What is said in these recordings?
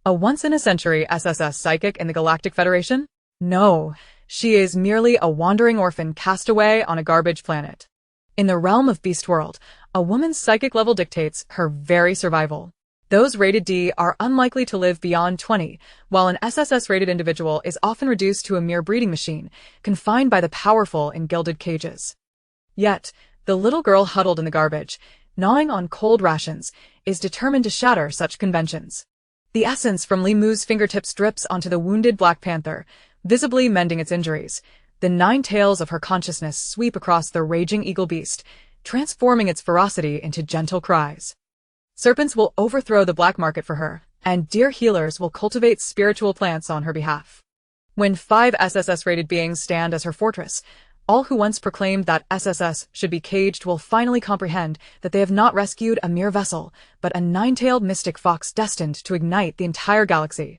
A once-in-a-century SSS psychic in the Galactic Federation? No, she is merely a wandering orphan cast away on a garbage planet. In the realm of Beast World, a woman's psychic level dictates her very survival. Those rated D are unlikely to live beyond 20, while an SSS-rated individual is often reduced to a mere breeding machine, confined by the powerful in gilded cages. Yet, the little girl huddled in the garbage, gnawing on cold rations, is determined to shatter such conventions. The essence from Li Mu's fingertips drips onto the wounded Black Panther, visibly mending its injuries. The 9 tails of her consciousness sweep across the raging eagle beast, transforming its ferocity into gentle cries. Serpents will overthrow the black market for her, and deer healers will cultivate spiritual plants on her behalf. When 5 SSS-rated beings stand as her fortress, all who once proclaimed that SSS should be caged will finally comprehend that they have not rescued a mere vessel, but a 9-tailed mystic fox destined to ignite the entire galaxy.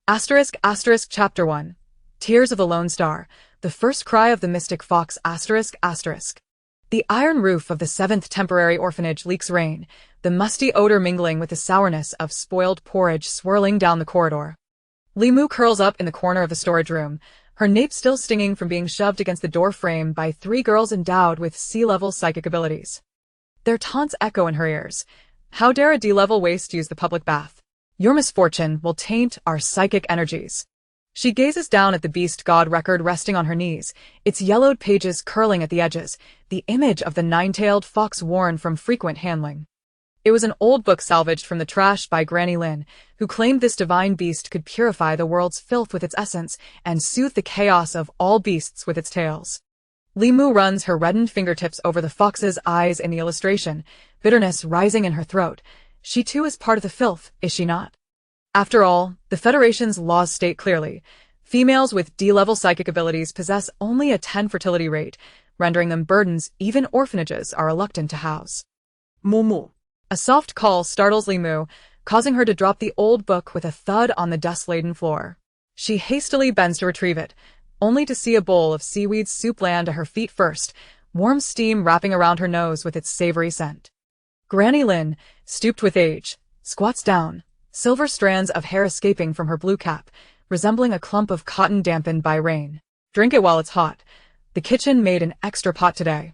Chapter 1. Tears of the Lone Star, the first cry of the mystic fox ***. The iron roof of the 7th temporary orphanage leaks rain, the musty odor mingling with the sourness of spoiled porridge swirling down the corridor. Li Mu curls up in the corner of the storage room, her nape still stinging from being shoved against the door frame by 3 girls endowed with C-level psychic abilities. Their taunts echo in her ears. How dare a D-level waste use the public bath? Your misfortune will taint our psychic energies. She gazes down at the beast god record resting on her knees, its yellowed pages curling at the edges, the image of the 9-tailed fox worn from frequent handling. It was an old book salvaged from the trash by Granny Lin, who claimed this divine beast could purify the world's filth with its essence and soothe the chaos of all beasts with its tails. Li Mu runs her reddened fingertips over the fox's eyes in the illustration, bitterness rising in her throat. She too is part of the filth, is she not? After all, the Federation's laws state clearly, females with D-level psychic abilities possess only a 10 fertility rate, rendering them burdens even orphanages are reluctant to house. Moo. A soft call startles Li Mu, causing her to drop the old book with a thud on the dust-laden floor. She hastily bends to retrieve it, only to see a bowl of seaweed soup land at her feet first, warm steam wrapping around her nose with its savory scent. Granny Lin, stooped with age, squats down, silver strands of hair escaping from her blue cap, resembling a clump of cotton dampened by rain. Drink it while it's hot. The kitchen made an extra pot today.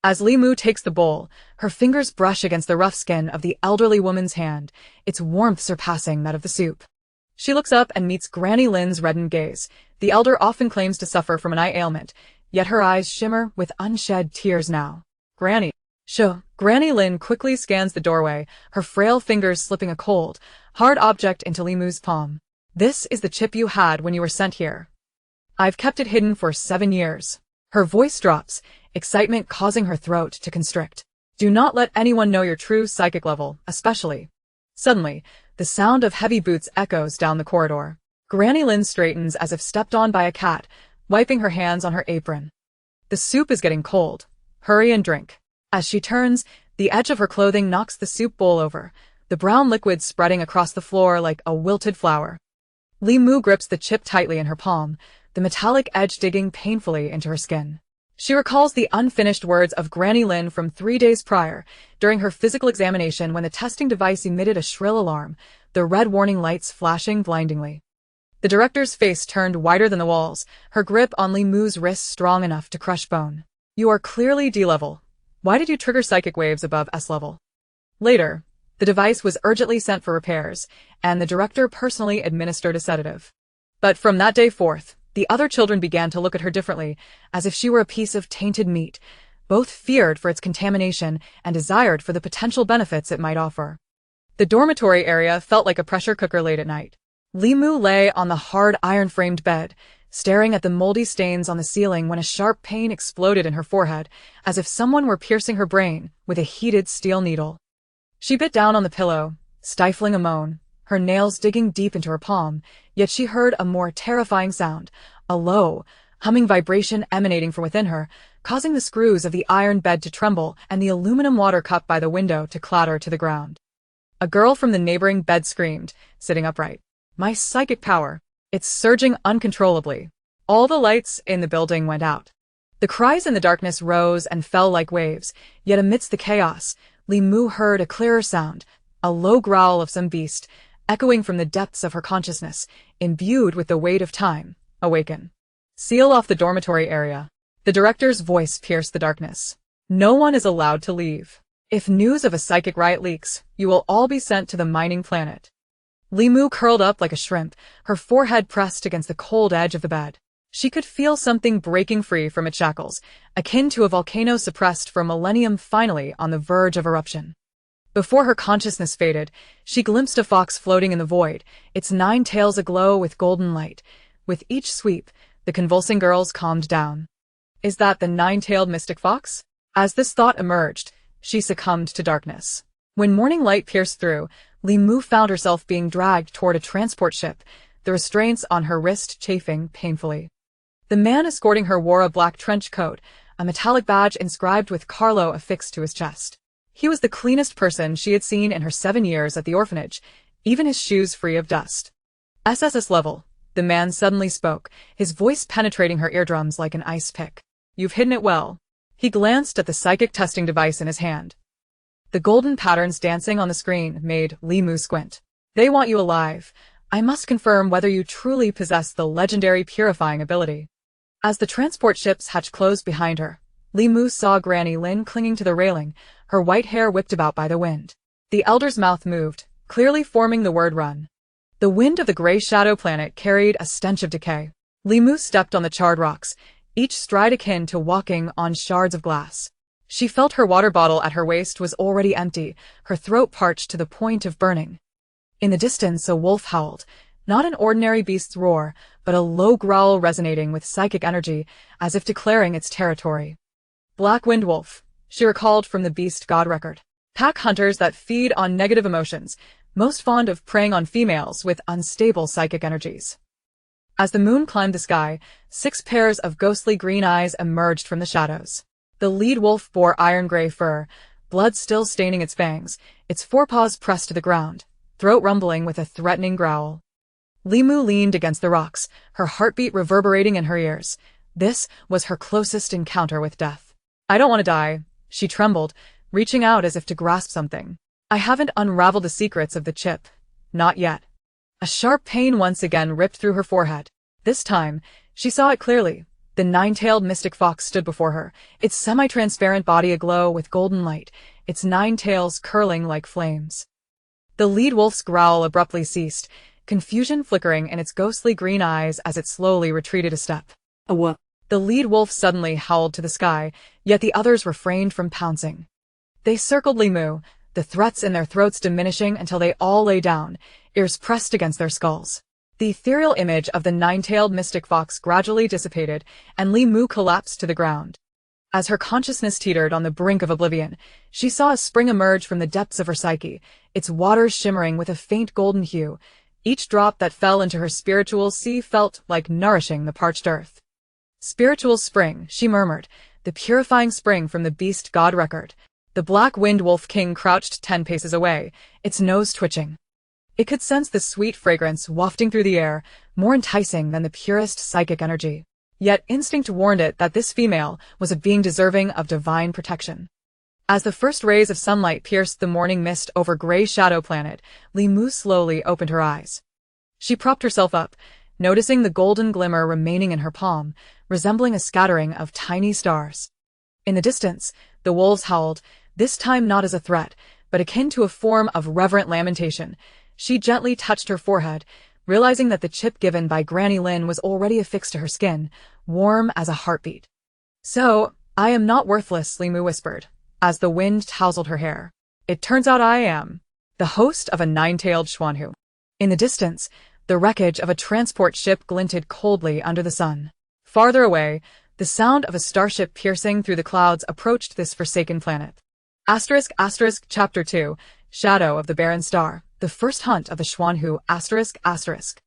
As Li Mu takes the bowl, her fingers brush against the rough skin of the elderly woman's hand, its warmth surpassing that of the soup. She looks up and meets Granny Lin's reddened gaze. The elder often claims to suffer from an eye ailment, yet her eyes shimmer with unshed tears now. Granny. Granny Lin quickly scans the doorway, her frail fingers slipping a cold, hard object into Li Mu's palm. This is the chip you had when you were sent here. I've kept it hidden for 7 years. Her voice drops, excitement causing her throat to constrict. Do not let anyone know your true psychic level, especially. Suddenly, the sound of heavy boots echoes down the corridor. Granny Lin straightens as if stepped on by a cat, wiping her hands on her apron. The soup is getting cold. Hurry and drink. As she turns, the edge of her clothing knocks the soup bowl over, the brown liquid spreading across the floor like a wilted flower. Li Mu grips the chip tightly in her palm, the metallic edge digging painfully into her skin. She recalls the unfinished words of Granny Lin from 3 days prior, during her physical examination when the testing device emitted a shrill alarm, the red warning lights flashing blindingly. The director's face turned whiter than the walls, her grip on Li Mu's wrist strong enough to crush bone. You are clearly D-level. Why did you trigger psychic waves above S-level? Later, the device was urgently sent for repairs, and the director personally administered a sedative. But from that day forth, the other children began to look at her differently, as if she were a piece of tainted meat, both feared for its contamination and desired for the potential benefits it might offer. The dormitory area felt like a pressure cooker late at night. Li Mu lay on the hard iron-framed bed, staring at the moldy stains on the ceiling when a sharp pain exploded in her forehead, as if someone were piercing her brain with a heated steel needle. She bit down on the pillow, stifling a moan, her nails digging deep into her palm, yet she heard a more terrifying sound, a low, humming vibration emanating from within her, causing the screws of the iron bed to tremble and the aluminum water cup by the window to clatter to the ground. A girl from the neighboring bed screamed, sitting upright. My psychic power. It's surging uncontrollably. All the lights in the building went out. The cries in the darkness rose and fell like waves, yet amidst the chaos, Li Mu heard a clearer sound, a low growl of some beast, echoing from the depths of her consciousness, imbued with the weight of time. Awaken. Seal off the dormitory area. The director's voice pierced the darkness. No one is allowed to leave. If news of a psychic riot leaks, you will all be sent to the mining planet. Limu curled up like a shrimp, her forehead pressed against the cold edge of the bed. She could feel something breaking free from its shackles, akin to a volcano suppressed for a millennium finally on the verge of eruption. Before her consciousness faded, she glimpsed a fox floating in the void, its 9 tails aglow with golden light. With each sweep, the convulsing girls calmed down. Is that the 9-tailed mystic fox? As this thought emerged, she succumbed to darkness. When morning light pierced through, Limu found herself being dragged toward a transport ship, the restraints on her wrist chafing painfully. The man escorting her wore a black trench coat, a metallic badge inscribed with Carlo affixed to his chest. He was the cleanest person she had seen in her 7 years at the orphanage, even his shoes free of dust. SSS level, the man suddenly spoke, his voice penetrating her eardrums like an ice pick. You've hidden it well. He glanced at the psychic testing device in his hand. The golden patterns dancing on the screen made Limu squint. They want you alive. I must confirm whether you truly possess the legendary purifying ability. As the transport ship's hatch closed behind her, Limu saw Granny Lin clinging to the railing, her white hair whipped about by the wind. The elder's mouth moved, clearly forming the word run. The wind of the gray shadow planet carried a stench of decay. Limu stepped on the charred rocks, each stride akin to walking on shards of glass. She felt her water bottle at her waist was already empty, her throat parched to the point of burning. In the distance a wolf howled, not an ordinary beast's roar, but a low growl resonating with psychic energy, as if declaring its territory. Black Wind Wolf, she recalled from the beast god record. Pack hunters that feed on negative emotions, most fond of preying on females with unstable psychic energies. As the moon climbed the sky, 6 pairs of ghostly green eyes emerged from the shadows. The lead wolf bore iron-gray fur, blood still staining its fangs, its forepaws pressed to the ground, throat rumbling with a threatening growl. Limu leaned against the rocks, her heartbeat reverberating in her ears. This was her closest encounter with death. I don't want to die, she trembled, reaching out as if to grasp something. I haven't unraveled the secrets of the chip. Not yet. A sharp pain once again ripped through her forehead. This time, she saw it clearly. The 9-tailed mystic fox stood before her, its semi-transparent body aglow with golden light, its 9 tails curling like flames. The lead wolf's growl abruptly ceased, confusion flickering in its ghostly green eyes as it slowly retreated a step. What? The lead wolf suddenly howled to the sky, yet the others refrained from pouncing. They circled Limu, the threats in their throats diminishing until they all lay down, ears pressed against their skulls. The ethereal image of the 9-tailed mystic fox gradually dissipated, and Limu collapsed to the ground. As her consciousness teetered on the brink of oblivion, she saw a spring emerge from the depths of her psyche, its waters shimmering with a faint golden hue. Each drop that fell into her spiritual sea felt like nourishing the parched earth. Spiritual spring, she murmured, the purifying spring from the beast god record. The Black Wind Wolf King crouched 10 paces away, its nose twitching. It could sense the sweet fragrance wafting through the air, more enticing than the purest psychic energy. Yet instinct warned it that this female was a being deserving of divine protection. As the first rays of sunlight pierced the morning mist over Gray Shadow Planet, Limu slowly opened her eyes. She propped herself up, noticing the golden glimmer remaining in her palm, resembling a scattering of tiny stars. In the distance, the wolves howled, this time not as a threat, but akin to a form of reverent lamentation. She gently touched her forehead, realizing that the chip given by Granny Lin was already affixed to her skin, warm as a heartbeat. So, I am not worthless, Limu whispered, as the wind tousled her hair. It turns out I am the host of a 9-tailed Xuanhu. In the distance, the wreckage of a transport ship glinted coldly under the sun. Farther away, the sound of a starship piercing through the clouds approached this forsaken planet. ***, Chapter 2, Shadow of the Barren Star, the first hunt of the Xuanhu, ***.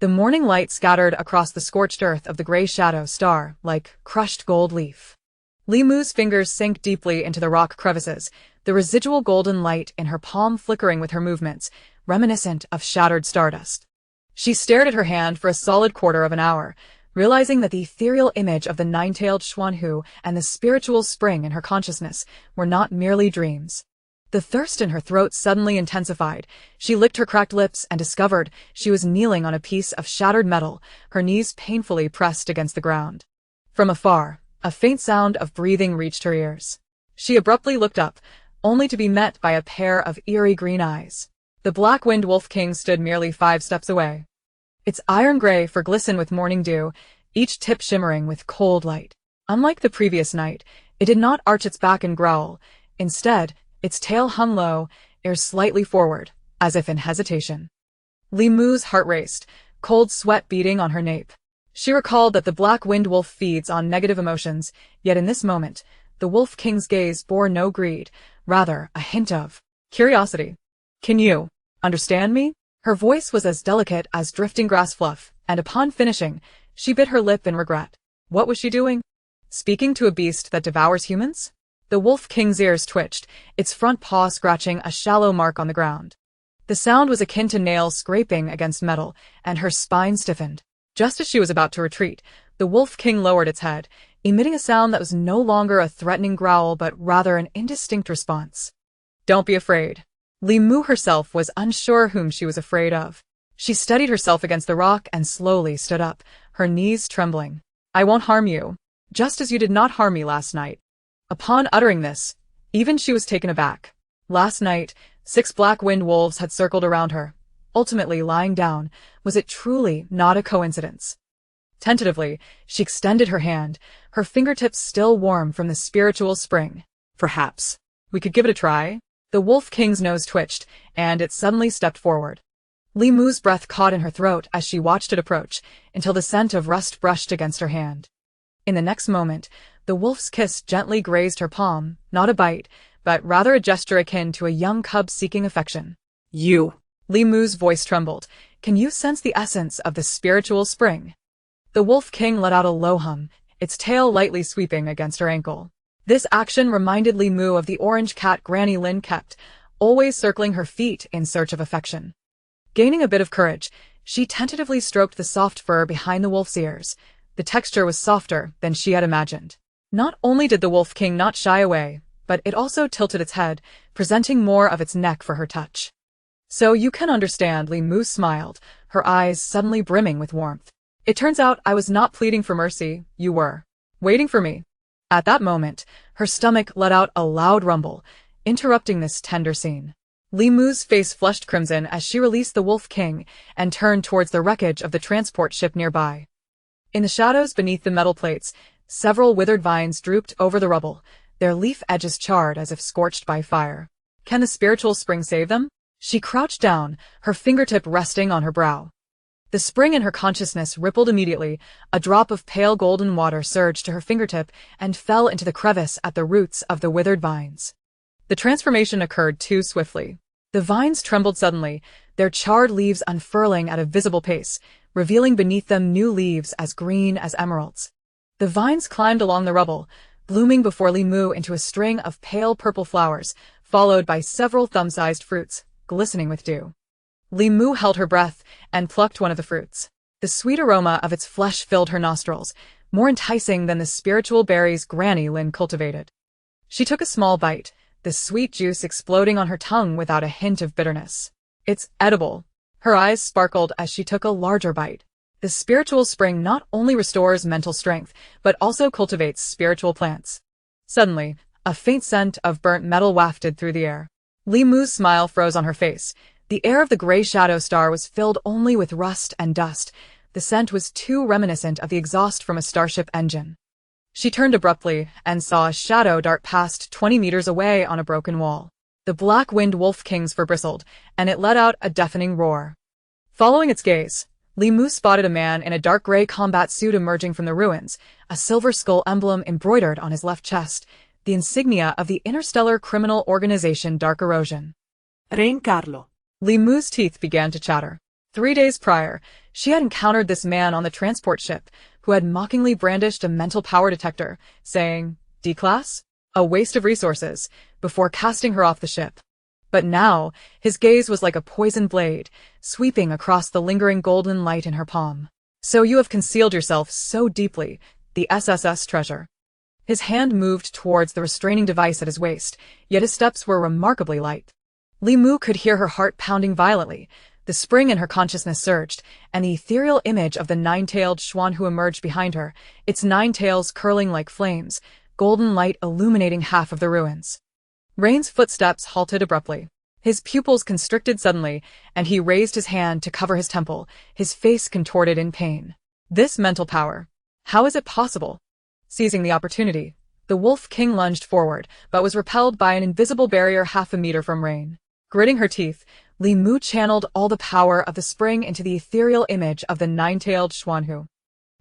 The morning light scattered across the scorched earth of the Gray Shadow Star like crushed gold leaf. Limu's fingers sank deeply into the rock crevices, the residual golden light in her palm flickering with her movements, reminiscent of shattered stardust. She stared at her hand for a solid quarter of an hour, realizing that the ethereal image of the 9-tailed Xuanhu and the spiritual spring in her consciousness were not merely dreams. The thirst in her throat suddenly intensified. She licked her cracked lips and discovered she was kneeling on a piece of shattered metal, her knees painfully pressed against the ground. From afar, a faint sound of breathing reached her ears. She abruptly looked up, only to be met by a pair of eerie green eyes. The black-winged wolf king stood merely 5 steps away. Its iron gray fur glistened with morning dew, each tip shimmering with cold light. Unlike the previous night, it did not arch its back and growl. Instead, its tail hung low, ears slightly forward, as if in hesitation. Li Mu's heart raced, cold sweat beading on her nape. She recalled that the black-winged wolf feeds on negative emotions, yet in this moment, the wolf king's gaze bore no greed, rather a hint of curiosity. "Can you understand me?" Her voice was as delicate as drifting grass fluff, and upon finishing, she bit her lip in regret. What was she doing? Speaking to a beast that devours humans? The wolf king's ears twitched, its front paw scratching a shallow mark on the ground. The sound was akin to nails scraping against metal, and her spine stiffened. Just as she was about to retreat, the wolf king lowered its head, emitting a sound that was no longer a threatening growl but rather an indistinct response. "Don't be afraid." Li Mu herself was unsure whom she was afraid of. She steadied herself against the rock and slowly stood up, her knees trembling. "I won't harm you, just as you did not harm me last night." Upon uttering this, even she was taken aback. Last night, 6 black-winged wolves had circled around her, ultimately lying down. Was it truly not a coincidence? Tentatively, she extended her hand, her fingertips still warm from the spiritual spring. "Perhaps we could give it a try?" The wolf king's nose twitched, and it suddenly stepped forward. Li Mu's breath caught in her throat as she watched it approach, until the scent of rust brushed against her hand. In the next moment, the wolf's kiss gently grazed her palm, not a bite, but rather a gesture akin to a young cub seeking affection. "You." Li Mu's voice trembled. "Can you sense the essence of the spiritual spring?" The wolf king let out a low hum, its tail lightly sweeping against her ankle. This action reminded Li Mu of the orange cat Granny Lin kept, always circling her feet in search of affection. Gaining a bit of courage, she tentatively stroked the soft fur behind the wolf's ears. The texture was softer than she had imagined. Not only did the wolf king not shy away, but it also tilted its head, presenting more of its neck for her touch. "So you can understand," Li Mu smiled, her eyes suddenly brimming with warmth. "It turns out I was not pleading for mercy, you were waiting for me." At that moment, her stomach let out a loud rumble, interrupting this tender scene. Li Mu's face flushed crimson as she released the wolf king and turned towards the wreckage of the transport ship nearby. In the shadows beneath the metal plates, several withered vines drooped over the rubble, their leaf edges charred as if scorched by fire. Can the spiritual spring save them? She crouched down, her fingertip resting on her brow. The spring in her consciousness rippled immediately. A drop of pale golden water surged to her fingertip and fell into the crevice at the roots of the withered vines. The transformation occurred too swiftly. The vines trembled suddenly, their charred leaves unfurling at a visible pace, revealing beneath them new leaves as green as emeralds. The vines climbed along the rubble, blooming before Li Mu into a string of pale purple flowers, followed by several thumb-sized fruits, glistening with dew. Li Mu held her breath and plucked one of the fruits. The sweet aroma of its flesh filled her nostrils, more enticing than the spiritual berries Granny Lin cultivated. She took a small bite, the sweet juice exploding on her tongue without a hint of bitterness. "It's edible." Her eyes sparkled as she took a larger bite. The spiritual spring not only restores mental strength, but also cultivates spiritual plants. Suddenly, a faint scent of burnt metal wafted through the air. Li Mu's smile froze on her face. The air of the gray shadow star was filled only with rust and dust. The scent was too reminiscent of the exhaust from a starship engine. She turned abruptly and saw a shadow dart past 20 meters away on a broken wall. The black-winged wolf king's fur bristled, and it let out a deafening roar. Following its gaze, Li Mu spotted a man in a dark gray combat suit emerging from the ruins, a silver skull emblem embroidered on his left chest, the insignia of the interstellar criminal organization Dark Erosion. Reincarlo. Li Mu's teeth began to chatter. 3 days prior, she had encountered this man on the transport ship, who had mockingly brandished a mental power detector, saying, "D-class? A waste of resources," before casting her off the ship. But now, his gaze was like a poisoned blade, sweeping across the lingering golden light in her palm. "So you have concealed yourself so deeply, the SSS treasure." His hand moved towards the restraining device at his waist, yet his steps were remarkably light. Li Mu could hear her heart pounding violently. The spring in her consciousness surged, and the ethereal image of the nine-tailed Xuanhu emerged behind her, its 9 tails curling like flames, golden light illuminating half of the ruins. Rain's footsteps halted abruptly. His pupils constricted suddenly, and he raised his hand to cover his temple, his face contorted in pain. This mental power. How is it possible? Seizing the opportunity, the Wolf King lunged forward, but was repelled by an invisible barrier half a meter from Rain. Gritting her teeth, Li Mu channeled all the power of the spring into the ethereal image of the 9-tailed Xuanhu.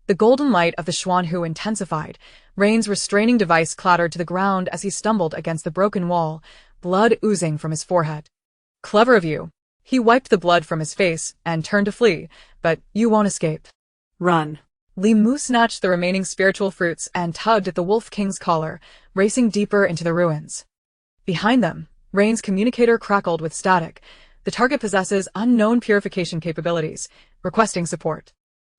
The golden light of the Xuanhu intensified. Rain's restraining device clattered to the ground as he stumbled against the broken wall, blood oozing from his forehead. Clever of you. He wiped the blood from his face and turned to flee, but you won't escape. Run. Li Mu snatched the remaining spiritual fruits and tugged at the Wolf King's collar, racing deeper into the ruins. Behind them, Rain's communicator crackled with static. The target possesses unknown purification capabilities, requesting support.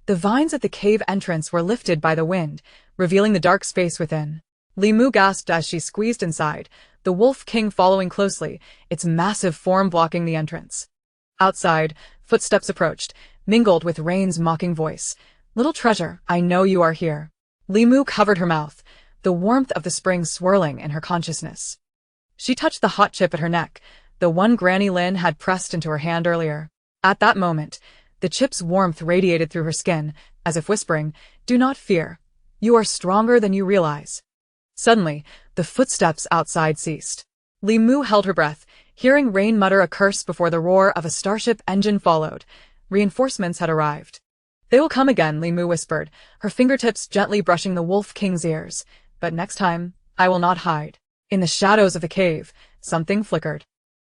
The vines at the cave entrance were lifted by the wind, revealing the dark space within. Li Mu gasped as she squeezed inside, the Wolf King following closely, its massive form blocking the entrance. Outside, footsteps approached, mingled with Rain's mocking voice. Little treasure, I know you are here. Li Mu covered her mouth, the warmth of the spring swirling in her consciousness. She touched the hot chip at her neck, the one Granny Lin had pressed into her hand earlier. At that moment, the chip's warmth radiated through her skin, as if whispering, "Do not fear. You are stronger than you realize." Suddenly, the footsteps outside ceased. Li Mu held her breath, hearing Rain mutter a curse before the roar of a starship engine followed. Reinforcements had arrived. "They will come again," Li Mu whispered, her fingertips gently brushing the Wolf King's ears. "But next time, I will not hide." In the shadows of the cave, something flickered.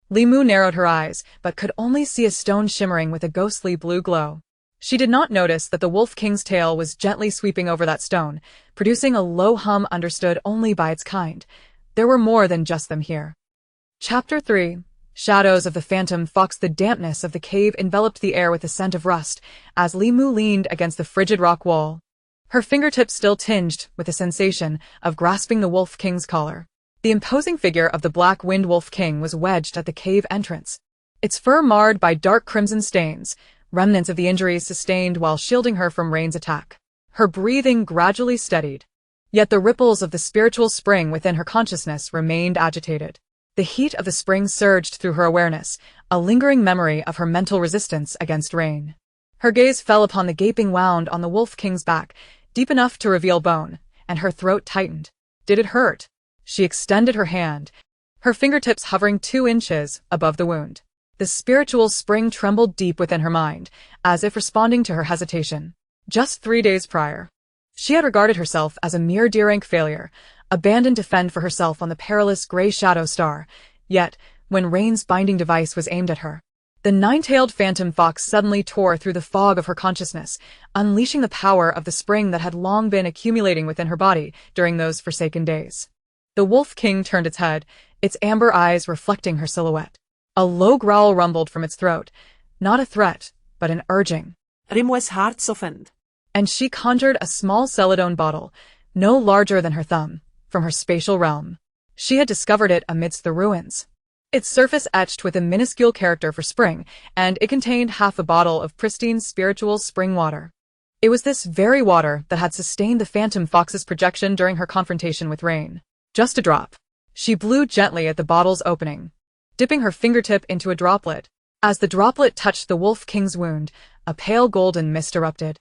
Li Mu narrowed her eyes, but could only see a stone shimmering with a ghostly blue glow. She did not notice that the Wolf King's tail was gently sweeping over that stone, producing a low hum understood only by its kind. There were more than just them here. Chapter 3. Shadows of the Phantom Fox. The dampness of the cave enveloped the air with a scent of rust, as Li Mu leaned against the frigid rock wall. Her fingertips still tinged with the sensation of grasping the Wolf King's collar. The imposing figure of the Black Wind Wolf King was wedged at the cave entrance, its fur marred by dark crimson stains, remnants of the injuries sustained while shielding her from Rain's attack. Her breathing gradually steadied. Yet the ripples of the spiritual spring within her consciousness remained agitated. The heat of the spring surged through her awareness, a lingering memory of her mental resistance against Rain. Her gaze fell upon the gaping wound on the Wolf King's back, deep enough to reveal bone, and her throat tightened. Did it hurt? She extended her hand, her fingertips hovering 2 inches above the wound. The spiritual spring trembled deep within her mind, as if responding to her hesitation. Just 3 days prior, she had regarded herself as a mere D-rank failure, abandoned to fend for herself on the perilous Grey Shadow Star. Yet, when Rain's binding device was aimed at her, the 9-tailed phantom fox suddenly tore through the fog of her consciousness, unleashing the power of the spring that had long been accumulating within her body during those forsaken days. The Wolf King turned its head, its amber eyes reflecting her silhouette. A low growl rumbled from its throat, not a threat, but an urging. Rimwe's heart softened. And she conjured a small celadone bottle, no larger than her thumb, from her spatial realm. She had discovered it amidst the ruins. Its surface etched with a minuscule character for spring, and it contained half a bottle of pristine spiritual spring water. It was this very water that had sustained the phantom fox's projection during her confrontation with Rain. Just a drop. She blew gently at the bottle's opening, dipping her fingertip into a droplet. As the droplet touched the Wolf King's wound, a pale golden mist erupted.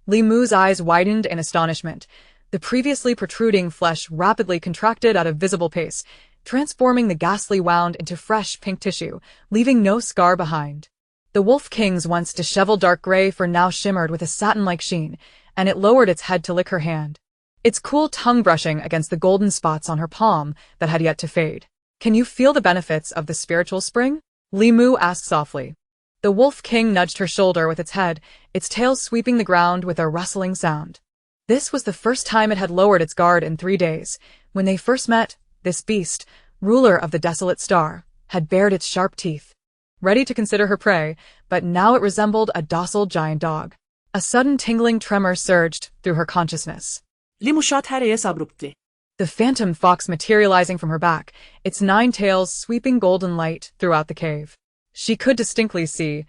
Li Mu's eyes widened in astonishment. The previously protruding flesh rapidly contracted at a visible pace, transforming the ghastly wound into fresh pink tissue, leaving no scar behind. The Wolf King's once disheveled dark gray fur now shimmered with a satin-like sheen, and it lowered its head to lick her hand, its cool tongue brushing against the golden spots on her palm that had yet to fade. "Can you feel the benefits of the spiritual spring?" Li Mu asked softly. The Wolf King nudged her shoulder with its head, its tail sweeping the ground with a rustling sound. This was the first time it had lowered its guard in 3 days. When they first met, this beast, ruler of the desolate star, had bared its sharp teeth, ready to consider her prey, but now it resembled a docile giant dog. A sudden tingling tremor surged through her consciousness. Li Mu shot her abruptly. the phantom fox materializing from her back, its 9 tails sweeping golden light throughout the cave. She could distinctly see,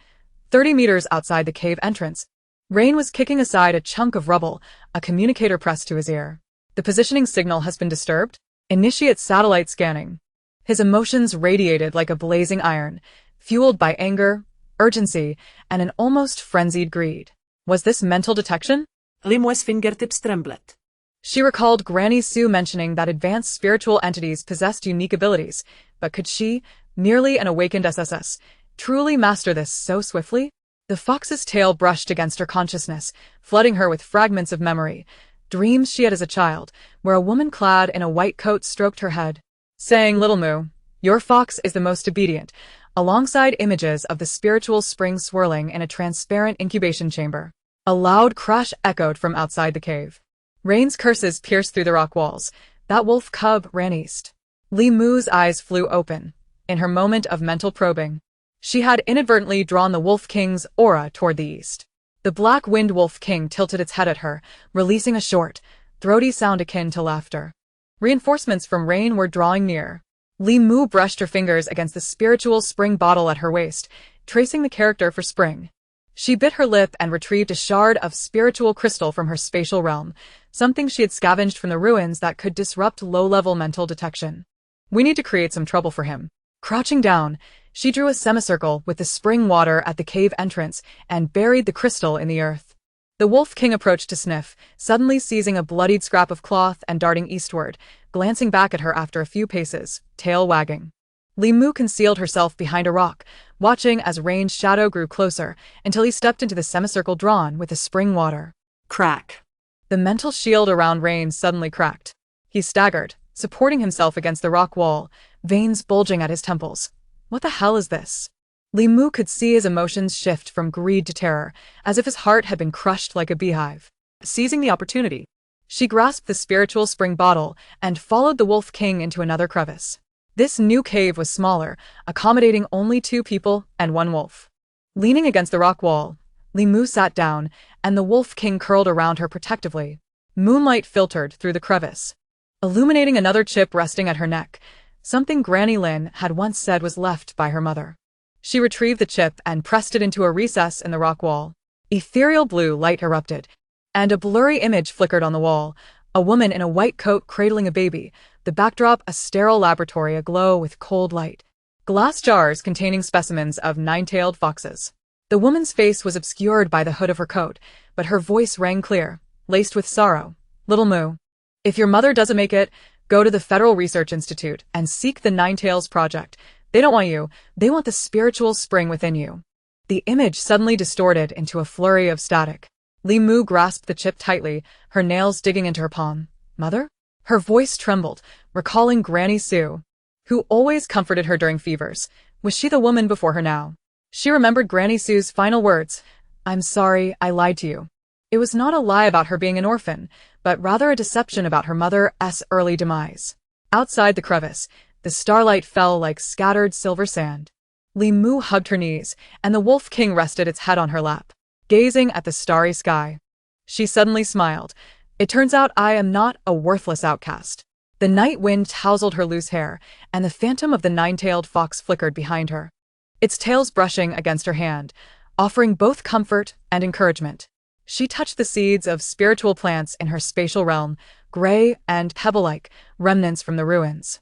30 meters outside the cave entrance, Rain was kicking aside a chunk of rubble, a communicator pressed to his ear. The positioning signal has been disturbed. Initiate satellite scanning. His emotions radiated like a blazing iron, fueled by anger, urgency, and an almost frenzied greed. Was this mental detection? Limwes fingertips trembled. She recalled Granny Sue mentioning that advanced spiritual entities possessed unique abilities, but could she, merely an awakened SSS, truly master this so swiftly? The fox's tail brushed against her consciousness, flooding her with fragments of memory, dreams she had as a child, where a woman clad in a white coat stroked her head, saying, "Little Moo, your fox is the most obedient," alongside images of the spiritual spring swirling in a transparent incubation chamber. A loud crash echoed from outside the cave. Rain's curses pierced through the rock walls. That wolf cub ran east. Li Mu's eyes flew open. In her moment of mental probing, she had inadvertently drawn the Wolf King's aura toward the east. The black-winged Wolf King tilted its head at her, releasing a short, throaty sound akin to laughter. Reinforcements from Rain were drawing near. Li Mu brushed her fingers against the spiritual spring bottle at her waist, tracing the character for spring. She bit her lip and retrieved a shard of spiritual crystal from her spatial realm, something she had scavenged from the ruins that could disrupt low-level mental detection. We need to create some trouble for him. Crouching down, she drew a semicircle with the spring water at the cave entrance and buried the crystal in the earth. The Wolf King approached to sniff, suddenly seizing a bloodied scrap of cloth and darting eastward, glancing back at her after a few paces, tail wagging. Li Mu concealed herself behind a rock, watching as Rain's shadow grew closer until he stepped into the semicircle drawn with the spring water. Crack. The mental shield around Rain suddenly cracked. He staggered, supporting himself against the rock wall, veins bulging at his temples. What the hell is this? Li Mu could see his emotions shift from greed to terror, as if his heart had been crushed like a beehive. Seizing the opportunity, she grasped the spiritual spring bottle and followed the Wolf King into another crevice. This new cave was smaller, accommodating only 2 people and 1 wolf. Leaning against the rock wall, Li Mu sat down, and the Wolf King curled around her protectively. Moonlight filtered through the crevice, illuminating another chip resting at her neck, something Granny Lin had once said was left by her mother. She retrieved the chip and pressed it into a recess in the rock wall. Ethereal blue light erupted, and a blurry image flickered on the wall, a woman in a white coat cradling a baby, the backdrop a sterile laboratory aglow with cold light. Glass jars containing specimens of 9-tailed foxes. The woman's face was obscured by the hood of her coat, but her voice rang clear, laced with sorrow. "Little Moo, if your mother doesn't make it, go to the Federal Research Institute and seek the 9-Tails Project. They don't want you, they want the spiritual spring within you." The image suddenly distorted into a flurry of static. Li Mu grasped the chip tightly, her nails digging into her palm. "Mother?" Her voice trembled, recalling Granny Sue, who always comforted her during fevers. Was she the woman before her now? She remembered Granny Sue's final words, "I'm sorry, I lied to you." It was not a lie about her being an orphan, but rather a deception about her mother's early demise. Outside the crevice, the starlight fell like scattered silver sand. Li Mu hugged her knees, and the Wolf King rested its head on her lap, gazing at the starry sky. She suddenly smiled. "It turns out I am not a worthless outcast." The night wind tousled her loose hair, and the phantom of the 9-tailed fox flickered behind her, its tails brushing against her hand, offering both comfort and encouragement. She touched the seeds of spiritual plants in her spatial realm, gray and pebble-like, remnants from the ruins.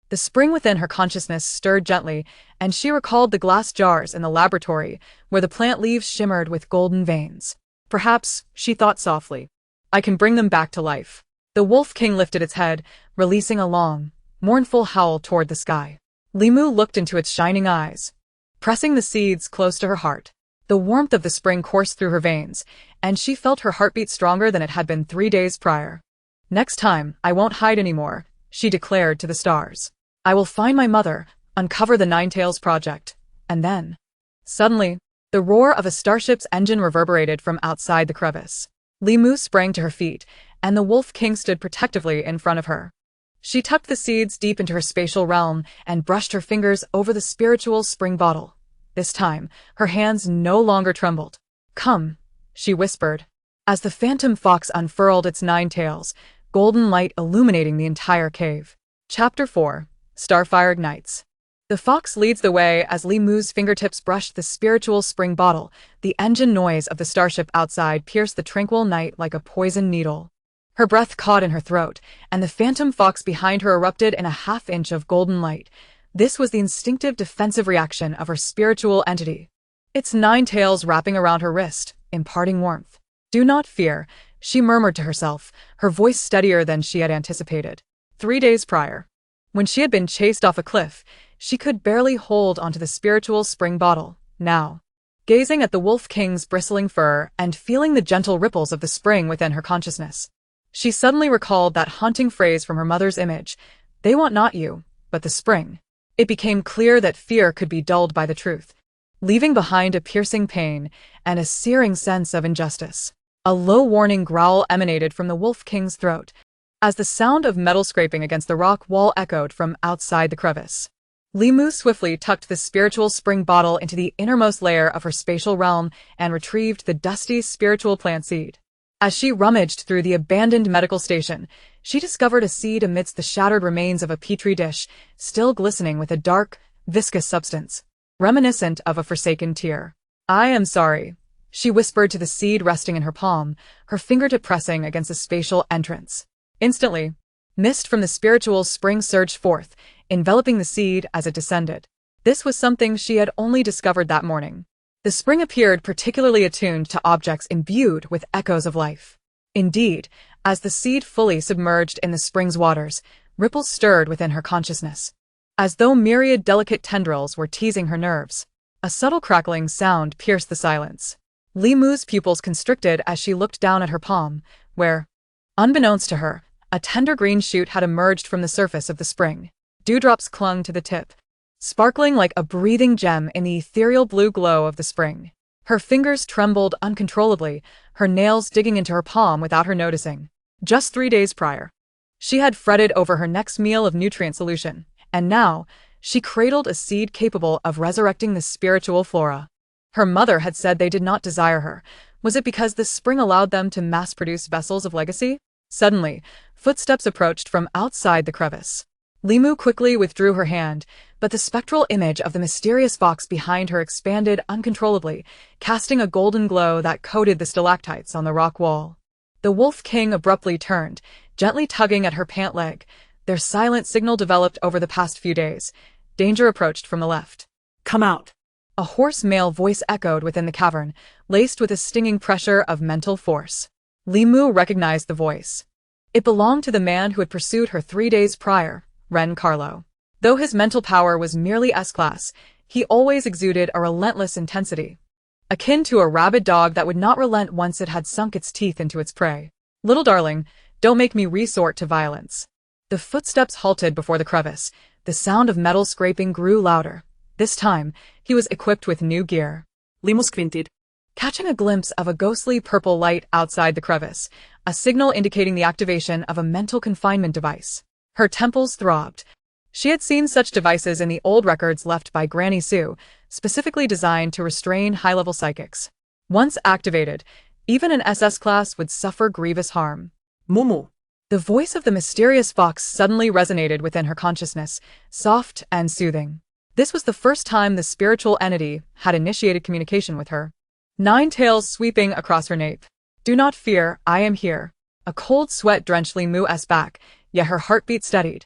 The spring within her consciousness stirred gently, and she recalled the glass jars in the laboratory, where the plant leaves shimmered with golden veins. Perhaps, she thought softly, I can bring them back to life. The Wolf King lifted its head, releasing a long, mournful howl toward the sky. Li Mu looked into its shining eyes, pressing the seeds close to her heart. The warmth of the spring coursed through her veins, and she felt her heartbeat stronger than it had been 3 days prior. "Next time, I won't hide anymore," she declared to the stars. "I will find my mother, uncover the 9-Tails Project, and then..." Suddenly, the roar of a starship's engine reverberated from outside the crevice. Li Mu sprang to her feet, and the Wolf King stood protectively in front of her. She tucked the seeds deep into her spatial realm and brushed her fingers over the spiritual spring bottle. This time, her hands no longer trembled. "Come," she whispered. As the phantom fox unfurled its 9 tails, golden light illuminating the entire cave. Chapter 4. Starfire Ignites. The fox leads the way as Li Mu's fingertips brush the spiritual spring bottle. The engine noise of the starship outside pierced the tranquil night like a poisoned needle. Her breath caught in her throat, and the phantom fox behind her erupted in a half-inch of golden light. This was the instinctive defensive reaction of her spiritual entity. Its 9 tails wrapping around her wrist, imparting warmth. "Do not fear," she murmured to herself, her voice steadier than she had anticipated. 3 days prior, when she had been chased off a cliff, she could barely hold onto the spiritual spring bottle. Now, gazing at the Wolf King's bristling fur and feeling the gentle ripples of the spring within her consciousness, she suddenly recalled that haunting phrase from her mother's image, "They want not you, but the spring." It became clear that fear could be dulled by the truth, leaving behind a piercing pain and a searing sense of injustice. A low warning growl emanated from the Wolf King's throat, as the sound of metal scraping against the rock wall echoed from outside the crevice. Li Mu swiftly tucked the spiritual spring bottle into the innermost layer of her spatial realm and retrieved the dusty spiritual plant seed. As she rummaged through the abandoned medical station, she discovered a seed amidst the shattered remains of a petri dish, still glistening with a dark, viscous substance, reminiscent of a forsaken tear. "I am sorry," she whispered to the seed resting in her palm, her fingertip pressing against the spatial entrance. Instantly, mist from the spiritual spring surged forth, enveloping the seed as it descended. This was something she had only discovered that morning. The spring appeared particularly attuned to objects imbued with echoes of life. Indeed, as the seed fully submerged in the spring's waters, ripples stirred within her consciousness, as though myriad delicate tendrils were teasing her nerves. A subtle crackling sound pierced the silence. Li Mu's pupils constricted as she looked down at her palm, where, unbeknownst to her, a tender green shoot had emerged from the surface of the spring. Dewdrops clung to the tip, sparkling like a breathing gem in the ethereal blue glow of the spring. Her fingers trembled uncontrollably, her nails digging into her palm without her noticing. Just 3 days prior, she had fretted over her next meal of nutrient solution, and now, she cradled a seed capable of resurrecting the spiritual flora. Her mother had said they did not desire her. Was it because the spring allowed them to mass-produce vessels of legacy? Suddenly, footsteps approached from outside the crevice. Li Mu quickly withdrew her hand, but the spectral image of the mysterious fox behind her expanded uncontrollably, casting a golden glow that coated the stalactites on the rock wall. The Wolf King abruptly turned, gently tugging at her pant leg. Their silent signal developed over the past few days. Danger approached from the left. Come out. A hoarse male voice echoed within the cavern, laced with a stinging pressure of mental force. Li Mu recognized the voice. It belonged to the man who had pursued her 3 days prior, Ren Carlo. Though his mental power was merely S-class, he always exuded a relentless intensity, akin to a rabid dog that would not relent once it had sunk its teeth into its prey. "Little darling, don't make me resort to violence." The footsteps halted before the crevice. The sound of metal scraping grew louder. This time, he was equipped with new gear. Li Mu squinted, catching a glimpse of a ghostly purple light outside the crevice, a signal indicating the activation of a mental confinement device. Her temples throbbed. She had seen such devices in the old records left by Granny Sue, specifically designed to restrain high-level psychics. Once activated, even an SS class would suffer grievous harm. Mumu. The voice of the mysterious fox suddenly resonated within her consciousness, soft and soothing. This was the first time the spiritual entity had initiated communication with her. 9 tails sweeping across her nape. "Do not fear, I am here." A cold sweat drenched Li Mu's back, yet her heartbeat steadied.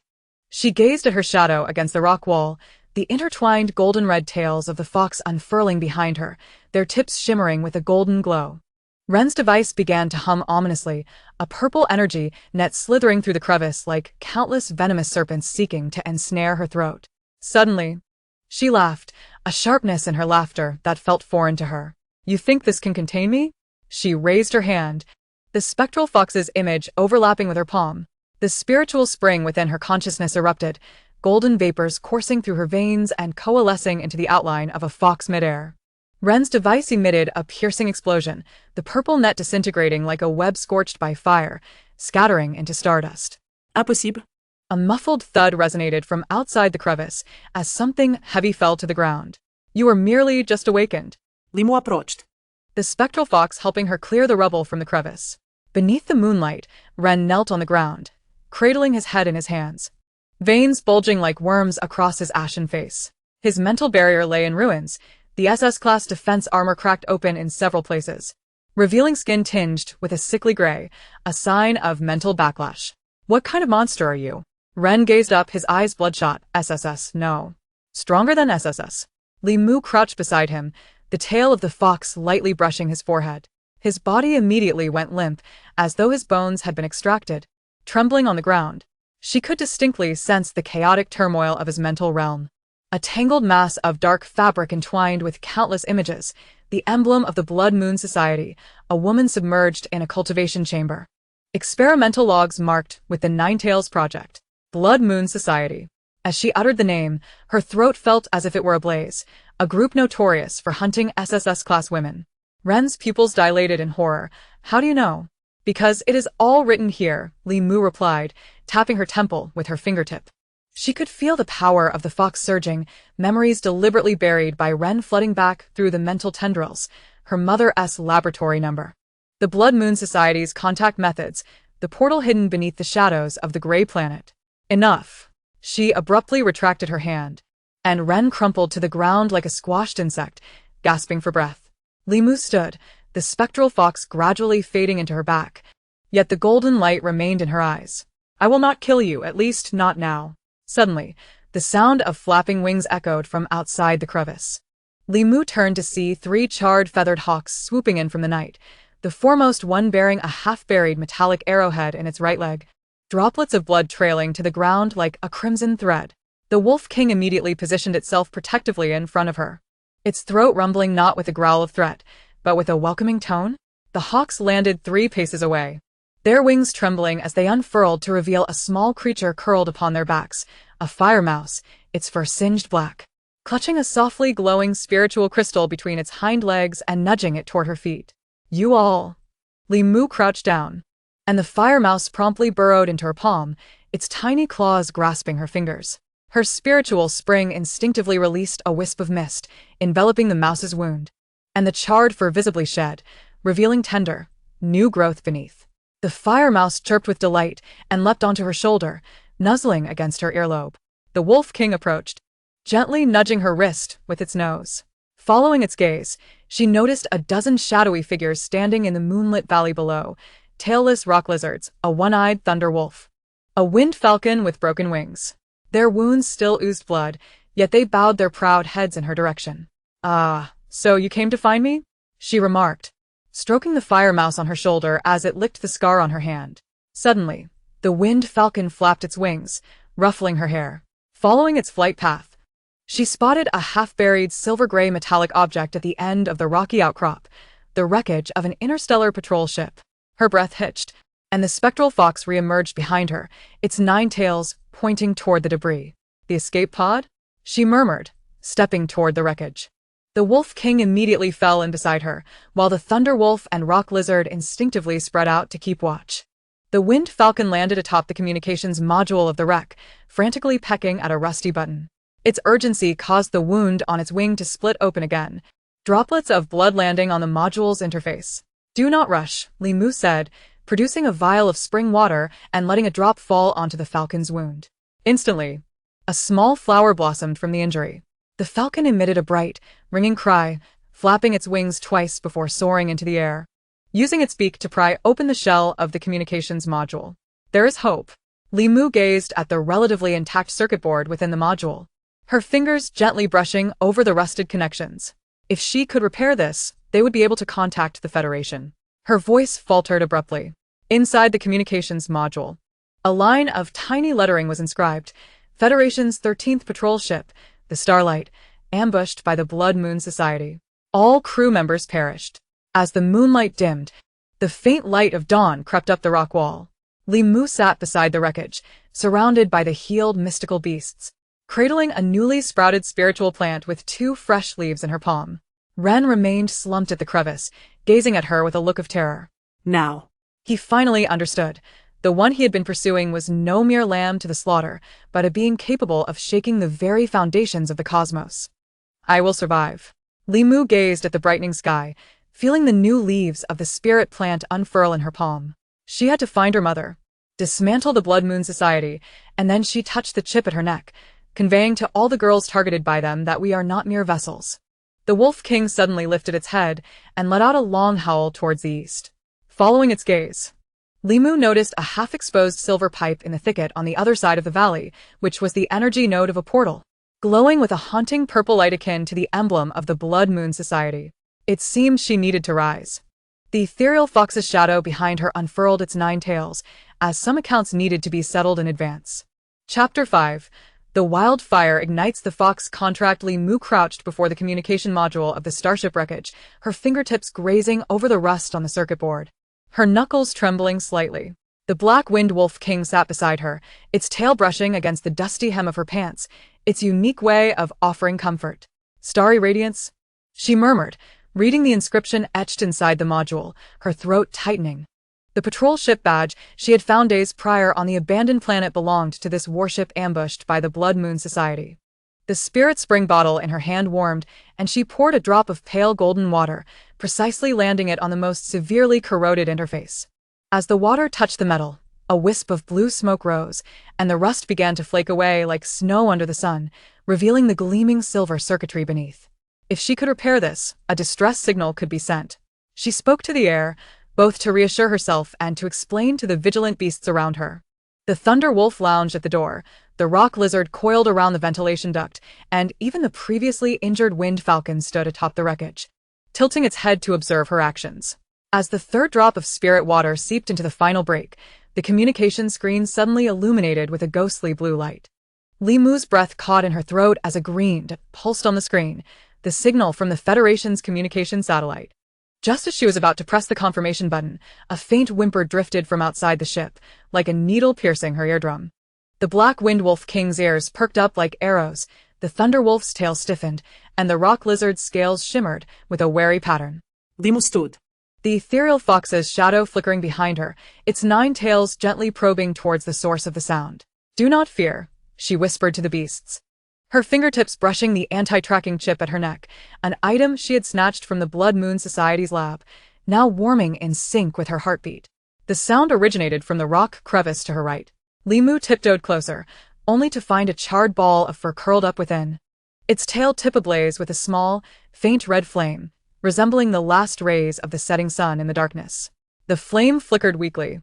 She gazed at her shadow against the rock wall, the intertwined golden-red tails of the fox unfurling behind her, their tips shimmering with a golden glow. Ren's device began to hum ominously, a purple energy net slithering through the crevice like countless venomous serpents seeking to ensnare her throat. Suddenly, she laughed, a sharpness in her laughter that felt foreign to her. "You think this can contain me?" She raised her hand, the spectral fox's image overlapping with her palm. The spiritual spring within her consciousness erupted, golden vapors coursing through her veins and coalescing into the outline of a fox midair. Ren's device emitted a piercing explosion, the purple net disintegrating like a web scorched by fire, scattering into stardust. Impossible. A muffled thud resonated from outside the crevice as something heavy fell to the ground. "You are merely just awakened." Li Mu approached, the spectral fox helping her clear the rubble from the crevice. Beneath the moonlight, Ren knelt on the ground, cradling his head in his hands, veins bulging like worms across his ashen face. His mental barrier lay in ruins, the SS-class defense armor cracked open in several places, revealing skin tinged with a sickly gray, a sign of mental backlash. What kind of monster are you? Ren gazed up, his eyes bloodshot. SSS, no. Stronger than SSS. Li Mu crouched beside him, the tail of the fox lightly brushing his forehead. His body immediately went limp, as though his bones had been extracted. Trembling on the ground, she could distinctly sense the chaotic turmoil of his mental realm. A tangled mass of dark fabric entwined with countless images, the emblem of the Blood Moon Society, a woman submerged in a cultivation chamber. Experimental logs marked with the Nine Tails Project. Blood Moon Society. As she uttered the name, her throat felt as if it were ablaze, a group notorious for hunting SSS-class women. Ren's pupils dilated in horror. How do you know? Because it is all written here, Li Mu replied, tapping her temple with her fingertip. She could feel the power of the fox surging, memories deliberately buried by Ren flooding back through the mental tendrils, her mother's laboratory number. The Blood Moon Society's contact methods, the portal hidden beneath the shadows of the gray planet. Enough. She abruptly retracted her hand, and Ren crumpled to the ground like a squashed insect, gasping for breath. Li Mu stood, the spectral fox gradually fading into her back, yet the golden light remained in her eyes. I will not kill you, at least not now. Suddenly, the sound of flapping wings echoed from outside the crevice. Li Mu turned to see 3 charred feathered hawks swooping in from the night, the foremost one bearing a half-buried metallic arrowhead in its right leg, droplets of blood trailing to the ground like a crimson thread. The Wolf King immediately positioned itself protectively in front of her, its throat rumbling not with a growl of threat, but with a welcoming tone. The hawks landed 3 paces away, their wings trembling as they unfurled to reveal a small creature curled upon their backs, a fire mouse, its fur singed black, clutching a softly glowing spiritual crystal between its hind legs and nudging it toward her feet. You all. Li Mu crouched down, and the fire mouse promptly burrowed into her palm, its tiny claws grasping her fingers. Her spiritual spring instinctively released a wisp of mist, enveloping the mouse's wound, and the charred fur visibly shed, revealing tender, new growth beneath. The fire mouse chirped with delight and leapt onto her shoulder, nuzzling against her earlobe. The Wolf King approached, gently nudging her wrist with its nose. Following its gaze, she noticed a dozen shadowy figures standing in the moonlit valley below, tailless rock lizards, a one-eyed thunder wolf, a wind falcon with broken wings. Their wounds still oozed blood, yet they bowed their proud heads in her direction. Ah, so you came to find me? She remarked, stroking the fire mouse on her shoulder as it licked the scar on her hand. Suddenly, the wind falcon flapped its wings, ruffling her hair. Following its flight path, she spotted a half-buried silver-gray metallic object at the end of the rocky outcrop, the wreckage of an interstellar patrol ship. Her breath hitched, and the spectral fox re-emerged behind her, its 9 tails pointing toward the debris. The escape pod? She murmured, stepping toward the wreckage. The Wolf King immediately fell in beside her, while the Thunder Wolf and Rock Lizard instinctively spread out to keep watch. The Wind Falcon landed atop the communications module of the wreck, frantically pecking at a rusty button. Its urgency caused the wound on its wing to split open again, droplets of blood landing on the module's interface. Do not rush, Li Mu said, producing a vial of spring water and letting a drop fall onto the falcon's wound. Instantly, a small flower blossomed from the injury. The falcon emitted a bright, ringing cry, flapping its wings twice before soaring into the air, using its beak to pry open the shell of the communications module. There is hope. Li Mu gazed at the relatively intact circuit board within the module, her fingers gently brushing over the rusted connections. If she could repair this, they would be able to contact the Federation. Her voice faltered abruptly. Inside the communications module, a line of tiny lettering was inscribed, Federation's 13th patrol ship, the Starlight, ambushed by the Blood Moon Society. All crew members perished. As the moonlight dimmed, the faint light of dawn crept up the rock wall. Li Mu sat beside the wreckage, surrounded by the healed mystical beasts, cradling a newly sprouted spiritual plant with 2 fresh leaves in her palm. Ren remained slumped at the crevice, gazing at her with a look of terror. Now. He finally understood. The one he had been pursuing was no mere lamb to the slaughter, but a being capable of shaking the very foundations of the cosmos. I will survive. Li Mu gazed at the brightening sky, feeling the new leaves of the spirit plant unfurl in her palm. She had to find her mother, dismantle the Blood Moon Society, and then she touched the chip at her neck, conveying to all the girls targeted by them that we are not mere vessels. The Wolf King suddenly lifted its head and let out a long howl towards the east. Following its gaze, Limu noticed a half-exposed silver pipe in the thicket on the other side of the valley, which was the energy node of a portal, glowing with a haunting purple light akin to the emblem of the Blood Moon Society. It seemed she needed to rise. The ethereal fox's shadow behind her unfurled its 9 tails, as some accounts needed to be settled in advance. Chapter 5. The wildfire ignites the fox contract. Limu crouched before the communication module of the starship wreckage, her fingertips grazing over the rust on the circuit board, her knuckles trembling slightly. The black-winged Wolf King sat beside her, its tail brushing against the dusty hem of her pants, its unique way of offering comfort. "Starry radiance?" she murmured, reading the inscription etched inside the module, her throat tightening. The patrol ship badge she had found days prior on the abandoned planet belonged to this warship ambushed by the Blood Moon Society. The spirit spring bottle in her hand warmed, and she poured a drop of pale golden water, precisely landing it on the most severely corroded interface. As the water touched the metal, a wisp of blue smoke rose, and the rust began to flake away like snow under the sun, revealing the gleaming silver circuitry beneath. If she could repair this, a distress signal could be sent. She spoke to the air, both to reassure herself and to explain to the vigilant beasts around her. The thunder wolf lounged at the door, the rock lizard coiled around the ventilation duct, and even the previously injured wind falcon stood atop the wreckage, tilting its head to observe her actions. As the third drop of spirit water seeped into the final break, the communication screen suddenly illuminated with a ghostly blue light. Limu's breath caught in her throat as a green pulsed on the screen, the signal from the Federation's communication satellite. Just as she was about to press the confirmation button, a faint whimper drifted from outside the ship, like a needle piercing her eardrum. The black-winged Wolf King's ears perked up like arrows, the Thunder Wolf's tail stiffened, and the rock lizard's scales shimmered with a wary pattern. Limu stood. The ethereal fox's shadow flickering behind her, its 9 tails gently probing towards the source of the sound. "Do not fear," she whispered to the beasts, her fingertips brushing the anti-tracking chip at her neck, an item she had snatched from the Blood Moon Society's lab, now warming in sync with her heartbeat. The sound originated from the rock crevice to her right. Limu tiptoed closer, only to find a charred ball of fur curled up within, its tail tip ablaze with a small, faint red flame, resembling the last rays of the setting sun in the darkness. The flame flickered weakly,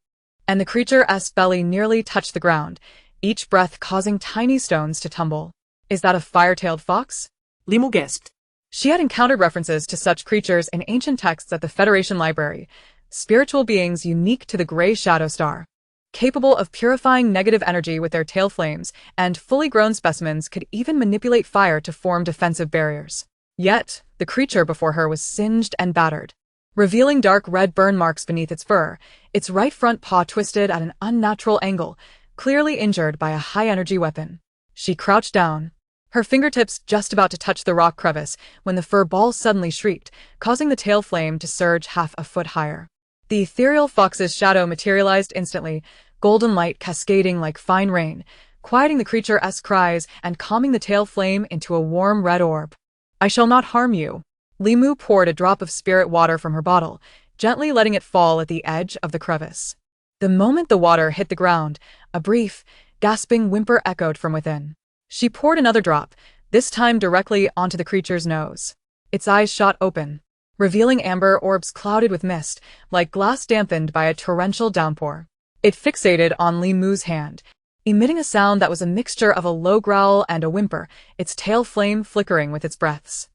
and the creature's belly nearly touched the ground, each breath causing tiny stones to tumble. "Is that a fire-tailed fox?" Limu gasped. She had encountered references to such creatures in ancient texts at the Federation Library, spiritual beings unique to the Gray Shadow Star, capable of purifying negative energy with their tail flames, and fully grown specimens could even manipulate fire to form defensive barriers. Yet, the creature before her was singed and battered, revealing dark red burn marks beneath its fur, its right front paw twisted at an unnatural angle, clearly injured by a high-energy weapon. She crouched down, her fingertips just about to touch the rock crevice when the fur ball suddenly shrieked, causing the tail flame to surge half a foot higher. The ethereal fox's shadow materialized instantly, golden light cascading like fine rain, quieting the creature's cries and calming the tail flame into a warm red orb. "I shall not harm you." Limu poured a drop of spirit water from her bottle, gently letting it fall at the edge of the crevice. The moment the water hit the ground, a brief, gasping whimper echoed from within. She poured another drop, this time directly onto the creature's nose. Its eyes shot open, revealing amber orbs clouded with mist, like glass dampened by a torrential downpour. It fixated on Limu's hand, emitting a sound that was a mixture of a low growl and a whimper, its tail flame flickering with its breaths.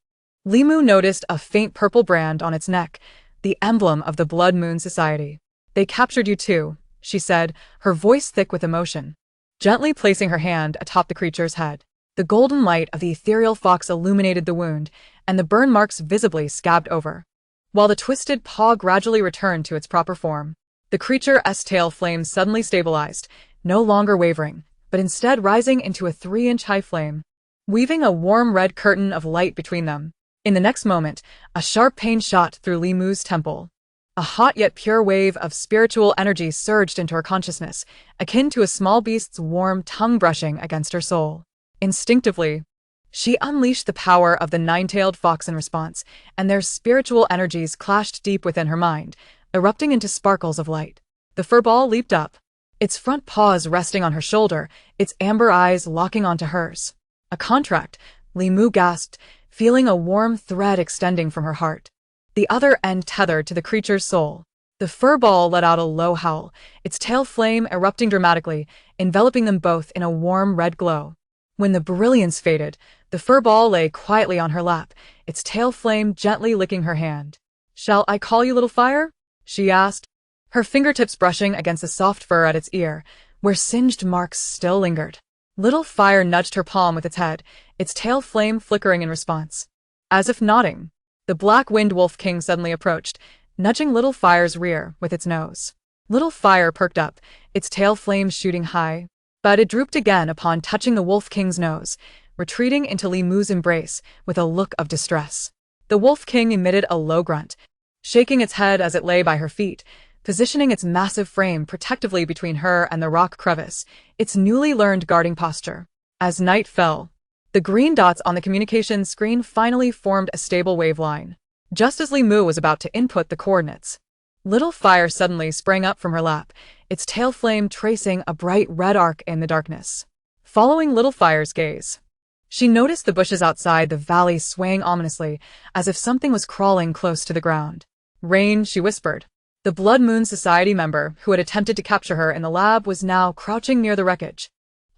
Limu noticed a faint purple brand on its neck, the emblem of the Blood Moon Society. "They captured you too," she said, her voice thick with emotion, gently placing her hand atop the creature's head. The golden light of the ethereal fox illuminated the wound, and the burn marks visibly scabbed over, while the twisted paw gradually returned to its proper form. The creature's tail flame suddenly stabilized, no longer wavering, but instead rising into a 3-inch-high flame, weaving a warm red curtain of light between them. In the next moment, a sharp pain shot through Limu's temple. A hot yet pure wave of spiritual energy surged into her consciousness, akin to a small beast's warm tongue brushing against her soul. Instinctively, she unleashed the power of the 9-tailed fox in response, and their spiritual energies clashed deep within her mind, erupting into sparkles of light. The furball leaped up, its front paws resting on her shoulder, its amber eyes locking onto hers. A contract, Li Mu gasped, feeling a warm thread extending from her heart, the other end tethered to the creature's soul. The furball let out a low howl, its tail flame erupting dramatically, enveloping them both in a warm red glow. When the brilliance faded, the furball lay quietly on her lap, its tail flame gently licking her hand. "Shall I call you Little Fire?" she asked, her fingertips brushing against the soft fur at its ear, where singed marks still lingered. Little Fire nudged her palm with its head, its tail flame flickering in response. As if nodding, the Black Wind Wolf King suddenly approached, nudging Little Fire's rear with its nose. Little Fire perked up, its tail flame shooting high, but it drooped again upon touching the Wolf King's nose, retreating into Li Mu's embrace with a look of distress. The Wolf King emitted a low grunt, shaking its head as it lay by her feet, positioning its massive frame protectively between her and the rock crevice, its newly learned guarding posture. As night fell, the green dots on the communications screen finally formed a stable waveline. Just as Li Mu was about to input the coordinates, Little Fire suddenly sprang up from her lap, its tail flame tracing a bright red arc in the darkness. Following Little Fire's gaze, she noticed the bushes outside the valley swaying ominously, as if something was crawling close to the ground. "Rain," she whispered. The Blood Moon Society member who had attempted to capture her in the lab was now crouching near the wreckage,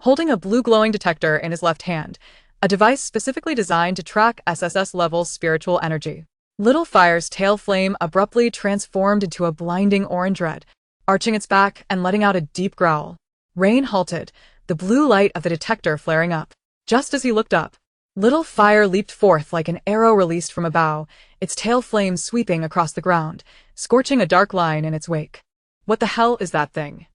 holding a blue glowing detector in his left hand, a device specifically designed to track SSS-level spiritual energy. Little Fire's tail flame abruptly transformed into a blinding orange red, arching its back and letting out a deep growl. Rain halted, the blue light of the detector flaring up. Just as he looked up, Little Fire leaped forth like an arrow released from a bow, its tail flame sweeping across the ground, scorching a dark line in its wake. "What the hell is that thing?"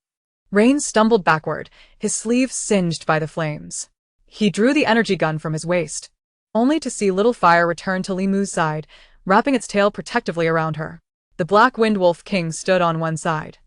Rain stumbled backward, his sleeve singed by the flames. He drew the energy gun from his waist, only to see Little Fire return to Li Mu's side, wrapping its tail protectively around her. The Black Wind Wolf King stood on one side,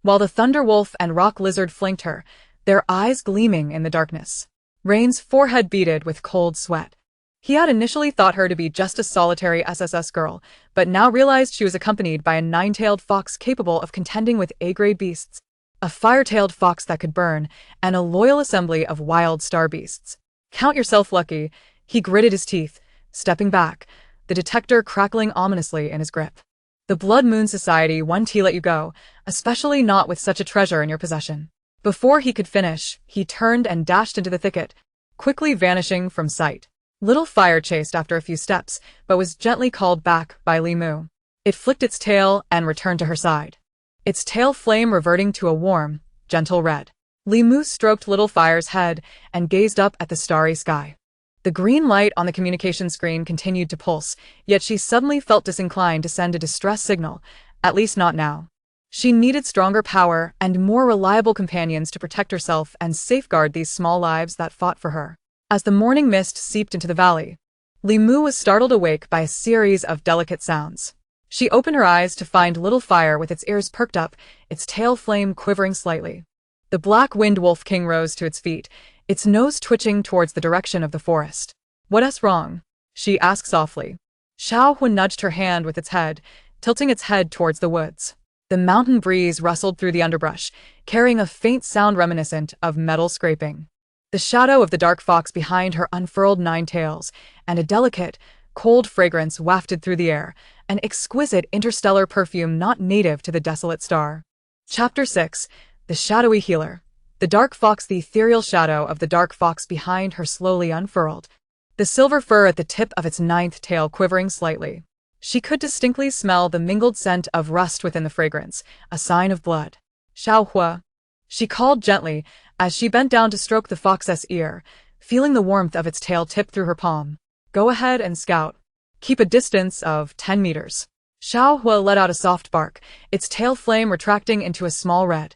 while the Thunder Wolf and Rock Lizard flanked her, their eyes gleaming in the darkness. Rain's forehead beaded with cold sweat. He had initially thought her to be just a solitary SSS girl, but now realized she was accompanied by a nine-tailed fox capable of contending with A-grade beasts, a fire-tailed fox that could burn, and a loyal assembly of wild star beasts. "Count yourself lucky," he gritted his teeth, stepping back, the detector crackling ominously in his grip. "The Blood Moon Society won't let you go, especially not with such a treasure in your possession." Before he could finish, he turned and dashed into the thicket, quickly vanishing from sight. Little Fire chased after a few steps, but was gently called back by Li Mu. It flicked its tail and returned to her side, its tail flame reverting to a warm, gentle red. Li Mu stroked Little Fire's head and gazed up at the starry sky. The green light on the communication screen continued to pulse, yet she suddenly felt disinclined to send a distress signal, at least not now. She needed stronger power and more reliable companions to protect herself and safeguard these small lives that fought for her. As the morning mist seeped into the valley, Li Mu was startled awake by a series of delicate sounds. She opened her eyes to find Little Fire with its ears perked up, its tail flame quivering slightly. The Black Wind Wolf King rose to its feet, its nose twitching towards the direction of the forest. "What's wrong?" she asked softly. Xiao Hu nudged her hand with its head, tilting its head towards the woods. The mountain breeze rustled through the underbrush, carrying a faint sound reminiscent of metal scraping. The shadow of the dark fox behind her unfurled 9 tails, and a delicate, cold fragrance wafted through the air, an exquisite interstellar perfume not native to the desolate star. Chapter 6. The Shadowy Healer. The dark fox, the ethereal shadow of the dark fox behind her slowly unfurled, the silver fur at the tip of its 9th tail quivering slightly. She could distinctly smell the mingled scent of rust within the fragrance, a sign of blood. "Xiao Hua," she called gently as she bent down to stroke the fox's ear, feeling the warmth of its tail tip through her palm. "Go ahead and scout. Keep a distance of 10 meters. Xiao Hua let out a soft bark, its tail flame retracting into a small red,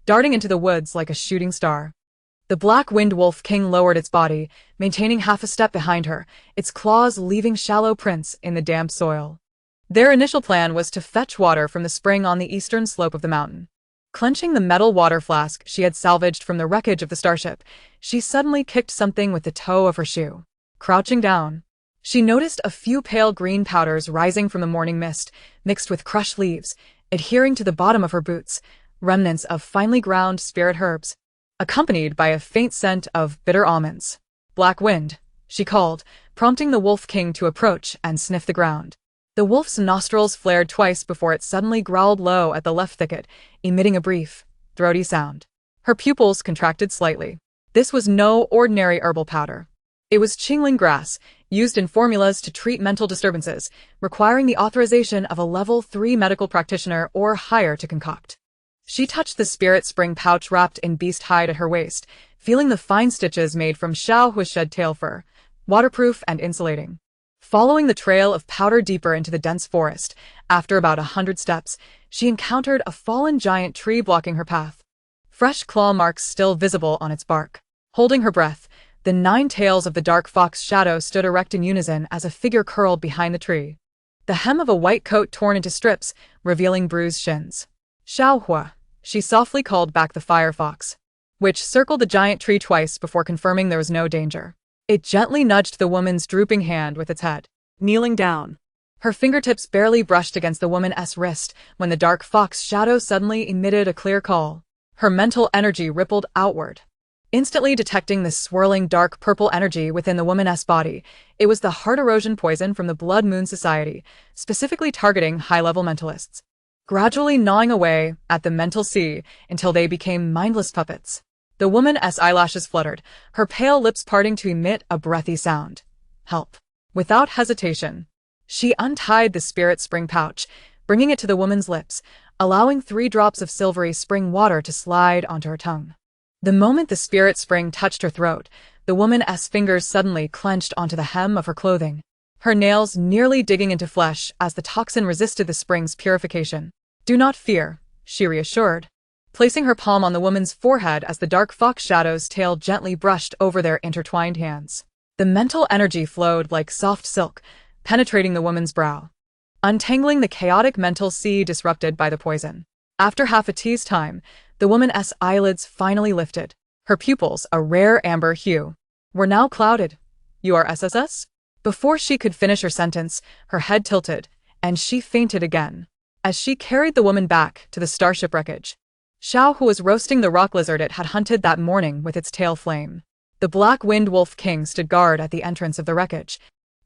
darting into the woods like a shooting star. The Black Wind Wolf King lowered its body, maintaining half a step behind her, its claws leaving shallow prints in the damp soil. Their initial plan was to fetch water from the spring on the eastern slope of the mountain. Clenching the metal water flask she had salvaged from the wreckage of the starship, she suddenly kicked something with the toe of her shoe. Crouching down, she noticed a few pale green powders rising from the morning mist, mixed with crushed leaves, adhering to the bottom of her boots, remnants of finely ground spirit herbs, accompanied by a faint scent of bitter almonds. "Black wind," she called, prompting the Wolf King to approach and sniff the ground. The wolf's nostrils flared twice before it suddenly growled low at the left thicket, emitting a brief, throaty sound. Her pupils contracted slightly. This was no ordinary herbal powder. It was Qingling grass, used in formulas to treat mental disturbances, requiring the authorization of a level 3 medical practitioner or higher to concoct. She touched the spirit spring pouch wrapped in beast hide at her waist, feeling the fine stitches made from Xiaohua's shed tail fur, waterproof and insulating. Following the trail of powder deeper into the dense forest, after about 100 steps, she encountered a fallen giant tree blocking her path. Fresh claw marks still visible on its bark. Holding her breath, the 9 tails of the dark fox shadow stood erect in unison as a figure curled behind the tree. The hem of a white coat torn into strips, revealing bruised shins. "Xiaohua," she softly called back the fire fox, which circled the giant tree twice before confirming there was no danger. It gently nudged the woman's drooping hand with its head. Kneeling down. Her fingertips barely brushed against the woman's wrist when the dark fox shadow suddenly emitted a clear call. Her mental energy rippled outward. Instantly detecting the swirling dark purple energy within the woman's body, it was the heart erosion poison from the Blood Moon Society, specifically targeting high-level mentalists. Gradually gnawing away at the mental sea until they became mindless puppets. The woman's eyelashes fluttered, her pale lips parting to emit a breathy sound. "Help." Without hesitation, she untied the spirit spring pouch, bringing it to the woman's lips, allowing 3 drops of silvery spring water to slide onto her tongue. The moment the spirit spring touched her throat, the woman's fingers suddenly clenched onto the hem of her clothing, her nails nearly digging into flesh as the toxin resisted the spring's purification. "Do not fear," she reassured, placing her palm on the woman's forehead as the dark fox shadow's tail gently brushed over their intertwined hands. The mental energy flowed like soft silk, penetrating the woman's brow, untangling the chaotic mental sea disrupted by the poison. After half a tea's time, the woman's eyelids finally lifted. Her pupils, a rare amber hue, were now clouded. "You are SSS?" Before she could finish her sentence, her head tilted, and she fainted again. As she carried the woman back to the starship wreckage, Xiao, who was roasting the rock lizard it had hunted that morning with its tail flame. The Black Wind Wolf King stood guard at the entrance of the wreckage,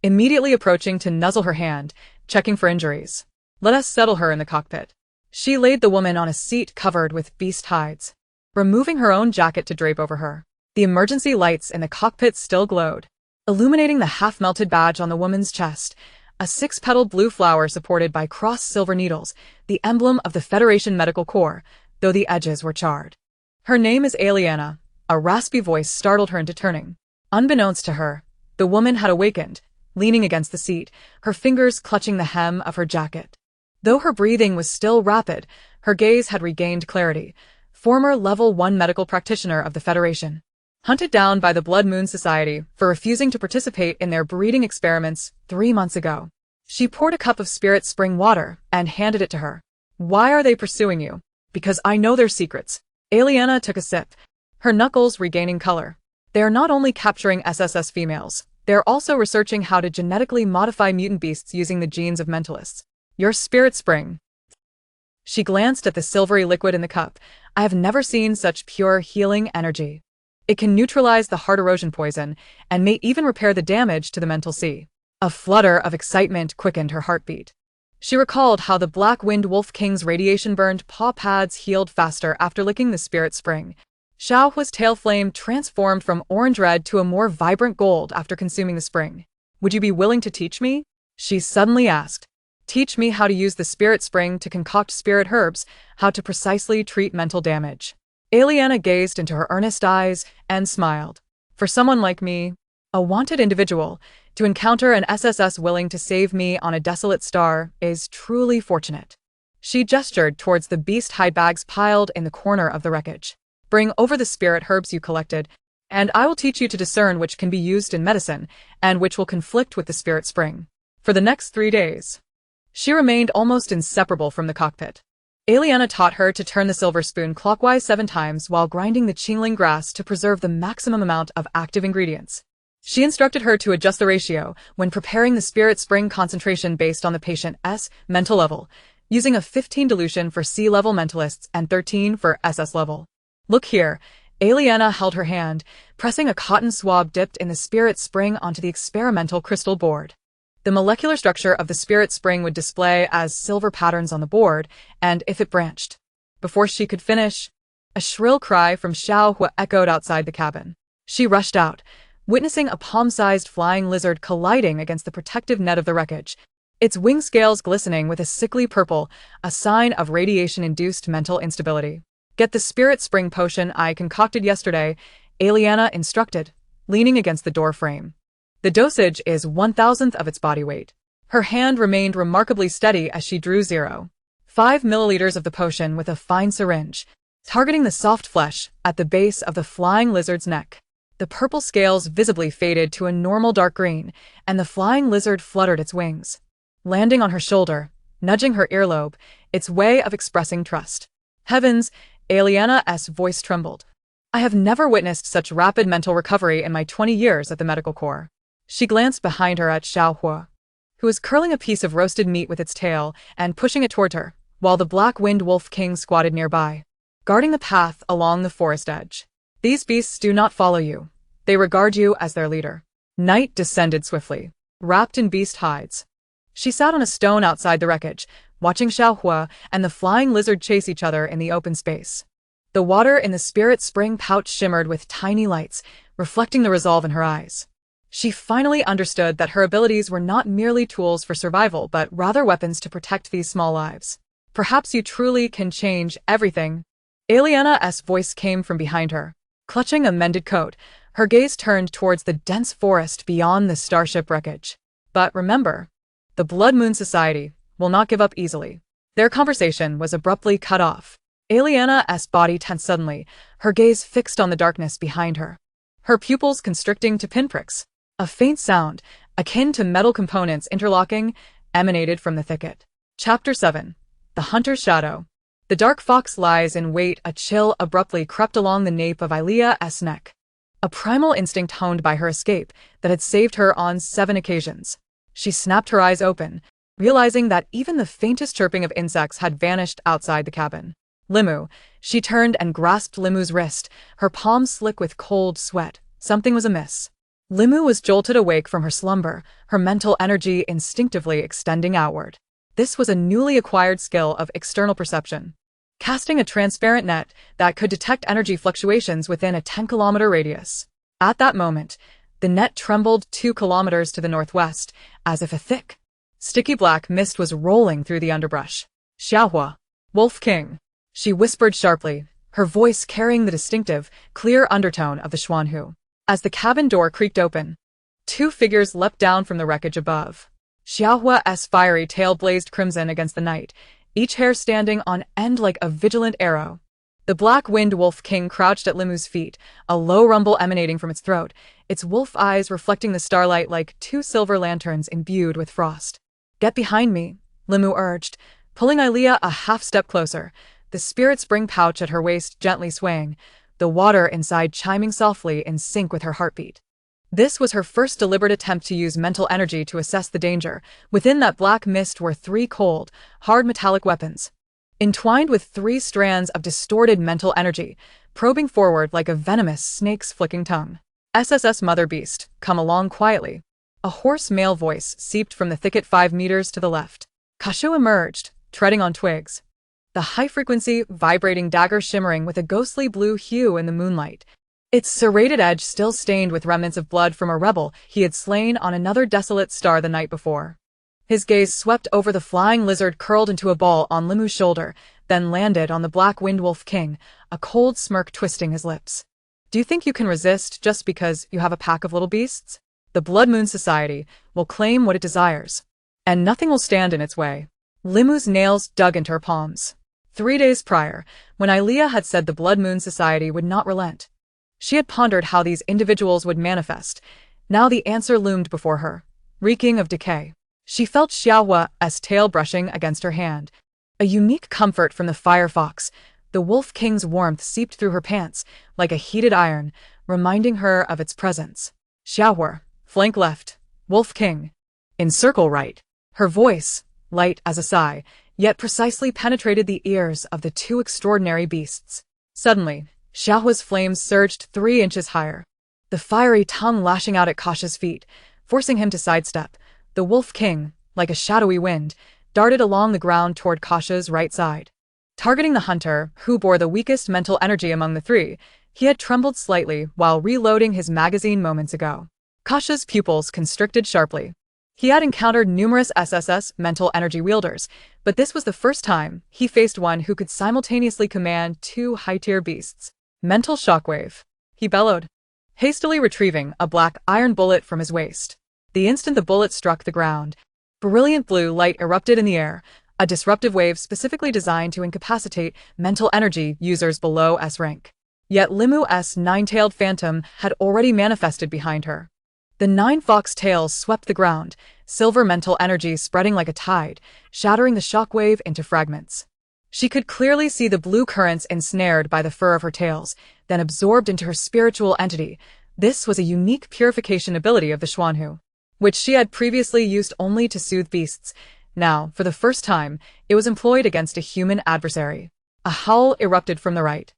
immediately approaching to nuzzle her hand, checking for injuries. "Let us settle her in the cockpit." She laid the woman on a seat covered with beast hides, removing her own jacket to drape over her. The emergency lights in the cockpit still glowed, illuminating the half-melted badge on the woman's chest, a 6-petaled blue flower supported by crossed silver needles, the emblem of the Federation Medical Corps, though the edges were charred. "Her name is Aliena," a raspy voice startled her into turning. Unbeknownst to her, the woman had awakened, leaning against the seat, her fingers clutching the hem of her jacket. Though her breathing was still rapid, her gaze had regained clarity. Former Level 1 medical practitioner of the Federation, hunted down by the Blood Moon Society for refusing to participate in their breeding experiments 3 months ago. She poured a cup of spirit spring water and handed it to her. "Why are they pursuing you?" "Because I know their secrets." Aliena took a sip, her knuckles regaining color. "They are not only capturing SSS females, they are also researching how to genetically modify mutant beasts using the genes of mentalists. Your spirit spring." She glanced at the silvery liquid in the cup. "I have never seen such pure healing energy. It can neutralize the heart erosion poison and may even repair the damage to the mental sea." A flutter of excitement quickened her heartbeat. She recalled how the Black Wind Wolf King's radiation-burned paw pads healed faster after licking the spirit spring. Xiaohua's tail flame transformed from orange-red to a more vibrant gold after consuming the spring. "Would you be willing to teach me?" she suddenly asked. "Teach me how to use the spirit spring to concoct spirit herbs, how to precisely treat mental damage." Aliena gazed into her earnest eyes and smiled. "For someone like me, a wanted individual, to encounter an SSS willing to save me on a desolate star is truly fortunate." She gestured towards the beast hide bags piled in the corner of the wreckage. "Bring over the spirit herbs you collected, and I will teach you to discern which can be used in medicine and which will conflict with the spirit spring." For the next 3 days, she remained almost inseparable from the cockpit. Aliena taught her to turn the silver spoon clockwise 7 times while grinding the Qingling grass to preserve the maximum amount of active ingredients. She instructed her to adjust the ratio when preparing the spirit spring concentration based on the patient's mental level, using a 15 dilution for C-level mentalists and 13 for SS level. Look here. Aliena held her hand, pressing a cotton swab dipped in the spirit spring onto the experimental crystal board. The molecular structure of the spirit spring would display as silver patterns on the board, and if it branched. Before she could finish, a shrill cry from Xiao Hua echoed outside the cabin. She rushed out, witnessing a palm-sized flying lizard colliding against the protective net of the wreckage, its wing scales glistening with a sickly purple, a sign of radiation-induced mental instability. Get the spirit spring potion I concocted yesterday, Aliena instructed, leaning against the door frame. The dosage is 1,000th of its body weight. Her hand remained remarkably steady as she drew 0.5 milliliters of the potion with a fine syringe, targeting the soft flesh at the base of the flying lizard's neck. The purple scales visibly faded to a normal dark green, and the flying lizard fluttered its wings, landing on her shoulder, nudging her earlobe, its way of expressing trust. Heavens, Aliena's voice trembled. I have never witnessed such rapid mental recovery in my 20 years at the medical corps. She glanced behind her at Xiao Hua, who was curling a piece of roasted meat with its tail and pushing it toward her, while the black-winged wolf king squatted nearby, guarding the path along the forest edge. These beasts do not follow you. They regard you as their leader. Night descended swiftly, wrapped in beast hides. She sat on a stone outside the wreckage, watching Xiao Hua and the flying lizard chase each other in the open space. The water in the spirit spring pouch shimmered with tiny lights, reflecting the resolve in her eyes. She finally understood that her abilities were not merely tools for survival, but rather weapons to protect these small lives. Perhaps you truly can change everything. Aliena's voice came from behind her. Clutching a mended coat, her gaze turned towards the dense forest beyond the starship wreckage. But remember, the Blood Moon Society will not give up easily. Their conversation was abruptly cut off. Aliena's body tensed suddenly, her gaze fixed on the darkness behind her, her pupils constricting to pinpricks. A faint sound, akin to metal components interlocking, emanated from the thicket. Chapter 7. The Hunter's Shadow. The dark fox lies in wait. A chill abruptly crept along the nape of Alia's neck. A primal instinct honed by her escape that had saved her on 7 occasions. She snapped her eyes open, realizing that even the faintest chirping of insects had vanished outside the cabin. Limu. She turned and grasped Limu's wrist, her palm slick with cold sweat. Something was amiss. Limu was jolted awake from her slumber, her mental energy instinctively extending outward. This was a newly acquired skill of external perception, casting a transparent net that could detect energy fluctuations within a 10-kilometer radius. At that moment, the net trembled 2 kilometers to the northwest, as if a thick, sticky black mist was rolling through the underbrush. Xiaohua, Wolf King, she whispered sharply, her voice carrying the distinctive, clear undertone of the Xuanhu. As the cabin door creaked open, 2 figures leapt down from the wreckage above. Xiaohua's fiery tail blazed crimson against the night, each hair standing on end like a vigilant arrow. The black-winged wolf king crouched at Limu's feet, a low rumble emanating from its throat, its wolf eyes reflecting the starlight like 2 silver lanterns imbued with frost. Get behind me, Limu urged, pulling Ilea a half-step closer, the spirit spring pouch at her waist gently swaying, the water inside chiming softly in sync with her heartbeat. This was her first deliberate attempt to use mental energy to assess the danger. Within that black mist were 3 cold, hard metallic weapons, entwined with 3 strands of distorted mental energy, probing forward like a venomous snake's flicking tongue. SSS Mother Beast, come along quietly. A hoarse male voice seeped from the thicket 5 meters to the left. Kashu emerged, treading on twigs, the high-frequency, vibrating dagger shimmering with a ghostly blue hue in the moonlight, its serrated edge still stained with remnants of blood from a rebel he had slain on another desolate star the night before. His gaze swept over the flying lizard curled into a ball on Limu's shoulder, then landed on the black-winged wolf king, a cold smirk twisting his lips. Do you think you can resist just because you have a pack of little beasts? The Blood Moon Society will claim what it desires, and nothing will stand in its way. Limu's nails dug into her palms. 3 days prior, when Ilea had said the Blood Moon Society would not relent, she had pondered how these individuals would manifest. Now the answer loomed before her, reeking of decay. She felt Xiaohua's tail brushing against her hand. A unique comfort from the fire fox, the wolf king's warmth seeped through her pants like a heated iron, reminding her of its presence. Xiaohua, flank left, wolf king. Encircle right. Her voice, light as a sigh, yet precisely penetrated the ears of the two extraordinary beasts. Suddenly, Xiaohua's flames surged 3 inches higher, the fiery tongue lashing out at Kasha's feet, forcing him to sidestep. The Wolf King, like a shadowy wind, darted along the ground toward Kasha's right side. Targeting the hunter, who bore the weakest mental energy among the three, he had trembled slightly while reloading his magazine moments ago. Kasha's pupils constricted sharply. He had encountered numerous SSS mental energy wielders, but this was the first time he faced one who could simultaneously command 2 high-tier beasts. Mental shockwave, he bellowed, hastily retrieving a black iron bullet from his waist. The instant the bullet struck the ground, brilliant blue light erupted in the air, a disruptive wave specifically designed to incapacitate mental energy users below S rank. Yet Limu's 9-tailed phantom had already manifested behind her. The 9 fox tails swept the ground, silver mental energy spreading like a tide, shattering the shockwave into fragments. She could clearly see the blue currents ensnared by the fur of her tails, then absorbed into her spiritual entity. This was a unique purification ability of the Xuanhu, which she had previously used only to soothe beasts. Now, for the first time, it was employed against a human adversary. A howl erupted from the right.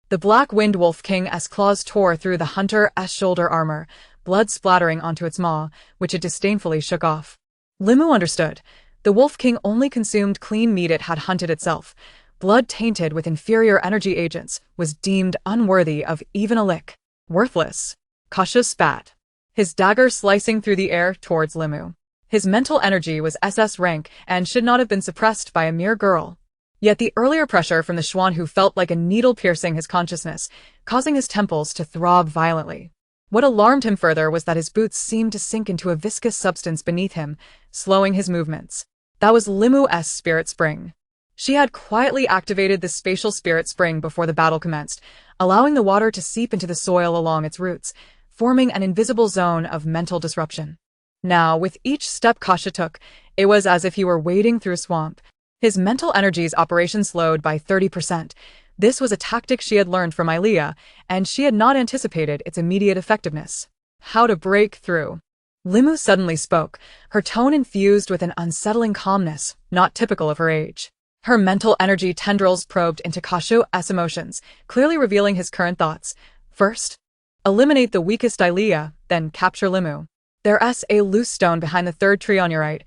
The Black Wind Wolf King's claws tore through the hunter's shoulder armor, blood splattering onto its maw, which it disdainfully shook off. Limu understood. The Wolf King only consumed clean meat it had hunted itself. Blood tainted with inferior energy agents was deemed unworthy of even a lick. Worthless. Kasha spat, his dagger slicing through the air towards Limu. His mental energy was SS rank and should not have been suppressed by a mere girl. Yet the earlier pressure from the Xuanhu felt like a needle piercing his consciousness, causing his temples to throb violently. What alarmed him further was that his boots seemed to sink into a viscous substance beneath him, slowing his movements. That was Limu's spirit spring. She had quietly activated the spatial spirit spring before the battle commenced, allowing the water to seep into the soil along its roots, forming an invisible zone of mental disruption. Now, with each step Kasha took, it was as if he were wading through a swamp. His mental energy's operation slowed by 30%. This was a tactic she had learned from Ilea, and she had not anticipated its immediate effectiveness. How to break through. Limu suddenly spoke, her tone infused with an unsettling calmness, not typical of her age. Her mental energy tendrils probed into Kasha's emotions, clearly revealing his current thoughts. First, eliminate the weakest Ilea, then capture Limu. There's a loose stone behind the 3rd tree on your right.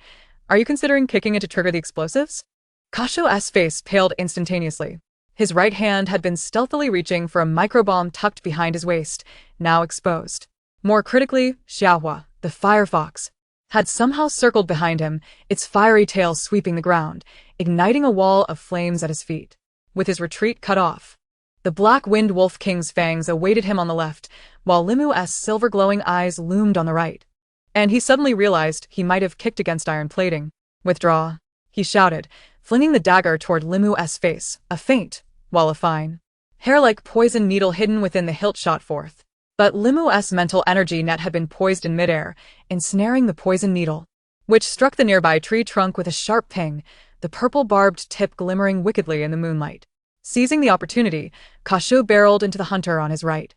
Are you considering kicking it to trigger the explosives? Kasha's face paled instantaneously. His right hand had been stealthily reaching for a microbomb tucked behind his waist, now exposed. More critically, Xiaohua, the fire fox, had somehow circled behind him, its fiery tail sweeping the ground, igniting a wall of flames at his feet. With his retreat cut off, the Black Wind Wolf King's fangs awaited him on the left, while Limu's silver-glowing eyes loomed on the right. And he suddenly realized he might have kicked against iron plating. Withdraw, he shouted, flinging the dagger toward Limu's face, a feint, while a fine, hair-like poison needle hidden within the hilt shot forth. But Limu's mental energy net had been poised in midair, ensnaring the poison needle, which struck the nearby tree trunk with a sharp ping, the purple barbed tip glimmering wickedly in the moonlight. Seizing the opportunity, Kasha barreled into the hunter on his right,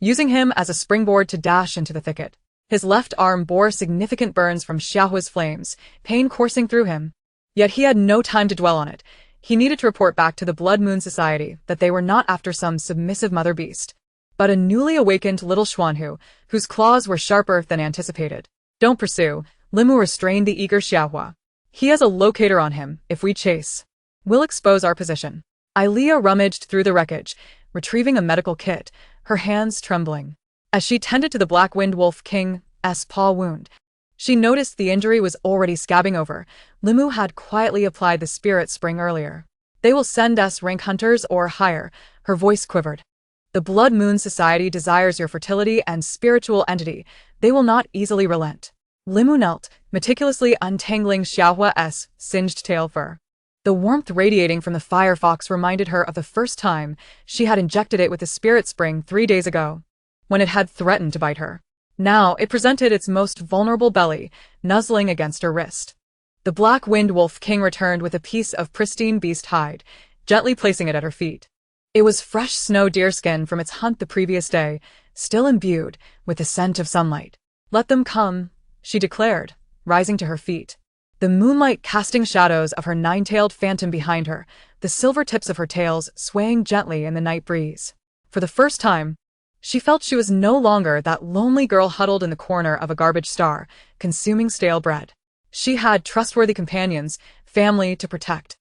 using him as a springboard to dash into the thicket. His left arm bore significant burns from Xiaohua's flames, pain coursing through him. Yet he had no time to dwell on it. He needed to report back to the Blood Moon Society that they were not after some submissive mother beast, but a newly awakened little Xuanhu, whose claws were sharper than anticipated. Don't pursue, Limu restrained the eager Xiaohua. He has a locator on him. If we chase, we'll expose our position. Ilea rummaged through the wreckage, retrieving a medical kit, her hands trembling. As she tended to the Black Wind Wolf King's paw wound, she noticed the injury was already scabbing over. Limu had quietly applied the spirit spring earlier. They will send us rank hunters or higher, her voice quivered. The Blood Moon Society desires your fertility and spiritual entity. They will not easily relent. Limu knelt, meticulously untangling Xiaohua's singed tail fur. The warmth radiating from the fire fox reminded her of the first time she had injected it with the spirit spring 3 days ago, when it had threatened to bite her. Now it presented its most vulnerable belly, nuzzling against her wrist. The Black Wind Wolf King returned with a piece of pristine beast hide, gently placing it at her feet. It was fresh snow deerskin from its hunt the previous day, still imbued with the scent of sunlight. Let them come, she declared, rising to her feet. the moonlight casting shadows of her nine-tailed phantom behind her, the silver tips of her tails swaying gently in the night breeze. For the first time, she felt she was no longer that lonely girl huddled in the corner of a garbage star, consuming stale bread. She had trustworthy companions, family to protect,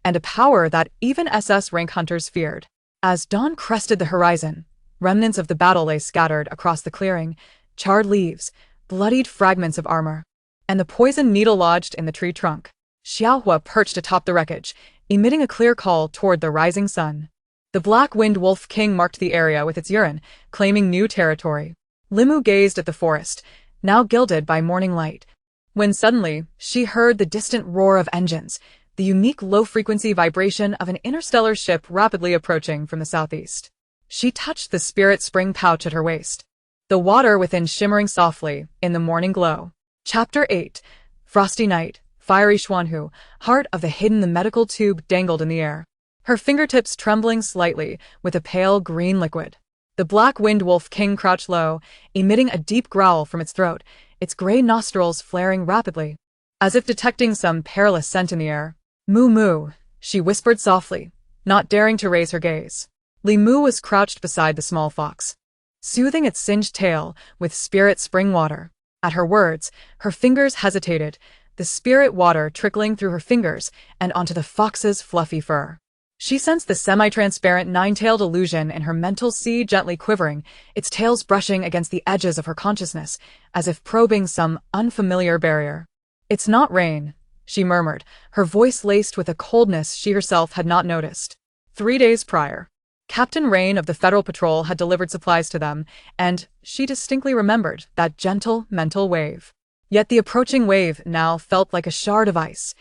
and a power that even SS-rank hunters feared. As dawn crested the horizon, remnants of the battle lay scattered across the clearing, charred leaves, bloodied fragments of armor, and the poisoned needle lodged in the tree trunk. Xiaohua perched atop the wreckage, emitting a clear call toward the rising sun. The black-winged wolf king marked the area with its urine, claiming new territory. Limu gazed at the forest, now gilded by morning light, when suddenly she heard the distant roar of engines, the unique low-frequency vibration of an interstellar ship rapidly approaching from the southeast. She touched the spirit spring pouch at her waist, the water within shimmering softly in the morning glow. Chapter 8. Frosty Night. Fiery Xuanhu, heart of the hidden, the medical tube dangled in the air, her fingertips trembling slightly with a pale green liquid. The black-winged wolf king crouched low, emitting a deep growl from its throat, its gray nostrils flaring rapidly, as if detecting some perilous scent in the air. "Moo moo," she whispered softly, not daring to raise her gaze. Li Mu was crouched beside the small fox, soothing its singed tail with spirit spring water. At her words, her fingers hesitated, the spirit water trickling through her fingers and onto the fox's fluffy fur. She sensed the semi-transparent nine-tailed illusion in her mental sea gently quivering, its tails brushing against the edges of her consciousness, as if probing some unfamiliar barrier. "It's not rain," she murmured, her voice laced with a coldness she herself had not noticed. 3 days prior, Captain Rain of the Federal Patrol had delivered supplies to them, and she distinctly remembered that gentle mental wave. Yet the approaching wave now felt like a shard of ice,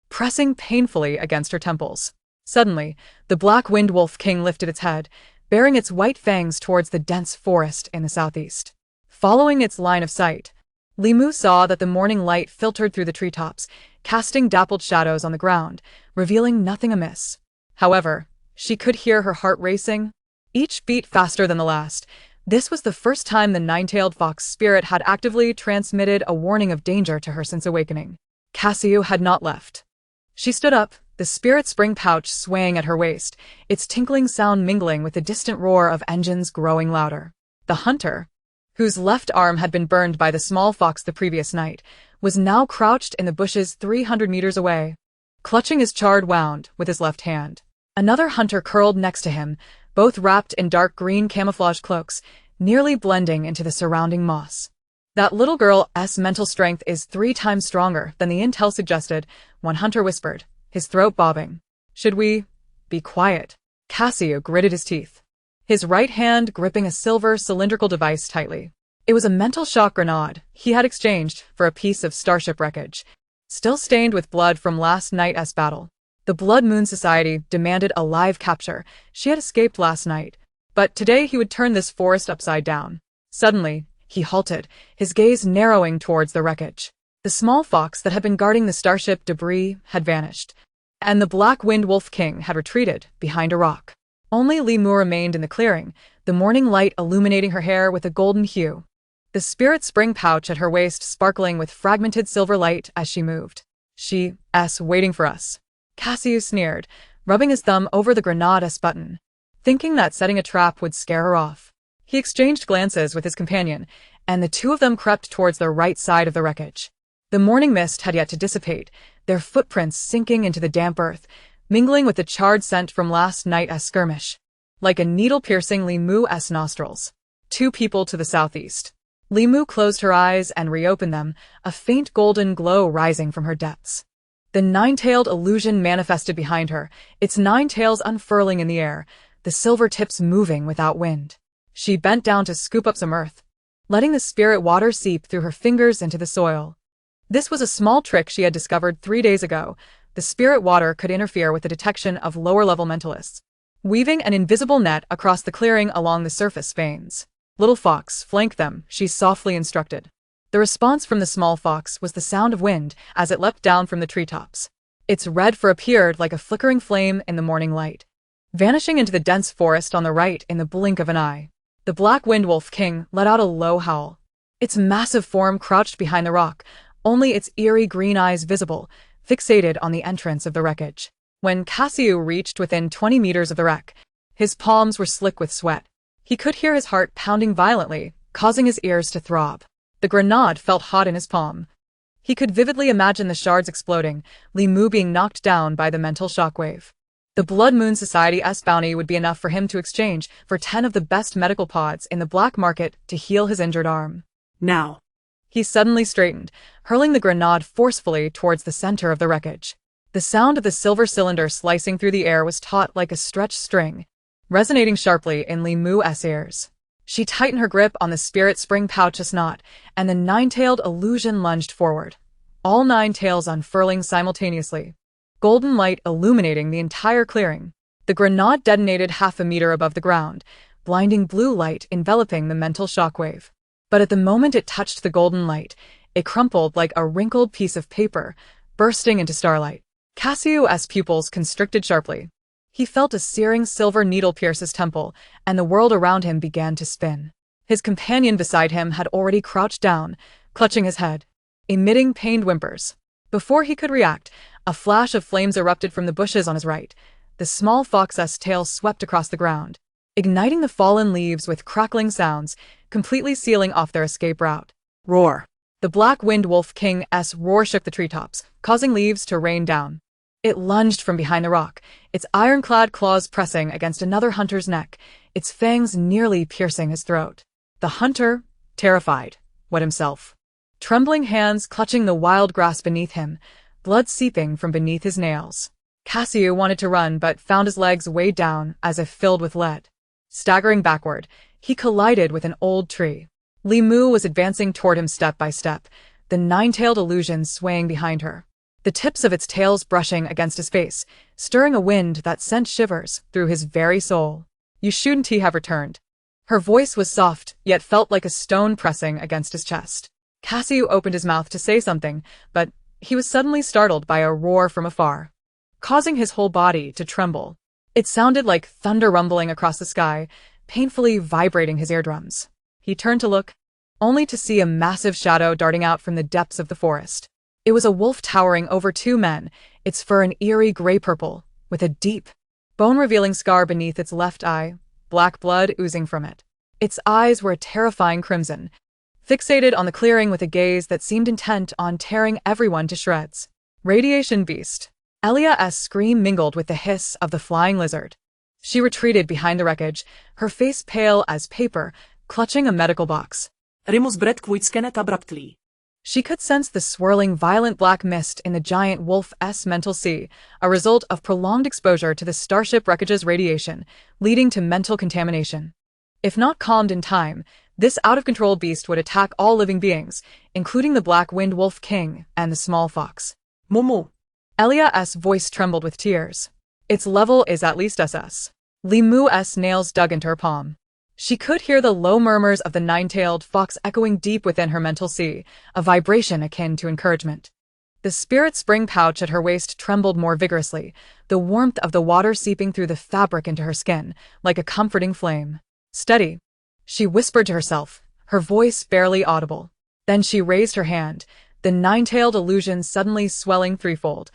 pressing painfully against her temples. Suddenly, the black-winged wolf king lifted its head, baring its white fangs towards the dense forest in the southeast. Following its line of sight, Li Mu saw that the morning light filtered through the treetops, casting dappled shadows on the ground, revealing nothing amiss. However, she could hear her heart racing, each beat faster than the last. This was the first time the nine-tailed fox spirit had actively transmitted a warning of danger to her since awakening. Cassio had not left. She stood up, the spirit spring pouch swaying at her waist, its tinkling sound mingling with the distant roar of engines growing louder. The hunter, whose left arm had been burned by the small fox the previous night, was now crouched in the bushes 300 meters away, clutching his charred wound with his left hand. Another hunter curled next to him, both wrapped in dark green camouflage cloaks, nearly blending into the surrounding moss. "That little girl's mental strength is 3 times stronger than the intel suggested," one hunter whispered, his throat bobbing. "Should we be quiet?" Cassio gritted his teeth, his right hand gripping a silver cylindrical device tightly. It was a mental shock grenade he had exchanged for a piece of starship wreckage, still stained with blood from last night's battle. The Blood Moon Society demanded a live capture. She had escaped last night, but today he would turn this forest upside down. Suddenly, he halted, his gaze narrowing towards the wreckage. The small fox that had been guarding the starship debris had vanished, and the black-winged wolf king had retreated behind a rock. Only Li Mu remained in the clearing, the morning light illuminating her hair with a golden hue, the spirit spring pouch at her waist sparkling with fragmented silver light as she moved. "She's waiting for us," Cassio sneered, rubbing his thumb over the grenade's button, thinking that setting a trap would scare her off. He exchanged glances with his companion, and the two of them crept towards the right side of the wreckage. The morning mist had yet to dissipate, their footprints sinking into the damp earth, mingling with the charred scent from last night's skirmish. Like a needle piercing Li Mu's nostrils. 2 people to the southeast. Li Mu closed her eyes and reopened them, a faint golden glow rising from her depths. The nine-tailed illusion manifested behind her, its 9 tails unfurling in the air, the silver tips moving without wind. She bent down to scoop up some earth, letting the spirit water seep through her fingers into the soil. This was a small trick she had discovered 3 days ago. The spirit water could interfere with the detection of lower-level mentalists, weaving an invisible net across the clearing along the surface veins. "Little fox, flank them," she softly instructed. The response from the small fox was the sound of wind as it leapt down from the treetops. Its red fur appeared like a flickering flame in the morning light, vanishing into the dense forest on the right in the blink of an eye. The black-winged wolf king let out a low howl. Its massive form crouched behind the rock, only its eerie green eyes visible, fixated on the entrance of the wreckage. When Cassio reached within 20 meters of the wreck, his palms were slick with sweat. He could hear his heart pounding violently, causing his ears to throb. The grenade felt hot in his palm. He could vividly imagine the shards exploding, Li Mu being knocked down by the mental shockwave. The Blood Moon Society's bounty would be enough for him to exchange for 10 of the best medical pods in the black market to heal his injured arm. Now. He suddenly straightened, hurling the grenade forcefully towards the center of the wreckage. The sound of the silver cylinder slicing through the air was taut like a stretched string, resonating sharply in Li Mu's ears. She tightened her grip on the spirit spring pouch's knot, and the nine-tailed illusion lunged forward, all 9 tails unfurling simultaneously, golden light illuminating the entire clearing. The grenade detonated half a meter above the ground, blinding blue light enveloping the mental shockwave. But at the moment it touched the golden light, it crumpled like a wrinkled piece of paper, bursting into starlight. Cassio's pupils constricted sharply. He felt a searing silver needle pierce his temple, and the world around him began to spin. His companion beside him had already crouched down, clutching his head, emitting pained whimpers. Before he could react, a flash of flames erupted from the bushes on his right. The small fox's tail swept across the ground, igniting the fallen leaves with crackling sounds, completely sealing off their escape route. Roar. The Black Wind Wolf King's roar shook the treetops, causing leaves to rain down. It lunged from behind the rock, its ironclad claws pressing against another hunter's neck, its fangs nearly piercing his throat. The hunter, terrified, wet himself. Trembling hands clutching the wild grass beneath him, blood seeping from beneath his nails. Cassio wanted to run but found his legs weighed down as if filled with lead. Staggering backward, he collided with an old tree. Li Mu was advancing toward him step by step, the 9-tailed illusion swaying behind her, the tips of its tails brushing against his face, stirring a wind that sent shivers through his very soul. You shouldn't have returned. Her voice was soft, yet felt like a stone pressing against his chest. Cassio opened his mouth to say something, but he was suddenly startled by a roar from afar, causing his whole body to tremble. It sounded like thunder rumbling across the sky, painfully vibrating his eardrums. He turned to look, only to see a massive shadow darting out from the depths of the forest. It was a wolf towering over 2 men, its fur an eerie gray-purple, with a deep, bone-revealing scar beneath its left eye, black blood oozing from it. Its eyes were a terrifying crimson, fixated on the clearing with a gaze that seemed intent on tearing everyone to shreds. Radiation beast. Elia's scream mingled with the hiss of the flying lizard. She retreated behind the wreckage, her face pale as paper, clutching a medical box. Remus breath quickened abruptly. She could sense the swirling violent black mist in the giant wolf's mental sea, a result of prolonged exposure to the starship wreckage's radiation, leading to mental contamination. If not calmed in time, this out-of-control beast would attack all living beings, including the Black Wind Wolf King and the small fox. Momo. Elia's voice trembled with tears. Its level is at least SS. Li Mu's nails dug into her palm. She could hear the low murmurs of the 9-tailed fox echoing deep within her mental sea, a vibration akin to encouragement. The spirit spring pouch at her waist trembled more vigorously, the warmth of the water seeping through the fabric into her skin, like a comforting flame. Steady, she whispered to herself, her voice barely audible. Then she raised her hand, the 9-tailed illusion suddenly swelling threefold,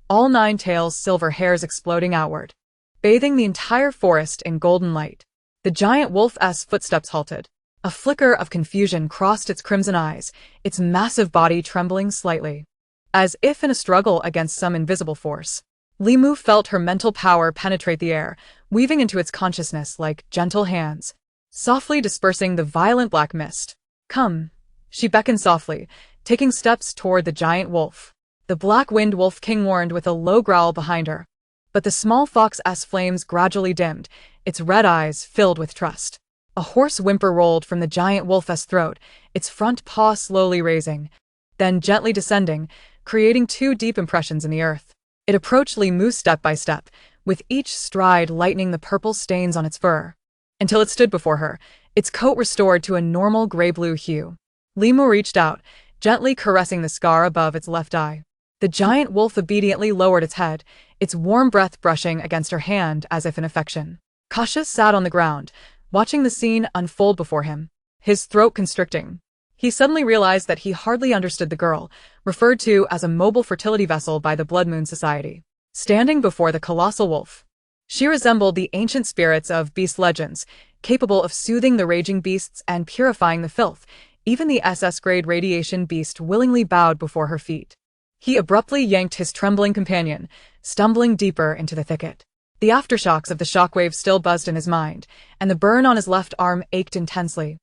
all 9 tails' silver hairs exploding outward, bathing the entire forest in golden light. The giant wolf's footsteps halted. A flicker of confusion crossed its crimson eyes, its massive body trembling slightly, as if in a struggle against some invisible force. Li Mu felt her mental power penetrate the air, weaving into its consciousness like gentle hands, softly dispersing the violent black mist. Come, she beckoned softly, taking steps toward the giant wolf. The Black Wind Wolf King warned with a low growl behind her. But the small fox's flames gradually dimmed, its red eyes filled with trust. A hoarse whimper rolled from the giant wolf's throat, its front paw slowly raising, then gently descending, creating 2 deep impressions in the earth. It approached Li Mu step by step, with each stride lightening the purple stains on its fur, until it stood before her, its coat restored to a normal gray-blue hue. Li Mu reached out, gently caressing the scar above its left eye. The giant wolf obediently lowered its head, its warm breath brushing against her hand as if in affection. Cautious sat on the ground, watching the scene unfold before him, his throat constricting. He suddenly realized that he hardly understood the girl, referred to as a mobile fertility vessel by the Blood Moon Society. Standing before the colossal wolf, she resembled the ancient spirits of beast legends, capable of soothing the raging beasts and purifying the filth. Even the SS-grade radiation beast willingly bowed before her feet. He abruptly yanked his trembling companion, stumbling deeper into the thicket. The aftershocks of the shockwave still buzzed in his mind, and the burn on his left arm ached intensely,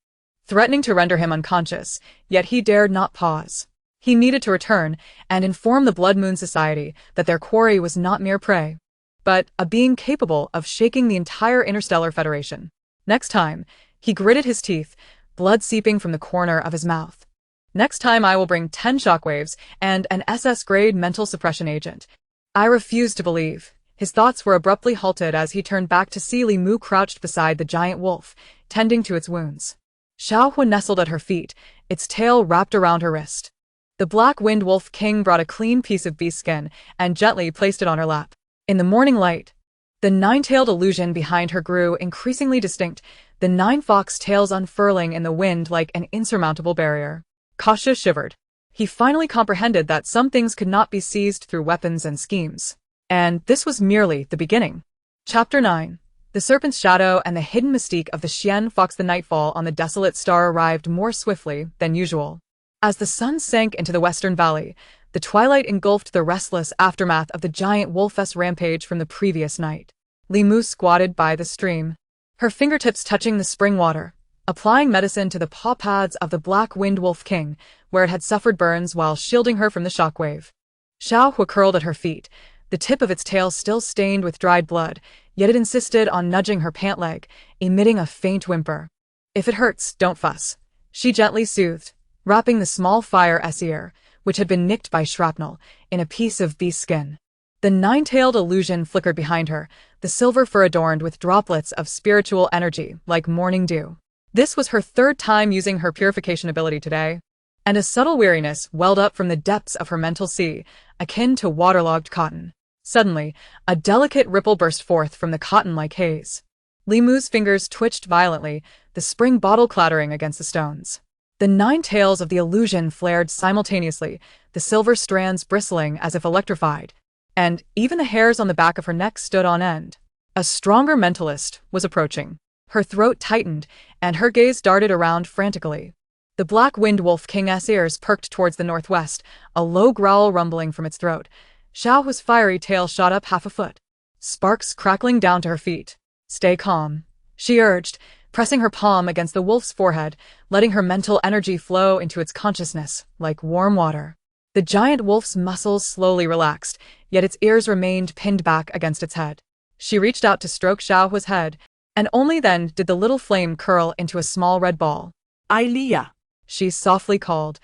threatening to render him unconscious, yet he dared not pause. He needed to return and inform the Blood Moon Society that their quarry was not mere prey, but a being capable of shaking the entire Interstellar Federation. Next time, he gritted his teeth, blood seeping from the corner of his mouth. Next time I will bring 10 shockwaves and an SS-grade mental suppression agent. I refuse to believe. His thoughts were abruptly halted as he turned back to see Li Mu crouched beside the giant wolf, tending to its wounds. Xiaohua nestled at her feet, its tail wrapped around her wrist. The Black Wind Wolf King brought a clean piece of beast skin and gently placed it on her lap. In the morning light, the nine-tailed illusion behind her grew increasingly distinct, the 9 fox tails unfurling in the wind like an insurmountable barrier. Kasha shivered. He finally comprehended that some things could not be seized through weapons and schemes. And this was merely the beginning. Chapter 9. The Serpent's Shadow and the Hidden Mystique of the Xian Fox. The nightfall on the desolate star arrived more swiftly than usual. As the sun sank into the western valley, the twilight engulfed the restless aftermath of the giant wolf-esque rampage from the previous night. Li Mu squatted by the stream, her fingertips touching the spring water, applying medicine to the paw pads of the Black Wind Wolf King, where it had suffered burns while shielding her from the shockwave. Xiaohua curled at her feet, the tip of its tail still stained with dried blood, yet it insisted on nudging her pant leg, emitting a faint whimper. If it hurts, don't fuss, she gently soothed, wrapping the small fire-s ear, which had been nicked by shrapnel, in a piece of beast skin. The 9-tailed illusion flickered behind her, the silver fur adorned with droplets of spiritual energy, like morning dew. This was her 3rd time using her purification ability today, and a subtle weariness welled up from the depths of her mental sea, akin to waterlogged cotton. Suddenly, a delicate ripple burst forth from the cotton-like haze. Li Mu's fingers twitched violently, the spring bottle clattering against the stones. The 9 tails of the illusion flared simultaneously, the silver strands bristling as if electrified, and even the hairs on the back of her neck stood on end. A stronger mentalist was approaching. Her throat tightened, and her gaze darted around frantically. The Black Wind Wolf King's ears perked towards the northwest, a low growl rumbling from its throat. Xiaohua's fiery tail shot up half a foot, sparks crackling down to her feet. Stay calm, she urged, pressing her palm against the wolf's forehead, letting her mental energy flow into its consciousness like warm water. The giant wolf's muscles slowly relaxed, yet its ears remained pinned back against its head. She reached out to stroke Xiaohua's head, and only then did the little flame curl into a small red ball. Ailia, she softly called,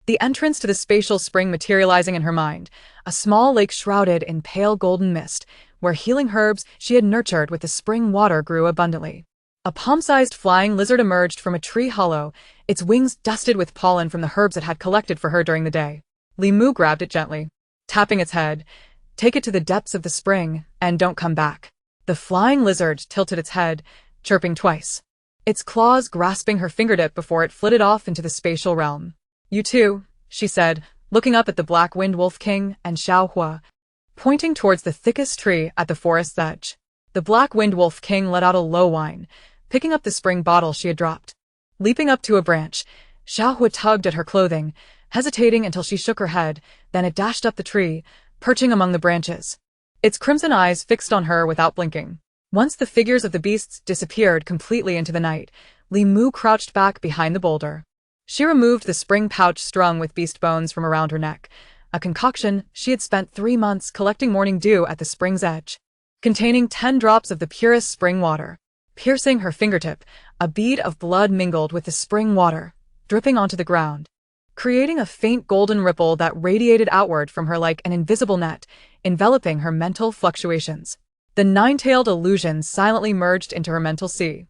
the entrance to the spatial spring materializing in her mind, a small lake shrouded in pale golden mist, where healing herbs she had nurtured with the spring water grew abundantly. A palm-sized flying lizard emerged from a tree hollow, its wings dusted with pollen from the herbs it had collected for her during the day. Li Mu grabbed it gently, tapping its head. Take it to the depths of the spring, and don't come back. The flying lizard tilted its head, chirping twice, its claws grasping her fingertip before it flitted off into the spatial realm. You too, she said, looking up at the Black Wind Wolf King and Xiaohua, pointing towards the thickest tree at the forest's edge. The Black Wind Wolf King let out a low whine, picking up the spring bottle she had dropped. Leaping up to a branch, Xiaohua tugged at her clothing, hesitating until she shook her head, then it dashed up the tree, perching among the branches, its crimson eyes fixed on her without blinking. Once the figures of the beasts disappeared completely into the night, Li Mu crouched back behind the boulder. She removed the spring pouch strung with beast bones from around her neck, a concoction she had spent 3 months collecting morning dew at the spring's edge, containing 10 drops of the purest spring water. Piercing her fingertip, a bead of blood mingled with the spring water, dripping onto the ground, creating a faint golden ripple that radiated outward from her like an invisible net, enveloping her mental fluctuations. The 9-tailed illusion silently merged into her mental sea,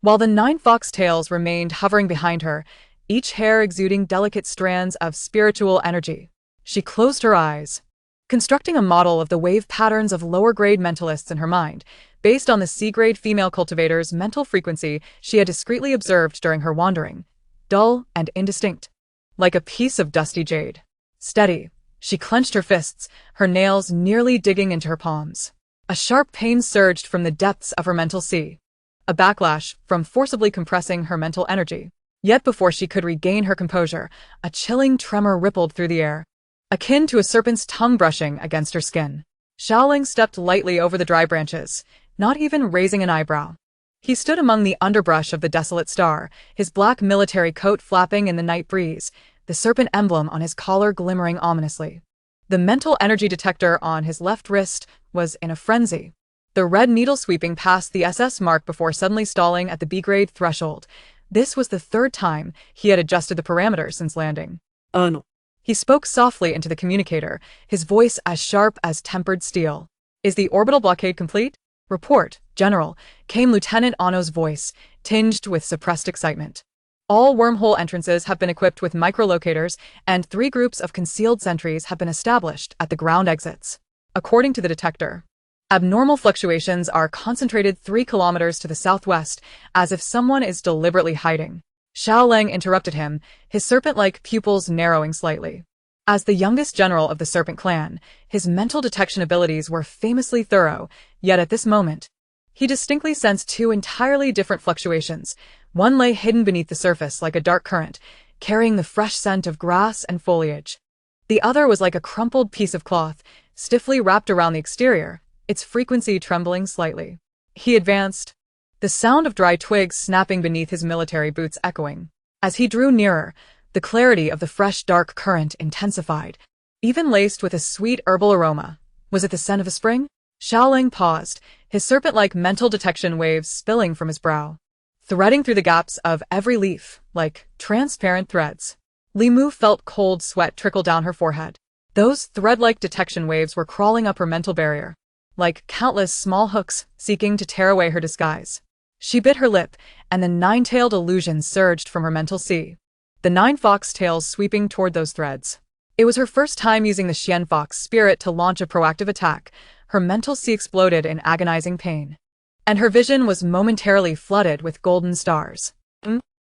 while the 9 fox tails remained hovering behind her, each hair exuding delicate strands of spiritual energy. She closed her eyes, constructing a model of the wave patterns of lower-grade mentalists in her mind, based on the C-grade female cultivator's mental frequency she had discreetly observed during her wandering, dull and indistinct, like a piece of dusty jade. Steady. She clenched her fists, her nails nearly digging into her palms. A sharp pain surged from the depths of her mental sea. A backlash from forcibly compressing her mental energy. Yet before she could regain her composure, a chilling tremor rippled through the air, akin to a serpent's tongue brushing against her skin. Xiaoling stepped lightly over the dry branches, not even raising an eyebrow. He stood among the underbrush of the desolate star, his black military coat flapping in the night breeze, the serpent emblem on his collar glimmering ominously. The mental energy detector on his left wrist was in a frenzy, the red needle sweeping past the SS mark before suddenly stalling at the B-grade threshold. This was the third time he had adjusted the parameters since landing. No. He spoke softly into the communicator, his voice as sharp as tempered steel. Is the orbital blockade complete? Report, General, came Lieutenant Ano's voice, tinged with suppressed excitement. All wormhole entrances have been equipped with microlocators, and 3 groups of concealed sentries have been established at the ground exits. According to the detector, abnormal fluctuations are concentrated 3 kilometers to the southwest, as if someone is deliberately hiding. Xiaoling interrupted him, his serpent-like pupils narrowing slightly. As the youngest general of the Serpent clan, his mental detection abilities were famously thorough, yet at this moment, he distinctly sensed 2 entirely different fluctuations. One lay hidden beneath the surface like a dark current, carrying the fresh scent of grass and foliage. The other was like a crumpled piece of cloth, stiffly wrapped around the exterior, its frequency trembling slightly. He advanced, the sound of dry twigs snapping beneath his military boots echoing. As he drew nearer, the clarity of the fresh dark current intensified, even laced with a sweet herbal aroma. Was it the scent of a spring? Xiaoling paused, his serpent-like mental detection waves spilling from his brow, threading through the gaps of every leaf, like transparent threads. Li Mu felt cold sweat trickle down her forehead. Those thread-like detection waves were crawling up her mental barrier, like countless small hooks seeking to tear away her disguise. She bit her lip, and the 9-tailed illusion surged from her mental sea, the 9 fox tails sweeping toward those threads. It was her first time using the Xian fox spirit to launch a proactive attack. Her mental sea exploded in agonizing pain, and her vision was momentarily flooded with golden stars.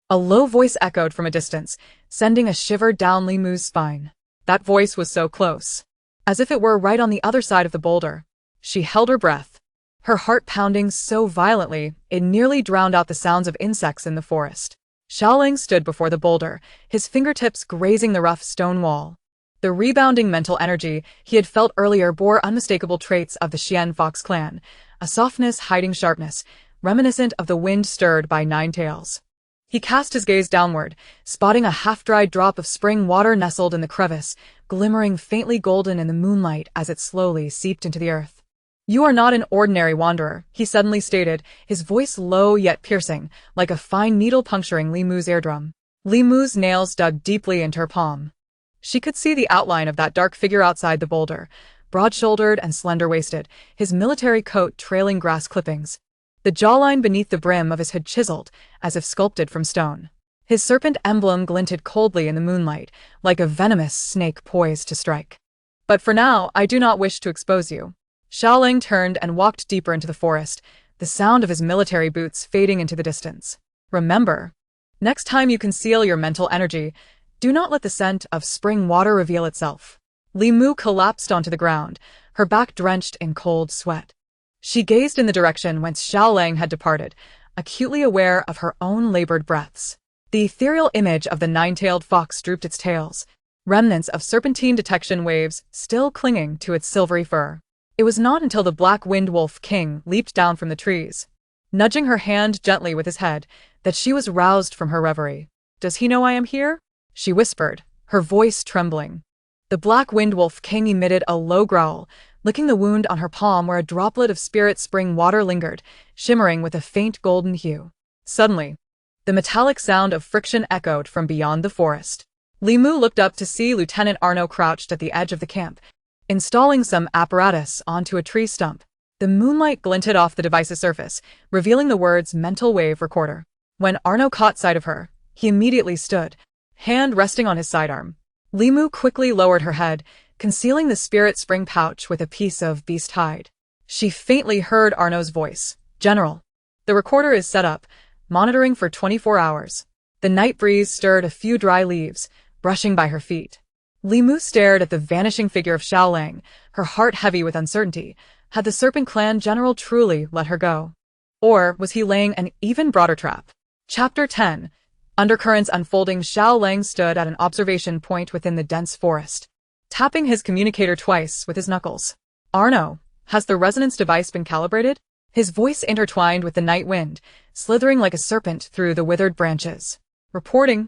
A low voice echoed from a distance, sending a shiver down Li Mu's spine. That voice was so close, as if it were right on the other side of the boulder. She held her breath, her heart pounding so violently it nearly drowned out the sounds of insects in the forest. Xiaoling stood before the boulder, his fingertips grazing the rough stone wall. The rebounding mental energy he had felt earlier bore unmistakable traits of the Xian Fox clan, a softness hiding sharpness, reminiscent of the wind stirred by 9 tails. He cast his gaze downward, spotting a half-dried drop of spring water nestled in the crevice, glimmering faintly golden in the moonlight as it slowly seeped into the earth. You are not an ordinary wanderer, he suddenly stated, his voice low yet piercing, like a fine needle puncturing Li Mu's eardrum. Li Mu's nails dug deeply into her palm. She could see the outline of that dark figure outside the boulder, broad-shouldered and slender-waisted, his military coat trailing grass clippings. The jawline beneath the brim of his hood chiseled, as if sculpted from stone. His serpent emblem glinted coldly in the moonlight, like a venomous snake poised to strike. But for now, I do not wish to expose you. Xiaoling turned and walked deeper into the forest, the sound of his military boots fading into the distance. Remember, next time you conceal your mental energy, do not let the scent of spring water reveal itself. Li Mu collapsed onto the ground, her back drenched in cold sweat. She gazed in the direction whence Xiaoling had departed, acutely aware of her own labored breaths. The ethereal image of the 9-tailed fox drooped its tails, remnants of serpentine detection waves still clinging to its silvery fur. It was not until the black wind wolf king leaped down from the trees, nudging her hand gently with his head, that she was roused from her reverie. Does he know I am here? She whispered, her voice trembling. The black wind wolf king emitted a low growl, licking the wound on her palm where a droplet of spirit spring water lingered, shimmering with a faint golden hue. Suddenly, the metallic sound of friction echoed from beyond the forest. Li Mu looked up to see Lieutenant Arno crouched at the edge of the camp, installing some apparatus onto a tree stump. The moonlight glinted off the device's surface, revealing the words mental wave recorder. When Arno caught sight of her, he immediately stood, hand resting on his sidearm. Li Mu quickly lowered her head, concealing the spirit spring pouch with a piece of beast hide. She faintly heard Arno's voice. General, the recorder is set up, monitoring for 24 hours. The night breeze stirred a few dry leaves, brushing by her feet. Li Mu stared at the vanishing figure of Xiao Lang, her heart heavy with uncertainty. Had the Serpent Clan general truly let her go? Or was he laying an even broader trap? Chapter 10. Undercurrents unfolding. Xiao Lang stood at an observation point within the dense forest, tapping his communicator twice with his knuckles. Arno, has the resonance device been calibrated? His voice intertwined with the night wind, slithering like a serpent through the withered branches. Reporting.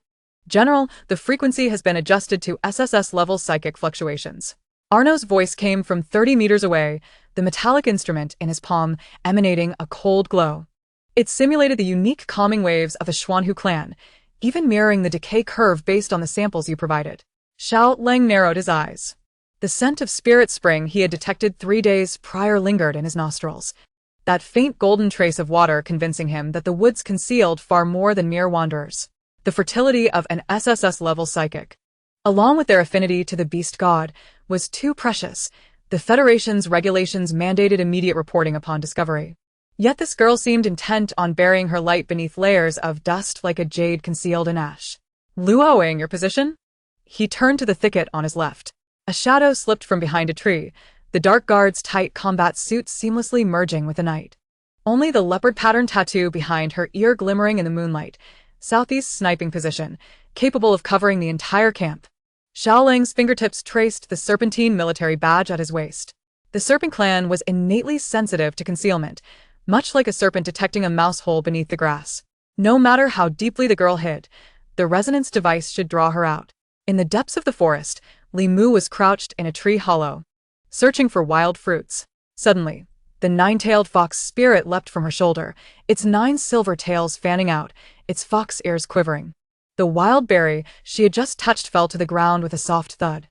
General, the frequency has been adjusted to SSS-level psychic fluctuations. Arno's voice came from 30 meters away, the metallic instrument in his palm emanating a cold glow. It simulated the unique calming waves of the Xuanhu clan, even mirroring the decay curve based on the samples you provided. Xiao Lang narrowed his eyes. The scent of spirit spring he had detected 3 days prior lingered in his nostrils, that faint golden trace of water convincing him that the woods concealed far more than mere wanderers. The fertility of an SSS-level psychic, along with their affinity to the beast god, was too precious. The Federation's regulations mandated immediate reporting upon discovery. Yet this girl seemed intent on burying her light beneath layers of dust like a jade concealed in ash. Luoing, your position? He turned to the thicket on his left. A shadow slipped from behind a tree, the dark guard's tight combat suit seamlessly merging with the night. Only the leopard pattern tattoo behind her ear glimmering in the moonlight. Southeast sniping position, capable of covering the entire camp. Xiao Lang's fingertips traced the serpentine military badge at his waist. The Serpent Clan was innately sensitive to concealment, much like a serpent detecting a mouse hole beneath the grass. No matter how deeply the girl hid, the resonance device should draw her out. In the depths of the forest, Li Mu was crouched in a tree hollow, searching for wild fruits. Suddenly, the nine-tailed fox spirit leapt from her shoulder, its 9 silver tails fanning out, its fox ears quivering. The wild berry she had just touched fell to the ground with a soft thud,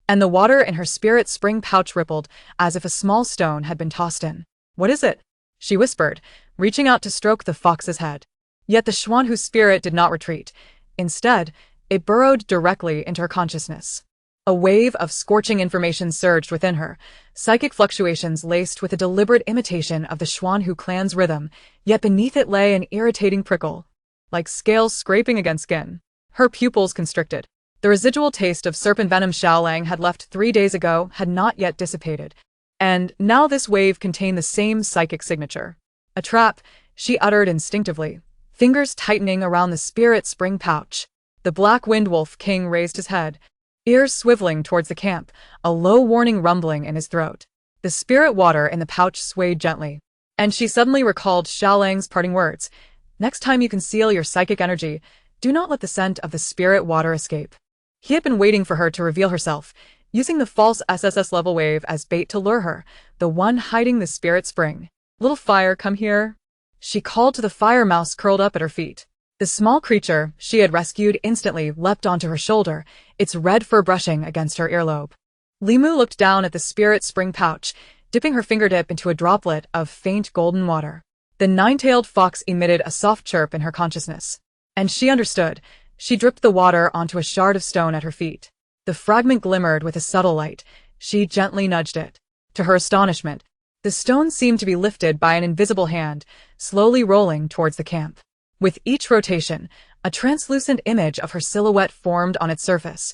and the water in her spirit spring pouch rippled as if a small stone had been tossed in. "What is it?" she whispered, reaching out to stroke the fox's head. Yet the Xuanhu spirit did not retreat. Instead, it burrowed directly into her consciousness. A wave of scorching information surged within her, psychic fluctuations laced with a deliberate imitation of the Xuanhu clan's rhythm, yet beneath it lay an irritating prickle, like scales scraping against skin. Her pupils constricted. The residual taste of serpent venom Xiao Lang had left 3 days ago had not yet dissipated, and now this wave contained the same psychic signature. "A trap," she uttered instinctively, fingers tightening around the spirit spring pouch. The Black Wind Wolf King raised his head, ears swiveling towards the camp, a low warning rumbling in his throat. The spirit water in the pouch swayed gently, and she suddenly recalled Xiao Lang's parting words. "Next time you conceal your psychic energy, do not let the scent of the spirit water escape." He had been waiting for her to reveal herself, using the false SSS-level wave as bait to lure her, the one hiding the spirit spring. "Little fire, come here," she called to the fire mouse curled up at her feet. The small creature she had rescued instantly leapt onto her shoulder, its red fur brushing against her earlobe. Li Mu looked down at the spirit spring pouch, dipping her fingertip into a droplet of faint golden water. The 9-tailed fox emitted a soft chirp in her consciousness, and she understood. She dripped the water onto a shard of stone at her feet. The fragment glimmered with a subtle light. She gently nudged it. To her astonishment, the stone seemed to be lifted by an invisible hand, slowly rolling towards the camp. With each rotation, a translucent image of her silhouette formed on its surface.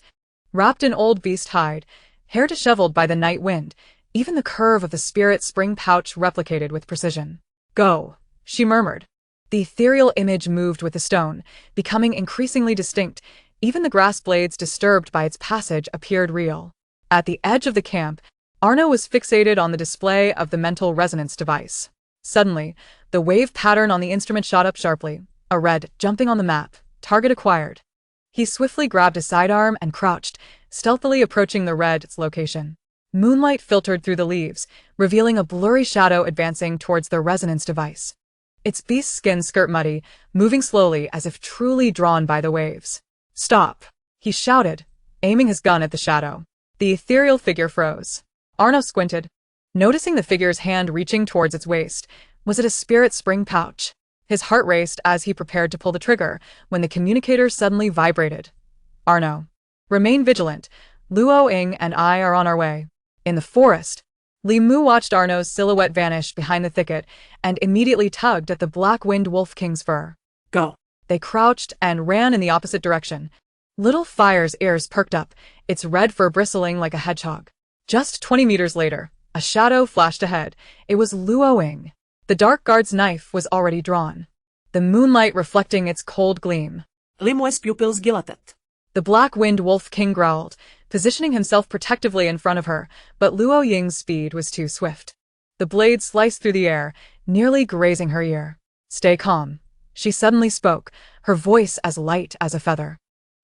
Wrapped in old beast hide, hair disheveled by the night wind, even the curve of the spirit spring pouch replicated with precision. "Go," she murmured. The ethereal image moved with the stone, becoming increasingly distinct. Even the grass blades disturbed by its passage appeared real. At the edge of the camp, Arno was fixated on the display of the mental resonance device. Suddenly, the wave pattern on the instrument shot up sharply. A red, jumping on the map. Target acquired. He swiftly grabbed a sidearm and crouched, stealthily approaching the red's location. Moonlight filtered through the leaves, revealing a blurry shadow advancing towards the resonance device. Its beast skin skirt muddy, moving slowly as if truly drawn by the waves. "Stop!" he shouted, aiming his gun at the shadow. The ethereal figure froze. Arno squinted, noticing the figure's hand reaching towards its waist. Was it a spirit spring pouch? His heart raced as he prepared to pull the trigger, when the communicator suddenly vibrated. "Arno, remain vigilant. Luo Ying and I are on our way." In the forest, Li Mu watched Arno's silhouette vanish behind the thicket and immediately tugged at the Black Wind Wolf King's fur. "Go." They crouched and ran in the opposite direction. Little Fire's ears perked up, its red fur bristling like a hedgehog. Just 20 meters later, a shadow flashed ahead. It was Luo Ying. The dark guard's knife was already drawn, the moonlight reflecting its cold gleam. Limues pupils dilatat. The black-winged wolf king growled, positioning himself protectively in front of her, but Luo Ying's speed was too swift. The blade sliced through the air, nearly grazing her ear. "Stay calm," she suddenly spoke, her voice as light as a feather.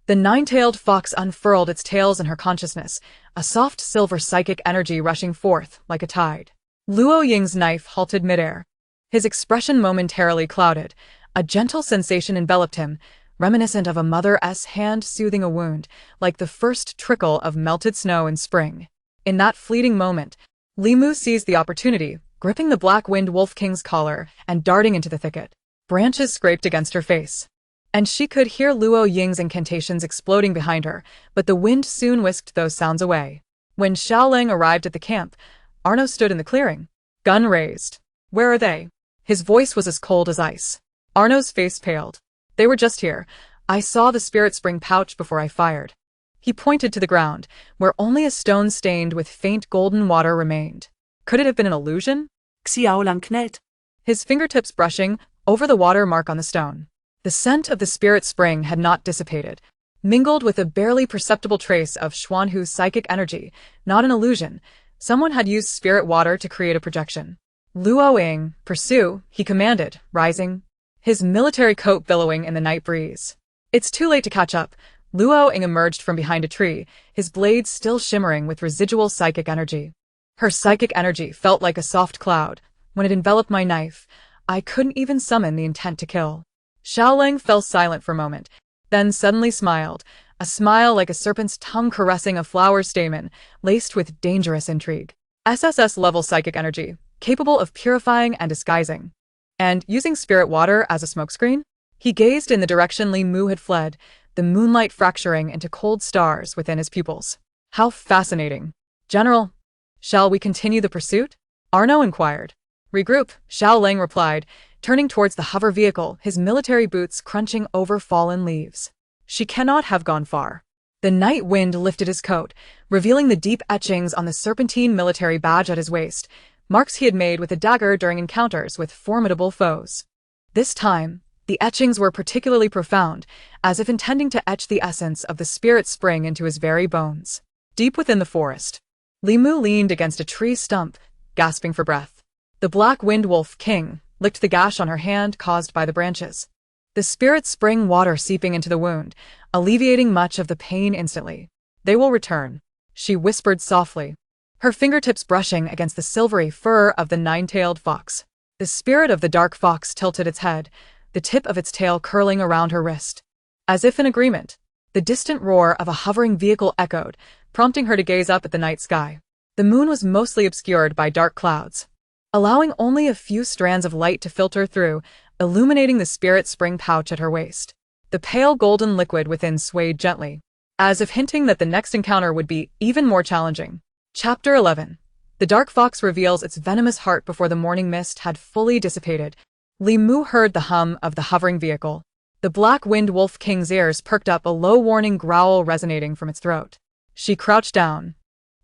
The nine-tailed fox unfurled its tails in her consciousness, a soft silver psychic energy rushing forth like a tide. Luo Ying's knife halted midair. His expression momentarily clouded. A gentle sensation enveloped him, reminiscent of a mother's hand soothing a wound, like the first trickle of melted snow in spring. In that fleeting moment, Limu seized the opportunity, gripping the black-winged wolf king's collar and darting into the thicket. Branches scraped against her face, and she could hear Luo Ying's incantations exploding behind her, but the wind soon whisked those sounds away. When Xiaoling arrived at the camp, Arno stood in the clearing, gun raised. "Where are they?" His voice was as cold as ice. Arno's face paled. "They were just here. I saw the spirit spring pouch before I fired." He pointed to the ground, where only a stone stained with faint golden water remained. Could it have been an illusion? Xiaolang knet. His fingertips brushing over the water mark on the stone. The scent of the spirit spring had not dissipated, mingled with a barely perceptible trace of Xuanhu's psychic energy. Not an illusion. Someone had used spirit water to create a projection. "Luo Ying, pursue," he commanded, rising, his military coat billowing in the night breeze. "It's too late to catch up." Luo Ying emerged from behind a tree, his blades still shimmering with residual psychic energy. Her psychic energy felt like a soft cloud. When it enveloped my knife, I couldn't even summon the intent to kill. Xiaoling fell silent for a moment, then suddenly smiled, a smile like a serpent's tongue caressing a flower stamen, laced with dangerous intrigue. SSS-level psychic energy, capable of purifying and disguising. And using spirit water as a smokescreen? He gazed in the direction Li Mu had fled, the moonlight fracturing into cold stars within his pupils. "How fascinating. General, shall we continue the pursuit?" Arno inquired. "Regroup," Xiaoling replied, turning towards the hover vehicle, his military boots crunching over fallen leaves. She cannot have gone far. The night wind lifted his coat, revealing the deep etchings on the serpentine military badge at his waist, marks he had made with a dagger during encounters with formidable foes. This time, the etchings were particularly profound, as if intending to etch the essence of the spirit spring into his very bones. Deep within the forest, Limu leaned against a tree stump, gasping for breath. The black-winged wolf king licked the gash on her hand caused by the branches, the spirit spring water seeping into the wound, alleviating much of the pain instantly. "They will return," she whispered softly, her fingertips brushing against the silvery fur of the nine-tailed fox. The spirit of the dark fox tilted its head, the tip of its tail curling around her wrist. As if in agreement, the distant roar of a hovering vehicle echoed, prompting her to gaze up at the night sky. The moon was mostly obscured by dark clouds, allowing only a few strands of light to filter through, illuminating the spirit spring pouch at her waist. The pale golden liquid within swayed gently, as if hinting that the next encounter would be even more challenging. Chapter 11. The dark fox reveals its venomous heart before the morning mist had fully dissipated. Li Mu heard the hum of the hovering vehicle. The black-winged wolf king's ears perked up, a low warning growl resonating from its throat. She crouched down,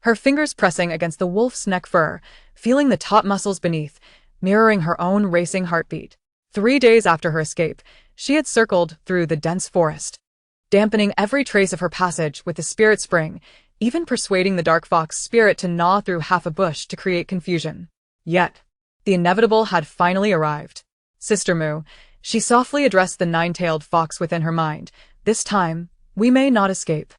her fingers pressing against the wolf's neck fur, feeling the taut muscles beneath, mirroring her own racing heartbeat. 3 days after her escape, she had circled through the dense forest, dampening every trace of her passage with the spirit spring, even persuading the dark fox spirit to gnaw through half a bush to create confusion. Yet, the inevitable had finally arrived. "Sister Mu," she softly addressed the nine-tailed fox within her mind, "this time, we may not escape."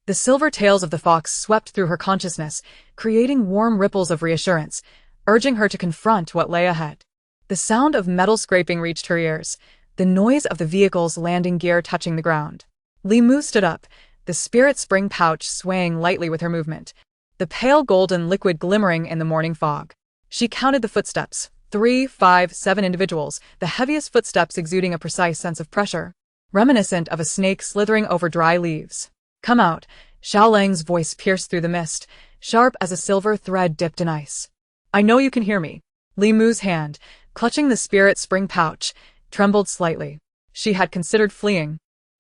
The silver tails of the fox swept through her consciousness, creating warm ripples of reassurance, urging her to confront what lay ahead. The sound of metal scraping reached her ears, the noise of the vehicle's landing gear touching the ground. Li Mu stood up, the spirit spring pouch swaying lightly with her movement, the pale golden liquid glimmering in the morning fog. She counted the footsteps, 3, 5, 7 individuals, the heaviest footsteps exuding a precise sense of pressure, reminiscent of a snake slithering over dry leaves. "Come out," Xiaoling's voice pierced through the mist, sharp as a silver thread dipped in ice. "I know you can hear me." Li Mu's hand, clutching the spirit spring pouch, trembled slightly. She had considered fleeing,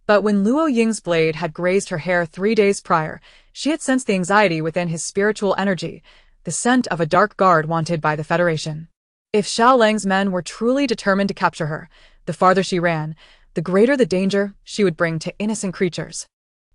But when Luo Ying's blade had grazed her hair 3 days prior, she had sensed the anxiety within his spiritual energy, the scent of a dark guard wanted by the Federation. If Xiao Lang's men were truly determined to capture her, the farther she ran, the greater the danger she would bring to innocent creatures.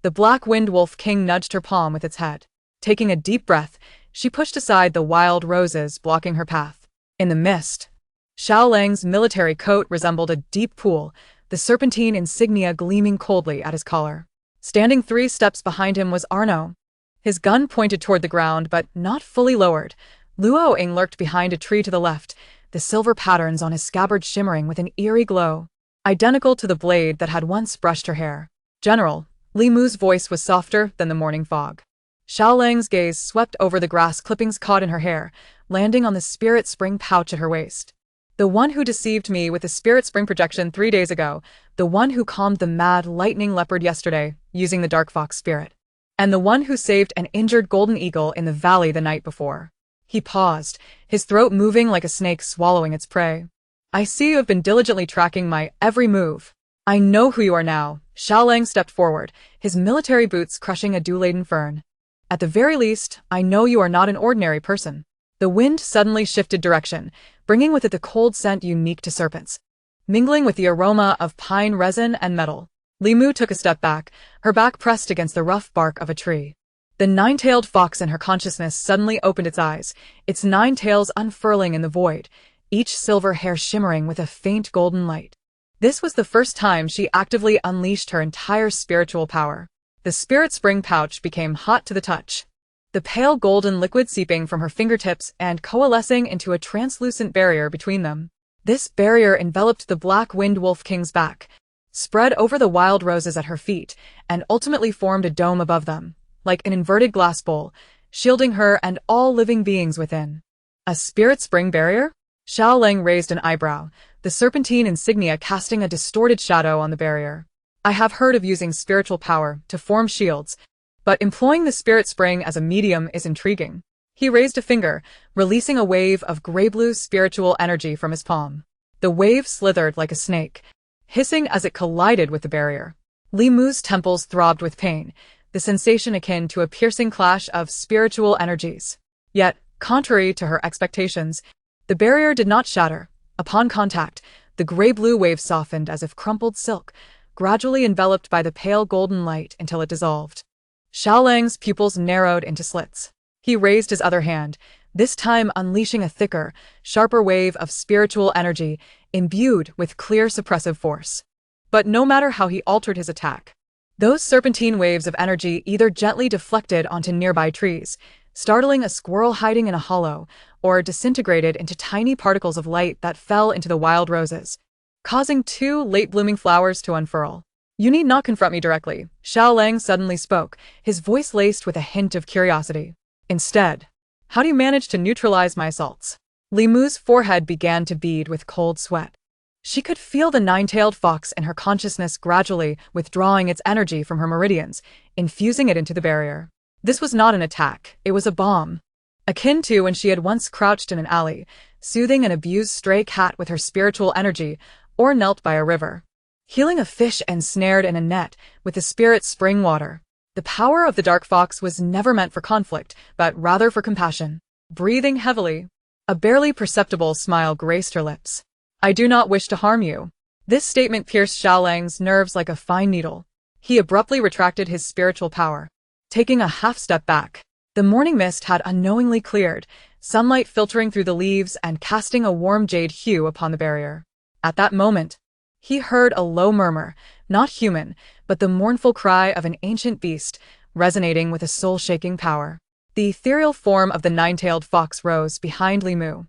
The Black Wind Wolf King nudged her palm with its head. Taking a deep breath, she pushed aside the wild roses blocking her path. In the mist, Xiao Lang's military coat resembled a deep pool, the serpentine insignia gleaming coldly at his collar. Standing 3 steps behind him was Arno. His gun pointed toward the ground, but not fully lowered. Luo Ying lurked behind a tree to the left, the silver patterns on his scabbard shimmering with an eerie glow, identical to the blade that had once brushed her hair. "General," Li Mu's voice was softer than the morning fog. Xiao Lang's gaze swept over the grass clippings caught in her hair, landing on the spirit spring pouch at her waist. "The one who deceived me with the spirit spring projection 3 days ago, the one who calmed the mad lightning leopard yesterday, using the dark fox spirit, and the one who saved an injured golden eagle in the valley the night before." He paused, his throat moving like a snake swallowing its prey. "I see you have been diligently tracking my every move. I know who you are now." Xiao Lang stepped forward, his military boots crushing a dew-laden fern. "At the very least, I know you are not an ordinary person." The wind suddenly shifted direction, bringing with it the cold scent unique to serpents, mingling with the aroma of pine resin and metal. Li Mu took a step back, her back pressed against the rough bark of a tree. The 9-tailed fox in her consciousness suddenly opened its eyes, its 9 tails unfurling in the void, each silver hair shimmering with a faint golden light. This was the first time she actively unleashed her entire spiritual power. The spirit spring pouch became hot to the touch, the pale golden liquid seeping from her fingertips and coalescing into a translucent barrier between them. This barrier enveloped the Black Wind Wolf King's back, spread over the wild roses at her feet, and ultimately formed a dome above them, like an inverted glass bowl, shielding her and all living beings within. A spirit spring barrier? Xiao Lang raised an eyebrow, the serpentine insignia casting a distorted shadow on the barrier. "I have heard of using spiritual power to form shields, but employing the spirit spring as a medium is intriguing." He raised a finger, releasing a wave of gray-blue spiritual energy from his palm. The wave slithered like a snake, hissing as it collided with the barrier. Li Mu's temples throbbed with pain, the sensation akin to a piercing clash of spiritual energies. Yet, contrary to her expectations, the barrier did not shatter. Upon contact, the gray-blue wave softened as if crumpled silk, gradually enveloped by the pale golden light until it dissolved. Xiao Lang's pupils narrowed into slits. He raised his other hand, this time unleashing a thicker, sharper wave of spiritual energy, imbued with clear suppressive force. But no matter how he altered his attack, those serpentine waves of energy either gently deflected onto nearby trees, startling a squirrel hiding in a hollow, or disintegrated into tiny particles of light that fell into the wild roses, causing 2 late-blooming flowers to unfurl. "You need not confront me directly," Xiao Lang suddenly spoke, his voice laced with a hint of curiosity. "Instead, how do you manage to neutralize my assaults?" Li Mu's forehead began to bead with cold sweat. She could feel the 9-tailed fox in her consciousness gradually withdrawing its energy from her meridians, infusing it into the barrier. This was not an attack, it was a bomb. Akin to when she had once crouched in an alley, soothing an abused stray cat with her spiritual energy, or knelt by a river, healing a fish ensnared in a net with the spirit spring water. The power of the dark fox was never meant for conflict, but rather for compassion. Breathing heavily, a barely perceptible smile graced her lips. "I do not wish to harm you." This statement pierced Xiao Lang's nerves like a fine needle. He abruptly retracted his spiritual power, taking a half-step back. The morning mist had unknowingly cleared, sunlight filtering through the leaves and casting a warm jade hue upon the barrier. At that moment, he heard a low murmur, not human, but the mournful cry of an ancient beast, resonating with a soul-shaking power. The ethereal form of the 9-tailed fox rose behind Li Mu.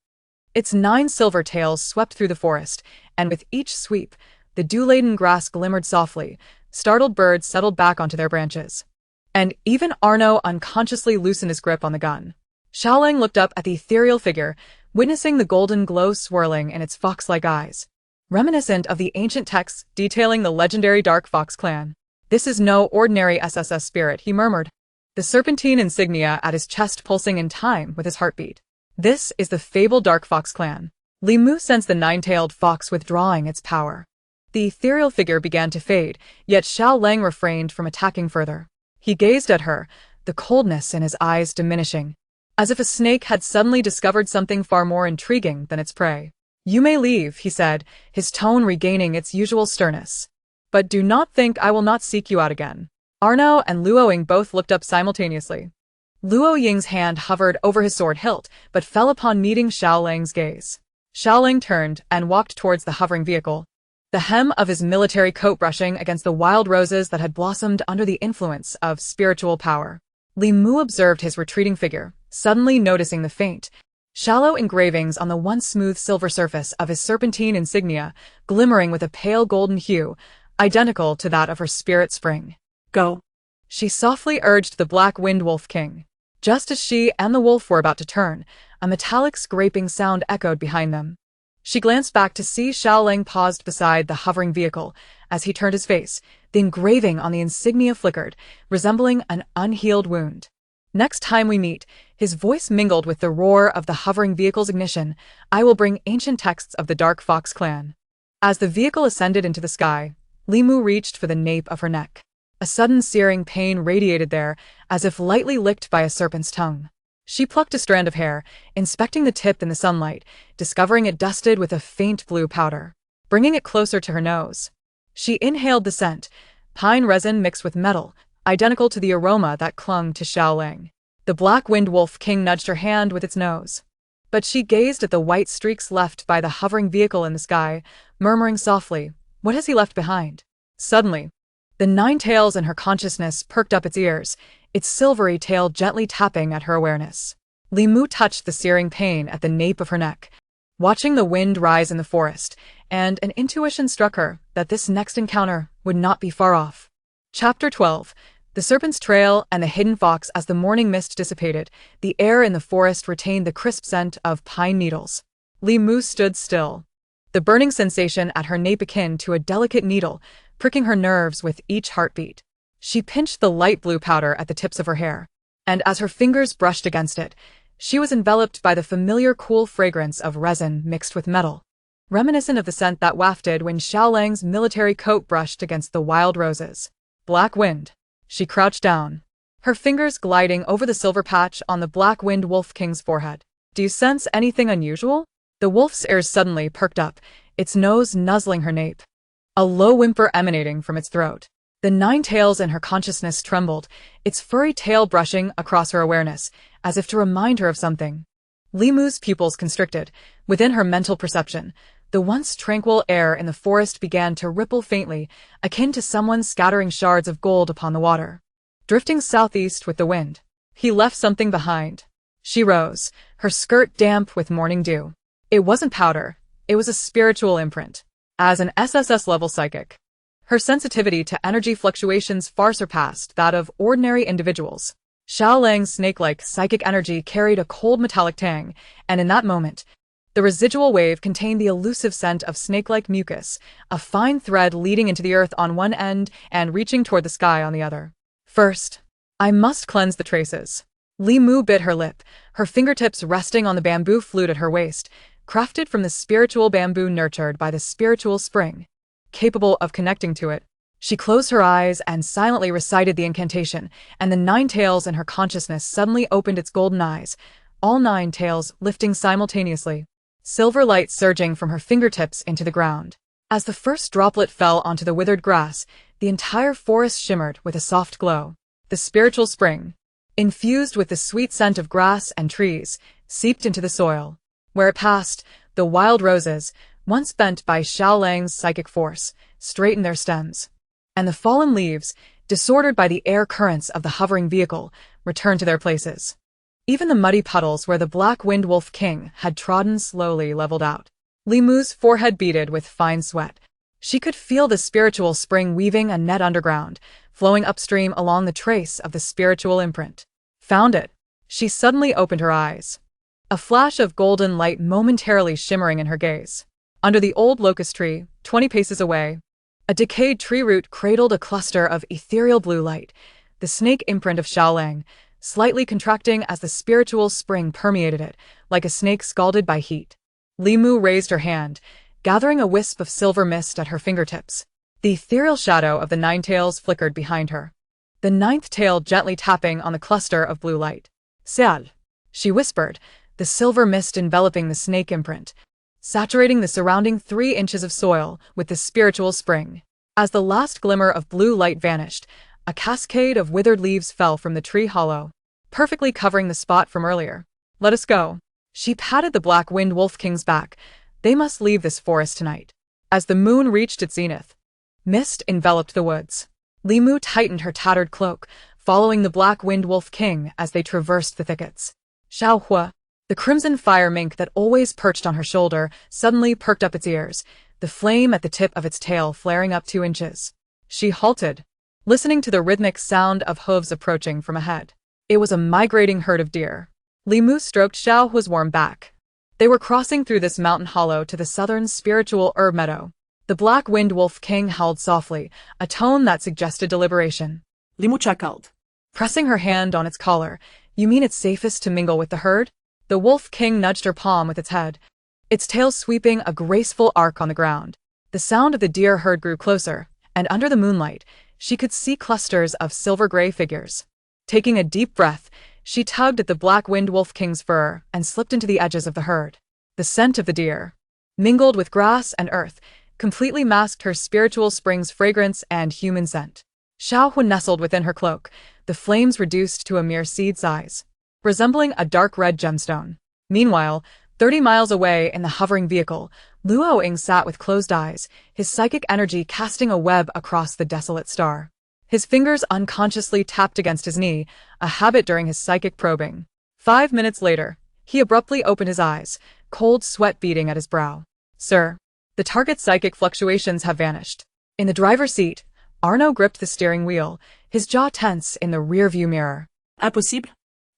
Its 9 silver tails swept through the forest, and with each sweep, the dew-laden grass glimmered softly, startled birds settled back onto their branches. And even Arno unconsciously loosened his grip on the gun. Xiao Lang looked up at the ethereal figure, witnessing the golden glow swirling in its fox-like eyes, reminiscent of the ancient texts detailing the legendary Dark Fox clan. "This is no ordinary SSS spirit," he murmured, the serpentine insignia at his chest pulsing in time with his heartbeat. "This is the fabled Dark Fox clan." Li Mu sensed the 9-tailed fox withdrawing its power. The ethereal figure began to fade, yet Xiao Lang refrained from attacking further. He gazed at her, the coldness in his eyes diminishing, as if a snake had suddenly discovered something far more intriguing than its prey. "You may leave," he said, his tone regaining its usual sternness. "But do not think I will not seek you out again." Arno and Luo Ying both looked up simultaneously. Luo Ying's hand hovered over his sword hilt, but fell upon meeting Xiao Lang's gaze. Xiao Lang turned and walked towards the hovering vehicle, the hem of his military coat brushing against the wild roses that had blossomed under the influence of spiritual power. Li Mu observed his retreating figure, suddenly noticing the faint, shallow engravings on the once smooth silver surface of his serpentine insignia, glimmering with a pale golden hue, identical to that of her spirit spring. Go. She softly urged the Black Wind Wolf King. Just as she and the wolf were about to turn, a metallic scraping sound echoed behind them. She glanced back to see Xiao Lang paused beside the hovering vehicle. As he turned his face, the engraving on the insignia flickered, resembling an unhealed wound. "Next time we meet," his voice mingled with the roar of the hovering vehicle's ignition, "I will bring ancient texts of the Dark Fox clan." As the vehicle ascended into the sky, Li Mu reached for the nape of her neck. A sudden searing pain radiated there, as if lightly licked by a serpent's tongue. She plucked a strand of hair, inspecting the tip in the sunlight, discovering it dusted with a faint blue powder. Bringing it closer to her nose, she inhaled the scent, pine resin mixed with metal, identical to the aroma that clung to Xiao Lang. The Black Wind Wolf King nudged her hand with its nose. But she gazed at the white streaks left by the hovering vehicle in the sky, murmuring softly, "What has he left behind?" Suddenly, the nine tails in her consciousness perked up its ears, its silvery tail gently tapping at her awareness. Li Mu touched the searing pain at the nape of her neck, watching the wind rise in the forest, and an intuition struck her that this next encounter would not be far off. Chapter 12. The Serpent's Trail and the Hidden Fox. As the morning mist dissipated, the air in the forest retained the crisp scent of pine needles. Li Mu stood still, the burning sensation at her nape akin to a delicate needle, pricking her nerves with each heartbeat. She pinched the light blue powder at the tips of her hair, and as her fingers brushed against it, she was enveloped by the familiar cool fragrance of resin mixed with metal, reminiscent of the scent that wafted when Xiao Lang's military coat brushed against the wild roses. "Black Wind." She crouched down, her fingers gliding over the silver patch on the Black Wind Wolf King's forehead. "Do you sense anything unusual?" The wolf's ears suddenly perked up, its nose nuzzling her nape, a low whimper emanating from its throat. The nine tails in her consciousness trembled, its furry tail brushing across her awareness, as if to remind her of something. Li Mu's pupils constricted. Within her mental perception, the once tranquil air in the forest began to ripple faintly, akin to someone scattering shards of gold upon the water. Drifting southeast with the wind, he left something behind. She rose, her skirt damp with morning dew. It wasn't powder, it was a spiritual imprint. As an SSS-level psychic, her sensitivity to energy fluctuations far surpassed that of ordinary individuals. Xiao Lang's snake-like psychic energy carried a cold metallic tang, and in that moment, the residual wave contained the elusive scent of snake-like mucus, a fine thread leading into the earth on one end and reaching toward the sky on the other. "First, I must cleanse the traces." Li Mu bit her lip, her fingertips resting on the bamboo flute at her waist, crafted from the spiritual bamboo nurtured by the spiritual spring. Capable of connecting to it, she closed her eyes and silently recited the incantation, and the nine tails in her consciousness suddenly opened its golden eyes, all nine tails lifting simultaneously, silver light surging from her fingertips into the ground. As the first droplet fell onto the withered grass, the entire forest shimmered with a soft glow. The spiritual spring, infused with the sweet scent of grass and trees, seeped into the soil. Where it passed, the wild roses, once bent by Xiao Lang's psychic force, straightened their stems, and the fallen leaves, disordered by the air currents of the hovering vehicle, returned to their places. Even the muddy puddles where the Black Wind Wolf King had trodden slowly leveled out. Li Mu's forehead beaded with fine sweat. She could feel the spiritual spring weaving a net underground, flowing upstream along the trace of the spiritual imprint. Found it. She suddenly opened her eyes, a flash of golden light momentarily shimmering in her gaze. Under the old locust tree, 20 paces away, a decayed tree root cradled a cluster of ethereal blue light, the snake imprint of Xiao Lang, slightly contracting as the spiritual spring permeated it, like a snake scalded by heat. Li Mu raised her hand, gathering a wisp of silver mist at her fingertips. The ethereal shadow of the nine tails flickered behind her, the ninth tail gently tapping on the cluster of blue light. Seal, she whispered, the silver mist enveloping the snake imprint, saturating the surrounding 3 inches of soil with the spiritual spring. As the last glimmer of blue light vanished, a cascade of withered leaves fell from the tree hollow, perfectly covering the spot from earlier. Let us go. She patted the black winged wolf king's back. They must leave this forest tonight. As the moon reached its zenith, mist enveloped the woods. Limu tightened her tattered cloak, following the black winged wolf king as they traversed the thickets. Xiaohua, the crimson fire mink that always perched on her shoulder, suddenly perked up its ears, the flame at the tip of its tail flaring up 2 inches. She halted, listening to the rhythmic sound of hooves approaching from ahead. It was a migrating herd of deer. Limu stroked Xiaohua's warm back. They were crossing through this mountain hollow to the southern spiritual herb meadow. The black winged wolf king howled softly, a tone that suggested deliberation. Limu chuckled, Pressing her hand on its collar, you mean it's safest to mingle with the herd? The wolf king nudged her palm with its head, its tail sweeping a graceful arc on the ground. The sound of the deer herd grew closer, and under the moonlight, she could see clusters of silver-gray figures. Taking a deep breath, she tugged at the black winged wolf king's fur and slipped into the edges of the herd. The scent of the deer, mingled with grass and earth, completely masked her spiritual spring's fragrance and human scent. Xiaohua nestled within her cloak, the flames reduced to a mere seed size, resembling a dark red gemstone. Meanwhile, 30 miles away in the hovering vehicle, Luo Ying sat with closed eyes, his psychic energy casting a web across the desolate star. His fingers unconsciously tapped against his knee, a habit during his psychic probing. 5 minutes later, he abruptly opened his eyes, cold sweat beading at his brow. Sir, the target's psychic fluctuations have vanished. In the driver's seat, Arno gripped the steering wheel, his jaw tense in the rear-view mirror. Impossible?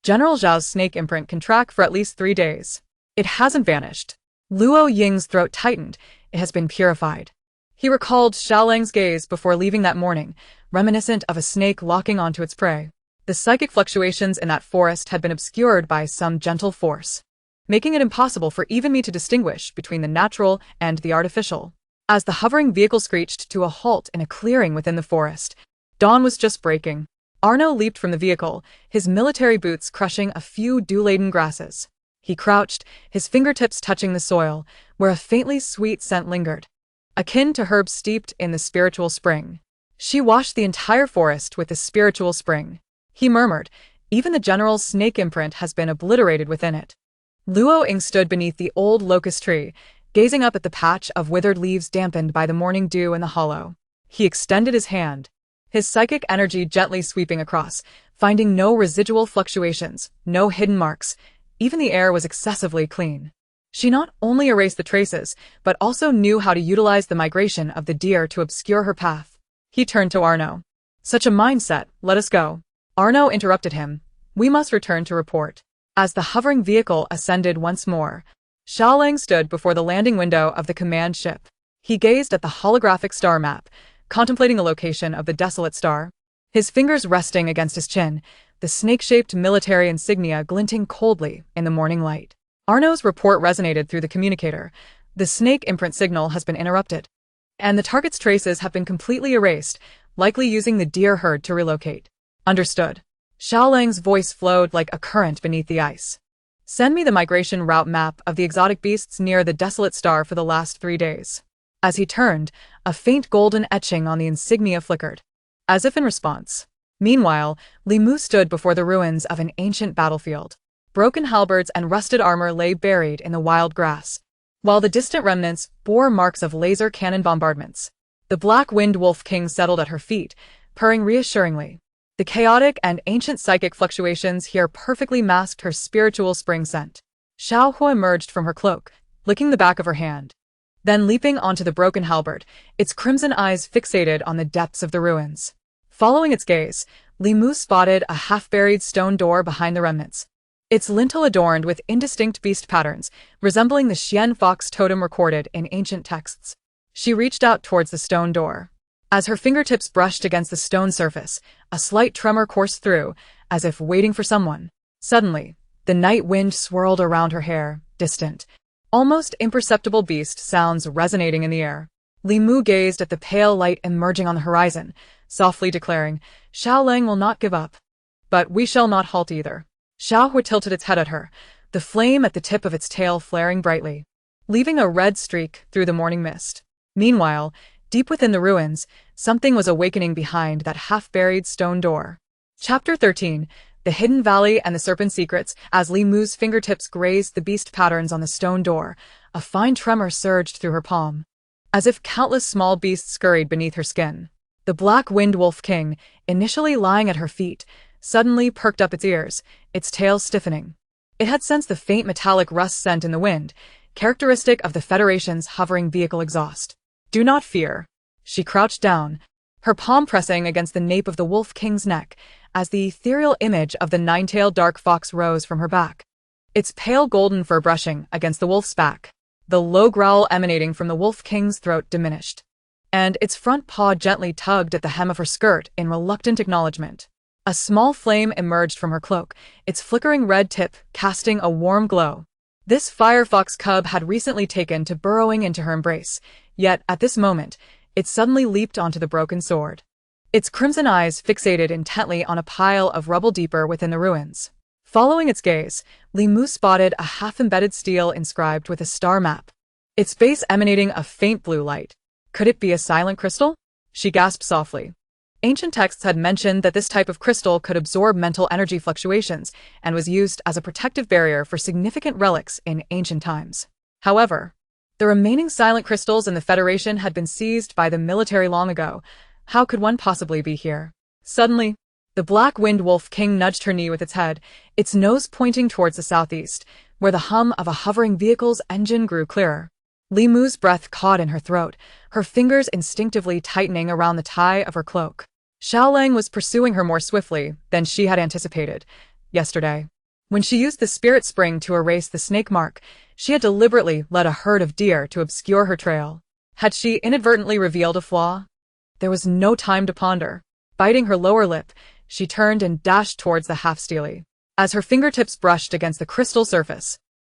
General Zhao's snake imprint can track for at least 3 days. It hasn't vanished. Luo Ying's throat tightened. It has been purified. He recalled Xiaolang's gaze before leaving that morning, reminiscent of a snake locking onto its prey. The psychic fluctuations in that forest had been obscured by some gentle force, making it impossible for even me to distinguish between the natural and the artificial. As the hovering vehicle screeched to a halt in a clearing within the forest, dawn was just breaking. Arno leaped from the vehicle, his military boots crushing a few dew-laden grasses. He crouched, his fingertips touching the soil, where a faintly sweet scent lingered, akin to herbs steeped in the spiritual spring. She washed the entire forest with the spiritual spring. He murmured, even the general's snake imprint has been obliterated within it. Luo Ying stood beneath the old locust tree, gazing up at the patch of withered leaves dampened by the morning dew in the hollow. He extended his hand, his psychic energy gently sweeping across, finding no residual fluctuations, no hidden marks. Even the air was excessively clean. She not only erased the traces, but also knew how to utilize the migration of the deer to obscure her path. He turned to Arno. Such a mindset, let us go. Arno interrupted him. We must return to report. As the hovering vehicle ascended once more, Xiaolang stood before the landing window of the command ship. He gazed at the holographic star map, contemplating the location of the desolate star. His fingers resting against his chin, the snake-shaped military insignia glinting coldly in the morning light. Arno's report resonated through the communicator. The snake imprint signal has been interrupted, and the target's traces have been completely erased, likely using the deer herd to relocate. Understood. Xiaolang's voice flowed like a current beneath the ice. Send me the migration route map of the exotic beasts near the desolate star for the last 3 days. As he turned, a faint golden etching on the insignia flickered, as if in response. Meanwhile, Limu stood before the ruins of an ancient battlefield. Broken halberds and rusted armor lay buried in the wild grass, while the distant remnants bore marks of laser cannon bombardments. The black winged wolf king settled at her feet, purring reassuringly. The chaotic and ancient psychic fluctuations here perfectly masked her spiritual spring scent. Xiaohua emerged from her cloak, licking the back of her hand, then leaping onto the broken halberd, its crimson eyes fixated on the depths of the ruins. Following its gaze, Limu spotted a half-buried stone door behind the remnants, its lintel adorned with indistinct beast patterns, resembling the Xian fox totem recorded in ancient texts. She reached out towards the stone door. As her fingertips brushed against the stone surface, a slight tremor coursed through, as if waiting for someone. Suddenly, the night wind swirled around her hair, distant, almost imperceptible beast sounds resonating in the air. Li Mu gazed at the pale light emerging on the horizon, softly declaring, Xiaoleng will not give up. But we shall not halt either. Xiaohui tilted its head at her, the flame at the tip of its tail flaring brightly, leaving a red streak through the morning mist. Meanwhile, deep within the ruins, something was awakening behind that half-buried stone door. Chapter 13. The Hidden Valley and the Serpent Secrets. As Li Mu's fingertips grazed the beast patterns on the stone door, a fine tremor surged through her palm, as if countless small beasts scurried beneath her skin. The black-winged wolf king, initially lying at her feet, suddenly perked up its ears, its tail stiffening. It had sensed the faint metallic rust scent in the wind, characteristic of the Federation's hovering vehicle exhaust. Do not fear. She crouched down, her palm pressing against the nape of the wolf king's neck, as the ethereal image of the nine-tailed dark fox rose from her back, its pale golden fur brushing against the wolf's back. The low growl emanating from the wolf king's throat diminished, and its front paw gently tugged at the hem of her skirt in reluctant acknowledgement. A small flame emerged from her cloak, its flickering red tip casting a warm glow. This firefox cub had recently taken to burrowing into her embrace, yet at this moment, it suddenly leaped onto the broken sword, its crimson eyes fixated intently on a pile of rubble deeper within the ruins. Following its gaze, Li Mu spotted a half-embedded stele inscribed with a star map, its base emanating a faint blue light. Could it be a silent crystal? She gasped softly. Ancient texts had mentioned that this type of crystal could absorb mental energy fluctuations and was used as a protective barrier for significant relics in ancient times. However, the remaining silent crystals in the Federation had been seized by the military long ago. How could one possibly be here? Suddenly, the black-winged wolf king nudged her knee with its head, its nose pointing towards the southeast, where the hum of a hovering vehicle's engine grew clearer. Li Mu's breath caught in her throat, her fingers instinctively tightening around the tie of her cloak. Xiaoleng was pursuing her more swiftly than she had anticipated. Yesterday, when she used the spirit spring to erase the snake mark, she had deliberately led a herd of deer to obscure her trail. Had she inadvertently revealed a flaw? There was no time to ponder. Biting her lower lip, she turned and dashed towards the half-stele. As her fingertips brushed against the crystal surface,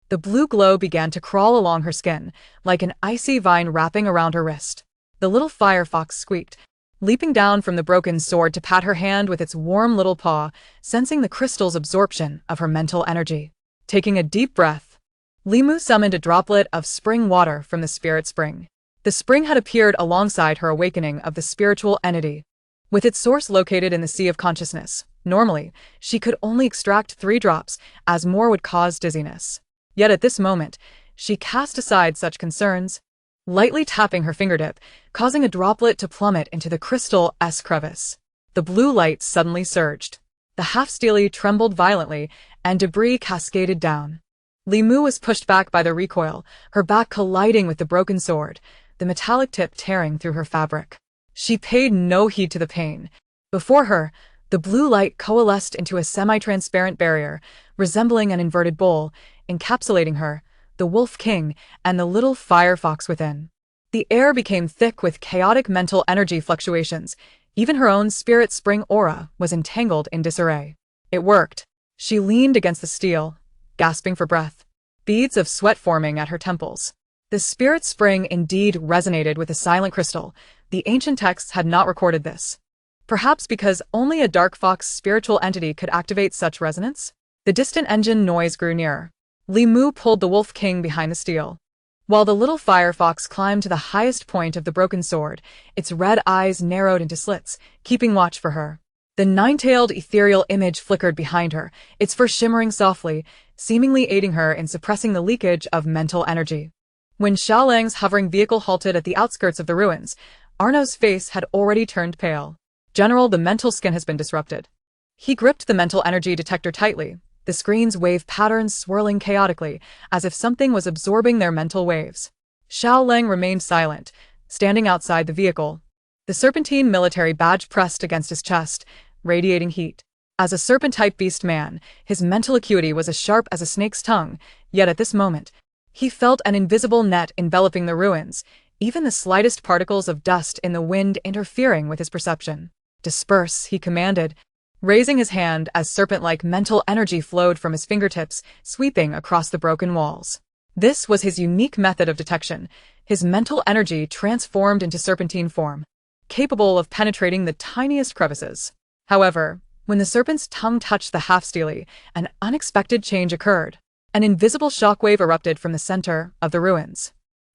the blue glow began to crawl along her skin, like an icy vine wrapping around her wrist. The little firefox squeaked, leaping down from the broken sword to pat her hand with its warm little paw, sensing the crystal's absorption of her mental energy. Taking a deep breath, Li Mu summoned a droplet of spring water from the spirit spring. The spring had appeared alongside her awakening of the spiritual entity, with its source located in the sea of consciousness. Normally, she could only extract 3 drops, as more would cause dizziness. Yet at this moment, she cast aside such concerns, lightly tapping her fingertip, causing a droplet to plummet into the crystal's crevice. The blue light suddenly surged. The half-stele trembled violently, and debris cascaded down. Li Mu was pushed back by the recoil, her back colliding with the broken sword, the metallic tip tearing through her fabric. She paid no heed to the pain. Before her, the blue light coalesced into a semi-transparent barrier, resembling an inverted bowl, encapsulating her, the Wolf King, and the little firefox within. The air became thick with chaotic mental energy fluctuations. Even her own spirit spring aura was entangled in disarray. It worked. She leaned against the steel, gasping for breath, beads of sweat forming at her temples. The spirit spring indeed resonated with the silent crystal. The ancient texts had not recorded this. Perhaps because only a dark fox spiritual entity could activate such resonance? The distant engine noise grew nearer. Li Mu pulled the Wolf King behind the stele, while the little firefox climbed to the highest point of the broken sword, its red eyes narrowed into slits, keeping watch for her. The nine-tailed ethereal image flickered behind her, its fur shimmering softly, seemingly aiding her in suppressing the leakage of mental energy. When Xiaoleng's hovering vehicle halted at the outskirts of the ruins, Arno's face had already turned pale. General, the mental skin has been disrupted. He gripped the mental energy detector tightly, the screen's wave patterns swirling chaotically, as if something was absorbing their mental waves. Xiaoleng remained silent, standing outside the vehicle, the serpentine military badge pressed against his chest, radiating heat. As a serpent-type beast man, his mental acuity was as sharp as a snake's tongue, yet at this moment, he felt an invisible net enveloping the ruins, even the slightest particles of dust in the wind interfering with his perception. Disperse, he commanded, raising his hand as serpent-like mental energy flowed from his fingertips, sweeping across the broken walls. This was his unique method of detection, his mental energy transformed into serpentine form, capable of penetrating the tiniest crevices. However, when the serpent's tongue touched the half-steely, an unexpected change occurred. An invisible shockwave erupted from the center of the ruins.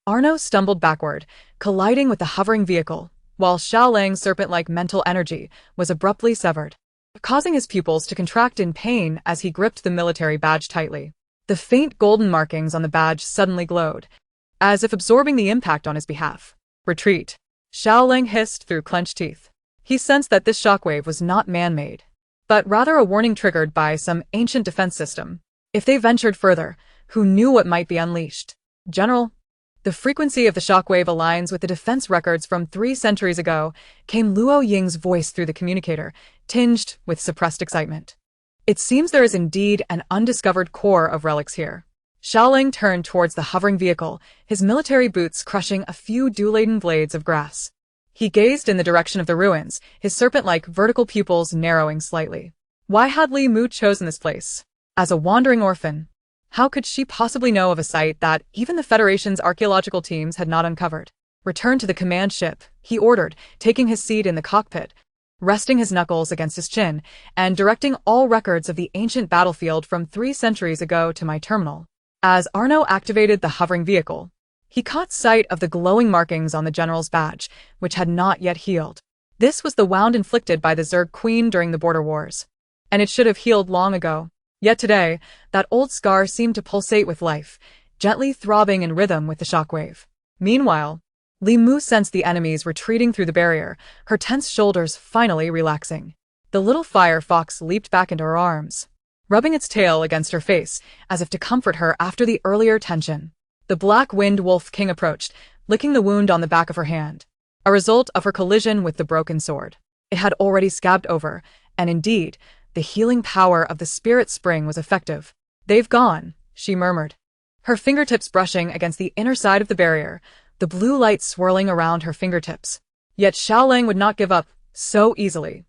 Arno stumbled backward, colliding with the hovering vehicle, while Xiaolang's serpent-like mental energy was abruptly severed, causing his pupils to contract in pain as he gripped the military badge tightly. The faint golden markings on the badge suddenly glowed, as if absorbing the impact on his behalf. Retreat. Xiaolang hissed through clenched teeth. He sensed that this shockwave was not man-made, but rather a warning triggered by some ancient defense system. If they ventured further, who knew what might be unleashed? General, the frequency of the shockwave aligns with the defense records from 3 centuries ago, came Luo Ying's voice through the communicator, tinged with suppressed excitement. It seems there is indeed an undiscovered core of relics here. Xiaolang turned towards the hovering vehicle, his military boots crushing a few dew-laden blades of grass. He gazed in the direction of the ruins, his serpent-like vertical pupils narrowing slightly. Why had Li Mu chosen this place? As a wandering orphan, how could she possibly know of a site that even the Federation's archaeological teams had not uncovered? Return to the command ship, he ordered, taking his seat in the cockpit, resting his knuckles against his chin, and directing all records of the ancient battlefield from 3 centuries ago to my terminal. As Arno activated the hovering vehicle, he caught sight of the glowing markings on the general's badge, which had not yet healed. This was the wound inflicted by the Zerg Queen during the border wars, and it should have healed long ago. Yet today, that old scar seemed to pulsate with life, gently throbbing in rhythm with the shockwave. Meanwhile, Li Mu sensed the enemies retreating through the barrier, her tense shoulders finally relaxing. The little fire fox leaped back into her arms, rubbing its tail against her face, as if to comfort her after the earlier tension. The black wind wolf king approached, licking the wound on the back of her hand, a result of her collision with the broken sword. It had already scabbed over, and indeed, the healing power of the spirit spring was effective. They've gone, she murmured, her fingertips brushing against the inner side of the barrier, the blue light swirling around her fingertips. Yet Xiaolang would not give up so easily.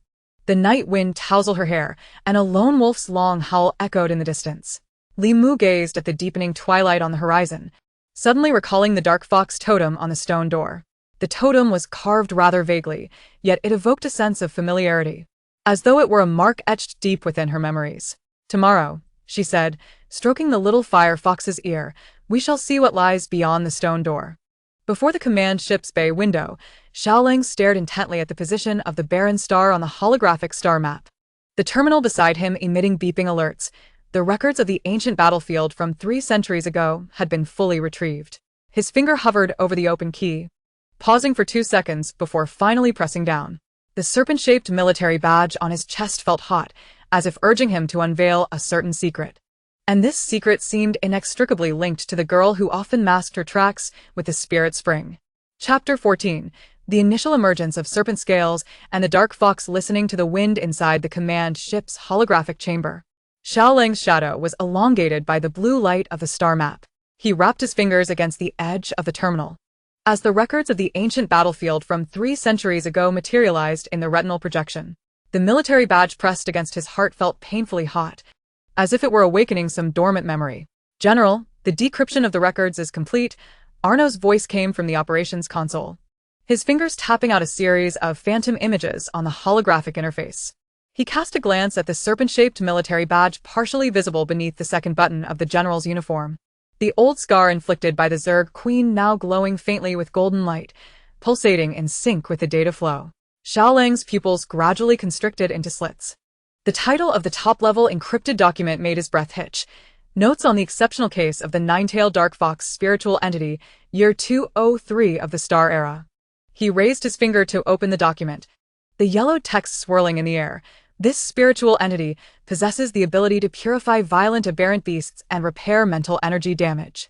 The night wind tousled her hair, and a lone wolf's long howl echoed in the distance. Li Mu gazed at the deepening twilight on the horizon, suddenly recalling the dark fox totem on the stone door. The totem was carved rather vaguely, yet it evoked a sense of familiarity, as though it were a mark etched deep within her memories. Tomorrow, she said, stroking the little fire fox's ear, we shall see what lies beyond the stone door. Before the command ship's bay window, Xiaolang stared intently at the position of the barren star on the holographic star map. The terminal beside him emitting beeping alerts. The records of the ancient battlefield from 3 centuries ago had been fully retrieved. His finger hovered over the open key, pausing for 2 seconds before finally pressing down. The serpent-shaped military badge on his chest felt hot, as if urging him to unveil a certain secret. And this secret seemed inextricably linked to the girl who often masked her tracks with the spirit spring. Chapter 14. The initial emergence of serpent scales and the dark fox listening to the wind inside the command ship's holographic chamber. Xiaolang's shadow was elongated by the blue light of the star map. He wrapped his fingers against the edge of the terminal, as the records of the ancient battlefield from 3 centuries ago materialized in the retinal projection. The military badge pressed against his heart felt painfully hot, as if it were awakening some dormant memory. General, the decryption of the records is complete. Arno's voice came from the operations console, his fingers tapping out a series of phantom images on the holographic interface. He cast a glance at the serpent-shaped military badge partially visible beneath the second button of the general's uniform. The old scar inflicted by the Zerg Queen now glowing faintly with golden light, pulsating in sync with the data flow. Xiaolang's pupils gradually constricted into slits. The title of the top-level encrypted document made his breath hitch. Notes on the exceptional case of the nine-tailed dark fox spiritual entity, year 203 of the Star Era. He raised his finger to open the document, the yellow text swirling in the air. This spiritual entity possesses the ability to purify violent aberrant beasts and repair mental energy damage.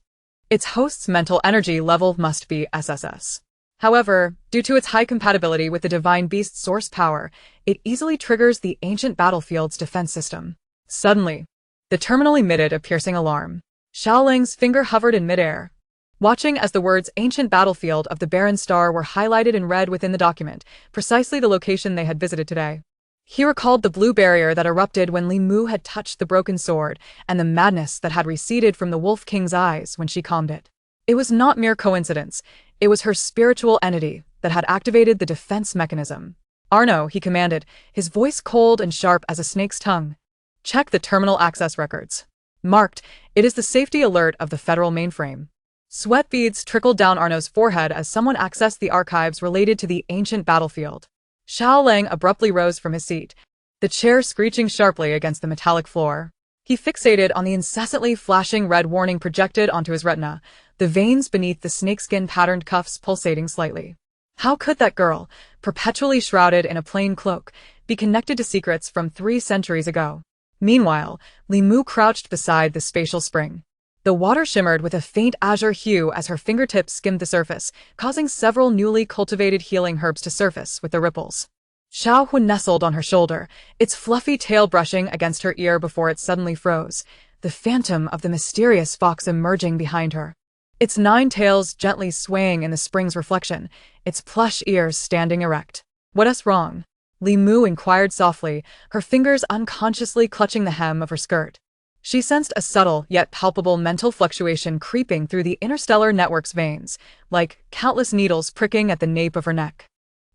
Its host's mental energy level must be SSS. However, due to its high compatibility with the divine beast's source power, it easily triggers the ancient battlefield's defense system. Suddenly, the terminal emitted a piercing alarm. Xiaolang's finger hovered in midair, watching as the words ancient battlefield of the barren star were highlighted in red within the document, precisely the location they had visited today. He recalled the blue barrier that erupted when Li Mu had touched the broken sword, and the madness that had receded from the Wolf King's eyes when she calmed it. It was not mere coincidence, it was her spiritual entity that had activated the defense mechanism. Arno, he commanded, his voice cold and sharp as a snake's tongue. Check the terminal access records. Marked, it is the safety alert of the federal mainframe. Sweat beads trickled down Arno's forehead as someone accessed the archives related to the ancient battlefield. Xiao Lang abruptly rose from his seat, the chair screeching sharply against the metallic floor. He fixated on the incessantly flashing red warning projected onto his retina, the veins beneath the snakeskin-patterned cuffs pulsating slightly. How could that girl, perpetually shrouded in a plain cloak, be connected to secrets from 3 centuries ago? Meanwhile, Li Mu crouched beside the spatial spring. The water shimmered with a faint azure hue as her fingertips skimmed the surface, causing several newly cultivated healing herbs to surface with the ripples. Xiao Hun nestled on her shoulder, its fluffy tail brushing against her ear before it suddenly froze, the phantom of the mysterious fox emerging behind her. Its 9 tails gently swaying in the spring's reflection, its plush ears standing erect. What's wrong? Li Mu inquired softly, her fingers unconsciously clutching the hem of her skirt. She sensed a subtle yet palpable mental fluctuation creeping through the interstellar network's veins, like countless needles pricking at the nape of her neck.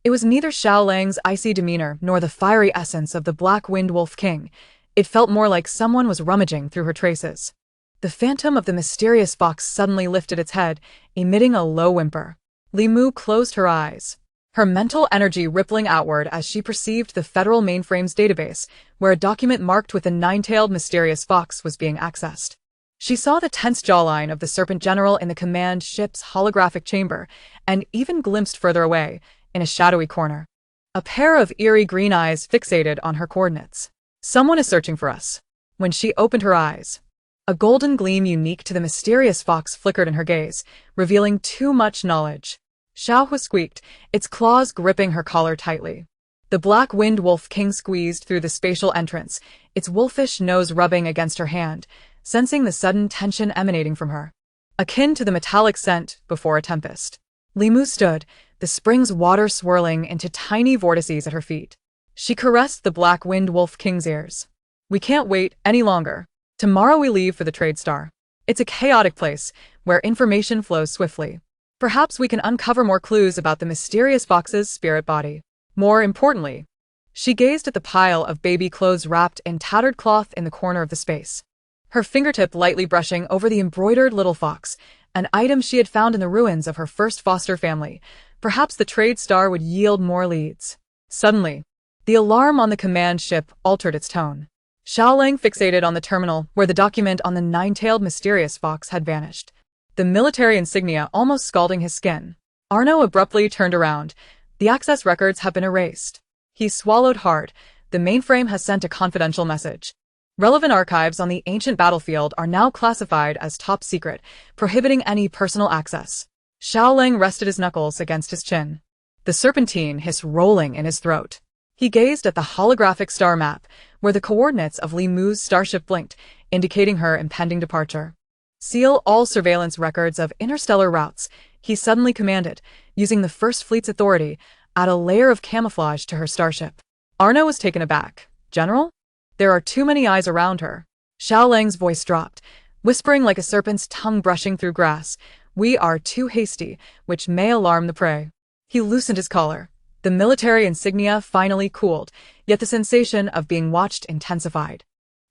It was neither Xiao Lang's icy demeanor nor the fiery essence of the Black-Winged Wolf King. It felt more like someone was rummaging through her traces. The phantom of the mysterious fox suddenly lifted its head, emitting a low whimper. Li Mu closed her eyes, her mental energy rippling outward as she perceived the federal mainframe's database, where a document marked with a 9-tailed mysterious fox was being accessed. She saw the tense jawline of the Serpent General in the command ship's holographic chamber, and even glimpsed further away, in a shadowy corner, a pair of eerie green eyes fixated on her coordinates. Someone is searching for us. When she opened her eyes, a golden gleam unique to the mysterious fox flickered in her gaze, revealing too much knowledge. Xiao Hu squeaked, its claws gripping her collar tightly. The Black-Winged Wolf King squeezed through the spatial entrance, its wolfish nose rubbing against her hand, sensing the sudden tension emanating from her, akin to the metallic scent before a tempest. Li Mu stood, the spring's water swirling into tiny vortices at her feet. She caressed the Black-Winged Wolf King's ears. We can't wait any longer. Tomorrow we leave for the Trade Star. It's a chaotic place, where information flows swiftly. Perhaps we can uncover more clues about the mysterious fox's spirit body. More importantly, she gazed at the pile of baby clothes wrapped in tattered cloth in the corner of the space, her fingertip lightly brushing over the embroidered little fox, an item she had found in the ruins of her first foster family. Perhaps the Trade Star would yield more leads. Suddenly, the alarm on the command ship altered its tone. Xiao Lang fixated on the terminal where the document on the 9-tailed mysterious fox had vanished, the military insignia almost scalding his skin. Arno abruptly turned around. The access records have been erased. He swallowed hard. The mainframe has sent a confidential message. Relevant archives on the ancient battlefield are now classified as top secret, prohibiting any personal access. Xiao Lang rested his knuckles against his chin, the serpentine hiss rolling in his throat. He gazed at the holographic star map, where the coordinates of Li Mu's starship blinked, indicating her impending departure. Seal all surveillance records of interstellar routes, he suddenly commanded, using the First Fleet's authority, add a layer of camouflage to her starship. Arno was taken aback. General? There are too many eyes around her. Xiao Lang's voice dropped, whispering like a serpent's tongue brushing through grass. We are too hasty, which may alarm the prey. He loosened his collar. The military insignia finally cooled, yet the sensation of being watched intensified.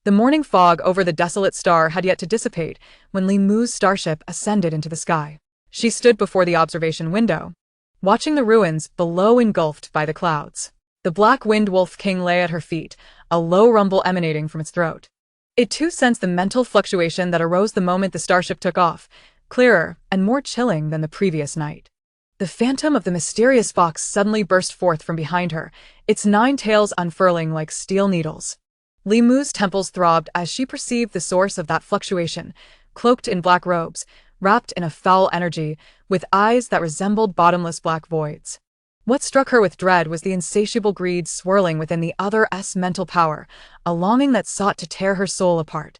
The morning fog over the desolate star had yet to dissipate when Li Mu's starship ascended into the sky. She stood before the observation window, watching the ruins below engulfed by the clouds. The Black-Winged Wolf King lay at her feet, a low rumble emanating from its throat. It too sensed the mental fluctuation that arose the moment the starship took off, clearer and more chilling than the previous night. The phantom of the mysterious fox suddenly burst forth from behind her, its 9 tails unfurling like steel needles. Li Mu's temples throbbed as she perceived the source of that fluctuation, cloaked in black robes, wrapped in a foul energy, with eyes that resembled bottomless black voids. What struck her with dread was the insatiable greed swirling within the other's mental power, a longing that sought to tear her soul apart.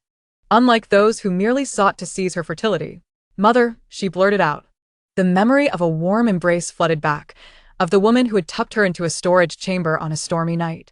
Unlike those who merely sought to seize her fertility. Mother, she blurted out. The memory of a warm embrace flooded back, of the woman who had tucked her into a storage chamber on a stormy night.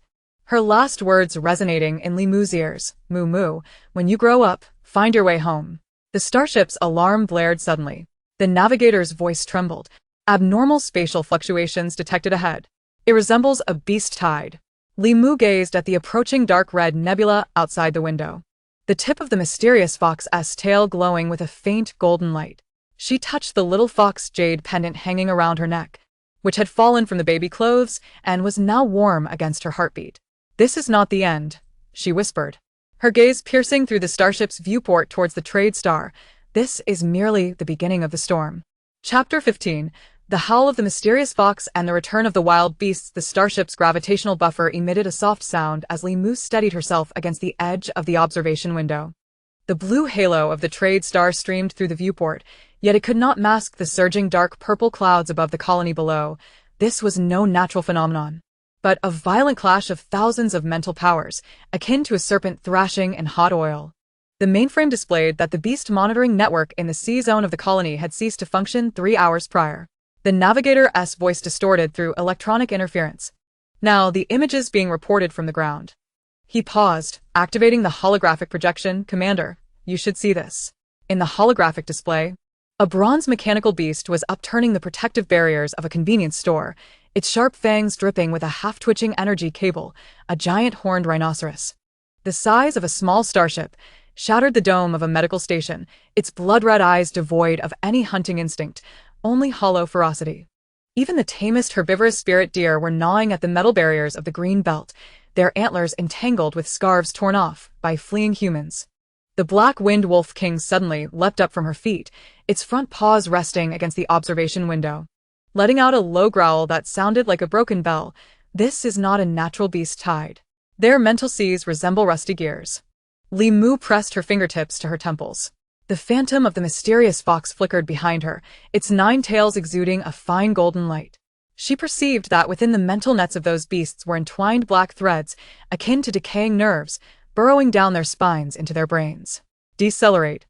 Her last words resonating in Li Mu's ears. Mu Mu, when you grow up, find your way home. The starship's alarm blared suddenly. The navigator's voice trembled. Abnormal spatial fluctuations detected ahead. It resembles a beast tide. Li Mu gazed at the approaching dark red nebula outside the window. The tip of the mysterious fox's tail glowing with a faint golden light. She touched the little fox jade pendant hanging around her neck, which had fallen from the baby clothes and was now warm against her heartbeat. This is not the end, she whispered, her gaze piercing through the starship's viewport towards the trade star. This is merely the beginning of the storm. Chapter 15. The howl of the mysterious fox and the return of the wild beasts. The starship's gravitational buffer emitted a soft sound as Li Mu steadied herself against the edge of the observation window. The blue halo of the trade star streamed through the viewport, yet it could not mask the surging dark purple clouds above the colony below. This was no natural phenomenon, but a violent clash of thousands of mental powers, akin to a serpent thrashing in hot oil. The mainframe displayed that the beast monitoring network in the C-zone of the colony had ceased to function 3 hours prior. The navigator's voice distorted through electronic interference. Now the images being reported from the ground. He paused, activating the holographic projection. Commander, you should see this. In the holographic display, a bronze mechanical beast was upturning the protective barriers of a convenience store, its sharp fangs dripping with a half-twitching energy cable. A giant horned rhinoceros, the size of a small starship, shattered the dome of a medical station, its blood-red eyes devoid of any hunting instinct, only hollow ferocity. Even the tamest herbivorous spirit deer were gnawing at the metal barriers of the green belt, their antlers entangled with scarves torn off by fleeing humans. The black-winged wolf king suddenly leapt up from her feet, its front paws resting against the observation window, letting out a low growl that sounded like a broken bell. This is not a natural beast tide. Their mental seas resemble rusty gears. Li Mu pressed her fingertips to her temples. The phantom of the mysterious fox flickered behind her, its 9 tails exuding a fine golden light. She perceived that within the mental nets of those beasts were entwined black threads, akin to decaying nerves, burrowing down their spines into their brains. Decelerate.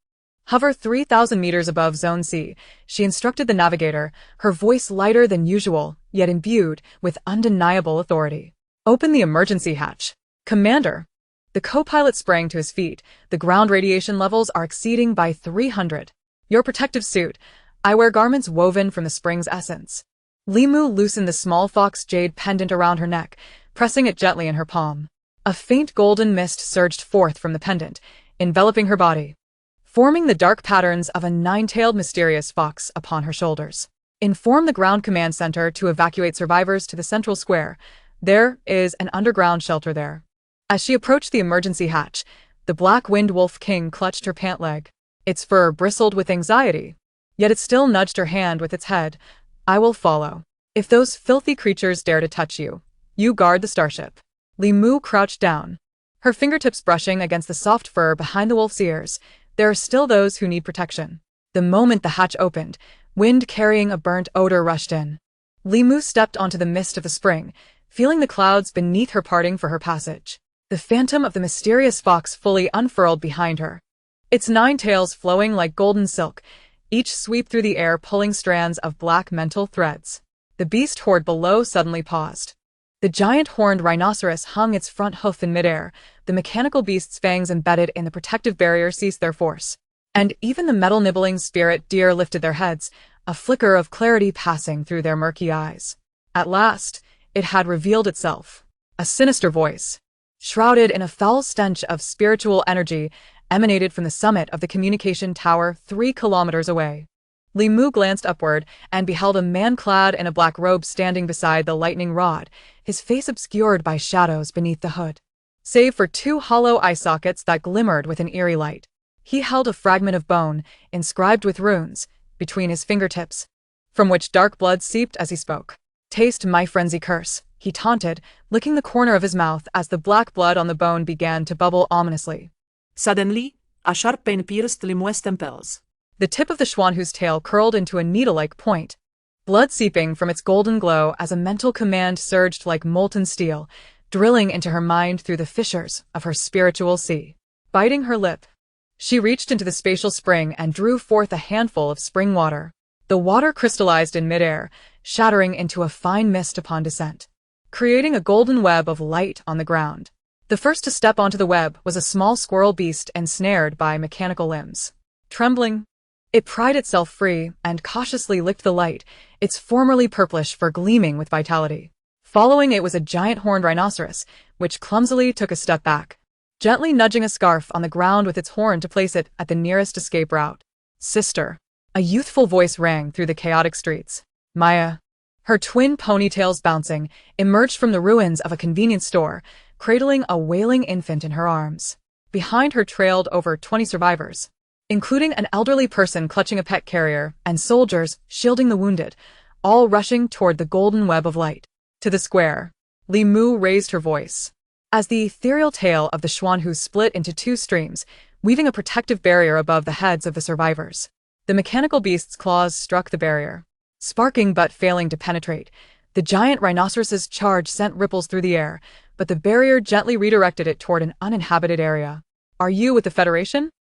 Hover 3,000 meters above Zone C, she instructed the navigator, her voice lighter than usual, yet imbued with undeniable authority. Open the emergency hatch. Commander. The co-pilot sprang to his feet. The ground radiation levels are exceeding by 300. Your protective suit. I wear garments woven from the spring's essence. Li Mu loosened the small fox jade pendant around her neck, pressing it gently in her palm. A faint golden mist surged forth from the pendant, enveloping her body, forming the dark patterns of a 9-tailed mysterious fox upon her shoulders. Inform the ground command center to evacuate survivors to the central square. There is an underground shelter there. As she approached the emergency hatch, the black-winged wolf king clutched her pant leg. Its fur bristled with anxiety, yet it still nudged her hand with its head. I will follow. If those filthy creatures dare to touch you, you guard the starship. Li Mu crouched down, her fingertips brushing against the soft fur behind the wolf's ears. There are still those who need protection. The moment the hatch opened, wind carrying a burnt odor rushed in. Li Mu stepped onto the mist of the spring, feeling the clouds beneath her parting for her passage. The phantom of the mysterious fox fully unfurled behind her, its 9 tails flowing like golden silk, each sweep through the air pulling strands of black mental threads. The beast horde below suddenly paused. The giant horned rhinoceros hung its front hoof in midair, the mechanical beast's fangs embedded in the protective barrier ceased their force. And even the metal-nibbling spirit deer lifted their heads, a flicker of clarity passing through their murky eyes. At last, it had revealed itself. A sinister voice, shrouded in a foul stench of spiritual energy, emanated from the summit of the communication tower 3 kilometers away. Li Mu glanced upward and beheld a man clad in a black robe standing beside the lightning rod, his face obscured by shadows beneath the hood. Save for 2 hollow eye sockets that glimmered with an eerie light, he held a fragment of bone, inscribed with runes, between his fingertips, from which dark blood seeped as he spoke. Taste my frenzy curse, he taunted, licking the corner of his mouth as the black blood on the bone began to bubble ominously. Suddenly, a sharp pain pierced Li Mu's temples. The tip of the Schwanhu's tail curled into a needle-like point, blood seeping from its golden glow as a mental command surged like molten steel, drilling into her mind through the fissures of her spiritual sea. Biting her lip, she reached into the spatial spring and drew forth a handful of spring water. The water crystallized in midair, shattering into a fine mist upon descent. creating a golden web of light on the ground. The first to step onto the web was a small squirrel beast ensnared by mechanical limbs. Trembling, it pried itself free and cautiously licked the light, its formerly purplish fur gleaming with vitality. Following it was a giant horned rhinoceros, which clumsily took a step back, gently nudging a scarf on the ground with its horn to place it at the nearest escape route. Sister. A youthful voice rang through the chaotic streets. Maya, her twin ponytails bouncing, emerged from the ruins of a convenience store, cradling a wailing infant in her arms. Behind her trailed over 20 survivors, including an elderly person clutching a pet carrier and soldiers shielding the wounded, all rushing toward the golden web of light. To the square, Li Mu raised her voice. As the ethereal tail of the Xuanhu split into two streams, weaving a protective barrier above the heads of the survivors. The mechanical beast's claws struck the barrier. Sparking but failing to penetrate, the giant rhinoceros's charge sent ripples through the air, but the barrier gently redirected it toward an uninhabited area. Are you with the Federation?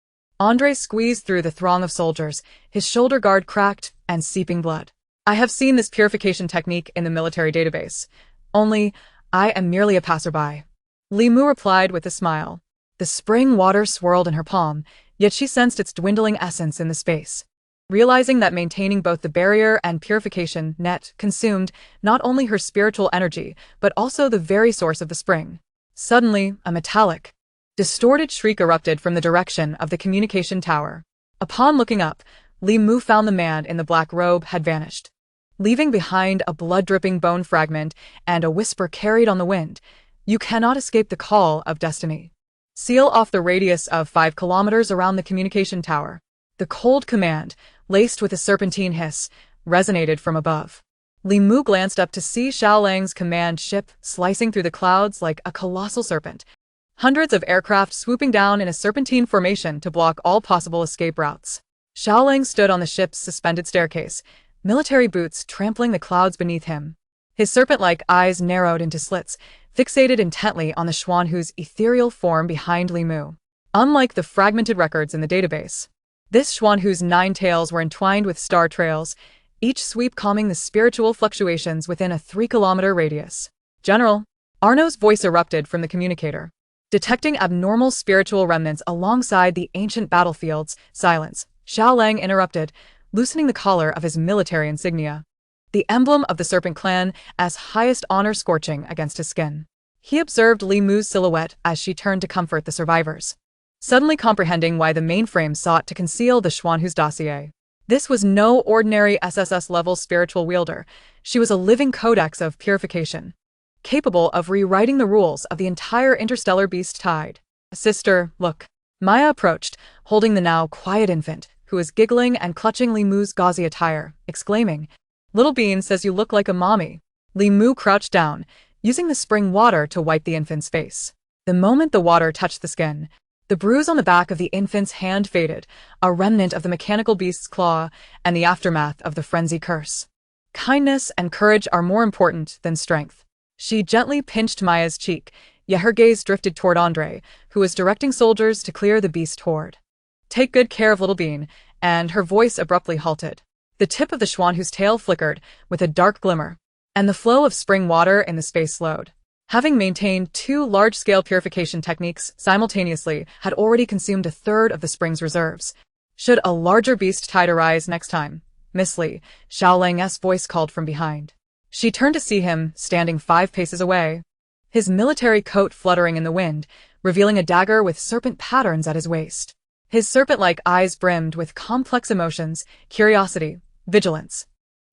Andre squeezed through the throng of soldiers, his shoulder guard cracked and seeping blood. I have seen this purification technique in the military database. Only, I am merely a passerby. Li Mu replied with a smile. The spring water swirled in her palm, yet she sensed its dwindling essence in the space. Realizing that maintaining both the barrier and purification net consumed not only her spiritual energy, but also the very source of the spring. Suddenly, a metallic, distorted shriek erupted from the direction of the communication tower. Upon looking up, Li Mu found the man in the black robe had vanished, leaving behind a blood-dripping bone fragment and a whisper carried on the wind. You cannot escape the call of destiny. Seal off the radius of 5 kilometers around the communication tower. The cold command, laced with a serpentine hiss, resonated from above. Li Mu glanced up to see Xiaolang's command ship slicing through the clouds like a colossal serpent. Hundreds of aircraft swooping down in a serpentine formation to block all possible escape routes. Xiaolang stood on the ship's suspended staircase, military boots trampling the clouds beneath him. His serpent-like eyes narrowed into slits, fixated intently on the Xuanhu's ethereal form behind Li Mu. Unlike the fragmented records in the database, this Xuanhu's 9 tails were entwined with star trails, each sweep calming the spiritual fluctuations within a 3-kilometer radius. General, Arno's voice erupted from the communicator. Detecting abnormal spiritual remnants alongside the ancient battlefields, silence, Xiaolang interrupted, loosening the collar of his military insignia. The emblem of the Serpent Clan as highest honor scorching against his skin. He observed Li Mu's silhouette as she turned to comfort the survivors, suddenly comprehending why the mainframe sought to conceal the Xuanhu's dossier. This was no ordinary SSS-level spiritual wielder. She was a living codex of purification, capable of rewriting the rules of the entire interstellar beast tide. Sister, look. Maya approached, holding the now quiet infant, who was giggling and clutching Li Mu's gauzy attire, exclaiming, Little Bean says you look like a mommy. Li Mu crouched down, using the spring water to wipe the infant's face. The moment the water touched the skin, the bruise on the back of the infant's hand faded, a remnant of the mechanical beast's claw and the aftermath of the frenzy curse. Kindness and courage are more important than strength. She gently pinched Maya's cheek, yet her gaze drifted toward Andre, who was directing soldiers to clear the beast horde. Take good care of Little Bean, and her voice abruptly halted. The tip of the Xuanhu's tail flickered with a dark glimmer, and the flow of spring water in the space slowed. Having maintained 2 large-scale purification techniques simultaneously had already consumed a third of the spring's reserves. Should a larger beast tide arise next time, Miss Li, Xiaolang's voice called from behind. She turned to see him standing 5 paces away, his military coat fluttering in the wind, revealing a dagger with serpent patterns at his waist. His serpent-like eyes brimmed with complex emotions, curiosity, vigilance,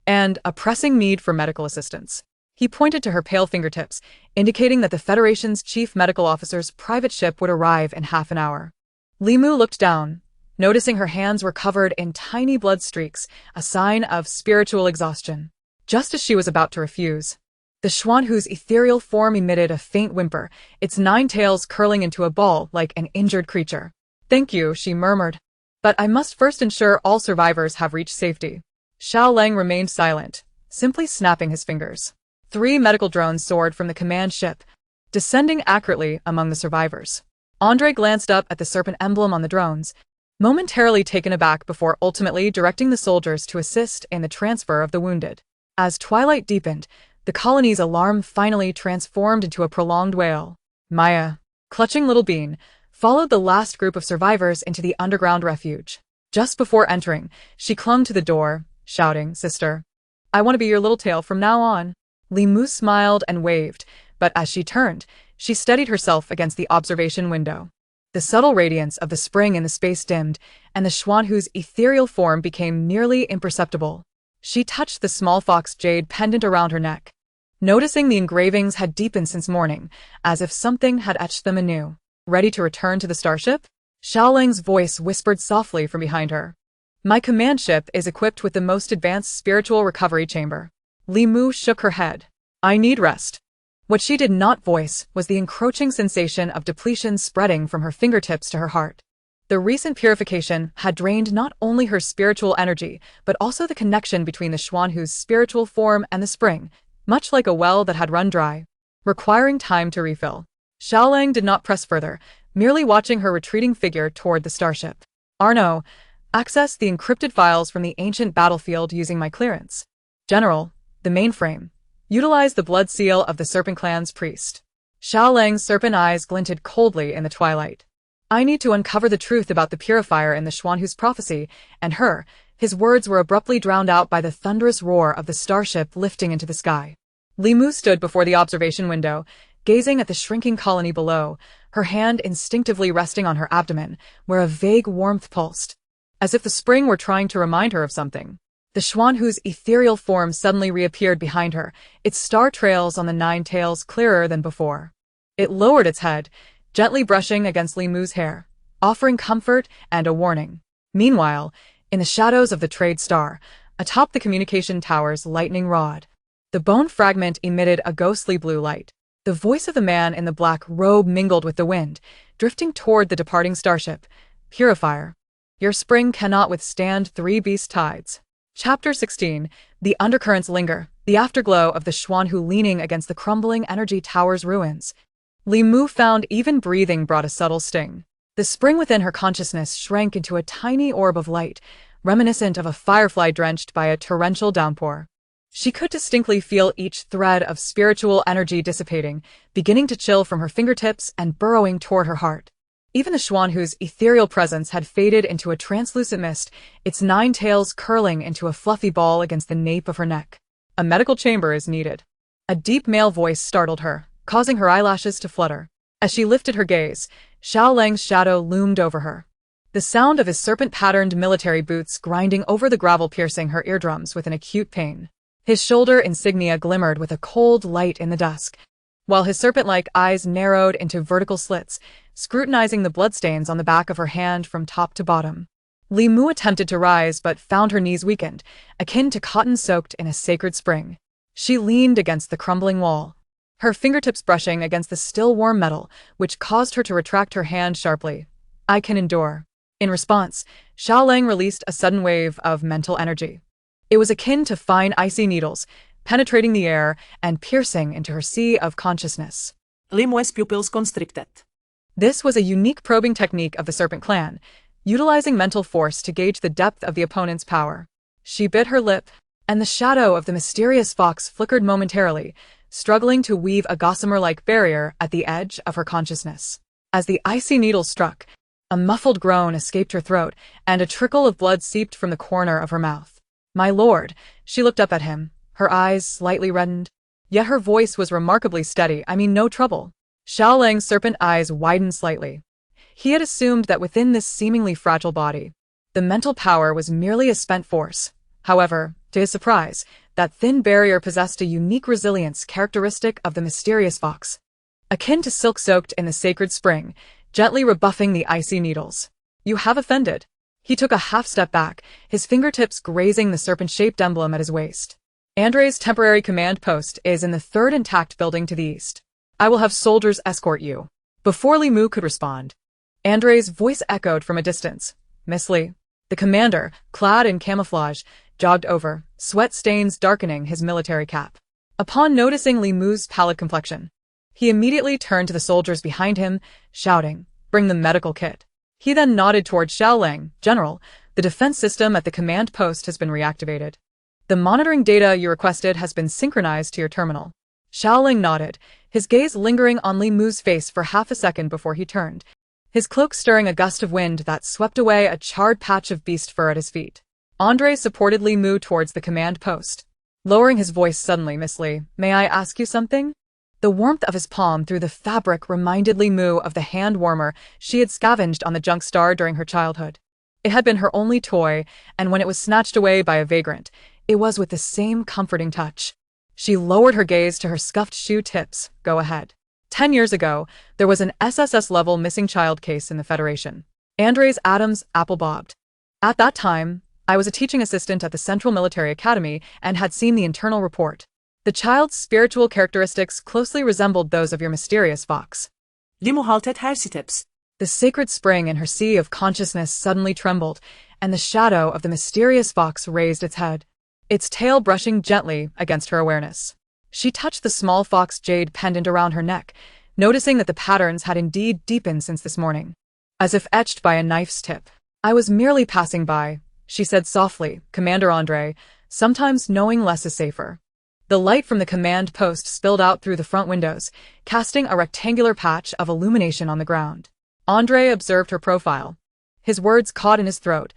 and a pressing need for medical assistance. He pointed to her pale fingertips, indicating that the Federation's chief medical officer's private ship would arrive in half an hour. Li Mu looked down, noticing her hands were covered in tiny blood streaks, a sign of spiritual exhaustion. Just as she was about to refuse, the Xuanhu's ethereal form emitted a faint whimper, its 9 tails curling into a ball like an injured creature. Thank you, she murmured. But I must first ensure all survivors have reached safety. Xiaolang remained silent, simply snapping his fingers. 3 medical drones soared from the command ship, descending accurately among the survivors. Andre glanced up at the serpent emblem on the drones, momentarily taken aback before ultimately directing the soldiers to assist in the transfer of the wounded. As twilight deepened, The colony's alarm finally transformed into a prolonged wail. Maya, clutching Little Bean, followed the last group of survivors into the underground refuge. Just before entering, she clung to the door, shouting, "Sister, I want to be your little tail from now on." Limu smiled and waved, but as she turned, she steadied herself against the observation window. The subtle radiance of the spring in the space dimmed, and the Xuanhu's ethereal form became nearly imperceptible. She touched the small fox jade pendant around her neck, noticing the engravings had deepened since morning, as if something had etched them anew. "Ready to return to the starship?" Xiaoling's voice whispered softly from behind her. "My command ship is equipped with the most advanced spiritual recovery chamber." Limu shook her head. "I need rest." What she did not voice was the encroaching sensation of depletion spreading from her fingertips to her heart. The recent purification had drained not only her spiritual energy, but also the connection between the Xuanhu's spiritual form and the spring, much like a well that had run dry, requiring time to refill. Xiaoling did not press further, merely watching her retreating figure toward the starship. "Arno, access the encrypted files from the ancient battlefield using my clearance. General, the mainframe. Utilize the blood seal of the Serpent Clan's priest." Xiaoling's serpent eyes glinted coldly in the twilight. "I need to uncover the truth about the purifier in the Xuanhu's prophecy, and her." His words were abruptly drowned out by the thunderous roar of the starship lifting into the sky. Limu stood before the observation window, gazing at the shrinking colony below, her hand instinctively resting on her abdomen, where a vague warmth pulsed, as if the spring were trying to remind her of something. The Xuanhu's ethereal form suddenly reappeared behind her, its star trails on the 9 tails clearer than before. It lowered its head, gently brushing against Limu's hair, offering comfort and a warning. Meanwhile, in the shadows of the trade star, atop the communication tower's lightning rod, the bone fragment emitted a ghostly blue light. The voice of the man in the black robe mingled with the wind, drifting toward the departing starship. "Purifier, your spring cannot withstand 3 beast tides." Chapter 16. The undercurrents linger, the afterglow of the Xuanhu leaning against the crumbling energy tower's ruins. Limu found even breathing brought a subtle sting. The spring within her consciousness shrank into a tiny orb of light, reminiscent of a firefly drenched by a torrential downpour. She could distinctly feel each thread of spiritual energy dissipating, beginning to chill from her fingertips and burrowing toward her heart. Even the Xuanhu's ethereal presence had faded into a translucent mist, its 9 tails curling into a fluffy ball against the nape of her neck. "A medical chamber is needed." A deep male voice startled her, causing her eyelashes to flutter. As she lifted her gaze, Xiaoling's shadow loomed over her, the sound of his serpent-patterned military boots grinding over the gravel piercing her eardrums with an acute pain. His shoulder insignia glimmered with a cold light in the dusk, while his serpent-like eyes narrowed into vertical slits, scrutinizing the bloodstains on the back of her hand from top to bottom. Limu attempted to rise but found her knees weakened, akin to cotton soaked in a sacred spring. She leaned against the crumbling wall, her fingertips brushing against the still warm metal, which caused her to retract her hand sharply. "I can endure." In response, Xiaoling released a sudden wave of mental energy. It was akin to fine icy needles, penetrating the air and piercing into her sea of consciousness. Limu's pupils constricted. This was a unique probing technique of the Serpent Clan, utilizing mental force to gauge the depth of the opponent's power. She bit her lip, and the shadow of the mysterious fox flickered momentarily, struggling to weave a gossamer-like barrier at the edge of her consciousness. As the icy needle struck, a muffled groan escaped her throat, and a trickle of blood seeped from the corner of her mouth. "My lord," she looked up at him, her eyes slightly reddened. Yet her voice was remarkably steady. "I mean no trouble." Xiaoling's serpent eyes widened slightly. He had assumed that within this seemingly fragile body, the mental power was merely a spent force. However, to his surprise, that thin barrier possessed a unique resilience characteristic of the mysterious fox, akin to silk soaked in the sacred spring, gently rebuffing the icy needles. "You have offended." He took a half step back, his fingertips grazing the serpent-shaped emblem at his waist. "Andre's temporary command post is in the 3rd intact building to the east. I will have soldiers escort you." Before Limu could respond, Andre's voice echoed from a distance. "Miss Li." The commander, clad in camouflage, jogged over, sweat stains darkening his military cap. Upon noticing Limu's pallid complexion, he immediately turned to the soldiers behind him, shouting, "Bring the medical kit." He then nodded toward Xiaoling. "General, the defense system at the command post has been reactivated." The monitoring data you requested has been synchronized to your terminal. Xiaoling nodded, his gaze lingering on Li Mu's face for half a second before he turned, his cloak stirring a gust of wind that swept away a charred patch of beast fur at his feet. Andre supported Li Mu towards the command post. Lowering his voice suddenly, "Miss Li, may I ask you something?" The warmth of his palm through the fabric reminded Li Mu of the hand warmer she had scavenged on the junk star during her childhood. It had been her only toy, and when it was snatched away by a vagrant, it was with the same comforting touch. She lowered her gaze to her scuffed shoe tips. "Go ahead." 10 years ago, there was an SSS-level missing child case in the Federation. Andres Adams apple-bobbed. At that time, I was a teaching assistant at the Central Military Academy and had seen the internal report. The child's spiritual characteristics closely resembled those of your mysterious fox. Li Mu halted her steps. The sacred spring in her sea of consciousness suddenly trembled, and the shadow of the mysterious fox raised its head, its tail brushing gently against her awareness. She touched the small fox jade pendant around her neck, noticing that the patterns had indeed deepened since this morning, as if etched by a knife's tip. "I was merely passing by," she said softly, "Commander Andre, sometimes knowing less is safer." The light from the command post spilled out through the front windows, casting a rectangular patch of illumination on the ground. Andre observed her profile. His words caught in his throat,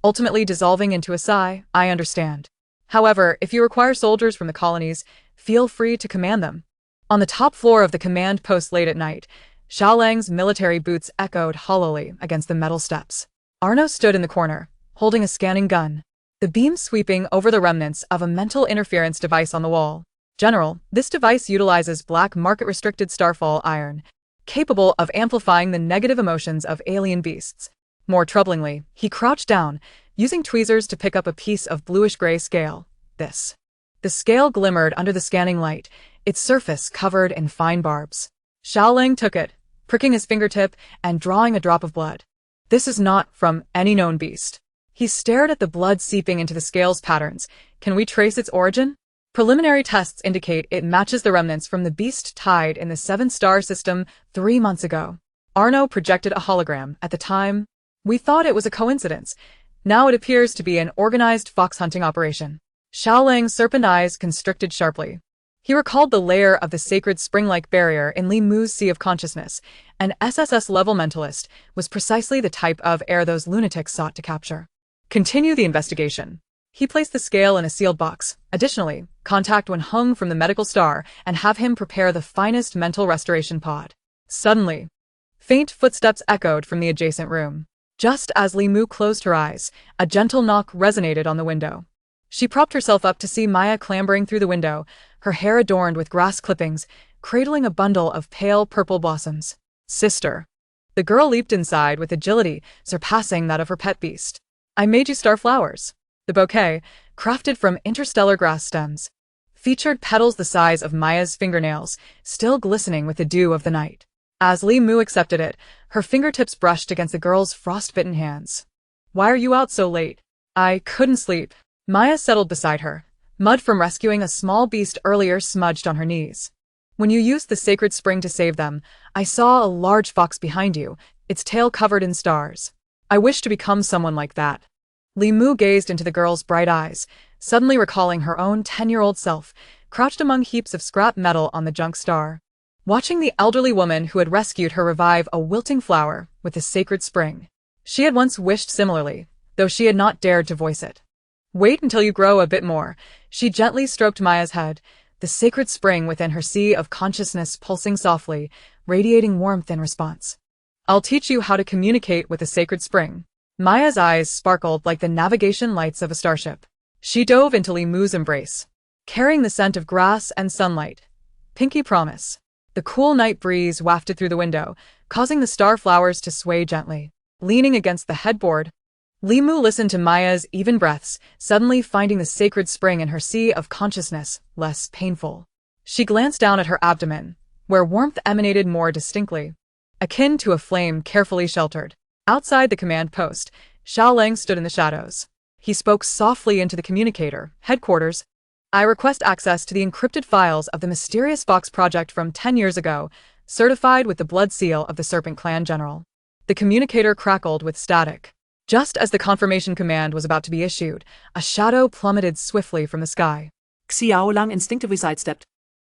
ultimately dissolving into a sigh. "I understand. However, if you require soldiers from the colonies, feel free to command them." On the top floor of the command post late at night, Xiaolang's military boots echoed hollowly against the metal steps. Arno stood in the corner, holding a scanning gun, the beam sweeping over the remnants of a mental interference device on the wall. "General, this device utilizes black market-restricted starfall iron, capable of amplifying the negative emotions of alien beasts." More troublingly, he crouched down, using tweezers to pick up a piece of bluish-gray scale. The scale glimmered under the scanning light, its surface covered in fine barbs. Xiaolang took it, pricking his fingertip and drawing a drop of blood. "This is not from any known beast." He stared at the blood seeping into the scale's patterns. "Can we trace its origin?" "Preliminary tests indicate it matches the remnants from the beast tied in the 7-star system 3 months ago." Arno projected a hologram. "At the time, we thought it was a coincidence. Now it appears to be an organized fox-hunting operation." Xiaolang's serpent eyes constricted sharply. He recalled the layer of the sacred spring-like barrier in Li Mu's sea of consciousness. An SSS-level mentalist was precisely the type of air those lunatics sought to capture. "Continue the investigation." He placed the scale in a sealed box. "Additionally, contact when hung from the medical star and have him prepare the finest mental restoration pod." Suddenly, faint footsteps echoed from the adjacent room. Just as Li Mu closed her eyes, a gentle knock resonated on the window. She propped herself up to see Maya clambering through the window, her hair adorned with grass clippings, cradling a bundle of pale purple blossoms. "Sister." The girl leaped inside with agility surpassing that of her pet beast. "I made you star flowers." The bouquet, crafted from interstellar grass stems, featured petals the size of Maya's fingernails, still glistening with the dew of the night. As Li Mu accepted it, her fingertips brushed against the girl's frost-bitten hands. "Why are you out so late?" "I couldn't sleep." Maya settled beside her, mud from rescuing a small beast earlier smudged on her knees. "When you used the sacred spring to save them, I saw a large fox behind you, its tail covered in stars. I wish to become someone like that." Li Mu gazed into the girl's bright eyes, suddenly recalling her own 10-year-old self, crouched among heaps of scrap metal on the junk star, watching the elderly woman who had rescued her revive a wilting flower with the sacred spring. She had once wished similarly, though she had not dared to voice it. "Wait until you grow a bit more." She gently stroked Maya's head, the sacred spring within her sea of consciousness pulsing softly, radiating warmth in response. "I'll teach you how to communicate with the sacred spring." Maya's eyes sparkled like the navigation lights of a starship. She dove into Li Mu's embrace, carrying the scent of grass and sunlight. "Pinky promise." The cool night breeze wafted through the window, causing the star flowers to sway gently. Leaning against the headboard, Li Mu listened to Maya's even breaths, suddenly finding the sacred spring in her sea of consciousness less painful. She glanced down at her abdomen, where warmth emanated more distinctly, akin to a flame carefully sheltered. Outside the command post, Xiaolang stood in the shadows. He spoke softly into the communicator. "Headquarters, I request access to the encrypted files of the mysterious Fox project from 10 years ago, certified with the blood seal of the Serpent Clan General." The communicator crackled with static. Just as the confirmation command was about to be issued, a shadow plummeted swiftly from the sky. Xiao Lang instinctively sidestepped.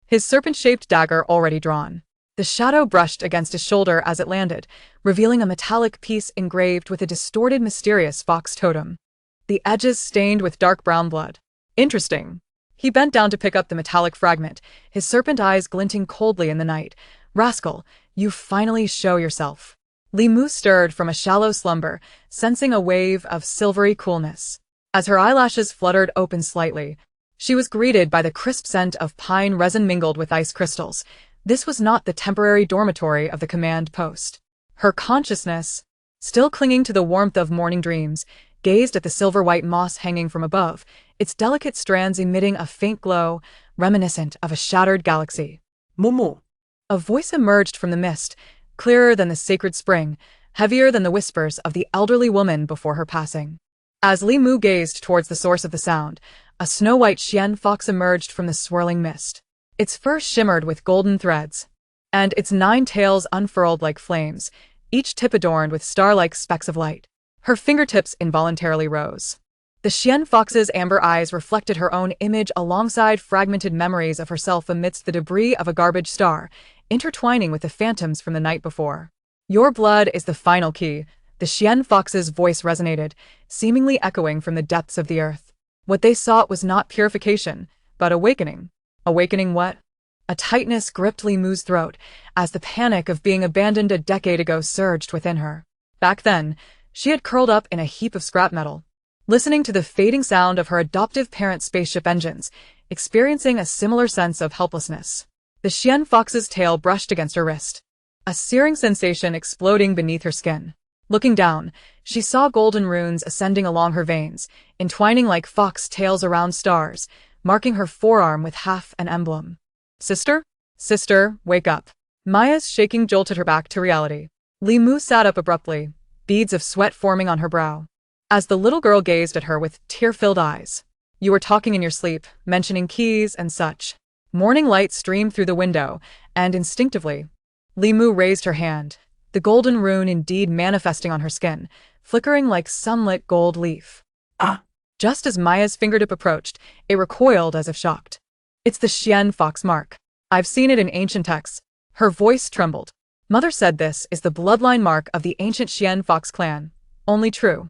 His serpent-shaped dagger already drawn. The shadow brushed against his shoulder as it landed, revealing a metallic piece engraved with a distorted, mysterious fox totem. The edges stained with dark brown blood. Interesting. He bent down to pick up the metallic fragment, his serpent eyes glinting coldly in the night. Rascal, you finally show yourself. Li Mu stirred from a shallow slumber, sensing a wave of silvery coolness. As her eyelashes fluttered open slightly, she was greeted by the crisp scent of pine resin mingled with ice crystals. This was not the temporary dormitory of the command post. Her consciousness, still clinging to the warmth of morning dreams, gazed at the silver-white moss hanging from above, its delicate strands emitting a faint glow, reminiscent of a shattered galaxy. Momo. A voice emerged from the mist, clearer than the sacred spring, heavier than the whispers of the elderly woman before her passing. As Li Mu gazed towards the source of the sound, a snow-white Xian fox emerged from the swirling mist. Its fur shimmered with golden threads, and its 9 tails unfurled like flames, each tip adorned with star-like specks of light. Her fingertips involuntarily rose. The Xian fox's amber eyes reflected her own image alongside fragmented memories of herself amidst the debris of a garbage star, intertwining with the phantoms from the night before. Your blood is the final key, the Xian fox's voice resonated, seemingly echoing from the depths of the earth. What they sought was not purification, but awakening. Awakening what? A tightness gripped Li Mu's throat, as the panic of being abandoned a decade ago surged within her. Back then, she had curled up in a heap of scrap metal, listening to the fading sound of her adoptive parents' spaceship engines, experiencing a similar sense of helplessness. The Xian fox's tail brushed against her wrist, a searing sensation exploding beneath her skin. Looking down, she saw golden runes ascending along her veins, entwining like fox tails around stars, marking her forearm with half an emblem. Sister? Sister, wake up. Maya's shaking jolted her back to reality. Li Mu sat up abruptly, beads of sweat forming on her brow. As the little girl gazed at her with tear-filled eyes. You were talking in your sleep, mentioning keys and such. Morning light streamed through the window, and instinctively, Li Mu raised her hand, the golden rune indeed manifesting on her skin, flickering like sunlit gold leaf. Ah! Just as Maya's fingertip approached, it recoiled as if shocked. It's the Xian fox mark. I've seen it in ancient texts. Her voice trembled. Mother said this is the bloodline mark of the ancient Xian fox clan. Only true.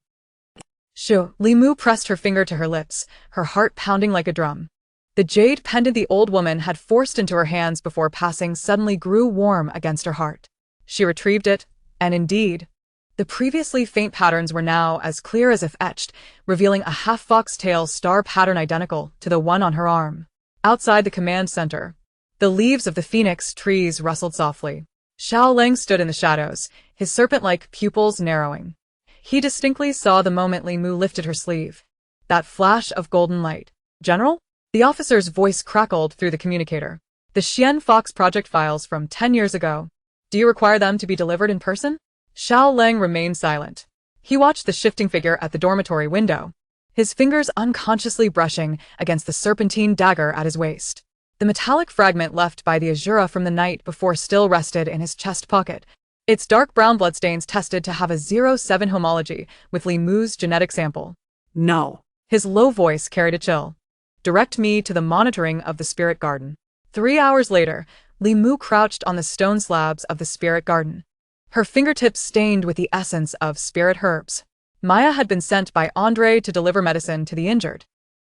Shoo! Li Mu pressed her finger to her lips, her heart pounding like a drum. The jade pendant the old woman had forced into her hands before passing suddenly grew warm against her heart. She retrieved it, and indeed, the previously faint patterns were now as clear as if etched, revealing a half-fox-tail star pattern identical to the one on her arm. Outside the command center, the leaves of the phoenix trees rustled softly. Xiao Lang stood in the shadows, his serpent-like pupils narrowing. He distinctly saw the moment Li Mu lifted her sleeve. That flash of golden light. General? The officer's voice crackled through the communicator. The Xian Fox project files from 10 years ago. Do you require them to be delivered in person? Xiao Lang remained silent. He watched the shifting figure at the dormitory window, his fingers unconsciously brushing against the serpentine dagger at his waist. The metallic fragment left by the Azura from the night before still rested in his chest pocket. Its dark brown bloodstains tested to have a 0-7 homology with Li Mu's genetic sample. No. His low voice carried a chill. Direct me to the monitoring of the spirit garden. 3 hours later, Li Mu crouched on the stone slabs of the spirit garden, her fingertips stained with the essence of spirit herbs. Maya had been sent by Andre to deliver medicine to the injured,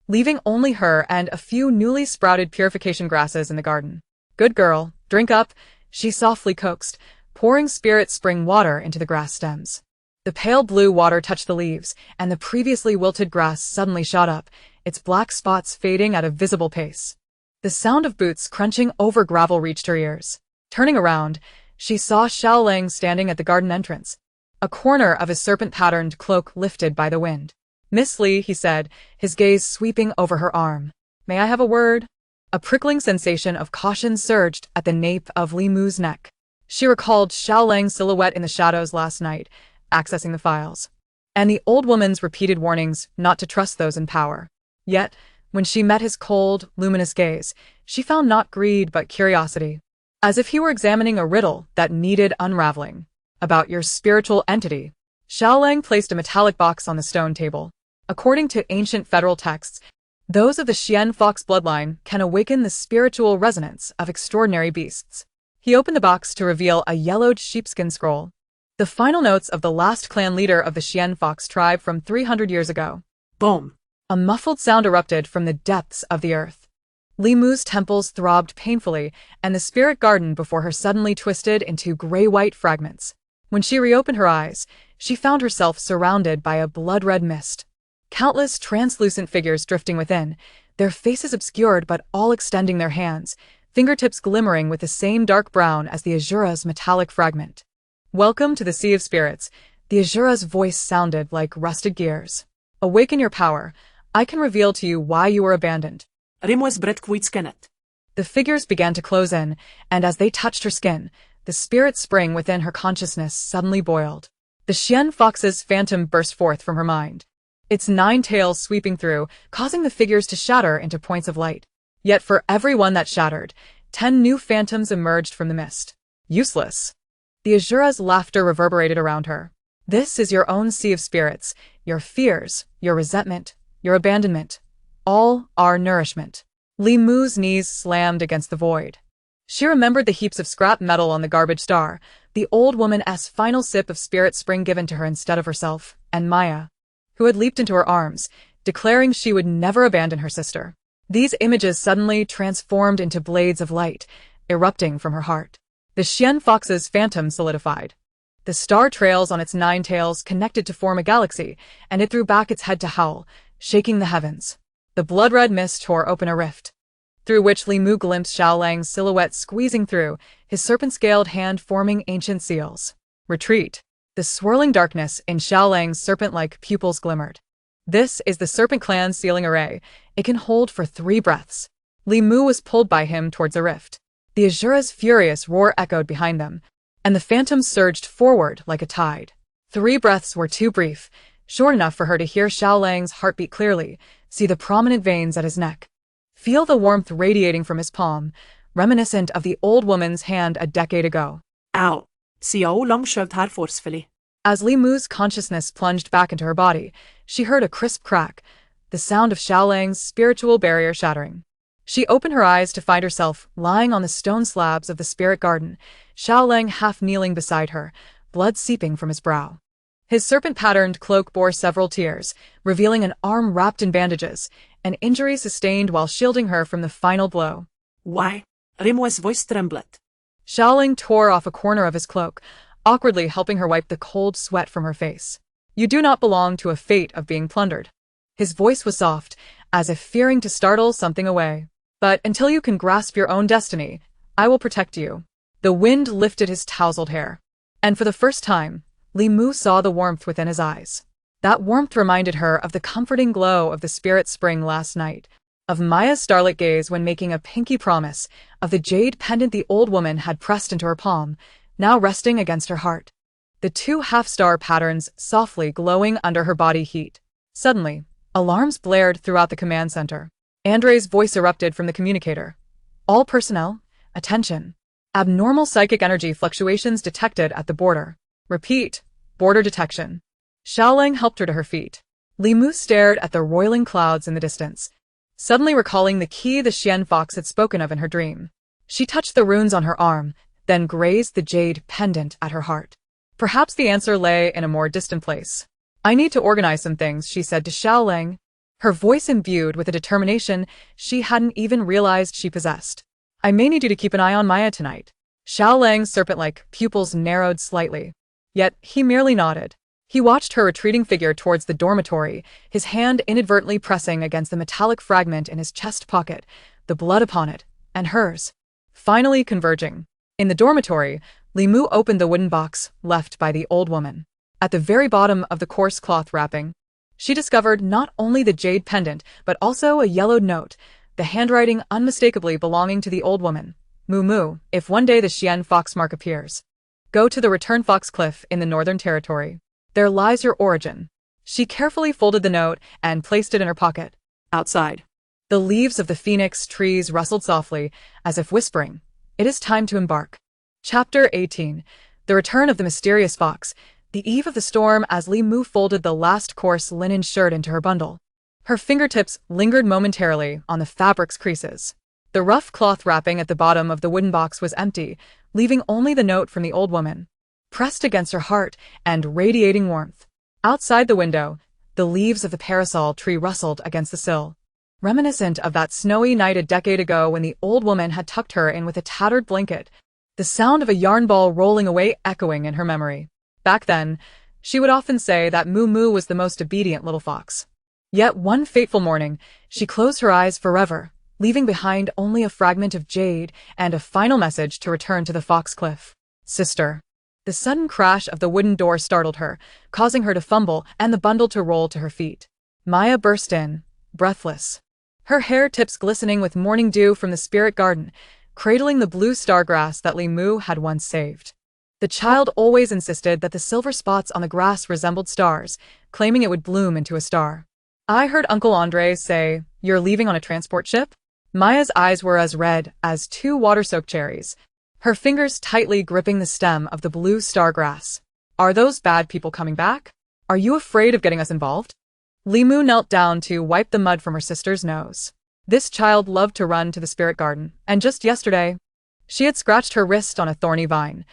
leaving only her and a few newly sprouted purification grasses in the garden. Good girl, drink up, she softly coaxed, pouring spirit spring water into the grass stems. The pale blue water touched the leaves, and the previously wilted grass suddenly shot up, its black spots fading at a visible pace. The sound of boots crunching over gravel reached her ears. Turning around, she saw Xiao Lang standing at the garden entrance, a corner of his serpent-patterned cloak lifted by the wind. Miss Li, he said, his gaze sweeping over her arm. May I have a word? A prickling sensation of caution surged at the nape of Li Mu's neck. She recalled Xiao Lang's silhouette in the shadows last night, accessing the files, and the old woman's repeated warnings not to trust those in power. Yet, when she met his cold, luminous gaze, she found not greed but curiosity, as if he were examining a riddle that needed unraveling. About your spiritual entity, Xiaolang placed a metallic box on the stone table. According to ancient federal texts, those of the Xian fox bloodline can awaken the spiritual resonance of extraordinary beasts. He opened the box to reveal a yellowed sheepskin scroll. The final notes of the last clan leader of the Xian fox tribe from 300 years ago. Boom. A muffled sound erupted from the depths of the earth. Li Mu's temples throbbed painfully, and the spirit garden before her suddenly twisted into gray-white fragments. When she reopened her eyes, she found herself surrounded by a blood-red mist. Countless translucent figures drifting within, their faces obscured but all extending their hands, fingertips glimmering with the same dark brown as the Azura's metallic fragment. "Welcome to the Sea of Spirits," the Azura's voice sounded like rusted gears. "Awaken your power. I can reveal to you why you were abandoned." The figures began to close in, and as they touched her skin, the spirit spring within her consciousness suddenly boiled. The Xian fox's phantom burst forth from her mind, its 9 tails sweeping through, causing the figures to shatter into points of light. Yet for every one that shattered, 10 new phantoms emerged from the mist. Useless. The Azura's laughter reverberated around her. "This is your own sea of spirits, your fears, your resentment, your abandonment. All our nourishment." Li Mu's knees slammed against the void. She remembered the heaps of scrap metal on the garbage star, the old woman's final sip of spirit spring given to her instead of herself, and Maya, who had leaped into her arms, declaring she would never abandon her sister. These images suddenly transformed into blades of light, erupting from her heart. The Xian fox's phantom solidified. The star trails on its 9 tails connected to form a galaxy, and it threw back its head to howl, shaking the heavens. The blood-red mist tore open a rift, through which Li Mu glimpsed Xiaolang's silhouette squeezing through, his serpent-scaled hand forming ancient seals. Retreat. The swirling darkness in Xiaolang's serpent-like pupils glimmered. "This is the Serpent Clan's sealing array. It can hold for 3 breaths." Li Mu was pulled by him towards the rift. The Azura's furious roar echoed behind them, and the phantoms surged forward like a tide. 3 breaths were too brief, short enough for her to hear Xiaolang's heartbeat clearly, see the prominent veins at his neck. Feel the warmth radiating from his palm, reminiscent of the old woman's hand a decade ago. Ow. Xiaolang shoved her forcefully. As Li Mu's consciousness plunged back into her body, she heard a crisp crack, the sound of Xiaolang's spiritual barrier shattering. She opened her eyes to find herself lying on the stone slabs of the spirit garden, Xiaolang half kneeling beside her, blood seeping from his brow. His serpent-patterned cloak bore several tears, revealing an arm wrapped in bandages, an injury sustained while shielding her from the final blow. "Why?" Rimu's voice trembled. Xiaolang tore off a corner of his cloak, awkwardly helping her wipe the cold sweat from her face. "You do not belong to a fate of being plundered." His voice was soft, as if fearing to startle something away. "But until you can grasp your own destiny, I will protect you." The wind lifted his tousled hair, and for the first time, Li Mu saw the warmth within his eyes. That warmth reminded her of the comforting glow of the spirit spring last night, of Maya's starlit gaze when making a pinky promise, of the jade pendant the old woman had pressed into her palm, now resting against her heart. The 2 half-star patterns softly glowing under her body heat. Suddenly, alarms blared throughout the command center. Andre's voice erupted from the communicator. "All personnel, attention. Abnormal psychic energy fluctuations detected at the border. Repeat, border detection." Xiaolang helped her to her feet. Li Mu stared at the roiling clouds in the distance, suddenly recalling the key the Xian fox had spoken of in her dream. She touched the runes on her arm, then grazed the jade pendant at her heart. Perhaps the answer lay in a more distant place. "I need to organize some things," she said to Xiaolang, her voice imbued with a determination she hadn't even realized she possessed. "I may need you to keep an eye on Maya tonight." Xiaolang's serpent-like pupils narrowed slightly. Yet he merely nodded. He watched her retreating figure towards the dormitory, his hand inadvertently pressing against the metallic fragment in his chest pocket, the blood upon it, and hers, finally converging. In the dormitory, Li Mu opened the wooden box left by the old woman. At the very bottom of the coarse cloth wrapping, she discovered not only the jade pendant, but also a yellowed note, the handwriting unmistakably belonging to the old woman. "Mu Mu, if one day the Xian fox mark appears, go to the Return Fox Cliff in the Northern Territory. There lies your origin." She carefully folded the note and placed it in her pocket. Outside, the leaves of the phoenix trees rustled softly, as if whispering, "It is time to embark." Chapter 18. The Return of the Mysterious Fox. the eve of the storm as Li Mu folded the last coarse linen shirt into her bundle. Her fingertips lingered momentarily on the fabric's creases. The rough cloth wrapping at the bottom of the wooden box was empty, leaving only the note from the old woman, pressed against her heart and radiating warmth. Outside the window, the leaves of the parasol tree rustled against the sill, reminiscent of that snowy night a decade ago when the old woman had tucked her in with a tattered blanket, the sound of a yarn ball rolling away echoing in her memory. Back then, she would often say that Moo Moo was the most obedient little fox. Yet one fateful morning, she closed her eyes forever, leaving behind only a fragment of jade and a final message to return to the fox cliff. Sister. The sudden crash of the wooden door startled her, causing her to fumble and the bundle to roll to her feet. Maya burst in, breathless, her hair tips glistening with morning dew from the spirit garden, cradling the blue stargrass that Li Mu had once saved. The child always insisted that the silver spots on the grass resembled stars, claiming it would bloom into a star. I heard Uncle Andre say, "You're leaving on a transport ship?" Maya's eyes were as red as two water-soaked cherries, her fingers tightly gripping the stem of the blue stargrass. "Are those bad people coming back? Are you afraid of getting us involved?" Li Mu knelt down to wipe the mud from her sister's nose. This child loved to run to the spirit garden, and just yesterday, she had scratched her wrist on a thorny vine.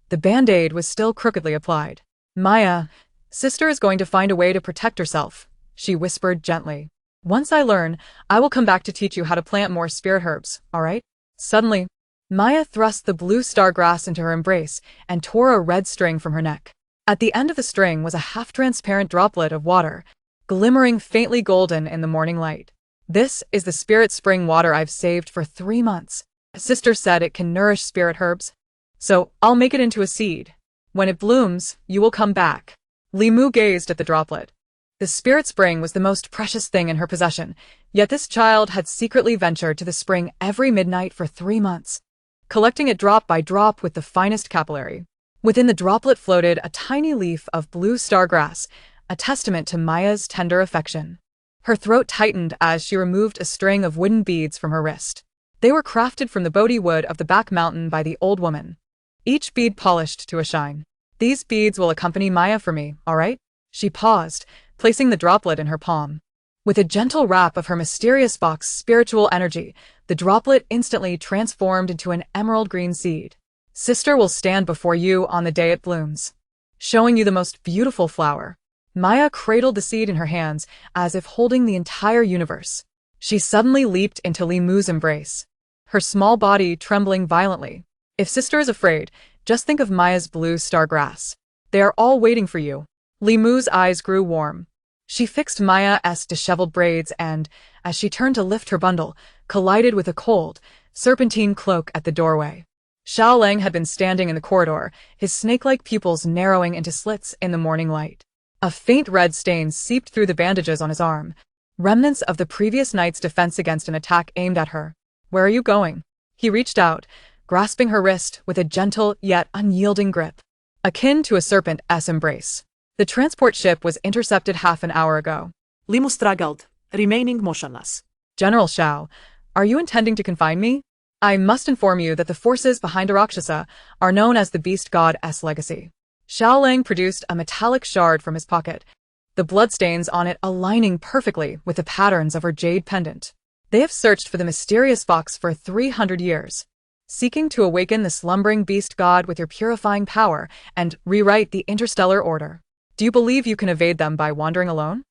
The band-aid was still crookedly applied. "Maya, sister is going to find a way to protect herself," she whispered gently. "Once I learn, I will come back to teach you how to plant more spirit herbs, all right?" Suddenly, Maya thrust the blue stargrass into her embrace and tore a red string from her neck. At the end of the string was a half-transparent droplet of water, glimmering faintly golden in the morning light. "This is the spirit spring water I've saved for 3 months. Sister said it can nourish spirit herbs. So I'll make it into a seed. When it blooms, you will come back." Li Mu gazed at the droplet. The spirit spring was the most precious thing in her possession, yet this child had secretly ventured to the spring every midnight for 3 months, collecting it drop by drop with the finest capillary. Within the droplet floated a tiny leaf of blue stargrass, a testament to Maya's tender affection. Her throat tightened as she removed a string of wooden beads from her wrist. They were crafted from the Bodhi wood of the back mountain by the old woman, each bead polished to a shine. "These beads will accompany Maya for me, all right?" She paused, placing the droplet in her palm. With a gentle rap of her mysterious box's spiritual energy, the droplet instantly transformed into an emerald green seed. "Sister will stand before you on the day it blooms, showing you the most beautiful flower." Maya cradled the seed in her hands, as if holding the entire universe. She suddenly leaped into Li Mu's embrace, her small body trembling violently. "If sister is afraid, just think of Maya's blue stargrass. They are all waiting for you." Li Mu's eyes grew warm. She fixed Maya's disheveled braids and, as she turned to lift her bundle, collided with a cold, serpentine cloak at the doorway. Xiao Lang had been standing in the corridor, his snake-like pupils narrowing into slits in the morning light. A faint red stain seeped through the bandages on his arm, remnants of the previous night's defense against an attack aimed at her. "Where are you going?" He reached out, grasping her wrist with a gentle yet unyielding grip, akin to a serpent's embrace. "The transport ship was intercepted half an hour ago." Li Mu struggled, remaining motionless. "General Xiao, are you intending to confine me? I must inform you that the forces behind Rakshasa are known as the Beast God's legacy." Xiao Lang produced a metallic shard from his pocket, the bloodstains on it aligning perfectly with the patterns of her jade pendant. "They have searched for the mysterious fox for 300 years, seeking to awaken the slumbering beast god with your purifying power and rewrite the interstellar order. Do you believe you can evade them by wandering alone?"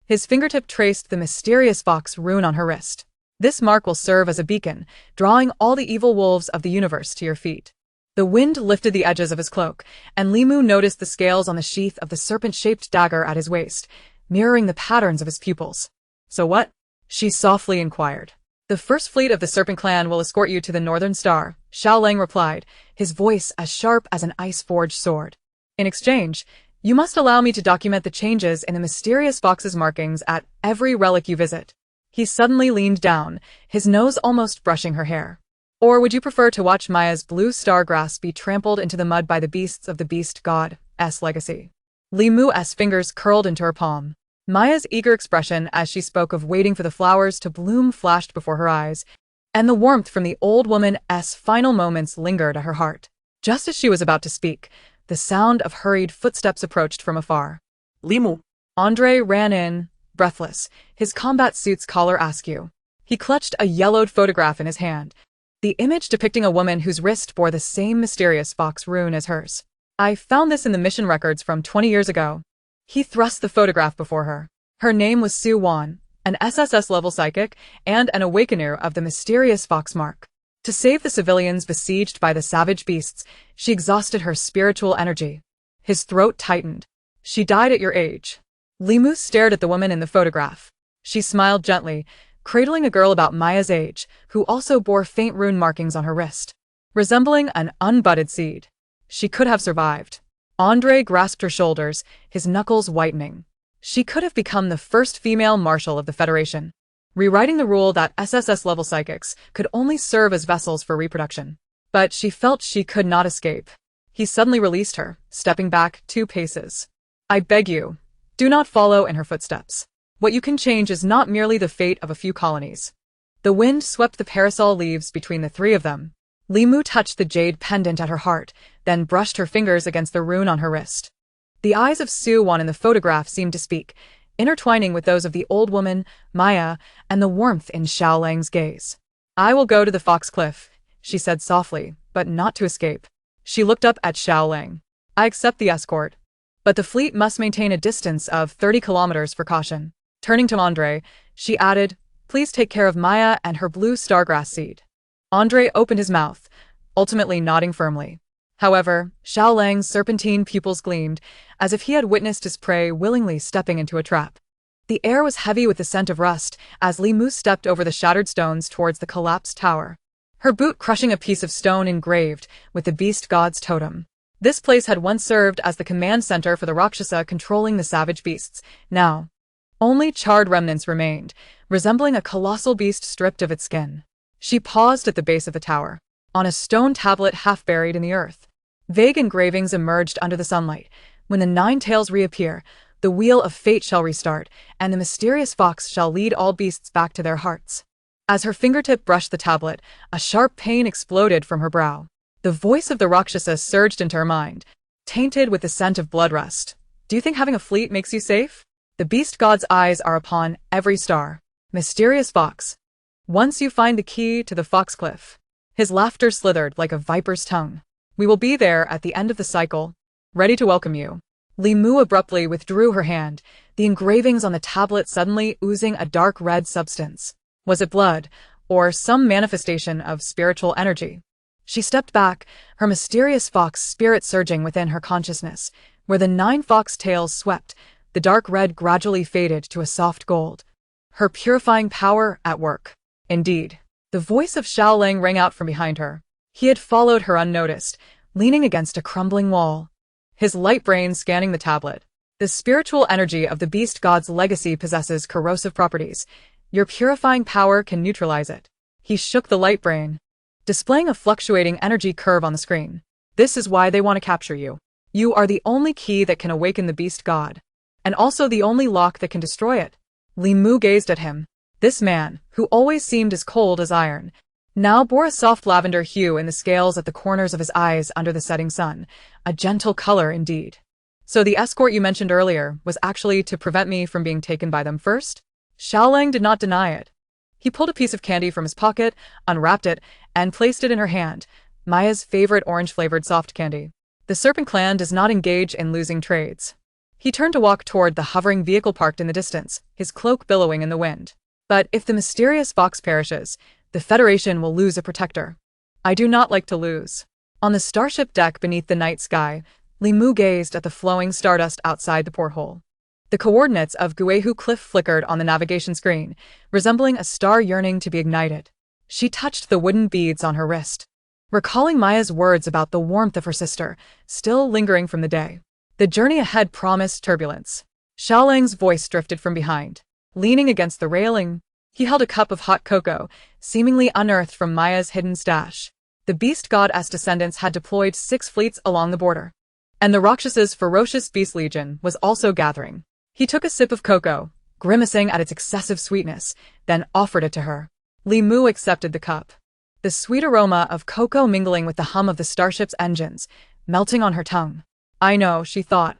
His fingertip traced the mysterious fox rune on her wrist. "This mark will serve as a beacon, drawing all the evil wolves of the universe to your feet." The wind lifted the edges of his cloak, and Li Mu noticed the scales on the sheath of the serpent-shaped dagger at his waist, mirroring the patterns of his pupils. "So what?" she softly inquired. "The first fleet of the Serpent Clan will escort you to the Northern Star," Xiao Lang replied, his voice as sharp as an ice-forged sword. "In exchange, you must allow me to document the changes in the mysterious fox's markings at every relic you visit." He suddenly leaned down, his nose almost brushing her hair. "Or would you prefer to watch Maya's blue stargrass be trampled into the mud by the beasts of the beast god's legacy?" Li Mu's fingers curled into her palm. Maya's eager expression as she spoke of waiting for the flowers to bloom flashed before her eyes, and the warmth from the old woman's final moments lingered at her heart. Just as she was about to speak, The sound of hurried footsteps approached from afar. Limu. Andre ran in, breathless, his combat suit's collar askew. He clutched a yellowed photograph in his hand, the image depicting a woman whose wrist bore the same mysterious fox rune as hers. I found this in the mission records from 20 years ago. He thrust the photograph before her. Her name was Sue Wan, an SSS-level psychic and an awakener of the mysterious fox mark. To save the civilians besieged by the savage beasts, she exhausted her spiritual energy. His throat tightened. She died at your age. Limu stared at the woman in the photograph. She smiled gently, cradling a girl about Maya's age, who also bore faint rune markings on her wrist, resembling an unbudded seed. She could have survived. Andre grasped her shoulders, his knuckles whitening. She could have become the first female marshal of the Federation, rewriting the rule that SSS-level psychics could only serve as vessels for reproduction. But she felt she could not escape. He suddenly released her, stepping back 2 paces. I beg you, do not follow in her footsteps. What you can change is not merely the fate of a few colonies. The wind swept the parasol leaves between the 3 of them. Limu touched the jade pendant at her heart, then brushed her fingers against the rune on her wrist. The eyes of Sue Wan in the photograph seemed to speak, intertwining with those of the old woman, Maya, and the warmth in Xiao Lang's gaze. I will go to the Fox Cliff, she said softly, but not to escape. She looked up at Xiao Lang. I accept the escort, but the fleet must maintain a distance of 30 kilometers for caution. Turning to Andre, she added, please take care of Maya and her blue stargrass seed. Andre opened his mouth, ultimately nodding firmly. However, Xiao Lang's serpentine pupils gleamed, as if he had witnessed his prey willingly stepping into a trap. The air was heavy with the scent of rust as Limu stepped over the shattered stones towards the collapsed tower, her boot crushing a piece of stone engraved with the beast god's totem. This place had once served as the command center for the Rakshasa controlling the savage beasts. Now, only charred remnants remained, resembling a colossal beast stripped of its skin. She paused at the base of the tower, on a stone tablet half buried in the earth. Vague engravings emerged under the sunlight. When the 9 tails reappear, the wheel of fate shall restart, and the mysterious fox shall lead all beasts back to their hearts. As her fingertip brushed the tablet, a sharp pain exploded from her brow. The voice of the Rakshasa surged into her mind, tainted with the scent of blood rust. Do you think having a fleet makes you safe? The beast god's eyes are upon every star. Mysterious fox. Once you find the key to the Fox Cliff. His laughter slithered like a viper's tongue. We will be there at the end of the cycle, ready to welcome you. Limu abruptly withdrew her hand, the engravings on the tablet suddenly oozing a dark red substance. Was it blood, or some manifestation of spiritual energy? She stepped back, her mysterious fox spirit surging within her consciousness. Where the 9 fox tails swept, the dark red gradually faded to a soft gold. Her purifying power at work. Indeed. The voice of Xiao Lang rang out from behind her. He had followed her unnoticed, leaning against a crumbling wall, his light brain scanning the tablet. The spiritual energy of the beast god's legacy possesses corrosive properties. Your purifying power can neutralize it. He shook the light brain, displaying a fluctuating energy curve on the screen. This is why they want to capture you. You are the only key that can awaken the beast god, and also the only lock that can destroy it. Limu gazed at him. This man, who always seemed as cold as iron, now bore a soft lavender hue in the scales at the corners of his eyes under the setting sun, a gentle color indeed. So the escort you mentioned earlier was actually to prevent me from being taken by them first? Xiao Lang did not deny it. He pulled a piece of candy from his pocket, unwrapped it, and placed it in her hand, Maya's favorite orange-flavored soft candy. The Serpent Clan does not engage in losing trades. He turned to walk toward the hovering vehicle parked in the distance, his cloak billowing in the wind. But if the mysterious fox perishes, the Federation will lose a protector. I do not like to lose. On the starship deck beneath the night sky, Limu gazed at the flowing stardust outside the porthole. The coordinates of Guehu Cliff flickered on the navigation screen, resembling a star yearning to be ignited. She touched the wooden beads on her wrist, recalling Maya's words about the warmth of her sister, still lingering from the day. The journey ahead promised turbulence. Xiao Lang's voice drifted from behind. Leaning against the railing, he held a cup of hot cocoa, seemingly unearthed from Maya's hidden stash. The beast god's descendants had deployed 6 fleets along the border, and the Rakshasa's ferocious beast legion was also gathering. He took a sip of cocoa, grimacing at its excessive sweetness, then offered it to her. Limu accepted the cup. The sweet aroma of cocoa mingling with the hum of the starship's engines, melting on her tongue. I know, she thought,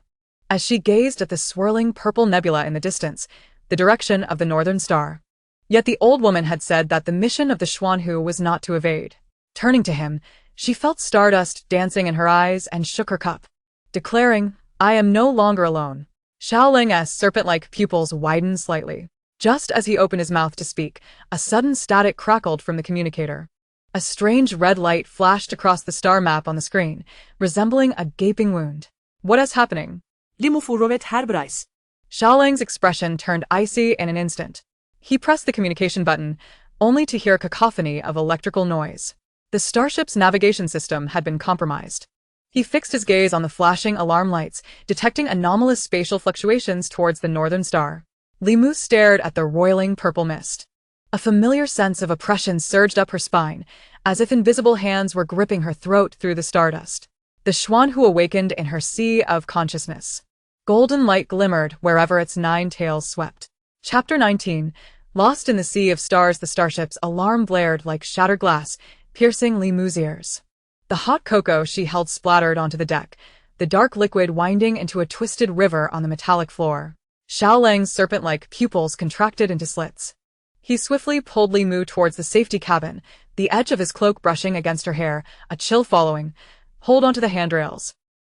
as she gazed at the swirling purple nebula in the distance, the direction of the northern star. Yet the old woman had said that the mission of the Xuanhu was not to evade. Turning to him, she felt stardust dancing in her eyes and shook her cup, declaring, I am no longer alone. Xiaoling's serpent-like pupils widened slightly. Just as he opened his mouth to speak, a sudden static crackled from the communicator. A strange red light flashed across the star map on the screen, resembling a gaping wound. What is happening? Limu furovet herbrais. Xiaoling's expression turned icy in an instant. He pressed the communication button, only to hear a cacophony of electrical noise. The starship's navigation system had been compromised. He fixed his gaze on the flashing alarm lights, detecting anomalous spatial fluctuations towards the northern star. Limu stared at the roiling purple mist. A familiar sense of oppression surged up her spine, as if invisible hands were gripping her throat through the stardust. The Xuanhu awakened in her sea of consciousness. Golden light glimmered wherever its 9 tails swept. Chapter 19. Lost in the sea of stars, the starship's alarm blared like shattered glass, piercing Limu's ears. The hot cocoa she held splattered onto the deck, the dark liquid winding into a twisted river on the metallic floor. Xiaoling's serpent-like pupils contracted into slits. He swiftly pulled Limu towards the safety cabin, the edge of his cloak brushing against her hair, a chill following. Hold onto the handrails.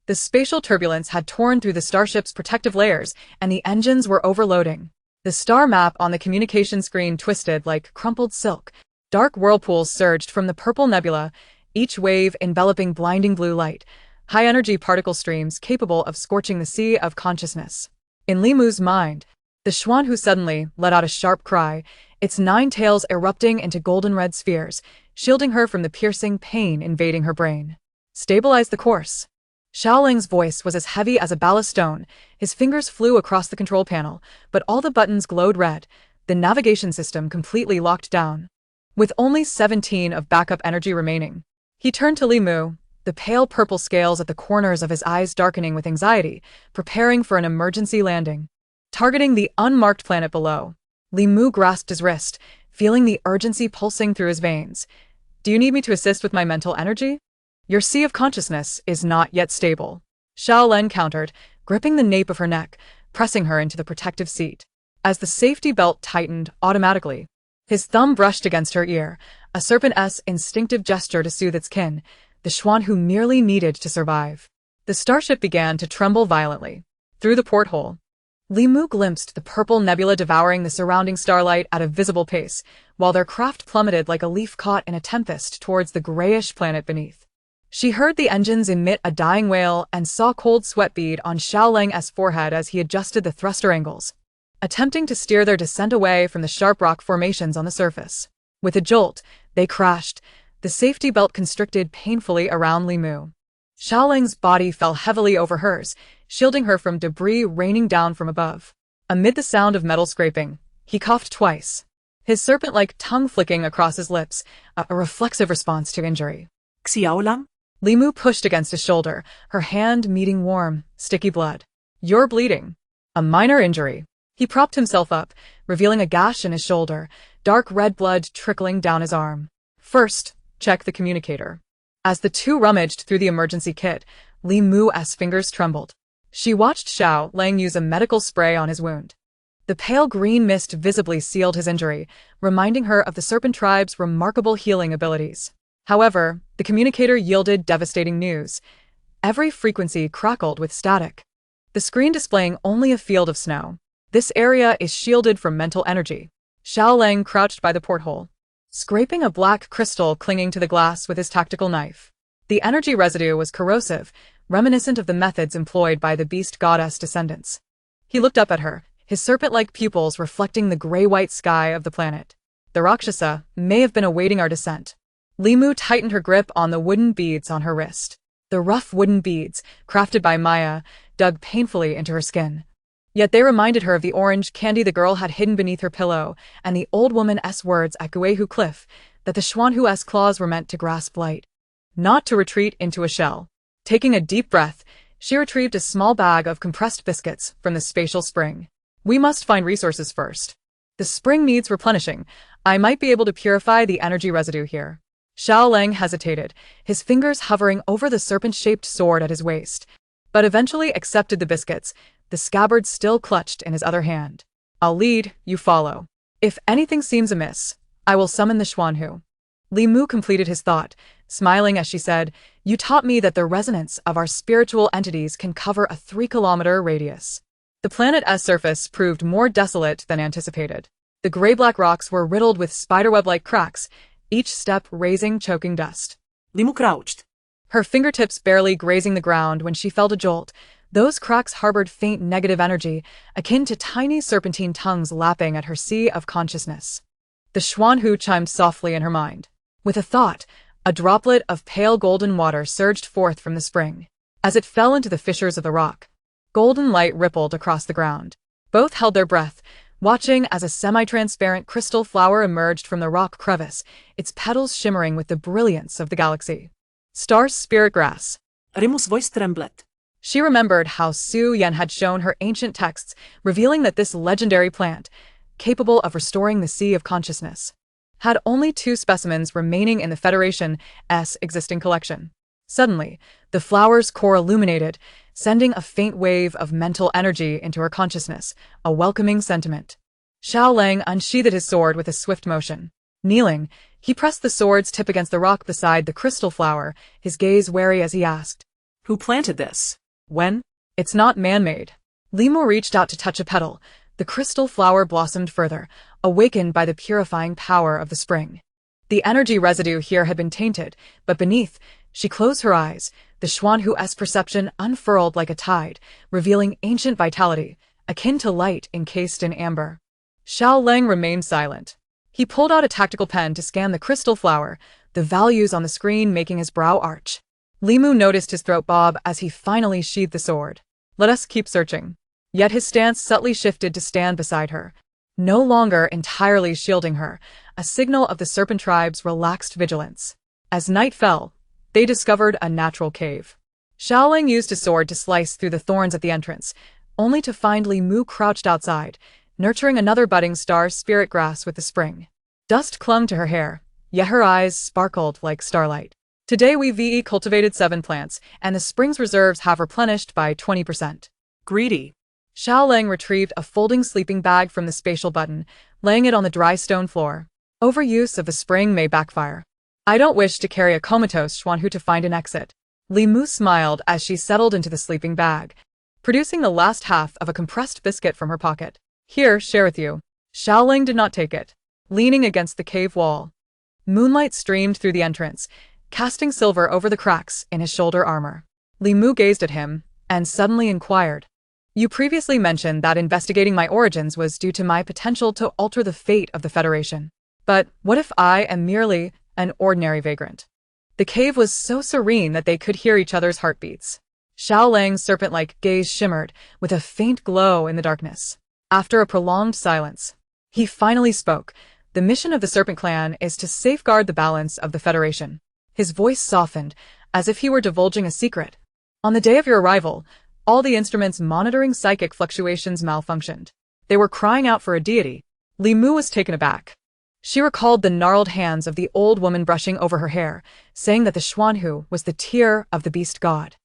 The spatial turbulence had torn through the starship's protective layers, and the engines were overloading. The star map on the communication screen twisted like crumpled silk. Dark whirlpools surged from the purple nebula, each wave enveloping blinding blue light, high-energy particle streams capable of scorching the sea of consciousness. In Limu's mind, the Xuanhu suddenly let out a sharp cry, its 9 tails erupting into golden-red spheres, shielding her from the piercing pain invading her brain. Stabilize the course. Xiaoling's voice was as heavy as a ballast stone. His fingers flew across the control panel, but all the buttons glowed red, the navigation system completely locked down. With only 17 of backup energy remaining, he turned to Limu, the pale purple scales at the corners of his eyes darkening with anxiety, preparing for an emergency landing. Targeting the unmarked planet below, Limu grasped his wrist, feeling the urgency pulsing through his veins. Do you need me to assist with my mental energy? Your sea of consciousness is not yet stable. Xiaolin countered, gripping the nape of her neck, pressing her into the protective seat. As the safety belt tightened automatically, his thumb brushed against her ear, a serpent's instinctive gesture to soothe its kin, the Xuanhu merely needed to survive. The starship began to tremble violently. Through the porthole, Limu glimpsed the purple nebula devouring the surrounding starlight at a visible pace, while their craft plummeted like a leaf caught in a tempest towards the grayish planet beneath. She heard the engines emit a dying wail and saw cold sweat bead on Xiaoling's forehead as he adjusted the thruster angles, attempting to steer their descent away from the sharp rock formations on the surface. With a jolt, they crashed, the safety belt constricted painfully around Limu. Xiaoling's body fell heavily over hers, shielding her from debris raining down from above. Amid the sound of metal scraping, he coughed twice, his serpent-like tongue flicking across his lips, a reflexive response to injury. Xiaolang? Limu pushed against his shoulder, her hand meeting warm, sticky blood. You're bleeding. A minor injury. He propped himself up, revealing a gash in his shoulder, dark red blood trickling down his arm. First, check the communicator. As the two rummaged through the emergency kit, Limu's fingers trembled. She watched Xiaolang use a medical spray on his wound. The pale green mist visibly sealed his injury, reminding her of the serpent tribe's remarkable healing abilities. However, the communicator yielded devastating news. Every frequency crackled with static, the screen displaying only a field of snow. This area is shielded from mental energy. Xiaolang crouched by the porthole, scraping a black crystal clinging to the glass with his tactical knife. The energy residue was corrosive, reminiscent of the methods employed by the beast goddess descendants. He looked up at her, his serpent-like pupils reflecting the gray-white sky of the planet. The Rakshasa may have been awaiting our descent. Limu tightened her grip on the wooden beads on her wrist. The rough wooden beads, crafted by Maya, dug painfully into her skin. Yet they reminded her of the orange candy the girl had hidden beneath her pillow, and the old woman's words at Guehu Cliff, that the Xuanhu's claws were meant to grasp light, not to retreat into a shell. Taking a deep breath, she retrieved a small bag of compressed biscuits from the spatial spring. We must find resources first. The spring needs replenishing. I might be able to purify the energy residue here. Xiaolang hesitated, his fingers hovering over the serpent-shaped sword at his waist. but eventually accepted the biscuits, the scabbard still clutched in his other hand. I'll lead, you follow. If anything seems amiss, I will summon the Xuanhu. Li Mu completed his thought, smiling as she said, You taught me that the resonance of our spiritual entities can cover a 3-kilometer radius. The planet's surface proved more desolate than anticipated. The gray-black rocks were riddled with spiderweb-like cracks, each step raising choking dust. Li Mu crouched, Her fingertips barely grazing the ground when she felt a jolt. Those cracks harbored faint negative energy, akin to tiny serpentine tongues lapping at her sea of consciousness. The Xuanhu chimed softly in her mind. With a thought, a droplet of pale golden water surged forth from the spring. As it fell into the fissures of the rock, golden light rippled across the ground. Both held their breath, watching as a semi-transparent crystal flower emerged from the rock crevice, its petals shimmering with the brilliance of the galaxy. Star's spirit grass. Rimu's voice trembled. She remembered how Su Yan had shown her ancient texts, revealing that this legendary plant, capable of restoring the sea of consciousness, had only 2 specimens remaining in the Federation's existing collection. Suddenly, the flower's core illuminated, sending a faint wave of mental energy into her consciousness, a welcoming sentiment. Xiao Lang unsheathed his sword with a swift motion. Kneeling, he pressed the sword's tip against the rock beside the crystal flower, his gaze wary as he asked, Who planted this? When? It's not man-made. Li Mu reached out to touch a petal. The crystal flower blossomed further, awakened by the purifying power of the spring. The energy residue here had been tainted, but beneath, she closed her eyes. The Xuanhu's perception unfurled like a tide, revealing ancient vitality, akin to light encased in amber. Xiao Lang remained silent. He pulled out a tactical pen to scan the crystal flower, the values on the screen making his brow arch. Li Mu noticed his throat bob as he finally sheathed the sword. Let us keep searching. Yet his stance subtly shifted to stand beside her, no longer entirely shielding her, a signal of the serpent tribe's relaxed vigilance. As night fell, they discovered a natural cave. Xiaoling used his sword to slice through the thorns at the entrance, only to find Li Mu crouched outside, nurturing another budding star spirit grass with the spring. Dust clung to her hair, yet her eyes sparkled like starlight. Today we VE cultivated 7 plants, and the spring's reserves have replenished by 20%. Greedy. Xiao Lang retrieved a folding sleeping bag from the spatial button, laying it on the dry stone floor. Overuse of the spring may backfire. I don't wish to carry a comatose Xuanhu to find an exit. Li Mu smiled as she settled into the sleeping bag, producing the last half of a compressed biscuit from her pocket. Here, share with you. Xiao Lang did not take it. Leaning against the cave wall, moonlight streamed through the entrance, casting silver over the cracks in his shoulder armor. Li Mu gazed at him, and suddenly inquired. You previously mentioned that investigating my origins was due to my potential to alter the fate of the Federation. But what if I am merely an ordinary vagrant? The cave was so serene that they could hear each other's heartbeats. Xiao Lang's serpent-like gaze shimmered with a faint glow in the darkness. After a prolonged silence, he finally spoke. The mission of the Serpent Clan is to safeguard the balance of the Federation. His voice softened, as if he were divulging a secret. On the day of your arrival, all the instruments monitoring psychic fluctuations malfunctioned. They were crying out for a deity. Li Mu was taken aback. She recalled the gnarled hands of the old woman brushing over her hair, saying that the Xuanhu was the tear of the beast god.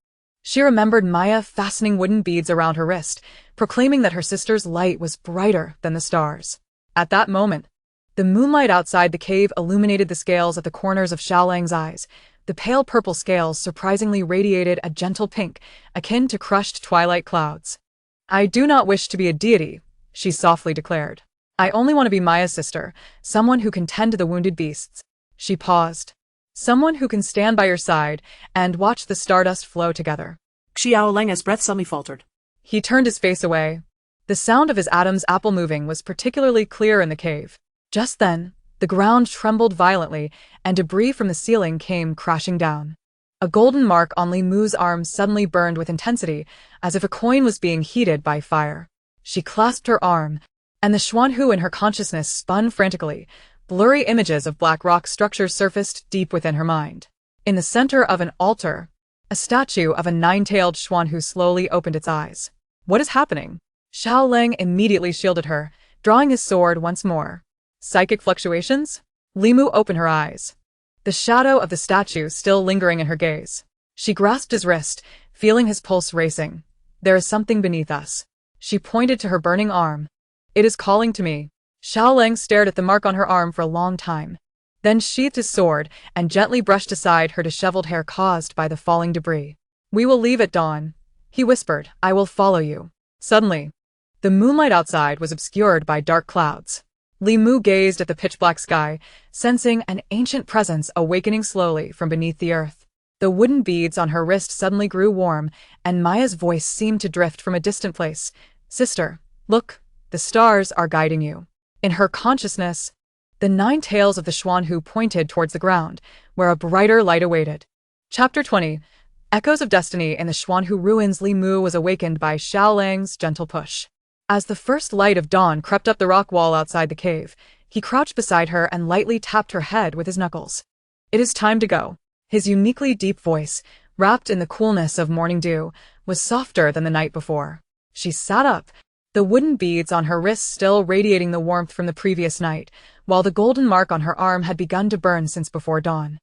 She remembered Maya fastening wooden beads around her wrist, proclaiming that her sister's light was brighter than the stars. At that moment, the moonlight outside the cave illuminated the scales at the corners of Xiao Lang's eyes. The pale purple scales surprisingly radiated a gentle pink, akin to crushed twilight clouds. I do not wish to be a deity, she softly declared. I only want to be Maya's sister, someone who can tend to the wounded beasts. She paused. Someone who can stand by your side and watch the stardust flow together. Xiao Lang's breath suddenly faltered. He turned his face away. The sound of his Adam's apple moving was particularly clear in the cave. Just then, the ground trembled violently, and debris from the ceiling came crashing down. A golden mark on Li Mu's arm suddenly burned with intensity, as if a coin was being heated by fire. She clasped her arm, and the Xuanhu in her consciousness spun frantically. Blurry images of black rock structures surfaced deep within her mind. In the center of an altar, a statue of a 9-tailed Xuanhu slowly opened its eyes. What is happening? Xiao Lang immediately shielded her, drawing his sword once more. Psychic fluctuations? Li Mu opened her eyes, the shadow of the statue still lingering in her gaze. She grasped his wrist, feeling his pulse racing. There is something beneath us. She pointed to her burning arm. It is calling to me. Xiaolang stared at the mark on her arm for a long time, then sheathed his sword and gently brushed aside her disheveled hair caused by the falling debris. We will leave at dawn, he whispered. I will follow you. Suddenly, the moonlight outside was obscured by dark clouds. Li Mu gazed at the pitch-black sky, sensing an ancient presence awakening slowly from beneath the earth. The wooden beads on her wrist suddenly grew warm, and Maya's voice seemed to drift from a distant place. Sister, look, the stars are guiding you. In her consciousness, the 9 tails of the Xuanhu pointed towards the ground, where a brighter light awaited. Chapter 20. Echoes of Destiny. In the Xuanhu ruins, Li Mu was awakened by Xiaolang's gentle push. As the first light of dawn crept up the rock wall outside the cave, he crouched beside her and lightly tapped her head with his knuckles. It is time to go. His uniquely deep voice, wrapped in the coolness of morning dew, was softer than the night before. She sat up, the wooden beads on her wrists still radiating the warmth from the previous night, while the golden mark on her arm had begun to burn since before dawn.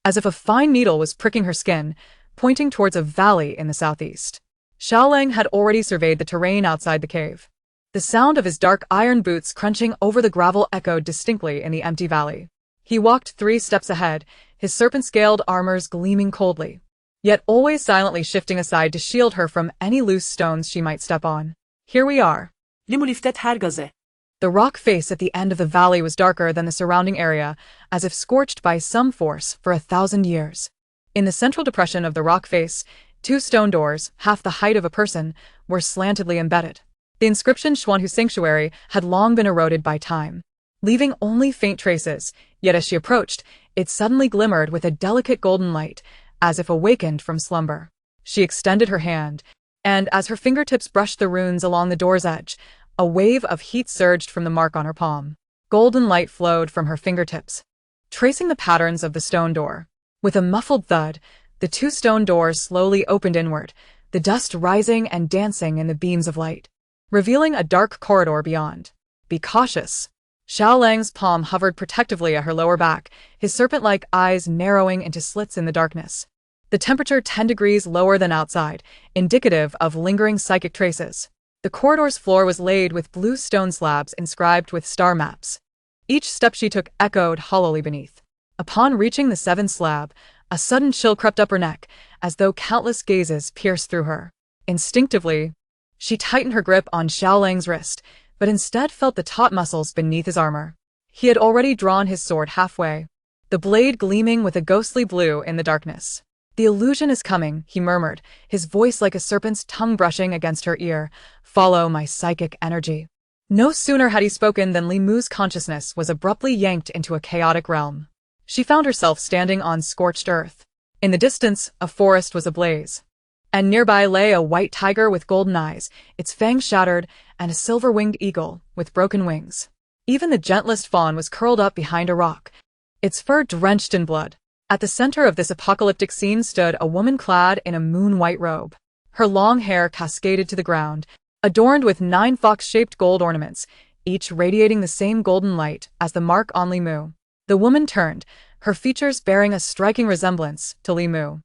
As if a fine needle was pricking her skin, pointing towards a valley in the southeast. Xiaolang had already surveyed the terrain outside the cave. The sound of his dark iron boots crunching over the gravel echoed distinctly in the empty valley. He walked 3 steps ahead, his serpent-scaled armors gleaming coldly, yet always silently shifting aside to shield her from any loose stones she might step on. Here we are. The rock face at the end of the valley was darker than the surrounding area, as if scorched by some force for 1,000 years. In the central depression of the rock face, 2 stone doors, half the height of a person, were slantedly embedded. The inscription Xuanhu Sanctuary had long been eroded by time, leaving only faint traces, yet as she approached, it suddenly glimmered with a delicate golden light, as if awakened from slumber. She extended her hand, and as her fingertips brushed the runes along the door's edge, a wave of heat surged from the mark on her palm. Golden light flowed from her fingertips, tracing the patterns of the stone door. With a muffled thud, the 2 stone doors slowly opened inward, the dust rising and dancing in the beams of light, revealing a dark corridor beyond. Be cautious. Xiaolang's palm hovered protectively at her lower back, his serpent-like eyes narrowing into slits in the darkness. The temperature 10 degrees lower than outside, indicative of lingering psychic traces. The corridor's floor was laid with blue stone slabs inscribed with star maps. Each step she took echoed hollowly beneath. Upon reaching the 7th slab, a sudden chill crept up her neck, as though countless gazes pierced through her. Instinctively, she tightened her grip on Xiaolang's wrist, but instead felt the taut muscles beneath his armor. He had already drawn his sword halfway, the blade gleaming with a ghostly blue in the darkness. The illusion is coming, he murmured, his voice like a serpent's tongue brushing against her ear. Follow my psychic energy. No sooner had he spoken than Li Mu's consciousness was abruptly yanked into a chaotic realm. She found herself standing on scorched earth. In the distance, a forest was ablaze, and nearby lay a white tiger with golden eyes, its fangs shattered, and a silver-winged eagle with broken wings. Even the gentlest fawn was curled up behind a rock, its fur drenched in blood. At the center of this apocalyptic scene stood a woman clad in a moon-white robe. Her long hair cascaded to the ground, adorned with 9 fox-shaped gold ornaments, each radiating the same golden light as the mark on Li Mu. The woman turned, her features bearing a striking resemblance to Li Mu.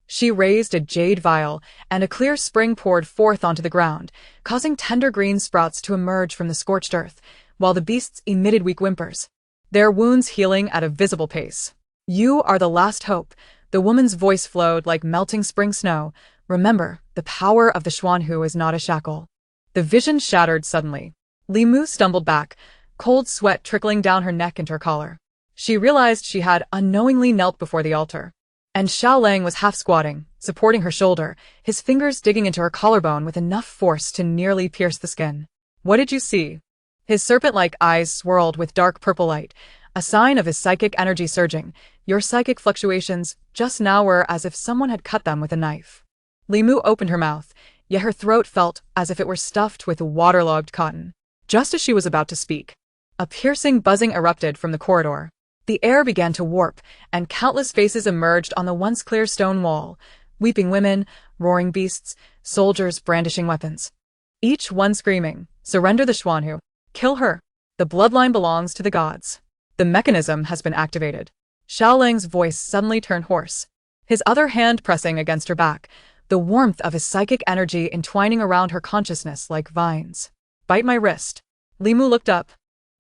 She raised a jade vial, and a clear spring poured forth onto the ground, causing tender green sprouts to emerge from the scorched earth, while the beasts emitted weak whimpers, their wounds healing at a visible pace. You are the last hope, the woman's voice flowed like melting spring snow. Remember, the power of the Xuanhu is not a shackle. The vision shattered suddenly. Li Mu stumbled back, cold sweat trickling down her neck and her collar. She realized she had unknowingly knelt before the altar. And Xiaolang was half-squatting, supporting her shoulder, his fingers digging into her collarbone with enough force to nearly pierce the skin. What did you see? His serpent-like eyes swirled with dark purple light, a sign of his psychic energy surging. Your psychic fluctuations just now were as if someone had cut them with a knife. Li Mu opened her mouth, yet her throat felt as if it were stuffed with waterlogged cotton. Just as she was about to speak, a piercing buzzing erupted from the corridor. The air began to warp, and countless faces emerged on the once clear stone wall, weeping women, roaring beasts, soldiers brandishing weapons. Each one screaming, "Surrender the Xuanhu! Kill her! The bloodline belongs to the gods." The mechanism has been activated. Xiaolang's voice suddenly turned hoarse, his other hand pressing against her back, the warmth of his psychic energy entwining around her consciousness like vines. Bite my wrist. Limu looked up,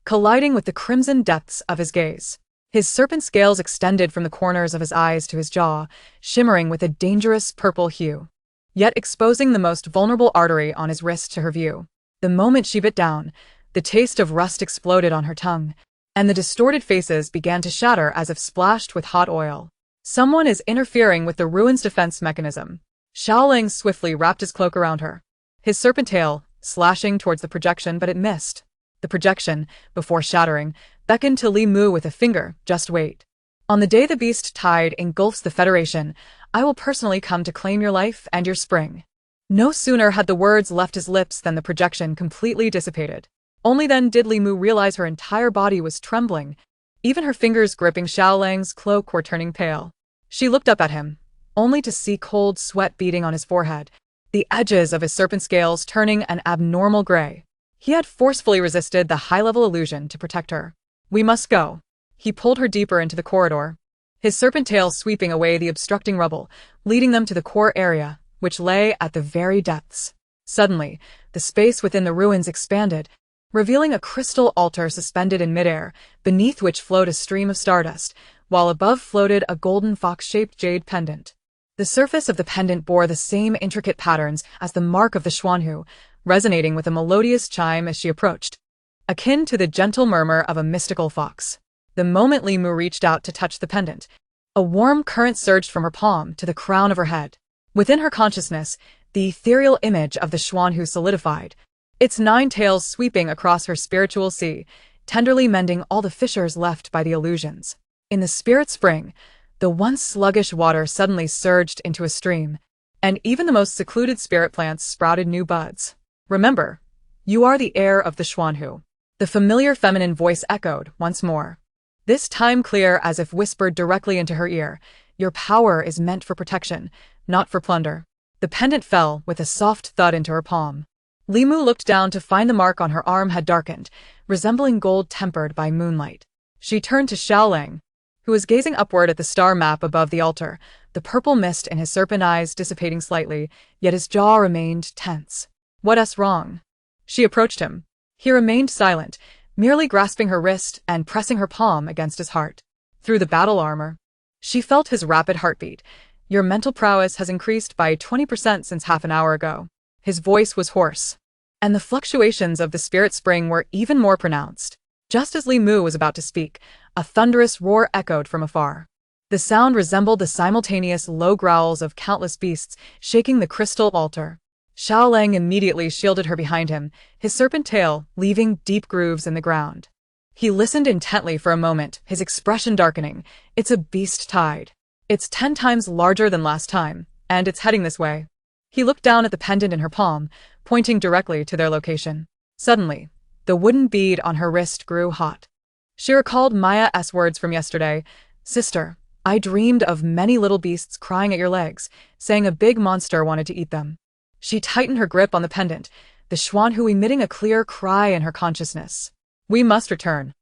colliding with the crimson depths of his gaze. His serpent scales extended from the corners of his eyes to his jaw, shimmering with a dangerous purple hue, yet exposing the most vulnerable artery on his wrist to her view. The moment she bit down, the taste of rust exploded on her tongue, and the distorted faces began to shatter as if splashed with hot oil. Someone is interfering with the ruin's defense mechanism. Xiaoling swiftly wrapped his cloak around her, his serpent tail slashing towards the projection, but it missed. The projection, before shattering, beckoned to Li Mu with a finger. Just wait. On the day the beast tide engulfs the Federation, I will personally come to claim your life and your spring. No sooner had the words left his lips than the projection completely dissipated. Only then did Li Mu realize her entire body was trembling. Even her fingers gripping Xiaolang's cloak were turning pale. She looked up at him, only to see cold sweat beading on his forehead, the edges of his serpent scales turning an abnormal gray. He had forcefully resisted the high-level illusion to protect her. We must go. He pulled her deeper into the corridor, his serpent tail sweeping away the obstructing rubble, leading them to the core area, which lay at the very depths. Suddenly, the space within the ruins expanded, revealing a crystal altar suspended in midair, beneath which flowed a stream of stardust, while above floated a golden fox-shaped jade pendant. The surface of the pendant bore the same intricate patterns as the mark of the Xuanhu, resonating with a melodious chime as she approached, akin to the gentle murmur of a mystical fox. The moment Li Mu reached out to touch the pendant, a warm current surged from her palm to the crown of her head. Within her consciousness, the ethereal image of the Xuanhu solidified, its 9 tails sweeping across her spiritual sea, tenderly mending all the fissures left by the illusions. In the spirit spring, the once sluggish water suddenly surged into a stream, and even the most secluded spirit plants sprouted new buds. Remember, you are the heir of the Xuanhu. The familiar feminine voice echoed once more, this time clear as if whispered directly into her ear. Your power is meant for protection, not for plunder. The pendant fell with a soft thud into her palm. Li Mu looked down to find the mark on her arm had darkened, resembling gold tempered by moonlight. She turned to Xiaolang, who was gazing upward at the star map above the altar, the purple mist in his serpent eyes dissipating slightly, yet his jaw remained tense. What's wrong? She approached him. He remained silent, merely grasping her wrist and pressing her palm against his heart. Through the battle armor, she felt his rapid heartbeat. Your mental prowess has increased by 20% since half an hour ago. His voice was hoarse, and the fluctuations of the spirit spring were even more pronounced. Just as Li Mu was about to speak, a thunderous roar echoed from afar. The sound resembled the simultaneous low growls of countless beasts shaking the crystal altar. Xiaolang immediately shielded her behind him, his serpent tail leaving deep grooves in the ground. He listened intently for a moment, his expression darkening. It's a beast tide. It's 10 times larger than last time, and it's heading this way. He looked down at the pendant in her palm, pointing directly to their location. Suddenly, the wooden bead on her wrist grew hot. She recalled Maya's words from yesterday. Sister, I dreamed of many little beasts crying at your legs, saying a big monster wanted to eat them. She tightened her grip on the pendant, the Xuanhu emitting a clear cry in her consciousness. We must return.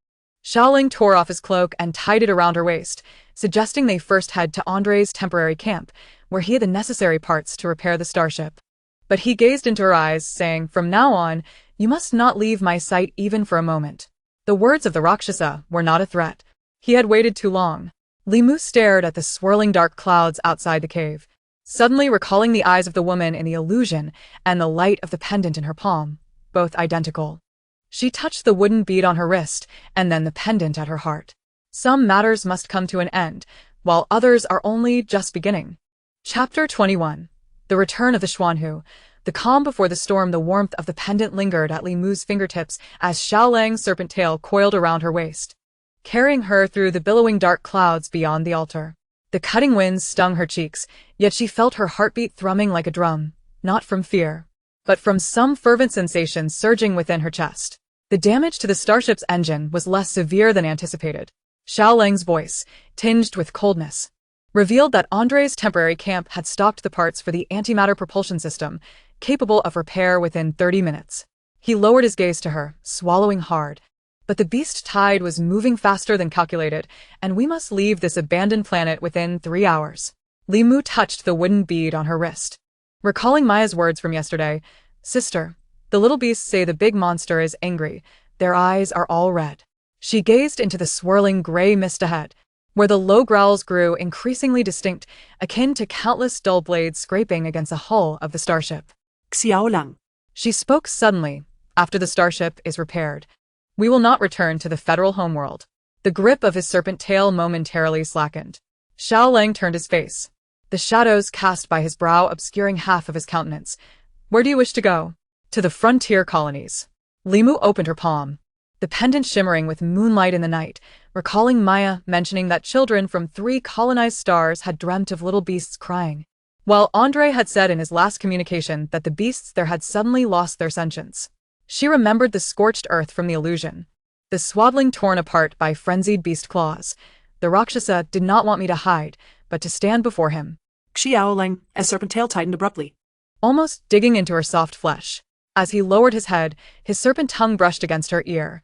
Xiaoling tore off his cloak and tied it around her waist, suggesting they first head to Andre's temporary camp, where he had the necessary parts to repair the starship. But he gazed into her eyes, saying, From now on, you must not leave my sight even for a moment. The words of the Rakshasa were not a threat. He had waited too long. Li Mu stared at the swirling dark clouds outside the cave, suddenly recalling the eyes of the woman in the illusion and the light of the pendant in her palm, both identical. She touched the wooden bead on her wrist, and then the pendant at her heart. Some matters must come to an end, while others are only just beginning. Chapter 21. The Return of the Xuanhu. The calm before the storm, the warmth of the pendant lingered at Li Mu's fingertips as Xiaolang's serpent tail coiled around her waist, carrying her through the billowing dark clouds beyond the altar. The cutting winds stung her cheeks, yet she felt her heartbeat thrumming like a drum, not from fear, but from some fervent sensation surging within her chest. The damage to the starship's engine was less severe than anticipated. Xiaolang's voice, tinged with coldness, revealed that Andre's temporary camp had stocked the parts for the antimatter propulsion system, capable of repair within 30 minutes. He lowered his gaze to her, swallowing hard. But the beast tide was moving faster than calculated, and we must leave this abandoned planet within 3 hours. Li Mu touched the wooden bead on her wrist. Recalling Maya's words from yesterday, "Sister, the little beasts say the big monster is angry. Their eyes are all red." She gazed into the swirling gray mist ahead, where the low growls grew increasingly distinct, akin to countless dull blades scraping against the hull of the starship. Xiao lang. She spoke suddenly, "After the starship is repaired, we will not return to the federal homeworld." The grip of his serpent tail momentarily slackened. Xiao Lang turned his face, the shadows cast by his brow obscuring half of his countenance. "Where do you wish to go?" "To the frontier colonies." Limu opened her palm, the pendant shimmering with moonlight in the night, recalling Maya mentioning that children from 3 colonized stars had dreamt of little beasts crying, while Andre had said in his last communication that the beasts there had suddenly lost their sentience. She remembered the scorched earth from the illusion, the swaddling torn apart by frenzied beast claws. The Rakshasa did not want me to hide, but to stand before him. Xiao lang, as serpent tail tightened abruptly, Almost digging into her soft flesh. As he lowered his head, his serpent tongue brushed against her ear.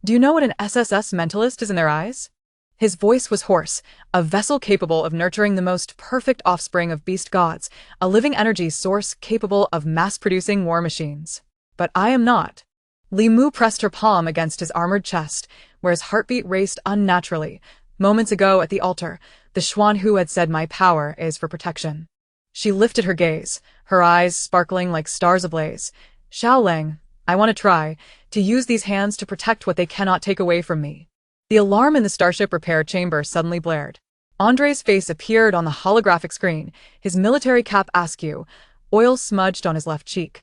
"Do you know what an SSS mentalist is in their eyes?" His voice was hoarse, a vessel capable of nurturing the most perfect offspring of beast gods, a living energy source capable of mass-producing war machines. "But I am not." Li Mu pressed her palm against his armored chest, where his heartbeat raced unnaturally. Moments ago at the altar, the Xuan who had said my power is for protection. She lifted her gaze, her eyes sparkling like stars ablaze. "Xiao Lang, I want to try to use these hands to protect what they cannot take away from me." The alarm in the starship repair chamber suddenly blared. Andre's face appeared on the holographic screen, his military cap askew, oil smudged on his left cheek.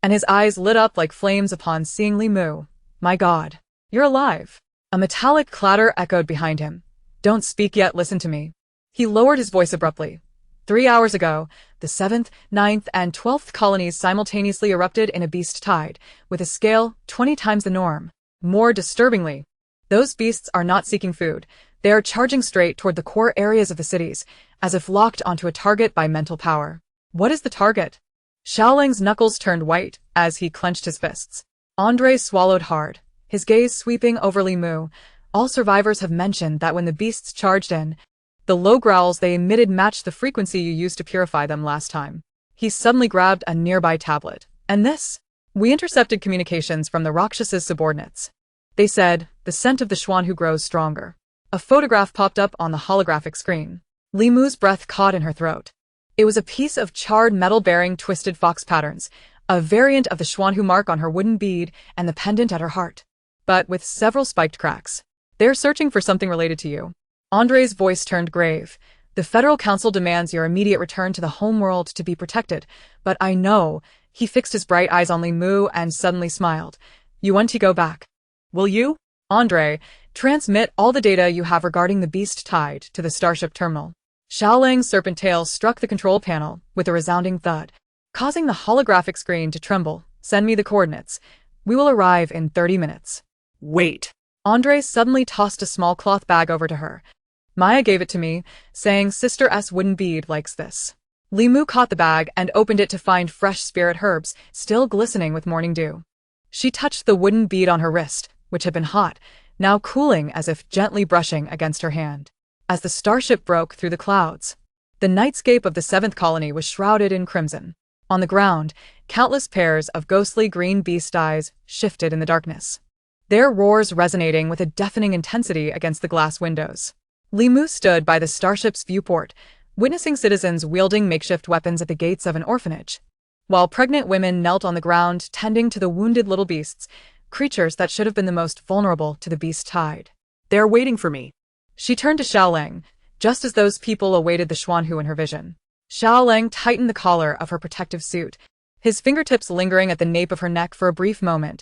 And his eyes lit up like flames upon seeing Li Mu. "My God, you're alive." A metallic clatter echoed behind him. "Don't speak yet, listen to me." He lowered his voice abruptly. 3 hours ago, the 7th, 9th, and 12th colonies simultaneously erupted in a beast tide, with a scale 20 times the norm. More disturbingly, those beasts are not seeking food. They are charging straight toward the core areas of the cities, as if locked onto a target by mental power. What is the target? Xiaoling's knuckles turned white as he clenched his fists. Andre swallowed hard, his gaze sweeping over Li Mu. "All survivors have mentioned that when the beasts charged in, the low growls they emitted matched the frequency you used to purify them last time." He suddenly grabbed a nearby tablet. "And this?" "We intercepted communications from the Rakshasa's subordinates. They said, the scent of the Xuan who grows stronger." A photograph popped up on the holographic screen. Li Mu's breath caught in her throat. It was a piece of charred metal bearing twisted fox patterns, a variant of the Xuanhu mark on her wooden bead and the pendant at her heart, but with several spiked cracks. "They're searching for something related to you." Andre's voice turned grave. "The Federal Council demands your immediate return to the homeworld to be protected, but I know." He fixed his bright eyes on Li Mu and suddenly smiled. "You want to go back? Will you?" "Andre, transmit all the data you have regarding the beast tide to the starship terminal." Xiaoling's serpent tail struck the control panel with a resounding thud, causing the holographic screen to tremble. "Send me the coordinates. We will arrive in 30 minutes. Wait. Andre suddenly tossed a small cloth bag over to her. "Maya gave it to me, saying Sister S wooden bead likes this." Li Mu caught the bag and opened it to find fresh spirit herbs, still glistening with morning dew. She touched the wooden bead on her wrist, which had been hot, now cooling as if gently brushing against her hand. As the starship broke through the clouds, the nightscape of the 7th colony was shrouded in crimson. On the ground, countless pairs of ghostly green beast eyes shifted in the darkness, their roars resonating with a deafening intensity against the glass windows. Li Mu stood by the starship's viewport, witnessing citizens wielding makeshift weapons at the gates of an orphanage, while pregnant women knelt on the ground tending to the wounded little beasts, creatures that should have been the most vulnerable to the beast tide. "They're waiting for me." She turned to Xiaolang, just as those people awaited the Xuanhu in her vision. Xiaolang tightened the collar of her protective suit, his fingertips lingering at the nape of her neck for a brief moment.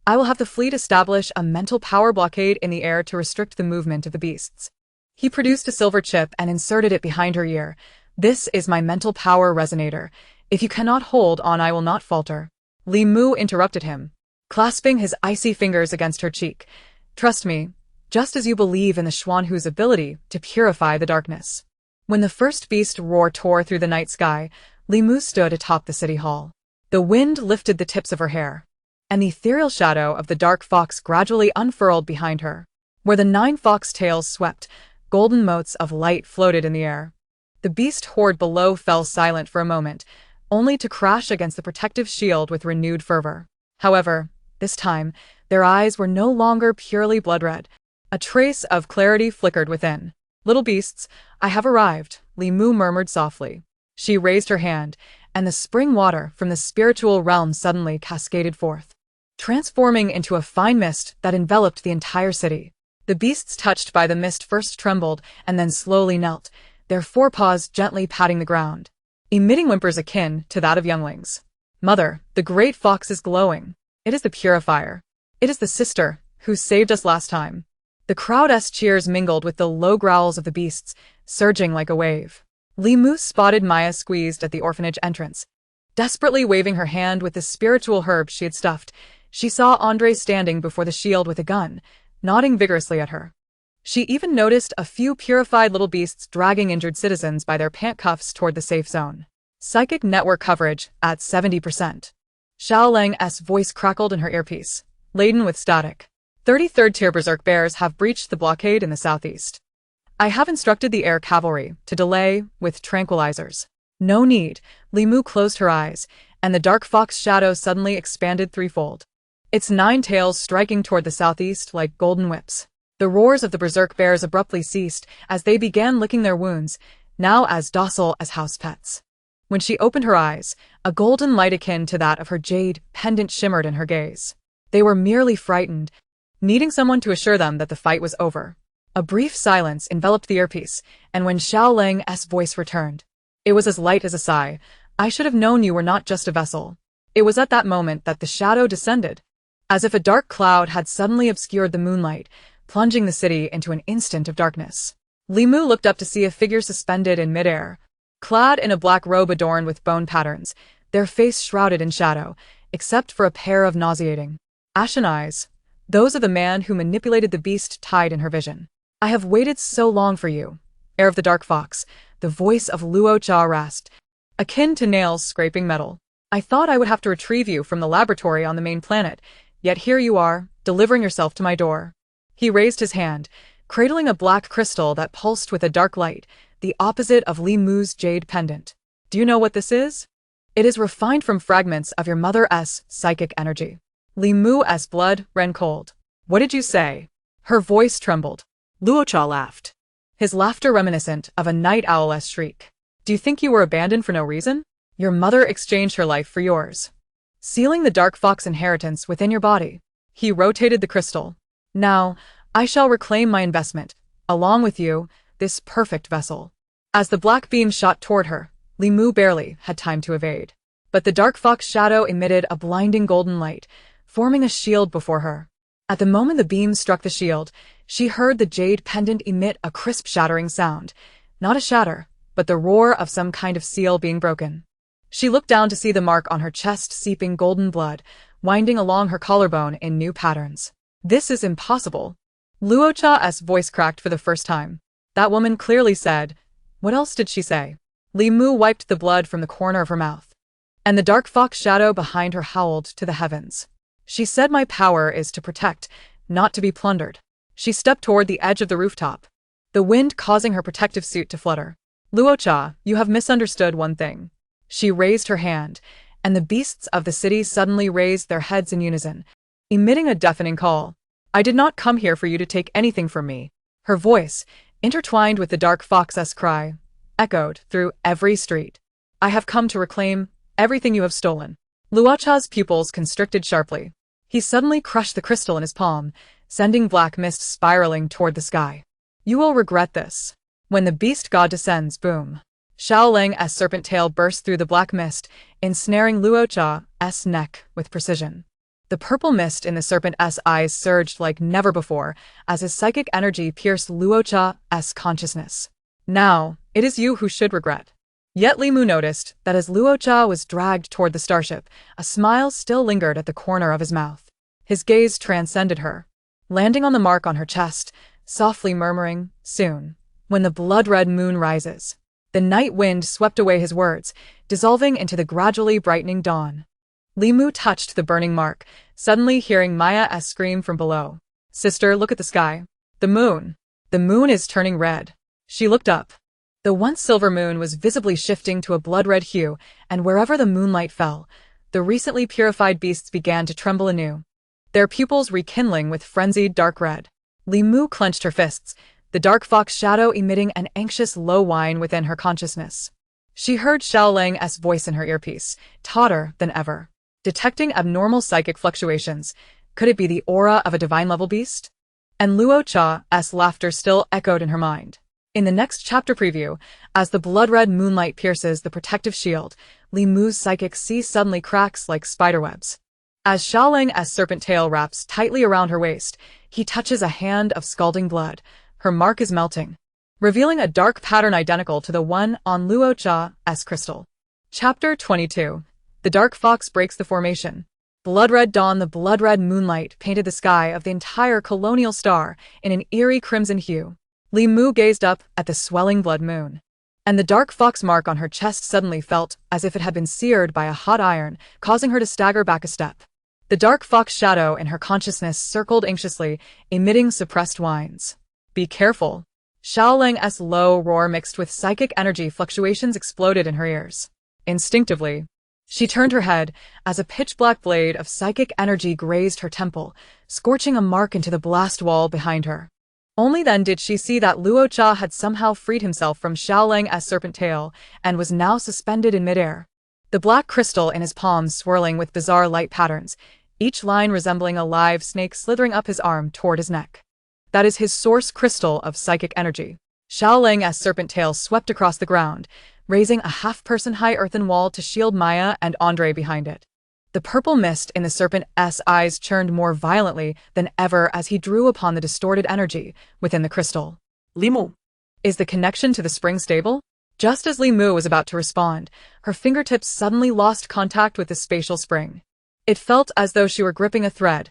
"I will have the fleet establish a mental power blockade in the air to restrict the movement of the beasts." He produced a silver chip and inserted it behind her ear. "This is my mental power resonator. If you cannot hold on, I will not falter." Li Mu interrupted him, clasping his icy fingers against her cheek. "Trust me, just as you believe in the Xuanhu's ability to purify the darkness." When the first beast roar tore through the night sky, Li Mu stood atop the city hall. The wind lifted the tips of her hair, and the ethereal shadow of the dark fox gradually unfurled behind her. Where the 9 fox tails swept, golden motes of light floated in the air. The beast horde below fell silent for a moment, only to crash against the protective shield with renewed fervor. However, this time, their eyes were no longer purely blood-red. A trace of clarity flickered within. "Little beasts, I have arrived," Li Mu murmured softly. She raised her hand, and the spring water from the spiritual realm suddenly cascaded forth, transforming into a fine mist that enveloped the entire city. The beasts touched by the mist first trembled and then slowly knelt, their forepaws gently patting the ground, emitting whimpers akin to that of younglings. "Mother, the great fox is glowing. It is the purifier. It is the sister who saved us last time." The crowd's cheers mingled with the low growls of the beasts, surging like a wave. Li Mu spotted Maya squeezed at the orphanage entrance. Desperately waving her hand with the spiritual herb she had stuffed, she saw Andre standing before the shield with a gun, nodding vigorously at her. She even noticed a few purified little beasts dragging injured citizens by their pant cuffs toward the safe zone. Psychic network coverage at 70%. Xiao Lang's voice crackled in her earpiece, laden with static. 33rd tier berserk bears have breached the blockade in the southeast. I have instructed the air cavalry to delay with tranquilizers. No need. Li Mu closed her eyes, and the dark fox shadow suddenly expanded threefold, its 9 tails striking toward the southeast like golden whips. The roars of the berserk bears abruptly ceased as they began licking their wounds, now as docile as house pets. When she opened her eyes, a golden light akin to that of her jade pendant shimmered in her gaze. They were merely frightened, needing someone to assure them that the fight was over. A brief silence enveloped the earpiece, and when Xiao Lang's voice returned, it was as light as a sigh. "I should have known you were not just a vessel." It was at that moment that the shadow descended, as if a dark cloud had suddenly obscured the moonlight, plunging the city into an instant of darkness. Li Mu looked up to see a figure suspended in midair, clad in a black robe adorned with bone patterns, their face shrouded in shadow, except for a pair of nauseating, ashen eyes, those of the man who manipulated the beast tied in her vision. "I have waited so long for you, heir of the dark fox," the voice of Luo Cha rasped, akin to nails scraping metal. "I thought I would have to retrieve you from the laboratory on the main planet, yet here you are, delivering yourself to my door." He raised his hand, cradling a black crystal that pulsed with a dark light, the opposite of Li Mu's jade pendant. "Do you know what this is? It is refined from fragments of your mother's psychic energy." Li Mu's blood ran cold. "What did you say?" Her voice trembled. Luo Cha laughed, his laughter reminiscent of a night owl's shriek. "Do you think you were abandoned for no reason? Your mother exchanged her life for yours, sealing the dark fox inheritance within your body." He rotated the crystal. "Now, I shall reclaim my investment, along with you, this perfect vessel." As the black beam shot toward her, Li Mu barely had time to evade. But the dark fox shadow emitted a blinding golden light, forming a shield before her. At the moment the beam struck the shield, she heard the jade pendant emit a crisp shattering sound, not a shatter, but the roar of some kind of seal being broken. She looked down to see the mark on her chest seeping golden blood, winding along her collarbone in new patterns. "This is impossible." Luo Cha's voice cracked for the first time. That woman clearly said, what else did she say? Li Mu wiped the blood from the corner of her mouth, and the dark fox shadow behind her howled to the heavens. "She said my power is to protect, not to be plundered." She stepped toward the edge of the rooftop, the wind causing her protective suit to flutter. "Luo Cha, you have misunderstood one thing." She raised her hand, and the beasts of the city suddenly raised their heads in unison, emitting a deafening call. "I did not come here for you to take anything from me." Her voice, intertwined with the dark fox's cry, echoed through every street. "I have come to reclaim everything you have stolen." Luo Cha's pupils constricted sharply. He suddenly crushed the crystal in his palm, sending black mist spiraling toward the sky. "You will regret this. When the beast god descends, boom." Xiao Lang's serpent tail burst through the black mist, ensnaring Luo Cha's neck with precision. The purple mist in the serpent's eyes surged like never before as his psychic energy pierced Luo Cha's consciousness. "Now, it is you who should regret." Yet Li Mu noticed that as Luo Cha was dragged toward the starship, a smile still lingered at the corner of his mouth. His gaze transcended her, landing on the mark on her chest, softly murmuring, "Soon, when the blood-red moon rises." The night wind swept away his words, dissolving into the gradually brightening dawn. Li Mu touched the burning mark, suddenly hearing Maya's scream from below. "Sister, look at the sky. The moon. The moon is turning red." She looked up, The once silver moon was visibly shifting to a blood-red hue, and wherever the moonlight fell, the recently purified beasts began to tremble anew, their pupils rekindling with frenzied dark red. Li Mu clenched her fists, the dark fox shadow emitting an anxious low whine within her consciousness. She heard Xiao Lang's voice in her earpiece, tauter than ever. Detecting abnormal psychic fluctuations, could it be the aura of a divine-level beast? And Luo Cha's laughter still echoed in her mind. In the next chapter preview, as the blood-red moonlight pierces the protective shield, Li Mu's psychic sea suddenly cracks like spiderwebs. As Xiao Lang's serpent tail wraps tightly around her waist, he touches a hand of scalding blood. Her mark is melting, revealing a dark pattern identical to the one on Luo Cha's crystal. Chapter 22. The Dark Fox Breaks the Formation. Blood-red dawn. The blood-red moonlight painted the sky of the entire colonial star in an eerie crimson hue. Li Mu gazed up at the swelling blood moon, and the dark fox mark on her chest suddenly felt as if it had been seared by a hot iron, causing her to stagger back a step. The dark fox shadow in her consciousness circled anxiously, emitting suppressed whines. "Be careful." Xiao Lang's low roar mixed with psychic energy fluctuations exploded in her ears. Instinctively, she turned her head as a pitch-black blade of psychic energy grazed her temple, scorching a mark into the blast wall behind her. Only then did she see that Luo Cha had somehow freed himself from Xiao Lang's serpent tail and was now suspended in midair. The black crystal in his palms swirling with bizarre light patterns, each line resembling a live snake slithering up his arm toward his neck. That is his source crystal of psychic energy. Xiao Lang's serpent tail swept across the ground, raising a half-person high earthen wall to shield Maya and Andre behind it. The purple mist in the serpent's eyes churned more violently than ever as he drew upon the distorted energy within the crystal. Li Mu. Is the connection to the spring stable? Just as Li Mu was about to respond, her fingertips suddenly lost contact with the spatial spring. It felt as though she were gripping a thread,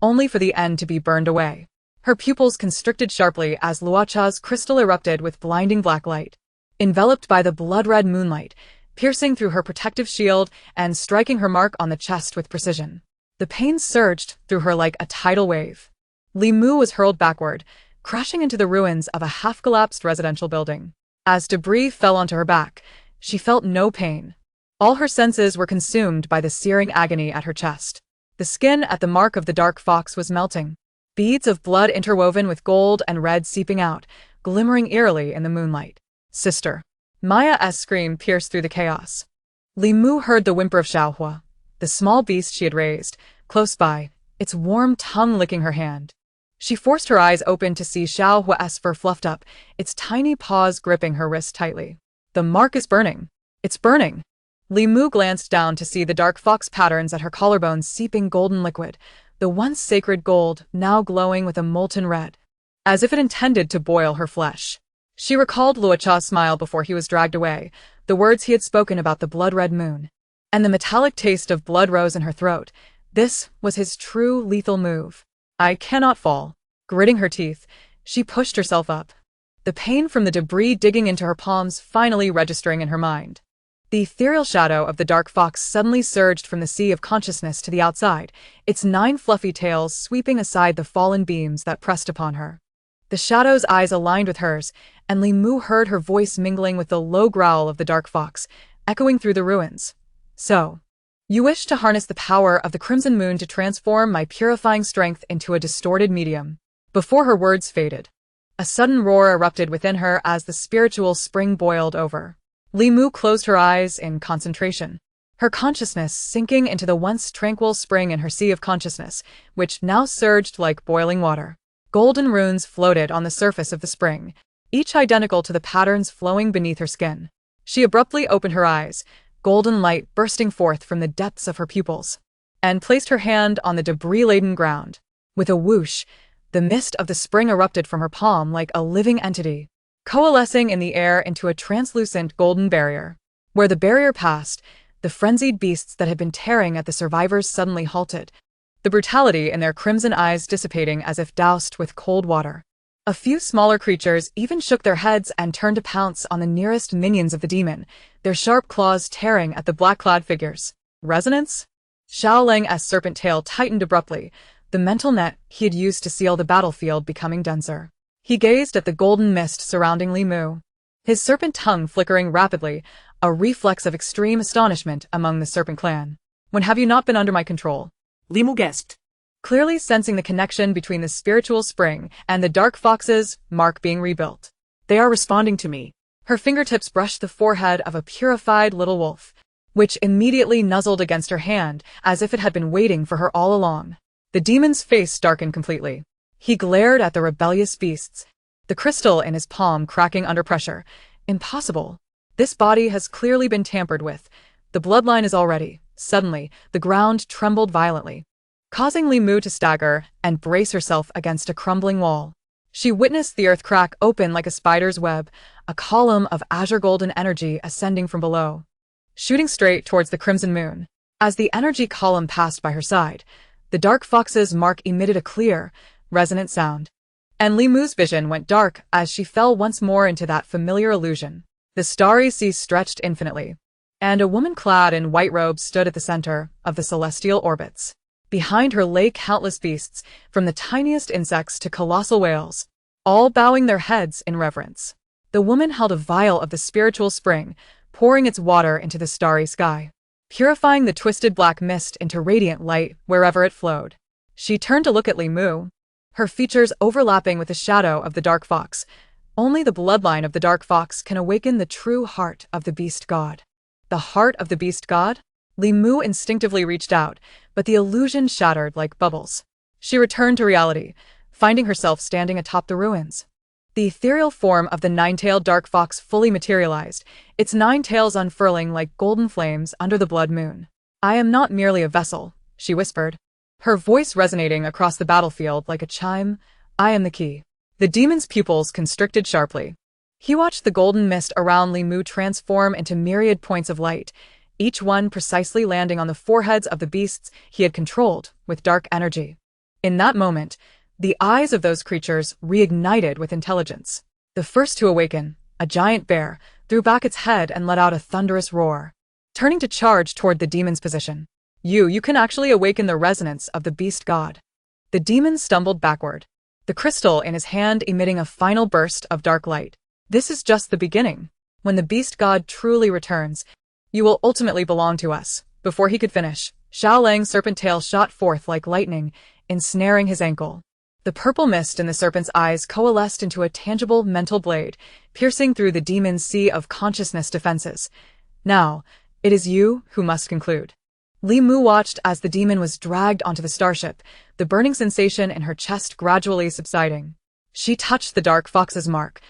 only for the end to be burned away. Her pupils constricted sharply as Luocha's crystal erupted with blinding black light. Enveloped by the blood-red moonlight, piercing through her protective shield and striking her mark on the chest with precision. The pain surged through her like a tidal wave. Li Mu was hurled backward, crashing into the ruins of a half-collapsed residential building. As debris fell onto her back, she felt no pain. All her senses were consumed by the searing agony at her chest. The skin at the mark of the dark fox was melting, beads of blood interwoven with gold and red seeping out, glimmering eerily in the moonlight. "Sister." Maya's scream pierced through the chaos. Li Mu heard the whimper of Xiaohua, the small beast she had raised, close by, its warm tongue licking her hand. She forced her eyes open to see Xiaohua's fur fluffed up, its tiny paws gripping her wrist tightly. "The mark is burning. It's burning." Li Mu glanced down to see the dark fox patterns at her collarbones seeping golden liquid, the once sacred gold now glowing with a molten red, as if it intended to boil her flesh. She recalled Luocha's smile before he was dragged away, the words he had spoken about the blood-red moon, and the metallic taste of blood rose in her throat. This was his true lethal move. "I cannot fall." Gritting her teeth, she pushed herself up, the pain from the debris digging into her palms finally registering in her mind. The ethereal shadow of the dark fox suddenly surged from the sea of consciousness to the outside, its 9 fluffy tails sweeping aside the fallen beams that pressed upon her. The shadow's eyes aligned with hers, and Li Mu heard her voice mingling with the low growl of the dark fox, echoing through the ruins. "So, you wish to harness the power of the crimson moon to transform my purifying strength into a distorted medium." Before her words faded, a sudden roar erupted within her as the spiritual spring boiled over. Li Mu closed her eyes in concentration, her consciousness sinking into the once tranquil spring in her sea of consciousness, which now surged like boiling water. Golden runes floated on the surface of the spring, each identical to the patterns flowing beneath her skin. She abruptly opened her eyes, golden light bursting forth from the depths of her pupils, and placed her hand on the debris-laden ground. With a whoosh, the mist of the spring erupted from her palm like a living entity, coalescing in the air into a translucent golden barrier. Where the barrier passed, the frenzied beasts that had been tearing at the survivors suddenly halted, the brutality in their crimson eyes dissipating as if doused with cold water. A few smaller creatures even shook their heads and turned to pounce on the nearest minions of the demon, their sharp claws tearing at the black-clad figures. Resonance? Xiao Lang's serpent tail tightened abruptly, the mental net he had used to seal the battlefield becoming denser. He gazed at the golden mist surrounding Li Mu. his serpent tongue flickering rapidly, a reflex of extreme astonishment among the serpent clan. When have you not been under my control? Li Mu gasped. Clearly sensing the connection between the spiritual spring and the dark fox's mark being rebuilt. They are responding to me. Her fingertips brushed the forehead of a purified little wolf, which immediately nuzzled against her hand as if it had been waiting for her all along. The demon's face darkened completely. He glared at the rebellious beasts, the crystal in his palm cracking under pressure. Impossible. This body has clearly been tampered with. The bloodline is already. Suddenly, the ground trembled violently, causing Li Mu to stagger and brace herself against a crumbling wall. She witnessed the earth crack open like a spider's web, a column of azure golden energy ascending from below, shooting straight towards the crimson moon. As the energy column passed by her side, the dark fox's mark emitted a clear, resonant sound. And Li Mu's vision went dark as she fell once more into that familiar illusion. The starry sea stretched infinitely, and a woman clad in white robes stood at the center of the celestial orbits. Behind her lay countless beasts, from the tiniest insects to colossal whales, all bowing their heads in reverence. The woman held a vial of the spiritual spring, pouring its water into the starry sky, purifying the twisted black mist into radiant light wherever it flowed. She turned to look at Li Mu, her features overlapping with the shadow of the dark fox. Only the bloodline of the dark fox can awaken the true heart of the beast god. The heart of the beast god? Li Mu instinctively reached out, but the illusion shattered like bubbles. She returned to reality, finding herself standing atop the ruins. The ethereal form of the nine-tailed dark fox fully materialized, its 9 tails unfurling like golden flames under the blood moon. "I am not merely a vessel," she whispered, her voice resonating across the battlefield like a chime. "I am the key." The demon's pupils constricted sharply. He watched the golden mist around Li Mu transform into myriad points of light, each one precisely landing on the foreheads of the beasts he had controlled with dark energy. In that moment, the eyes of those creatures reignited with intelligence. The first to awaken, a giant bear, threw back its head and let out a thunderous roar, turning to charge toward the demon's position. You can actually awaken the resonance of the beast god." The demon stumbled backward, the crystal in his hand emitting a final burst of dark light. "This is just the beginning. When the beast god truly returns, you will ultimately belong to us." Before he could finish, Xiaolang's serpent tail shot forth like lightning, ensnaring his ankle. The purple mist in the serpent's eyes coalesced into a tangible mental blade, piercing through the demon's sea of consciousness defenses. "Now, it is you who must conclude." Li Mu watched as the demon was dragged onto the starship, the burning sensation in her chest gradually subsiding. She touched the dark fox's mark,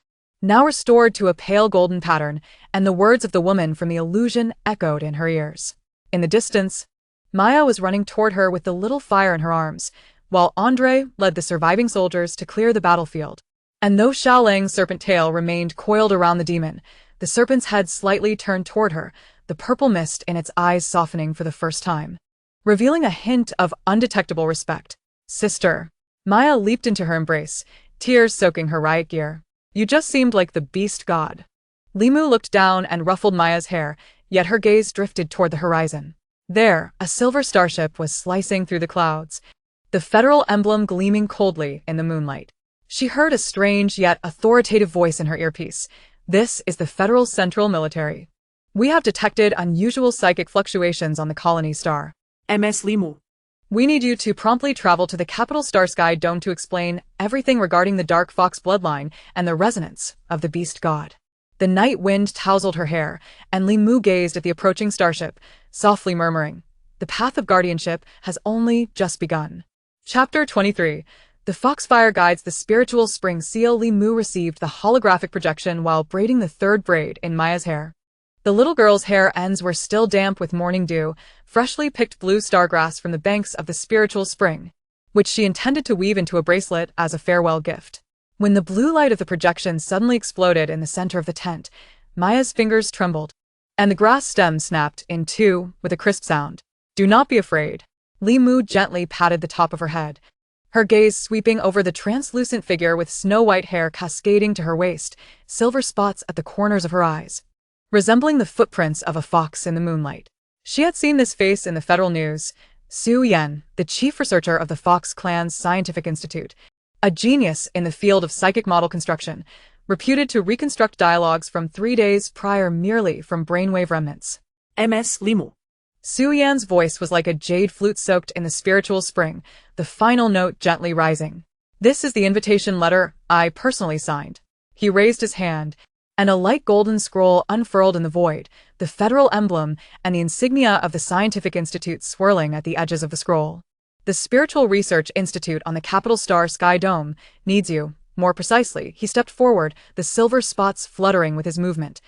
now restored to a pale golden pattern, and the words of the woman from the illusion echoed in her ears. In the distance, Maya was running toward her with the little fire in her arms, while Andre led the surviving soldiers to clear the battlefield. And though Xiaolang's serpent tail remained coiled around the demon, the serpent's head slightly turned toward her, the purple mist in its eyes softening for the first time, revealing a hint of undetectable respect. "Sister." Maya leaped into her embrace, tears soaking her riot gear. "You just seemed like the beast god." Li Mu looked down and ruffled Maya's hair, yet her gaze drifted toward the horizon. There, a silver starship was slicing through the clouds, the federal emblem gleaming coldly in the moonlight. She heard a strange yet authoritative voice in her earpiece. "This is the Federal Central Military. We have detected unusual psychic fluctuations on the colony star. MS Li Mu. We need you to promptly travel to the capital star sky dome to explain everything regarding the dark fox bloodline and the resonance of the beast god." The night wind tousled her hair, and Li Mu gazed at the approaching starship, softly murmuring, "The path of guardianship has only just begun." Chapter 23. The Foxfire guides the spiritual spring seal. Li Mu received the holographic projection while braiding the third braid in Maya's hair. The little girl's hair ends were still damp with morning dew, freshly picked blue stargrass from the banks of the spiritual spring, which she intended to weave into a bracelet as a farewell gift. When the blue light of the projection suddenly exploded in the center of the tent, Maya's fingers trembled, and the grass stem snapped in two with a crisp sound. "Do not be afraid." Li Mu gently patted the top of her head, her gaze sweeping over the translucent figure with snow-white hair cascading to her waist, silver spots at the corners of her eyes, resembling the footprints of a fox in the moonlight. She had seen this face in the Federal News. Su Yan, the chief researcher of the Fox Clan's Scientific Institute, a genius in the field of psychic model construction, reputed to reconstruct dialogues from 3 days prior merely from brainwave remnants. MS Limu. Su Yan's voice was like a jade flute soaked in the spiritual spring, the final note gently rising. This is the invitation letter I personally signed. He raised his hand, and a light golden scroll unfurled in the void, the federal emblem and the insignia of the scientific institute swirling at the edges of the scroll. The Spiritual Research Institute on the Capital Star Sky Dome needs you. More precisely, he stepped forward, the silver spots fluttering with his movement.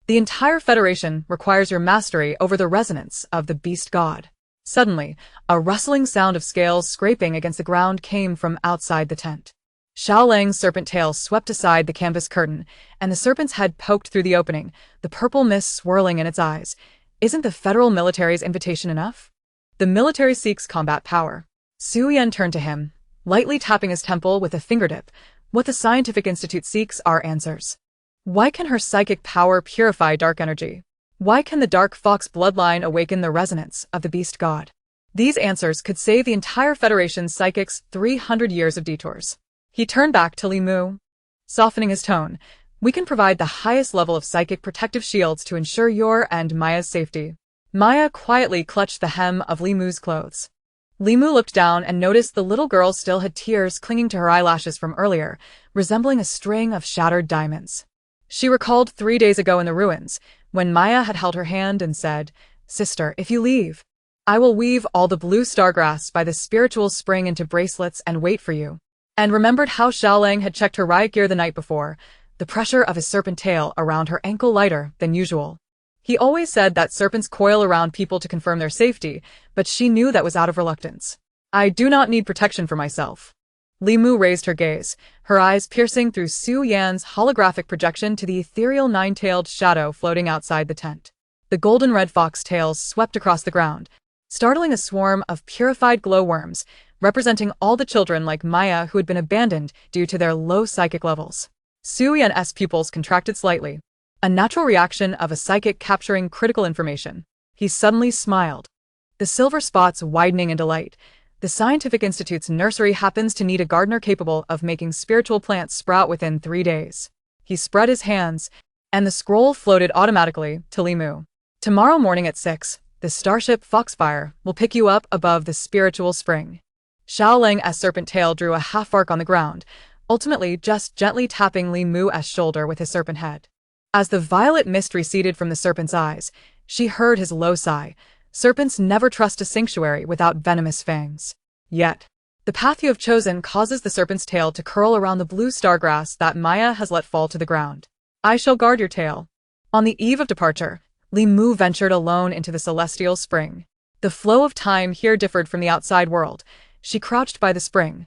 The entire Federation requires your mastery over the resonance of the beast god. Suddenly, a rustling sound of scales scraping against the ground came from outside the tent. Xiao Lang's serpent tail swept aside the canvas curtain, and the serpent's head poked through the opening, the purple mist swirling in its eyes. Isn't the federal military's invitation enough? The military seeks combat power. Su Yan turned to him, lightly tapping his temple with a fingertip. What the scientific institute seeks are answers. Why can her psychic power purify dark energy? Why can the dark fox bloodline awaken the resonance of the beast god? These answers could save the entire Federation's psychics 300 years of detours. He turned back to Li Mu, softening his tone. We can provide the highest level of psychic protective shields to ensure your and Maya's safety. Maya quietly clutched the hem of Li Mu's clothes. Li Mu looked down and noticed the little girl still had tears clinging to her eyelashes from earlier, resembling a string of shattered diamonds. She recalled 3 days ago in the ruins, when Maya had held her hand and said, "Sister, if you leave, I will weave all the blue stargrass by the spiritual spring into bracelets and wait for you." And remembered how Xiao Lang had checked her riot gear the night before, the pressure of his serpent tail around her ankle lighter than usual. He always said that serpents coil around people to confirm their safety, but she knew that was out of reluctance. I do not need protection for myself. Li Mu raised her gaze, her eyes piercing through Su Yan's holographic projection to the ethereal nine-tailed shadow floating outside the tent. The golden-red fox tails swept across the ground, startling a swarm of purified glowworms, representing all the children like Maya who had been abandoned due to their low psychic levels. Su Yan's pupils contracted slightly, a natural reaction of a psychic capturing critical information. He suddenly smiled, the silver spots widening in delight. The Scientific Institute's nursery happens to need a gardener capable of making spiritual plants sprout within 3 days. He spread his hands, and the scroll floated automatically to Li Mu. Tomorrow morning at 6, the starship Foxfire will pick you up above the spiritual spring. Xiao Lang's serpent tail drew a half arc on the ground, ultimately just gently tapping Li Mu's shoulder with his serpent head. As the violet mist receded from the serpent's eyes, she heard his low sigh. Serpents never trust a sanctuary without venomous fangs. Yet, the path you have chosen causes the serpent's tail to curl around the blue stargrass that Maya has let fall to the ground. I shall guard your tail. On the eve of departure, Li Mu ventured alone into the celestial spring. The flow of time here differed from the outside world. She crouched by the spring,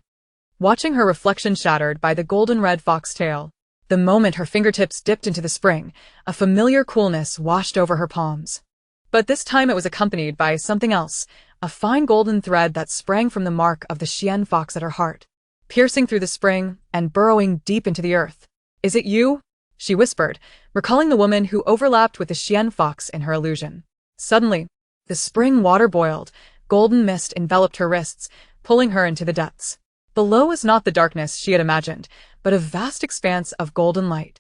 watching her reflection shattered by the golden-red fox tail. The moment her fingertips dipped into the spring, a familiar coolness washed over her palms. But this time it was accompanied by something else, a fine golden thread that sprang from the mark of the Xian fox at her heart, piercing through the spring and burrowing deep into the earth. "Is it you?" she whispered, recalling the woman who overlapped with the Xian fox in her illusion. Suddenly, the spring water boiled, golden mist enveloped her wrists, pulling her into the depths. Below was not the darkness she had imagined, but a vast expanse of golden light.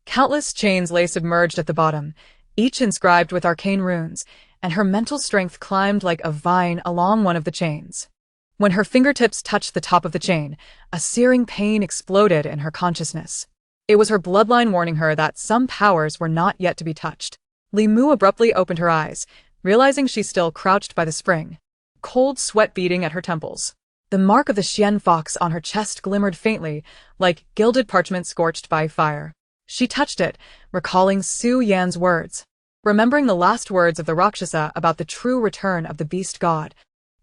Countless chains lay submerged at the bottom, each inscribed with arcane runes, and her mental strength climbed like a vine along one of the chains. When her fingertips touched the top of the chain, a searing pain exploded in her consciousness. It was her bloodline warning her that some powers were not yet to be touched. Li Mu abruptly opened her eyes, realizing she still crouched by the spring, cold sweat beating at her temples. The mark of the Xian fox on her chest glimmered faintly, like gilded parchment scorched by fire. She touched it, recalling Su Yan's words, remembering the last words of the Rakshasa about the true return of the beast god,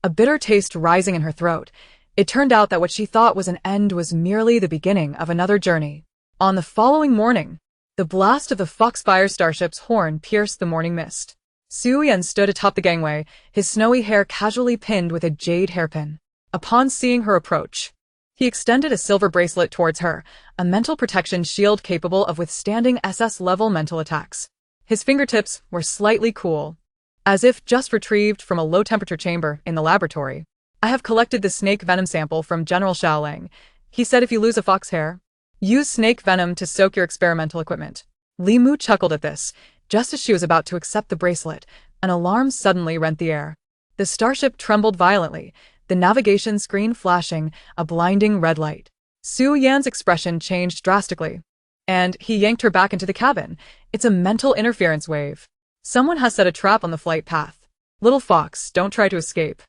a bitter taste rising in her throat. It turned out that what she thought was an end was merely the beginning of another journey. On the following morning, the blast of the Foxfire starship's horn pierced the morning mist. Su Yan stood atop the gangway, his snowy hair casually pinned with a jade hairpin. Upon seeing her approach, he extended a silver bracelet towards her, a mental protection shield capable of withstanding SS-level mental attacks. His fingertips were slightly cool, as if just retrieved from a low-temperature chamber in the laboratory. "I have collected the snake venom sample from General Xiao Lang. He said if you lose a fox hair, Use snake venom to soak your experimental equipment. Li Mu chuckled at this. Just as she was about to accept the bracelet, an alarm suddenly rent the air. The starship trembled violently, the navigation screen flashing a blinding red light. Su Yan's expression changed drastically, and he yanked her back into the cabin. It's a mental interference wave. Someone has set a trap on the flight path. Little fox, don't try to escape.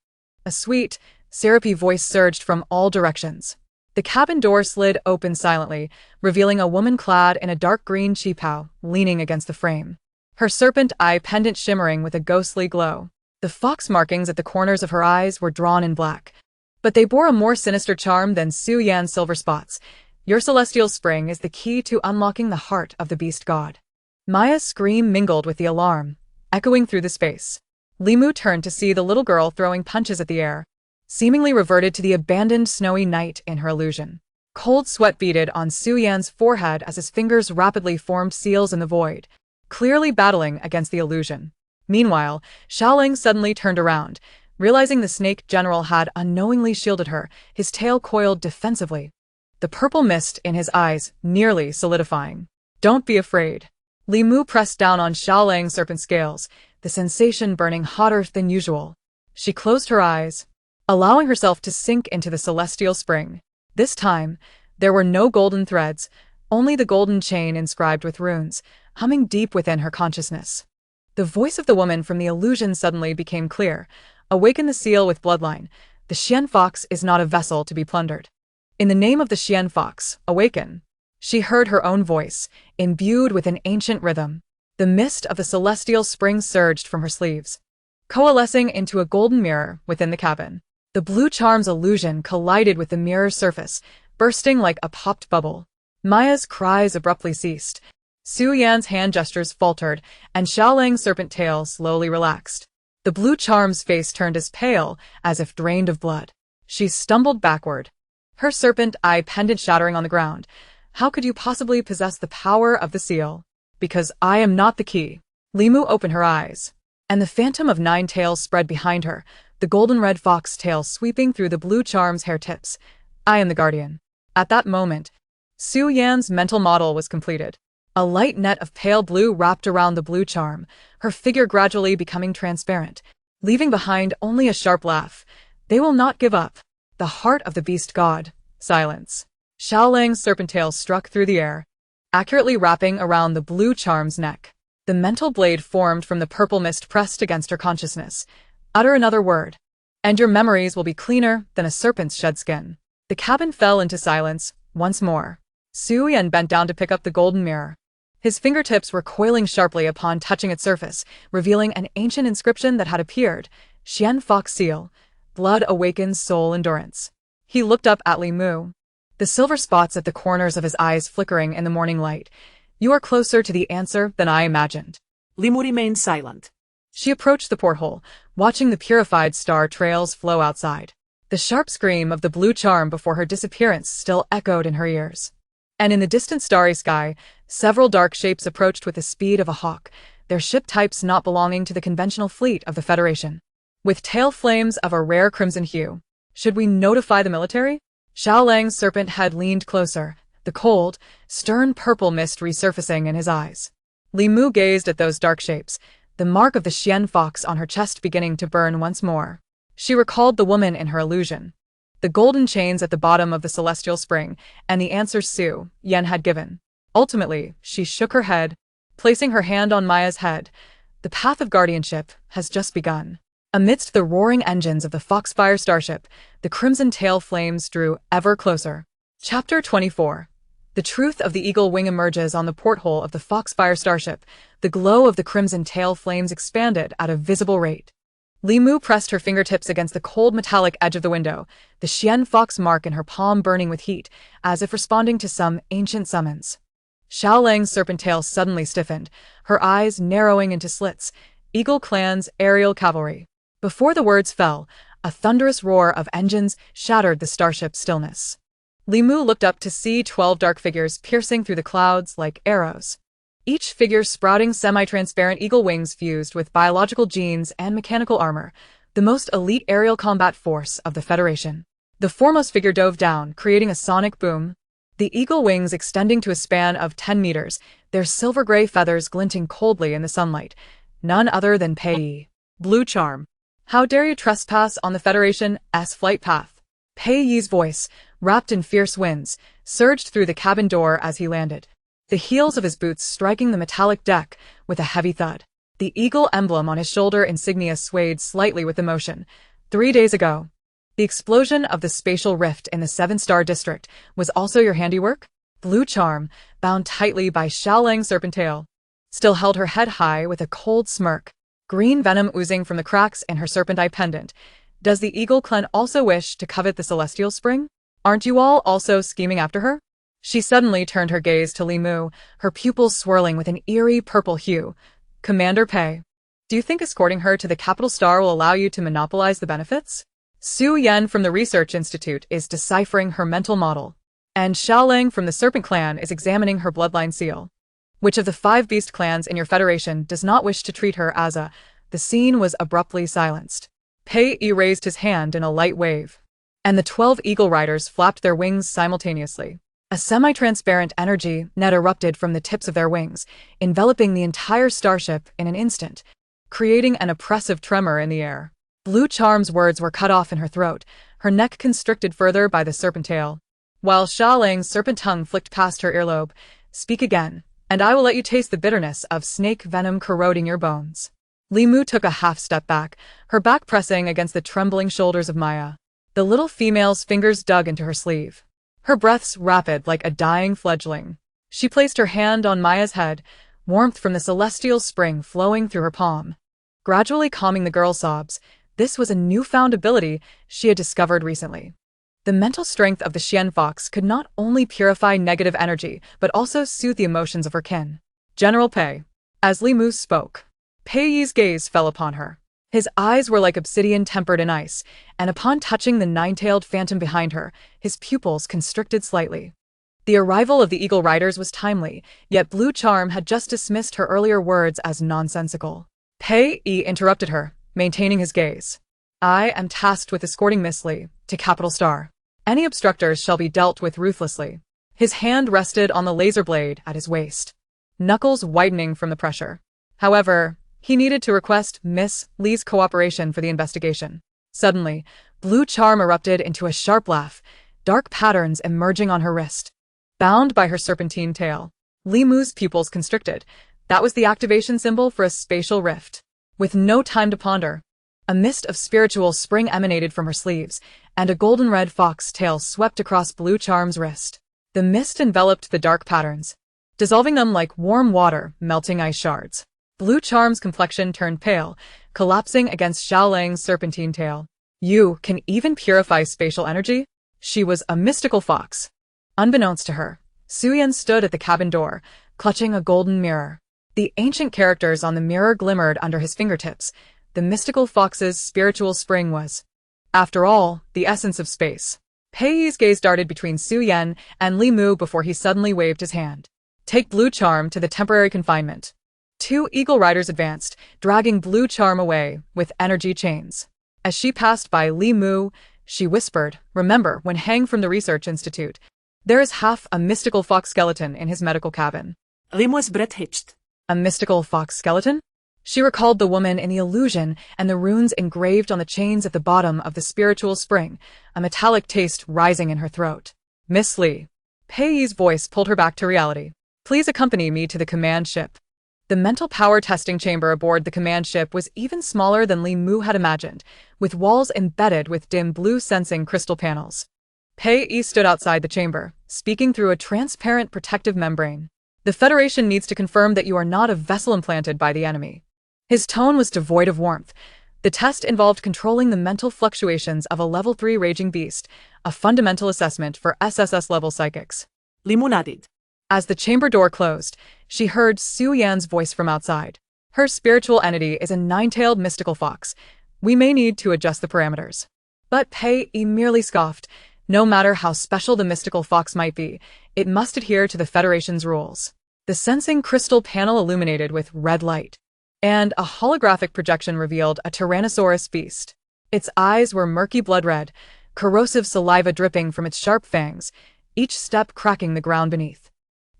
A sweet, syrupy voice surged from all directions. The cabin door slid open silently, revealing a woman clad in a dark green qipao, leaning against the frame. Her serpent eye pendant shimmering with a ghostly glow. The fox markings at the corners of her eyes were drawn in black, but they bore a more sinister charm than Su Yan's silver spots. Your celestial spring is the key to unlocking the heart of the beast god. Maya's scream mingled with the alarm, echoing through the space. Li Mu turned to see the little girl throwing punches at the air, seemingly reverted to the abandoned snowy night in her illusion. Cold sweat beaded on Su Yan's forehead as his fingers rapidly formed seals in the void, clearly battling against the illusion. Meanwhile, Xiaoling suddenly turned around, realizing the snake general had unknowingly shielded her, his tail coiled defensively, the purple mist in his eyes nearly solidifying. Don't be afraid. Li Mu pressed down on Xiaoling's serpent scales, the sensation burning hotter than usual. She closed her eyes, allowing herself to sink into the celestial spring. This time, there were no golden threads, only the golden chain inscribed with runes, humming deep within her consciousness. The voice of the woman from the illusion suddenly became clear. Awaken the seal with bloodline. The Xian fox is not a vessel to be plundered. In the name of the Xian fox, awaken. She heard her own voice, imbued with an ancient rhythm. The mist of the celestial spring surged from her sleeves, coalescing into a golden mirror within the cabin. The blue charm's illusion collided with the mirror's surface, bursting like a popped bubble. Maya's cries abruptly ceased. Su Yan's hand gestures faltered, and Xiaoling's serpent tail slowly relaxed. The blue charm's face turned as pale as if drained of blood. She stumbled backward, her serpent eye pendant shattering on the ground. How could you possibly possess the power of the seal? Because I am not the key. Li Mu opened her eyes, and the phantom of 9 tails spread behind her, the golden red fox tail sweeping through the blue charm's hair tips. I am the guardian. At that moment, Su Yan's mental model was completed. A light net of pale blue wrapped around the blue charm, her figure gradually becoming transparent, leaving behind only a sharp laugh. They will not give up. The heart of the beast god. Silence. Xiaoling's serpent tail struck through the air, accurately wrapping around the blue charm's neck. The mental blade formed from the purple mist pressed against her consciousness. Utter another word, and your memories will be cleaner than a serpent's shed skin. The cabin fell into silence once more. Su Yan bent down to pick up the golden mirror. His fingertips were coiling sharply upon touching its surface, revealing an ancient inscription that had appeared. Xian Fox Seal. Blood awakens soul endurance. He looked up at Li Mu, the silver spots at the corners of his eyes flickering in the morning light. You are closer to the answer than I imagined. Li Mu remained silent. She approached the porthole, watching the purified star trails flow outside. The sharp scream of the blue charm before her disappearance still echoed in her ears. And in the distant starry sky, several dark shapes approached with the speed of a hawk, their ship types not belonging to the conventional fleet of the Federation. With tail flames of a rare crimson hue. Should we notify the military? Xiaoling's serpent head leaned closer, the cold, stern purple mist resurfacing in his eyes. Li Mu gazed at those dark shapes, the mark of the Xian fox on her chest beginning to burn once more. She recalled the woman in her illusion, the golden chains at the bottom of the celestial spring, and the answer Su Yan had given. Ultimately, she shook her head, placing her hand on Maya's head. The path of guardianship has just begun. Amidst the roaring engines of the Foxfire starship, the crimson tail flames drew ever closer. Chapter 24. The truth of the eagle wing emerges on the porthole of the Foxfire starship. The glow of the crimson tail flames expanded at a visible rate. Li Mu pressed her fingertips against the cold metallic edge of the window, the Xian fox mark in her palm burning with heat, as if responding to some ancient summons. Xiaoling's serpent tail suddenly stiffened, her eyes narrowing into slits. Eagle Clan's aerial cavalry. Before the words fell, a thunderous roar of engines shattered the starship's stillness. Li Mu looked up to see 12 dark figures piercing through the clouds like arrows. Each figure sprouting semi-transparent eagle wings fused with biological genes and mechanical armor, the most elite aerial combat force of the Federation. The foremost figure dove down, creating a sonic boom. the eagle wings extending to a span of 10 meters, their silver-gray feathers glinting coldly in the sunlight. None other than Pei. Blue charm. How dare you trespass on the Federation's flight path? Pei Yi's voice, wrapped in fierce winds, surged through the cabin door as he landed, the heels of his boots striking the metallic deck with a heavy thud. The eagle emblem on his shoulder insignia swayed slightly with the motion. 3 days ago, the explosion of the spatial rift in the 7-star district was also your handiwork? Blue charm, bound tightly by Xiaolang's serpentine, still held her head high with a cold smirk, green venom oozing from the cracks in her serpentine pendant. Does the eagle clan also wish to covet the celestial spring? Aren't you all also scheming after her? She suddenly turned her gaze to Li Mu, her pupils swirling with an eerie purple hue. Commander Pei, do you think escorting her to the capital star will allow you to monopolize the benefits? Su Yan from the Research Institute is deciphering her mental model, and Xiaolang from the Serpent Clan is examining her bloodline seal. Which of the 5 beast clans in your federation does not wish to treat her as a... The scene was abruptly silenced. Pei Yi raised his hand in a light wave, and the 12 eagle riders flapped their wings simultaneously. A semi-transparent energy net erupted from the tips of their wings, enveloping the entire starship in an instant, creating an oppressive tremor in the air. Blue Charm's words were cut off in her throat, her neck constricted further by the serpent tail, while Xiaolang's serpent tongue flicked past her earlobe. Speak again, and I will let you taste the bitterness of snake venom corroding your bones. Li Mu took a half step back, her back pressing against the trembling shoulders of Maya. The little female's fingers dug into her sleeve, her breaths rapid like a dying fledgling. She placed her hand on Maya's head, warmth from the celestial spring flowing through her palm, gradually calming the girl's sobs. This was a newfound ability she had discovered recently. The mental strength of the Xian fox could not only purify negative energy, but also soothe the emotions of her kin. General Pei. As Li Mu spoke, Pei Yi's gaze fell upon her. His eyes were like obsidian tempered in ice, and upon touching the 9-tailed phantom behind her, his pupils constricted slightly. The arrival of the eagle riders was timely, yet Blue Charm had just dismissed her earlier words as nonsensical. Pei Yi interrupted her, maintaining his gaze. I am tasked with escorting Miss Li to Capital Star. Any obstructors shall be dealt with ruthlessly. His hand rested on the laser blade at his waist, knuckles whitening from the pressure. However, he needed to request Miss Li's cooperation for the investigation. Suddenly, Blue Charm erupted into a sharp laugh, dark patterns emerging on her wrist. Bound by her serpentine tail, Li Mu's pupils constricted. That was the activation symbol for a spatial rift. With no time to ponder, a mist of spiritual spring emanated from her sleeves, and a golden-red fox tail swept across Blue Charm's wrist. The mist enveloped the dark patterns, dissolving them like warm water melting ice shards. Blue Charm's complexion turned pale, collapsing against Xiaolang's serpentine tail. You can even purify spatial energy? She was a mystical fox. Unbeknownst to her, Su Yan stood at the cabin door, clutching a golden mirror. The ancient characters on the mirror glimmered under his fingertips. The mystical fox's spiritual spring was, after all, the essence of space. Pei Yi's gaze darted between Su Yan and Li Mu before he suddenly waved his hand. Take Blue Charm to the temporary confinement. 2 eagle riders advanced, dragging Blue Charm away with energy chains. As she passed by Li Mu, she whispered, remember when Hang from the Research Institute, there is half a mystical fox skeleton in his medical cabin. Li Mu's breath hitched. A mystical fox skeleton? She recalled the woman in the illusion and the runes engraved on the chains at the bottom of the spiritual spring, a metallic taste rising in her throat. Miss Li. Pei Yi's voice pulled her back to reality. Please accompany me to the command ship. The mental power testing chamber aboard the command ship was even smaller than Li Mu had imagined, with walls embedded with dim blue sensing crystal panels. Pei Yi stood outside the chamber, speaking through a transparent protective membrane. The Federation needs to confirm that you are not a vessel implanted by the enemy. His tone was devoid of warmth. The test involved controlling the mental fluctuations of a level 3 raging beast, a fundamental assessment for SSS-level psychics. Li Mu nodded. As the chamber door closed, she heard Su Yan's voice from outside. Her spiritual entity is a 9-tailed mystical fox. We may need to adjust the parameters. But Pei Yi merely scoffed. No matter how special the mystical fox might be, it must adhere to the Federation's rules. The sensing crystal panel illuminated with red light, and a holographic projection revealed a Tyrannosaurus beast. Its eyes were murky blood red, corrosive saliva dripping from its sharp fangs. each step cracking the ground beneath.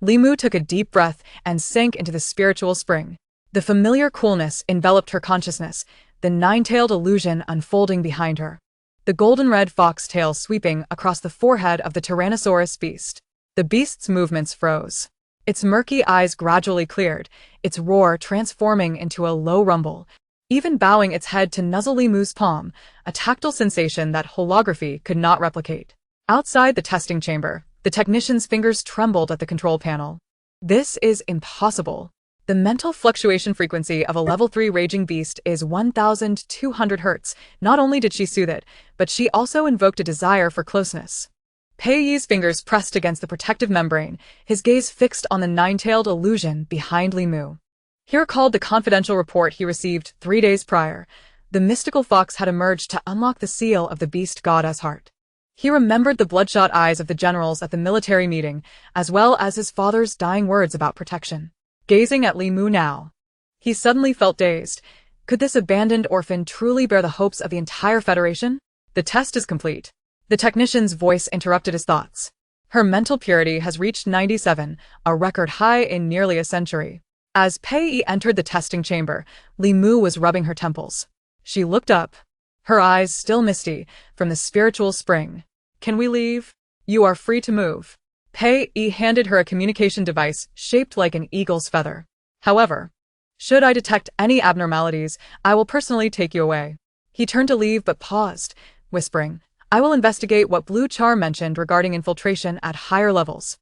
Limu took a deep breath and sank into the spiritual spring. The familiar coolness enveloped her consciousness, the nine-tailed illusion unfolding behind her. The golden-red fox tail sweeping across the forehead of the Tyrannosaurus beast. The beast's movements froze. Its murky eyes gradually cleared, its roar transforming into a low rumble, even bowing its head to nuzzle Limu's palm, a tactile sensation that holography could not replicate. Outside the testing chamber, the technician's fingers trembled at the control panel. This is impossible. The mental fluctuation frequency of a level 3 raging beast is 1,200 Hz. Not only did she soothe it, but she also invoked a desire for closeness. Pei Yi's fingers pressed against the protective membrane, his gaze fixed on the nine-tailed illusion behind Limu. He recalled the confidential report he received 3 days prior. The mystical fox had emerged to unlock the seal of the beast goddess heart. He remembered the bloodshot eyes of the generals at the military meeting, as well as his father's dying words about protection. Gazing at Limu now, he suddenly felt dazed. Could this abandoned orphan truly bear the hopes of the entire Federation? The test is complete. The technician's voice interrupted his thoughts. Her mental purity has reached 97, a record high in nearly a century. As Pei Yi entered the testing chamber, Limu was rubbing her temples. She looked up, her eyes still misty from the spiritual spring. Can we leave? You are free to move. Pei Yi handed her a communication device shaped like an eagle's feather. However, should I detect any abnormalities, I will personally take you away. He turned to leave but paused, whispering, I will investigate what Blue Char mentioned regarding infiltration at higher levels.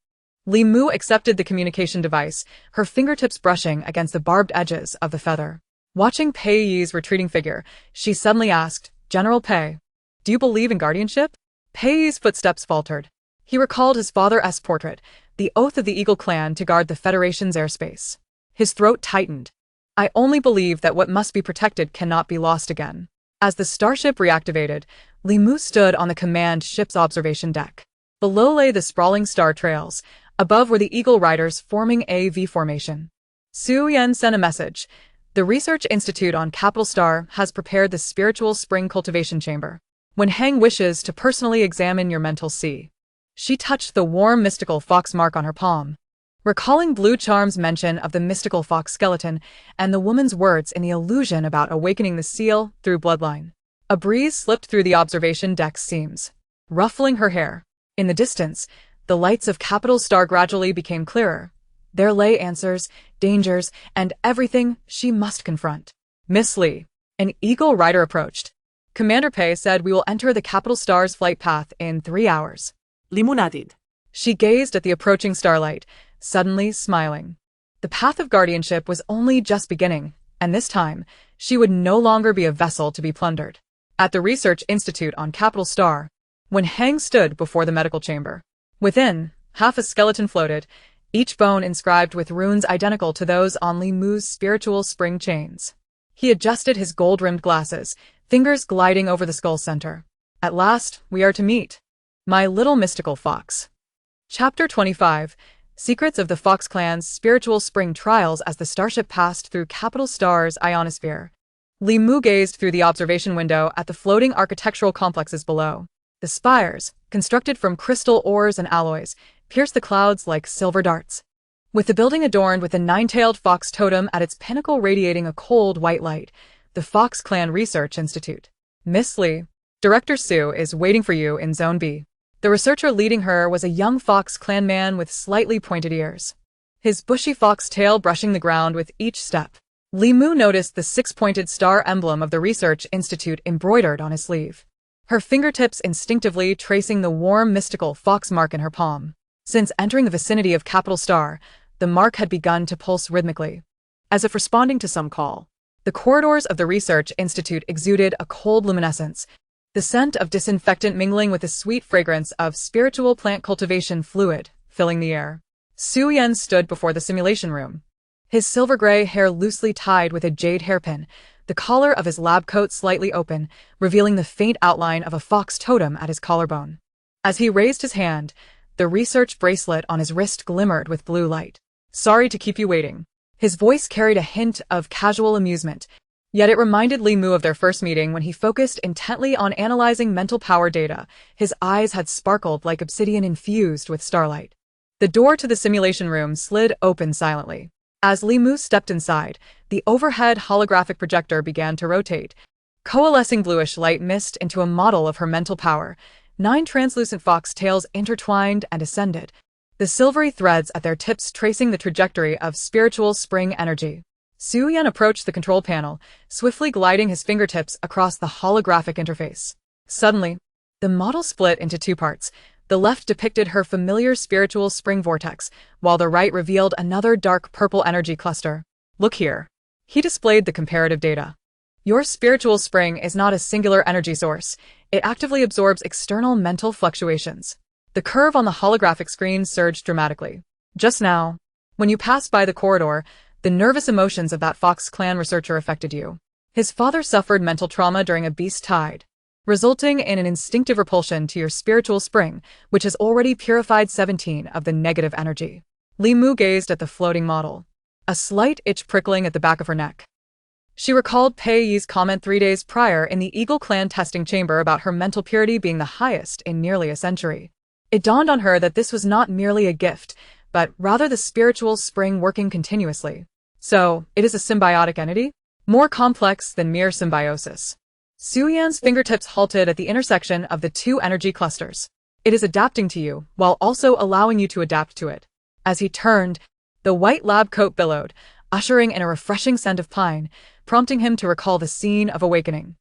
Limu accepted the communication device, her fingertips brushing against the barbed edges of the feather. Watching Pei Yi's retreating figure, she suddenly asked, General Pei, do you believe in guardianship? Pei Yi's footsteps faltered. He recalled his father's portrait, the oath of the Eagle clan to guard the Federation's airspace. His throat tightened. I only believe that what must be protected cannot be lost again. As the starship reactivated, Limu stood on the command ship's observation deck. Below lay the sprawling star trails. Above were the Eagle riders forming a V formation. Su Yan sent a message. The Research Institute on Capital Star has prepared the spiritual spring cultivation chamber. When Hang wishes to personally examine your mental sea. She touched the warm mystical fox mark on her palm. Recalling Blue Charm's mention of the mystical fox skeleton and the woman's words in the illusion about awakening the seal through bloodline. A breeze slipped through the observation deck's seams, ruffling her hair. In the distance, the lights of Capital Star gradually became clearer. There lay answers, dangers, and everything she must confront. Miss Li, an Eagle rider approached. Commander Pei said we will enter the Capital Star's flight path in 3 hours. Limu nodded. She gazed at the approaching starlight, suddenly smiling. The path of guardianship was only just beginning, and this time, she would no longer be a vessel to be plundered. At the Research Institute on Capital Star, when Hang stood before the medical chamber. Within, half a skeleton floated, each bone inscribed with runes identical to those on Limu's spiritual spring chains. He adjusted his gold-rimmed glasses, fingers gliding over the skull center. At last, we are to meet. My little mystical fox. Chapter 25. Secrets of the Fox Clan's spiritual spring trials as the starship passed through Capital Star's ionosphere. Limu gazed through the observation window at the floating architectural complexes below. The spires, constructed from crystal ores and alloys, pierced the clouds like silver darts. With the building adorned with a nine-tailed fox totem at its pinnacle radiating a cold white light, the Fox Clan Research Institute. Miss Li, Director Su is waiting for you in Zone B. The researcher leading her was a young Fox Clan man with slightly pointed ears. His bushy fox tail brushing the ground with each step. Limu noticed the 6-pointed star emblem of the Research Institute embroidered on his sleeve. Her fingertips instinctively tracing the warm mystical fox mark in her palm. Since entering the vicinity of Capital Star, the mark had begun to pulse rhythmically, as if responding to some call. The corridors of the Research Institute exuded a cold luminescence, the scent of disinfectant mingling with the sweet fragrance of spiritual plant cultivation fluid, filling the air. Su Yan stood before the simulation room. His silver-gray hair loosely tied with a jade hairpin, the collar of his lab coat slightly open, revealing the faint outline of a fox totem at his collarbone. As he raised his hand, the research bracelet on his wrist glimmered with blue light. Sorry to keep you waiting. His voice carried a hint of casual amusement. Yet it reminded Li Mu of their first meeting when he focused intently on analyzing mental power data. His eyes had sparkled like obsidian infused with starlight. The door to the simulation room slid open silently. As Li Mu stepped inside, the overhead holographic projector began to rotate. Coalescing bluish light mist into a model of her mental power. 9 translucent fox tails intertwined and ascended, the silvery threads at their tips tracing the trajectory of spiritual spring energy. Su Yan approached the control panel, swiftly gliding his fingertips across the holographic interface. Suddenly, the model split into 2 parts. The left depicted her familiar spiritual spring vortex, while the right revealed another dark purple energy cluster. Look here. He displayed the comparative data. Your spiritual spring is not a singular energy source. It actively absorbs external mental fluctuations. The curve on the holographic screen surged dramatically. Just now, when you passed by the corridor, the nervous emotions of that Fox clan researcher affected you. His father suffered mental trauma during a beast tide, resulting in an instinctive repulsion to your spiritual spring, which has already purified 17 of the negative energy. Li Mu gazed at the floating model, a slight itch prickling at the back of her neck. She recalled Pei Yi's comment 3 days prior in the Eagle Clan testing chamber about her mental purity being the highest in nearly a century. It dawned on her that this was not merely a gift, but rather the spiritual spring working continuously. So, it is a symbiotic entity? More complex than mere symbiosis. Su Yan's fingertips halted at the intersection of the 2 energy clusters. It is adapting to you, while also allowing you to adapt to it. As he turned, the white lab coat billowed, ushering in a refreshing scent of pine, prompting him to recall the scene of awakening.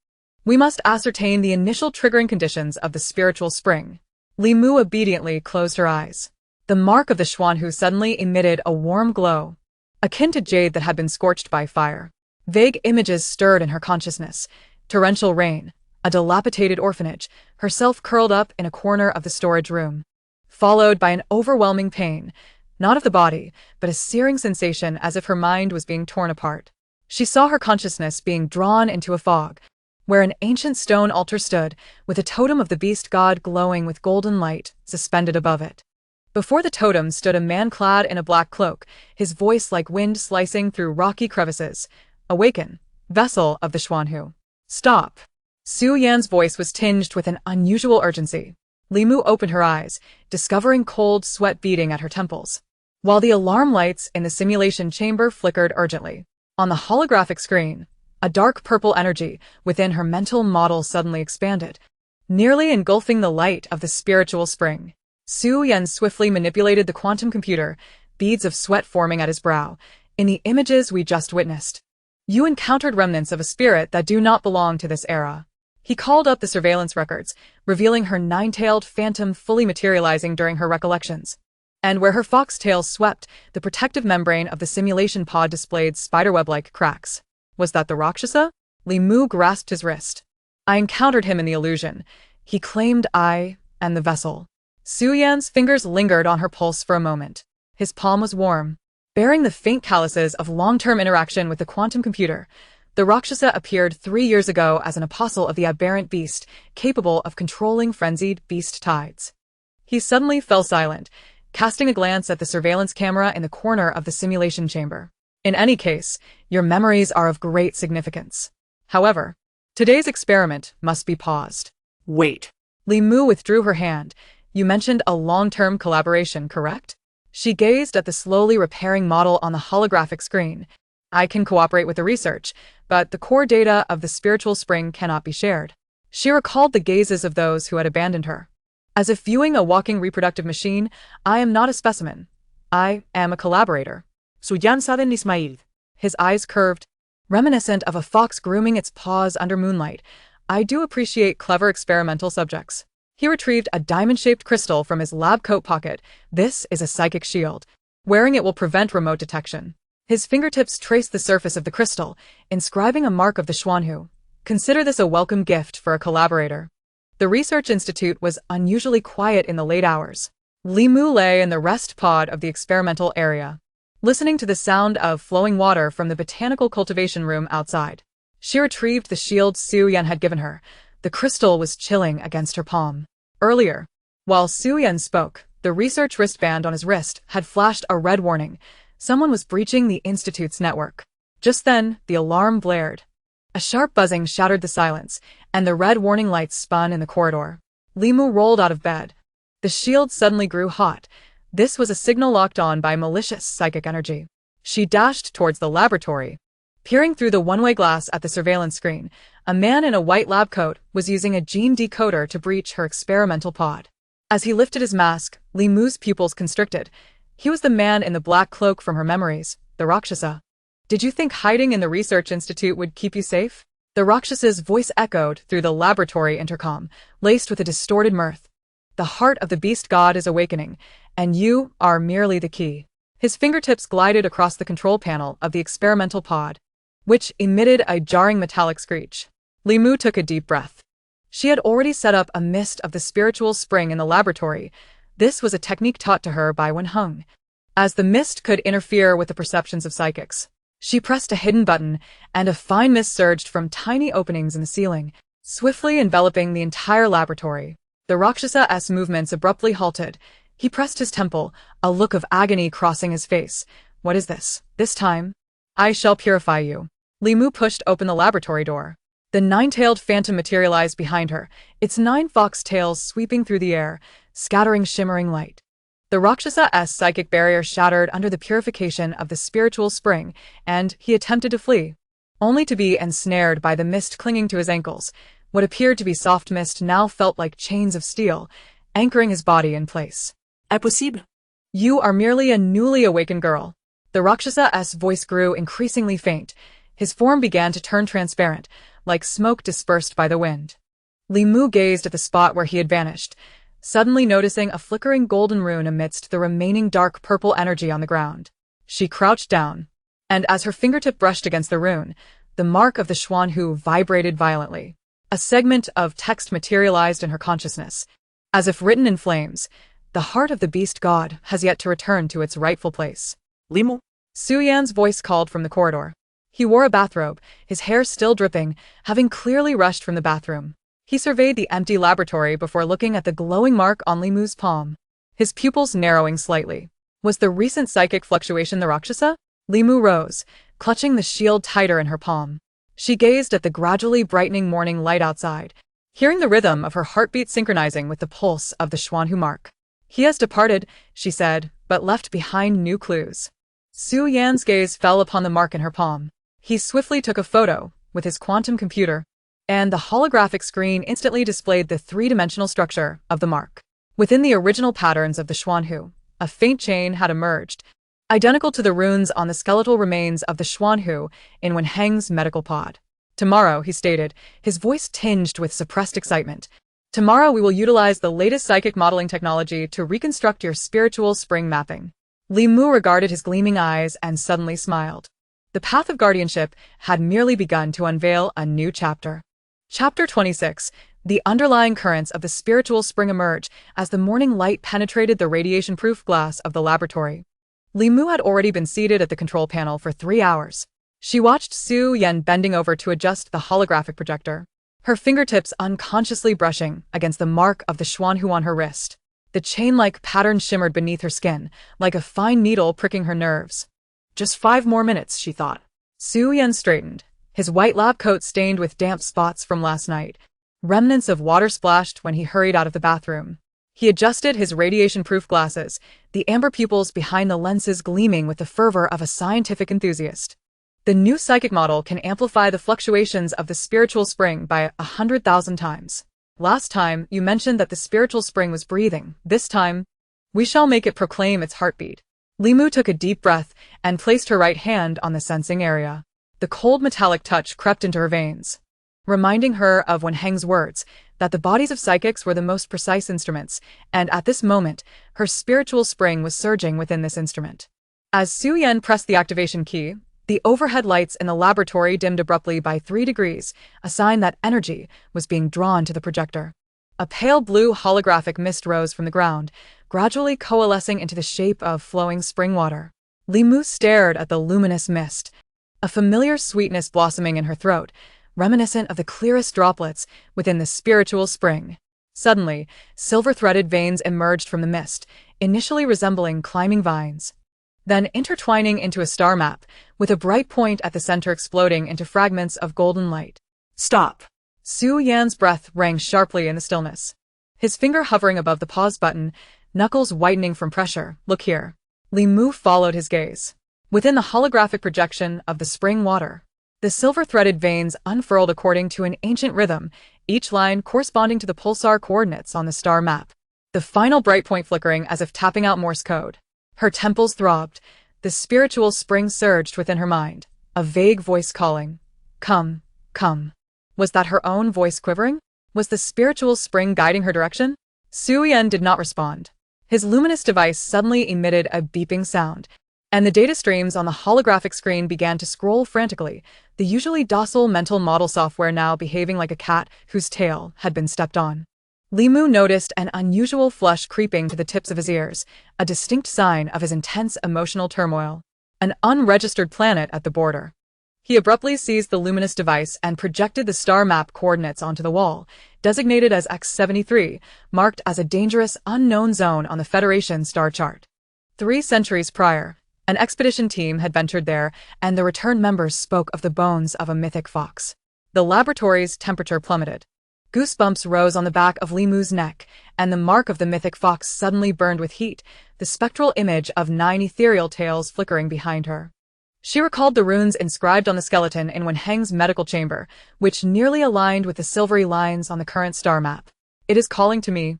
We must ascertain the initial triggering conditions of the spiritual spring. Li Mu obediently closed her eyes. The mark of the Xuanhu suddenly emitted a warm glow, akin to jade that had been scorched by fire. Vague images stirred in her consciousness. Torrential rain, a dilapidated orphanage, herself curled up in a corner of the storage room. Followed by an overwhelming pain, not of the body, but a searing sensation as if her mind was being torn apart. She saw her consciousness being drawn into a fog, where an ancient stone altar stood, with a totem of the beast god glowing with golden light suspended above it. Before the totem stood a man clad in a black cloak, his voice like wind slicing through rocky crevices. Awaken, vessel of the Xuanhu. Stop. Su Yan's voice was tinged with an unusual urgency. Li Mu opened her eyes, discovering cold sweat beating at her temples, while the alarm lights in the simulation chamber flickered urgently. On the holographic screen, a dark purple energy within her mental model suddenly expanded, nearly engulfing the light of the spiritual spring. Su Yan swiftly manipulated the quantum computer, beads of sweat forming at his brow. In the images we just witnessed, you encountered remnants of a spirit that do not belong to this era. He called up the surveillance records, revealing her 9-tailed phantom fully materializing during her recollections. And where her fox tail swept, the protective membrane of the simulation pod displayed spiderweb-like cracks. Was that the Rakshasa? Li Mu grasped his wrist. I encountered him in the illusion. He claimed I and the vessel. Su Yan's fingers lingered on her pulse for a moment. His palm was warm, bearing the faint calluses of long-term interaction with the quantum computer. The Rakshasa appeared 3 years ago as an apostle of the aberrant beast, capable of controlling frenzied beast tides. He suddenly fell silent, casting a glance at the surveillance camera in the corner of the simulation chamber. In any case, your memories are of great significance. However, today's experiment must be paused. Wait. Li Mu withdrew her hand. You mentioned a long-term collaboration, correct? She gazed at the slowly repairing model on the holographic screen. I can cooperate with the research, but the core data of the spiritual spring cannot be shared. She recalled the gazes of those who had abandoned her. As if viewing a walking reproductive machine, I am not a specimen. I am a collaborator. Suyan Saden Ismail. His eyes curved, reminiscent of a fox grooming its paws under moonlight. I do appreciate clever experimental subjects. He retrieved a diamond-shaped crystal from his lab coat pocket. This is a psychic shield. Wearing it will prevent remote detection. His fingertips traced the surface of the crystal, inscribing a mark of the Xuanhu. Consider this a welcome gift for a collaborator. The research institute was unusually quiet in the late hours. Li Mu lay in the rest pod of the experimental area, listening to the sound of flowing water from the botanical cultivation room outside. She retrieved the shield Su Yan had given her. The crystal was chilling against her palm. Earlier, while Su Yan spoke, the research wristband on his wrist had flashed a red warning. Someone was breaching the institute's network. Just then, the alarm blared. A sharp buzzing shattered the silence, and the red warning lights spun in the corridor. Limu rolled out of bed. The shield suddenly grew hot. This was a signal locked on by malicious psychic energy. She dashed towards the laboratory. Peering through the one-way glass at the surveillance screen, a man in a white lab coat was using a gene decoder to breach her experimental pod. As he lifted his mask, Limu's pupils constricted. He was the man in the black cloak from her memories, the Rakshasa. Did you think hiding in the research institute would keep you safe? The Rakshasa's voice echoed through the laboratory intercom, laced with a distorted mirth. The heart of the beast god is awakening, and you are merely the key. His fingertips glided across the control panel of the experimental pod, which emitted a jarring metallic screech. Limu took a deep breath. She had already set up a mist of the spiritual spring in the laboratory. This was a technique taught to her by Wenheng, as the mist could interfere with the perceptions of psychics. She pressed a hidden button, and a fine mist surged from tiny openings in the ceiling, swiftly enveloping the entire laboratory. The Rakshasa's movements abruptly halted. He pressed his temple, a look of agony crossing his face. What is this? This time, I shall purify you. Limu pushed open the laboratory door. The nine-tailed phantom materialized behind her, its 9 fox tails sweeping through the air, scattering shimmering light. The Rakshasa's psychic barrier shattered under the purification of the spiritual spring, and he attempted to flee, only to be ensnared by the mist clinging to his ankles. What appeared to be soft mist now felt like chains of steel, anchoring his body in place. Impossible. You are merely a newly awakened girl. The Rakshasa's voice grew increasingly faint. His form began to turn transparent, like smoke dispersed by the wind. Limu gazed at the spot where he had vanished, suddenly noticing a flickering golden rune amidst the remaining dark purple energy on the ground. She crouched down, and as her fingertip brushed against the rune, the mark of the Xuanhu vibrated violently. A segment of text materialized in her consciousness. As if written in flames, the heart of the beast god has yet to return to its rightful place. Limu. Su Yan's voice called from the corridor. He wore a bathrobe, his hair still dripping, having clearly rushed from the bathroom. He surveyed the empty laboratory before looking at the glowing mark on Limu's palm, his pupils narrowing slightly. Was the recent psychic fluctuation the Rakshasa? Limu rose, clutching the shield tighter in her palm. She gazed at the gradually brightening morning light outside, hearing the rhythm of her heartbeat synchronizing with the pulse of the Xuanhu mark. He has departed, she said, but left behind new clues. Su Yan's gaze fell upon the mark in her palm. He swiftly took a photo with his quantum computer, and the holographic screen instantly displayed the three-dimensional structure of the mark. Within the original patterns of the Xuanhu, a faint chain had emerged, identical to the runes on the skeletal remains of the Xuanhu in Wenheng's medical pod. Tomorrow, he stated, his voice tinged with suppressed excitement. Tomorrow we will utilize the latest psychic modeling technology to reconstruct your spiritual spring mapping. Limu regarded his gleaming eyes and suddenly smiled. The path of guardianship had merely begun to unveil a new chapter. Chapter 26. The underlying currents of the spiritual spring emerge as the morning light penetrated the radiation-proof glass of the laboratory. Limu had already been seated at the control panel for 3 hours. She watched Su Yan bending over to adjust the holographic projector, her fingertips unconsciously brushing against the mark of the Xuanhu on her wrist. The chain-like pattern shimmered beneath her skin, like a fine needle pricking her nerves. Just 5 more minutes, she thought. Su Yan straightened, his white lab coat stained with damp spots from last night. Remnants of water splashed when he hurried out of the bathroom. He adjusted his radiation-proof glasses, the amber pupils behind the lenses gleaming with the fervor of a scientific enthusiast. The new psychic model can amplify the fluctuations of the spiritual spring by 100,000 times. Last time, you mentioned that the spiritual spring was breathing. This time, we shall make it proclaim its heartbeat. Limu took a deep breath and placed her right hand on the sensing area. The cold metallic touch crept into her veins, reminding her of Wenheng's words, that the bodies of psychics were the most precise instruments, and at this moment, her spiritual spring was surging within this instrument. As Su Yan pressed the activation key, the overhead lights in the laboratory dimmed abruptly by 3 degrees, a sign that energy was being drawn to the projector. A pale blue holographic mist rose from the ground, gradually coalescing into the shape of flowing spring water. Limu stared at the luminous mist, a familiar sweetness blossoming in her throat, reminiscent of the clearest droplets within the spiritual spring. Suddenly, silver-threaded veins emerged from the mist, initially resembling climbing vines. then intertwining into a star map, with a bright point at the center exploding into fragments of golden light. Stop. Su Yan's breath rang sharply in the stillness. His finger hovering above the pause button, knuckles whitening from pressure. Look here. Li Mu followed his gaze. Within the holographic projection of the spring water, the silver-threaded veins unfurled according to an ancient rhythm, each line corresponding to the pulsar coordinates on the star map. The final bright point flickering as if tapping out Morse code. Her temples throbbed. The spiritual spring surged within her mind. A vague voice calling. Come, come. Was that her own voice quivering? Was the spiritual spring guiding her direction? Su Yan did not respond. His luminous device suddenly emitted a beeping sound, and the data streams on the holographic screen began to scroll frantically, the usually docile mental model software now behaving like a cat whose tail had been stepped on. Li Mu noticed an unusual flush creeping to the tips of his ears, a distinct sign of his intense emotional turmoil. An unregistered planet at the border. He abruptly seized the luminous device and projected the star map coordinates onto the wall, designated as X73, marked as a dangerous, unknown zone on the Federation star chart. 3 centuries prior, an expedition team had ventured there, and the returned members spoke of the bones of a mythic fox. The laboratory's temperature plummeted. Goosebumps rose on the back of Li Mu's neck, and the mark of the mythic fox suddenly burned with heat, the spectral image of 9 ethereal tails flickering behind her. She recalled the runes inscribed on the skeleton in Wenheng's medical chamber, which nearly aligned with the silvery lines on the current star map. It is calling to me.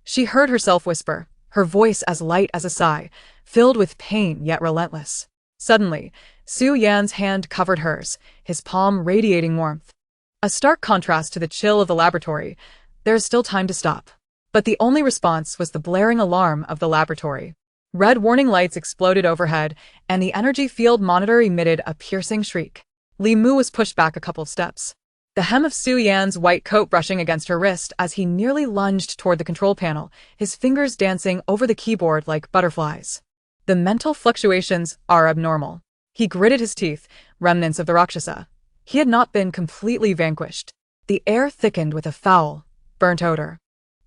She heard herself whisper, her voice as light as a sigh, filled with pain yet relentless. Suddenly, Su Yan's hand covered hers, his palm radiating warmth. A stark contrast to the chill of the laboratory. There is still time to stop. But the only response was the blaring alarm of the laboratory. Red warning lights exploded overhead, and the energy field monitor emitted a piercing shriek. Li Mu was pushed back a couple of steps. The hem of Su Yan's white coat brushing against her wrist as he nearly lunged toward the control panel, his fingers dancing over the keyboard like butterflies. The mental fluctuations are abnormal. He gritted his teeth, remnants of the Rakshasa. He had not been completely vanquished. The air thickened with a foul, burnt odor.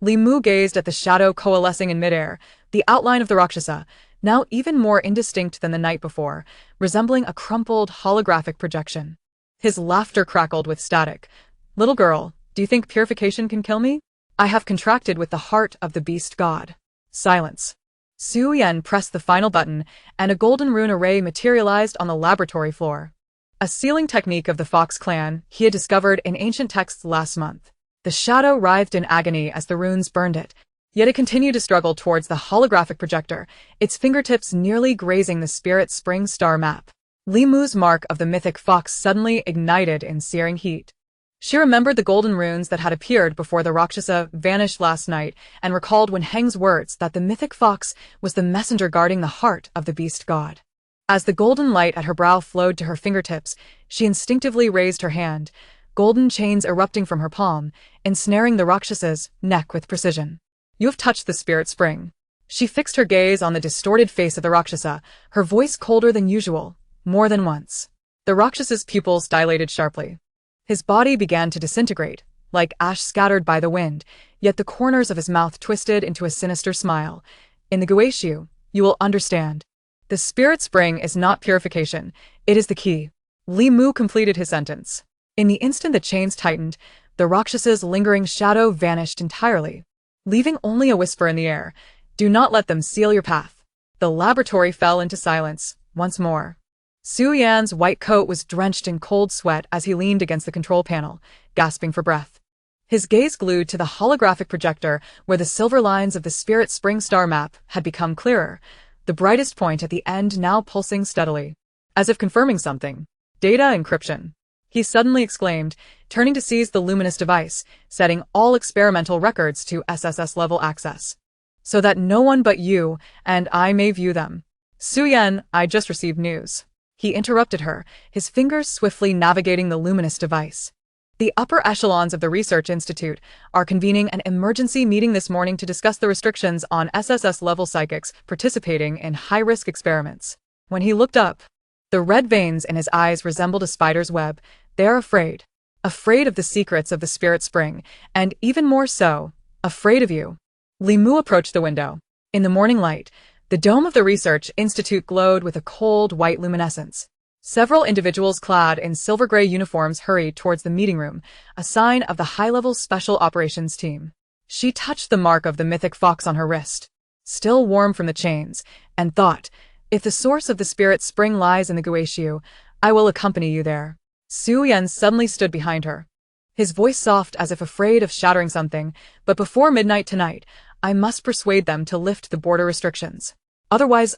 Li Mu gazed at the shadow coalescing in midair, the outline of the Rakshasa, now even more indistinct than the night before, resembling a crumpled holographic projection. His laughter crackled with static. Little girl, do you think purification can kill me? I have contracted with the heart of the beast god. Silence. Su Yan pressed the final button, and a golden rune array materialized on the laboratory floor. A sealing technique of the Fox clan he had discovered in ancient texts last month. The shadow writhed in agony as the runes burned it, yet it continued to struggle towards the holographic projector, its fingertips nearly grazing the spirit spring star map. Li Mu's mark of the mythic fox suddenly ignited in searing heat. She remembered the golden runes that had appeared before the Rakshasa vanished last night and recalled Wenheng's words that the mythic fox was the messenger guarding the heart of the beast god. As the golden light at her brow flowed to her fingertips, she instinctively raised her hand, golden chains erupting from her palm, ensnaring the Rakshasa's neck with precision. You have touched the spirit spring. She fixed her gaze on the distorted face of the Rakshasa, her voice colder than usual, more than once. The Rakshasa's pupils dilated sharply. His body began to disintegrate, like ash scattered by the wind, yet the corners of his mouth twisted into a sinister smile. In the Guishu, you will understand. The spirit spring is not purification, it is the key. Li Mu completed his sentence. In the instant the chains tightened, the Rakshasa's lingering shadow vanished entirely, leaving only a whisper in the air. Do not let them seal your path. The laboratory fell into silence, once more. Su Yan's white coat was drenched in cold sweat as he leaned against the control panel, gasping for breath. His gaze glued to the holographic projector where the silver lines of the spirit spring star map had become clearer, the brightest point at the end now pulsing steadily. As if confirming something. Data encryption. He suddenly exclaimed, turning to seize the luminous device, setting all experimental records to SSS-level access. So that no one but you and I may view them. Su Yan, I just received news. He interrupted her, his fingers swiftly navigating the luminous device. The upper echelons of the Research Institute are convening an emergency meeting this morning to discuss the restrictions on SSS-level psychics participating in high-risk experiments. When he looked up, the red veins in his eyes resembled a spider's web. They are afraid. Afraid of the secrets of the spirit spring, and even more so, afraid of you. Li Mu approached the window. In the morning light, The dome of the research institute glowed with a cold, white luminescence. Several individuals clad in silver-gray uniforms hurried towards the meeting room, a sign of the high-level special operations team. She touched the mark of the mythic fox on her wrist, still warm from the chains, and thought, if the source of the spirit spring lies in the Guishu, I will accompany you there. Su Yan suddenly stood behind her, his voice soft as if afraid of shattering something, but before midnight tonight, I must persuade them to lift the border restrictions. Otherwise,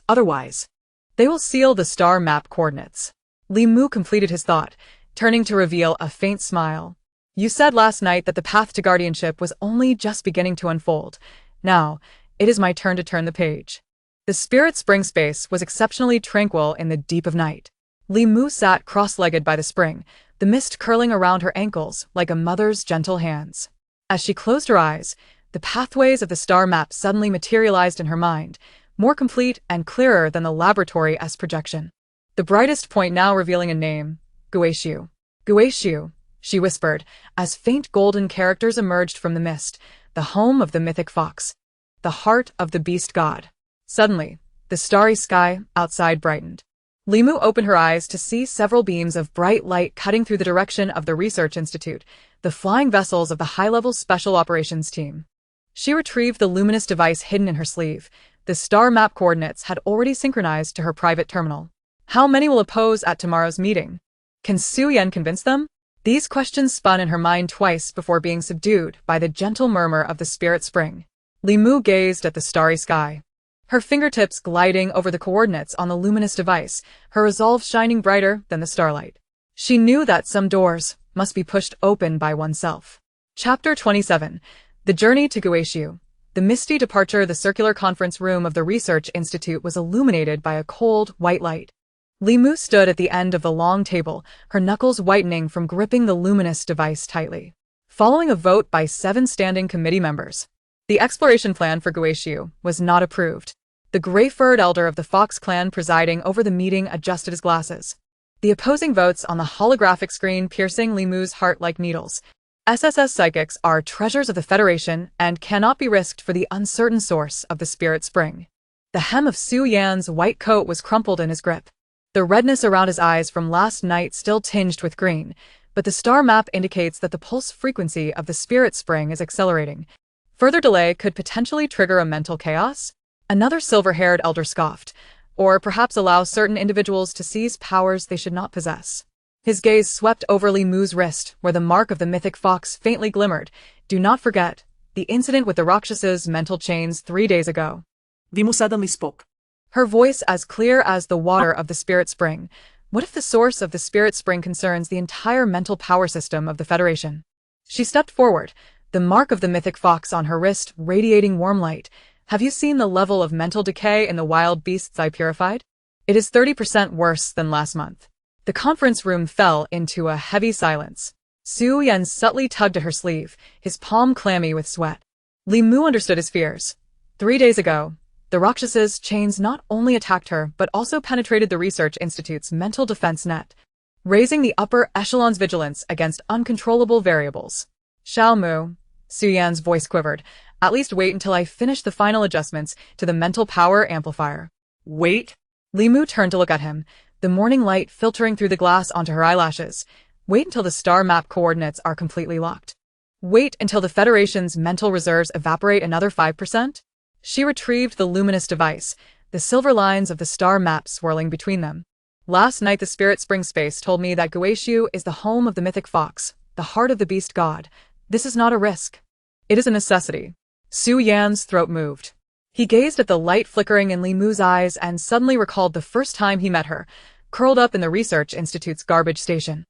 they will seal the star map coordinates. Li Mu completed his thought, turning to reveal a faint smile. You said last night that the path to guardianship was only just beginning to unfold. Now, it is my turn to turn the page. The spirit spring space was exceptionally tranquil in the deep of night. Li Mu sat cross-legged by the spring, the mist curling around her ankles like a mother's gentle hands. As she closed her eyes, the pathways of the star map suddenly materialized in her mind, more complete and clearer than the laboratory-esque projection. The brightest point now revealing a name, Guishu. Guishu, she whispered, as faint golden characters emerged from the mist, the home of the mythic fox, the heart of the beast god. Suddenly, the starry sky outside brightened. Li Mu opened her eyes to see several beams of bright light cutting through the direction of the research institute, the flying vessels of the high-level special operations team. She retrieved the luminous device hidden in her sleeve. The star map coordinates had already synchronized to her private terminal. How many will oppose at tomorrow's meeting? Can Su Yan convince them? These questions spun in her mind twice before being subdued by the gentle murmur of the spirit spring. Li Mu gazed at the starry sky, her fingertips gliding over the coordinates on the luminous device, her resolve shining brighter than the starlight. She knew that some doors must be pushed open by oneself. Chapter 27. The Journey to Guishu. The misty departure. The circular conference room of the Research Institute was illuminated by a cold, white light. Li Mu stood at the end of the long table, her knuckles whitening from gripping the luminous device tightly. Following a vote by 7 standing committee members, the exploration plan for Guishu was not approved. The gray-furred elder of the Fox clan presiding over the meeting adjusted his glasses. The opposing votes on the holographic screen piercing Li Mu's heart like needles. SSS psychics are treasures of the Federation and cannot be risked for the uncertain source of the spirit spring. The hem of Su Yan's white coat was crumpled in his grip, the redness around his eyes from last night still tinged with green, but the star map indicates that the pulse frequency of the spirit spring is accelerating. Further delay could potentially trigger a mental chaos? Another silver-haired elder scoffed, or perhaps allow certain individuals to seize powers they should not possess. His gaze swept over Li Mu's wrist, where the mark of the mythic fox faintly glimmered. Do not forget the incident with the Rakshas's mental chains 3 days ago. Li Mu suddenly spoke, her voice as clear as the water of the spirit spring. What if the source of the spirit spring concerns the entire mental power system of the Federation? She stepped forward, the mark of the mythic fox on her wrist radiating warm light. Have you seen the level of mental decay in the wild beasts I purified? It is 30% worse than last month. The conference room fell into a heavy silence. Su Yan subtly tugged at her sleeve, his palm clammy with sweat. Li Mu understood his fears. 3 days ago, the Rakshas's chains not only attacked her but also penetrated the Research Institute's mental defense net, raising the upper echelon's vigilance against uncontrollable variables. Shao Mu, Su Yan's voice quivered, at least wait until I finish the final adjustments to the mental power amplifier. Wait? Li Mu turned to look at him, the morning light filtering through the glass onto her eyelashes. Wait until the star map coordinates are completely locked. Wait until the Federation's mental reserves evaporate another 5%? She retrieved the luminous device, the silver lines of the star map swirling between them. Last night the spirit spring space told me that Guishu is the home of the mythic fox, the heart of the beast god. This is not a risk. It is a necessity. Su Yan's throat moved. He gazed at the light flickering in Li Mu's eyes and suddenly recalled the first time he met her, curled up in the Research Institute's garbage station.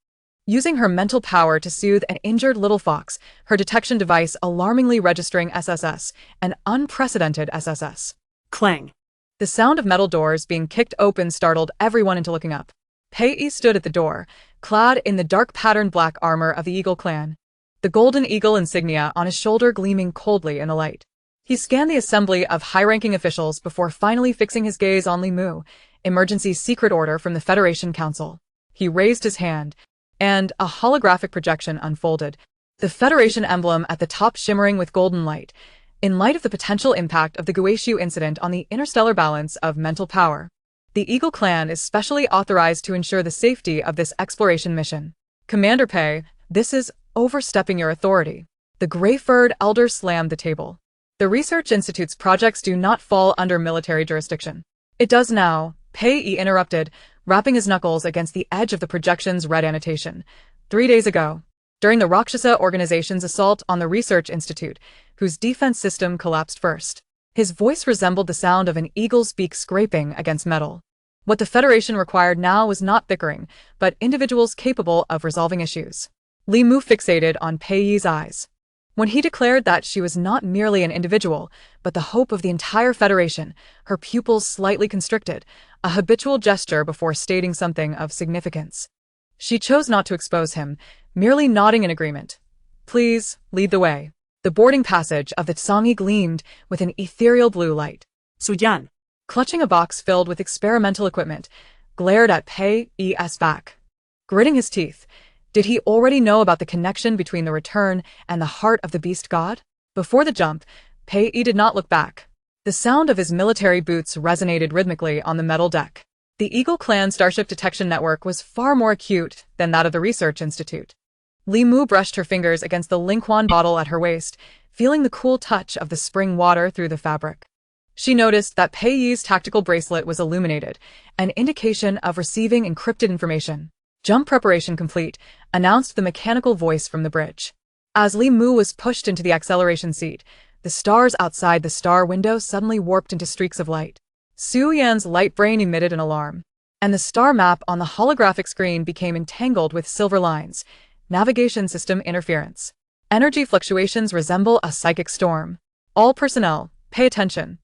Using her mental power to soothe an injured little fox, her detection device alarmingly registering SSS, an unprecedented SSS. Clang. The sound of metal doors being kicked open startled everyone into looking up. Pei stood at the door, clad in the dark patterned black armor of the Eagle clan, the golden eagle insignia on his shoulder gleaming coldly in the light. He scanned the assembly of high-ranking officials before finally fixing his gaze on Li Mu, emergency secret order from the Federation Council. He raised his hand, and a holographic projection unfolded, the Federation emblem at the top shimmering with golden light. In light of the potential impact of the Guishu incident on the interstellar balance of mental power, the Eagle Clan is specially authorized to ensure the safety of this exploration mission. Commander Pei, this is overstepping your authority. The gray-furred elder slammed the table. The Research Institute's projects do not fall under military jurisdiction. It does now, Pei interrupted, rapping his knuckles against the edge of the projection's red annotation. 3 days ago, during the Rakshasa organization's assault on the Research Institute, whose defense system collapsed first. His voice resembled the sound of an eagle's beak scraping against metal. What the Federation required now was not bickering, but individuals capable of resolving issues. Li Mu fixated on Pei Yi's eyes. When he declared that she was not merely an individual, but the hope of the entire Federation, her pupils slightly constricted, a habitual gesture before stating something of significance. She chose not to expose him, merely nodding in agreement. Please, lead the way. The boarding passage of the Tsangi gleamed with an ethereal blue light. Suyan. Clutching a box filled with experimental equipment, glared at Pei Yi's back. Gritting his teeth, did he already know about the connection between the return and the heart of the beast god? Before the jump, Pei Yi did not look back. The sound of his military boots resonated rhythmically on the metal deck. The Eagle Clan Starship Detection Network was far more acute than that of the Research Institute. Li Mu brushed her fingers against the Lingquan bottle at her waist, feeling the cool touch of the spring water through the fabric. She noticed that Pei Yi's tactical bracelet was illuminated, an indication of receiving encrypted information. Jump preparation complete, announced the mechanical voice from the bridge. As Li Mu was pushed into the acceleration seat, the stars outside the star window suddenly warped into streaks of light. Su Yan's light brain emitted an alarm, and the star map on the holographic screen became entangled with silver lines. Navigation system interference. Energy fluctuations resemble a psychic storm. All personnel, pay attention.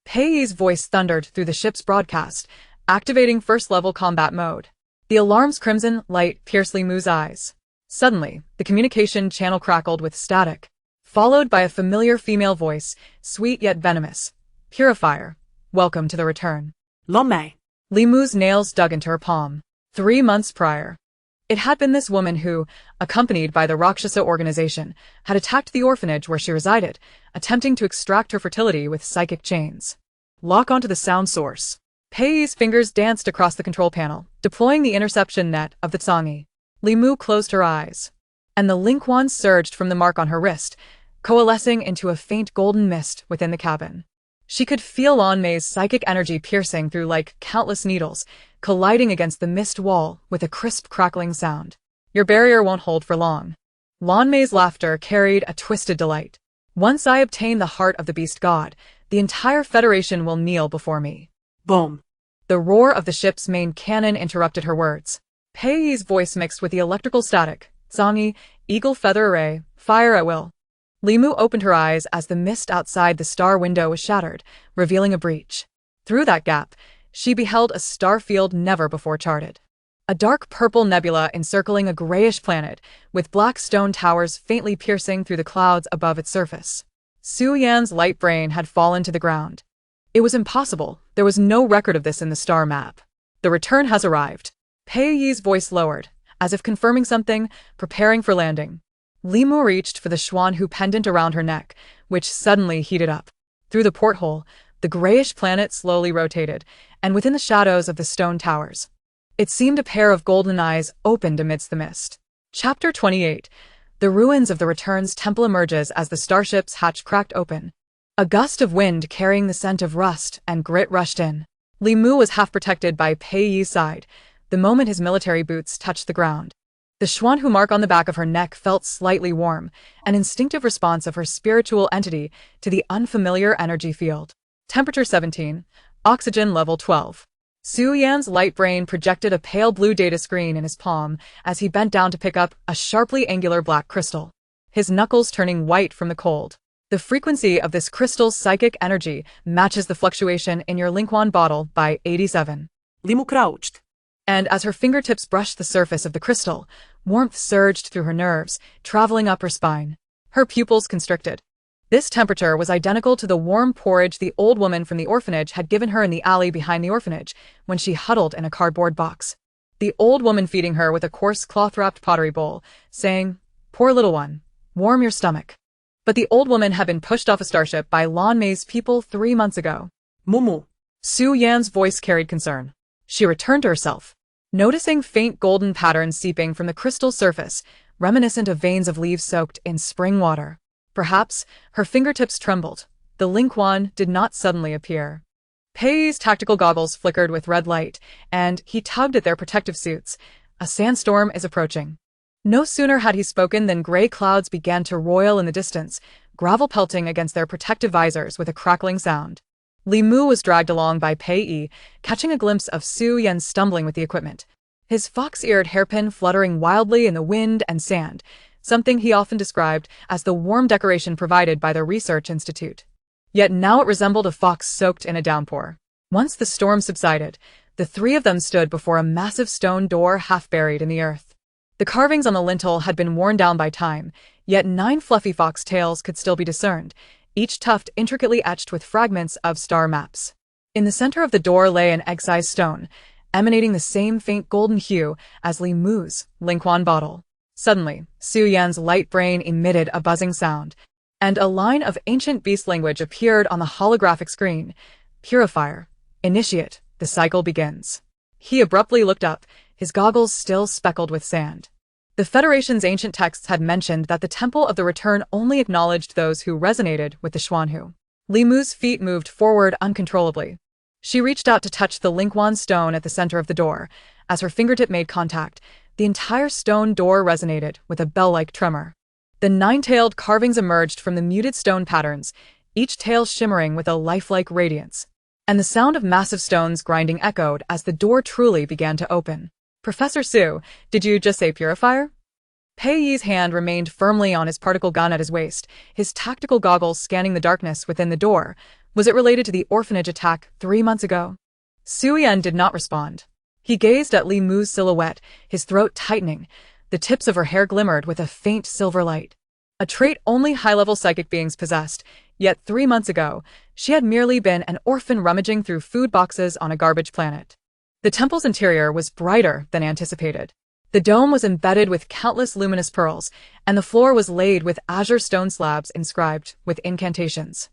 Pei Yi's voice thundered through the ship's broadcast, activating first-level combat mode. The alarm's crimson light pierced Li Mu's eyes. Suddenly, the communication channel crackled with static, followed by a familiar female voice, sweet yet venomous. Purifier, welcome to the return. Lome. Li Mu's nails dug into her palm. 3 months prior, it had been this woman who, accompanied by the Rakshasa organization, had attacked the orphanage where she resided, attempting to extract her fertility with psychic chains. Lock onto the sound source. Pei Yi's fingers danced across the control panel, deploying the interception net of the Tsangi. Li Mu closed her eyes, and the Lingquan surged from the mark on her wrist, coalescing into a faint golden mist within the cabin. She could feel Lan Mei's psychic energy piercing through like countless needles, colliding against the mist wall with a crisp crackling sound. Your barrier won't hold for long. Lan Mei's laughter carried a twisted delight. Once I obtain the heart of the beast god, the entire Federation will kneel before me. Boom. The roar of the ship's main cannon interrupted her words. Pei Yi's voice mixed with the electrical static. Tsangi, Eagle Feather Array, fire at will. Li Mu opened her eyes as the mist outside the star window was shattered, revealing a breach. Through that gap, she beheld a star field never before charted. A dark purple nebula encircling a grayish planet, with black stone towers faintly piercing through the clouds above its surface. Su Yan's light brain had fallen to the ground. It was impossible. There was no record of this in the star map. The return has arrived. Pei Yi's voice lowered, as if confirming something, preparing for landing. Li Mu reached for the Xuanhu pendant around her neck, which suddenly heated up. Through the porthole, the grayish planet slowly rotated, and within the shadows of the stone towers, it seemed a pair of golden eyes opened amidst the mist. Chapter 28. The ruins of the Return's temple emerges as the starship's hatch cracked open. A gust of wind carrying the scent of rust and grit rushed in. Li Mu was half protected by Pei Yi's side, the moment his military boots touched the ground. The Xuanhu mark on the back of her neck felt slightly warm, an instinctive response of her spiritual entity to the unfamiliar energy field. Temperature 17. Oxygen level 12. Su Yan's light brain projected a pale blue data screen in his palm as he bent down to pick up a sharply angular black crystal, his knuckles turning white from the cold. The frequency of this crystal's psychic energy matches the fluctuation in your Lingquan bottle by 87. Li Mu crouched. And as her fingertips brushed the surface of the crystal, warmth surged through her nerves, traveling up her spine. Her pupils constricted. This temperature was identical to the warm porridge the old woman from the orphanage had given her in the alley behind the orphanage when she huddled in a cardboard box. The old woman feeding her with a coarse cloth-wrapped pottery bowl, saying, "Poor little one, warm your stomach." But the old woman had been pushed off a starship by Lan Mei's people 3 months ago. Mumu. Su Yan's voice carried concern. She returned to herself, noticing faint golden patterns seeping from the crystal surface, reminiscent of veins of leaves soaked in spring water. Perhaps her fingertips trembled. The link wand did not suddenly appear. Pei's tactical goggles flickered with red light, and he tugged at their protective suits. A sandstorm is approaching. No sooner had he spoken than gray clouds began to roil in the distance, gravel pelting against their protective visors with a crackling sound. Li Mu was dragged along by Pei, catching a glimpse of Su Yan stumbling with the equipment, his fox-eared hairpin fluttering wildly in the wind and sand, something he often described as the warm decoration provided by the research institute. Yet now it resembled a fox soaked in a downpour. Once the storm subsided, the three of them stood before a massive stone door half buried in the earth. The carvings on the lintel had been worn down by time, yet 9 fluffy fox tails could still be discerned, each tuft intricately etched with fragments of star maps. In the center of the door lay an egg-sized stone, emanating the same faint golden hue as Li Mu's Lingquan bottle. Suddenly, Su Yan's light brain emitted a buzzing sound, and a line of ancient beast language appeared on the holographic screen. Purifier. Initiate. The cycle begins. He abruptly looked up, his goggles still speckled with sand. The Federation's ancient texts had mentioned that the Temple of the Return only acknowledged those who resonated with the Xuanhu. Li Mu's feet moved forward uncontrollably. She reached out to touch the Lingquan stone at the center of the door. As her fingertip made contact, the entire stone door resonated with a bell-like tremor. The 9-tailed carvings emerged from the muted stone patterns, each tail shimmering with a lifelike radiance. And the sound of massive stones grinding echoed as the door truly began to open. Professor Su, did you just say purifier? Pei Yi's hand remained firmly on his particle gun at his waist, his tactical goggles scanning the darkness within the door. Was it related to the orphanage attack 3 months ago? Su Yan did not respond. He gazed at Li Mu's silhouette, his throat tightening. The tips of her hair glimmered with a faint silver light. A trait only high-level psychic beings possessed, yet 3 months ago, she had merely been an orphan rummaging through food boxes on a garbage planet. The temple's interior was brighter than anticipated. The dome was embedded with countless luminous pearls, and the floor was laid with azure stone slabs inscribed with incantations.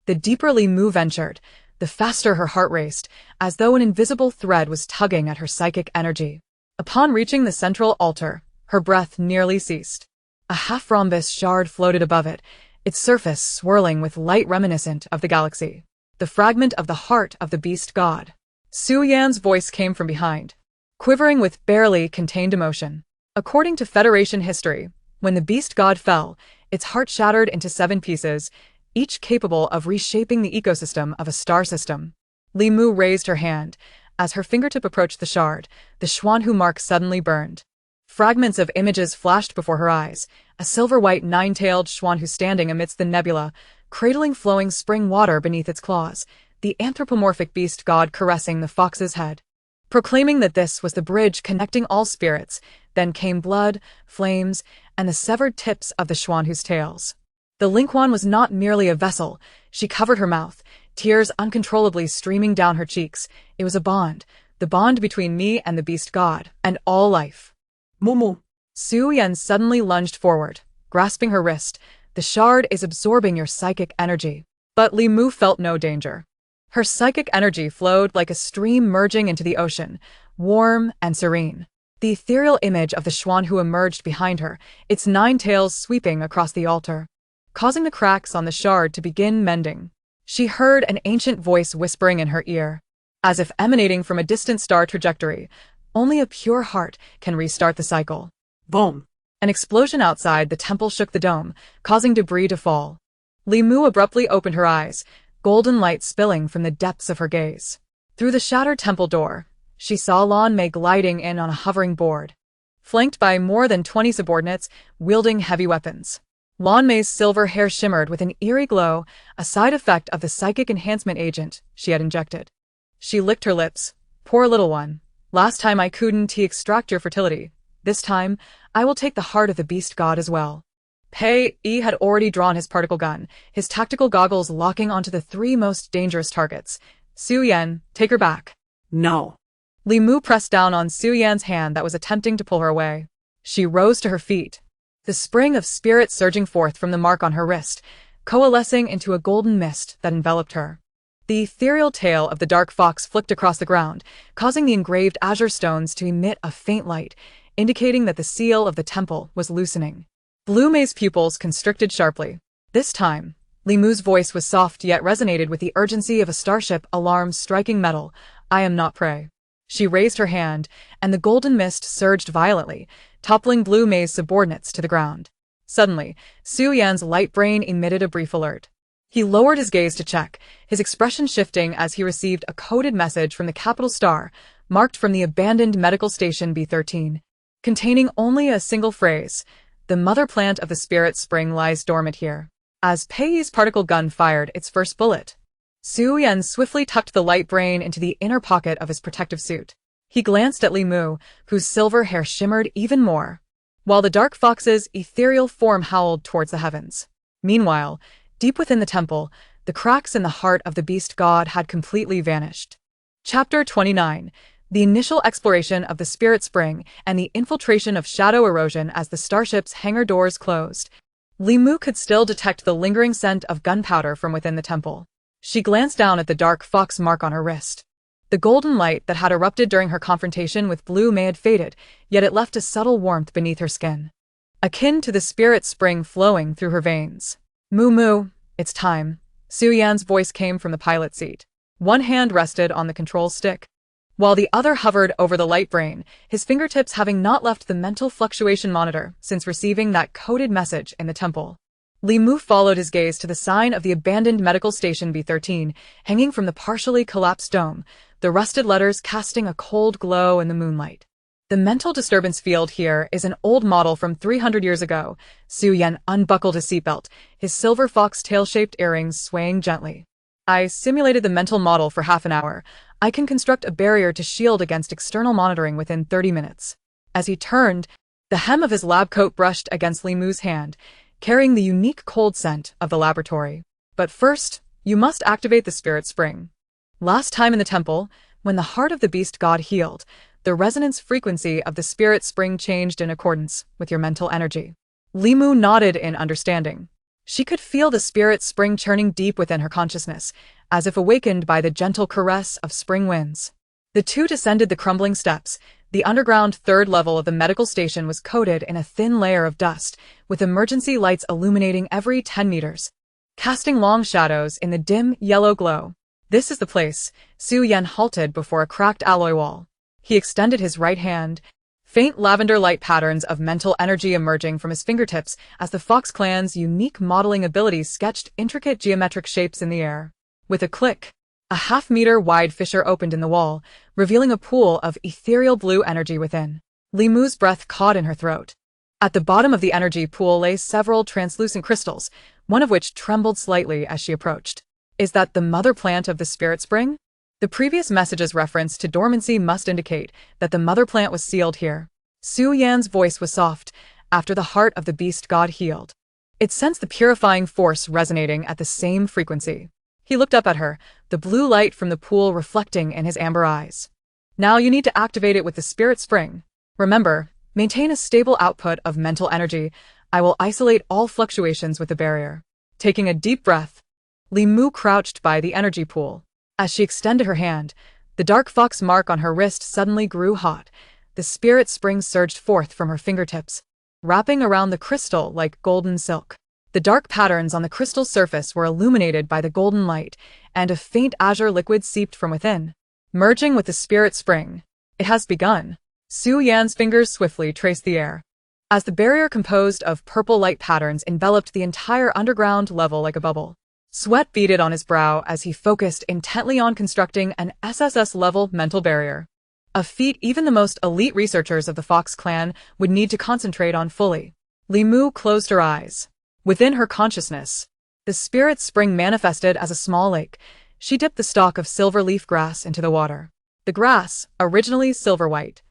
The deeper Li Mu ventured, the faster her heart raced, as though an invisible thread was tugging at her psychic energy. Upon reaching the central altar, her breath nearly ceased. A half-rhombus shard floated above it, its surface swirling with light reminiscent of the galaxy. The fragment of the heart of the beast god. Su Yan's voice came from behind, quivering with barely contained emotion. According to Federation history, when the beast god fell, its heart shattered into 7 pieces, each capable of reshaping the ecosystem of a star system. Li Mu raised her hand. As her fingertip approached the shard, the Xuanhu mark suddenly burned. Fragments of images flashed before her eyes, a silver-white 9-tailed Xuanhu standing amidst the nebula, cradling flowing spring water beneath its claws, the anthropomorphic beast god caressing the fox's head. Proclaiming that this was the bridge connecting all spirits, then came blood, flames, and the severed tips of the Xuanhu's tails. The Lingquan was not merely a vessel. She covered her mouth, tears uncontrollably streaming down her cheeks. It was a bond, the bond between me and the beast god, and all life. Mumu. Su Yan suddenly lunged forward, grasping her wrist. The shard is absorbing your psychic energy. But Li Mu felt no danger. Her psychic energy flowed like a stream merging into the ocean, warm and serene. The ethereal image of the Xuanhu emerged behind her, its 9 tails sweeping across the altar, causing the cracks on the shard to begin mending. She heard an ancient voice whispering in her ear, as if emanating from a distant star trajectory. Only a pure heart can restart the cycle. Boom. An explosion outside the temple shook the dome, causing debris to fall. Li Mu abruptly opened her eyes, golden light spilling from the depths of her gaze. Through the shattered temple door, she saw Lan Mei gliding in on a hovering board, flanked by more than 20 subordinates wielding heavy weapons. Lan Mei's silver hair shimmered with an eerie glow, a side effect of the psychic enhancement agent she had injected. She licked her lips. Poor little one. Last time I couldn't extract your fertility. This time, I will take the heart of the beast god as well. Pei Yi had already drawn his particle gun, his tactical goggles locking onto the 3 most dangerous targets. Su Yan, take her back. No. Li Mu pressed down on Su Yan's hand that was attempting to pull her away. She rose to her feet. the spring of spirit surging forth from the mark on her wrist, coalescing into a golden mist that enveloped her. The ethereal tail of the dark fox flicked across the ground, causing the engraved azure stones to emit a faint light, indicating that the seal of the temple was loosening. Blue May's pupils constricted sharply. This time, Li Mu's voice was soft yet resonated with the urgency of a starship alarm striking metal. I am not prey. She raised her hand, and the golden mist surged violently, toppling Blue May's subordinates to the ground. Suddenly, Su Yan's light brain emitted a brief alert. He lowered his gaze to check, his expression shifting as he received a coded message from the capital star, marked from the abandoned medical station B13, containing only a single phrase: the mother plant of the spirit spring lies dormant here. As Pei's particle gun fired its first bullet, Su Yan swiftly tucked the light brain into the inner pocket of his protective suit. He glanced at Li Mu, whose silver hair shimmered even more, while the dark fox's ethereal form howled towards the heavens. Meanwhile, deep within the temple, the cracks in the heart of the beast god had completely vanished. Chapter 29. The initial exploration of the spirit spring and the infiltration of shadow erosion as the starship's hangar doors closed. Li Mu could still detect the lingering scent of gunpowder from within the temple. She glanced down at the dark fox mark on her wrist. The golden light that had erupted during her confrontation with Blue May had faded, yet it left a subtle warmth beneath her skin, akin to the spirit spring flowing through her veins. Mu, it's time. Su Yan's voice came from the pilot seat. One hand rested on the control stick, while the other hovered over the light brain, his fingertips having not left the mental fluctuation monitor since receiving that coded message in the temple. Li Mu followed his gaze to the sign of the abandoned medical station B13, hanging from the partially collapsed dome, the rusted letters casting a cold glow in the moonlight. The mental disturbance field here is an old model from 300 years ago. Su Yan unbuckled his seatbelt, his silver fox tail-shaped earrings swaying gently. I simulated the mental model for half an hour. I can construct a barrier to shield against external monitoring within 30 minutes. As he turned, the hem of his lab coat brushed against Li Mu's hand, carrying the unique cold scent of the laboratory. But first, you must activate the spirit spring. Last time in the temple, when the heart of the beast god healed, the resonance frequency of the spirit spring changed in accordance with your mental energy. Li Mu nodded in understanding. She could feel the spirit spring churning deep within her consciousness, as if awakened by the gentle caress of spring winds. The two descended the crumbling steps. The underground third level of the medical station was coated in a thin layer of dust, with emergency lights illuminating every 10 meters, casting long shadows in the dim, yellow glow. This is the place. Su Yan halted before a cracked alloy wall. He extended his right hand, faint lavender light patterns of mental energy emerging from his fingertips as the Fox clan's unique modeling abilities sketched intricate geometric shapes in the air. With a click, a half-meter-wide fissure opened in the wall, revealing a pool of ethereal blue energy within. Li Mu's breath caught in her throat. At the bottom of the energy pool lay several translucent crystals, one of which trembled slightly as she approached. Is that the mother plant of the spirit spring? The previous message's reference to dormancy must indicate that the mother plant was sealed here. Su Yan's voice was soft, after the heart of the beast god healed. It sensed the purifying force resonating at the same frequency. He looked up at her, the blue light from the pool reflecting in his amber eyes. Now you need to activate it with the spirit spring. Remember, maintain a stable output of mental energy. I will isolate all fluctuations with the barrier. Taking a deep breath, Li Mu crouched by the energy pool. As she extended her hand, the dark fox mark on her wrist suddenly grew hot. The spirit spring surged forth from her fingertips, wrapping around the crystal like golden silk. The dark patterns on the crystal's surface were illuminated by the golden light, and a faint azure liquid seeped from within, merging with the spirit spring. It has begun. Su Yan's fingers swiftly traced the air, as the barrier composed of purple light patterns enveloped the entire underground level like a bubble. Sweat beaded on his brow as he focused intently on constructing an SSS-level mental barrier, a feat even the most elite researchers of the Fox clan would need to concentrate on fully. Li Mu closed her eyes. Within her consciousness, the spirit spring manifested as a small lake. She dipped the stalk of silver leaf grass into the water. The grass, originally silver-white,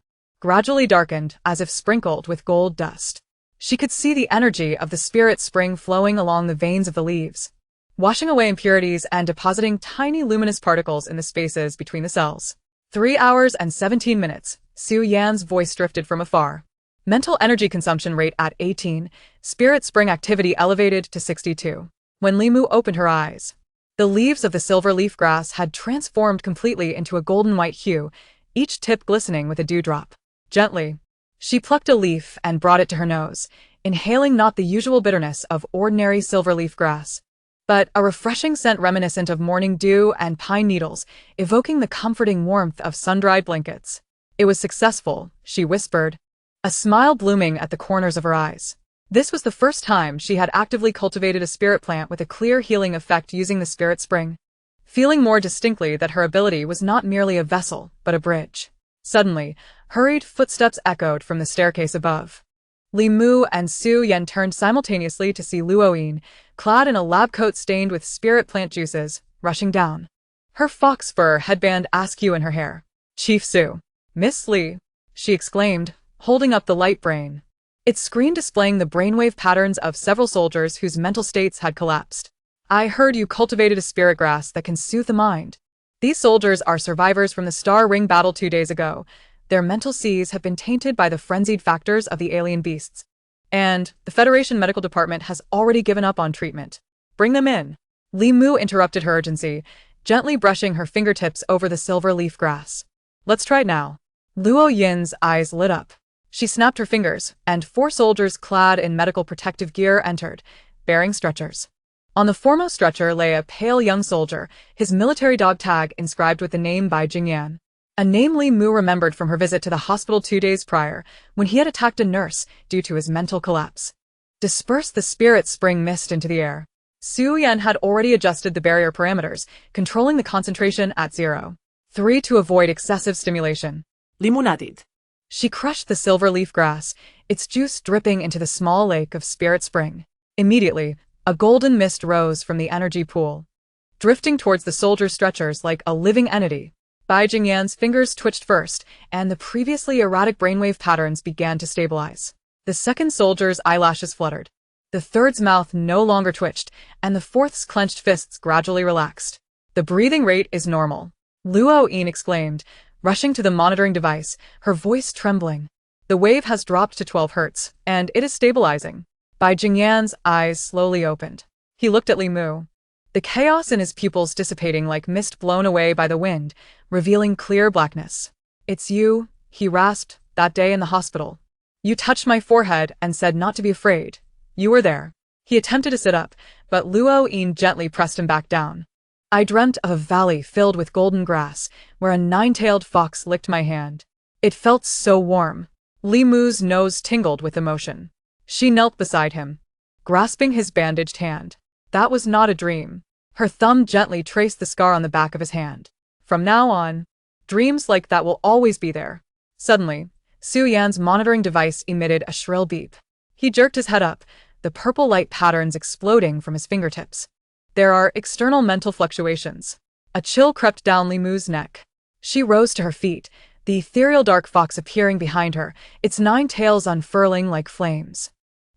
gradually darkened as if sprinkled with gold dust. She could see the energy of the spirit spring flowing along the veins of the leaves, washing away impurities and depositing tiny luminous particles in the spaces between the cells. 3 hours and 17 minutes, Su Yan's voice drifted from afar. Mental energy consumption rate at 18, spirit spring activity elevated to 62. When Limu opened her eyes, the leaves of the silver leaf grass had transformed completely into a golden white hue, each tip glistening with a dewdrop. Gently, she plucked a leaf and brought it to her nose, inhaling not the usual bitterness of ordinary silver leaf grass, but a refreshing scent reminiscent of morning dew and pine needles, evoking the comforting warmth of sun-dried blankets. It was successful, she whispered, a smile blooming at the corners of her eyes. This was the first time she had actively cultivated a spirit plant with a clear healing effect using the spirit spring, feeling more distinctly that her ability was not merely a vessel, but a bridge. Suddenly, hurried footsteps echoed from the staircase above. Li Mu and Su Yan turned simultaneously to see Luo Yin, clad in a lab coat stained with spirit plant juices, rushing down. Her fox fur headband askew in her hair. "Chief Su. Miss Li," she exclaimed, holding up the light brain. Its screen displaying the brainwave patterns of several soldiers whose mental states had collapsed. "I heard you cultivated a spirit grass that can soothe the mind. These soldiers are survivors from the Star Ring battle 2 days ago. Their mental seas have been tainted by the frenzied factors of the alien beasts. And the Federation Medical Department has already given up on treatment. Bring them in." Li Mu interrupted her urgency, gently brushing her fingertips over the silver leaf grass. "Let's try it now." Luo Yin's eyes lit up. She snapped her fingers, and 4 soldiers clad in medical protective gear entered, bearing stretchers. On the foremost stretcher lay a pale young soldier, his military dog tag inscribed with the name Bai Jingyan, a name Li Mu remembered from her visit to the hospital 2 days prior, when he had attacked a nurse due to his mental collapse. Disperse the spirit spring mist into the air. Su Yan had already adjusted the barrier parameters, controlling the concentration at 0.3 to avoid excessive stimulation. Limonadid. She crushed the silver leaf grass, its juice dripping into the small lake of spirit spring. Immediately, a golden mist rose from the energy pool, drifting towards the soldiers' stretchers like a living entity. Bai Jingyan's fingers twitched first, and the previously erratic brainwave patterns began to stabilize. The second soldier's eyelashes fluttered. The third's mouth no longer twitched, and the fourth's clenched fists gradually relaxed. "The breathing rate is normal," Luo Yin exclaimed, rushing to the monitoring device, her voice trembling. "The wave has dropped to 12 hertz, and it is stabilizing." Bai Jingyan's eyes slowly opened. He looked at Li Mu, the chaos in his pupils dissipating like mist blown away by the wind, revealing clear blackness. "It's you," he rasped, "that day in the hospital. You touched my forehead and said not to be afraid. You were there." He attempted to sit up, but Luo Yin gently pressed him back down. "I dreamt of a valley filled with golden grass, where a 9-tailed fox licked my hand. It felt so warm." Li Mu's nose tingled with emotion. She knelt beside him, grasping his bandaged hand. That was not a dream. Her thumb gently traced the scar on the back of his hand. "From now on, dreams like that will always be there." Suddenly, Su Yan's monitoring device emitted a shrill beep. He jerked his head up, the purple light patterns exploding from his fingertips. "There are external mental fluctuations." A chill crept down Li Mu's neck. She rose to her feet, the ethereal dark fox appearing behind her, its 9 tails unfurling like flames.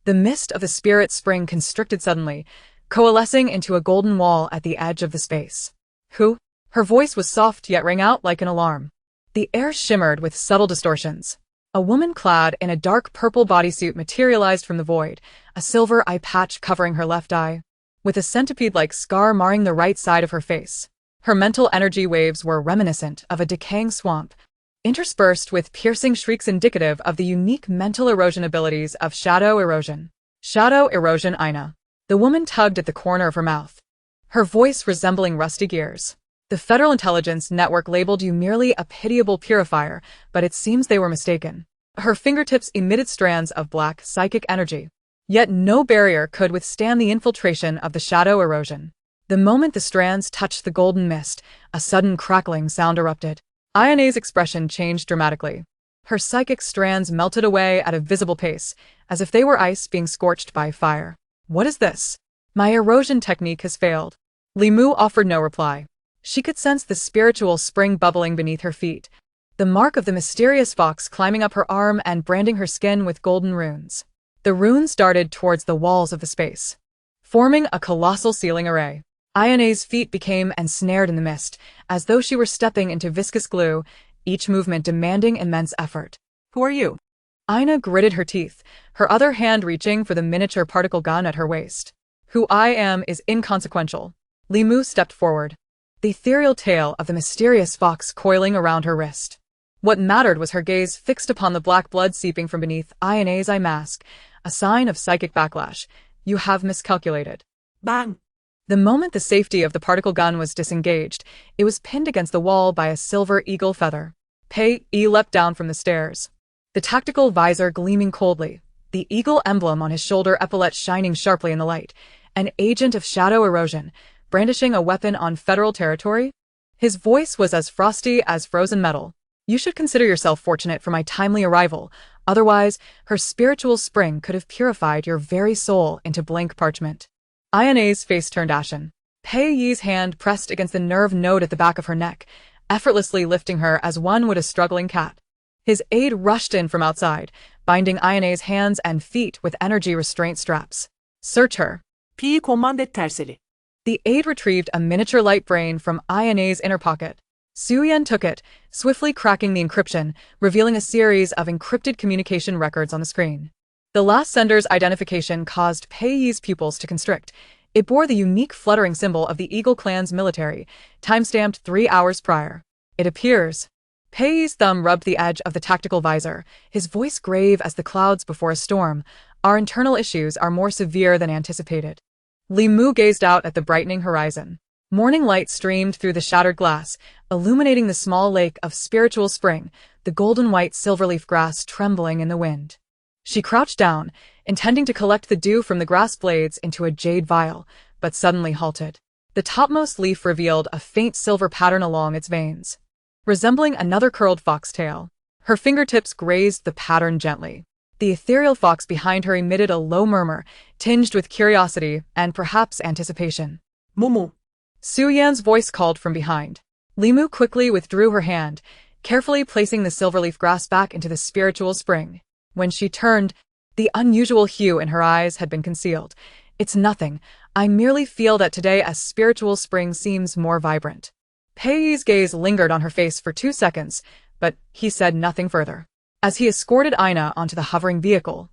The mist of the spirit spring constricted suddenly, coalescing into a golden wall at the edge of the space. "Who?" Her voice was soft yet rang out like an alarm. The air shimmered with subtle distortions. A woman clad in a dark purple bodysuit materialized from the void, a silver eye patch covering her left eye, with a centipede-like scar marring the right side of her face. Her mental energy waves were reminiscent of a decaying swamp, interspersed with piercing shrieks indicative of the unique mental erosion abilities of shadow erosion. "Shadow erosion, Ina." The woman tugged at the corner of her mouth, her voice resembling rusty gears. "The Federal Intelligence Network labeled you merely a pitiable purifier, but it seems they were mistaken." Her fingertips emitted strands of black psychic energy. Yet no barrier could withstand the infiltration of the shadow erosion. The moment the strands touched the golden mist, a sudden crackling sound erupted. Ayane's expression changed dramatically. Her psychic strands melted away at a visible pace, as if they were ice being scorched by fire. "What is this? My erosion technique has failed." Li Mu offered no reply. She could sense the spiritual spring bubbling beneath her feet, the mark of the mysterious fox climbing up her arm and branding her skin with golden runes. The runes darted towards the walls of the space, forming a colossal ceiling array. Ayane's feet became ensnared in the mist, as though she were stepping into viscous glue, each movement demanding immense effort. "Who are you?" Ina gritted her teeth, her other hand reaching for the miniature particle gun at her waist. Who I am is inconsequential. Li Mu stepped forward, the ethereal tail of the mysterious fox coiling around her wrist. What mattered was her gaze fixed upon the black blood seeping from beneath Ina's eye mask, a sign of psychic backlash. You have miscalculated. Bang! The moment the safety of the particle gun was disengaged, it was pinned against the wall by a silver eagle feather. Pei Yi leapt down from the stairs, the tactical visor gleaming coldly, the eagle emblem on his shoulder epaulette shining sharply in the light. An agent of shadow erosion, brandishing a weapon on federal territory? His voice was as frosty as frozen metal. You should consider yourself fortunate for my timely arrival, otherwise her spiritual spring could have purified your very soul into blank parchment. Ina's face turned ashen. Pei Yi's hand pressed against the nerve node at the back of her neck, effortlessly lifting her as one would a struggling cat. His aide rushed in from outside, binding Ina's hands and feet with energy restraint straps. Search her. Pi'yi command et terseli. The aide retrieved a miniature light brain from Ina's inner pocket. Suyen took it, swiftly cracking the encryption, revealing a series of encrypted communication records on the screen. The last sender's identification caused Pei Yi's pupils to constrict. It bore the unique fluttering symbol of the Eagle clan's military, time-stamped 3 hours prior. It appears. Pei Yi's thumb rubbed the edge of the tactical visor, his voice grave as the clouds before a storm. Our internal issues are more severe than anticipated. Li Mu gazed out at the brightening horizon. Morning light streamed through the shattered glass, illuminating the small lake of spiritual spring, the golden-white silverleaf grass trembling in the wind. She crouched down, intending to collect the dew from the grass blades into a jade vial, but suddenly halted. The topmost leaf revealed a faint silver pattern along its veins, resembling another curled foxtail. Her fingertips grazed the pattern gently. The ethereal fox behind her emitted a low murmur, tinged with curiosity and perhaps anticipation. Mumu. Su Yan's voice called from behind. Li Mu quickly withdrew her hand, carefully placing the silverleaf grass back into the spiritual spring. When she turned, the unusual hue in her eyes had been concealed. It's nothing. I merely feel that today a spiritual spring seems more vibrant. Pei Yi's gaze lingered on her face for 2 seconds, but he said nothing further. As he escorted Ina onto the hovering vehicle,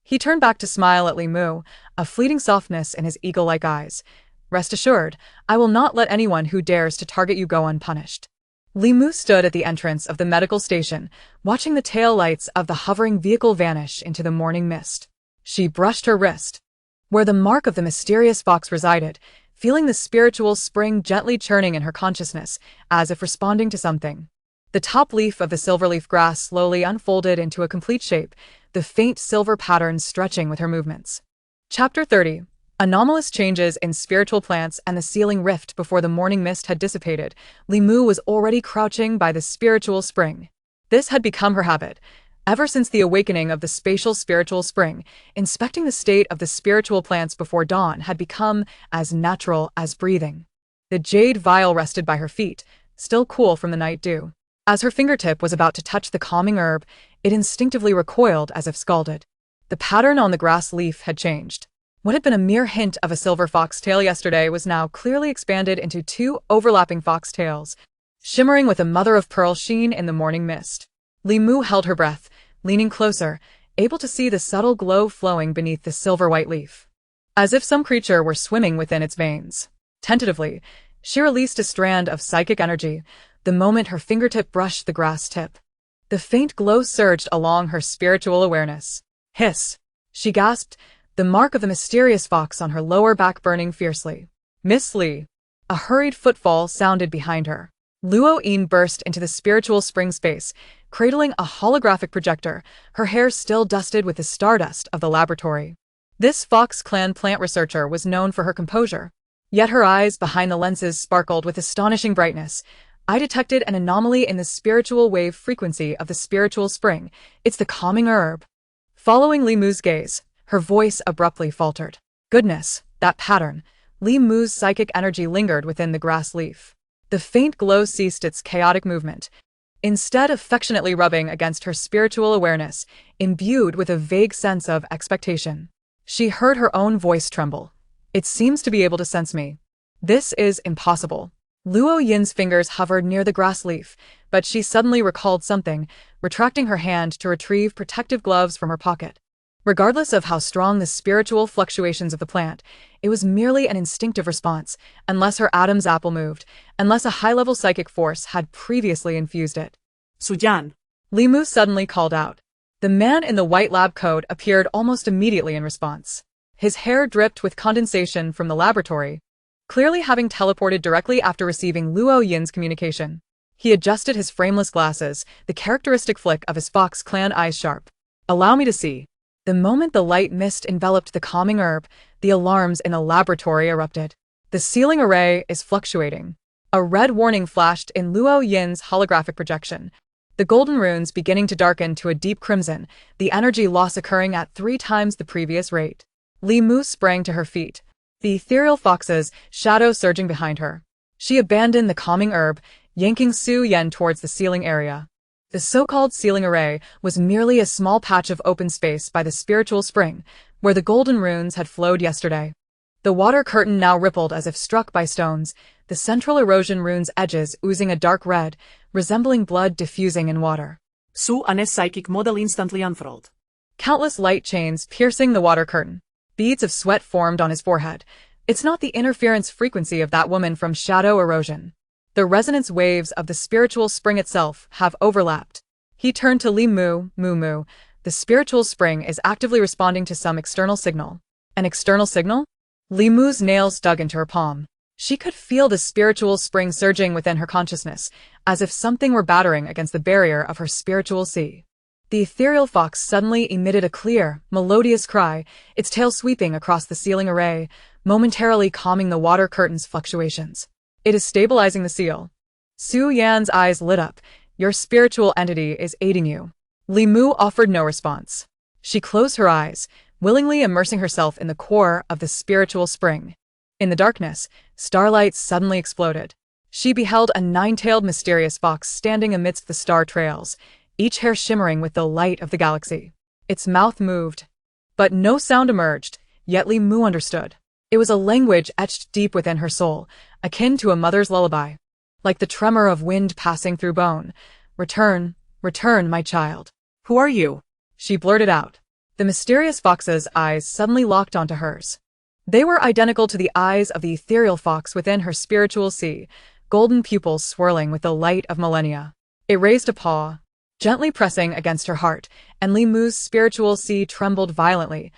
he turned back to smile at Li Mu, a fleeting softness in his eagle-like eyes. Rest assured, I will not let anyone who dares to target you go unpunished. Li Mu stood at the entrance of the medical station, watching the tail lights of the hovering vehicle vanish into the morning mist. She brushed her wrist, where the mark of the mysterious fox resided, feeling the spiritual spring gently churning in her consciousness, as if responding to something. The top leaf of the silverleaf grass slowly unfolded into a complete shape, the faint silver pattern stretching with her movements. Chapter 30. Anomalous changes in spiritual plants and the sealing rift before the morning mist had dissipated. Li Mu was already crouching by the spiritual spring. This had become her habit. Ever since the awakening of the spatial spiritual spring, inspecting the state of the spiritual plants before dawn had become as natural as breathing. The jade vial rested by her feet, still cool from the night dew. As her fingertip was about to touch the calming herb, it instinctively recoiled as if scalded. The pattern on the grass leaf had changed. What had been a mere hint of a silver foxtail yesterday was now clearly expanded into 2 overlapping foxtails, shimmering with a mother-of-pearl sheen in the morning mist. Li Mu held her breath, leaning closer, able to see the subtle glow flowing beneath the silver-white leaf, as if some creature were swimming within its veins. Tentatively, she released a strand of psychic energy, the moment her fingertip brushed the grass tip. The faint glow surged along her spiritual awareness. Hiss! She gasped, the mark of the mysterious fox on her lower back burning fiercely. Miss Li! A hurried footfall sounded behind her. Luo Yin burst into the spiritual spring space, cradling a holographic projector, her hair still dusted with the stardust of the laboratory. This Fox Clan plant researcher was known for her composure, yet her eyes behind the lenses sparkled with astonishing brightness. I detected an anomaly in the spiritual wave frequency of the spiritual spring. It's the calming herb. Following Li Mu's gaze, her voice abruptly faltered. Goodness, that pattern. Li Mu's psychic energy lingered within the grass leaf. The faint glow ceased its chaotic movement, instead affectionately rubbing against her spiritual awareness, imbued with a vague sense of expectation. She heard her own voice tremble. It seems to be able to sense me. This is impossible. Luo Yin's fingers hovered near the grass leaf, but she suddenly recalled something, retracting her hand to retrieve protective gloves from her pocket. Regardless of how strong the spiritual fluctuations of the plant, it was merely an instinctive response, unless her Adam's apple moved, unless a high-level psychic force had previously infused it. Suyan. Li Mu suddenly called out. The man in the white lab coat appeared almost immediately in response. His hair dripped with condensation from the laboratory, clearly having teleported directly after receiving Luo Yin's communication. He adjusted his frameless glasses, the characteristic flick of his Fox clan eyes sharp. Allow me to see. The moment the light mist enveloped the calming herb, the alarms in the laboratory erupted. The sealing array is fluctuating. A red warning flashed in Luo Yin's holographic projection. The golden runes beginning to darken to a deep crimson, the energy loss occurring at 3 times the previous rate. Li Mu sprang to her feet, the ethereal fox's shadow surging behind her. She abandoned the calming herb, yanking Su Yan towards the sealing area. The so-called sealing array was merely a small patch of open space by the spiritual spring, where the golden runes had flowed yesterday. The water curtain now rippled as if struck by stones, the central erosion rune's edges oozing a dark red, resembling blood diffusing in water. Su Anes psychic model instantly unfurled. Countless light chains piercing the water curtain. Beads of sweat formed on his forehead. It's not the interference frequency of that woman from shadow erosion. The resonance waves of the spiritual spring itself have overlapped. He turned to Li Mu. The spiritual spring is actively responding to some external signal. An external signal? Li Mu's nails dug into her palm. She could feel the spiritual spring surging within her consciousness, as if something were battering against the barrier of her spiritual sea. The ethereal fox suddenly emitted a clear, melodious cry, its tail sweeping across the sealing array, momentarily calming the water curtain's fluctuations. It is stabilizing the seal. Su Yan's eyes lit up. Your spiritual entity is aiding you. Li Mu offered no response. She closed her eyes, willingly immersing herself in the core of the spiritual spring. In the darkness, starlight suddenly exploded. She beheld a 9-tailed mysterious fox standing amidst the star trails, each hair shimmering with the light of the galaxy. Its mouth moved, but no sound emerged, yet Li Mu understood. It was a language etched deep within her soul, akin to a mother's lullaby. Like the tremor of wind passing through bone. Return, return, my child. Who are you? She blurted out. The mysterious fox's eyes suddenly locked onto hers. They were identical to the eyes of the ethereal fox within her spiritual sea, golden pupils swirling with the light of millennia. It raised a paw, gently pressing against her heart, and Li Mu's spiritual sea trembled violently,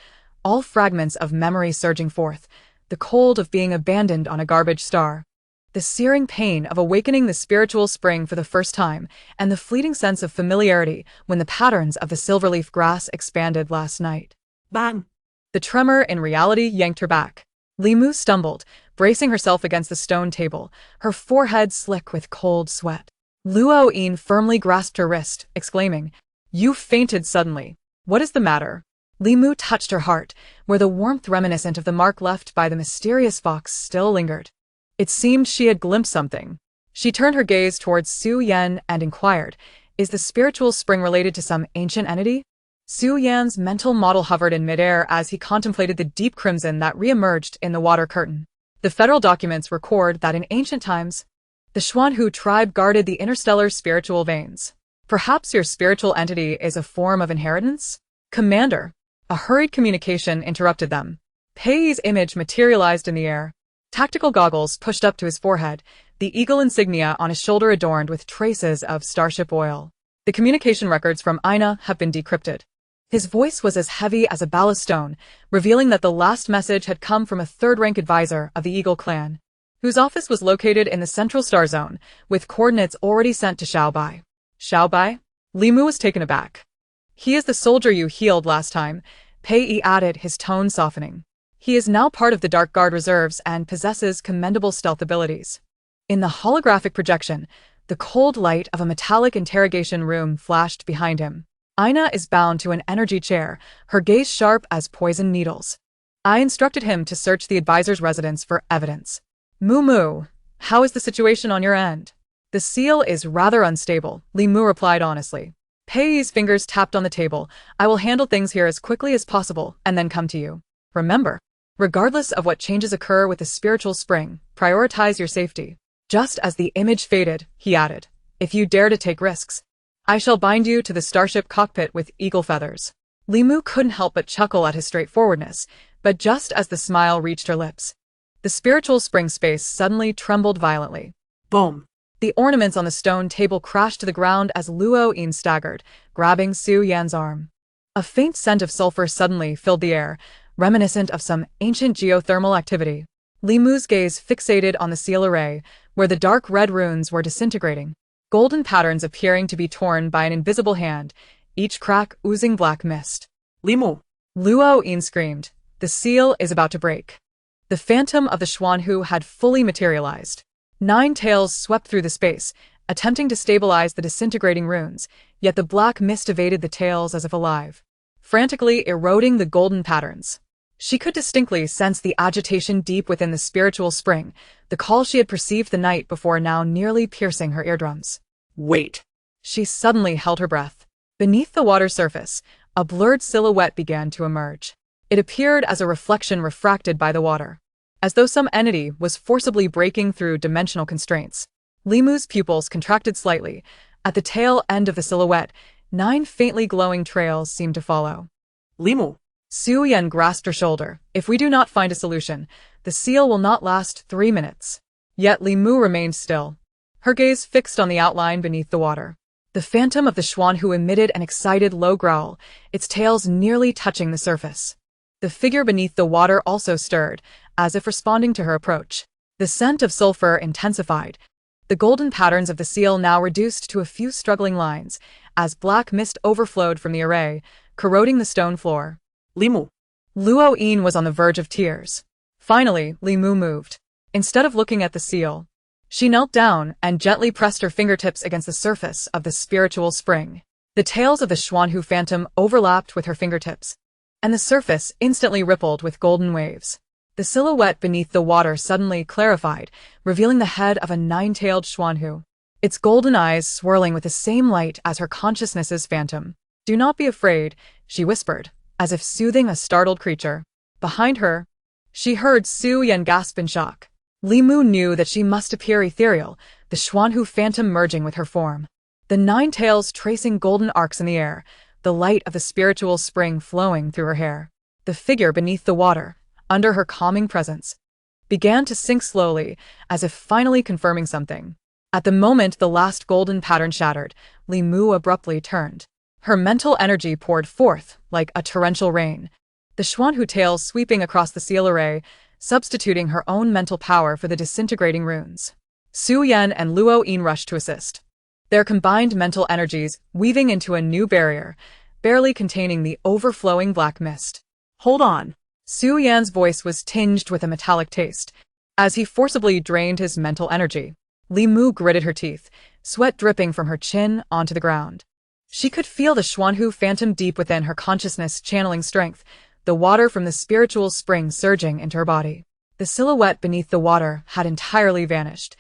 all fragments of memory surging forth, the cold of being abandoned on a garbage star, the searing pain of awakening the spiritual spring for the first time, and the fleeting sense of familiarity when the patterns of the silverleaf grass expanded last night. Bang! The tremor in reality yanked her back. Li Mu stumbled, bracing herself against the stone table, her forehead slick with cold sweat. Luo Yin firmly grasped her wrist, exclaiming, You fainted suddenly. What is the matter? Li Mu touched her heart, where the warmth reminiscent of the mark left by the mysterious fox still lingered. It seemed she had glimpsed something. She turned her gaze towards Su Yan and inquired, Is the spiritual spring related to some ancient entity? Su Yan's mental model hovered in midair as he contemplated the deep crimson that re-emerged in the water curtain. The federal documents record that in ancient times, the Xuanhu tribe guarded the interstellar spiritual veins. Perhaps your spiritual entity is a form of inheritance? Commander. A hurried communication interrupted them. Pei's image materialized in the air. Tactical goggles pushed up to his forehead, the eagle insignia on his shoulder adorned with traces of starship oil. The communication records from Ina have been decrypted. His voice was as heavy as a ballast stone, revealing that the last message had come from a third-rank advisor of the Eagle clan, whose office was located in the Central Star Zone, with coordinates already sent to Xiaobai. Xiaobai? Li Mu was taken aback. He is the soldier you healed last time, Pei added, his tone softening. He is now part of the Dark Guard reserves and possesses commendable stealth abilities. In the holographic projection, the cold light of a metallic interrogation room flashed behind him. Ina is bound to an energy chair, her gaze sharp as poisoned needles. I instructed him to search the advisor's residence for evidence. Mu, how is the situation on your end? The seal is rather unstable, Li Mu replied honestly. Pei's fingers tapped on the table. I will handle things here as quickly as possible and then come to you. Remember, regardless of what changes occur with the spiritual spring, prioritize your safety. Just as the image faded, he added, If you dare to take risks, I shall bind you to the starship cockpit with eagle feathers. Limu couldn't help but chuckle at his straightforwardness, but just as the smile reached her lips, the spiritual spring space suddenly trembled violently. Boom. The ornaments on the stone table crashed to the ground as Luo Yin staggered, grabbing Su Yan's arm. A faint scent of sulfur suddenly filled the air, reminiscent of some ancient geothermal activity. Limu's gaze fixated on the seal array, where the dark red runes were disintegrating, golden patterns appearing to be torn by an invisible hand, each crack oozing black mist. Limu. Luo Yin screamed. The seal is about to break. The phantom of the Xuanhu had fully materialized. 9 tails swept through the space, attempting to stabilize the disintegrating runes, yet the black mist evaded the tails as if alive, frantically eroding the golden patterns. She could distinctly sense the agitation deep within the spiritual spring, the call she had perceived the night before now nearly piercing her eardrums. Wait. She suddenly held her breath. Beneath the water surface, a blurred silhouette began to emerge. It appeared as a reflection refracted by the water, as though some entity was forcibly breaking through dimensional constraints. Limu's pupils contracted slightly. At the tail end of the silhouette, 9 faintly glowing trails seemed to follow. Limu. Su Yan grasped her shoulder. If we do not find a solution, the seal will not last 3 minutes. Yet Limu remained still, her gaze fixed on the outline beneath the water. The phantom of the Xuanhu emitted an excited low growl, its tails nearly touching the surface. The figure beneath the water also stirred, as if responding to her approach. The scent of sulfur intensified, the golden patterns of the seal now reduced to a few struggling lines, as black mist overflowed from the array, corroding the stone floor. Limu. Luo Yin was on the verge of tears. Finally, Limu moved. Instead of looking at the seal, she knelt down and gently pressed her fingertips against the surface of the spiritual spring. The tails of the Xuanhu phantom overlapped with her fingertips, and the surface instantly rippled with golden waves. The silhouette beneath the water suddenly clarified, revealing the head of a 9-tailed Xuanhu, its golden eyes swirling with the same light as her consciousness's phantom. "Do not be afraid," she whispered, as if soothing a startled creature. Behind her, she heard Su Yan gasp in shock. Limu knew that she must appear ethereal, the Xuanhu phantom merging with her form. The 9 tails tracing golden arcs in the air, the light of the spiritual spring flowing through her hair. The figure beneath the water, under her calming presence, began to sink slowly, as if finally confirming something. At the moment the last golden pattern shattered, Limu abruptly turned. Her mental energy poured forth like a torrential rain, the Xuanhu tails sweeping across the seal array, substituting her own mental power for the disintegrating runes. Su Yan and Luo Yin rushed to assist, their combined mental energies weaving into a new barrier, barely containing the overflowing black mist. Hold on. Su Yan's voice was tinged with a metallic taste, as he forcibly drained his mental energy. Limu gritted her teeth, sweat dripping from her chin onto the ground. She could feel the Xuanhu phantom deep within her consciousness channeling strength, the water from the spiritual spring surging into her body. The silhouette beneath the water had entirely vanished,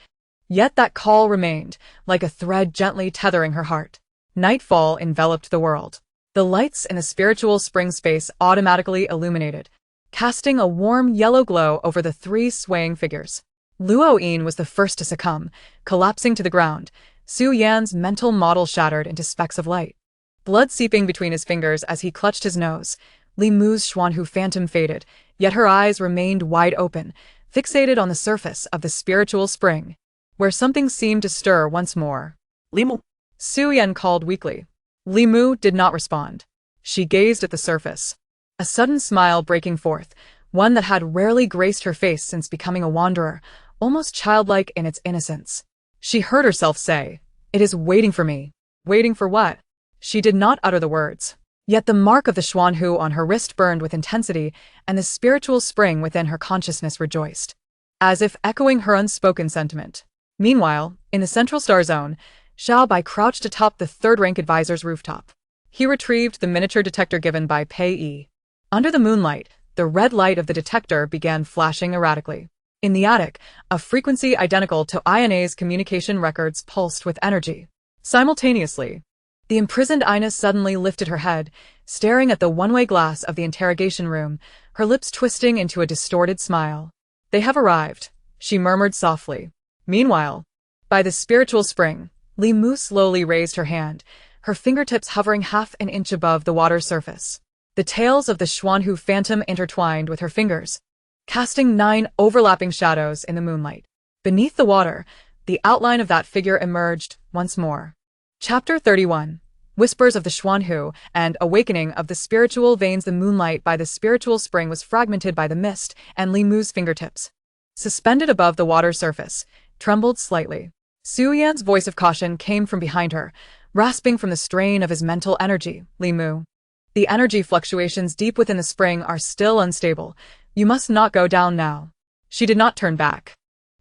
yet that call remained, like a thread gently tethering her heart. Nightfall enveloped the world. The lights in the spiritual spring space automatically illuminated, casting a warm yellow glow over the 3 swaying figures. Luo Yin was the first to succumb, collapsing to the ground, Su Yan's mental model shattered into specks of light. Blood seeping between his fingers as he clutched his nose, Limu's Xuanhu phantom faded, yet her eyes remained wide open, fixated on the surface of the spiritual spring, where something seemed to stir once more. Limu. Su Yan called weakly. Limu did not respond. She gazed at the surface, a sudden smile breaking forth, one that had rarely graced her face since becoming a wanderer, almost childlike in its innocence. She heard herself say, "It is waiting for me." Waiting for what? She did not utter the words. Yet the mark of the Xuanhu on her wrist burned with intensity, and the spiritual spring within her consciousness rejoiced, as if echoing her unspoken sentiment. Meanwhile, in the central star zone, Xiao Bai crouched atop the 3rd-rank advisor's rooftop. He retrieved the miniature detector given by Pei Yi. Under the moonlight, the red light of the detector began flashing erratically. In the attic, a frequency identical to INA's communication records pulsed with energy. Simultaneously, the imprisoned Ina suddenly lifted her head, staring at the one-way glass of the interrogation room, her lips twisting into a distorted smile. "They have arrived," she murmured softly. Meanwhile, by the spiritual spring, Li Mu slowly raised her hand, her fingertips hovering half an inch above the water's surface. The tails of the Xuanhu phantom intertwined with her fingers, casting 9 overlapping shadows in the moonlight. Beneath the water, the outline of that figure emerged once more. Chapter 31. Whispers of the Xuanhu and Awakening of the Spiritual Veins. The moonlight by the spiritual spring was fragmented by the mist, and Li Mu's fingertips, suspended above the water's surface, trembled slightly. Su Yan's voice of caution came from behind her, rasping from the strain of his mental energy. Li Mu, the energy fluctuations deep within the spring are still unstable. You must not go down now. She did not turn back.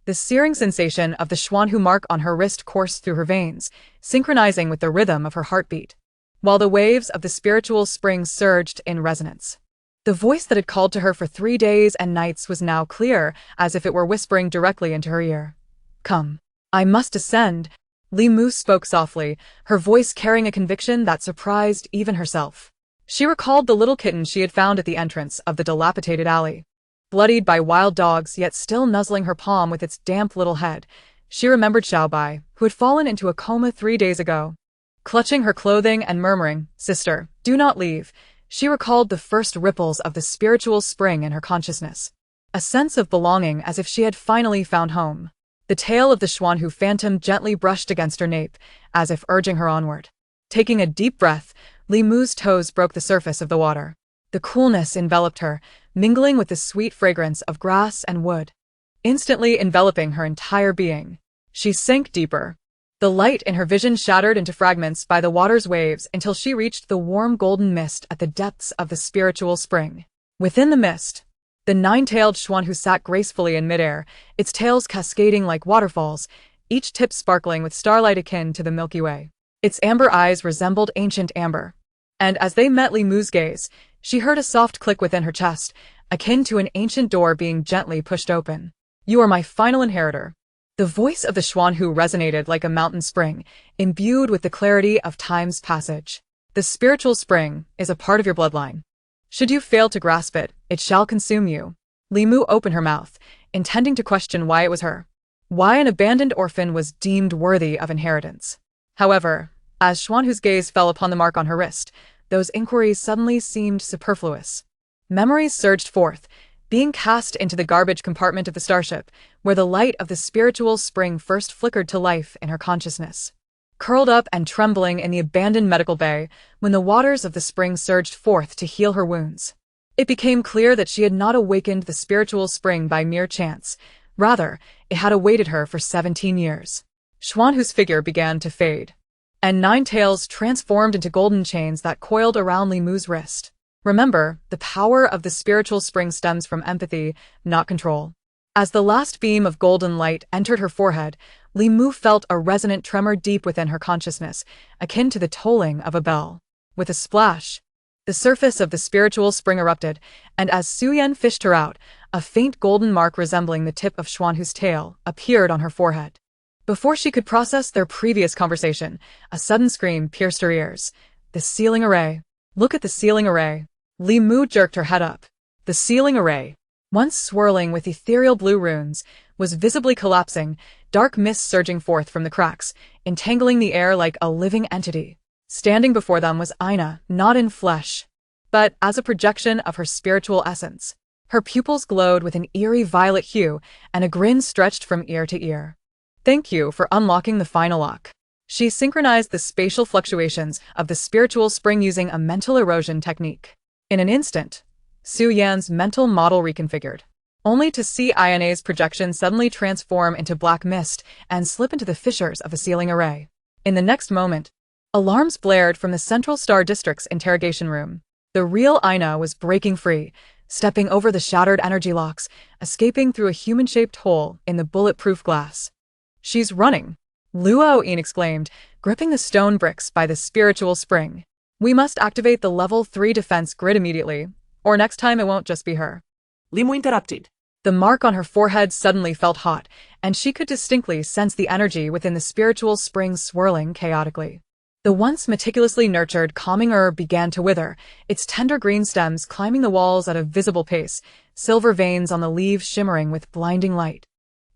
The searing sensation of the Xuanhu mark on her wrist coursed through her veins, synchronizing with the rhythm of her heartbeat, while the waves of the spiritual spring surged in resonance. The voice that had called to her for 3 days and nights was now clear, as if it were whispering directly into her ear. Come. I must ascend. Li Mu spoke softly, her voice carrying a conviction that surprised even herself. She recalled the little kitten she had found at the entrance of the dilapidated alley. Bloodied by wild dogs, yet still nuzzling her palm with its damp little head, she remembered Xiaobai, who had fallen into a coma 3 days ago. Clutching her clothing and murmuring, "Sister, do not leave," she recalled the first ripples of the spiritual spring in her consciousness. A sense of belonging, as if she had finally found home. The tail of the Xuanhu phantom gently brushed against her nape, as if urging her onward. Taking a deep breath, Li Mu's toes broke the surface of the water. The coolness enveloped her, mingling with the sweet fragrance of grass and wood, instantly enveloping her entire being. She sank deeper. The light in her vision shattered into fragments by the water's waves until she reached the warm golden mist at the depths of the spiritual spring. Within the mist, the 9-tailed Xuanhu sat gracefully in midair, its tails cascading like waterfalls, each tip sparkling with starlight akin to the Milky Way. Its amber eyes resembled ancient amber, and as they met Li Mu's gaze, she heard a soft click within her chest, akin to an ancient door being gently pushed open. You are my final inheritor. The voice of the Xuanhu resonated like a mountain spring, imbued with the clarity of time's passage. The spiritual spring is a part of your bloodline. Should you fail to grasp it, it shall consume you. Li Mu opened her mouth, intending to question why it was her. Why an abandoned orphan was deemed worthy of inheritance. However, as Xuanhu's gaze fell upon the mark on her wrist, those inquiries suddenly seemed superfluous. Memories surged forth, being cast into the garbage compartment of the starship, where the light of the spiritual spring first flickered to life in her consciousness. Curled up and trembling in the abandoned medical bay, when the waters of the spring surged forth to heal her wounds, it became clear that she had not awakened the spiritual spring by mere chance. Rather, it had awaited her for 17 years. Xuanhu's figure began to fade, and 9 tails transformed into golden chains that coiled around Li Mu's wrist. Remember, the power of the spiritual spring stems from empathy, not control. As the last beam of golden light entered her forehead, Li Mu felt a resonant tremor deep within her consciousness, akin to the tolling of a bell. With a splash, the surface of the spiritual spring erupted, and as Su Yan fished her out, a faint golden mark resembling the tip of Xuanhu's tail appeared on her forehead. Before she could process their previous conversation, a sudden scream pierced her ears. The sealing array. Look at the sealing array. Li Mu jerked her head up. The sealing array, once swirling with ethereal blue runes, was visibly collapsing, dark mist surging forth from the cracks, entangling the air like a living entity. Standing before them was Aina, not in flesh, but as a projection of her spiritual essence. Her pupils glowed with an eerie violet hue, and a grin stretched from ear to ear. Thank you for unlocking the final lock. She synchronized the spatial fluctuations of the spiritual spring using a mental erosion technique. In an instant, Su Yan's mental model reconfigured, only to see Ina's projection suddenly transform into black mist and slip into the fissures of the sealing array. In the next moment, alarms blared from the Central Star District's interrogation room. The real Ina was breaking free, stepping over the shattered energy locks, escaping through a human-shaped hole in the bulletproof glass. She's running, Luo Yin exclaimed, gripping the stone bricks by the spiritual spring. We must activate the level 3 defense grid immediately, or next time it won't just be her. Li Mu interrupted. The mark on her forehead suddenly felt hot, and she could distinctly sense the energy within the spiritual spring swirling chaotically. The once meticulously nurtured calming herb began to wither, its tender green stems climbing the walls at a visible pace, silver veins on the leaves shimmering with blinding light,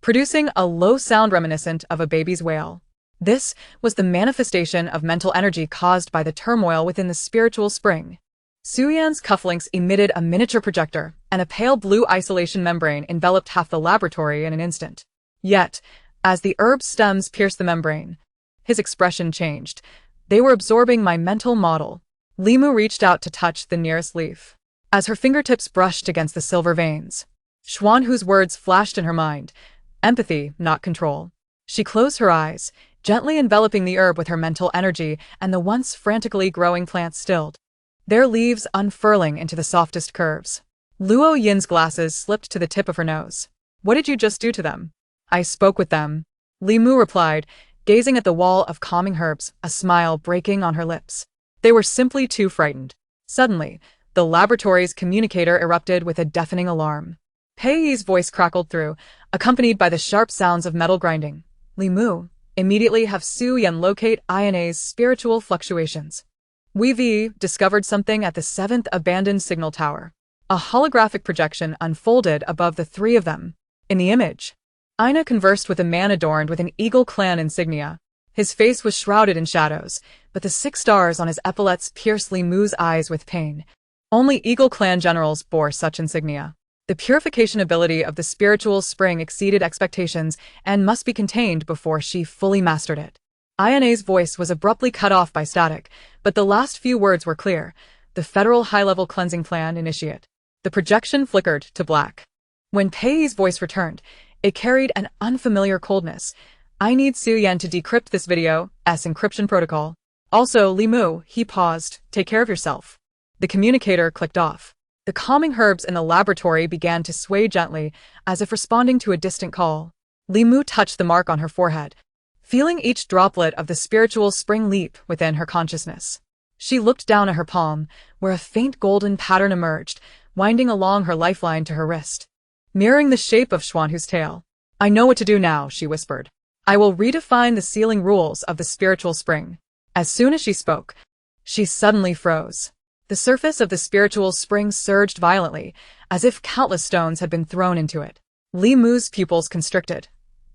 producing a low sound reminiscent of a baby's wail. This was the manifestation of mental energy caused by the turmoil within the spiritual spring. Su-Yan's cufflinks emitted a miniature projector, and a pale blue isolation membrane enveloped half the laboratory in an instant. Yet, as the herb stems pierced the membrane, his expression changed. They were absorbing my mental model. Limu reached out to touch the nearest leaf. As her fingertips brushed against the silver veins, Xuanhu's words flashed in her mind. Empathy, not control. She closed her eyes, gently enveloping the herb with her mental energy, and the once frantically growing plants stilled, their leaves unfurling into the softest curves. Luo Yin's glasses slipped to the tip of her nose. What did you just do to them? I spoke with them, Li Mu replied, gazing at the wall of calming herbs, a smile breaking on her lips. They were simply too frightened. Suddenly, the laboratory's communicator erupted with a deafening alarm. Pei Yi's voice crackled through, accompanied by the sharp sounds of metal grinding. Li Mu, immediately have Su-Yan locate INA's spiritual fluctuations. We've discovered something at the 7th abandoned signal tower. A holographic projection unfolded above the three of them. In the image, Ina conversed with a man adorned with an Eagle Clan insignia. His face was shrouded in shadows, but the 6 stars on his epaulets pierced Li Mu's eyes with pain. Only Eagle Clan generals bore such insignia. The purification ability of the spiritual spring exceeded expectations and must be contained before she fully mastered it. INA's voice was abruptly cut off by static, but the last few words were clear. The Federal High-Level Cleansing Plan initiate. The projection flickered to black. When Pei Yi's voice returned, it carried an unfamiliar coldness. I need Su-Yan to decrypt this video's encryption protocol. Also, Li Mu, he paused. Take care of yourself. The communicator clicked off. The calming herbs in the laboratory began to sway gently, as if responding to a distant call. Li Mu touched the mark on her forehead, feeling each droplet of the spiritual spring leap within her consciousness. She looked down at her palm, where a faint golden pattern emerged, winding along her lifeline to her wrist, mirroring the shape of Xuanhu's tail. I know what to do now, she whispered. I will redefine the sealing rules of the spiritual spring. As soon as she spoke, she suddenly froze. The surface of the spiritual spring surged violently, as if countless stones had been thrown into it. Li Mu's pupils constricted.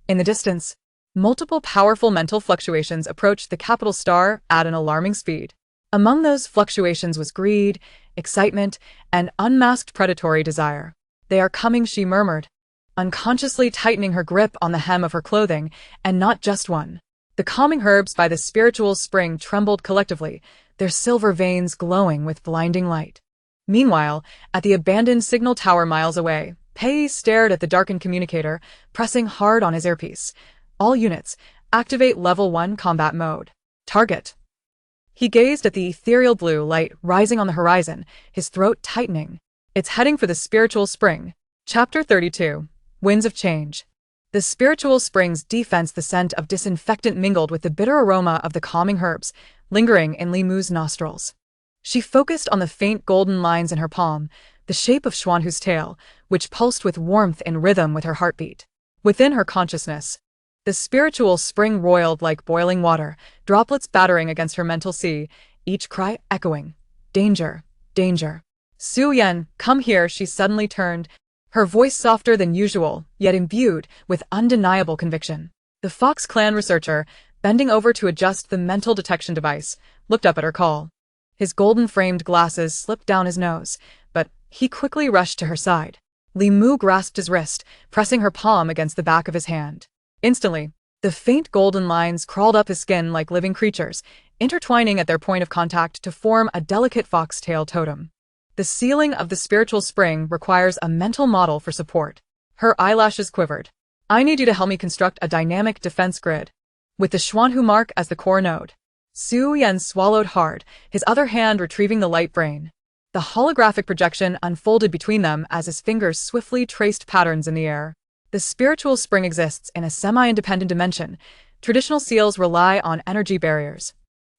In the distance, multiple powerful mental fluctuations approached the capital star at an alarming speed. Among those fluctuations was greed, excitement, and unmasked predatory desire. They are coming, she murmured, unconsciously tightening her grip on the hem of her clothing, and not just one. The calming herbs by the spiritual spring trembled collectively, their silver veins glowing with blinding light. Meanwhile, at the abandoned signal tower miles away, Pei stared at the darkened communicator, pressing hard on his earpiece. All units, activate level 1 combat mode. Target. He gazed at the ethereal blue light rising on the horizon, his throat tightening. It's heading for the spiritual spring. Chapter 32. Winds of Change. The spiritual spring's defense, the scent of disinfectant mingled with the bitter aroma of the calming herbs, lingering in Li Mu's nostrils. She focused on the faint golden lines in her palm, the shape of Xuanhu's tail, which pulsed with warmth in rhythm with her heartbeat. Within her consciousness, the spiritual spring roiled like boiling water, droplets battering against her mental sea, each cry echoing. Danger, danger. Su-Yan, come here, she suddenly turned, her voice softer than usual, yet imbued with undeniable conviction. The Fox Clan researcher, bending over to adjust the mental detection device, looked up at her call. His golden-framed glasses slipped down his nose, but he quickly rushed to her side. Li Mu grasped his wrist, pressing her palm against the back of his hand. Instantly, the faint golden lines crawled up his skin like living creatures, intertwining at their point of contact to form a delicate foxtail totem. The sealing of the spiritual spring requires a mental model for support. Her eyelashes quivered. I need you to help me construct a dynamic defense grid, with the Xuanhu mark as the core node. Su-Yan swallowed hard, his other hand retrieving the light brain. The holographic projection unfolded between them as his fingers swiftly traced patterns in the air. The spiritual spring exists in a semi-independent dimension. Traditional seals rely on energy barriers.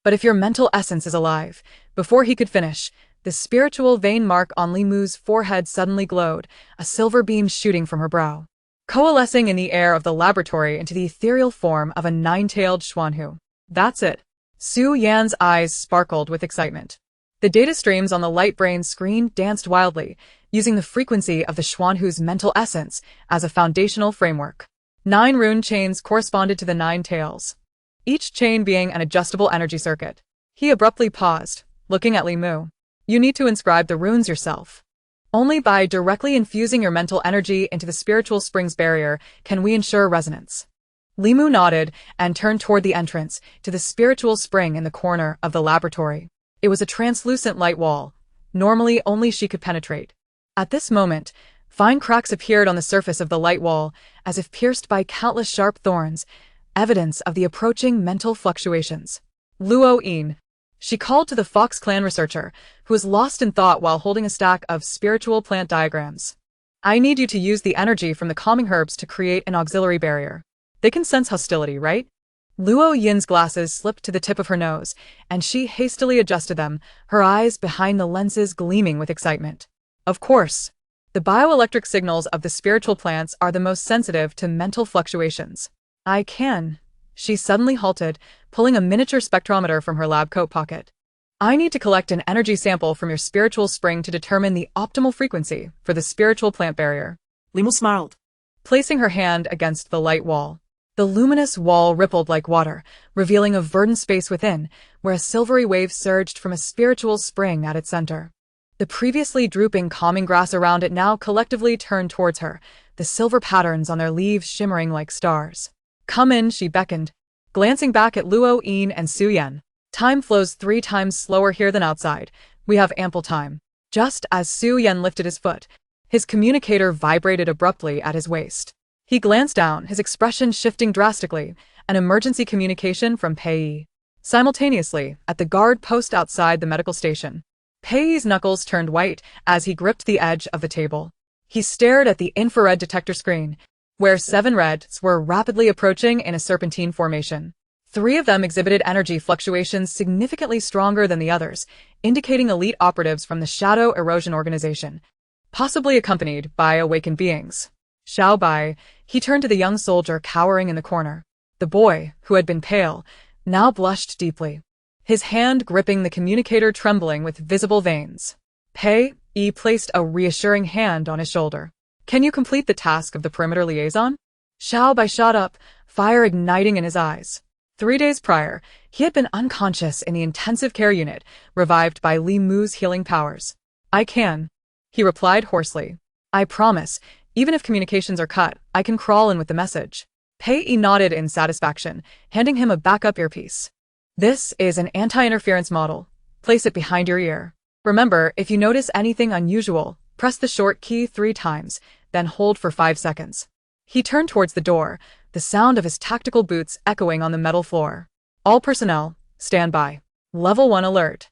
But if your mental essence is alive, before he could finish, the spiritual vein mark on Li Mu's forehead suddenly glowed, a silver beam shooting from her brow, coalescing in the air of the laboratory into the ethereal form of a 9-tailed Xuanhu. That's it. Su-Yan's eyes sparkled with excitement. The data streams on the light brain screen danced wildly, using the frequency of the Xuanhu's mental essence as a foundational framework. 9 rune chains corresponded to the 9 tails. each chain being an adjustable energy circuit. He abruptly paused, looking at Li Mu. You need to inscribe the runes yourself. Only by directly infusing your mental energy into the spiritual spring's barrier can we ensure resonance. Li Mu nodded and turned toward the entrance to the spiritual spring in the corner of the laboratory. It was a translucent light wall. Normally only she could penetrate. At this moment, fine cracks appeared on the surface of the light wall, as if pierced by countless sharp thorns, evidence of the approaching mental fluctuations. Luo Yin. She called to the Fox Clan researcher, who was lost in thought while holding a stack of spiritual plant diagrams. I need you to use the energy from the calming herbs to create an auxiliary barrier. They can sense hostility, right? Luo Yin's glasses slipped to the tip of her nose, and she hastily adjusted them, her eyes behind the lenses gleaming with excitement. Of course. The bioelectric signals of the spiritual plants are the most sensitive to mental fluctuations. I can. She suddenly halted, pulling a miniature spectrometer from her lab coat pocket. I need to collect an energy sample from your spiritual spring to determine the optimal frequency for the spiritual plant barrier. Li Mu smiled, Placing her hand against the light wall. The luminous wall rippled like water, revealing a verdant space within, where a silvery wave surged from a spiritual spring at its center. The previously drooping calming grass around it now collectively turned towards her, the silver patterns on their leaves shimmering like stars. Come in, she beckoned, glancing back at Luo Yin and Su Yan. Time flows 3 times slower here than outside. We have ample time. Just as Su Yan lifted his foot, his communicator vibrated abruptly at his waist. He glanced down, his expression shifting drastically, an emergency communication from Pei Yi. Simultaneously, at the guard post outside the medical station, Pei Yi's knuckles turned white as he gripped the edge of the table. He stared at the infrared detector screen, where 7 reds were rapidly approaching in a serpentine formation. 3 of them exhibited energy fluctuations significantly stronger than the others, indicating elite operatives from the Shadow Erosion Organization, possibly accompanied by awakened beings. Xiao Bai, he turned to the young soldier cowering in the corner. The boy, who had been pale, now blushed deeply, his hand gripping the communicator trembling with visible veins. Pei Yi placed a reassuring hand on his shoulder. Can you complete the task of the perimeter liaison? Xiao Bai shot up, fire igniting in his eyes. 3 days prior, he had been unconscious in the intensive care unit, revived by Li Mu's healing powers. I can, he replied hoarsely. I promise. Even if communications are cut, I can crawl in with the message. Pei Yi nodded in satisfaction, handing him a backup earpiece. This is an anti-interference model. Place it behind your ear. Remember, if you notice anything unusual, press the short key 3 times, then hold for 5 seconds. He turned towards the door, the sound of his tactical boots echoing on the metal floor. All personnel, stand by. Level 1 alert.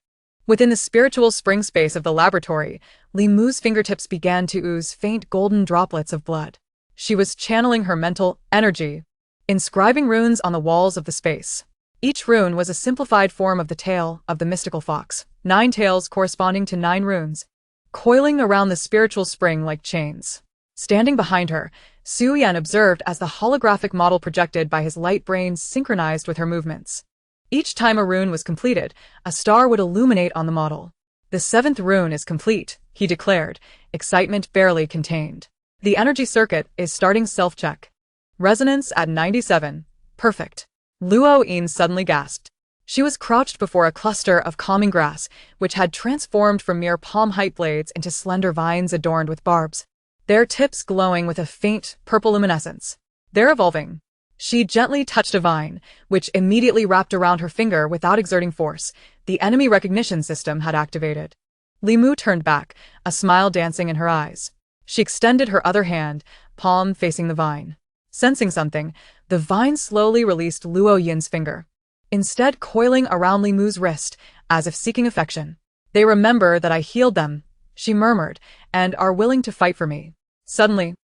Within the spiritual spring space of the laboratory, Li Mu's fingertips began to ooze faint golden droplets of blood. She was channeling her mental energy, inscribing runes on the walls of the space. Each rune was a simplified form of the tail of the mystical fox, 9 tails corresponding to 9 runes, coiling around the spiritual spring like chains. Standing behind her, Su Yan observed as the holographic model projected by his light brain synchronized with her movements. Each time a rune was completed, a star would illuminate on the model. The 7th rune is complete, he declared, excitement barely contained. The energy circuit is starting self-check. Resonance at 97. Perfect. Luo Yin suddenly gasped. She was crouched before a cluster of calming grass, which had transformed from mere palm-height blades into slender vines adorned with barbs, their tips glowing with a faint, purple luminescence. They're evolving. She gently touched a vine, which immediately wrapped around her finger without exerting force. The enemy recognition system had activated. Li Mu turned back, a smile dancing in her eyes. She extended her other hand, palm facing the vine. Sensing something, the vine slowly released Luo Yin's finger, instead coiling around Li Mu's wrist, as if seeking affection. They remember that I healed them, she murmured, and are willing to fight for me. Suddenly,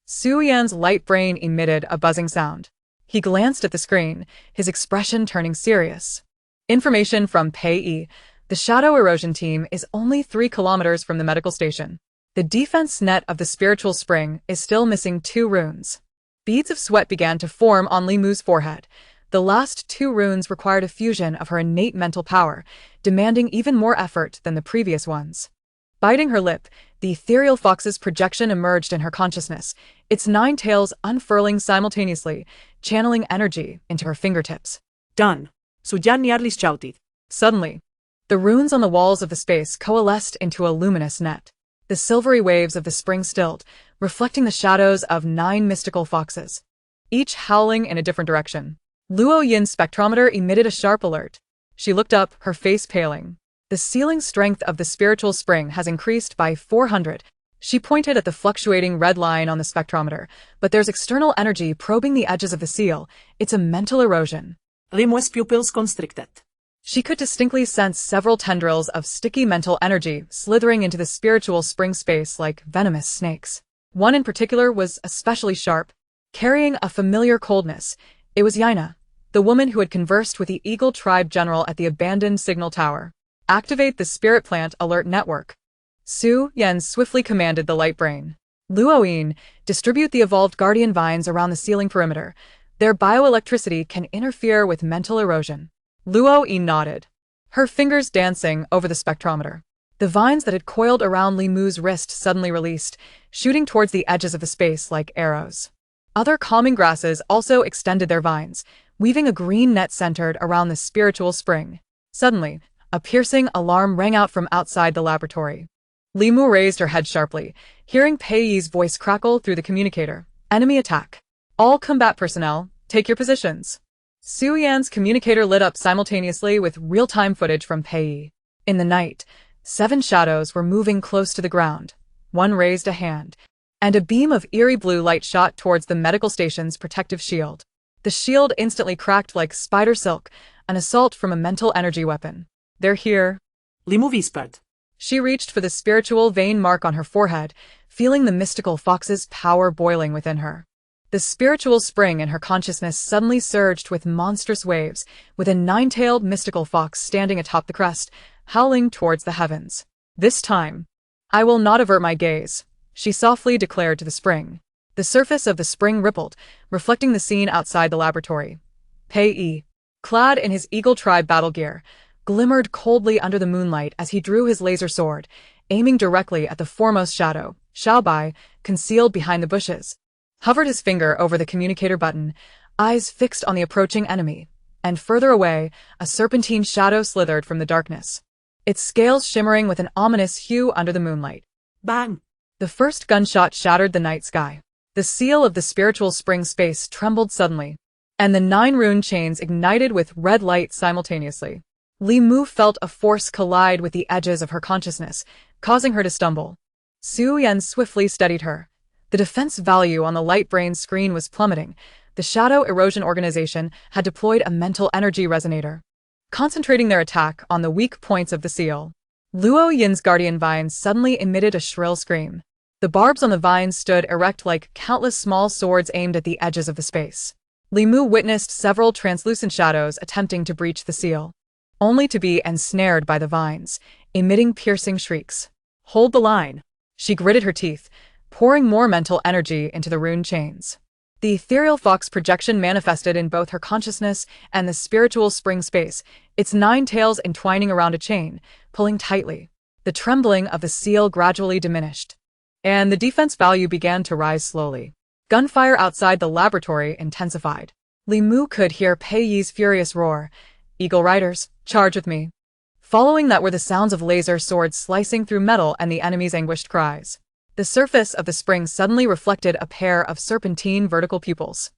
Su Yan's light brain emitted a buzzing sound. He glanced at the screen, his expression turning serious. Information from Pei Yi. The Shadow Erosion team is only 3 kilometers from the medical station. The defense net of the spiritual spring is still missing 2 runes. Beads of sweat began to form on Li Mu's forehead. The last 2 runes required a fusion of her innate mental power, demanding even more effort than the previous ones. Biting her lip, the ethereal fox's projection emerged in her consciousness, its 9 tails unfurling simultaneously, channeling energy into her fingertips. Done. Sugyan Yarlis shouted. Suddenly, the runes on the walls of the space coalesced into a luminous net. The silvery waves of the spring stilled, reflecting the shadows of 9 mystical foxes, each howling in a different direction. Luo Yin's spectrometer emitted a sharp alert. She looked up, her face paling. The sealing strength of the spiritual spring has increased by 400. She pointed at the fluctuating red line on the spectrometer, but there's external energy probing the edges of the seal. It's a mental erosion. Limu's pupils constricted. She could distinctly sense several tendrils of sticky mental energy slithering into the spiritual spring space like venomous snakes. One in particular was especially sharp, carrying a familiar coldness. It was Yaina, the woman who had conversed with the Eagle Tribe General at the abandoned signal tower. Activate the Spirit Plant Alert Network. Su Yan swiftly commanded the light brain. Luoyin, distribute the evolved guardian vines around the ceiling perimeter. Their bioelectricity can interfere with mental erosion. Luoyin nodded, her fingers dancing over the spectrometer. The vines that had coiled around Li Mu's wrist suddenly released, shooting towards the edges of the space like arrows. Other calming grasses also extended their vines, weaving a green net centered around the spiritual spring. Suddenly, a piercing alarm rang out from outside the laboratory. Li Mu raised her head sharply, hearing Pei Yi's voice crackle through the communicator. Enemy attack. All combat personnel, take your positions. Su Yan's communicator lit up simultaneously with real-time footage from Pei Yi. In the night, 7 shadows were moving close to the ground. One raised a hand, and a beam of eerie blue light shot towards the medical station's protective shield. The shield instantly cracked like spider silk, an assault from a mental energy weapon. They're here. Limu whispered. She reached for the spiritual vein mark on her forehead, feeling the mystical fox's power boiling within her. The spiritual spring in her consciousness suddenly surged with monstrous waves, with a 9-tailed mystical fox standing atop the crest, howling towards the heavens. This time, I will not avert my gaze, she softly declared to the spring. The surface of the spring rippled, reflecting the scene outside the laboratory. Pei Yi, clad in his Eagle Tribe battle gear, glimmered coldly under the moonlight as he drew his laser sword, aiming directly at the foremost shadow. Xiaobai, concealed behind the bushes, hovered his finger over the communicator button, eyes fixed on the approaching enemy, and further away, a serpentine shadow slithered from the darkness, its scales shimmering with an ominous hue under the moonlight. Bang! The first gunshot shattered the night sky. The seal of the spiritual spring space trembled suddenly, and the 9 rune chains ignited with red light simultaneously. Li Mu felt a force collide with the edges of her consciousness, causing her to stumble. Su Yan swiftly steadied her. The defense value on the light brain screen was plummeting. The Shadow Erosion Organization had deployed a mental energy resonator, concentrating their attack on the weak points of the seal. Luo Yin's guardian vines suddenly emitted a shrill scream. The barbs on the vines stood erect like countless small swords aimed at the edges of the space. Li Mu witnessed several translucent shadows attempting to breach the seal, only to be ensnared by the vines, emitting piercing shrieks. Hold the line. She gritted her teeth, pouring more mental energy into the rune chains. The ethereal fox projection manifested in both her consciousness and the spiritual spring space, its 9 tails entwining around a chain, pulling tightly. The trembling of the seal gradually diminished, and the defense value began to rise slowly. Gunfire outside the laboratory intensified. Li Mu could hear Pei Yi's furious roar. Eagle Riders, charge with me. Following that were the sounds of laser swords slicing through metal and the enemy's anguished cries. The surface of the spring suddenly reflected a pair of serpentine vertical pupils.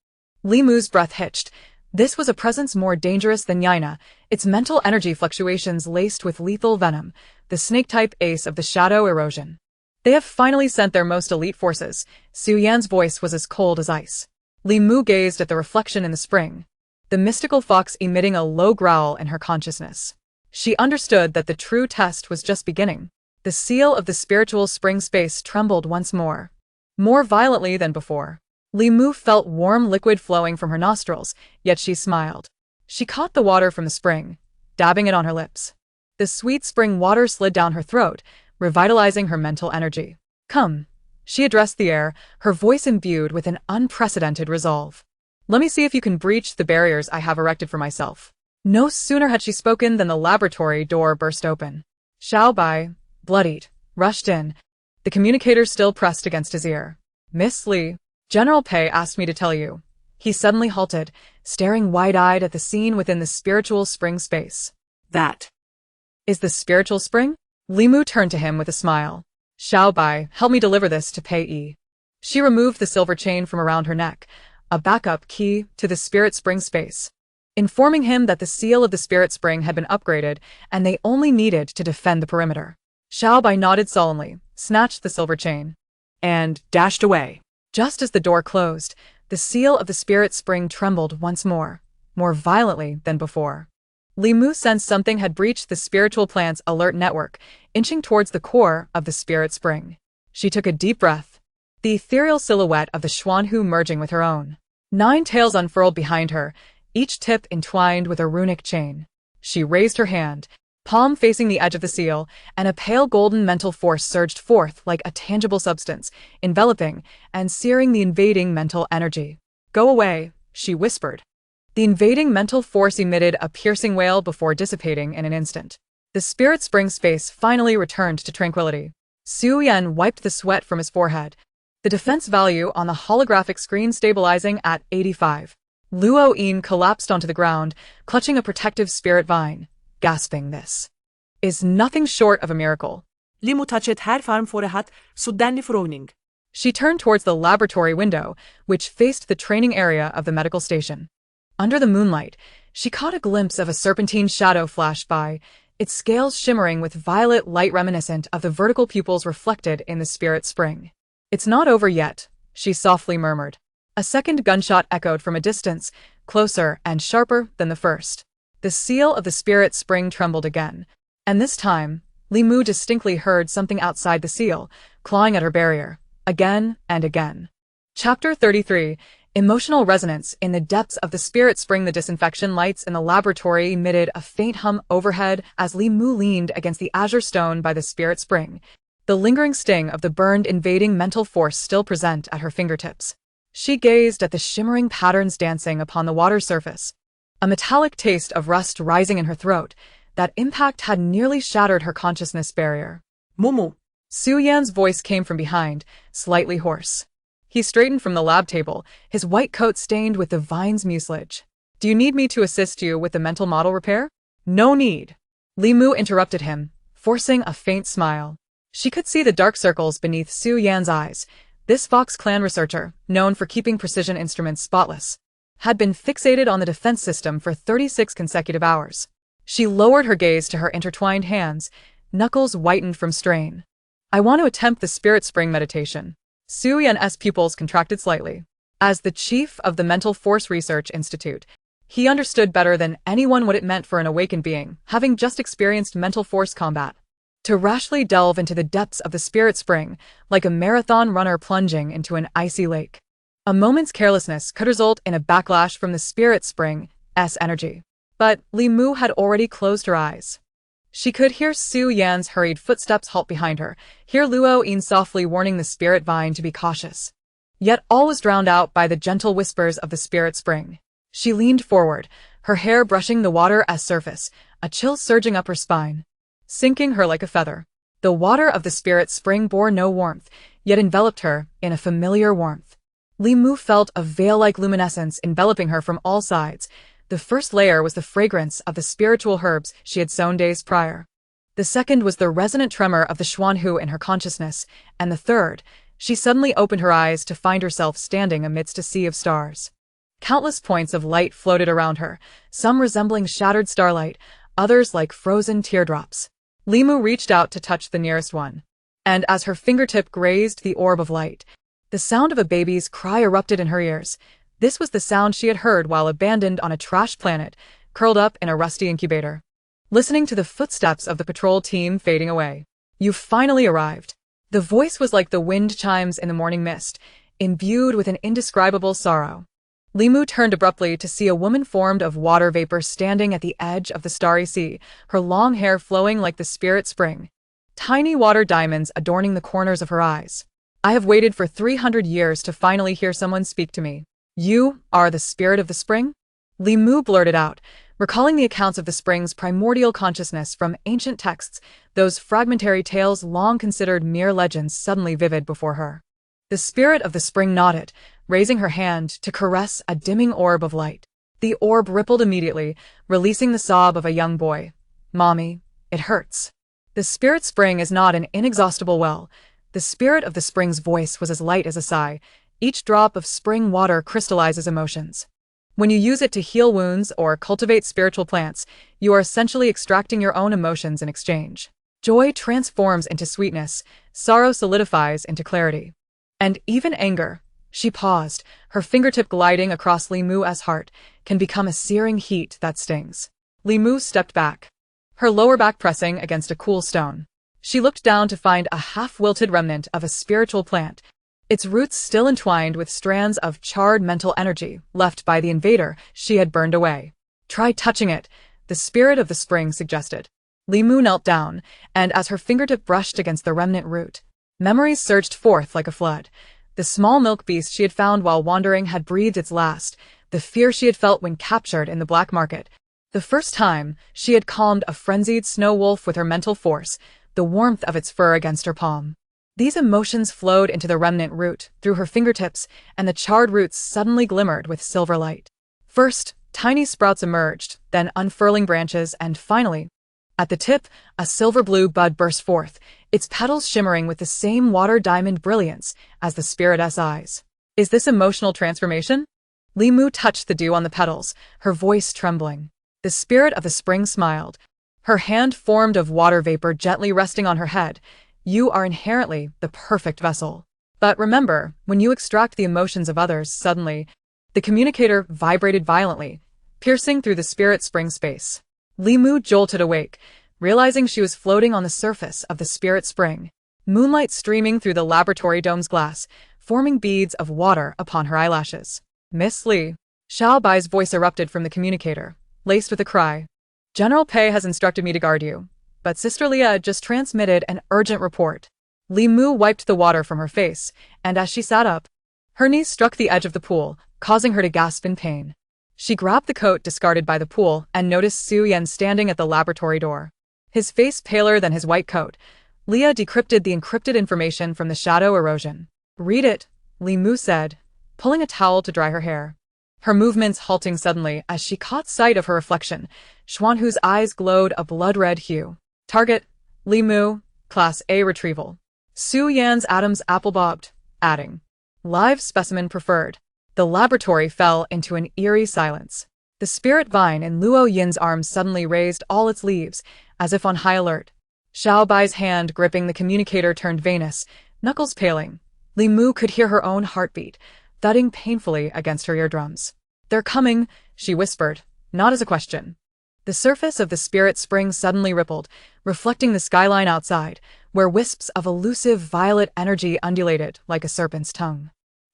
Li Mu's breath hitched. This was a presence more dangerous than Yaina, its mental energy fluctuations laced with lethal venom, the snake-type ace of the Shadow Erosion. They have finally sent their most elite forces. Su Yan's voice was as cold as ice. Li Mu gazed at the reflection in the spring, the mystical fox emitting a low growl in her consciousness. She understood that the true test was just beginning. The seal of the spiritual spring space trembled once more violently than before. Li Mu felt warm liquid flowing from her nostrils, yet she smiled. She caught the water from the spring, dabbing it on her lips. The sweet spring water slid down her throat, revitalizing her mental energy. Come. She addressed the air, her voice imbued with an unprecedented resolve. Let me see if you can breach the barriers I have erected for myself. No sooner had she spoken than the laboratory door burst open. Xiaobai, bloodied, rushed in, the communicator still pressed against his ear. Miss Li, General Pei asked me to tell you. He suddenly halted, staring wide-eyed at the scene within the spiritual spring space. That Is the spiritual spring? Limu turned to him with a smile. Xiao Bai, help me deliver this to Pei Yi. She removed the silver chain from around her neck, a backup key to the spirit spring space, informing him that the seal of the spirit spring had been upgraded and they only needed to defend the perimeter. Xiao Bai nodded solemnly, snatched the silver chain, and dashed away. just as the door closed, the seal of the spirit spring trembled once more violently than before. Limu sensed something had breached the spiritual plant's alert network, inching towards the core of the spirit spring. She took a deep breath, the ethereal silhouette of the Xuanhu merging with her own. 9 tails unfurled behind her, each tip entwined with a runic chain. She raised her hand, palm facing the edge of the seal, and a pale golden mental force surged forth like a tangible substance, enveloping and searing the invading mental energy. Go away, she whispered. The invading mental force emitted a piercing wail before dissipating in an instant. The spirit spring space finally returned to tranquility. Su Yan wiped the sweat from his forehead, the defense value on the holographic screen stabilizing at 85. Luo Yin collapsed onto the ground, clutching a protective spirit vine, gasping. This is nothing short of a miracle. Limu touchet her farm for a hat, suddenly frowning. She turned towards the laboratory window, which faced the training area of the medical station. Under the moonlight, she caught a glimpse of a serpentine shadow flash by, its scales shimmering with violet light reminiscent of the vertical pupils reflected in the spirit spring. It's not over yet, she softly murmured. A second gunshot echoed from a distance, closer and sharper than the first. The seal of the spirit spring trembled again, and this time, Limu distinctly heard something outside the seal, clawing at her barrier, again and again. Chapter 33. Emotional resonance. In the depths of the spirit spring, the disinfection lights in the laboratory emitted a faint hum overhead as Limu leaned against the azure stone by the spirit spring, the lingering sting of the burned invading mental force still present at her fingertips. She gazed at the shimmering patterns dancing upon the water surface, a metallic taste of rust rising in her throat. That impact had nearly shattered her consciousness barrier. Mumu. Su Yan's voice came from behind, slightly hoarse. He straightened from the lab table, his white coat stained with the vine's mucilage. Do you need me to assist you with the mental model repair? No need. Limu interrupted him, forcing a faint smile. She could see the dark circles beneath Su Yan's eyes. This Fox clan researcher, known for keeping precision instruments spotless, had been fixated on the defense system for 36 consecutive hours. She lowered her gaze to her intertwined hands, knuckles whitened from strain. I want to attempt the spirit spring meditation. Su Yan's pupils contracted slightly. As the chief of the Mental Force Research Institute, he understood better than anyone what it meant for an awakened being, having just experienced mental force combat, to rashly delve into the depths of the spirit spring, like a marathon runner plunging into an icy lake. A moment's carelessness could result in a backlash from the spirit spring's energy. But Limu had already closed her eyes. She could hear Su Yan's hurried footsteps halt behind her, hear Luo Yin softly warning the spirit vine to be cautious. Yet all was drowned out by the gentle whispers of the spirit spring. She leaned forward, her hair brushing the water's surface, a chill surging up her spine, sinking her like a feather. The water of the spirit spring bore no warmth, yet enveloped her in a familiar warmth. Limu felt a veil-like luminescence enveloping her from all sides. The first layer was the fragrance of the spiritual herbs she had sown days prior. The second was the resonant tremor of the Xuanhu in her consciousness, and the third, she suddenly opened her eyes to find herself standing amidst a sea of stars. Countless points of light floated around her, some resembling shattered starlight, others like frozen teardrops. Limu reached out to touch the nearest one, and as her fingertip grazed the orb of light, the sound of a baby's cry erupted in her ears. This was the sound she had heard while abandoned on a trash planet, curled up in a rusty incubator, listening to the footsteps of the patrol team fading away. You've finally arrived. The voice was like the wind chimes in the morning mist, imbued with an indescribable sorrow. Limu turned abruptly to see a woman formed of water vapor standing at the edge of the starry sea, her long hair flowing like the spirit spring, tiny water diamonds adorning the corners of her eyes. I have waited for 300 years to finally hear someone speak to me. You are the spirit of the spring? Limu blurted out, recalling the accounts of the spring's primordial consciousness from ancient texts, those fragmentary tales long considered mere legends suddenly vivid before her. The spirit of the spring nodded, raising her hand to caress a dimming orb of light. The orb rippled immediately, releasing the sob of a young boy. "Mommy, it hurts." The spirit spring is not an inexhaustible well. The spirit of the spring's voice was as light as a sigh. Each drop of spring water crystallizes emotions. When you use it to heal wounds or cultivate spiritual plants, you are essentially extracting your own emotions in exchange. Joy transforms into sweetness, sorrow solidifies into clarity. And even anger, she paused, her fingertip gliding across Li Mu's heart, can become a searing heat that stings. Li Mu stepped back, her lower back pressing against a cool stone. She looked down to find a half-wilted remnant of a spiritual plant, its roots still entwined with strands of charred mental energy left by the invader she had burned away. "Try touching it," the spirit of the spring suggested. Li Mu knelt down, and as her fingertip brushed against the remnant root, memories surged forth like a flood. The small milk beast she had found while wandering had breathed its last, the fear she had felt when captured in the black market. The first time she had calmed a frenzied snow wolf with her mental force, the warmth of its fur against her palm. These emotions flowed into the remnant root through her fingertips, and the charred roots suddenly glimmered with silver light. First, tiny sprouts emerged, then unfurling branches, and finally, at the tip, a silver-blue bud burst forth, its petals shimmering with the same water-diamond brilliance as the spirit's eyes. "Is this emotional transformation?" Li Mu touched the dew on the petals, her voice trembling. The spirit of the spring smiled, her hand formed of water vapor gently resting on her head. "You are inherently the perfect vessel. But remember, when you extract the emotions of others, suddenly..." The communicator vibrated violently, piercing through the spirit spring space. Li Mu jolted awake, realizing she was floating on the surface of the spirit spring, moonlight streaming through the laboratory dome's glass, forming beads of water upon her eyelashes. "Miss Li," Xiao Bai's voice erupted from the communicator, laced with a cry. "General Pei has instructed me to guard you, but Sister Leah just transmitted an urgent report." Li Mu wiped the water from her face, and as she sat up, her knees struck the edge of the pool, causing her to gasp in pain. She grabbed the coat discarded by the pool and noticed Su Yan standing at the laboratory door. His face paler than his white coat. Leah decrypted the encrypted information from the shadow erosion. "Read it," Li Mu said, pulling a towel to dry her hair. Her movements halting suddenly as she caught sight of her reflection, Xuanhu's eyes glowed a blood-red hue. "Target, Li Mu, Class A retrieval." Su Yan's atoms apple-bobbed, adding, "Live specimen preferred." The laboratory fell into an eerie silence. The spirit vine in Luo Yin's arms suddenly raised all its leaves, as if on high alert. Xiao Bai's hand gripping the communicator turned veinous, knuckles paling. Li Mu could hear her own heartbeat, thudding painfully against her eardrums. "They're coming," she whispered, not as a question. The surface of the spirit spring suddenly rippled, reflecting the skyline outside, where wisps of elusive violet energy undulated like a serpent's tongue.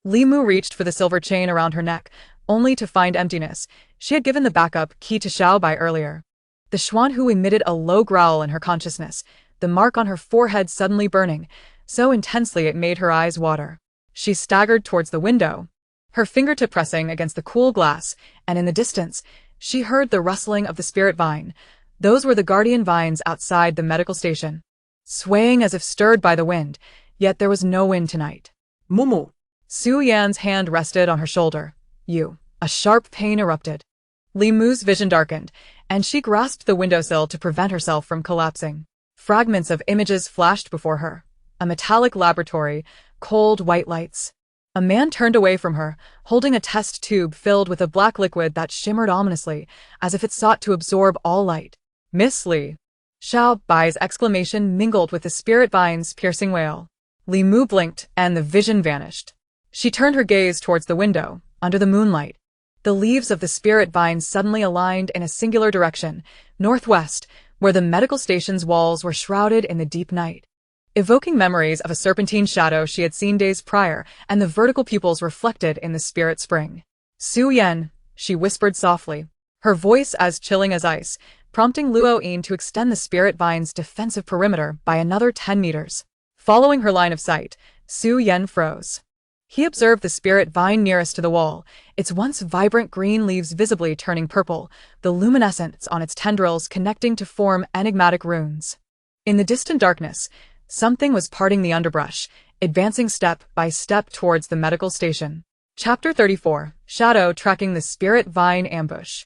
Li Mu reached for the silver chain around her neck, only to find emptiness. She had given the backup key to Xiao Bai earlier. The Xuanhu emitted a low growl in her consciousness, the mark on her forehead suddenly burning, so intensely it made her eyes water. She staggered towards the window, her fingertip pressing against the cool glass, and in the distance, she heard the rustling of the spirit vine. Those were the guardian vines outside the medical station, swaying as if stirred by the wind, yet there was no wind tonight. "Mumu." Su Yan's hand rested on her shoulder. "You." A sharp pain erupted. Li Mu's vision darkened, and she grasped the windowsill to prevent herself from collapsing. Fragments of images flashed before her. A metallic laboratory, cold white lights. A man turned away from her, holding a test tube filled with a black liquid that shimmered ominously, as if it sought to absorb all light. "Miss Li." Xiao Bai's exclamation mingled with the spirit vine's piercing wail. Li Mu blinked, and the vision vanished. She turned her gaze towards the window, under the moonlight. The leaves of the spirit vine suddenly aligned in a singular direction, northwest, where the medical station's walls were shrouded in the deep night, evoking memories of a serpentine shadow she had seen days prior, and the vertical pupils reflected in the spirit spring. "Su Yan," she whispered softly, her voice as chilling as ice, prompting Luo Yin to extend the spirit vine's defensive perimeter by another 10 meters. Following her line of sight, Su Yan froze. He observed the spirit vine nearest to the wall, its once vibrant green leaves visibly turning purple, the luminescence on its tendrils connecting to form enigmatic runes. In the distant darkness, something was parting the underbrush, advancing step by step towards the medical station. Chapter 34. Shadow Tracking the Spirit Vine Ambush.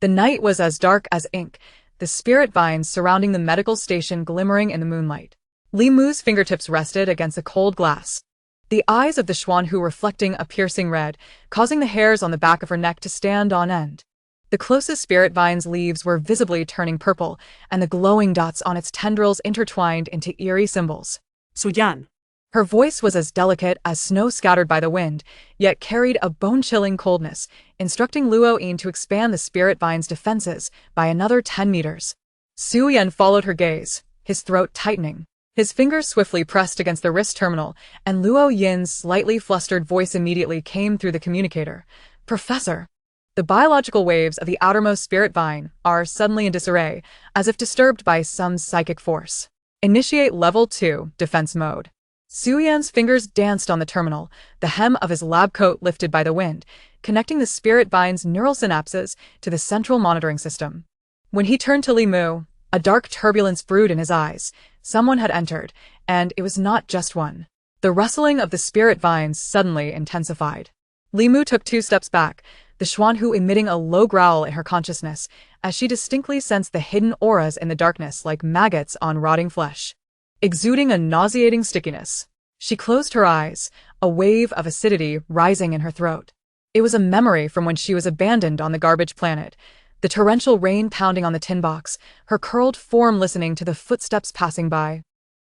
The night was as dark as ink, the spirit vines surrounding the medical station glimmering in the moonlight. Li Mu's fingertips rested against a cold glass, the eyes of the Xuanhu reflecting a piercing red, causing the hairs on the back of her neck to stand on end. The closest spirit vine's leaves were visibly turning purple, and the glowing dots on its tendrils intertwined into eerie symbols. Suyan. Her voice was as delicate as snow scattered by the wind, yet carried a bone-chilling coldness, instructing Luo-yin to expand the spirit vine's defenses by another 10 meters. Su Yan followed her gaze, his throat tightening. His fingers swiftly pressed against the wrist terminal, and Luo-yin's slightly flustered voice immediately came through the communicator. "Professor." The biological waves of the outermost spirit vine are suddenly in disarray, as if disturbed by some psychic force. Initiate Level 2 Defense Mode. Su Yan's fingers danced on the terminal, the hem of his lab coat lifted by the wind, connecting the spirit vine's neural synapses to the central monitoring system. When he turned to Li Mu, a dark turbulence brewed in his eyes. Someone had entered, and it was not just one. The rustling of the spirit vines suddenly intensified. Li Mu took 2 steps back, the Xuanhu emitting a low growl in her consciousness, as she distinctly sensed the hidden auras in the darkness like maggots on rotting flesh. Exuding a nauseating stickiness, she closed her eyes, a wave of acidity rising in her throat. It was a memory from when she was abandoned on the garbage planet, the torrential rain pounding on the tin box, her curled form listening to the footsteps passing by.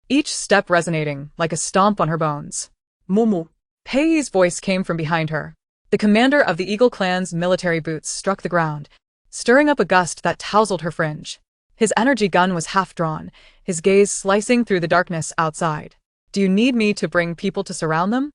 Each step resonating like a stomp on her bones. Momo. Peiyi's voice came from behind her. The commander of the Eagle clan's military boots struck the ground, stirring up a gust that tousled her fringe. His energy gun was half-drawn, his gaze slicing through the darkness outside. "Do you need me to bring people to surround them?"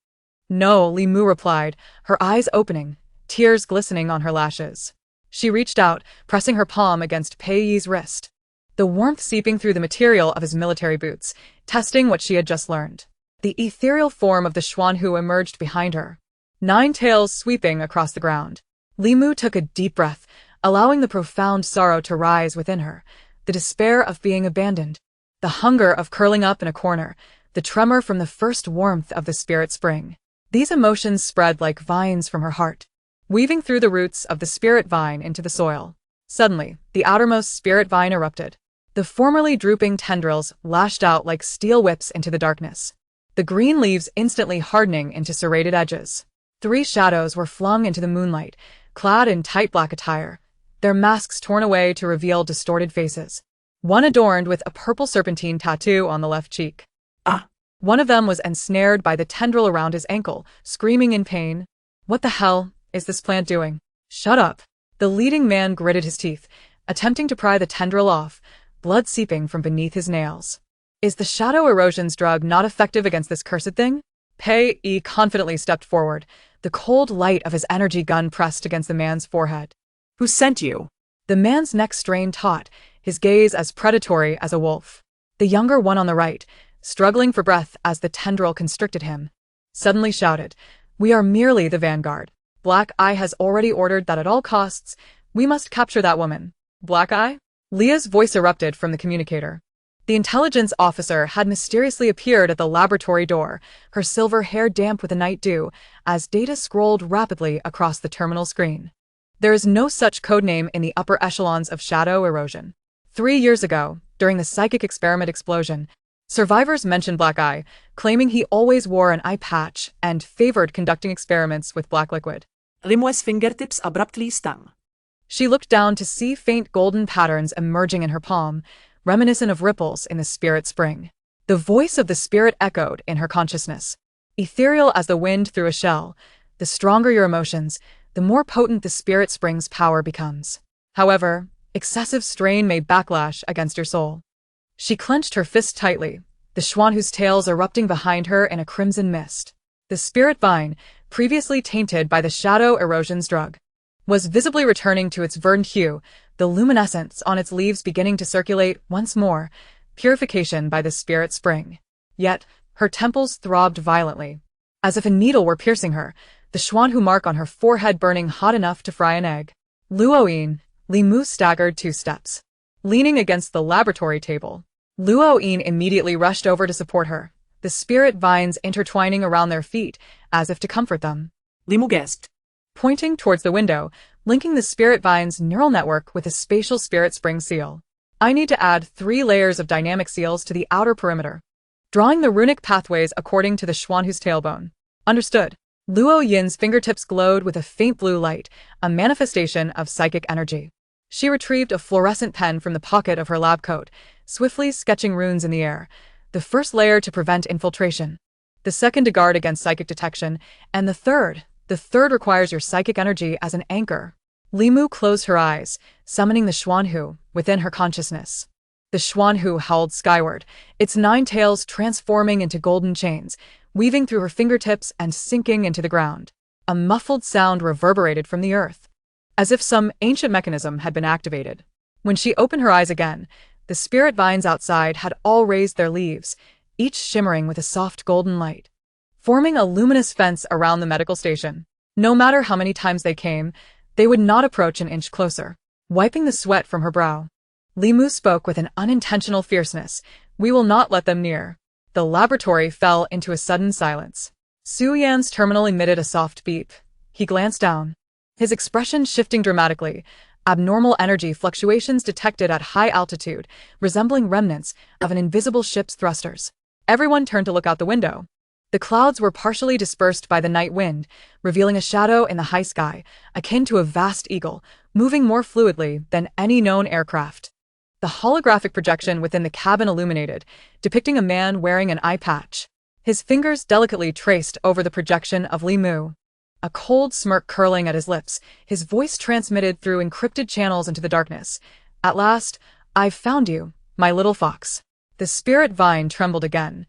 "No," Li Mu replied, her eyes opening, tears glistening on her lashes. She reached out, pressing her palm against Peiyi's wrist, the warmth seeping through the material of his military boots, testing what she had just learned. The ethereal form of the Xuanhu emerged behind her, 9 tails sweeping across the ground. Li Mu took a deep breath, allowing the profound sorrow to rise within her, the despair of being abandoned, the hunger of curling up in a corner, the tremor from the first warmth of the spirit spring. These emotions spread like vines from her heart, weaving through the roots of the spirit vine into the soil. Suddenly, the outermost spirit vine erupted. The formerly drooping tendrils lashed out like steel whips into the darkness, the green leaves instantly hardening into serrated edges. 3 shadows were flung into the moonlight, clad in tight black attire, their masks torn away to reveal distorted faces. One adorned with a purple serpentine tattoo on the left cheek. Ah! One of them was ensnared by the tendril around his ankle, screaming in pain. "What the hell is this plant doing?" "Shut up." The leading man gritted his teeth, attempting to pry the tendril off, blood seeping from beneath his nails. "Is the shadow erosion's drug not effective against this cursed thing?" Pei-yi confidently stepped forward, the cold light of his energy gun pressed against the man's forehead. Who sent you? The man's neck strained taut, his gaze as predatory as a wolf. The younger one on the right, struggling for breath as the tendril constricted him, suddenly shouted, "We are merely the vanguard. Black Eye has already ordered that at all costs, we must capture that woman." "Black Eye?" Leah's voice erupted from the communicator. The intelligence officer had mysteriously appeared at the laboratory door, her silver hair damp with the night dew, as data scrolled rapidly across the terminal screen. There is no such codename in the upper echelons of shadow erosion. 3 years ago, during the psychic experiment explosion, survivors mentioned Black Eye, claiming he always wore an eye patch and favored conducting experiments with black liquid. Li Mu's fingertips abruptly stung. She looked down to see faint golden patterns emerging in her palm, reminiscent of ripples in the spirit spring. The voice of the spirit echoed in her consciousness. Ethereal as the wind through a shell, the stronger your emotions, the more potent the spirit spring's power becomes. However, excessive strain may backlash against your soul. She clenched her fist tightly, the Xuanhu's tails erupting behind her in a crimson mist. The spirit vine, previously tainted by the shadow erosion's drug, was visibly returning to its verdant hue, the luminescence on its leaves beginning to circulate once more, purification by the spirit spring. Yet, her temples throbbed violently, as if a needle were piercing her, the Xuanhu mark on her forehead burning hot enough to fry an egg. "Luo-yin," Li Mu staggered 2 steps, leaning against the laboratory table. Luo-yin immediately rushed over to support her, the spirit vines intertwining around their feet, as if to comfort them. Li Mu guessed. pointing towards the window, linking the spirit vine's neural network with a spatial spirit spring seal. I need to add 3 layers of dynamic seals to the outer perimeter, drawing the runic pathways according to the Xuanhu's tailbone. Understood. Luo Yin's fingertips glowed with a faint blue light, a manifestation of psychic energy. She retrieved a fluorescent pen from the pocket of her lab coat, swiftly sketching runes in the air. The first layer to prevent infiltration, the second to guard against psychic detection, and the third requires your psychic energy as an anchor. Li Mu closed her eyes, summoning the Xuanhu within her consciousness. The Xuanhu howled skyward, its 9 tails transforming into golden chains, weaving through her fingertips and sinking into the ground. A muffled sound reverberated from the earth, as if some ancient mechanism had been activated. When she opened her eyes again, the spirit vines outside had all raised their leaves, each shimmering with a soft golden light, forming a luminous fence around the medical station. No matter how many times they came, they would not approach an inch closer. Wiping the sweat from her brow, Li Mu spoke with an unintentional fierceness. We will not let them near. The laboratory fell into a sudden silence. Su Yan's terminal emitted a soft beep. He glanced down, his expression shifting dramatically. Abnormal energy fluctuations detected at high altitude, resembling remnants of an invisible ship's thrusters. Everyone turned to look out the window. The clouds were partially dispersed by the night wind, revealing a shadow in the high sky, akin to a vast eagle, moving more fluidly than any known aircraft. The holographic projection within the cabin illuminated, depicting a man wearing an eye patch. His fingers delicately traced over the projection of Li Mu. A cold smirk curling at his lips, his voice transmitted through encrypted channels into the darkness. At last, I've found you, my little fox. The spirit vine trembled again,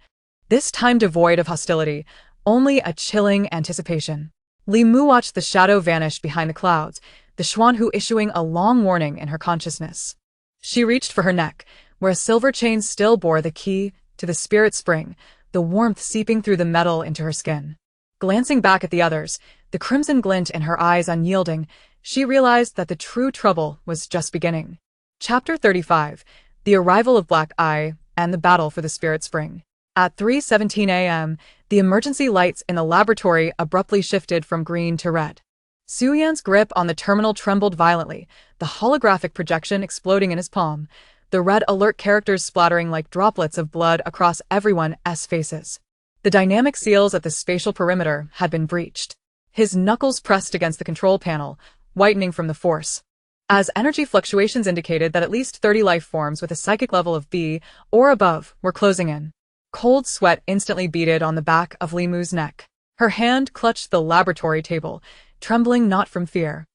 this time devoid of hostility, only a chilling anticipation. Li Mu watched the shadow vanish behind the clouds, the Xuanhu issuing a long warning in her consciousness. She reached for her neck, where a silver chain still bore the key to the spirit spring, the warmth seeping through the metal into her skin. Glancing back at the others, the crimson glint in her eyes unyielding, she realized that the true trouble was just beginning. Chapter 35. The Arrival of Black Eye and the Battle for the Spirit Spring. At 3:17 a.m., the emergency lights in the laboratory abruptly shifted from green to red. Su Yan's grip on the terminal trembled violently, the holographic projection exploding in his palm, the red alert characters splattering like droplets of blood across everyone's faces. The dynamic seals at the spatial perimeter had been breached. His knuckles pressed against the control panel, whitening from the force, as energy fluctuations indicated that at least 30 life forms with a psychic level of B or above were closing in. Cold sweat instantly beaded on the back of Li Mu's neck. Her hand clutched the laboratory table, trembling not from fear,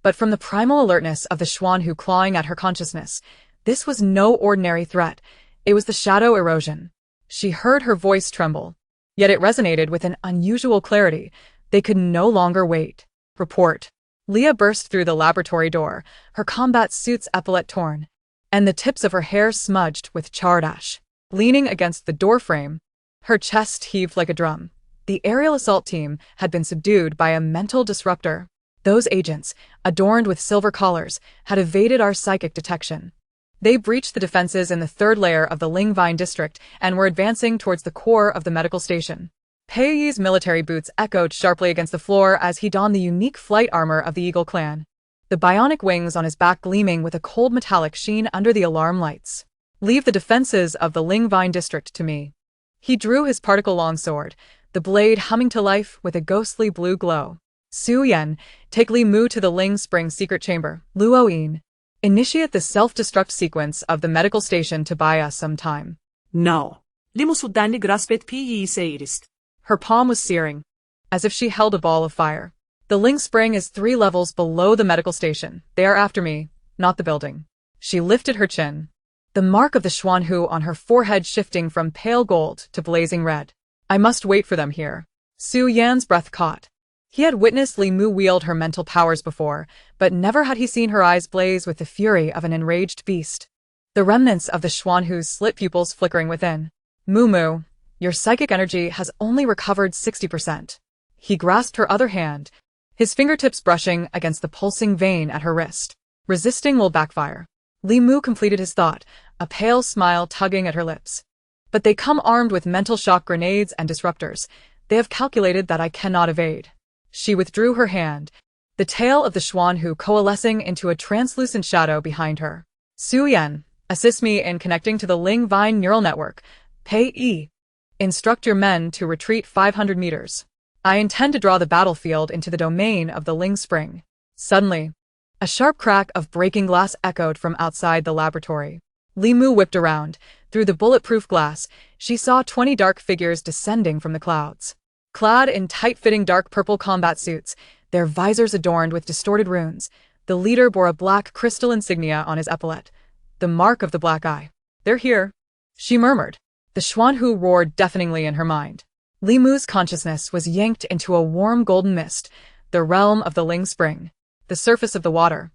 but from the primal alertness of the Xuanhu clawing at her consciousness. This was no ordinary threat. It was the shadow erosion. She heard her voice tremble, yet it resonated with an unusual clarity. They could no longer wait. Report. Leah burst through the laboratory door, her combat suit's epaulette torn, and the tips of her hair smudged with charred ash. Leaning against the doorframe, her chest heaved like a drum. The aerial assault team had been subdued by a mental disruptor. Those agents, adorned with silver collars, had evaded our psychic detection. They breached the defenses in the 3rd layer of the Lingvine district and were advancing towards the core of the medical station. Peiyi's military boots echoed sharply against the floor as he donned the unique flight armor of the Eagle clan, the bionic wings on his back gleaming with a cold metallic sheen under the alarm lights. Leave the defenses of the Lingvine district to me. He drew his particle longsword, the blade humming to life with a ghostly blue glow. Su Yan, take Li Mu to the Ling Spring secret chamber. Luo Yin, initiate the self-destruct sequence of the medical station to buy us some time. No. Li Mu suddenly grasped Peiyi's wrist. Her palm was searing, as if she held a ball of fire. The Ling Spring is 3 levels below the medical station. They are after me, not the building. She lifted her chin, the mark of the Xuanhu on her forehead shifting from pale gold to blazing red. I must wait for them here. Su Yan's breath caught. He had witnessed Li Mu wield her mental powers before, but never had he seen her eyes blaze with the fury of an enraged beast. The remnants of the Xuanhu's slit pupils flickering within. Mu, your psychic energy has only recovered 60%. He grasped her other hand, his fingertips brushing against the pulsing vein at her wrist. Resisting will backfire. Li Mu completed his thought, a pale smile tugging at her lips. But they come armed with mental shock grenades and disruptors. They have calculated that I cannot evade. She withdrew her hand, the tail of the Xuanhu coalescing into a translucent shadow behind her. Su Yan, assist me in connecting to the Ling Vine neural network. Pei Yi. Instruct your men to retreat 500 meters. I intend to draw the battlefield into the domain of the Ling Spring. Suddenly, a sharp crack of breaking glass echoed from outside the laboratory. Li Mu whipped around. Through the bulletproof glass, she saw 20 dark figures descending from the clouds. Clad in tight-fitting dark purple combat suits, their visors adorned with distorted runes, the leader bore a black crystal insignia on his epaulette, the mark of the black eye. They're here, she murmured. The Xuanhu roared deafeningly in her mind. Li Mu's consciousness was yanked into a warm golden mist, the realm of the Ling Spring. The surface of the water,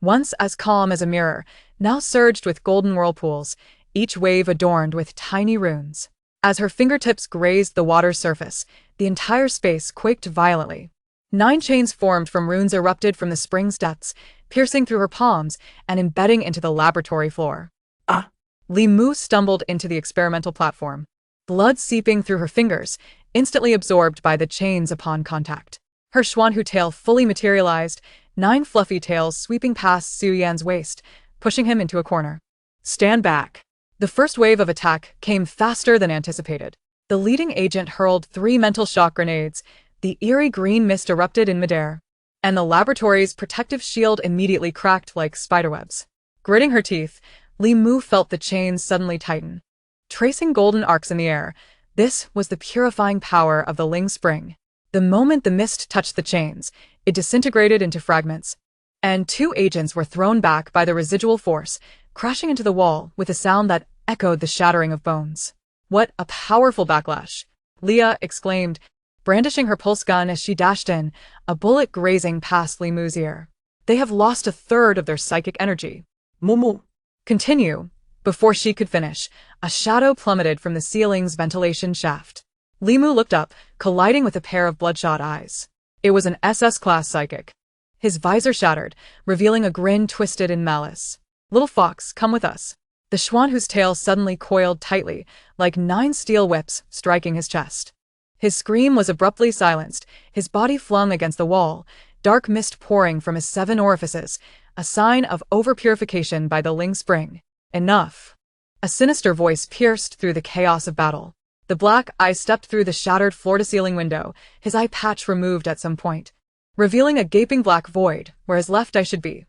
once as calm as a mirror, now surged with golden whirlpools, each wave adorned with tiny runes. As her fingertips grazed the water's surface, the entire space quaked violently. 9 chains formed from runes erupted from the spring's depths, piercing through her palms and embedding into the laboratory floor. Ah! Li Mu stumbled into the experimental platform, blood seeping through her fingers, instantly absorbed by the chains upon contact. Her Xuanhu tail fully materialized, 9 fluffy tails sweeping past Su Yan's waist, pushing him into a corner. Stand back. The first wave of attack came faster than anticipated. The leading agent hurled 3 mental shock grenades, the eerie green mist erupted in midair, and the laboratory's protective shield immediately cracked like spiderwebs. Gritting her teeth, Li Mu felt the chains suddenly tighten, tracing golden arcs in the air. This was the purifying power of the Ling Spring. The moment the mist touched the chains, it disintegrated into fragments, and 2 agents were thrown back by the residual force, crashing into the wall with a sound that echoed the shattering of bones. What a powerful backlash! Leah exclaimed, brandishing her pulse gun as she dashed in, a bullet grazing past Li Mu's ear. They have lost a third of their psychic energy. Mumu. Continue. Before she could finish, a shadow plummeted from the ceiling's ventilation shaft. Li Mu looked up, colliding with a pair of bloodshot eyes. It was an SS-class psychic. His visor shattered, revealing a grin twisted in malice. Little fox, come with us. The Xuanhu's tail suddenly coiled tightly, like 9 steel whips striking his chest. His scream was abruptly silenced, his body flung against the wall, dark mist pouring from his 7 orifices, a sign of over-purification by the Ling Spring. Enough. A sinister voice pierced through the chaos of battle. The black eye stepped through the shattered floor-to-ceiling window, his eye patch removed at some point, revealing a gaping black void where his left eye should be.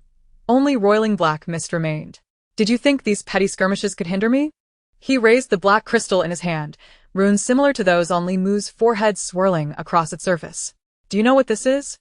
Only roiling black mist remained. Did you think these petty skirmishes could hinder me? He raised the black crystal in his hand, runes similar to those on Li Mu's forehead swirling across its surface. Do you know what this is?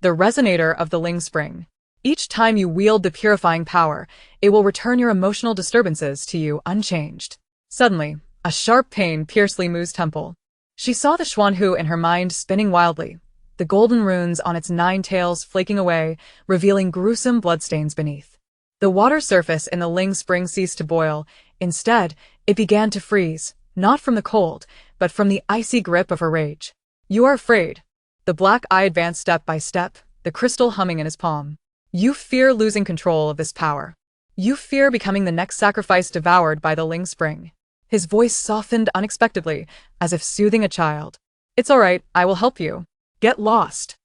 The resonator of the Ling Spring. Each time you wield the purifying power, it will return your emotional disturbances to you unchanged. Suddenly, a sharp pain pierced Li Mu's temple. She saw the Xuanhu in her mind spinning wildly, the golden runes on its 9 tails flaking away, revealing gruesome bloodstains beneath. The water surface in the Ling Spring ceased to boil. Instead, it began to freeze, not from the cold, but from the icy grip of her rage. You are afraid. The black eye advanced step by step, the crystal humming in his palm. You fear losing control of this power. You fear becoming the next sacrifice devoured by the Ling Spring. His voice softened unexpectedly, as if soothing a child. It's all right, I will help you. Get lost.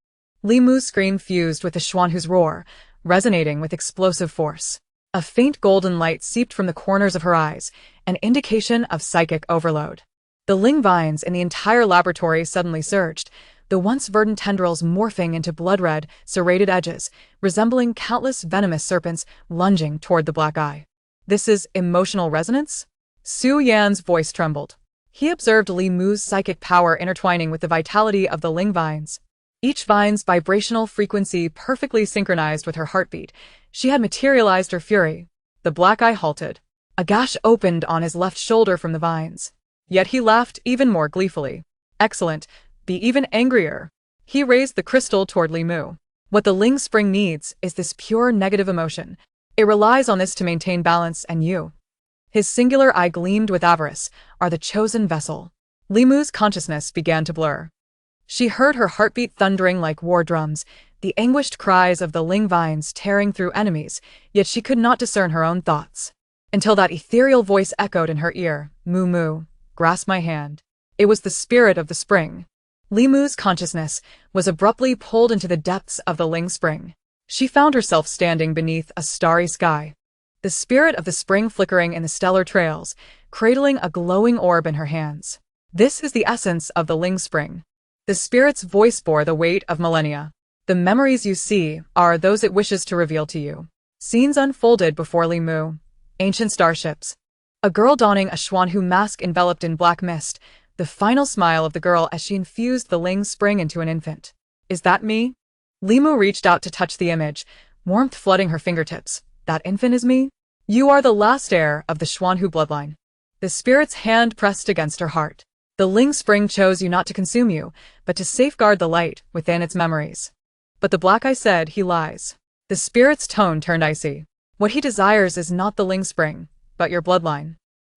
Li Mu's scream fused with the Xuanhu's roar, resonating with explosive force. A faint golden light seeped from the corners of her eyes, an indication of psychic overload. The Ling vines in the entire laboratory suddenly surged, the once verdant tendrils morphing into blood-red, serrated edges, resembling countless venomous serpents lunging toward the black eye. This is emotional resonance? Su Yan's voice trembled. He observed Li Mu's psychic power intertwining with the vitality of the Ling vines. Each vine's vibrational frequency perfectly synchronized with her heartbeat. She had materialized her fury. The black eye halted. A gash opened on his left shoulder from the vines. Yet he laughed even more gleefully. Excellent. Be even angrier. He raised the crystal toward Li Mu. What the Ling Spring needs is this pure negative emotion. It relies on this to maintain balance, and you. His singular eye gleamed with avarice, are the chosen vessel. Li Mu's consciousness began to blur. She heard her heartbeat thundering like war drums, the anguished cries of the Ling vines tearing through enemies, yet she could not discern her own thoughts. Until that ethereal voice echoed in her ear, Mu Mu, grasp my hand. It was the spirit of the spring. Li Mu's consciousness was abruptly pulled into the depths of the Ling Spring. She found herself standing beneath a starry sky, the spirit of the spring flickering in the stellar trails, cradling a glowing orb in her hands. This is the essence of the Ling Spring. The spirit's voice bore the weight of millennia. The memories you see are those it wishes to reveal to you. Scenes unfolded before Li Mu. Ancient starships. A girl donning a Xuanhu mask enveloped in black mist, the final smile of the girl as she infused the Ling Spring into an infant. Is that me? Li Mu reached out to touch the image, warmth flooding her fingertips. That infant is me? You are the last heir of the Xuanhu bloodline. The spirit's hand pressed against her heart. The Ling Spring chose you not to consume you, but to safeguard the light within its memories. But the black eye said he lies. The spirit's tone turned icy. What he desires is not the Ling Spring, but your bloodline.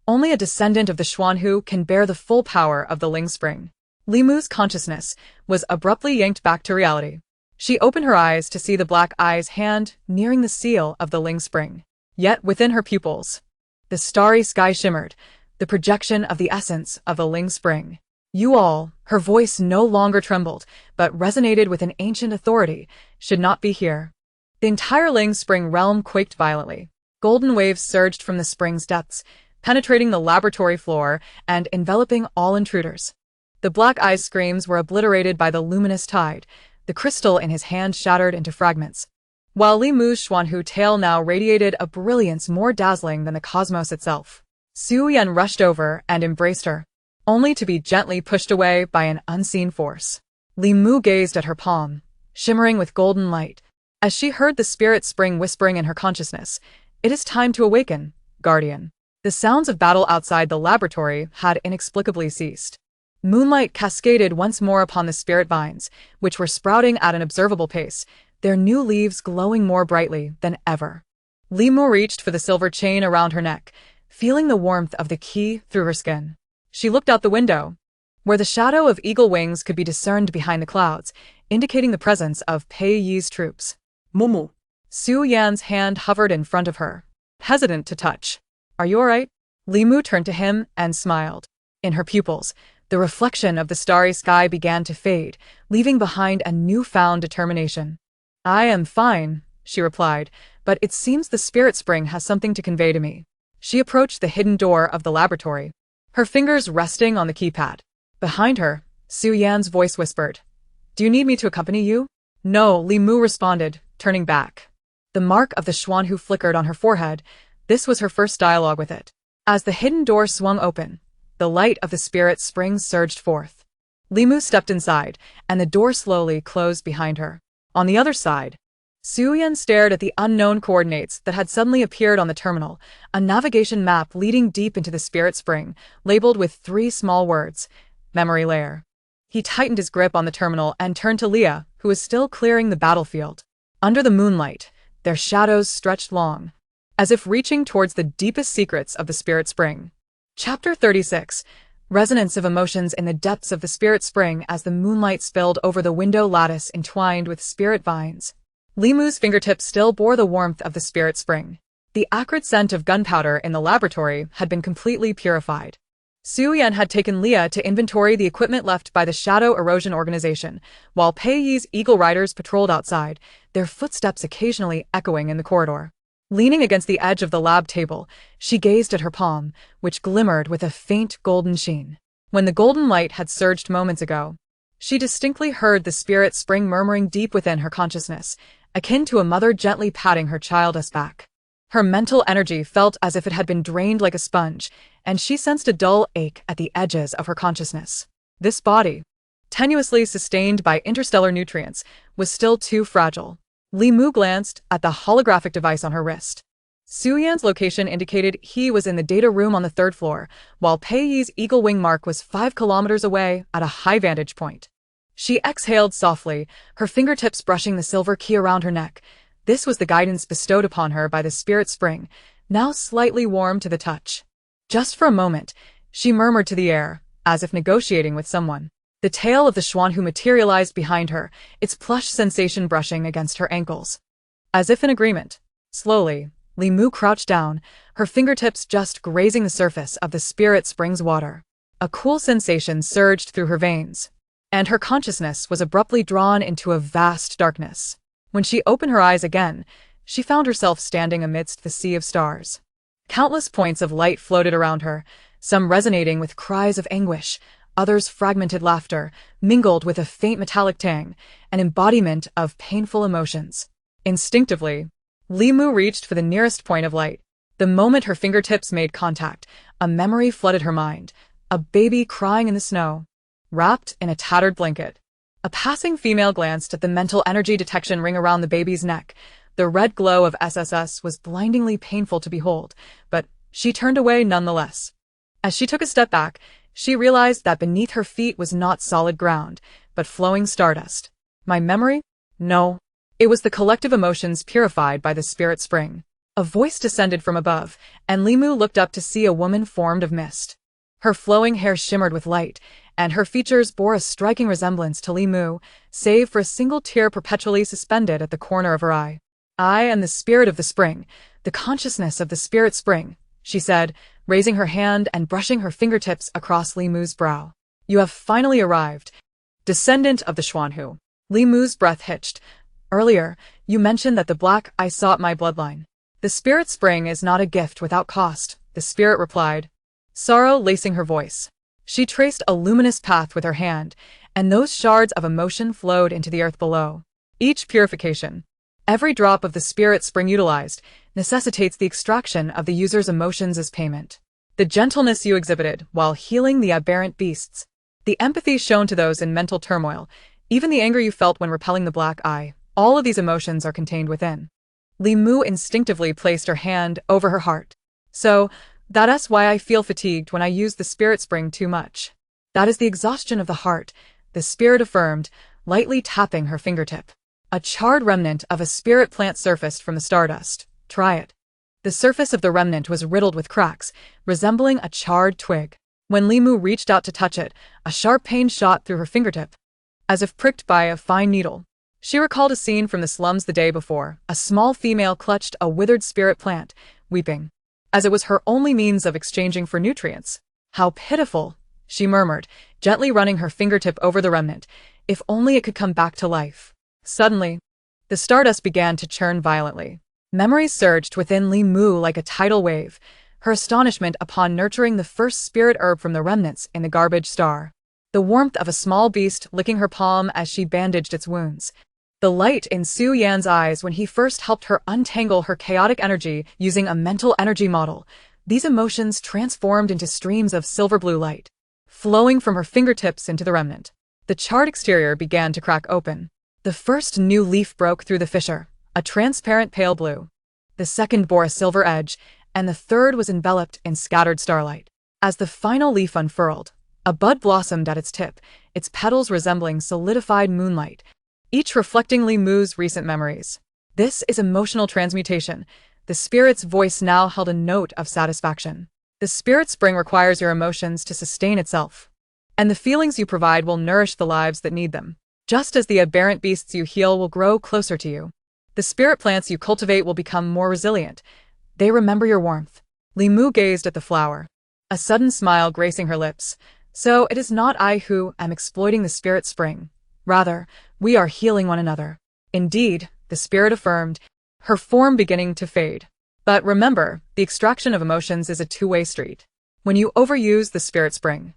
Only a descendant of the Xuanhu can bear the full power of the Ling Spring. Li Mu's consciousness was abruptly yanked back to reality. She opened her eyes to see the black eye's hand nearing the seal of the Ling Spring. Yet within her pupils, the starry sky shimmered, the projection of the essence of the Ling Spring. You all, her voice no longer trembled, but resonated with an ancient authority, should not be here. The entire Ling Spring realm quaked violently. Golden waves surged from the spring's depths, penetrating the laboratory floor and enveloping all intruders. The black eye's screams were obliterated by the luminous tide, the crystal in his hand shattered into fragments. While Li Mu's Xuanhu tail now radiated a brilliance more dazzling than the cosmos itself. Su Yan rushed over and embraced her, only to be gently pushed away by an unseen force. Li Mu gazed at her palm, shimmering with golden light, as she heard the spirit spring whispering in her consciousness, "It is time to awaken, guardian." The sounds of battle outside the laboratory had inexplicably ceased. Moonlight cascaded once more upon the spirit vines, which were sprouting at an observable pace, their new leaves glowing more brightly than ever. Li Mu reached for the silver chain around her neck, feeling the warmth of the key through her skin. She looked out the window, where the shadow of eagle wings could be discerned behind the clouds, indicating the presence of Pei Yi's troops. Mumu. Su Yan's hand hovered in front of her, hesitant to touch. Are you all right? Li Mu turned to him and smiled. In her pupils, the reflection of the starry sky began to fade, leaving behind a newfound determination. I am fine, she replied, but it seems the spirit spring has something to convey to me. She approached the hidden door of the laboratory, her fingers resting on the keypad. Behind her, Su Yan's voice whispered, Do you need me to accompany you? No, Li Mu responded, turning back. The mark of the Xuanhu flickered on her forehead. This was her first dialogue with it. As the hidden door swung open, the light of the spirit spring surged forth. Li Mu stepped inside, and the door slowly closed behind her. On the other side, Su Yan stared at the unknown coordinates that had suddenly appeared on the terminal, a navigation map leading deep into the spirit spring, labeled with 3 small words, Memory Layer. He tightened his grip on the terminal and turned to Leah, who was still clearing the battlefield. Under the moonlight, their shadows stretched long, as if reaching towards the deepest secrets of the spirit spring. Chapter 36. Resonance of emotions in the depths of the spirit spring as the moonlight spilled over the window lattice entwined with spirit vines. Li Mu's fingertips still bore the warmth of the spirit spring. The acrid scent of gunpowder in the laboratory had been completely purified. Su Yan had taken Leah to inventory the equipment left by the Shadow Erosion Organization, while Pei Yi's Eagle Riders patrolled outside, their footsteps occasionally echoing in the corridor. Leaning against the edge of the lab table, she gazed at her palm, which glimmered with a faint golden sheen. When the golden light had surged moments ago, she distinctly heard the spirit spring murmuring deep within her consciousness, akin to a mother gently patting her child's back. Her mental energy felt as if it had been drained like a sponge, and she sensed a dull ache at the edges of her consciousness. This body, tenuously sustained by interstellar nutrients, was still too fragile. Li Mu glanced at the holographic device on her wrist. Su Yan's location indicated he was in the data room on the 3rd floor, while Pei Yi's eagle wing mark was 5 kilometers away at a high vantage point. She exhaled softly, her fingertips brushing the silver key around her neck. This was the guidance bestowed upon her by the spirit spring, now slightly warm to the touch. Just for a moment, she murmured to the air, as if negotiating with someone. The tail of the Xuanhu materialized behind her, its plush sensation brushing against her ankles. As if in agreement, slowly, Li Mu crouched down, her fingertips just grazing the surface of the spirit spring's water. A cool sensation surged through her veins. and her consciousness was abruptly drawn into a vast darkness. When she opened her eyes again, she found herself standing amidst the sea of stars. Countless points of light floated around her, some resonating with cries of anguish, others fragmented laughter, mingled with a faint metallic tang, an embodiment of painful emotions. Instinctively, Li Mu reached for the nearest point of light. The moment her fingertips made contact, a memory flooded her mind, a baby crying in the snow, wrapped in a tattered blanket. A passing female glanced at the mental energy detection ring around the baby's neck. The red glow of SSS was blindingly painful to behold, but she turned away nonetheless. As she took a step back, she realized that beneath her feet was not solid ground, but flowing stardust. My memory? No. It was the collective emotions purified by the spirit spring. A voice descended from above, and Li Mu looked up to see a woman formed of mist. Her flowing hair shimmered with light, and her features bore a striking resemblance to Li Mu, save for a single tear perpetually suspended at the corner of her eye. I am the spirit of the spring, the consciousness of the spirit spring, she said, raising her hand and brushing her fingertips across Li Mu's brow. You have finally arrived, descendant of the Xuanhu. Li Mu's breath hitched. Earlier, you mentioned that the black eye sought my bloodline. The spirit spring is not a gift without cost, the spirit replied, sorrow lacing her voice. She traced a luminous path with her hand, and those shards of emotion flowed into the earth below. Each purification, every drop of the spirit spring utilized, necessitates the extraction of the user's emotions as payment. The gentleness you exhibited while healing the aberrant beasts, the empathy shown to those in mental turmoil, even the anger you felt when repelling the black eye, all of these emotions are contained within. Li Mu instinctively placed her hand over her heart. So, that's why I feel fatigued when I use the spirit spring too much. That is the exhaustion of the heart, the spirit affirmed, lightly tapping her fingertip. A charred remnant of a spirit plant surfaced from the stardust. Try it. The surface of the remnant was riddled with cracks, resembling a charred twig. When Li Mu reached out to touch it, a sharp pain shot through her fingertip, as if pricked by a fine needle. She recalled a scene from the slums the day before. A small female clutched a withered spirit plant, weeping, as it was her only means of exchanging for nutrients. How pitiful, she murmured, gently running her fingertip over the remnant. If only it could come back to life. Suddenly, the stardust began to churn violently. Memories surged within Li Mu like a tidal wave, her astonishment upon nurturing the first spirit herb from the remnants in the garbage star. The warmth of a small beast licking her palm as she bandaged its wounds. The light in Su Yan's eyes when he first helped her untangle her chaotic energy using a mental energy model. These emotions transformed into streams of silver-blue light, flowing from her fingertips into the remnant. The charred exterior began to crack open. The first new leaf broke through the fissure, a transparent pale blue. The second bore a silver edge, and the third was enveloped in scattered starlight. As the final leaf unfurled, a bud blossomed at its tip, its petals resembling solidified moonlight, each reflecting Li Mu's recent memories. This is emotional transmutation. The spirit's voice now held a note of satisfaction. The spirit spring requires your emotions to sustain itself, and the feelings you provide will nourish the lives that need them. Just as the aberrant beasts you heal will grow closer to you, the spirit plants you cultivate will become more resilient. They remember your warmth. Li Mu gazed at the flower, a sudden smile gracing her lips. So it is not I who am exploiting the spirit spring. Rather, we are healing one another. Indeed, the spirit affirmed, her form beginning to fade. But remember, the extraction of emotions is a two-way street. When you overuse the spirit spring,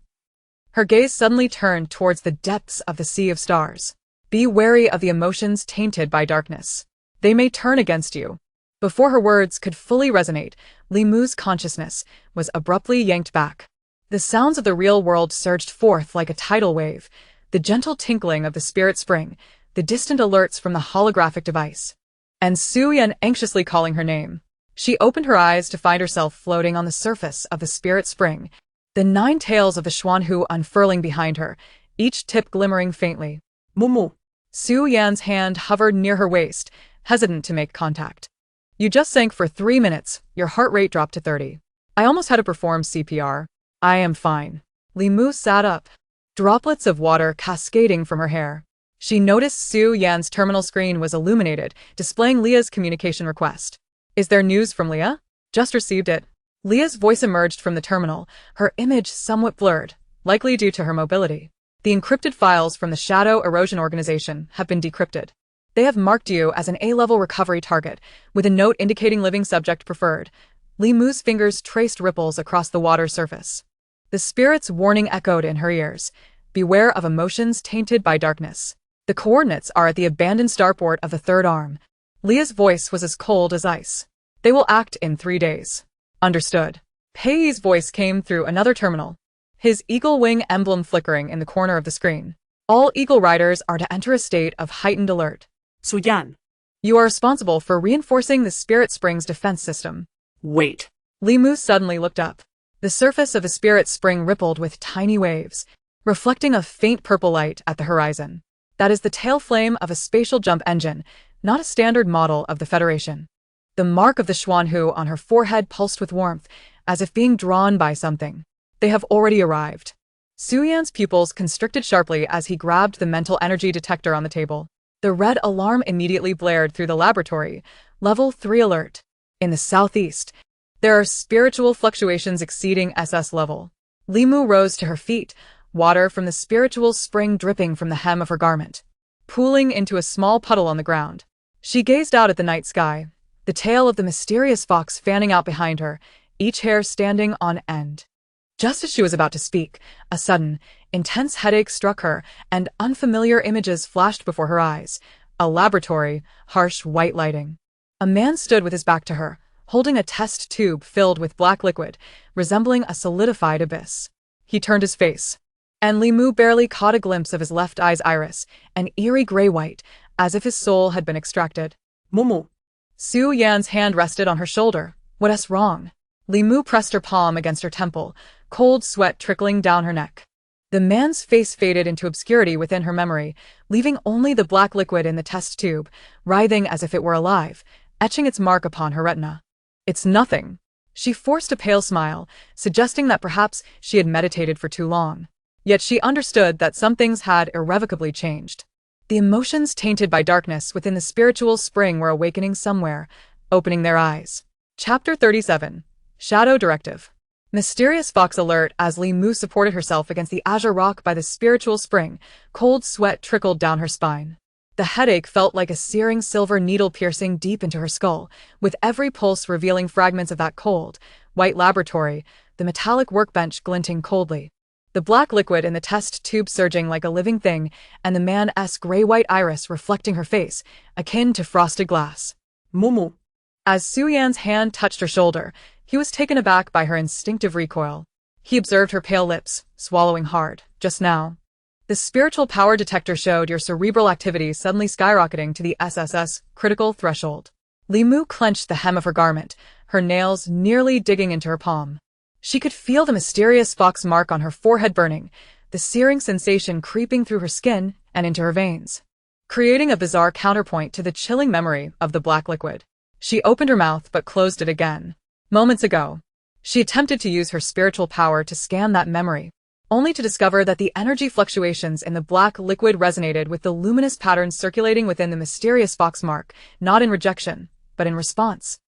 her gaze suddenly turned towards the depths of the sea of stars. Be wary of the emotions tainted by darkness. They may turn against you. Before her words could fully resonate, Li Mu's consciousness was abruptly yanked back. The sounds of the real world surged forth like a tidal wave, the gentle tinkling of the spirit spring, the distant alerts from the holographic device, and Su Yan anxiously calling her name. She opened her eyes to find herself floating on the surface of the spirit spring, the 9 tails of the Xuanhu unfurling behind her, each tip glimmering faintly. Mumu. Su Yan's hand hovered near her waist, hesitant to make contact. You just sank for 3 minutes, your heart rate dropped to 30. I almost had to perform CPR. I am fine. Li Mu sat up, droplets of water cascading from her hair. She noticed Su Yan's terminal screen was illuminated, displaying Leah's communication request. Is there news from Leah? Just received it. Leah's voice emerged from the terminal, her image somewhat blurred, likely due to her mobility. The encrypted files from the Shadow Erosion Organization have been decrypted. They have marked you as an A-level recovery target, with a note indicating living subject preferred. Li Mu's fingers traced ripples across the water's surface. The spirit's warning echoed in her ears. Beware of emotions tainted by darkness. The coordinates are at the abandoned starport of the third arm. Leah's voice was as cold as ice. They will act in 3 days. Understood. Pei's voice came through another terminal, his eagle wing emblem flickering in the corner of the screen. All eagle riders are to enter a state of heightened alert. Suyan. You are responsible for reinforcing the Spirit Spring's defense system. Wait. Li Mu suddenly looked up. The surface of the Spirit Spring rippled with tiny waves, reflecting a faint purple light at the horizon. That is the tail flame of a spatial jump engine, not a standard model of the Federation. The mark of the Xuanhu on her forehead pulsed with warmth, as if being drawn by something. They have already arrived. Su Yan's pupils constricted sharply as he grabbed the mental energy detector on the table. The red alarm immediately blared through the laboratory. Level 3 alert. In the southeast, there are spiritual fluctuations exceeding SS level. Li Mu rose to her feet, water from the spiritual spring dripping from the hem of her garment, pooling into a small puddle on the ground. She gazed out at the night sky, the tail of the mysterious fox fanning out behind her, each hair standing on end. Just as she was about to speak, a sudden, intense headache struck her, and unfamiliar images flashed before her eyes. A laboratory, harsh white lighting. A man stood with his back to her, holding a test tube filled with black liquid, resembling a solidified abyss. He turned his face, and Li Mu barely caught a glimpse of his left eye's iris, an eerie gray-white, as if his soul had been extracted. Mumu. Su Yan's hand rested on her shoulder. What's wrong? Li Mu pressed her palm against her temple, cold sweat trickling down her neck. The man's face faded into obscurity within her memory, leaving only the black liquid in the test tube, writhing as if it were alive, etching its mark upon her retina. It's nothing. She forced a pale smile, suggesting that perhaps she had meditated for too long. Yet she understood that some things had irrevocably changed. The emotions tainted by darkness within the spiritual spring were awakening somewhere, opening their eyes. Chapter 37. Shadow Directive. Mysterious fox alert. As Li Mu supported herself against the azure rock by the spiritual spring, cold sweat trickled down her spine. The headache felt like a searing silver needle piercing deep into her skull, with every pulse revealing fragments of that cold, white laboratory, the metallic workbench glinting coldly. The black liquid in the test tube surging like a living thing, and the man's gray-white iris reflecting her face, akin to frosted glass. Mumu. As Su Yan's hand touched her shoulder, he was taken aback by her instinctive recoil. He observed her pale lips, swallowing hard. Just now. The spiritual power detector showed your cerebral activity suddenly skyrocketing to the SSS critical threshold. Li Mu clenched the hem of her garment, her nails nearly digging into her palm. She could feel the mysterious fox mark on her forehead burning, the searing sensation creeping through her skin and into her veins, creating a bizarre counterpoint to the chilling memory of the black liquid. She opened her mouth but closed it again. Moments ago, she attempted to use her spiritual power to scan that memory, only to discover that the energy fluctuations in the black liquid resonated with the luminous patterns circulating within the mysterious fox mark, not in rejection, but in response.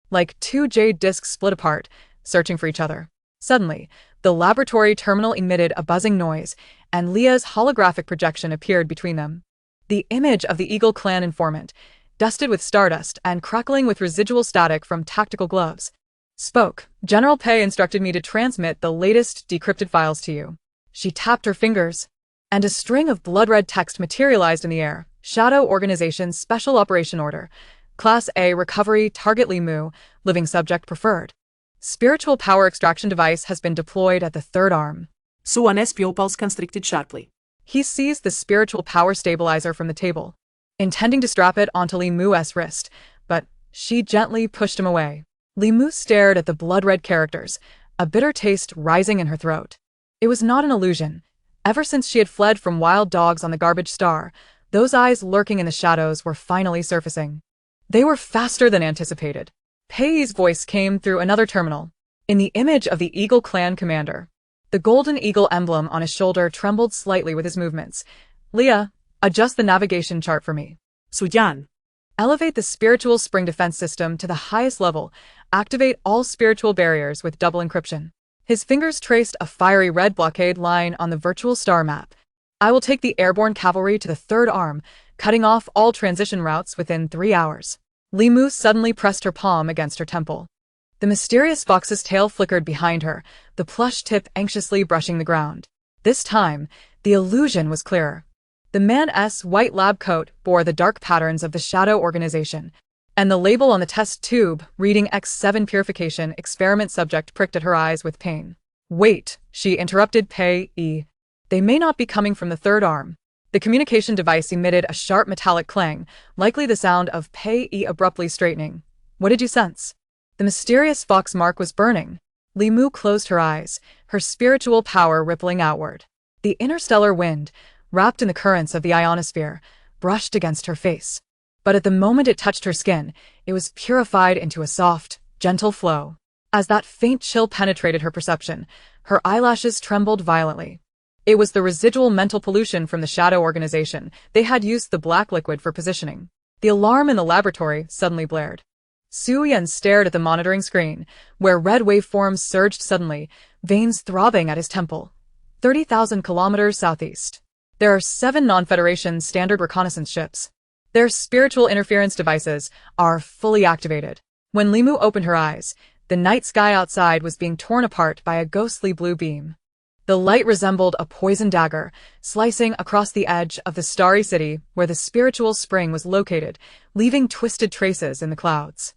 Like two jade discs split apart, searching for each other. Suddenly, the laboratory terminal emitted a buzzing noise, and Leah's holographic projection appeared between them. The image of the Eagle Clan informant, dusted with stardust and crackling with residual static from tactical gloves, spoke. General Pei instructed me to transmit the latest decrypted files to you. She tapped her fingers, and a string of blood-red text materialized in the air. Shadow Organization Special Operation Order. Class A Recovery Target Li Mu, Living Subject Preferred. Spiritual power extraction device has been deployed at the third arm. Suanes pupils constricted sharply. He seized the spiritual power stabilizer from the table, intending to strap it onto Li Mu's wrist, but she gently pushed him away. Li Mu stared at the blood-red characters, a bitter taste rising in her throat. It was not an illusion. Ever since she had fled from wild dogs on the garbage star, those eyes lurking in the shadows were finally surfacing. They were faster than anticipated. Pei's voice came through another terminal. In the image of the Eagle Clan commander, the golden eagle emblem on his shoulder trembled slightly with his movements. Leah, adjust the navigation chart for me. Suyan. Elevate the spiritual spring defense system to the highest level. Activate all spiritual barriers with double encryption. His fingers traced a fiery red blockade line on the virtual star map. I will take the airborne cavalry to the third arm, cutting off all transition routes within 3 hours. Li Mu suddenly pressed her palm against her temple. The mysterious fox's tail flickered behind her, the plush tip anxiously brushing the ground. This time, the illusion was clearer. The man's white lab coat bore the dark patterns of the Shadow Organization, and the label on the test tube, reading X7 Purification Experiment Subject, pricked at her eyes with pain. Wait, she interrupted Pei Yi. They may not be coming from the third arm. The communication device emitted a sharp metallic clang, likely the sound of Pei Yi abruptly straightening. What did you sense? The mysterious fox mark was burning. Li Mu closed her eyes, her spiritual power rippling outward. The interstellar wind, wrapped in the currents of the ionosphere, brushed against her face. But at the moment it touched her skin, it was purified into a soft, gentle flow. As that faint chill penetrated her perception, her eyelashes trembled violently. It was the residual mental pollution from the Shadow Organization. They had used the black liquid for positioning. The alarm in the laboratory suddenly blared. Su Yan stared at the monitoring screen, where red waveforms surged suddenly, veins throbbing at his temple. 30,000 kilometers southeast. There are 7 non-Federation standard reconnaissance ships. Their spiritual interference devices are fully activated. When Li Mu opened her eyes, the night sky outside was being torn apart by a ghostly blue beam. The light resembled a poison dagger, slicing across the edge of the starry city where the spiritual spring was located, leaving twisted traces in the clouds.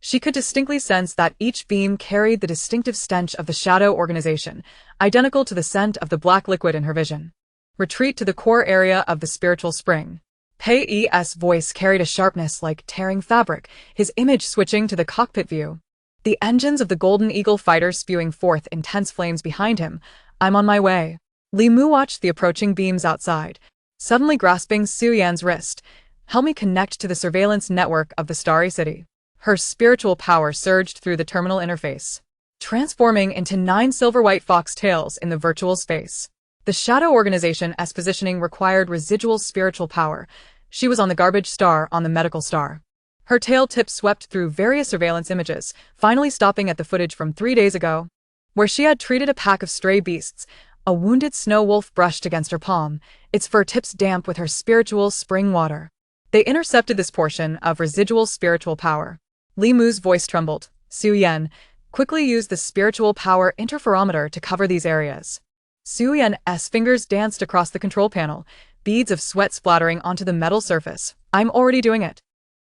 She could distinctly sense that each beam carried the distinctive stench of the Shadow Organization, identical to the scent of the black liquid in her vision. Retreat to the core area of the spiritual spring. Pei Yi's voice carried a sharpness like tearing fabric, his image switching to the cockpit view. The engines of the Golden Eagle fighter spewing forth intense flames behind him. I'm on my way. Li Mu watched the approaching beams outside, suddenly grasping Su Yan's wrist. Help me connect to the surveillance network of the Starry City. Her spiritual power surged through the terminal interface, transforming into 9 silver-white fox tails in the virtual space. The Shadow Organization's positioning required residual spiritual power. She was on the garbage star on the medical star. Her tail tip swept through various surveillance images, finally stopping at the footage from 3 days ago, where she had treated a pack of stray beasts. A wounded snow wolf brushed against her palm, its fur tips damp with her spiritual spring water. They intercepted this portion of residual spiritual power. Li Mu's voice trembled. Su Yan, quickly use the spiritual power interferometer to cover these areas. Su Yan's fingers danced across the control panel, beads of sweat splattering onto the metal surface. I'm already doing it.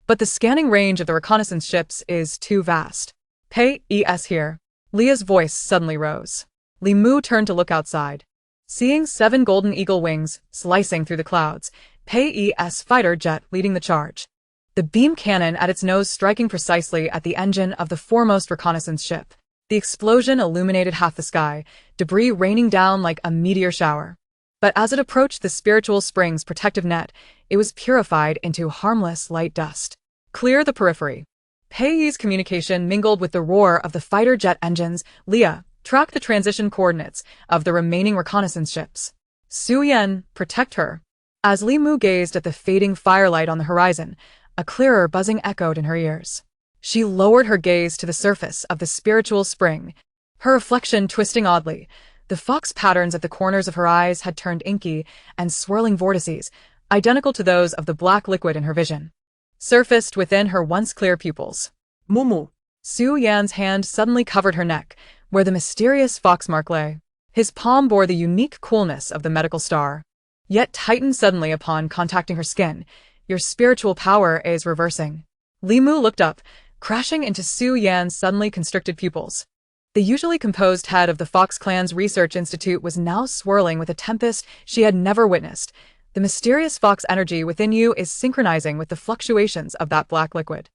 But the scanning range of the reconnaissance ships is too vast. Pei Yi's here. Leah's voice suddenly rose. Li Mu turned to look outside. Seeing 7 golden eagle wings slicing through the clouds, Pei Yi's fighter jet leading the charge. The beam cannon at its nose striking precisely at the engine of the foremost reconnaissance ship. The explosion illuminated half the sky, debris raining down like a meteor shower. But as it approached the spiritual spring's protective net, it was purified into harmless light dust. Clear the periphery. Pei Yi's communication mingled with the roar of the fighter jet engines. Leah, track the transition coordinates of the remaining reconnaissance ships. Su Yan, protect her. As Li Mu gazed at the fading firelight on the horizon, a clearer buzzing echoed in her ears. She lowered her gaze to the surface of the spiritual spring, her reflection twisting oddly. The fox patterns at the corners of her eyes had turned inky and swirling vortices, identical to those of the black liquid in her vision, surfaced within her once clear pupils. Mumu. Su Yan's hand suddenly covered her neck, where the mysterious fox mark lay. His palm bore the unique coolness of the medical star, yet tightened suddenly upon contacting her skin. Your spiritual power is reversing. Li Mu looked up, crashing into Su Yan's suddenly constricted pupils. The usually composed head of the Fox Clan's research institute was now swirling with a tempest she had never witnessed. The mysterious fox energy within you is synchronizing with the fluctuations of that black liquid.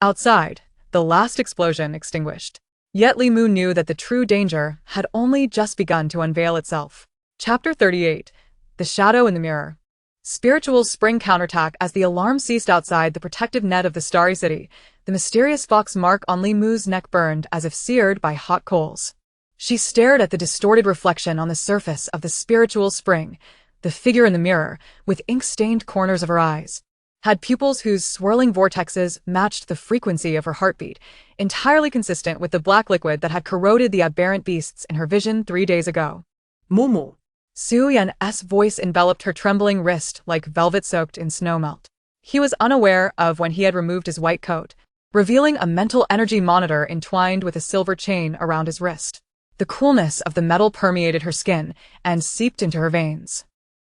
Outside, the last explosion extinguished. Yet Li Mu knew that the true danger had only just begun to unveil itself. Chapter 38. The Shadow in the Mirror. Spiritual spring counterattack. As the alarm ceased outside the protective net of the Starry City, the mysterious fox mark on Li Mu's neck burned as if seared by hot coals. She stared at the distorted reflection on the surface of the spiritual spring. The figure in the mirror, with ink-stained corners of her eyes, had pupils whose swirling vortexes matched the frequency of her heartbeat, entirely consistent with the black liquid that had corroded the aberrant beasts in her vision 3 days ago. Mumu. Su Yan's voice enveloped her trembling wrist like velvet soaked in snowmelt. He was unaware of when he had removed his white coat, revealing a mental energy monitor entwined with a silver chain around his wrist. The coolness of the metal permeated her skin and seeped into her veins.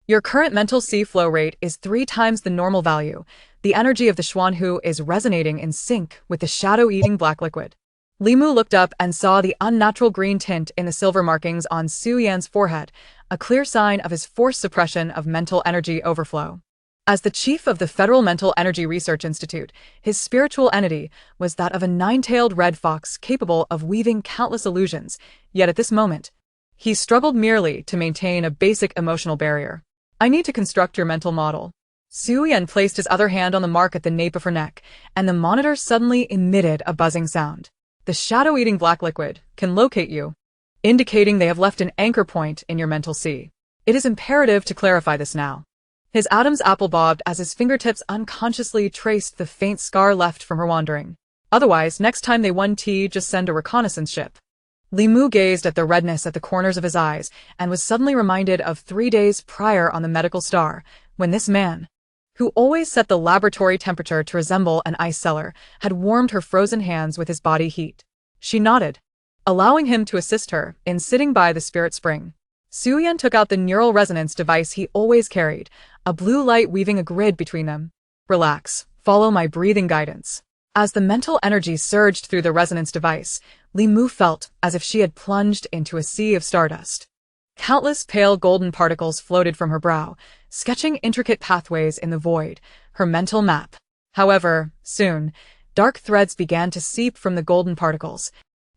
Your current mental C flow rate is 3 times the normal value. The energy of the Xuanhu is resonating in sync with the shadow-eating black liquid. Limu looked up and saw the unnatural green tint in the silver markings on Su Yan's forehead, a clear sign of his forced suppression of mental energy overflow. As the chief of the Federal Mental Energy Research Institute, his spiritual entity was that of a 9-tailed red fox capable of weaving countless illusions, yet at this moment, he struggled merely to maintain a basic emotional barrier. I need to construct your mental model. Su Yan placed his other hand on the mark at the nape of her neck, and the monitor suddenly emitted a buzzing sound. The shadow-eating black liquid can locate you, indicating they have left an anchor point in your mental sea. It is imperative to clarify this now. His Adam's apple bobbed as his fingertips unconsciously traced the faint scar left from her wandering. Otherwise, next time they won tea, just send a reconnaissance ship. Limu gazed at the redness at the corners of his eyes and was suddenly reminded of 3 days prior on the medical star, when this man, who always set the laboratory temperature to resemble an ice cellar, had warmed her frozen hands with his body heat. She nodded, allowing him to assist her in sitting by the spirit spring. Su Yan took out the neural resonance device he always carried, a blue light weaving a grid between them. Relax, follow my breathing guidance. As the mental energy surged through the resonance device, Limu felt as if she had plunged into a sea of stardust. Countless pale golden particles floated from her brow, sketching intricate pathways in the void, her mental map. However, soon, dark threads began to seep from the golden particles,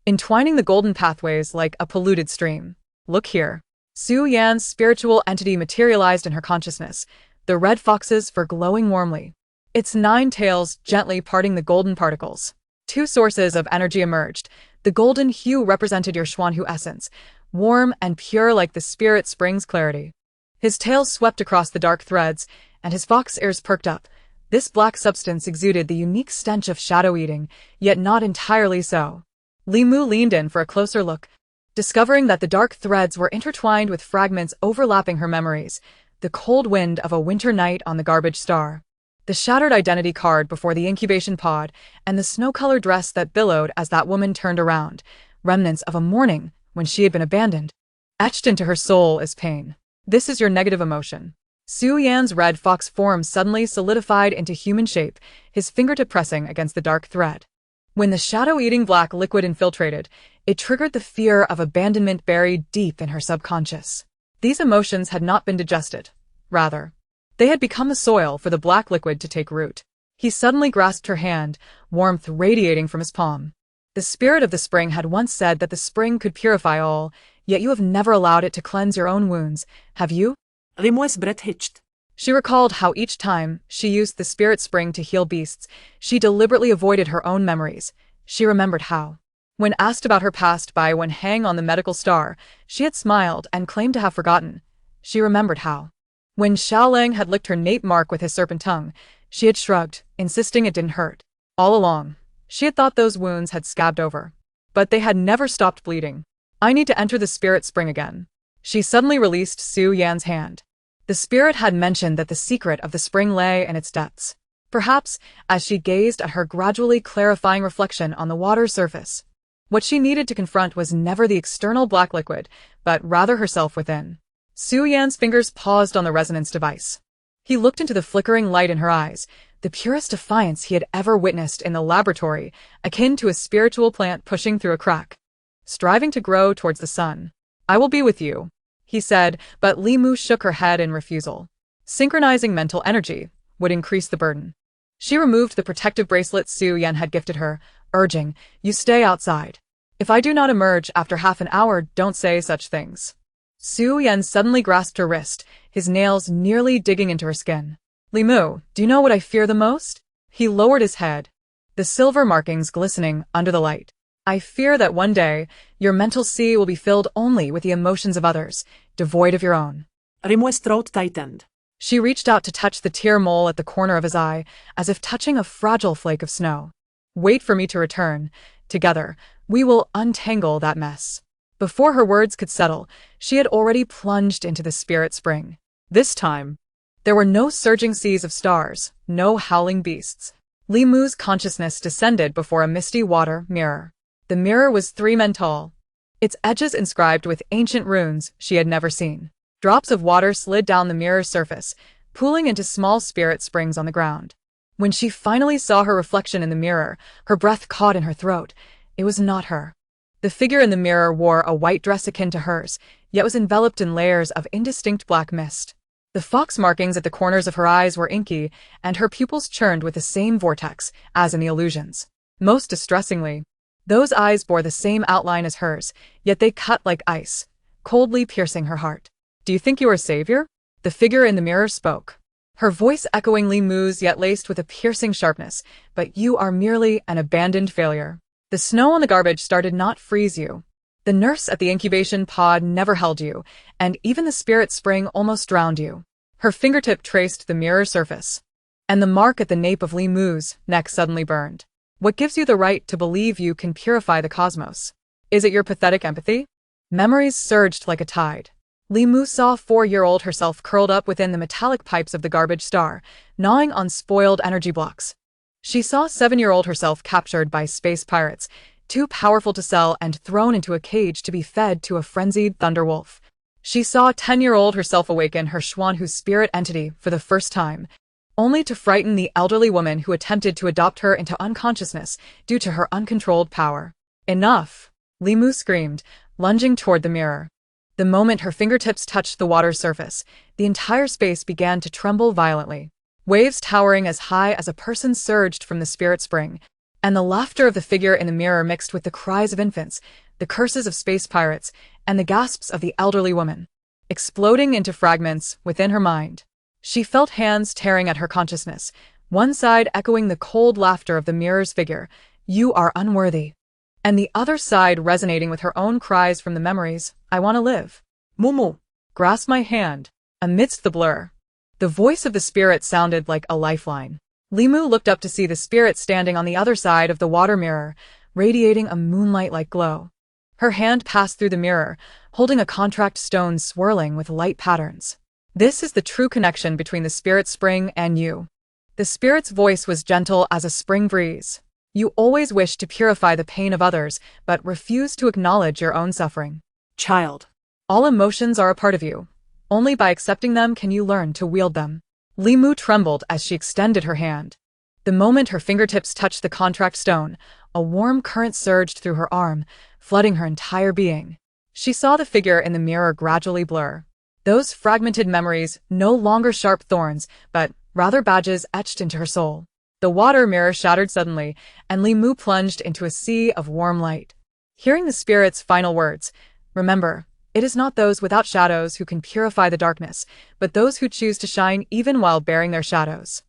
entwining the golden pathways like a polluted stream. Look here. Su Yan's spiritual entity materialized in her consciousness, the red fox's fur glowing warmly, its 9 tails gently parting the golden particles. 2 sources of energy emerged. The golden hue represented your Xuanhu essence, warm and pure like the spirit spring's clarity. His tail swept across the dark threads, and his fox ears perked up. This black substance exuded the unique stench of shadow-eating, yet not entirely so. Limu leaned in for a closer look, discovering that the dark threads were intertwined with fragments overlapping her memories, the cold wind of a winter night on the garbage star, the shattered identity card before the incubation pod, and the snow-colored dress that billowed as that woman turned around, remnants of a morning when she had been abandoned. Etched into her soul is pain. This is your negative emotion. Su Yan's red fox form suddenly solidified into human shape, his fingertip pressing against the dark thread. When the shadow-eating black liquid infiltrated, it triggered the fear of abandonment buried deep in her subconscious. These emotions had not been digested. Rather, they had become the soil for the black liquid to take root. He suddenly grasped her hand, warmth radiating from his palm. The spirit of the spring had once said that the spring could purify all, yet you have never allowed it to cleanse your own wounds, have you? Limu's breath hitched. She recalled how each time she used the spirit spring to heal beasts, she deliberately avoided her own memories. She remembered how, when asked about her past by Wen Hang on the medical star, she had smiled and claimed to have forgotten. She remembered how, when Xiaolang had licked her nape mark with his serpent tongue, she had shrugged, insisting it didn't hurt. All along, she had thought those wounds had scabbed over, but they had never stopped bleeding. I need to enter the spirit spring again. She suddenly released Su Yan's hand. The spirit had mentioned that the secret of the spring lay in its depths. Perhaps, as she gazed at her gradually clarifying reflection on the water's surface, what she needed to confront was never the external black liquid, but rather herself within. Su Yan's fingers paused on the resonance device. He looked into the flickering light in her eyes, the purest defiance he had ever witnessed in the laboratory, akin to a spiritual plant pushing through a crack, striving to grow towards the sun. I will be with you, he said, but Limu shook her head in refusal. Synchronizing mental energy would increase the burden. She removed the protective bracelet Su Yan had gifted her, urging, "You stay outside. If I do not emerge after half an hour, don't say such things." Su Yan suddenly grasped her wrist, his nails nearly digging into her skin. "Limu, do you know what I fear the most?" He lowered his head, the silver markings glistening under the light. "I fear that one day, your mental sea will be filled only with the emotions of others, devoid of your own." Limu's throat tightened. She reached out to touch the tear mole at the corner of his eye, as if touching a fragile flake of snow. "Wait for me to return. Together, we will untangle that mess." Before her words could settle, she had already plunged into the spirit spring. This time, there were no surging seas of stars, no howling beasts. Li Mu's consciousness descended before a misty water mirror. The mirror was 3 men tall, its edges inscribed with ancient runes she had never seen. Drops of water slid down the mirror's surface, pooling into small spirit springs on the ground. When she finally saw her reflection in the mirror, her breath caught in her throat. It was not her. The figure in the mirror wore a white dress akin to hers, yet was enveloped in layers of indistinct black mist. The fox markings at the corners of her eyes were inky, and her pupils churned with the same vortex as in the illusions. Most distressingly, those eyes bore the same outline as hers, yet they cut like ice, coldly piercing her heart. "Do you think you are a savior?" The figure in the mirror spoke, her voice echoing Li Mu's yet laced with a piercing sharpness. "But you are merely an abandoned failure. The snow on the garbage star did not freeze you. The nurse at the incubation pod never held you, and even the spirit spring almost drowned you." Her fingertip traced the mirror surface, and the mark at the nape of Li Mu's neck suddenly burned. "What gives you the right to believe you can purify the cosmos? Is it your pathetic empathy?" Memories surged like a tide. Li Mu saw 4-year-old herself curled up within the metallic pipes of the garbage star, gnawing on spoiled energy blocks. She saw 7-year-old herself captured by space pirates, too powerful to sell and thrown into a cage to be fed to a frenzied thunderwolf. She saw 10-year-old herself awaken her Xuanhu spirit entity for the first time, only to frighten the elderly woman who attempted to adopt her into unconsciousness due to her uncontrolled power. "Enough!" Li Mu screamed, lunging toward the mirror. The moment her fingertips touched the water's surface, the entire space began to tremble violently. Waves towering as high as a person surged from the spirit spring, and the laughter of the figure in the mirror mixed with the cries of infants, the curses of space pirates, and the gasps of the elderly woman. Exploding into fragments within her mind, she felt hands tearing at her consciousness, one side echoing the cold laughter of the mirror's figure, "You are unworthy," and the other side resonating with her own cries from the memories, "I want to live. Mumu, grasp my hand." Amidst the blur, the voice of the spirit sounded like a lifeline. Li Mu looked up to see the spirit standing on the other side of the water mirror, radiating a moonlight-like glow. Her hand passed through the mirror, holding a contract stone swirling with light patterns. "This is the true connection between the spirit spring and you." The spirit's voice was gentle as a spring breeze. "You always wish to purify the pain of others, but refuse to acknowledge your own suffering. Child. All emotions are a part of you. Only by accepting them can you learn to wield them." Li Mu trembled as she extended her hand. The moment her fingertips touched the contract stone, a warm current surged through her arm, flooding her entire being. She saw the figure in the mirror gradually blur. Those fragmented memories, no longer sharp thorns, but rather badges etched into her soul. The water mirror shattered suddenly, and Li Mu plunged into a sea of warm light. Hearing the spirit's final words, "Remember, it is not those without shadows who can purify the darkness, but those who choose to shine even while bearing their shadows."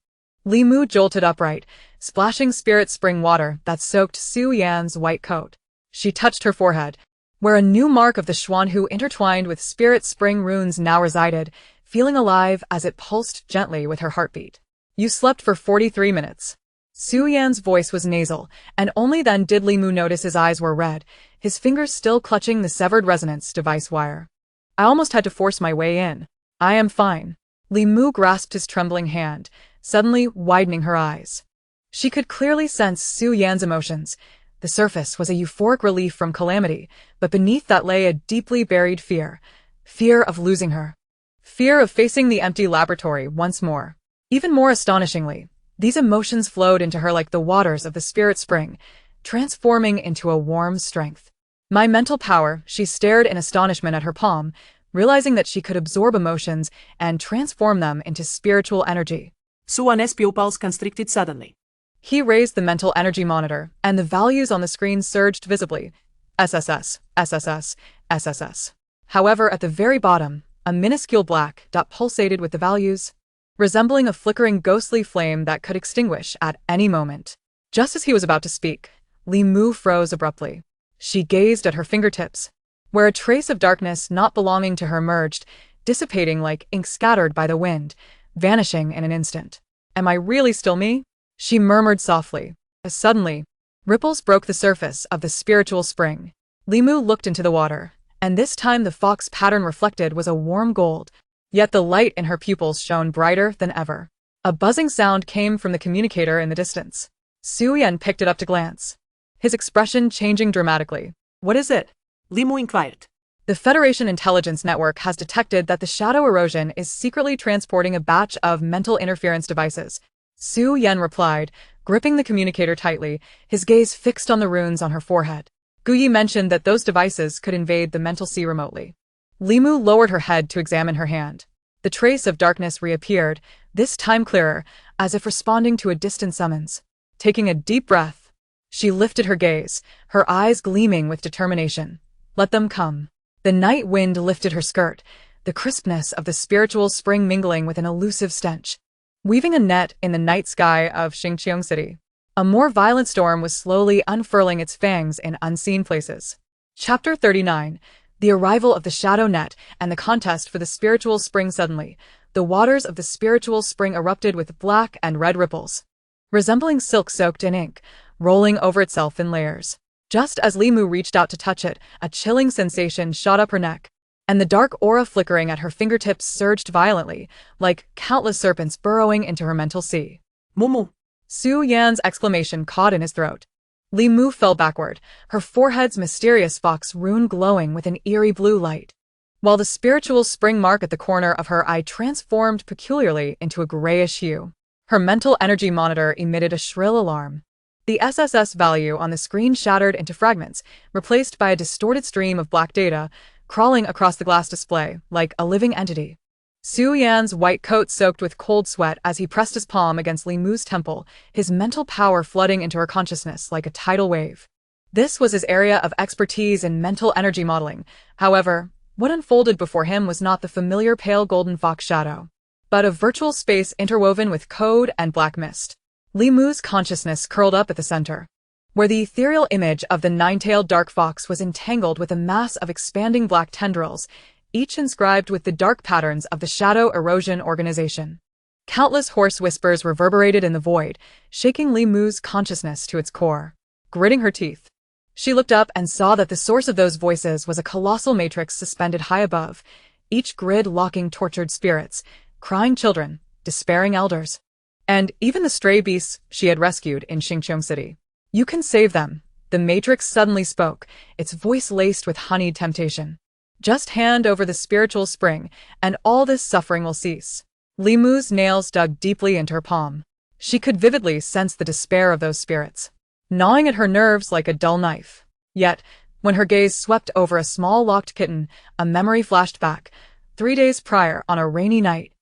Li Mu jolted upright, splashing spirit spring water that soaked Su Yan's white coat. She touched her forehead, where a new mark of the Xuanhu intertwined with spirit spring runes now resided, feeling alive as it pulsed gently with her heartbeat. "You slept for 43 minutes. Su Yan's voice was nasal, and only then did Li Mu notice his eyes were red, his fingers still clutching the severed resonance device wire. "I almost had to force my way in. I am fine." Li Mu grasped his trembling hand, suddenly widening her eyes. She could clearly sense Su Yan's emotions. The surface was a euphoric relief from calamity, but beneath that lay a deeply buried fear. Fear of losing her. Fear of facing the empty laboratory once more. Even more astonishingly, these emotions flowed into her like the waters of the spirit spring, transforming into a warm strength. "My mental power," she stared in astonishment at her palm, realizing that she could absorb emotions and transform them into spiritual energy. Suane's pupils constricted suddenly. He raised the mental energy monitor, and the values on the screen surged visibly. SSS, SSS, SSS. However, at the very bottom, a minuscule black dot pulsated with the values, resembling a flickering ghostly flame that could extinguish at any moment. Just as he was about to speak, Li Mu froze abruptly. She gazed at her fingertips, where a trace of darkness not belonging to her emerged, dissipating like ink scattered by the wind, vanishing in an instant. "Am I really still me?" she murmured softly. Suddenly, ripples broke the surface of the spiritual spring. Li Mu looked into the water, and this time the fox pattern reflected was a warm gold, yet the light in her pupils shone brighter than ever. A buzzing sound came from the communicator in the distance. Su Yan picked it up to glance, his expression changing dramatically. What is it? Li Mu inquired. The Federation Intelligence Network has detected that the shadow erosion is secretly transporting a batch of mental interference devices. Su Yan replied, gripping the communicator tightly, his gaze fixed on the runes on her forehead. Guyi mentioned that those devices could invade the mental sea remotely. Li Mu lowered her head to examine her hand. The trace of darkness reappeared, this time clearer, as if responding to a distant summons. Taking a deep breath, she lifted her gaze, her eyes gleaming with determination. Let them come. The night wind lifted her skirt, the crispness of the spiritual spring mingling with an elusive stench. Weaving a net in the night sky of Xingqiang City, a more violent storm was slowly unfurling its fangs in unseen places. Chapter 39. The arrival of the shadow net and the contest for the spiritual spring. Suddenly, the waters of the spiritual spring erupted with black and red ripples, resembling silk soaked in ink, rolling over itself in layers. Just as Li Mu reached out to touch it, a chilling sensation shot up her neck, and the dark aura flickering at her fingertips surged violently, like countless serpents burrowing into her mental sea. Mumu. Su Yan's exclamation caught in his throat. Li Mu fell backward, her forehead's mysterious fox rune glowing with an eerie blue light, while the spiritual spring mark at the corner of her eye transformed peculiarly into a grayish hue. Her mental energy monitor emitted a shrill alarm. The SSS value on the screen shattered into fragments, replaced by a distorted stream of black data, crawling across the glass display, like a living entity. Su Yan's white coat soaked with cold sweat as he pressed his palm against Li Mu's temple, his mental power flooding into her consciousness like a tidal wave. This was his area of expertise in mental energy modeling. However, what unfolded before him was not the familiar pale golden fox shadow, but a virtual space interwoven with code and black mist. Li Mu's consciousness curled up at the center, where the ethereal image of the nine-tailed dark fox was entangled with a mass of expanding black tendrils, each inscribed with the dark patterns of the Shadow Erosion Organization. Countless hoarse whispers reverberated in the void, shaking Li Mu's consciousness to its core. Gritting her teeth, she looked up and saw that the source of those voices was a colossal matrix suspended high above, each grid locking tortured spirits, crying children, despairing elders, and even the stray beasts she had rescued in Xingqiang City. You can save them, the matrix suddenly spoke, its voice laced with honeyed temptation. Just hand over the spiritual spring, and all this suffering will cease. Li Mu's nails dug deeply into her palm. She could vividly sense the despair of those spirits, gnawing at her nerves like a dull knife. Yet, when her gaze swept over a small locked kitten, a memory flashed back. 3 days prior, on a rainy night,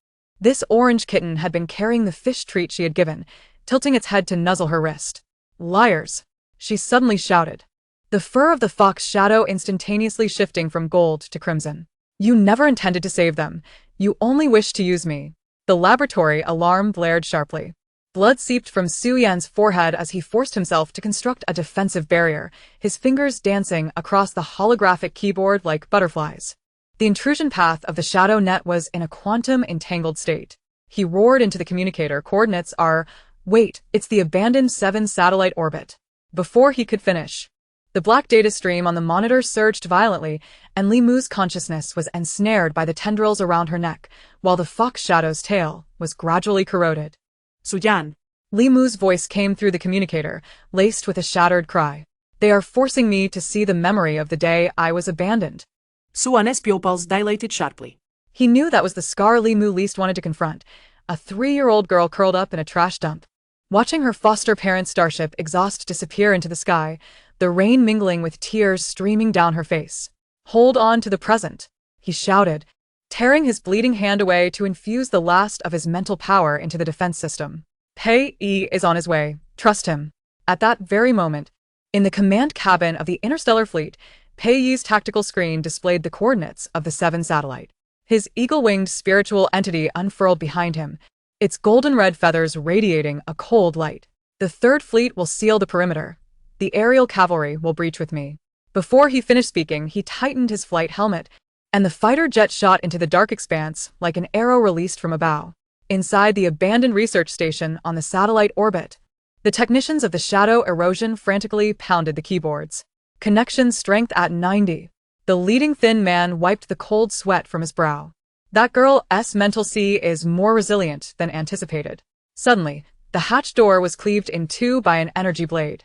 this orange kitten had been carrying the fish treat she had given, tilting its head to nuzzle her wrist. Liars! She suddenly shouted, the fur of the fox shadow instantaneously shifting from gold to crimson. You never intended to save them. You only wished to use me. The laboratory alarm blared sharply. Blood seeped from Su Yan's forehead as he forced himself to construct a defensive barrier, his fingers dancing across the holographic keyboard like butterflies. The intrusion path of the shadow net was in a quantum-entangled state. He roared into the communicator. Coordinates are, wait, it's the abandoned 7-satellite orbit. Before he could finish, the black data stream on the monitor surged violently, and Li Mu's consciousness was ensnared by the tendrils around her neck, while the fox shadow's tail was gradually corroded. Su Yan. Li Mu's voice came through the communicator, laced with a shattered cry. They are forcing me to see the memory of the day I was abandoned. Su Yan's pupils dilated sharply. He knew that was the scar Li Mu least wanted to confront, a 3-year-old girl curled up in a trash dump, watching her foster parent starship exhaust disappear into the sky, the rain mingling with tears streaming down her face. Hold on to the present, he shouted, tearing his bleeding hand away to infuse the last of his mental power into the defense system. Pei Yi is on his way, trust him. At that very moment, in the command cabin of the interstellar fleet, Pei Yi's tactical screen displayed the coordinates of the 7 satellite. His eagle-winged spiritual entity unfurled behind him, its golden-red feathers radiating a cold light. The 3rd Fleet will seal the perimeter. The aerial cavalry will breach with me. Before he finished speaking, he tightened his flight helmet, and the fighter jet shot into the dark expanse like an arrow released from a bow. Inside the abandoned research station on the satellite orbit, the technicians of the Shadow Erosion frantically pounded the keyboards. Connection strength at 90. The leading thin man wiped the cold sweat from his brow. That girl's mental sea is more resilient than anticipated. Suddenly, the hatch door was cleaved in two by an energy blade.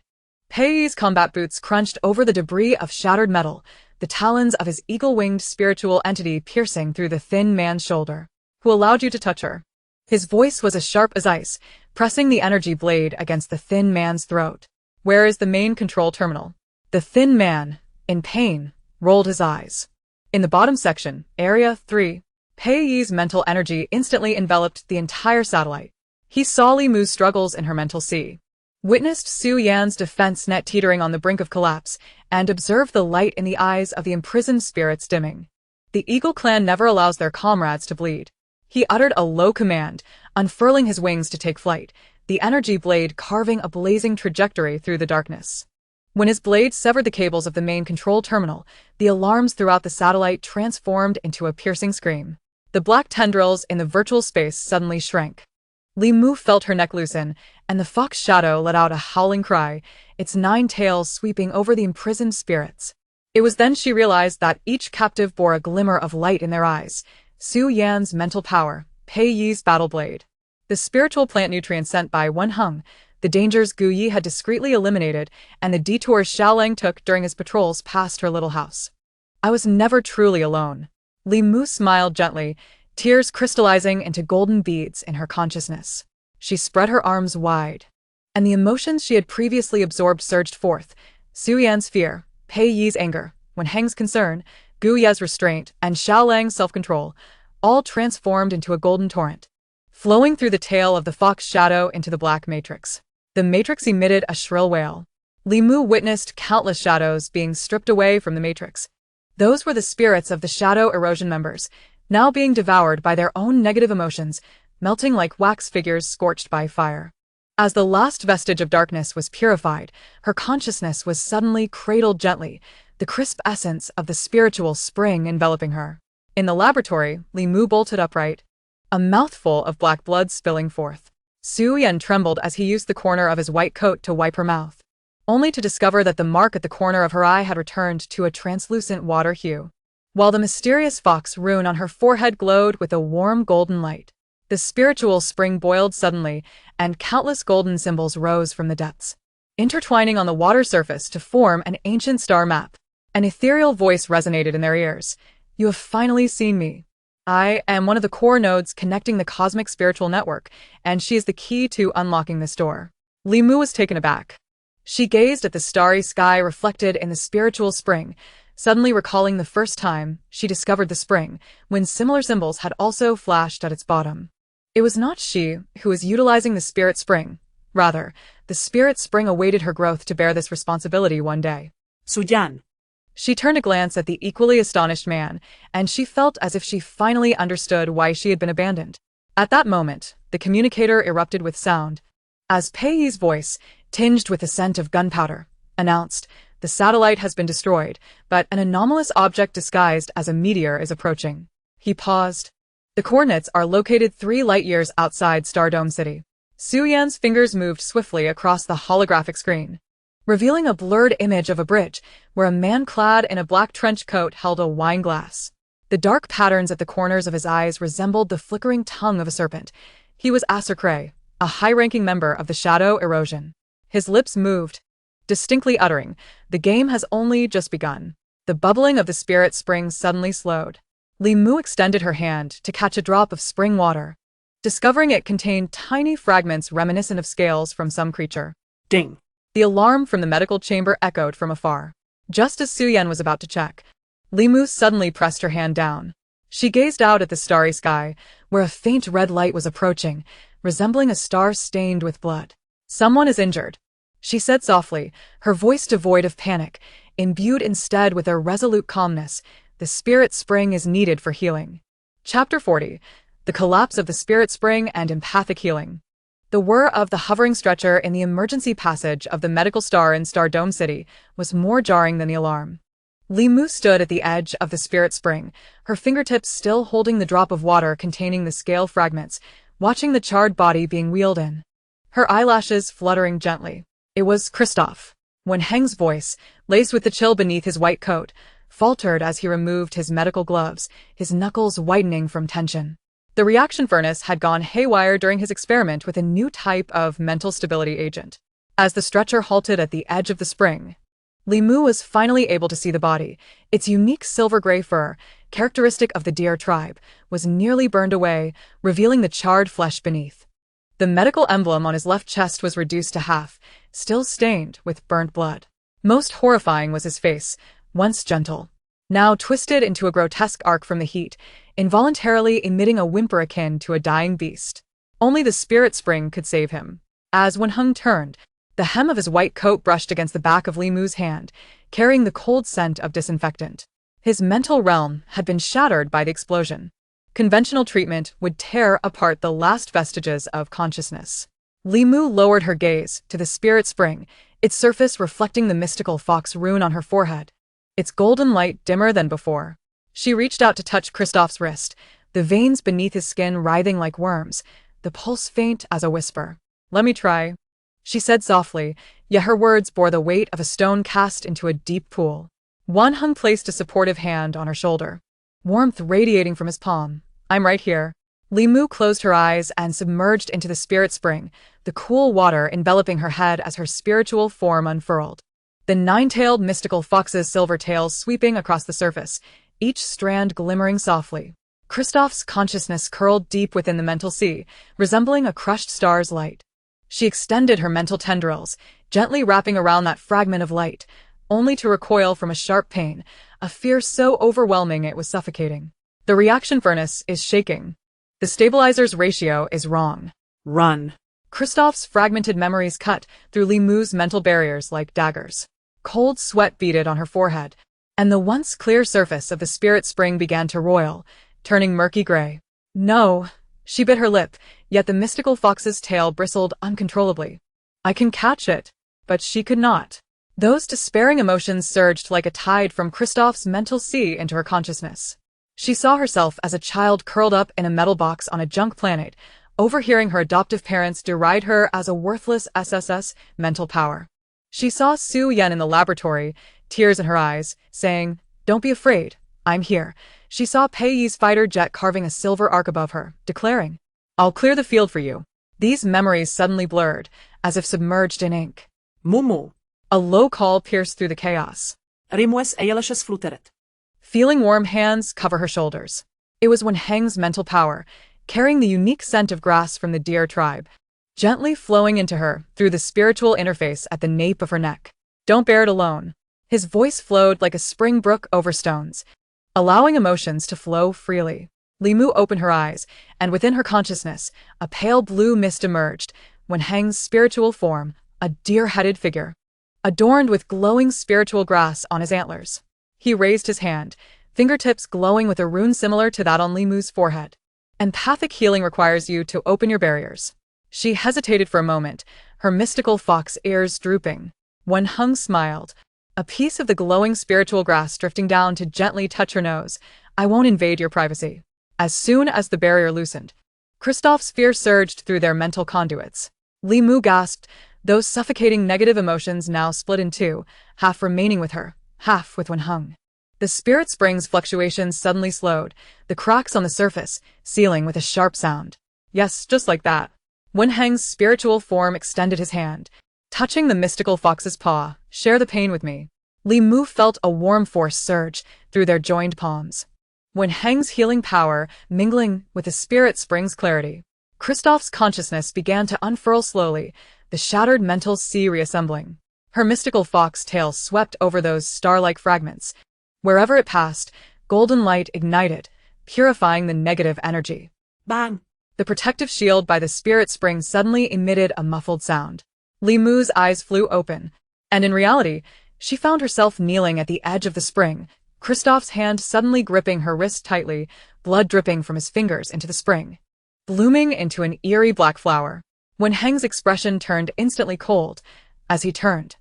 Pei's combat boots crunched over the debris of shattered metal, the talons of his eagle-winged spiritual entity piercing through the thin man's shoulder. Who allowed you to touch her? His voice was as sharp as ice, pressing the energy blade against the thin man's throat. Where is the main control terminal? The thin man, in pain, rolled his eyes. In the bottom section, Area 3, Pei's mental energy instantly enveloped the entire satellite. He saw Li Mu's struggles in her mental sea, witnessed Su Yan's defense net teetering on the brink of collapse, and observed the light in the eyes of the imprisoned spirits dimming. The Eagle clan never allows their comrades to bleed. He uttered a low command, unfurling his wings to take flight, the energy blade carving a blazing trajectory through the darkness. When his blade severed the cables of the main control terminal, the alarms throughout the satellite transformed into a piercing scream. The black tendrils in the virtual space suddenly shrank. Li Mu felt her neck loosen, and the fox shadow let out a howling cry, its 9 tails sweeping over the imprisoned spirits. It was then she realized that each captive bore a glimmer of light in their eyes, Su Yan's mental power, Pei Yi's battle blade. The spiritual plant nutrient sent by Wen Heng, the dangers Gu Yi had discreetly eliminated, and the detours Xiaolang took during his patrols past her little house. I was never truly alone. Li Mu smiled gently, tears crystallizing into golden beads in her consciousness. She spread her arms wide, and the emotions she had previously absorbed surged forth. Su Yan's fear, Pei Yi's anger, Wen Heng's concern, Gu Ye's restraint, and Xiaolang's self-control, all transformed into a golden torrent, flowing through the tail of the fox shadow into the black matrix. The matrix emitted a shrill wail. Li Mu witnessed countless shadows being stripped away from the matrix. Those were the spirits of the shadow erosion members, now being devoured by their own negative emotions, melting like wax figures scorched by fire. As the last vestige of darkness was purified, her consciousness was suddenly cradled gently, the crisp essence of the spiritual spring enveloping her. In the laboratory, Li Mu bolted upright, a mouthful of black blood spilling forth. Su Yan trembled as he used the corner of his white coat to wipe her mouth, only to discover that the mark at the corner of her eye had returned to a translucent water hue, while the mysterious fox rune on her forehead glowed with a warm golden light. The spiritual spring boiled suddenly, and countless golden symbols rose from the depths, intertwining on the water surface to form an ancient star map. An ethereal voice resonated in their ears. You have finally seen me. I am one of the core nodes connecting the cosmic spiritual network, and she is the key to unlocking this door. Li Mu was taken aback. She gazed at the starry sky reflected in the spiritual spring, suddenly recalling the first time she discovered the spring, when similar symbols had also flashed at its bottom. It was not she who was utilizing the spirit spring. Rather, the spirit spring awaited her growth to bear this responsibility one day. Su Yan. She turned a glance at the equally astonished man, and she felt as if she finally understood why she had been abandoned. At that moment, the communicator erupted with sound, as Pei Yi's voice, tinged with the scent of gunpowder, announced, "The satellite has been destroyed, but an anomalous object disguised as a meteor is approaching." He paused. The coordinates are located 3 light-years outside Stardome City. Su Yan's fingers moved swiftly across the holographic screen, revealing a blurred image of a bridge where a man clad in a black trench coat held a wine glass. The dark patterns at the corners of his eyes resembled the flickering tongue of a serpent. He was Acer Cray, a high-ranking member of the Shadow Erosion. His lips moved, distinctly uttering, "The game has only just begun." The bubbling of the spirit spring suddenly slowed. Li Mu extended her hand to catch a drop of spring water, discovering it contained tiny fragments reminiscent of scales from some creature. Ding. The alarm from the medical chamber echoed from afar. Just as Su Yan was about to check, Li Mu suddenly pressed her hand down. She gazed out at the starry sky, where a faint red light was approaching, resembling a star stained with blood. "Someone is injured," she said softly, her voice devoid of panic, imbued instead with a resolute calmness. "The spirit spring is needed for healing." Chapter 40. The Collapse of the Spirit Spring and Empathic Healing. The whir of the hovering stretcher in the emergency passage of the medical star in Stardome City was more jarring than the alarm. Li Mu stood at the edge of the spirit spring, her fingertips still holding the drop of water containing the scale fragments, watching the charred body being wheeled in, her eyelashes fluttering gently. It was Christoph. Wen Heng's voice, laced with the chill beneath his white coat, faltered as he removed his medical gloves, his knuckles whitening from tension. The reaction furnace had gone haywire during his experiment with a new type of mental stability agent. As the stretcher halted at the edge of the spring, Li Mu was finally able to see the body. Its unique silver-gray fur, characteristic of the deer tribe, was nearly burned away, revealing the charred flesh beneath. The medical emblem on his left chest was reduced to half, still stained with burnt blood. Most horrifying was his face, once gentle, now twisted into a grotesque arc from the heat, involuntarily emitting a whimper akin to a dying beast. Only the spirit spring could save him. As Wenheng turned, the hem of his white coat brushed against the back of Li Mu's hand, carrying the cold scent of disinfectant. His mental realm had been shattered by the explosion. Conventional treatment would tear apart the last vestiges of consciousness. Li Mu lowered her gaze to the spirit spring, its surface reflecting the mystical fox rune on her forehead, its golden light dimmer than before. She reached out to touch Kristoff's wrist, the veins beneath his skin writhing like worms, the pulse faint as a whisper. "Let me try," she said softly, yet her words bore the weight of a stone cast into a deep pool. Wenheng placed a supportive hand on her shoulder, warmth radiating from his palm. "I'm right here." Li Mu closed her eyes and submerged into the spirit spring, the cool water enveloping her head as her spiritual form unfurled. The nine-tailed mystical fox's silver tails sweeping across the surface, each strand glimmering softly. Kristoff's consciousness curled deep within the mental sea, resembling a crushed star's light. She extended her mental tendrils, gently wrapping around that fragment of light, only to recoil from a sharp pain, a fear so overwhelming it was suffocating. The reaction furnace is shaking. The stabilizer's ratio is wrong. Run. Kristoff's fragmented memories cut through Li Mu's mental barriers like daggers. Cold sweat beaded on her forehead, and the once clear surface of the spirit spring began to roil, turning murky gray. "No." She bit her lip, yet the mystical fox's tail bristled uncontrollably. "I can catch it." But she could not. Those despairing emotions surged like a tide from Kristoff's mental sea into her consciousness. She saw herself as a child curled up in a metal box on a junk planet, overhearing her adoptive parents deride her as a worthless SSS mental power. She saw Su Yan in the laboratory, tears in her eyes, saying, "Don't be afraid, I'm here." She saw Pei Yi's fighter jet carving a silver arc above her, declaring, "I'll clear the field for you." These memories suddenly blurred, as if submerged in ink. Mumu. A low call pierced through the chaos. Rimues eyelashes flutteret. Feeling warm hands cover her shoulders. It was Wenheng's mental power, carrying the unique scent of grass from the deer tribe, gently flowing into her through the spiritual interface at the nape of her neck. "Don't bear it alone." His voice flowed like a spring brook over stones, allowing emotions to flow freely. Li Mu opened her eyes, and within her consciousness, a pale blue mist emerged, Wenheng's spiritual form, a deer-headed figure, adorned with glowing spiritual grass on his antlers. He raised his hand, fingertips glowing with a rune similar to that on Li Mu's forehead. "Empathic healing requires you to open your barriers." She hesitated for a moment, her mystical fox ears drooping. Wenheng smiled, a piece of the glowing spiritual grass drifting down to gently touch her nose. "I won't invade your privacy." As soon as the barrier loosened, Kristoff's fear surged through their mental conduits. Li Mu gasped, those suffocating negative emotions now split in two, half remaining with her, half with Wenheng. The spirit spring's fluctuations suddenly slowed, the cracks on the surface sealing with a sharp sound. Yes, just like that. Wenheng's spiritual form extended his hand, touching the mystical fox's paw. "Share the pain with me." Li Mu felt a warm force surge through their joined palms. Wenheng's healing power mingling with the spirit spring's clarity. Kristoff's consciousness began to unfurl slowly, the shattered mental sea reassembling. Her mystical fox tail swept over those star-like fragments. Wherever it passed, golden light ignited, purifying the negative energy. Bang! The protective shield by the spirit spring suddenly emitted a muffled sound. Li Mu's eyes flew open, and in reality, she found herself kneeling at the edge of the spring, Kristoff's hand suddenly gripping her wrist tightly, blood dripping from his fingers into the spring, blooming into an eerie black flower. Wenheng's expression turned instantly cold. As he turned,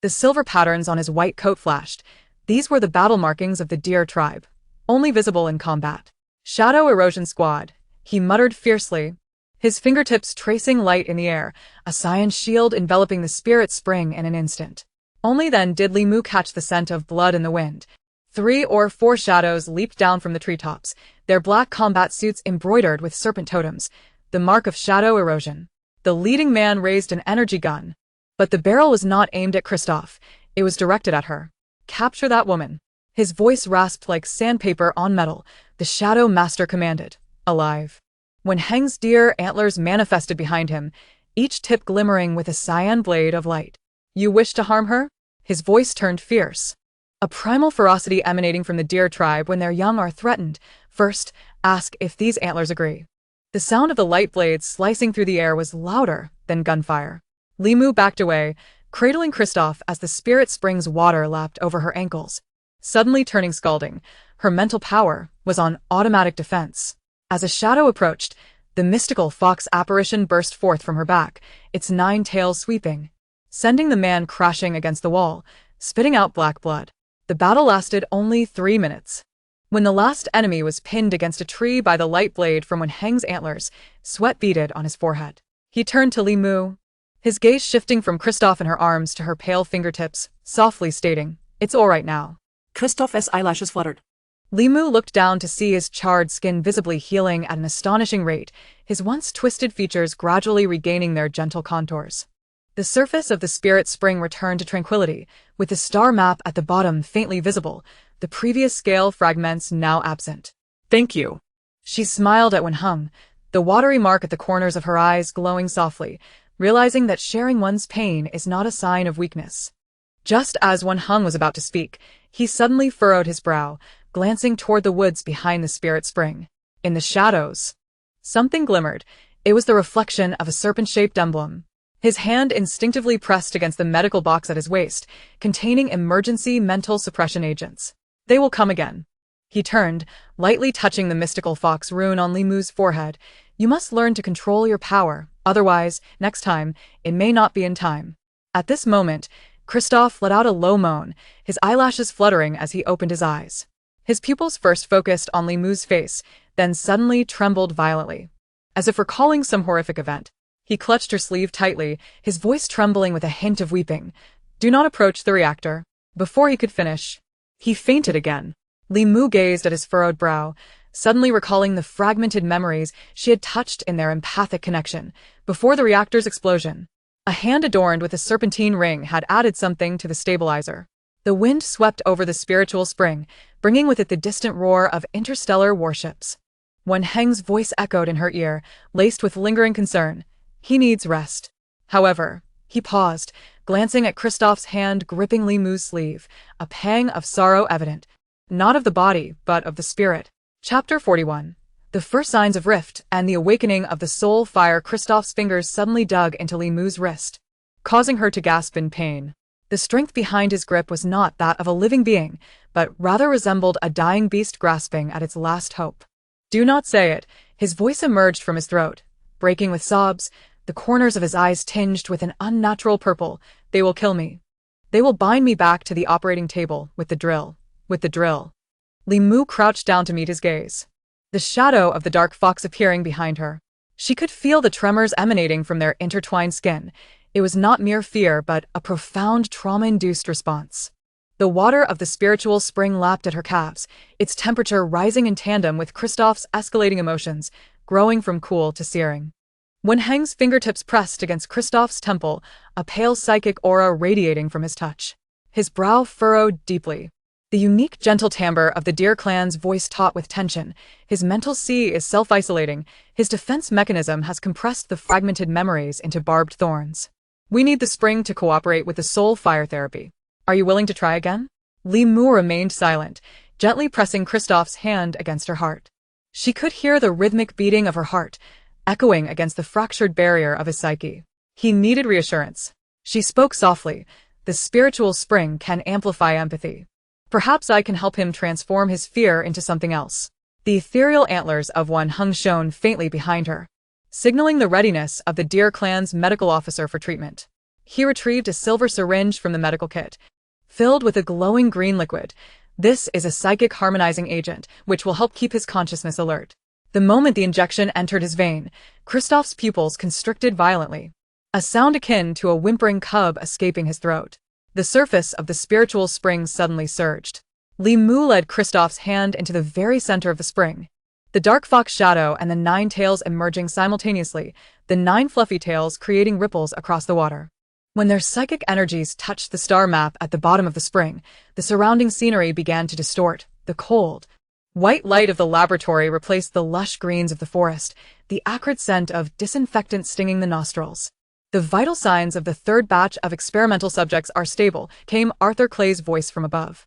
the silver patterns on his white coat flashed. These were the battle markings of the deer tribe, only visible in combat. "Shadow Erosion Squad," he muttered fiercely, his fingertips tracing light in the air, a cyan shield enveloping the spirit spring in an instant. Only then did Li Mu catch the scent of blood in the wind, 3 or 4 shadows leaped down from the treetops, their black combat suits embroidered with serpent totems, the mark of shadow erosion. The leading man raised an energy gun. But the barrel was not aimed at Kristoff, it was directed at her. "Capture that woman." His voice rasped like sandpaper on metal, the Shadow Master commanded. Alive. When Heng's deer antlers manifested behind him, each tip glimmering with a cyan blade of light. "You wish to harm her?" His voice turned fierce. A primal ferocity emanating from the deer tribe when their young are threatened. "First, ask if these antlers agree." The sound of the light blades slicing through the air was louder than gunfire. Limu backed away, cradling Kristoff as the spirit spring's water lapped over her ankles. Suddenly turning scalding, her mental power was on automatic defense. As a shadow approached, the mystical fox apparition burst forth from her back, its 9 tails sweeping, sending the man crashing against the wall, spitting out black blood. The battle lasted only 3 minutes. When the last enemy was pinned against a tree by the light blade from Heng's antlers, sweat beaded on his forehead. He turned to Limu, his gaze shifting from Kristoff and her arms to her pale fingertips, softly stating, "It's all right now." Kristoff's eyelashes fluttered. Limu looked down to see his charred skin visibly healing at an astonishing rate, his once twisted features gradually regaining their gentle contours. The surface of the spirit spring returned to tranquility, with the star map at the bottom faintly visible, the previous scale fragments now absent. "Thank you." She smiled at Wenheng, the watery mark at the corners of her eyes glowing softly, realizing that sharing one's pain is not a sign of weakness. Just as Wenheng was about to speak, he suddenly furrowed his brow, glancing toward the woods behind the spirit spring. In the shadows, something glimmered. It was the reflection of a serpent-shaped emblem. His hand instinctively pressed against the medical box at his waist, containing emergency mental suppression agents. "They will come again." He turned, lightly touching the mystical fox rune on Limu's forehead. "You must learn to control your power, otherwise, next time, it may not be in time." At this moment, Kristoff let out a low moan, his eyelashes fluttering as he opened his eyes. His pupils first focused on Limu's face, then suddenly trembled violently, as if recalling some horrific event. He clutched her sleeve tightly, his voice trembling with a hint of weeping. "Do not approach the reactor." Before he could finish, he fainted again. Limu gazed at his furrowed brow, suddenly recalling the fragmented memories she had touched in their empathic connection, before the reactor's explosion. A hand adorned with a serpentine ring had added something to the stabilizer. The wind swept over the spiritual spring, bringing with it the distant roar of interstellar warships. Wenheng's voice echoed in her ear, laced with lingering concern. "He needs rest." However, he paused, glancing at Kristoff's hand gripping Limu's sleeve, a pang of sorrow evident, not of the body, but of the spirit. Chapter 41. The first signs of rift and the awakening of the soul fire. Kristoff's fingers suddenly dug into Limu's wrist, causing her to gasp in pain. The strength behind his grip was not that of a living being, but rather resembled a dying beast grasping at its last hope. "Do not say it." His voice emerged from his throat, breaking with sobs, the corners of his eyes tinged with an unnatural purple. "They will kill me. They will bind me back to the operating table with the drill. With the drill." Limu crouched down to meet his gaze, the shadow of the dark fox appearing behind her. She could feel the tremors emanating from their intertwined skin. It was not mere fear, but a profound trauma-induced response. The water of the spiritual spring lapped at her calves, its temperature rising in tandem with Kristoff's escalating emotions, growing from cool to searing. Wenheng's fingertips pressed against Kristoff's temple, a pale psychic aura radiating from his touch. His brow furrowed deeply. The unique gentle timbre of the deer clan's voice taut with tension. His mental sea is self-isolating. His defense mechanism has compressed the fragmented memories into barbed thorns. "We need the spring to cooperate with the soul fire therapy. Are you willing to try again?" Limu remained silent, gently pressing Kristoff's hand against her heart. She could hear the rhythmic beating of her heart, echoing against the fractured barrier of his psyche. He needed reassurance. She spoke softly. "The spiritual spring can amplify empathy. Perhaps I can help him transform his fear into something else." The ethereal antlers of Wenheng shone faintly behind her, signaling the readiness of the deer clan's medical officer for treatment. He retrieved a silver syringe from the medical kit, filled with a glowing green liquid. "This is a psychic harmonizing agent, which will help keep his consciousness alert." The moment the injection entered his vein, Kristoff's pupils constricted violently, a sound akin to a whimpering cub escaping his throat. The surface of the spiritual spring suddenly surged. Li Mu led Kristoff's hand into the very center of the spring. The dark fox shadow and the 9 tails emerging simultaneously, the 9 fluffy tails creating ripples across the water. When their psychic energies touched the star map at the bottom of the spring, the surrounding scenery began to distort. The cold, white light of the laboratory replaced the lush greens of the forest, the acrid scent of disinfectant stinging the nostrils. The vital signs of the 3rd batch of experimental subjects are stable, came Arthur Clay's voice from above.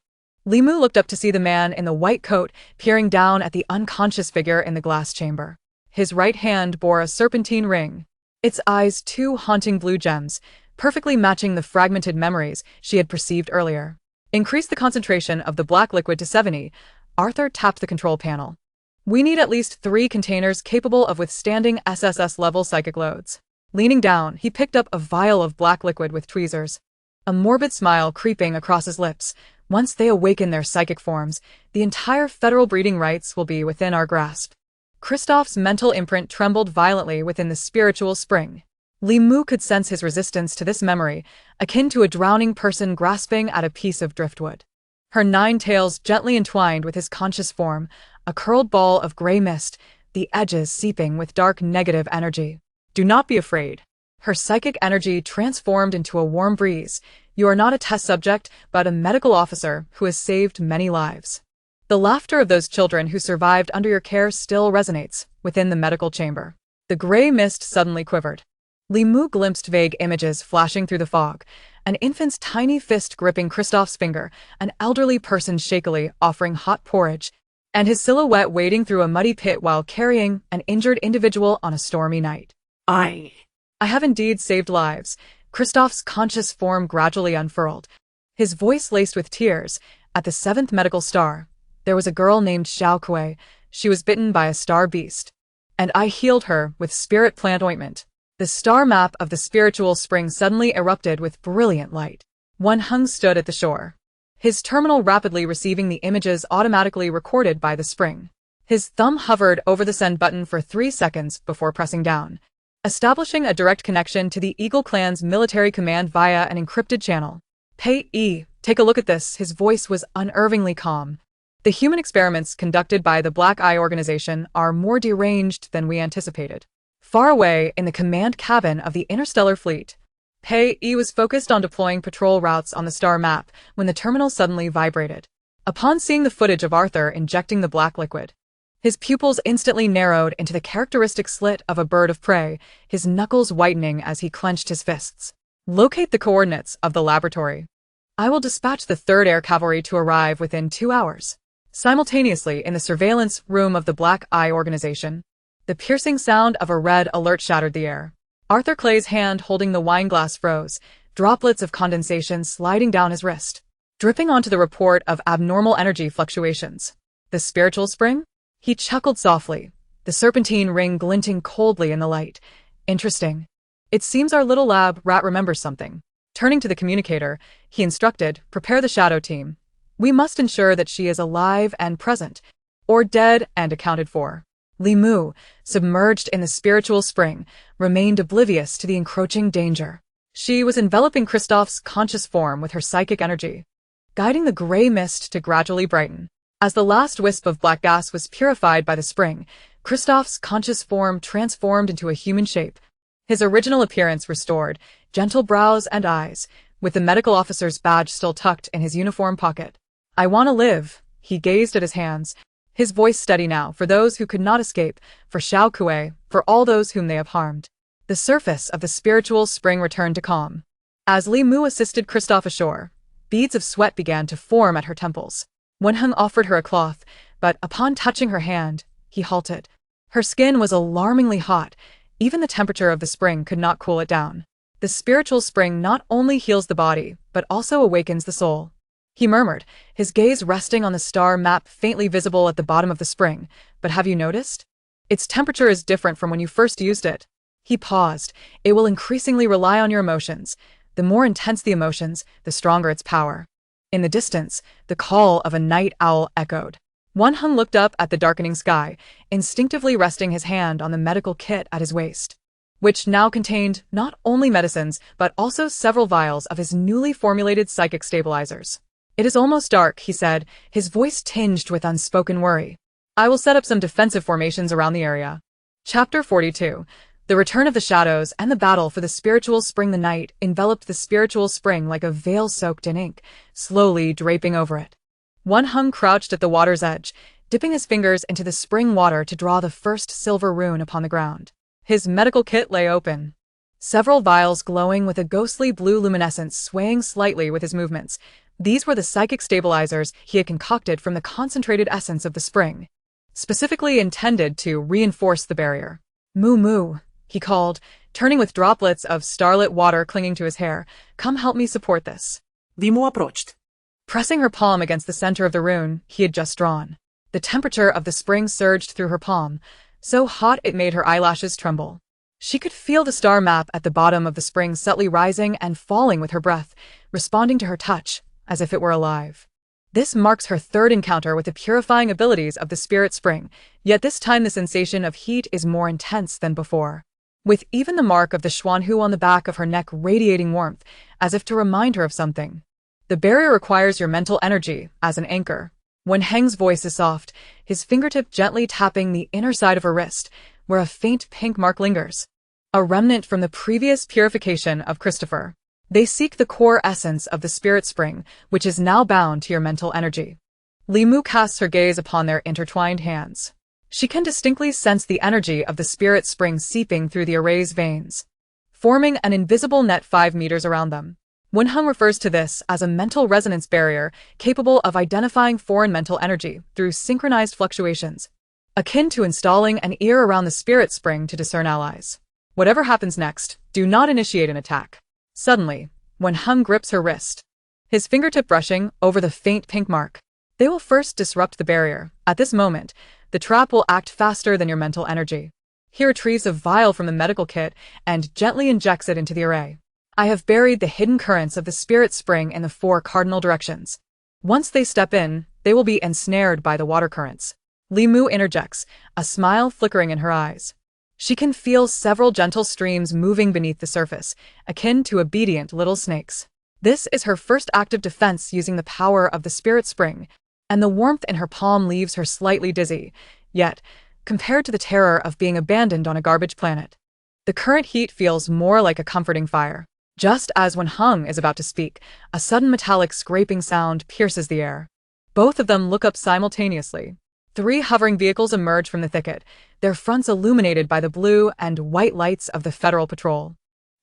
Li Mu looked up to see the man in the white coat peering down at the unconscious figure in the glass chamber. His right hand bore a serpentine ring, its eyes 2 haunting blue gems, perfectly matching the fragmented memories she had perceived earlier. Increase the concentration of the black liquid to 70. Arthur tapped the control panel. We need at least 3 containers capable of withstanding SSS-level psychic loads. Leaning down, he picked up a vial of black liquid with tweezers, a morbid smile creeping across his lips. Once they awaken their psychic forms, the entire federal breeding rights will be within our grasp. Kristoff's mental imprint trembled violently within the spiritual spring. Li Mu could sense his resistance to this memory, akin to a drowning person grasping at a piece of driftwood. Her 9 tails gently entwined with his conscious form, a curled ball of gray mist, the edges seeping with dark negative energy. Do not be afraid. Her psychic energy transformed into a warm breeze. You are not a test subject, but a medical officer who has saved many lives. The laughter of those children who survived under your care still resonates within the medical chamber. The gray mist suddenly quivered. Li Mu glimpsed vague images flashing through the fog, an infant's tiny fist gripping Kristoff's finger, an elderly person shakily offering hot porridge, and his silhouette wading through a muddy pit while carrying an injured individual on a stormy night. I have indeed saved lives. Kristoff's conscious form gradually unfurled, his voice laced with tears. At the 7th medical star, there was a girl named Xiao Kuei. She was bitten by a star beast, and I healed her with spirit plant ointment. The star map of the spiritual spring suddenly erupted with brilliant light. Wan Heng stood at the shore, his terminal rapidly receiving the images automatically recorded by the spring. His thumb hovered over the send button for 3 seconds before pressing down, establishing a direct connection to the Eagle Clan's military command via an encrypted channel. Pei, take a look at this. His voice was unnervingly calm. The human experiments conducted by the Black Eye organization are more deranged than we anticipated. Far away in the command cabin of the interstellar fleet, Pei was focused on deploying patrol routes on the star map when the terminal suddenly vibrated. Upon seeing the footage of Arthur injecting the black liquid, his pupils instantly narrowed into the characteristic slit of a bird of prey, his knuckles whitening as he clenched his fists. Locate the coordinates of the laboratory. I will dispatch the 3rd Air Cavalry to arrive within 2 hours. Simultaneously, in the surveillance room of the Black Eye organization, the piercing sound of a red alert shattered the air. Arthur Clay's hand holding the wineglass froze, droplets of condensation sliding down his wrist, dripping onto the report of abnormal energy fluctuations. The spiritual spring? He chuckled softly, the serpentine ring glinting coldly in the light. Interesting. It seems our little lab rat remembers something. Turning to the communicator, he instructed, prepare the shadow team. We must ensure that she is alive and present, or dead and accounted for. Li Mu, submerged in the spiritual spring, remained oblivious to the encroaching danger. She was enveloping Kristoff's conscious form with her psychic energy, guiding the gray mist to gradually brighten. As the last wisp of black gas was purified by the spring, Kristoff's conscious form transformed into a human shape, his original appearance restored, gentle brows and eyes, with the medical officer's badge still tucked in his uniform pocket. I want to live. He gazed at his hands, his voice steady now, for those who could not escape, for Xiao Kuei, for all those whom they have harmed. The surface of the spiritual spring returned to calm. As Li Mu assisted Kristoff ashore, beads of sweat began to form at her temples. Wan Heng offered her a cloth, but upon touching her hand, he halted. Her skin was alarmingly hot. Even the temperature of the spring could not cool it down. The spiritual spring not only heals the body, but also awakens the soul. He murmured, his gaze resting on the star map faintly visible at the bottom of the spring. But have you noticed? Its temperature is different from when you first used it. He paused. It will increasingly rely on your emotions. The more intense the emotions, the stronger its power. In the distance, the call of a night owl echoed. Wan Heng looked up at the darkening sky, instinctively resting his hand on the medical kit at his waist, which now contained not only medicines but also several vials of his newly formulated psychic stabilizers. It is almost dark, he said, his voice tinged with unspoken worry. I will set up some defensive formations around the area. Chapter 42. The return of the shadows and the battle for the spiritual spring. The night enveloped the spiritual spring like a veil soaked in ink, slowly draping over it. Hung crouched at the water's edge, dipping his fingers into the spring water to draw the first silver rune upon the ground. His medical kit lay open, several vials glowing with a ghostly blue luminescence swaying slightly with his movements. These were the psychic stabilizers he had concocted from the concentrated essence of the spring, specifically intended to reinforce the barrier. Moo moo, he called, turning with droplets of starlit water clinging to his hair. Come help me support this. Limu approached, Pressing her palm against the center of the rune he had just drawn. The temperature of the spring surged through her palm, so hot it made her eyelashes tremble. She could feel the star map at the bottom of the spring subtly rising and falling with her breath, responding to her touch as if it were alive. This marks her third encounter with the purifying abilities of the spirit spring, yet this time the sensation of heat is more intense than before, with even the mark of the Xuanhu on the back of her neck radiating warmth, as if to remind her of something. The barrier requires your mental energy as an anchor. Heng's voice is soft, his fingertip gently tapping the inner side of her wrist, where a faint pink mark lingers, a remnant from the previous purification of Christopher. They seek the core essence of the spirit spring, which is now bound to your mental energy. Limu casts her gaze upon their intertwined hands. She can distinctly sense the energy of the spirit spring seeping through the array's veins, forming an invisible net 5 meters around them. Hung refers to this as a mental resonance barrier capable of identifying foreign mental energy through synchronized fluctuations, akin to installing an ear around the spirit spring to discern allies. Whatever happens next, do not initiate an attack. Suddenly, Hung grips her wrist, his fingertip brushing over the faint pink mark. They will first disrupt the barrier. At this moment, the trap will act faster than your mental energy. He retrieves a vial from the medical kit and gently injects it into the array. I have buried the hidden currents of the spirit spring in the 4 cardinal directions. Once they step in, they will be ensnared by the water currents. Limu interjects, a smile flickering in her eyes. She can feel several gentle streams moving beneath the surface, akin to obedient little snakes. This is her first act of defense using the power of the spirit spring, and the warmth in her palm leaves her slightly dizzy. Yet, compared to the terror of being abandoned on a garbage planet, the current heat feels more like a comforting fire. Just as Hung is about to speak, a sudden metallic scraping sound pierces the air. Both of them look up simultaneously. 3 hovering vehicles emerge from the thicket, their fronts illuminated by the blue and white lights of the Federal Patrol.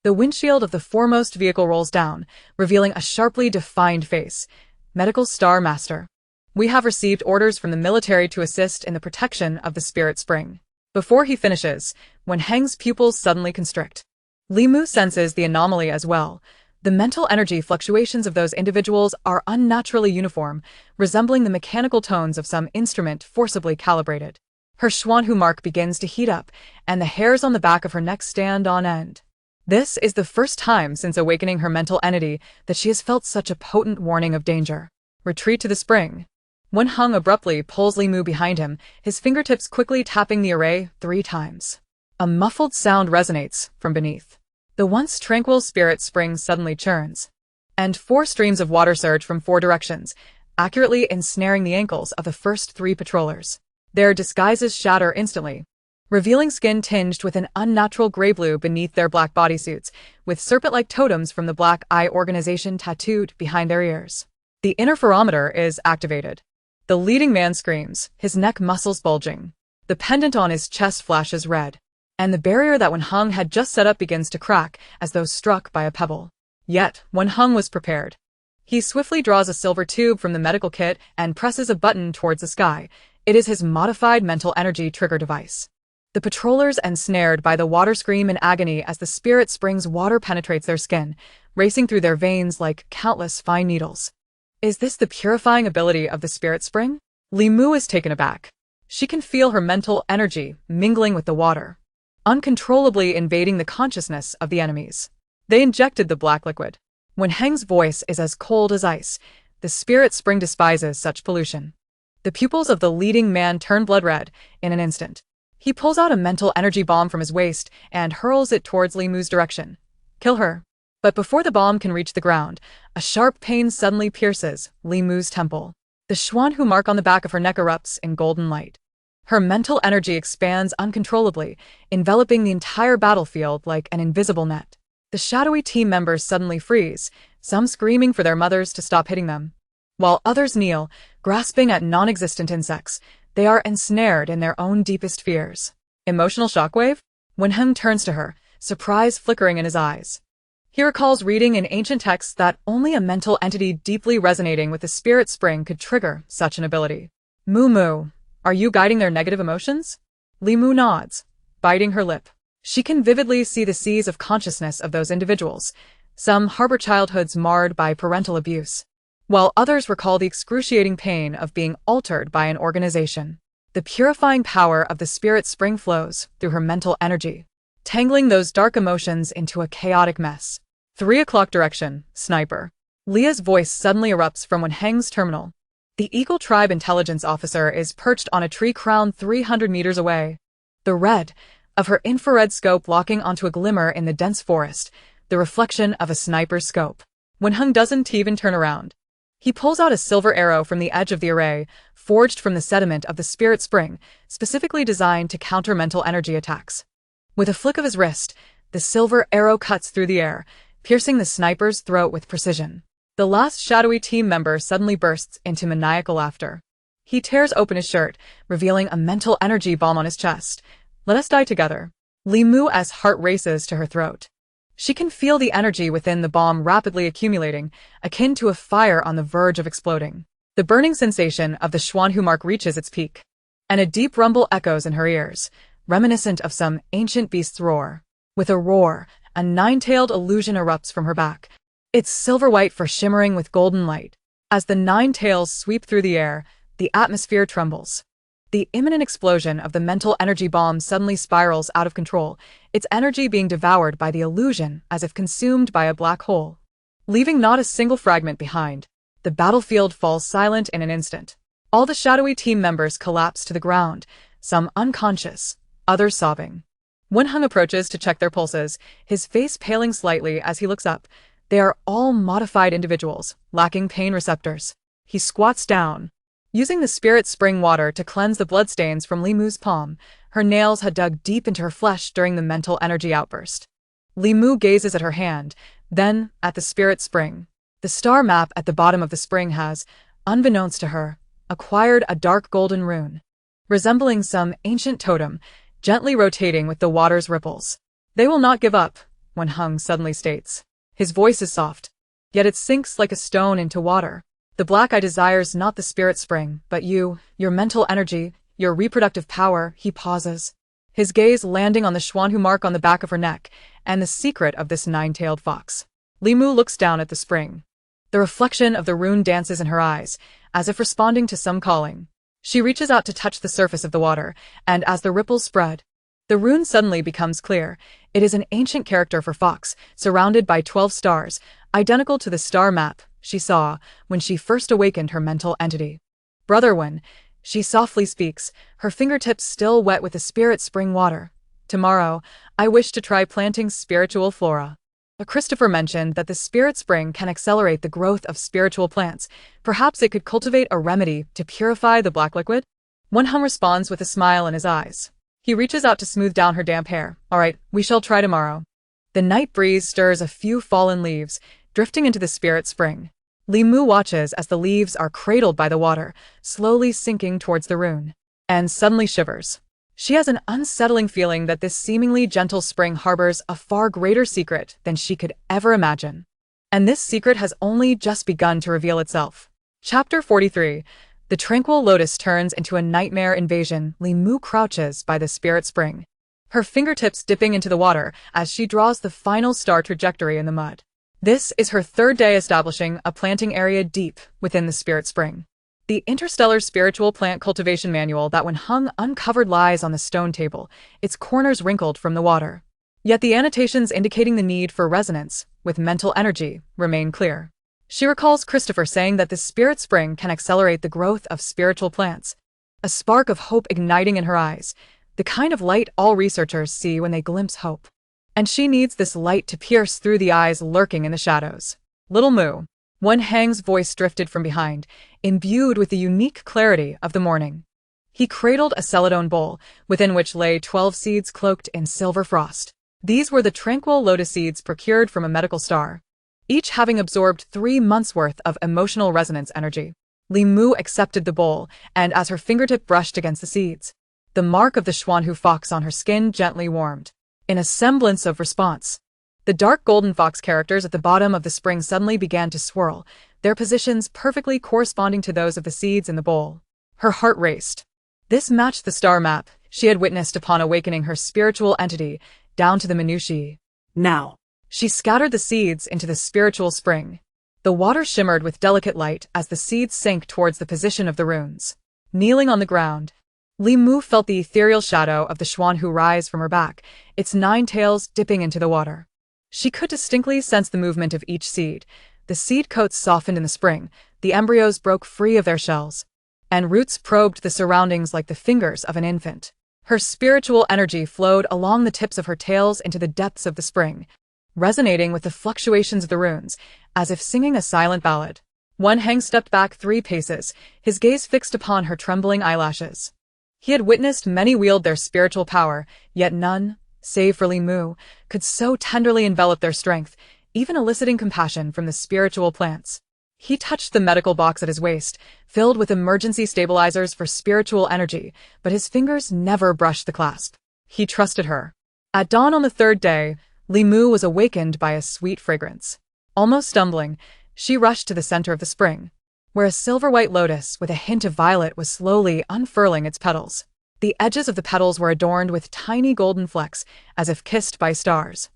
The windshield of the foremost vehicle rolls down, revealing a sharply defined face. Medical Star Master. We have received orders from the military to assist in the protection of the spirit spring. Before he finishes, Heng's pupils suddenly constrict. Limu senses the anomaly as well. The mental energy fluctuations of those individuals are unnaturally uniform, resembling the mechanical tones of some instrument forcibly calibrated. Her Xuanhu mark begins to heat up, and the hairs on the back of her neck stand on end. This is the first time since awakening her mental entity that she has felt such a potent warning of danger. Retreat to the spring. Hung abruptly pulls Limu behind him, his fingertips quickly tapping the array 3 times. A muffled sound resonates from beneath. The once tranquil spirit spring suddenly churns, and 4 streams of water surge from 4 directions, accurately ensnaring the ankles of the first 3 patrollers. Their disguises shatter instantly, revealing skin tinged with an unnatural gray-blue beneath their black bodysuits, with serpent-like totems from the Black Eye organization tattooed behind their ears. The interferometer is activated. The leading man screams, his neck muscles bulging. The pendant on his chest flashes red, and the barrier that Hung had just set up begins to crack as though struck by a pebble. Yet, Hung was prepared. He swiftly draws a silver tube from the medical kit and presses a button towards the sky. It is his modified mental energy trigger device. The patrollers ensnared by the water scream in agony as the spirit spring's water penetrates their skin, racing through their veins like countless fine needles. Is this the purifying ability of the spirit spring? Limu is taken aback. She can feel her mental energy mingling with the water, uncontrollably invading the consciousness of the enemies. They injected the black liquid. Heng's voice is as cold as ice. The spirit spring despises such pollution. The pupils of the leading man turn blood red in an instant. He pulls out a mental energy bomb from his waist and hurls it towards Limu's direction. Kill her. But before the bomb can reach the ground, a sharp pain suddenly pierces Li Mu's temple. The Xuanhu mark on the back of her neck erupts in golden light. Her mental energy expands uncontrollably, enveloping the entire battlefield like an invisible net. The shadowy team members suddenly freeze, some screaming for their mothers to stop hitting them. While others kneel, grasping at non-existent insects, they are ensnared in their own deepest fears. Emotional shockwave? Wenheng turns to her, surprise flickering in his eyes. He recalls reading in ancient texts that only a mental entity deeply resonating with the spirit spring could trigger such an ability. Mu, are you guiding their negative emotions? Li Mu nods, biting her lip. She can vividly see the seas of consciousness of those individuals. Some harbor childhoods marred by parental abuse, while others recall the excruciating pain of being altered by an organization. The purifying power of the spirit spring flows through her mental energy, tangling those dark emotions into a chaotic mess. 3 o'clock direction, sniper. Leah's voice suddenly erupts from Wenheng's terminal. The Eagle Tribe intelligence officer is perched on a tree crown 300 meters away. The red of her infrared scope locking onto a glimmer in the dense forest, the reflection of a sniper's scope. Wenheng doesn't even turn around. He pulls out a silver arrow from the edge of the array, forged from the sediment of the spirit spring, specifically designed to counter mental energy attacks. With a flick of his wrist, the silver arrow cuts through the air, piercing the sniper's throat with precision. The last shadowy team member suddenly bursts into maniacal laughter. He tears open his shirt, revealing a mental energy bomb on his chest. Let us die together. Li Mu's heart races to her throat. She can feel the energy within the bomb rapidly accumulating, akin to a fire on the verge of exploding. The burning sensation of the Xuanhu mark reaches its peak, and a deep rumble echoes in her ears, reminiscent of some ancient beast's roar. With a roar, a nine-tailed illusion erupts from her back, its silver white fur shimmering with golden light. As the 9 tails sweep through the air, the atmosphere trembles. The imminent explosion of the mental energy bomb suddenly spirals out of control, its energy being devoured by the illusion as if consumed by a black hole. Leaving not a single fragment behind, the battlefield falls silent in an instant. All the shadowy team members collapse to the ground, some unconscious, others sobbing. Wenheng approaches to check their pulses, his face paling slightly as he looks up. They are all modified individuals, lacking pain receptors. He squats down. Using the spirit spring water to cleanse the bloodstains from Li Mu's palm, her nails had dug deep into her flesh during the mental energy outburst. Li Mu gazes at her hand, then at the spirit spring. The star map at the bottom of the spring has, unbeknownst to her, acquired a dark golden rune, resembling some ancient totem, gently rotating with the water's ripples. They will not give up, Wenheng suddenly states. His voice is soft, yet it sinks like a stone into water. The black eye desires not the spirit spring, but you, your mental energy, your reproductive power. He pauses, his gaze landing on the Xuanhu mark on the back of her neck, and the secret of this 9-tailed fox. Li Mu looks down at the spring. The reflection of the rune dances in her eyes, as if responding to some calling. She reaches out to touch the surface of the water, and as the ripples spread, the rune suddenly becomes clear. It is an ancient character for fox, surrounded by 12 stars, identical to the star map she saw when she first awakened her mental entity. Brother Wen, she softly speaks, her fingertips still wet with the spirit spring water. Tomorrow, I wish to try planting spiritual flora. Christopher mentioned that the spirit spring can accelerate the growth of spiritual plants. Perhaps it could cultivate a remedy to purify the black liquid? Wenheng responds with a smile in his eyes. He reaches out to smooth down her damp hair. All right, we shall try tomorrow. The night breeze stirs a few fallen leaves, drifting into the spirit spring. Li Mu watches as the leaves are cradled by the water, slowly sinking towards the rune, and suddenly shivers. She has an unsettling feeling that this seemingly gentle spring harbors a far greater secret than she could ever imagine. And this secret has only just begun to reveal itself. Chapter 43. The tranquil lotus turns into a nightmare invasion. Li Mu crouches by the spirit spring, her fingertips dipping into the water as she draws the final star trajectory in the mud. This is her 3rd day establishing a planting area deep within the spirit spring. The Interstellar Spiritual Plant Cultivation Manual that Wenheng uncovered lies on the stone table, its corners wrinkled from the water. Yet the annotations indicating the need for resonance with mental energy remain clear. She recalls Christopher saying that the spirit spring can accelerate the growth of spiritual plants, a spark of hope igniting in her eyes, the kind of light all researchers see when they glimpse hope. And she needs this light to pierce through the eyes lurking in the shadows. Little Moo. Hang's voice drifted from behind, imbued with the unique clarity of the morning. He cradled a celadone bowl, within which lay 12 seeds cloaked in silver frost. These were the tranquil lotus seeds procured from a medical star, each having absorbed 3 months' worth of emotional resonance energy. Moo accepted the bowl, and as her fingertip brushed against the seeds, the mark of the Xuanhu fox on her skin gently warmed. In a semblance of response, the dark golden fox characters at the bottom of the spring suddenly began to swirl, their positions perfectly corresponding to those of the seeds in the bowl. Her heart raced. This matched the star map she had witnessed upon awakening her spiritual entity down to the minutiae. Now. She scattered the seeds into the spiritual spring. The water shimmered with delicate light as the seeds sank towards the position of the runes. Kneeling on the ground, Moo felt the ethereal shadow of the Xuanhu rise from her back, its 9 tails dipping into the water. She could distinctly sense the movement of each seed. The seed coats softened in the spring, the embryos broke free of their shells, and roots probed the surroundings like the fingers of an infant. Her spiritual energy flowed along the tips of her tails into the depths of the spring, resonating with the fluctuations of the runes, as if singing a silent ballad. Hang stepped back 3 paces, his gaze fixed upon her trembling eyelashes. He had witnessed many wield their spiritual power, yet none, save for Moo, could so tenderly envelop their strength, even eliciting compassion from the spiritual plants. He touched the medical box at his waist, filled with emergency stabilizers for spiritual energy, but his fingers never brushed the clasp. He trusted her. At dawn on the 3rd day, Moo was awakened by a sweet fragrance. Almost stumbling, she rushed to the center of the spring, where a silver-white lotus with a hint of violet was slowly unfurling its petals. The edges of the petals were adorned with tiny golden flecks, as if kissed by stars.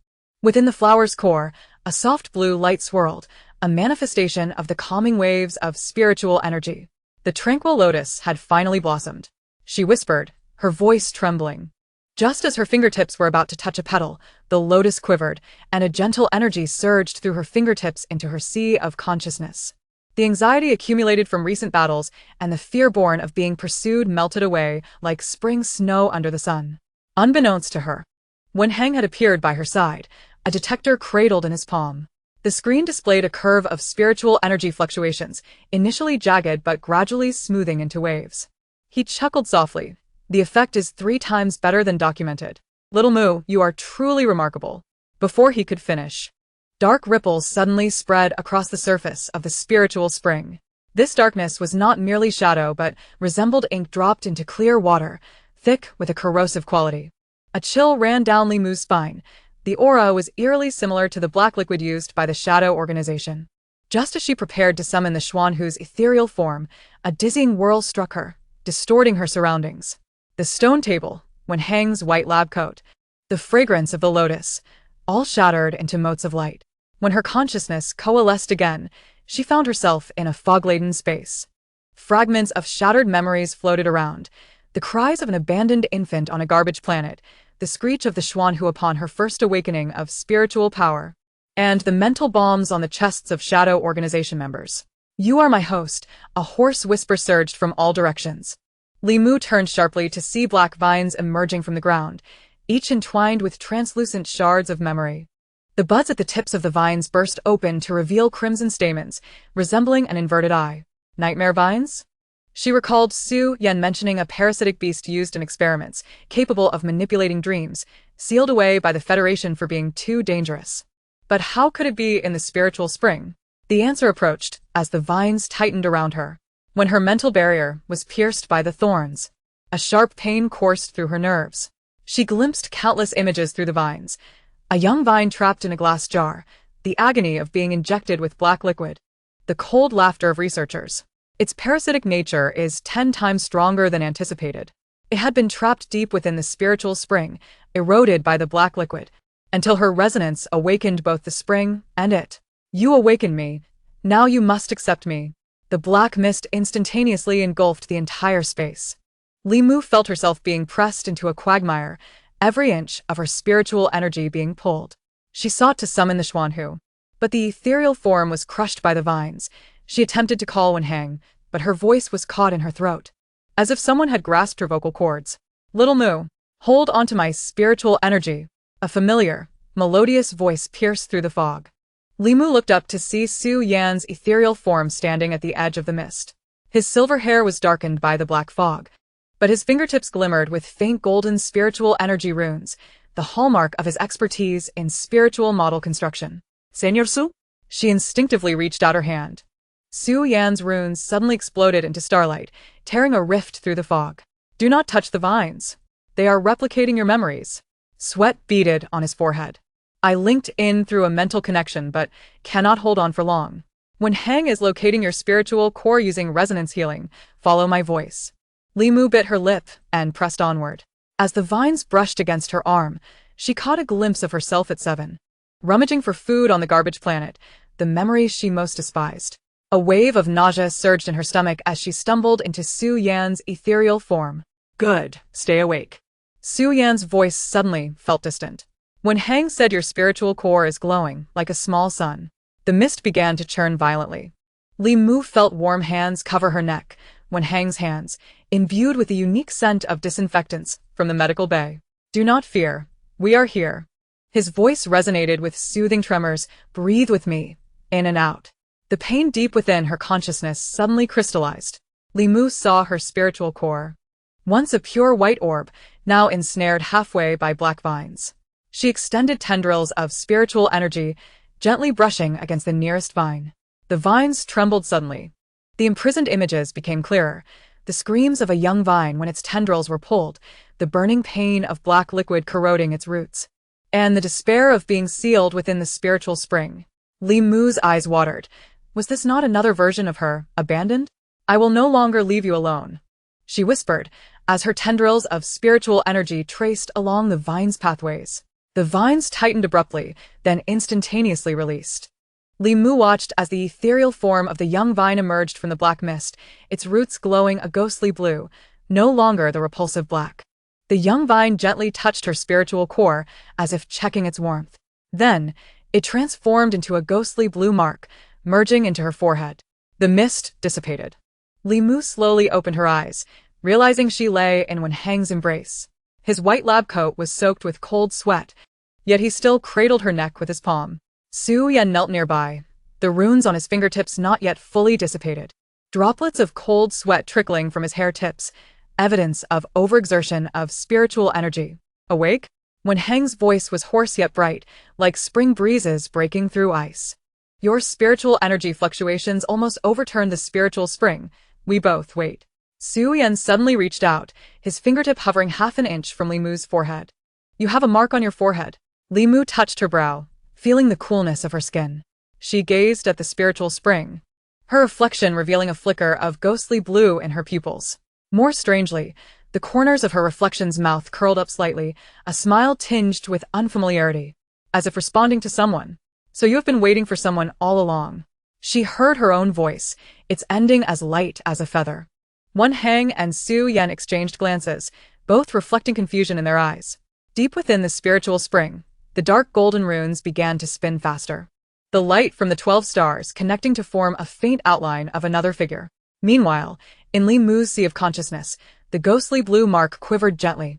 Within the flower's core, a soft blue light swirled, a manifestation of the calming waves of spiritual energy. The tranquil lotus had finally blossomed. She whispered, her voice trembling. Just as her fingertips were about to touch a petal, the lotus quivered, and a gentle energy surged through her fingertips into her sea of consciousness. The anxiety accumulated from recent battles and the fear born of being pursued melted away like spring snow under the sun. Unbeknownst to her, Hang had appeared by her side, a detector cradled in his palm. The screen displayed a curve of spiritual energy fluctuations, initially jagged but gradually smoothing into waves. He chuckled softly. The effect is 3 times better than documented. Little Moo, you are truly remarkable. Before he could finish, dark ripples suddenly spread across the surface of the spiritual spring. This darkness was not merely shadow but resembled ink dropped into clear water, thick with a corrosive quality. A chill ran down Moo's spine. The aura was eerily similar to the black liquid used by the Shadow Organization. Just as she prepared to summon the Xuanhu's ethereal form, a dizzying whirl struck her, distorting her surroundings. The stone table, Hang's white lab coat, the fragrance of the lotus, all shattered into motes of light. When her consciousness coalesced again, she found herself in a fog-laden space. Fragments of shattered memories floated around, the cries of an abandoned infant on a garbage planet, the screech of the Xuanhu upon her first awakening of spiritual power, and the mental bombs on the chests of Shadow Organization members. You are my host, a hoarse whisper surged from all directions. Moo turned sharply to see black vines emerging from the ground, each entwined with translucent shards of memory. The buds at the tips of the vines burst open to reveal crimson stamens, resembling an inverted eye. Nightmare vines? She recalled Su Yan mentioning a parasitic beast used in experiments, capable of manipulating dreams, sealed away by the Federation for being too dangerous. But how could it be in the spiritual spring? The answer approached as the vines tightened around her. When her mental barrier was pierced by the thorns, a sharp pain coursed through her nerves. She glimpsed countless images through the vines. A young vine trapped in a glass jar, the agony of being injected with black liquid, the cold laughter of researchers. Its parasitic nature is 10 times stronger than anticipated. It had been trapped deep within the spiritual spring, eroded by the black liquid, until her resonance awakened both the spring and it. You awakened me. Now you must accept me. The black mist instantaneously engulfed the entire space. Moo felt herself being pressed into a quagmire, every inch of her spiritual energy being pulled. She sought to summon the Xuanhu, but the ethereal form was crushed by the vines. She attempted to call Hang, but her voice was caught in her throat, as if someone had grasped her vocal cords. Little Moo, hold onto my spiritual energy. A familiar, melodious voice pierced through the fog. Limu looked up to see Su Yan's ethereal form standing at the edge of the mist. His silver hair was darkened by the black fog, but his fingertips glimmered with faint golden spiritual energy runes, the hallmark of his expertise in spiritual model construction. Senor Su? She instinctively reached out her hand. Su Yan's runes suddenly exploded into starlight, tearing a rift through the fog. Do not touch the vines. They are replicating your memories. Sweat beaded on his forehead. I linked in through a mental connection, but cannot hold on for long. When Hang is locating your spiritual core using resonance healing, follow my voice. Limu bit her lip and pressed onward. As the vines brushed against her arm, she caught a glimpse of herself at 7. Rummaging for food on the garbage planet, the memories she most despised. A wave of nausea surged in her stomach as she stumbled into Su Yan's ethereal form. Good, stay awake. Su Yan's voice suddenly felt distant. When Hang said your spiritual core is glowing, like a small sun, the mist began to churn violently. Li Mu felt warm hands cover her neck, when Hang's hands, imbued with the unique scent of disinfectants from the medical bay. Do not fear, we are here. His voice resonated with soothing tremors. Breathe with me, in and out. The pain deep within her consciousness suddenly crystallized. Li Mu saw her spiritual core. Once a pure white orb, now ensnared halfway by black vines. She extended tendrils of spiritual energy, gently brushing against the nearest vine. The vines trembled suddenly. The imprisoned images became clearer. The screams of a young vine when its tendrils were pulled, the burning pain of black liquid corroding its roots, and the despair of being sealed within the spiritual spring. Li Mu's eyes watered. Was this not another version of her, abandoned? I will no longer leave you alone, she whispered, as her tendrils of spiritual energy traced along the vine's pathways. The vines tightened abruptly, then instantaneously released. Li Mu watched as the ethereal form of the young vine emerged from the black mist, its roots glowing a ghostly blue, no longer the repulsive black. The young vine gently touched her spiritual core, as if checking its warmth. Then, it transformed into a ghostly blue mark, merging into her forehead. The mist dissipated. Li Mu slowly opened her eyes, realizing she lay in Wen Hang's embrace. His white lab coat was soaked with cold sweat, yet he still cradled her neck with his palm. Su Yan knelt nearby, the runes on his fingertips not yet fully dissipated. Droplets of cold sweat trickling from his hair tips, evidence of overexertion of spiritual energy. Awake? Wen Hang's voice was hoarse yet bright, like spring breezes breaking through ice. Your spiritual energy fluctuations almost overturned the spiritual spring. We both wait. Su Yan suddenly reached out, his fingertip hovering half an inch from Li Mu's forehead. You have a mark on your forehead. Li Mu touched her brow, feeling the coolness of her skin. She gazed at the spiritual spring, her reflection revealing a flicker of ghostly blue in her pupils. More strangely, the corners of her reflection's mouth curled up slightly, a smile tinged with unfamiliarity, as if responding to someone. So you have been waiting for someone all along. She heard her own voice, its ending as light as a feather. Wen Hang and Su Yan exchanged glances, both reflecting confusion in their eyes. Deep within the spiritual spring, the dark golden runes began to spin faster. The light from the 12 stars connecting to form a faint outline of another figure. Meanwhile, in Li Mu's sea of consciousness, the ghostly blue mark quivered gently,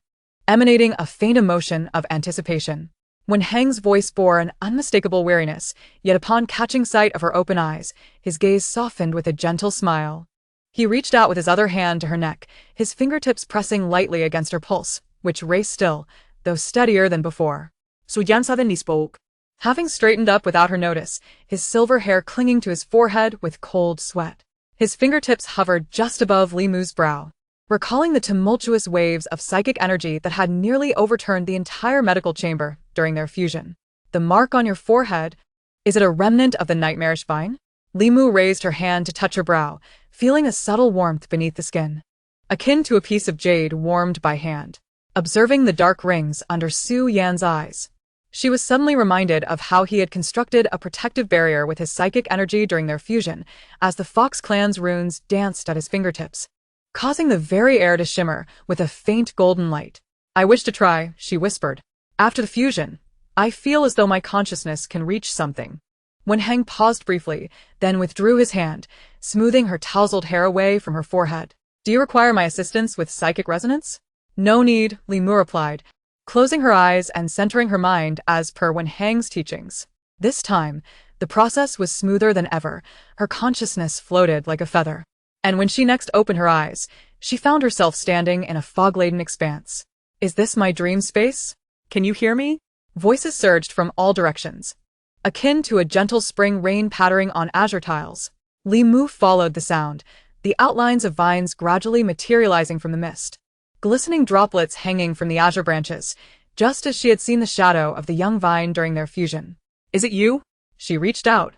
emanating a faint emotion of anticipation. Wen Hang's voice bore an unmistakable weariness, yet upon catching sight of her open eyes, his gaze softened with a gentle smile. He reached out with his other hand to her neck, his fingertips pressing lightly against her pulse, which raced still, though steadier than before. Su Yan suddenly spoke. Having straightened up without her notice, his silver hair clinging to his forehead with cold sweat. His fingertips hovered just above Li Mu's brow, recalling the tumultuous waves of psychic energy that had nearly overturned the entire medical chamber during their fusion. The mark on your forehead, is it a remnant of the nightmarish vine? Li Mu raised her hand to touch her brow, feeling a subtle warmth beneath the skin, akin to a piece of jade warmed by hand. Observing the dark rings under Su Yan's eyes, she was suddenly reminded of how he had constructed a protective barrier with his psychic energy during their fusion, as the Fox clan's runes danced at his fingertips, causing the very air to shimmer with a faint golden light. I wish to try, she whispered. After the fusion, I feel as though my consciousness can reach something. Wen Hang paused briefly, then withdrew his hand, smoothing her tousled hair away from her forehead. Do you require my assistance with psychic resonance? No need, Li Mu replied, closing her eyes and centering her mind as per Wen Hang's teachings. This time, the process was smoother than ever. Her consciousness floated like a feather. And when she next opened her eyes, she found herself standing in a fog-laden expanse. Is this my dream space? Can you hear me? Voices surged from all directions, akin to a gentle spring rain pattering on azure tiles. Li Mu followed the sound, the outlines of vines gradually materializing from the mist, glistening droplets hanging from the azure branches, just as she had seen the shadow of the young vine during their fusion. Is it you? She reached out,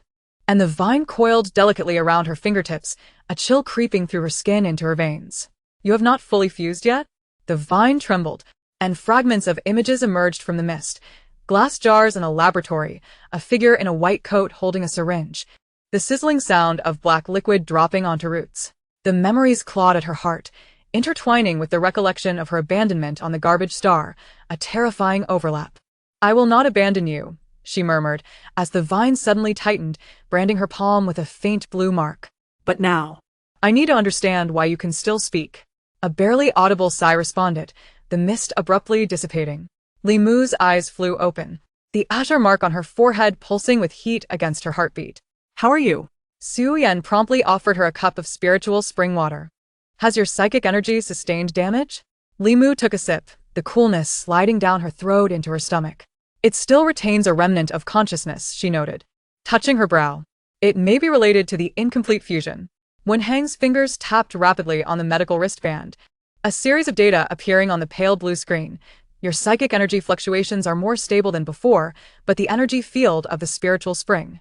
and the vine coiled delicately around her fingertips, a chill creeping through her skin into her veins. You have not fully fused yet? The vine trembled, and fragments of images emerged from the mist. Glass jars in a laboratory, a figure in a white coat holding a syringe, the sizzling sound of black liquid dropping onto roots. The memories clawed at her heart, intertwining with the recollection of her abandonment on the garbage star, a terrifying overlap. I will not abandon you, she murmured, as the vine suddenly tightened, branding her palm with a faint blue mark. But now, I need to understand why you can still speak. A barely audible sigh responded, the mist abruptly dissipating. Li Mu's eyes flew open, the azure mark on her forehead pulsing with heat against her heartbeat. how are you? Su Yan promptly offered her a cup of spiritual spring water. Has your psychic energy sustained damage? Li Mu took a sip, the coolness sliding down her throat into her stomach. It still retains a remnant of consciousness, she noted, touching her brow. It may be related to the incomplete fusion. Wen Hang's fingers tapped rapidly on the medical wristband, a series of data appearing on the pale blue screen. Your psychic energy fluctuations are more stable than before, but the energy field of the spiritual spring.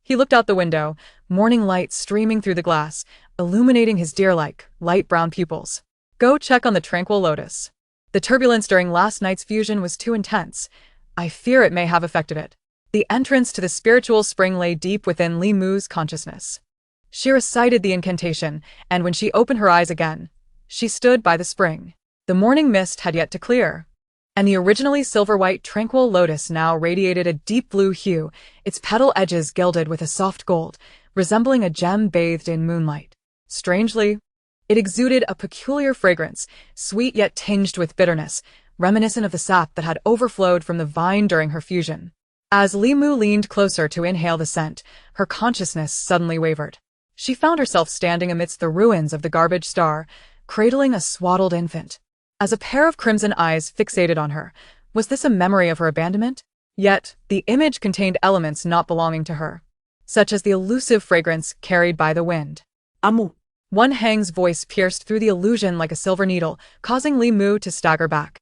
He looked out the window, morning light streaming through the glass, illuminating his deer-like, light brown pupils. Go check on the tranquil lotus. The turbulence during last night's fusion was too intense. I fear it may have affected it. The entrance to the spiritual spring lay deep within Li Mu's consciousness. She recited the incantation, and when she opened her eyes again, she stood by the spring. The morning mist had yet to clear, and the originally silver-white tranquil lotus now radiated a deep blue hue, its petal edges gilded with a soft gold, resembling a gem bathed in moonlight. Strangely, it exuded a peculiar fragrance, sweet yet tinged with bitterness, reminiscent of the sap that had overflowed from the vine during her fusion. As Li Mu leaned closer to inhale the scent, her consciousness suddenly wavered. She found herself standing amidst the ruins of the garbage star, cradling a swaddled infant. As a pair of crimson eyes fixated on her, was this a memory of her abandonment? Yet, the image contained elements not belonging to her, such as the elusive fragrance carried by the wind. Amu. Wen Hang's voice pierced through the illusion like a silver needle, causing Li Mu to stagger back,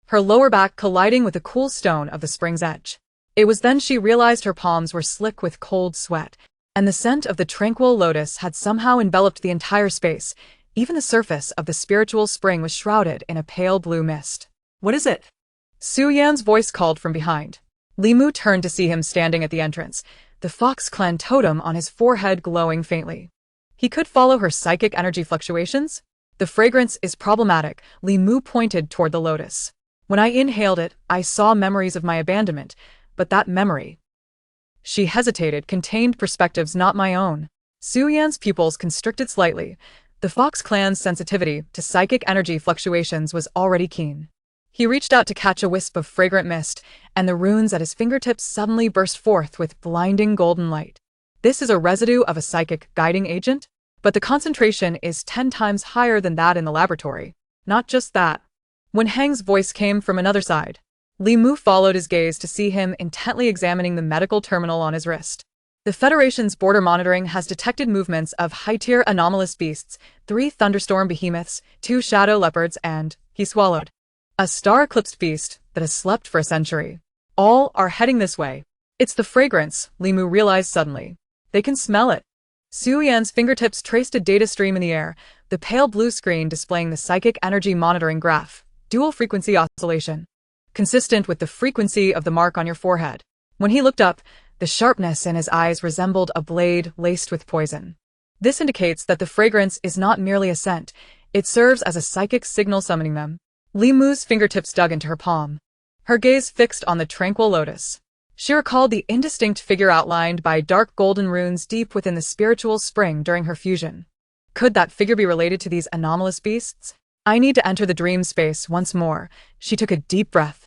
her lower back colliding with the cool stone of the spring's edge. It was then she realized her palms were slick with cold sweat, and the scent of the tranquil lotus had somehow enveloped the entire space. Even the surface of the spiritual spring was shrouded in a pale blue mist. What is it? Su Yan's voice called from behind. Li Mu turned to see him standing at the entrance, the Fox Clan totem on his forehead glowing faintly. He could follow her psychic energy fluctuations? The fragrance is problematic. Li Mu pointed toward the lotus. When I inhaled it, I saw memories of my abandonment, but that memory, she hesitated, contained perspectives not my own. Su Yan's pupils constricted slightly. The Fox Clan's sensitivity to psychic energy fluctuations was already keen. He reached out to catch a wisp of fragrant mist, and the runes at his fingertips suddenly burst forth with blinding golden light. This is a residue of a psychic guiding agent, but the concentration is 10 times higher than that in the laboratory. Not just that. Wen Hang's voice came from another side. Li Mu followed his gaze to see him intently examining the medical terminal on his wrist. The Federation's border monitoring has detected movements of high-tier anomalous beasts, 3 thunderstorm behemoths, 2 shadow leopards, and, he swallowed, a star-eclipsed beast that has slept for a century. All are heading this way. It's the fragrance, Li Mu realized suddenly. They can smell it. Su Yan's fingertips traced a data stream in the air, the pale blue screen displaying the psychic energy monitoring graph, dual frequency oscillation, consistent with the frequency of the mark on your forehead. When he looked up, the sharpness in his eyes resembled a blade laced with poison. This indicates that the fragrance is not merely a scent, it serves as a psychic signal summoning them. Li Mu's fingertips dug into her palm, her gaze fixed on the tranquil lotus. She recalled the indistinct figure outlined by dark golden runes deep within the spiritual spring during her fusion. Could that figure be related to these anomalous beasts? I need to enter the dream space once more. She took a deep breath.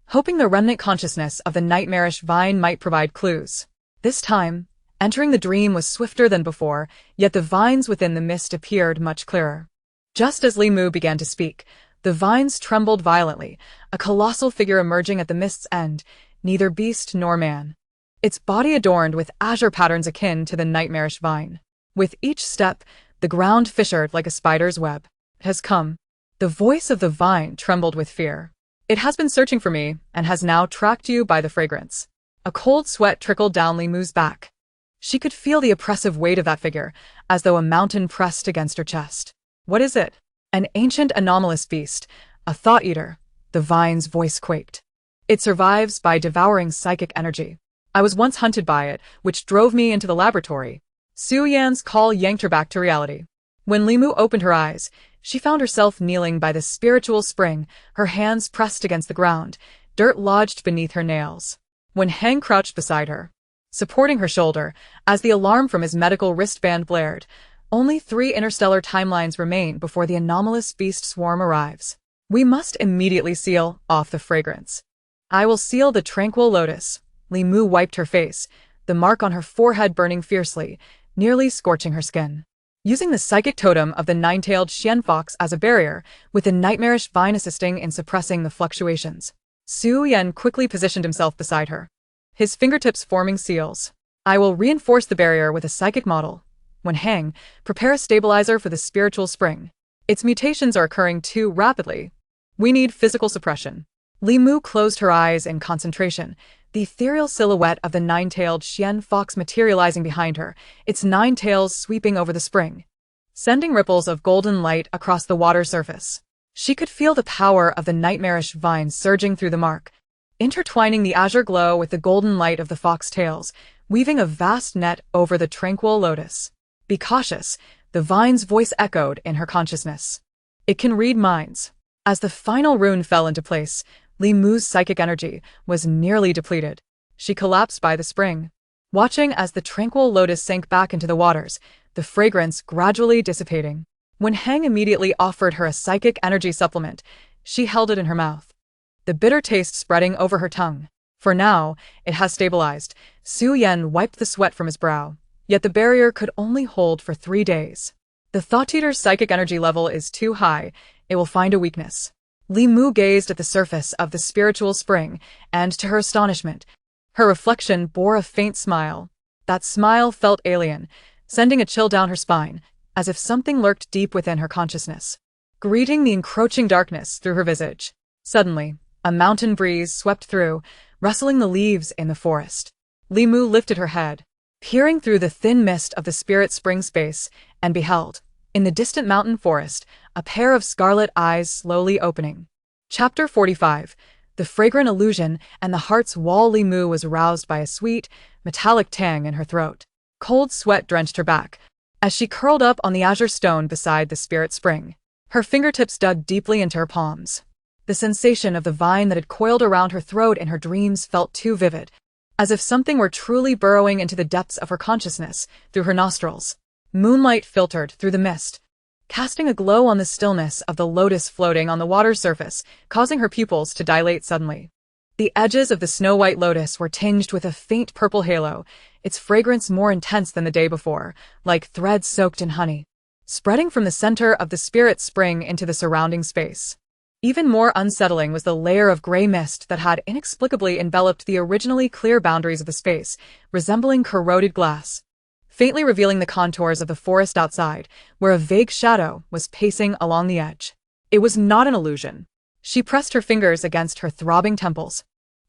hoping the remnant consciousness of the nightmarish vine might provide clues. This time, entering the dream was swifter than before, yet the vines within the mist appeared much clearer. Just as Li Mu began to speak, the vines trembled violently, a colossal figure emerging at the mist's end, neither beast nor man. Its body adorned with azure patterns akin to the nightmarish vine. With each step, the ground fissured like a spider's web. It has come. The voice of the vine trembled with fear. It has been searching for me, and has now tracked you by the fragrance. A cold sweat trickled down Li Mu's back. She could feel the oppressive weight of that figure, as though a mountain pressed against her chest. What is it? An ancient anomalous beast, a thought-eater. The vine's voice quaked. It survives by devouring psychic energy. I was once hunted by it, which drove me into the laboratory. Su Yan's call yanked her back to reality. When Li Mu opened her eyes, she found herself kneeling by the spiritual spring, her hands pressed against the ground, dirt lodged beneath her nails. When Heng crouched beside her, supporting her shoulder, as the alarm from his medical wristband blared, only 3 interstellar timelines remain before the anomalous beast swarm arrives. We must immediately seal off the fragrance. I will seal the tranquil lotus. Li Mu wiped her face, the mark on her forehead burning fiercely, nearly scorching her skin. Using the psychic totem of the nine-tailed Xian fox as a barrier, with the nightmarish vine assisting in suppressing the fluctuations, Su Yan quickly positioned himself beside her, his fingertips forming seals. I will reinforce the barrier with a psychic model. When Heng, prepare a stabilizer for the spiritual spring. Its mutations are occurring too rapidly. We need physical suppression. Li Mu closed her eyes in concentration, the ethereal silhouette of the nine-tailed Xian fox materializing behind her, its 9 tails sweeping over the spring, sending ripples of golden light across the water surface. She could feel the power of the nightmarish vine surging through the mark, intertwining the azure glow with the golden light of the fox tails, weaving a vast net over the tranquil lotus. Be cautious, the vine's voice echoed in her consciousness. It can read minds. As the final rune fell into place, Li Mu's psychic energy was nearly depleted. She collapsed by the spring. Watching as the tranquil lotus sank back into the waters, the fragrance gradually dissipating. When Heng immediately offered her a psychic energy supplement, she held it in her mouth, the bitter taste spreading over her tongue. For now, it has stabilized. Su Yan wiped the sweat from his brow, yet the barrier could only hold for 3 days. The thought-eater's psychic energy level is too high. It will find a weakness. Li Mu gazed at the surface of the spiritual spring, and to her astonishment, her reflection bore a faint smile. That smile felt alien, sending a chill down her spine, as if something lurked deep within her consciousness, greeting the encroaching darkness through her visage. Suddenly, a mountain breeze swept through, rustling the leaves in the forest. Li Mu lifted her head, peering through the thin mist of the spirit spring space, and beheld, in the distant mountain forest, a pair of scarlet eyes slowly opening. Chapter 45. The fragrant illusion and the heart's wall. Li Mu was roused by a sweet, metallic tang in her throat. Cold sweat drenched her back, as she curled up on the azure stone beside the spirit spring. Her fingertips dug deeply into her palms. The sensation of the vine that had coiled around her throat in her dreams felt too vivid, as if something were truly burrowing into the depths of her consciousness through her nostrils. Moonlight filtered through the mist, casting a glow on the stillness of the lotus floating on the water's surface, causing her pupils to dilate suddenly. The edges of the snow-white lotus were tinged with a faint purple halo, its fragrance more intense than the day before, like threads soaked in honey, spreading from the center of the spirit spring into the surrounding space. Even more unsettling was the layer of gray mist that had inexplicably enveloped the originally clear boundaries of the space, resembling corroded glass, faintly revealing the contours of the forest outside, where a vague shadow was pacing along the edge. It was not an illusion. She pressed her fingers against her throbbing temples,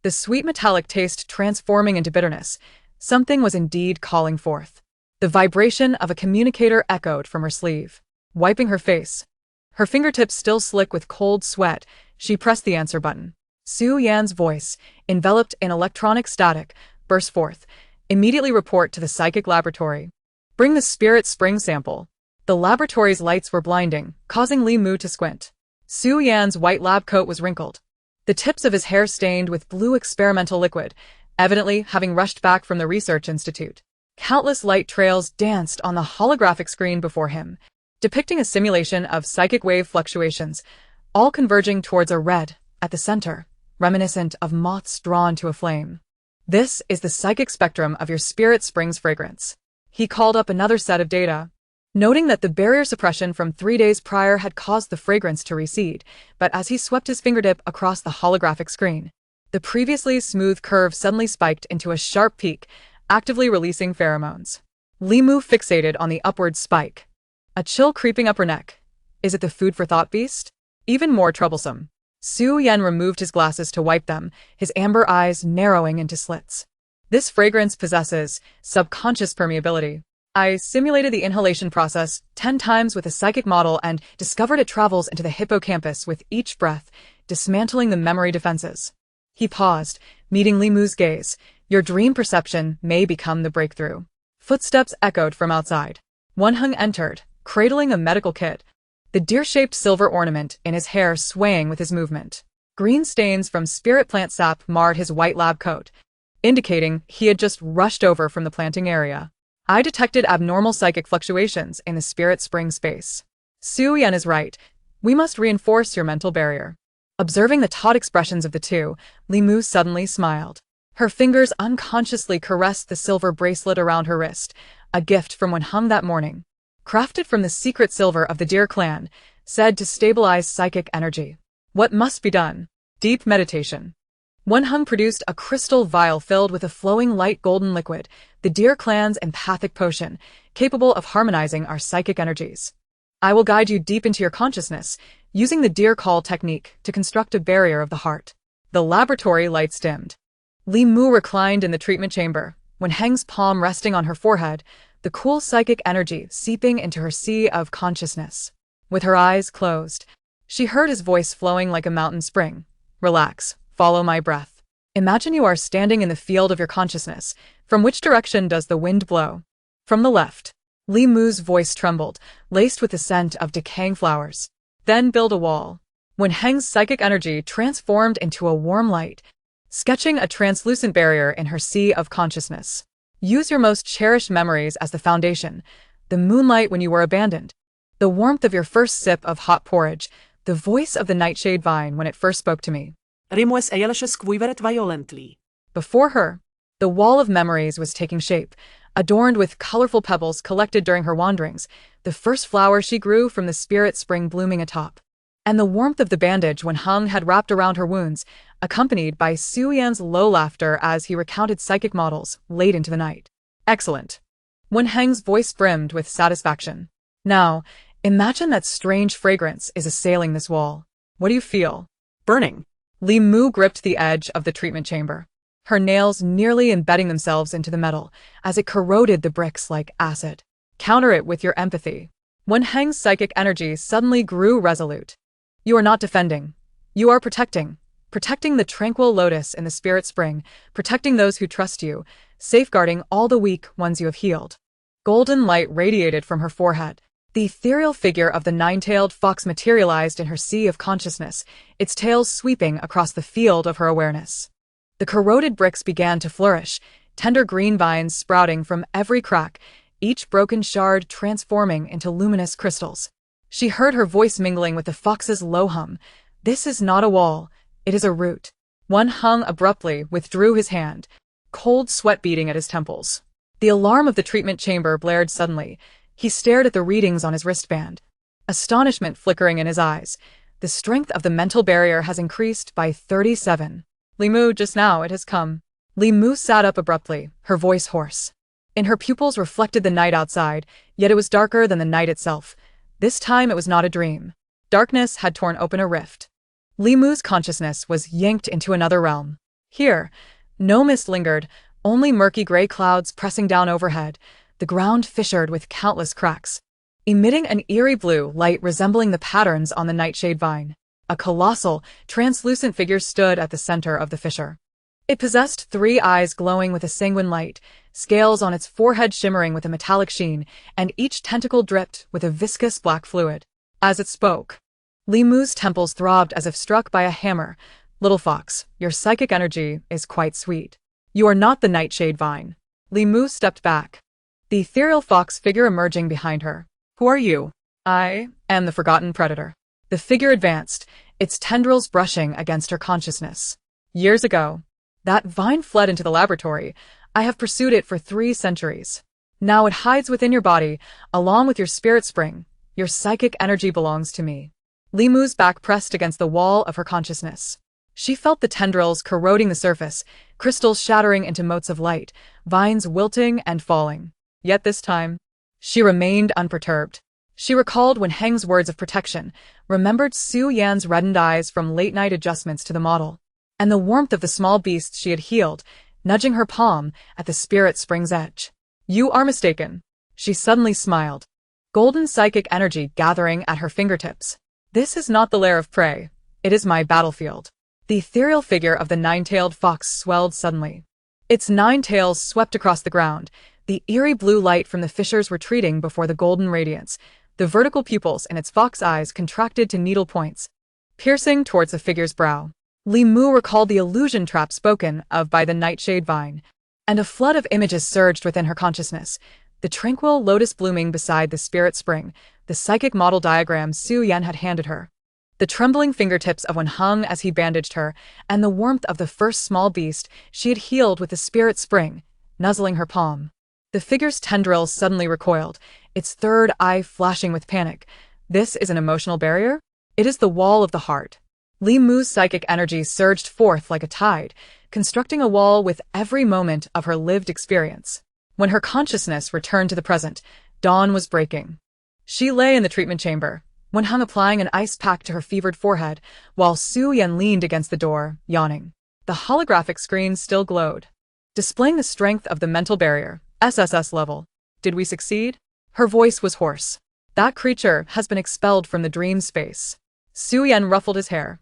the sweet metallic taste transforming into bitterness. Something was indeed calling forth. The vibration of a communicator echoed from her sleeve. Wiping her face, her fingertips still slick with cold sweat, she pressed the answer button. Su Yan's voice, enveloped in electronic static, burst forth. Immediately report to the psychic laboratory. Bring the spirit spring sample. The laboratory's lights were blinding, causing Li Mu to squint. Su Yan's white lab coat was wrinkled, the tips of his hair stained with blue experimental liquid, evidently having rushed back from the research institute. Countless light trails danced on the holographic screen before him, depicting a simulation of psychic wave fluctuations, all converging towards a red, at the center, reminiscent of moths drawn to a flame. This is the psychic spectrum of your spirit spring's fragrance. He called up another set of data, noting that the barrier suppression from 3 days prior had caused the fragrance to recede, but as he swept his fingertip across the holographic screen, the previously smooth curve suddenly spiked into a sharp peak, actively releasing pheromones. Limu fixated on the upward spike, a chill creeping up her neck. Is it the food for thought beast? Even more troublesome. Su Yan removed his glasses to wipe them, his amber eyes narrowing into slits. This fragrance possesses subconscious permeability. I simulated the inhalation process 10 times with a psychic model and discovered it travels into the hippocampus with each breath, dismantling the memory defenses. He paused, meeting Limu's gaze. Your dream perception may become the breakthrough. Footsteps echoed from outside. Wenheng entered, cradling a medical kit, the deer-shaped silver ornament in his hair swaying with his movement. Green stains from spirit plant sap marred his white lab coat, indicating he had just rushed over from the planting area. I detected abnormal psychic fluctuations in the spirit spring space. Su Yan is right. We must reinforce your mental barrier. Observing the taut expressions of the two, Limu suddenly smiled. Her fingers unconsciously caressed the silver bracelet around her wrist, a gift from Wenheng that morning. Crafted from the secret silver of the Deer clan, said to stabilize psychic energy. What must be done? Deep meditation. Wenheng produced a crystal vial filled with a flowing light golden liquid, the Deer clan's empathic potion, capable of harmonizing our psychic energies. I will guide you deep into your consciousness, using the Deer call technique to construct a barrier of the heart. The laboratory lights dimmed. Li Mu reclined in the treatment chamber, Wenheng's palm resting on her forehead, the cool psychic energy seeping into her sea of consciousness. With her eyes closed, she heard his voice flowing like a mountain spring. Relax, follow my breath. Imagine you are standing in the field of your consciousness. From which direction does the wind blow? From the left. Li Mu's voice trembled, laced with the scent of decaying flowers. Then build a wall. Wenheng's psychic energy transformed into a warm light, sketching a translucent barrier in her sea of consciousness. Use your most cherished memories as the foundation. The moonlight when you were abandoned, the warmth of your first sip of hot porridge, the voice of the nightshade vine when it first spoke to me. Rimues eielashe squiveret violently. Before her, the wall of memories was taking shape, adorned with colorful pebbles collected during her wanderings, the first flower she grew from the spirit spring blooming atop, and the warmth of the bandage Wenheng had wrapped around her wounds, accompanied by Su Yan's low laughter as he recounted psychic models late into the night. Excellent. Wenheng's voice brimmed with satisfaction. Now, imagine that strange fragrance is assailing this wall. What do you feel? Burning. Li Mu gripped the edge of the treatment chamber, her nails nearly embedding themselves into the metal as it corroded the bricks like acid. Counter it with your empathy. Wenheng's psychic energy suddenly grew resolute. You are not defending. You are protecting. Protecting the tranquil lotus in the spirit spring, protecting those who trust you, safeguarding all the weak ones you have healed. Golden light radiated from her forehead. The ethereal figure of the nine-tailed fox materialized in her sea of consciousness, its tail sweeping across the field of her awareness. The corroded bricks began to flourish, tender green vines sprouting from every crack, each broken shard transforming into luminous crystals. She heard her voice mingling with the fox's low hum. This is not a wall, it is a root. Wenheng abruptly withdrew his hand, cold sweat beating at his temples. The alarm of the treatment chamber blared suddenly. He stared at the readings on his wristband, astonishment flickering in his eyes. The strength of the mental barrier has increased by 37. Li Mu, just now it has come. Li Mu sat up abruptly, her voice hoarse. In her pupils reflected the night outside, yet it was darker than the night itself. This time it was not a dream. Darkness had torn open a rift. Li Mu's consciousness was yanked into another realm. Here, no mist lingered, only murky gray clouds pressing down overhead, the ground fissured with countless cracks, emitting an eerie blue light resembling the patterns on the nightshade vine. A colossal, translucent figure stood at the center of the fissure. It possessed 3 eyes glowing with a sanguine light, scales on its forehead shimmering with a metallic sheen, and each tentacle dripped with a viscous black fluid. As it spoke, Li Mu's temples throbbed as if struck by a hammer. Little fox, your psychic energy is quite sweet. You are not the nightshade vine. Li Mu stepped back, the ethereal fox figure emerging behind her. Who are you? I am the forgotten predator. The figure advanced, its tendrils brushing against her consciousness. Years ago. That vine fled into the laboratory. I have pursued it for 3 centuries. Now it hides within your body, along with your spirit spring. Your psychic energy belongs to me. Li Mu's back pressed against the wall of her consciousness. She felt the tendrils corroding the surface, crystals shattering into motes of light, vines wilting and falling. Yet this time, she remained unperturbed. She recalled Wen Heng's words of protection, remembered Su Yan's reddened eyes from late-night adjustments to the model, and the warmth of the small beast she had healed, nudging her palm at the spirit spring's edge. You are mistaken. She suddenly smiled, golden psychic energy gathering at her fingertips. This is not the lair of prey. It is my battlefield. The ethereal figure of the nine-tailed fox swelled suddenly. Its 9 tails swept across the ground, the eerie blue light from the fissures retreating before the golden radiance. The vertical pupils in its fox eyes contracted to needle points, piercing towards the figure's brow. Li Mu recalled the illusion trap spoken of by the nightshade vine, and a flood of images surged within her consciousness. The tranquil lotus blooming beside the spirit spring, the psychic model diagram Su Yan had handed her, the trembling fingertips of Wen Heng as he bandaged her, and the warmth of the first small beast she had healed with the spirit spring, nuzzling her palm. The figure's tendrils suddenly recoiled, its third eye flashing with panic. This is an emotional barrier? It is the wall of the heart. Li Mu's psychic energy surged forth like a tide, constructing a wall with every moment of her lived experience. When her consciousness returned to the present, dawn was breaking. She lay in the treatment chamber, Wen Heng applying an ice pack to her fevered forehead, while Su Yan leaned against the door, yawning. The holographic screen still glowed, displaying the strength of the mental barrier, SSS level. Did we succeed? Her voice was hoarse. That creature has been expelled from the dream space. Su Yan ruffled his hair,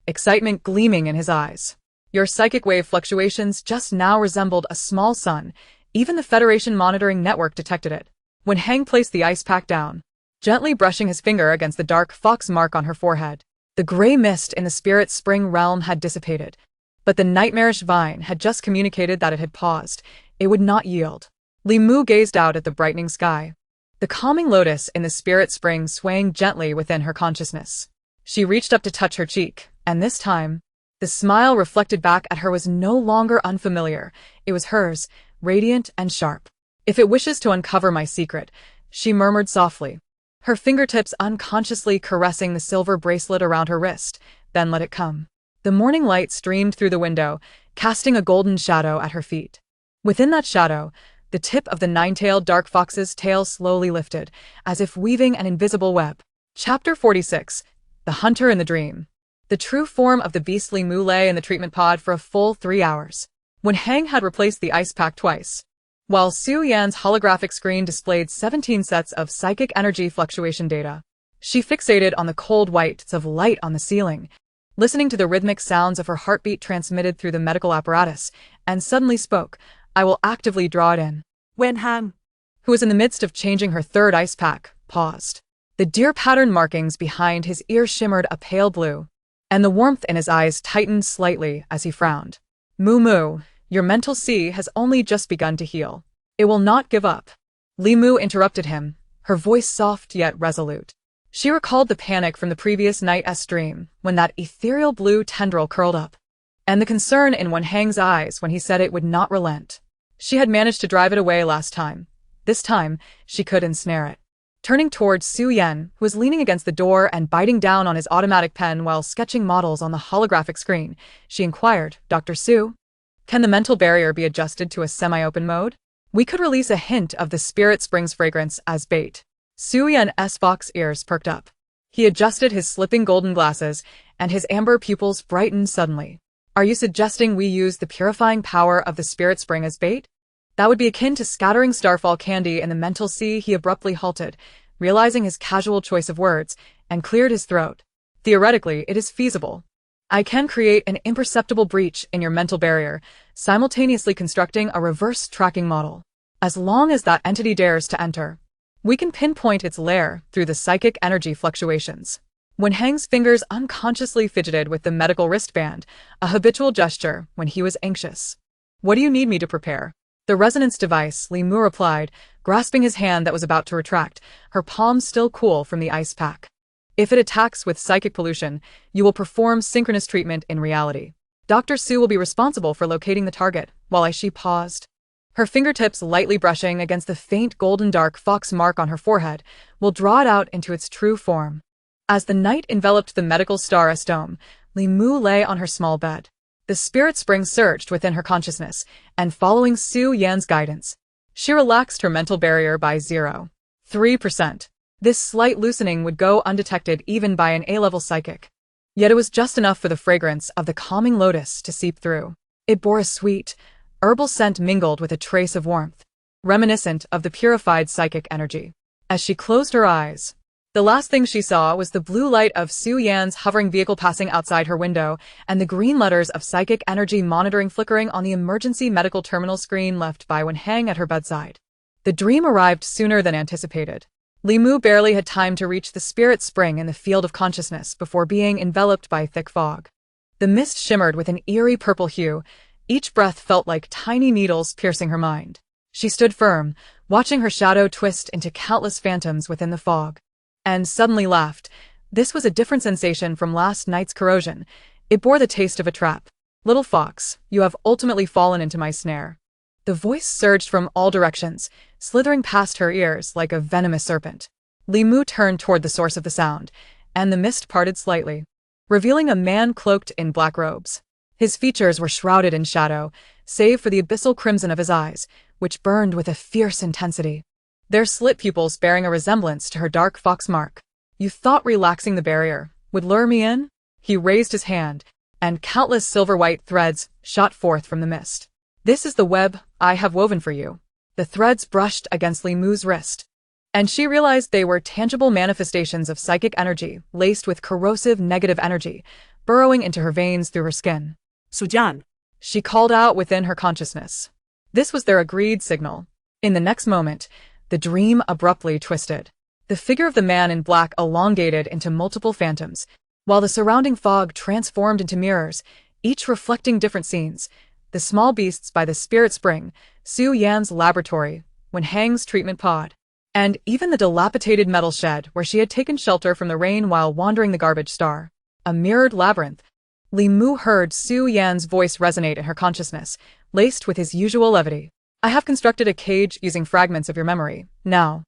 excitement gleaming in his eyes. Your psychic wave fluctuations just now resembled a small sun. Even the Federation monitoring network detected it. Wen Heng placed the ice pack down, gently brushing his finger against the dark fox mark on her forehead. The gray mist in the spirit spring realm had dissipated, but the nightmarish vine had just communicated that it had paused. It would not yield. Li Mu gazed out at the brightening sky, the calming lotus in the spirit spring swaying gently within her consciousness. She reached up to touch her cheek, and this time, the smile reflected back at her was no longer unfamiliar. It was hers, radiant and sharp. If it wishes to uncover my secret, she murmured softly, her fingertips unconsciously caressing the silver bracelet around her wrist. Then let it come. The morning light streamed through the window, casting a golden shadow at her feet. Within that shadow, the tip of the 9-tailed dark fox's tail slowly lifted, as if weaving an invisible web. Chapter 46. The Hunter in the Dream. The true form of the beastly Mu lay in the treatment pod for a full 3 hours. Wen Heng had replaced the ice pack twice, while Su Yan's holographic screen displayed 17 sets of psychic energy fluctuation data. She fixated on the cold whites of light on the ceiling, listening to the rhythmic sounds of her heartbeat transmitted through the medical apparatus, and suddenly spoke. I will actively draw it in. Wen Heng, who was in the midst of changing her third ice pack, paused. The deer pattern markings behind his ear shimmered a pale blue, and the warmth in his eyes tightened slightly as he frowned. Mu, your mental sea has only just begun to heal. It will not give up. Li Mu interrupted him, her voice soft yet resolute. She recalled the panic from the previous night's dream, when that ethereal blue tendril curled up, and the concern in Wen Heng's eyes when he said it would not relent. She had managed to drive it away last time. This time, she could ensnare it. Turning towards Su Yan, who was leaning against the door and biting down on his automatic pen while sketching models on the holographic screen, she inquired, Dr. Su, can the mental barrier be adjusted to a semi-open mode? We could release a hint of the spirit spring's fragrance as bait. Su Yan's fox ears perked up. He adjusted his slipping golden glasses, and his amber pupils brightened suddenly. Are you suggesting we use the purifying power of the spirit spring as bait? That would be akin to scattering starfall candy in the mental sea. He abruptly halted, realizing his casual choice of words, and cleared his throat. Theoretically, it is feasible. I can create an imperceptible breach in your mental barrier, simultaneously constructing a reverse tracking model. As long as that entity dares to enter, we can pinpoint its lair through the psychic energy fluctuations. Wen Heng's fingers unconsciously fidgeted with the medical wristband, a habitual gesture when he was anxious. What do you need me to prepare? The resonance device, Li Mu replied, grasping his hand that was about to retract, her palm still cool from the ice pack. If it attacks with psychic pollution, you will perform synchronous treatment in reality. Dr. Sue will be responsible for locating the target, while she paused. Her fingertips lightly brushing against the faint golden dark fox mark on her forehead will draw it out into its true form. As the night enveloped the medical star Estome, Li Mu lay on her small bed. The spirit spring surged within her consciousness, and following Su Yan's guidance, she relaxed her mental barrier by 0.3%. This slight loosening would go undetected even by an A-level psychic. Yet it was just enough for the fragrance of the calming lotus to seep through. It bore a sweet, herbal scent mingled with a trace of warmth, reminiscent of the purified psychic energy. As she closed her eyes, the last thing she saw was the blue light of Su Yan's hovering vehicle passing outside her window and the green letters of psychic energy monitoring flickering on the emergency medical terminal screen left by Wenhang at her bedside. The dream arrived sooner than anticipated. Li Mu barely had time to reach the spirit spring in the field of consciousness before being enveloped by thick fog. The mist shimmered with an eerie purple hue. Each breath felt like tiny needles piercing her mind. She stood firm, watching her shadow twist into countless phantoms within the fog. And suddenly laughed. This was a different sensation from last night's corrosion. It bore the taste of a trap. "Little fox, you have ultimately fallen into my snare." The voice surged from all directions, slithering past her ears like a venomous serpent. Li Mu turned toward the source of the sound, and the mist parted slightly, revealing a man cloaked in black robes. His features were shrouded in shadow, save for the abyssal crimson of his eyes, which burned with a fierce intensity, their slit pupils bearing a resemblance to her dark fox mark. "You thought relaxing the barrier would lure me in?" He raised his hand, and countless silver-white threads shot forth from the mist. "This is the web I have woven for you." The threads brushed against Li Mu's wrist, and she realized they were tangible manifestations of psychic energy laced with corrosive negative energy, burrowing into her veins through her skin. Sujan, She called out within her consciousness. This was their agreed signal. In the next moment, the dream abruptly twisted. The figure of the man in black elongated into multiple phantoms, while the surrounding fog transformed into mirrors, each reflecting different scenes. The small beasts by the spirit spring, Su Yan's laboratory, Wenhang's treatment pod, and even the dilapidated metal shed where she had taken shelter from the rain while wandering the garbage star. A mirrored labyrinth. Li Mu heard Su Yan's voice resonate in her consciousness, laced with his usual levity. "I have constructed a cage using fragments of your memory. Now,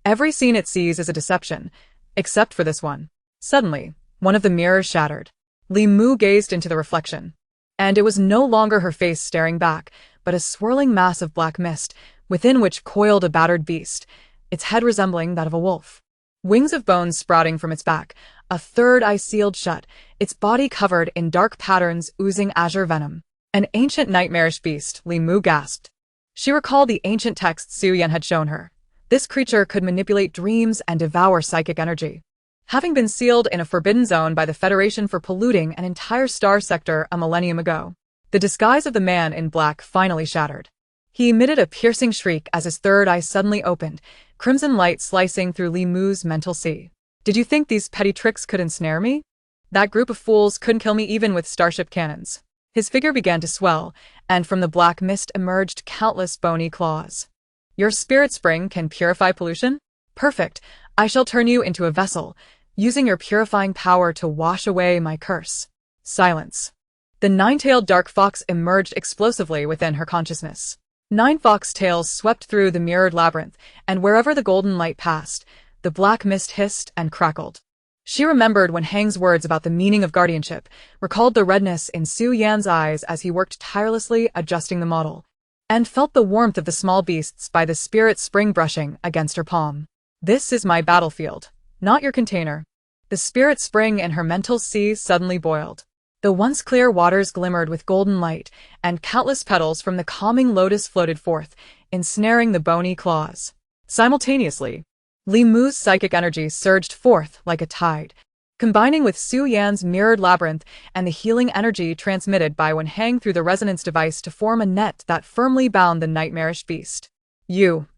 every scene it sees is a deception, except for this one." Suddenly, one of the mirrors shattered. Li Mu gazed into the reflection, and it was no longer her face staring back, but a swirling mass of black mist, within which coiled a battered beast, its head resembling that of a wolf. Wings of bones sprouting from its back, a third eye sealed shut, its body covered in dark patterns oozing azure venom. An ancient nightmarish beast, Li Mu gasped. She recalled the ancient texts Su Yan had shown her. This creature could manipulate dreams and devour psychic energy. Having been sealed in a forbidden zone by the Federation for polluting an entire star sector a millennium ago, the disguise of the man in black finally shattered. He emitted a piercing shriek as his third eye suddenly opened, crimson light slicing through Li Mu's mental sea. "Did you think these petty tricks could ensnare me? That group of fools couldn't kill me even with starship cannons." His figure began to swell, and from the black mist emerged countless bony claws. "Your spirit spring can purify pollution? Perfect. I shall turn you into a vessel, using your purifying power to wash away my curse." Silence. The nine-tailed dark fox emerged explosively within her consciousness. 9 fox tails swept through the mirrored labyrinth, and wherever the golden light passed, the black mist hissed and crackled. She remembered Wenhang's words about the meaning of guardianship, recalled the redness in Su Yan's eyes as he worked tirelessly adjusting the model, and felt the warmth of the small beasts by the spirit spring brushing against her palm. "This is my battlefield, not your container." The spirit spring in her mental sea suddenly boiled. The once clear waters glimmered with golden light, and countless petals from the calming lotus floated forth, ensnaring the bony claws. Simultaneously, Li Mu's psychic energy surged forth like a tide, combining with Su Yan's mirrored labyrinth and the healing energy transmitted by Wenhang through the resonance device to form a net that firmly bound the nightmarish beast.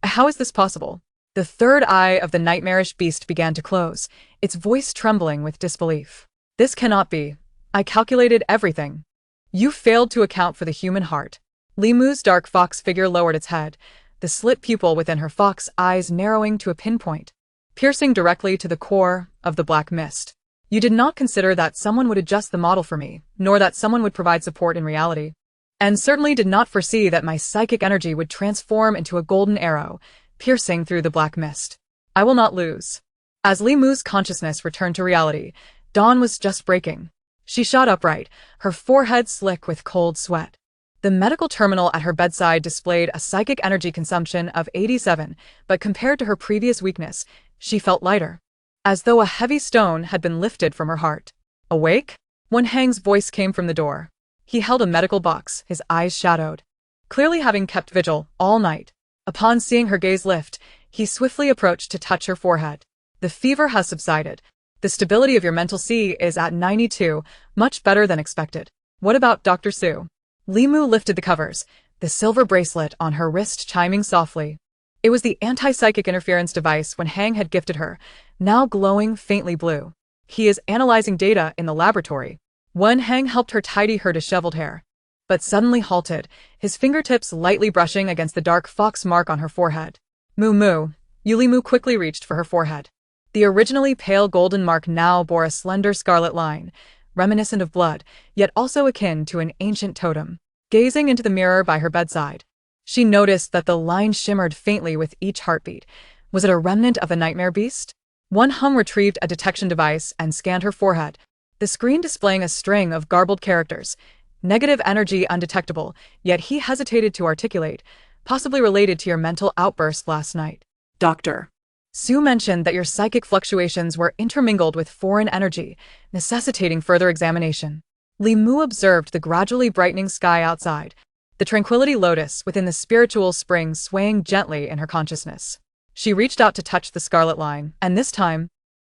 How is this possible?" The third eye of the nightmarish beast began to close, its voice trembling with disbelief. "This cannot be. I calculated everything." "You failed to account for the human heart." Li Mu's dark fox figure lowered its head, the slit pupil within her fox eyes narrowing to a pinpoint, piercing directly to the core of the black mist. You did not consider that someone would adjust the model for me, nor that someone would provide support in reality. And certainly did not foresee that my psychic energy would transform into a golden arrow, piercing through the black mist. I will not lose. As Li Mu's consciousness returned to reality, dawn was just breaking. She shot upright, her forehead slick with cold sweat. The medical terminal at her bedside displayed a psychic energy consumption of 87, but compared to her previous weakness, she felt lighter, as though a heavy stone had been lifted from her heart. Awake? Wen Hang's voice came from the door. He held a medical box, his eyes shadowed, clearly having kept vigil all night. Upon seeing her gaze lift, he swiftly approached to touch her forehead. The fever has subsided. The stability of your mental C is at 92, much better than expected. What about Dr. Su? Li Mu lifted the covers, the silver bracelet on her wrist chiming softly. It was the anti-psychic interference device Wen Hang had gifted her, now glowing faintly blue. He is analyzing data in the laboratory. Wen Hang helped her tidy her disheveled hair, but suddenly halted, his fingertips lightly brushing against the dark fox mark on her forehead. Mu. Li Mu quickly reached for her forehead. The originally pale golden mark now bore a slender scarlet line, reminiscent of blood, yet also akin to an ancient totem. Gazing into the mirror by her bedside, she noticed that the line shimmered faintly with each heartbeat. Was it a remnant of a nightmare beast? Wen Hang retrieved a detection device and scanned her forehead, the screen displaying a string of garbled characters. Negative energy undetectable, yet he hesitated to articulate, possibly related to your mental outburst last night. Doctor Su mentioned that your psychic fluctuations were intermingled with foreign energy, necessitating further examination. Li Mu observed the gradually brightening sky outside, the tranquility lotus within the spiritual spring swaying gently in her consciousness. She reached out to touch the scarlet line, and this time,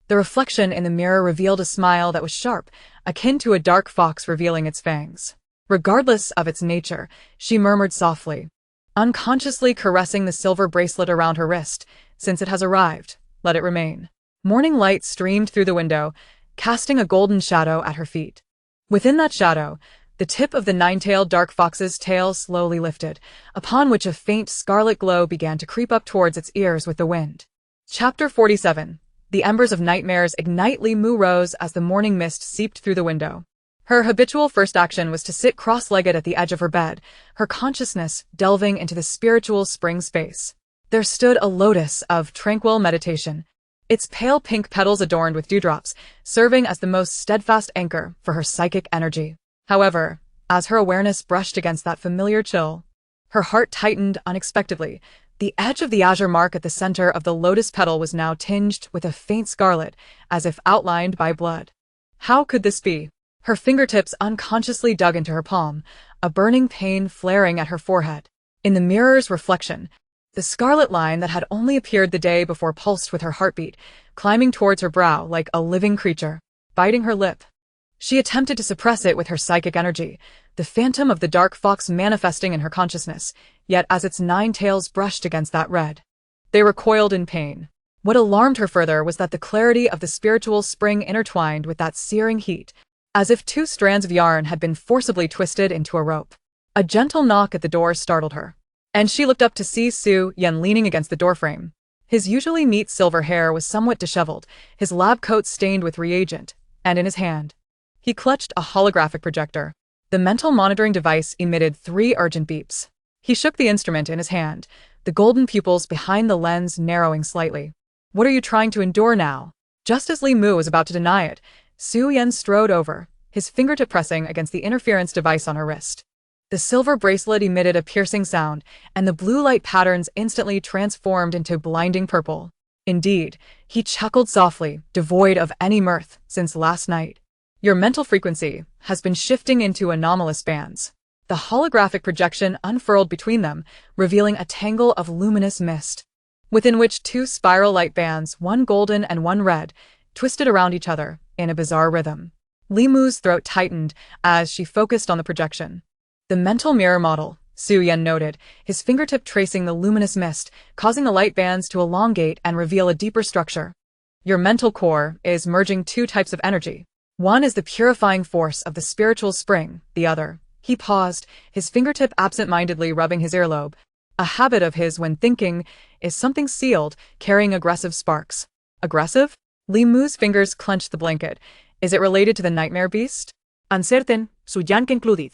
the reflection in the mirror revealed a smile that was sharp, akin to a dark fox revealing its fangs. Regardless of its nature, she murmured softly, unconsciously caressing the silver bracelet around her wrist. Since it has arrived, let it remain. Morning light streamed through the window, casting a golden shadow at her feet. Within that shadow, the tip of the nine-tailed dark fox's tail slowly lifted, upon which a faint scarlet glow began to creep up towards its ears with the wind. Chapter 47. The embers of nightmares ignite. Li Mu rose as the morning mist seeped through the window. Her habitual first action was to sit cross-legged at the edge of her bed, her consciousness delving into the spiritual spring space. There stood a lotus of tranquil meditation, its pale pink petals adorned with dewdrops, serving as the most steadfast anchor for her psychic energy. However, as her awareness brushed against that familiar chill, her heart tightened unexpectedly. The edge of the azure mark at the center of the lotus petal was now tinged with a faint scarlet, as if outlined by blood. How could this be? Her fingertips unconsciously dug into her palm, a burning pain flaring at her forehead. In the mirror's reflection, the scarlet line that had only appeared the day before pulsed with her heartbeat, climbing towards her brow like a living creature, biting her lip. She attempted to suppress it with her psychic energy, the phantom of the dark fox manifesting in her consciousness, yet as its 9 tails brushed against that red, they recoiled in pain. What alarmed her further was that the clarity of the spiritual spring intertwined with that searing heat, as if 2 strands of yarn had been forcibly twisted into a rope. A gentle knock at the door startled her, and she looked up to see Su Yan leaning against the doorframe. His usually neat silver hair was somewhat disheveled, his lab coat stained with reagent, and in his hand, he clutched a holographic projector. The mental monitoring device emitted 3 urgent beeps. He shook the instrument in his hand, the golden pupils behind the lens narrowing slightly. What are you trying to endure now? Just as Li Mu was about to deny it, Su Yan strode over, his fingertip pressing against the interference device on her wrist. The silver bracelet emitted a piercing sound, and the blue light patterns instantly transformed into blinding purple. Indeed, he chuckled softly, devoid of any mirth, since last night. Your mental frequency has been shifting into anomalous bands. The holographic projection unfurled between them, revealing a tangle of luminous mist, within which 2 spiral light bands, one golden and one red, twisted around each other in a bizarre rhythm. Li Mu's throat tightened as she focused on the projection. The mental mirror model, Su Yan noted, his fingertip tracing the luminous mist, causing the light bands to elongate and reveal a deeper structure. Your mental core is merging 2 types of energy. One is the purifying force of the spiritual spring, the other. He paused, his fingertip absent-mindedly rubbing his earlobe. A habit of his when thinking is something sealed, carrying aggressive sparks. Aggressive? Li Mu's fingers clenched the blanket, Is it related to the nightmare beast? Uncertain, su yank included.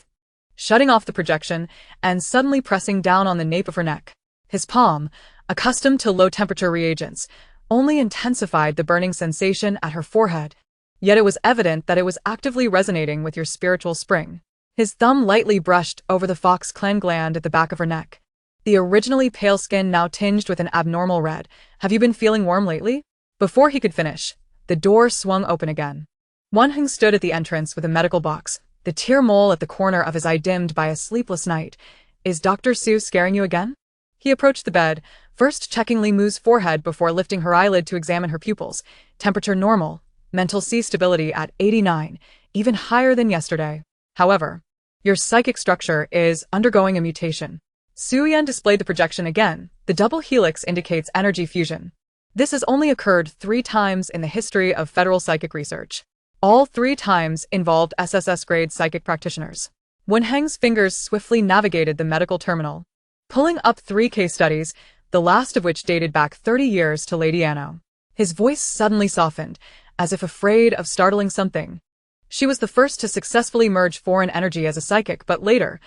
Shutting off the projection and suddenly pressing down on the nape of her neck. His palm, accustomed to low-temperature reagents, only intensified the burning sensation at her forehead. Yet it was evident that it was actively resonating with your spiritual spring. His thumb lightly brushed over the fox clan gland at the back of her neck. The originally pale skin now tinged with an abnormal red. Have you been feeling warm lately? Before he could finish, the door swung open again. Wan-Hung stood at the entrance with a medical box, the tear mole at the corner of his eye dimmed by a sleepless night. Is Dr. Su scaring you again? He approached the bed, first checking Li Mu's forehead before lifting her eyelid to examine her pupils. Temperature normal, mental C stability at 89, even higher than yesterday. However, your psychic structure is undergoing a mutation. Su Yan displayed the projection again. The double helix indicates energy fusion. This has only occurred 3 times in the history of federal psychic research. All 3 times involved SSS-grade psychic practitioners. Wan-Hung's fingers swiftly navigated the medical terminal, pulling up 3 case studies, the last of which dated back 30 years to Lady Anno. His voice suddenly softened, as if afraid of startling something. She was the first to successfully merge foreign energy as a psychic, but later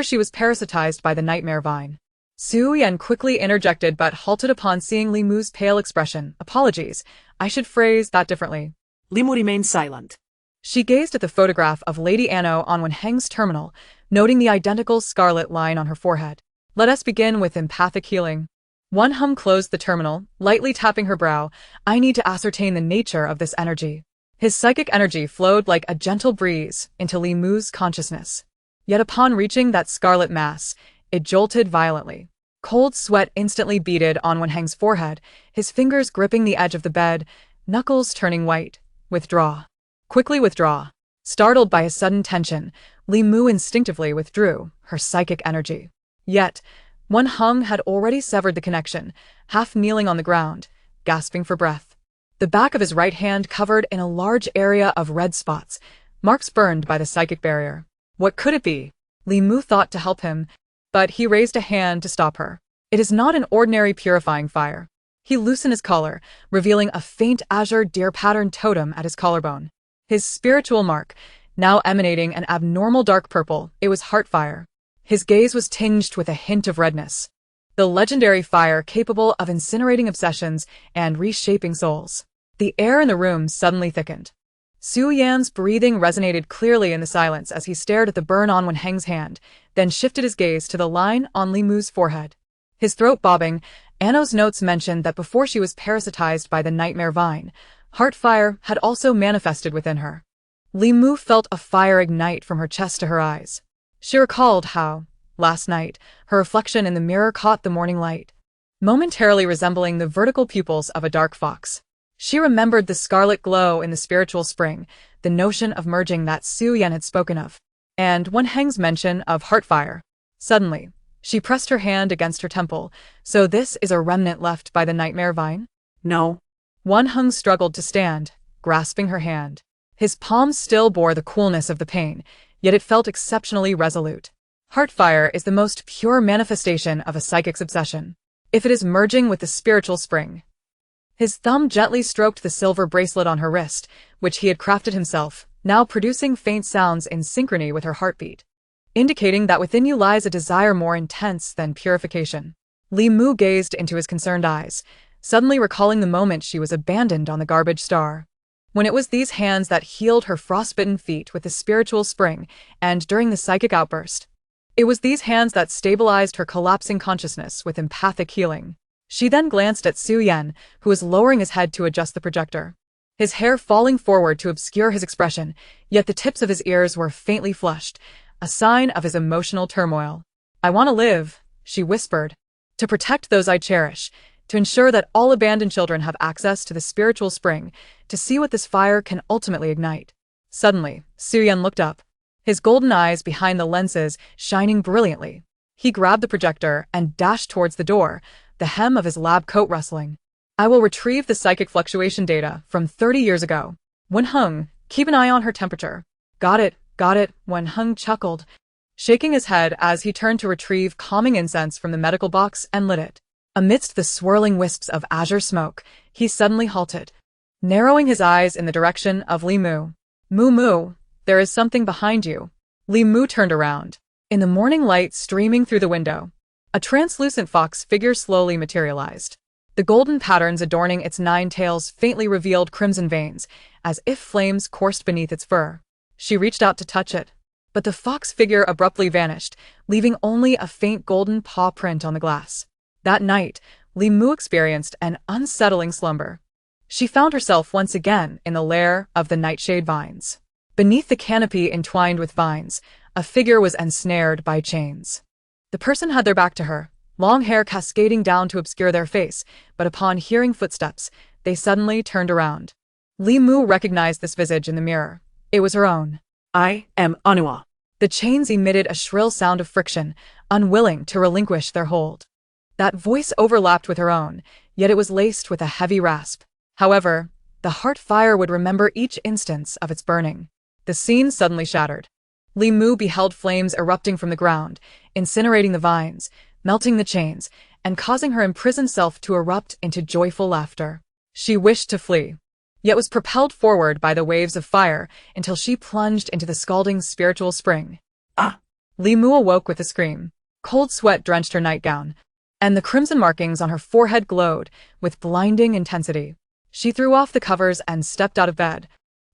she was parasitized by the nightmare vine. Su Yan quickly interjected but halted upon seeing Li Mu's pale expression. Apologies, I should phrase that differently. Li Mu remained silent. She gazed at the photograph of Lady Anno on Wan-Hung's terminal, noting the identical scarlet line on her forehead. Let us begin with empathic healing. Wan-Hung closed the terminal, lightly tapping her brow. I need to ascertain the nature of this energy. His psychic energy flowed like a gentle breeze into Li Mu's consciousness. Yet upon reaching that scarlet mass, it jolted violently. Cold sweat instantly beaded on Wan-Hung's forehead, his fingers gripping the edge of the bed, knuckles turning white. Withdraw. Quickly withdraw. Startled by his sudden tension, Li Mu instinctively withdrew her psychic energy. Yet, Wan-Hung had already severed the connection, half kneeling on the ground, gasping for breath. The back of his right hand covered in a large area of red spots, marks burned by the psychic barrier. What could it be? Li Mu thought to help him, but he raised a hand to stop her. It is not an ordinary purifying fire. He loosened his collar, revealing a faint azure deer-patterned totem at his collarbone. His spiritual mark, now emanating an abnormal dark purple, it was heartfire. His gaze was tinged with a hint of redness. The legendary fire capable of incinerating obsessions and reshaping souls. The air in the room suddenly thickened. Su Yan's breathing resonated clearly in the silence as he stared at the burn on Wan-Hung's hand, then shifted his gaze to the line on Li Mu's forehead. His throat bobbing, Anno's notes mentioned that before she was parasitized by the nightmare vine, heartfire had also manifested within her. Li Mu felt a fire ignite from her chest to her eyes. She recalled how, last night, her reflection in the mirror caught the morning light, momentarily resembling the vertical pupils of a dark fox. She remembered the scarlet glow in the spiritual spring, the notion of merging that Su Yan had spoken of, and Wan-Hung's mention of heartfire. Suddenly, she pressed her hand against her temple. So this is a remnant left by the nightmare vine? No. Wan-Hung struggled to stand, grasping her hand. His palm still bore the coolness of the pain, yet it felt exceptionally resolute. Heartfire is the most pure manifestation of a psychic's obsession. If it is merging with the spiritual spring. His thumb gently stroked the silver bracelet on her wrist, which he had crafted himself, now producing faint sounds in synchrony with her heartbeat, indicating that within you lies a desire more intense than purification. Li Mu gazed into his concerned eyes, suddenly recalling the moment she was abandoned on the garbage star. When it was these hands that healed her frostbitten feet with the spiritual spring, and during the psychic outburst. It was these hands that stabilized her collapsing consciousness with empathic healing. She then glanced at Su Yan, who was lowering his head to adjust the projector, his hair falling forward to obscure his expression, yet the tips of his ears were faintly flushed, a sign of his emotional turmoil. I want to live, she whispered, to protect those I cherish, to ensure that all abandoned children have access to the spiritual spring, to see what this fire can ultimately ignite. Suddenly, Su Yan looked up, his golden eyes behind the lenses shining brilliantly. He grabbed the projector and dashed towards the door, the hem of his lab coat rustling. I will retrieve the psychic fluctuation data from 30 years ago. Wan-Hung, keep an eye on her temperature. Got it, Wan-Hung chuckled, shaking his head as he turned to retrieve calming incense from the medical box and lit it. Amidst the swirling wisps of azure smoke, he suddenly halted. narrowing his eyes in the direction of Li Mu. Mu Mu, there is something behind you. Li Mu turned around. In the morning light streaming through the window, a translucent fox figure slowly materialized. The golden patterns adorning its 9 tails faintly revealed crimson veins, as if flames coursed beneath its fur. She reached out to touch it, but the fox figure abruptly vanished, leaving only a faint golden paw print on the glass. That night, Li Mu experienced an unsettling slumber. She found herself once again in the lair of the nightshade vines. Beneath the canopy entwined with vines, a figure was ensnared by chains. The person had their back to her, long hair cascading down to obscure their face, but upon hearing footsteps, they suddenly turned around. Li Mu recognized this visage in the mirror. It was her own. I am Anua. The chains emitted a shrill sound of friction, unwilling to relinquish their hold. That voice overlapped with her own, yet it was laced with a heavy rasp. However, the heart fire would remember each instance of its burning. The scene suddenly shattered. Li Mu beheld flames erupting from the ground, incinerating the vines, melting the chains, and causing her imprisoned self to erupt into joyful laughter. She wished to flee, yet was propelled forward by the waves of fire until she plunged into the scalding spiritual spring. Ah! Li Mu awoke with a scream. Cold sweat drenched her nightgown, and the crimson markings on her forehead glowed with blinding intensity. She threw off the covers and stepped out of bed,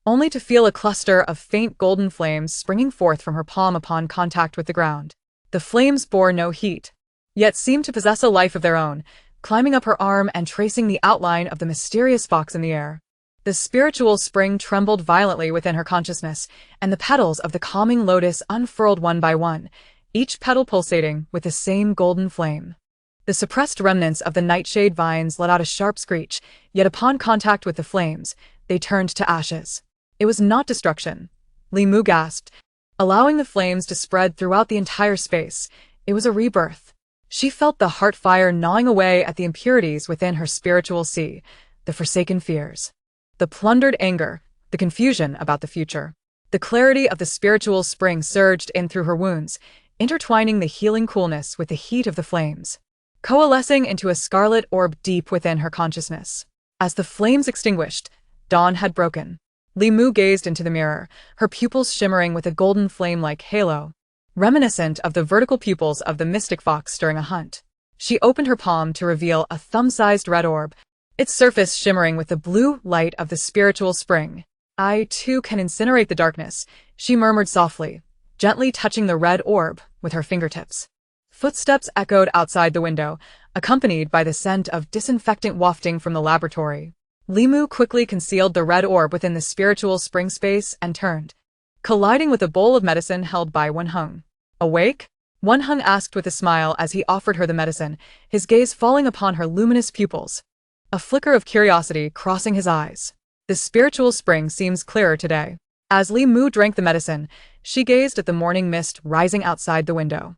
only to feel a cluster of faint golden flames springing forth from her palm upon contact with the ground. The flames bore no heat, yet seemed to possess a life of their own, climbing up her arm and tracing the outline of the mysterious fox in the air. The spiritual spring trembled violently within her consciousness, and the petals of the calming lotus unfurled one by one, each petal pulsating with the same golden flame. The suppressed remnants of the nightshade vines let out a sharp screech, yet upon contact with the flames, they turned to ashes. It was not destruction. Li Mu gasped, allowing the flames to spread throughout the entire space. It was a rebirth. She felt the heart fire gnawing away at the impurities within her spiritual sea, the forsaken fears, the plundered anger, the confusion about the future. The clarity of the spiritual spring surged in through her wounds, intertwining the healing coolness with the heat of the flames, coalescing into a scarlet orb deep within her consciousness. As the flames extinguished, dawn had broken. Li Mu gazed into the mirror, her pupils shimmering with a golden flame-like halo, reminiscent of the vertical pupils of the mystic fox during a hunt. She opened her palm to reveal a thumb-sized red orb, its surface shimmering with the blue light of the spiritual spring. I, too, can incinerate the darkness, she murmured softly, gently touching the red orb with her fingertips. Footsteps echoed outside the window, accompanied by the scent of disinfectant wafting from the laboratory. Li Mu quickly concealed the red orb within the spiritual spring space and turned, colliding with a bowl of medicine held by Wen Heng. Awake? Wen Heng asked with a smile as he offered her the medicine, his gaze falling upon her luminous pupils, a flicker of curiosity crossing his eyes. The spiritual spring seems clearer today. As Li Mu drank the medicine, she gazed at the morning mist rising outside the window.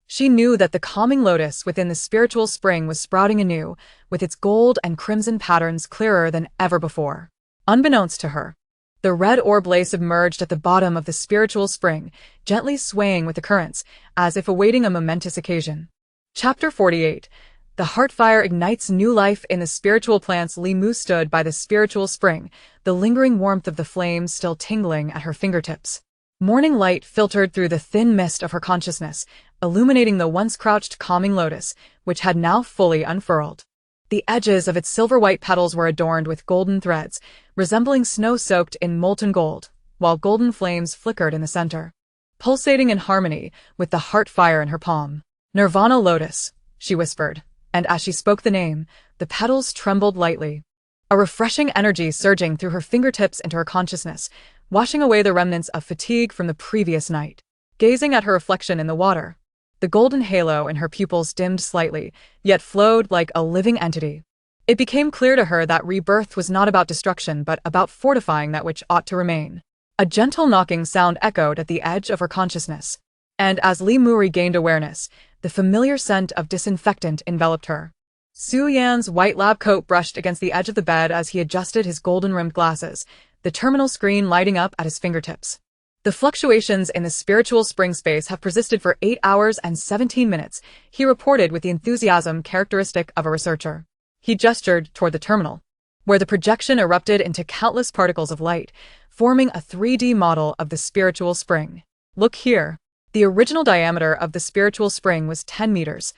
She knew that the calming lotus within the spiritual spring was sprouting anew, with its gold and crimson patterns clearer than ever before. Unbeknownst to her, the red orb lay submerged at the bottom of the spiritual spring, gently swaying with the currents, as if awaiting a momentous occasion. Chapter 48. The heart fire ignites new life in the spiritual plants. Li Mu stood by the spiritual spring, the lingering warmth of the flames still tingling at her fingertips. Morning light filtered through the thin mist of her consciousness, illuminating the once crouched calming lotus, which had now fully unfurled. The edges of its silver-white petals were adorned with golden threads, resembling snow soaked in molten gold, while golden flames flickered in the center, pulsating in harmony with the heart fire in her palm. Nirvana Lotus, she whispered, and as she spoke the name, the petals trembled lightly, a refreshing energy surging through her fingertips into her consciousness, washing away the remnants of fatigue from the previous night. Gazing at her reflection in the water, the golden halo in her pupils dimmed slightly, yet flowed like a living entity. It became clear to her that rebirth was not about destruction but about fortifying that which ought to remain. A gentle knocking sound echoed at the edge of her consciousness, and as Li Mu regained awareness, the familiar scent of disinfectant enveloped her. Su Yan's white lab coat brushed against the edge of the bed as he adjusted his golden-rimmed glasses, the terminal screen lighting up at his fingertips. The fluctuations in the spiritual spring space have persisted for 8 hours and 17 minutes, he reported with the enthusiasm characteristic of a researcher. He gestured toward the terminal. where the projection erupted into countless particles of light, forming a 3D model of the spiritual spring. Look here. The original diameter of the spiritual spring was 10 meters,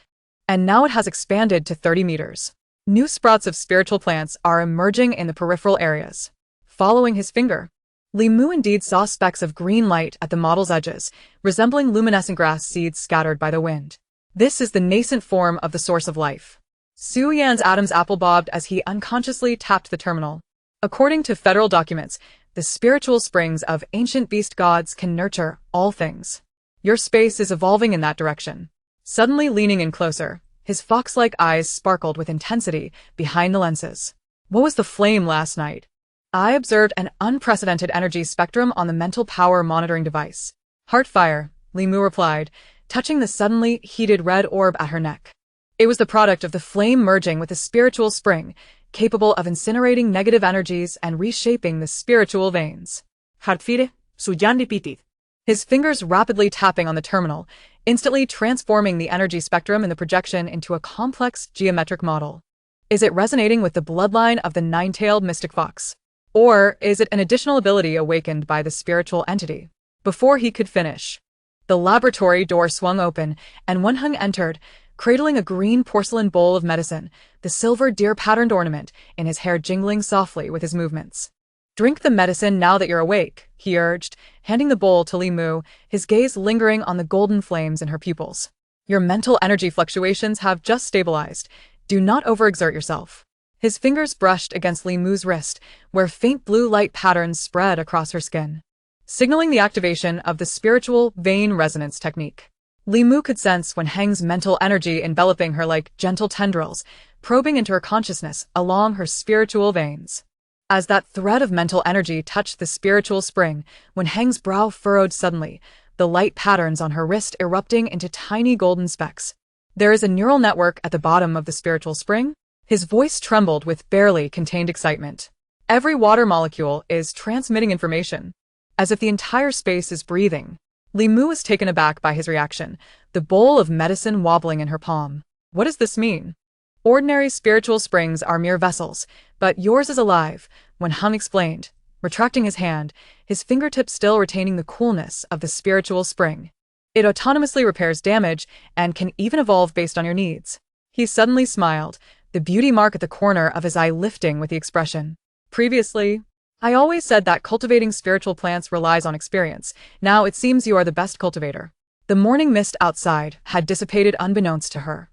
and now it has expanded to 30 meters. New sprouts of spiritual plants are emerging in the peripheral areas. Following his finger, Li Mu indeed saw specks of green light at the model's edges, resembling luminescent grass seeds scattered by the wind. This is the nascent form of the source of life. Su Yan's Adam's apple bobbed as he unconsciously tapped the terminal. According to federal documents, the spiritual springs of ancient beast gods can nurture all things. Your space is evolving in that direction. Suddenly leaning in closer, his fox-like eyes sparkled with intensity behind the lenses. What was the flame last night? I observed an unprecedented energy spectrum on the mental power monitoring device. Heartfire, Li Mu replied, touching the suddenly heated red orb at her neck. It was the product of the flame merging with the spiritual spring, capable of incinerating negative energies and reshaping the spiritual veins. Heartfire, Suyan repeated. His fingers rapidly tapping on the terminal, instantly transforming the energy spectrum in the projection into a complex geometric model. Is it resonating with the bloodline of the nine-tailed mystic fox? Or is it an additional ability awakened by the spiritual entity? Before he could finish, the laboratory door swung open, and Wenheng entered, cradling a green porcelain bowl of medicine, the silver deer-patterned ornament in his hair jingling softly with his movements. Drink the medicine now that you're awake, he urged, handing the bowl to Li Mu, his gaze lingering on the golden flames in her pupils. Your mental energy fluctuations have just stabilized. Do not overexert yourself. His fingers brushed against Li Mu's wrist, where faint blue light patterns spread across her skin, signaling the activation of the spiritual vein resonance technique. Li Mu could sense Wenheng's mental energy enveloping her like gentle tendrils, probing into her consciousness along her spiritual veins. As that thread of mental energy touched the spiritual spring, Wenheng's brow furrowed suddenly, the light patterns on her wrist erupting into tiny golden specks. There is a neural network at the bottom of the spiritual spring? His voice trembled with barely contained excitement. Every water molecule is transmitting information, as if the entire space is breathing. Li Mu was taken aback by his reaction, the bowl of medicine wobbling in her palm. What does this mean? Ordinary spiritual springs are mere vessels, but yours is alive, Wenheng explained, retracting his hand, his fingertip still retaining the coolness of the spiritual spring. It autonomously repairs damage and can even evolve based on your needs. He suddenly smiled, the beauty mark at the corner of his eye lifting with the expression. Previously, I always said that cultivating spiritual plants relies on experience. Now it seems you are the best cultivator. The morning mist outside had dissipated unbeknownst to her,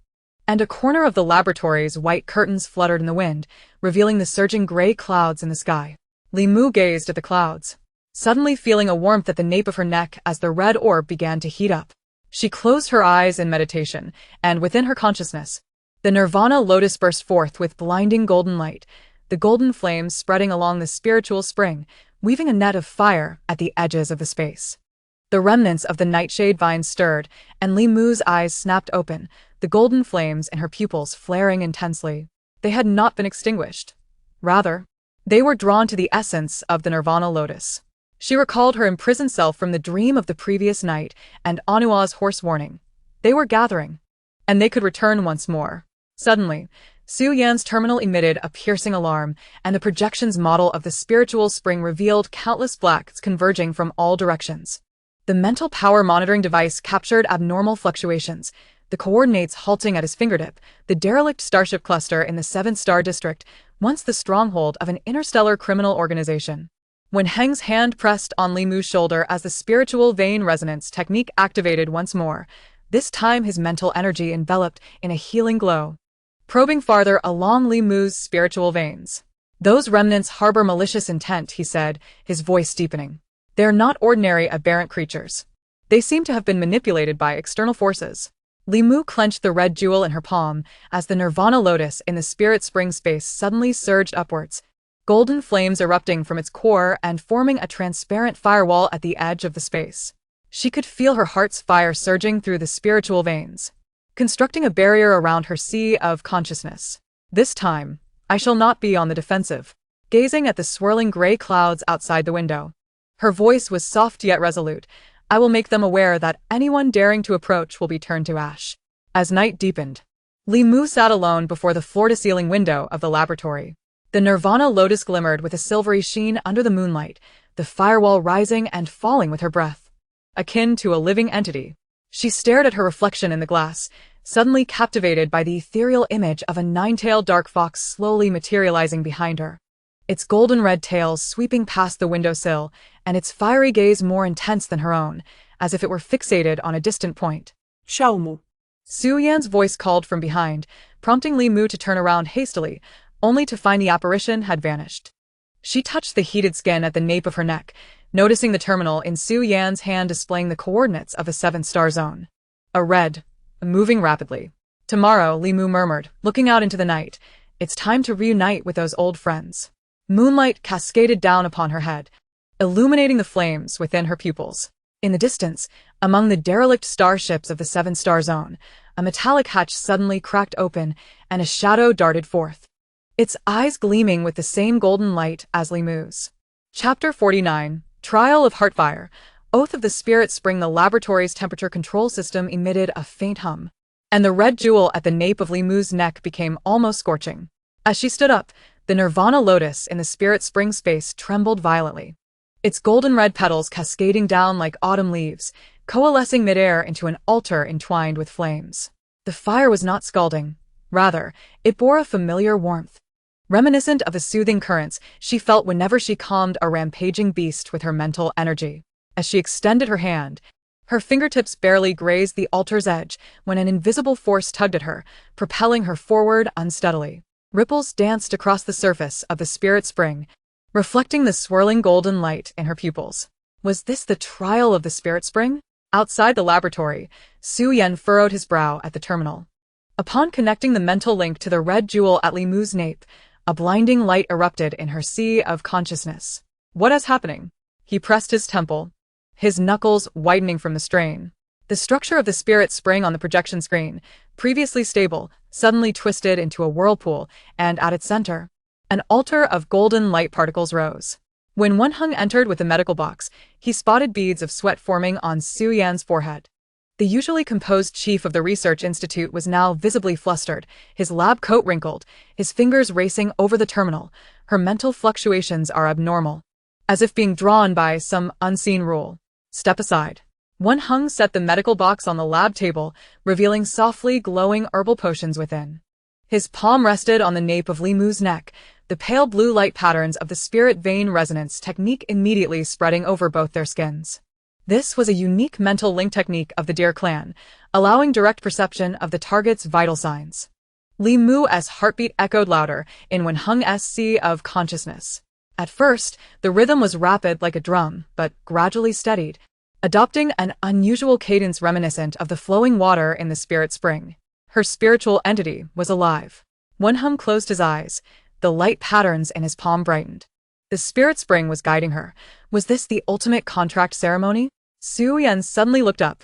and a corner of the laboratory's white curtains fluttered in the wind, revealing the surging gray clouds in the sky. Li Mu gazed at the clouds, suddenly feeling a warmth at the nape of her neck as the red orb began to heat up. She closed her eyes in meditation, and within her consciousness, the nirvana lotus burst forth with blinding golden light, the golden flames spreading along the spiritual spring, weaving a net of fire at the edges of the space. The remnants of the nightshade vines stirred, and Li Mu's eyes snapped open, the golden flames in her pupils flaring intensely. They had not been extinguished. Rather, they were drawn to the essence of the nirvana lotus. She recalled her imprisoned self from the dream of the previous night and Anua's hoarse warning. They were gathering, and they could return once more. Suddenly, Su Yan's terminal emitted a piercing alarm, and the projection's model of the spiritual spring revealed countless blacks converging from all directions. The mental power monitoring device captured abnormal fluctuations, the coordinates halting at his fingertip, the derelict starship cluster in the 7th Star District, once the stronghold of an interstellar criminal organization. Wenheng's hand pressed on Li Mu's shoulder as the spiritual vein resonance technique activated once more, this time his mental energy enveloped in a healing glow, probing farther along Li Mu's spiritual veins. Those remnants harbor malicious intent, he said, his voice deepening. They're not ordinary aberrant creatures. They seem to have been manipulated by external forces. Li Mu clenched the red jewel in her palm as the nirvana lotus in the spirit spring space suddenly surged upwards, golden flames erupting from its core and forming a transparent firewall at the edge of the space. She could feel her heart's fire surging through the spiritual veins, constructing a barrier around her sea of consciousness. This time, I shall not be on the defensive. Gazing at the swirling gray clouds outside the window, her voice was soft yet resolute. I will make them aware that anyone daring to approach will be turned to ash. As night deepened, Li Mu sat alone before the floor-to-ceiling window of the laboratory. The Nirvana lotus glimmered with a silvery sheen under the moonlight, the firewall rising and falling with her breath. Akin to a living entity, she stared at her reflection in the glass, suddenly captivated by the ethereal image of a nine-tailed dark fox slowly materializing behind her. Its golden-red tail sweeping past the windowsill, and its fiery gaze more intense than her own, as if it were fixated on a distant point. Xiaomu. Su Yan's voice called from behind, prompting Li Mu to turn around hastily, only to find the apparition had vanished. She touched the heated skin at the nape of her neck, noticing the terminal in Su Yan's hand displaying the coordinates of a 7-star zone. Moving rapidly. Tomorrow, Li Mu murmured, looking out into the night. It's time to reunite with those old friends. Moonlight cascaded down upon her head, illuminating the flames within her pupils. In the distance, among the derelict starships of the 7-star zone, a metallic hatch suddenly cracked open, and a shadow darted forth, its eyes gleaming with the same golden light as Li Mu's. Chapter 49, Trial of Heartfire. Oath of the Spirit Spring. The laboratory's temperature control system emitted a faint hum, and the red jewel at the nape of Li Mu's neck became almost scorching. As she stood up, the Nirvana lotus in the Spirit Spring space trembled violently, its golden red petals cascading down like autumn leaves, coalescing midair into an altar entwined with flames. The fire was not scalding. Rather, it bore a familiar warmth, reminiscent of the soothing currents she felt whenever she calmed a rampaging beast with her mental energy. As she extended her hand, her fingertips barely grazed the altar's edge when an invisible force tugged at her, propelling her forward unsteadily. Ripples danced across the surface of the Spirit Spring, reflecting the swirling golden light in her pupils. Was this the trial of the Spirit Spring? Outside the laboratory, Su Yan furrowed his brow at the terminal. Upon connecting the mental link to the red jewel at Li Mu's nape, a blinding light erupted in her sea of consciousness. What is happening? He pressed his temple, his knuckles whitening from the strain. The structure of the Spirit Spring on the projection screen, previously stable, suddenly twisted into a whirlpool, and at its center, an altar of golden light particles rose. When Wen Heng entered with the medical box, he spotted beads of sweat forming on Su Yan's forehead. The usually composed chief of the research institute was now visibly flustered, his lab coat wrinkled, his fingers racing over the terminal. Her mental fluctuations are abnormal, as if being drawn by some unseen rule. Step aside. Wen Heng set the medical box on the lab table, revealing softly glowing herbal potions within. His palm rested on the nape of Li Mu's neck, the pale blue light patterns of the spirit vein resonance technique immediately spreading over both their skins. This was a unique mental link technique of the Deer clan, allowing direct perception of the target's vital signs. Li Mu's heartbeat echoed louder in Wen Heng's sea of consciousness. At first, the rhythm was rapid like a drum, but gradually steadied, adopting an unusual cadence reminiscent of the flowing water in the Spirit Spring. Her spiritual entity was alive. Wen Heng closed his eyes, the light patterns in his palm brightened. The Spirit Spring was guiding her. Was this the ultimate contract ceremony? Su Yan suddenly looked up.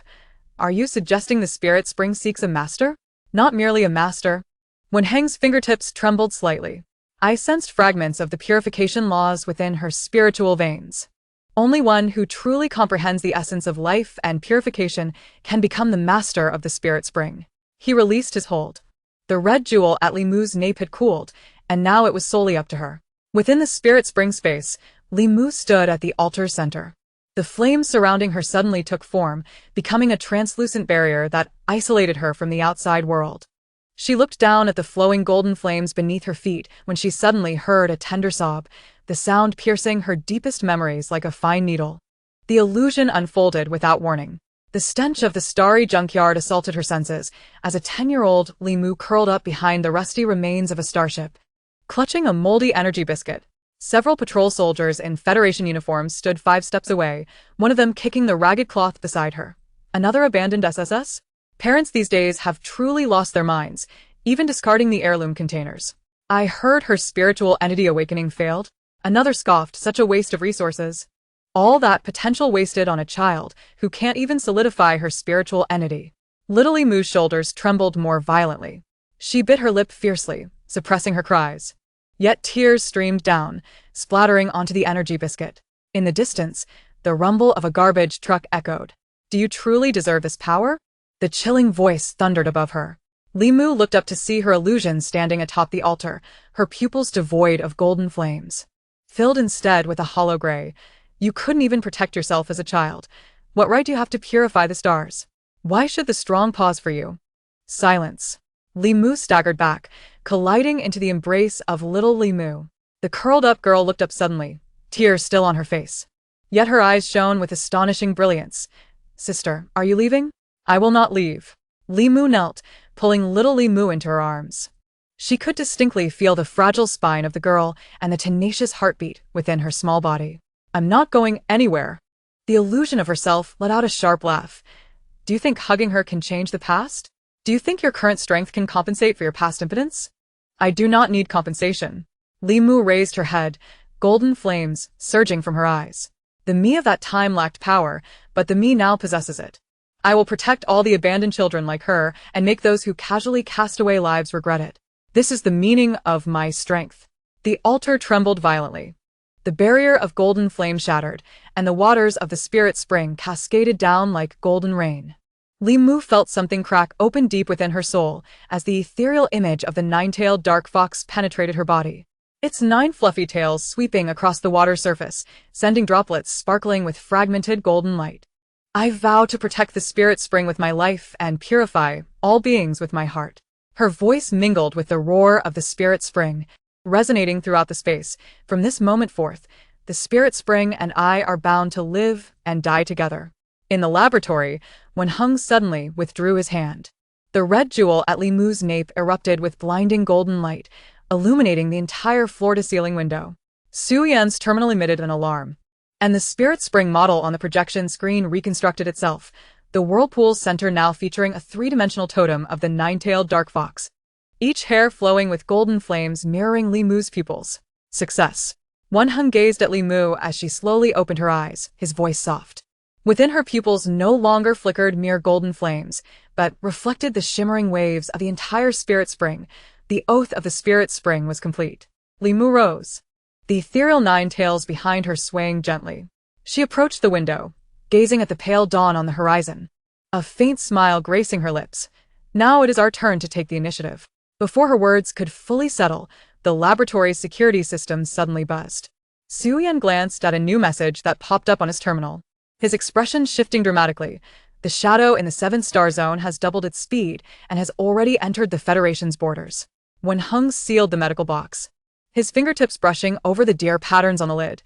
Are you suggesting the Spirit Spring seeks a master? Not merely a master. Wen Heng's fingertips trembled slightly. I sensed fragments of the purification laws within her spiritual veins. Only one who truly comprehends the essence of life and purification can become the master of the Spirit Spring. He released his hold. The red jewel at Li Mu's nape had cooled, and now it was solely up to her. Within the Spirit Spring space, Li Mu stood at the altar's center. The flames surrounding her suddenly took form, becoming a translucent barrier that isolated her from the outside world. She looked down at the flowing golden flames beneath her feet when she suddenly heard a tender sob, the sound piercing her deepest memories like a fine needle. The illusion unfolded without warning. The stench of the starry junkyard assaulted her senses as a 10-year-old Li Mu curled up behind the rusty remains of a starship, clutching a moldy energy biscuit. Several patrol soldiers in Federation uniforms stood 5 steps away, one of them kicking the ragged cloth beside her. Another abandoned SSS? Parents these days have truly lost their minds, even discarding the heirloom containers. I heard her spiritual entity awakening failed. Another scoffed, such a waste of resources. All that potential wasted on a child who can't even solidify her spiritual entity. Little Li Mu's shoulders trembled more violently. She bit her lip fiercely, suppressing her cries. Yet tears streamed down, splattering onto the energy biscuit. In the distance, the rumble of a garbage truck echoed. Do you truly deserve this power? The chilling voice thundered above her. Li Mu looked up to see her illusion standing atop the altar, her pupils devoid of golden flames. Filled instead with a hollow gray. You couldn't even protect yourself as a child. What right do you have to purify the stars? Why should the strong pause for you? Silence. Li Mu staggered back, colliding into the embrace of little Li Mu. The curled-up girl looked up suddenly, tears still on her face. Yet her eyes shone with astonishing brilliance. Sister, are you leaving? I will not leave. Li Mu knelt, pulling little Li Mu into her arms. She could distinctly feel the fragile spine of the girl and the tenacious heartbeat within her small body. I'm not going anywhere. The illusion of herself let out a sharp laugh. Do you think hugging her can change the past? Do you think your current strength can compensate for your past impotence? I do not need compensation. Li Mu raised her head, golden flames surging from her eyes. The me of that time lacked power, but the me now possesses it. I will protect all the abandoned children like her and make those who casually cast away lives regret it. This is the meaning of my strength. The altar trembled violently. The barrier of golden flame shattered, and the waters of the spirit spring cascaded down like golden rain. Li Mu felt something crack open deep within her soul as the ethereal image of the nine-tailed dark fox penetrated her body. Its 9 fluffy tails sweeping across the water surface, sending droplets sparkling with fragmented golden light. I vow to protect the spirit spring with my life and purify all beings with my heart. Her voice mingled with the roar of the spirit spring, resonating throughout the space. From this moment forth, the spirit spring and I are bound to live and die together. In the laboratory, Wen Heng suddenly withdrew his hand. The red jewel at Li Mu's nape erupted with blinding golden light, illuminating the entire floor-to-ceiling window. Su Yan's terminal emitted an alarm, and the spirit spring model on the projection screen reconstructed itself, the whirlpool's center now featuring a 3-dimensional totem of the 9-tailed dark fox, each hair flowing with golden flames mirroring Li Mu's pupils. Success. Wen Heng gazed at Li Mu as she slowly opened her eyes, his voice soft. Within her pupils no longer flickered mere golden flames, but reflected the shimmering waves of the entire spirit spring. The oath of the spirit spring was complete. Li Mu rose, the ethereal 9 tails behind her swaying gently. She approached the window, gazing at the pale dawn on the horizon. A faint smile gracing her lips. Now it is our turn to take the initiative. Before her words could fully settle, the laboratory's security system suddenly buzzed. Su Yan glanced at a new message that popped up on his terminal. His expression shifting dramatically. The shadow in the 7-star zone has doubled its speed and has already entered the Federation's borders. Wen Heng sealed the medical box, his fingertips brushing over the deer patterns on the lid.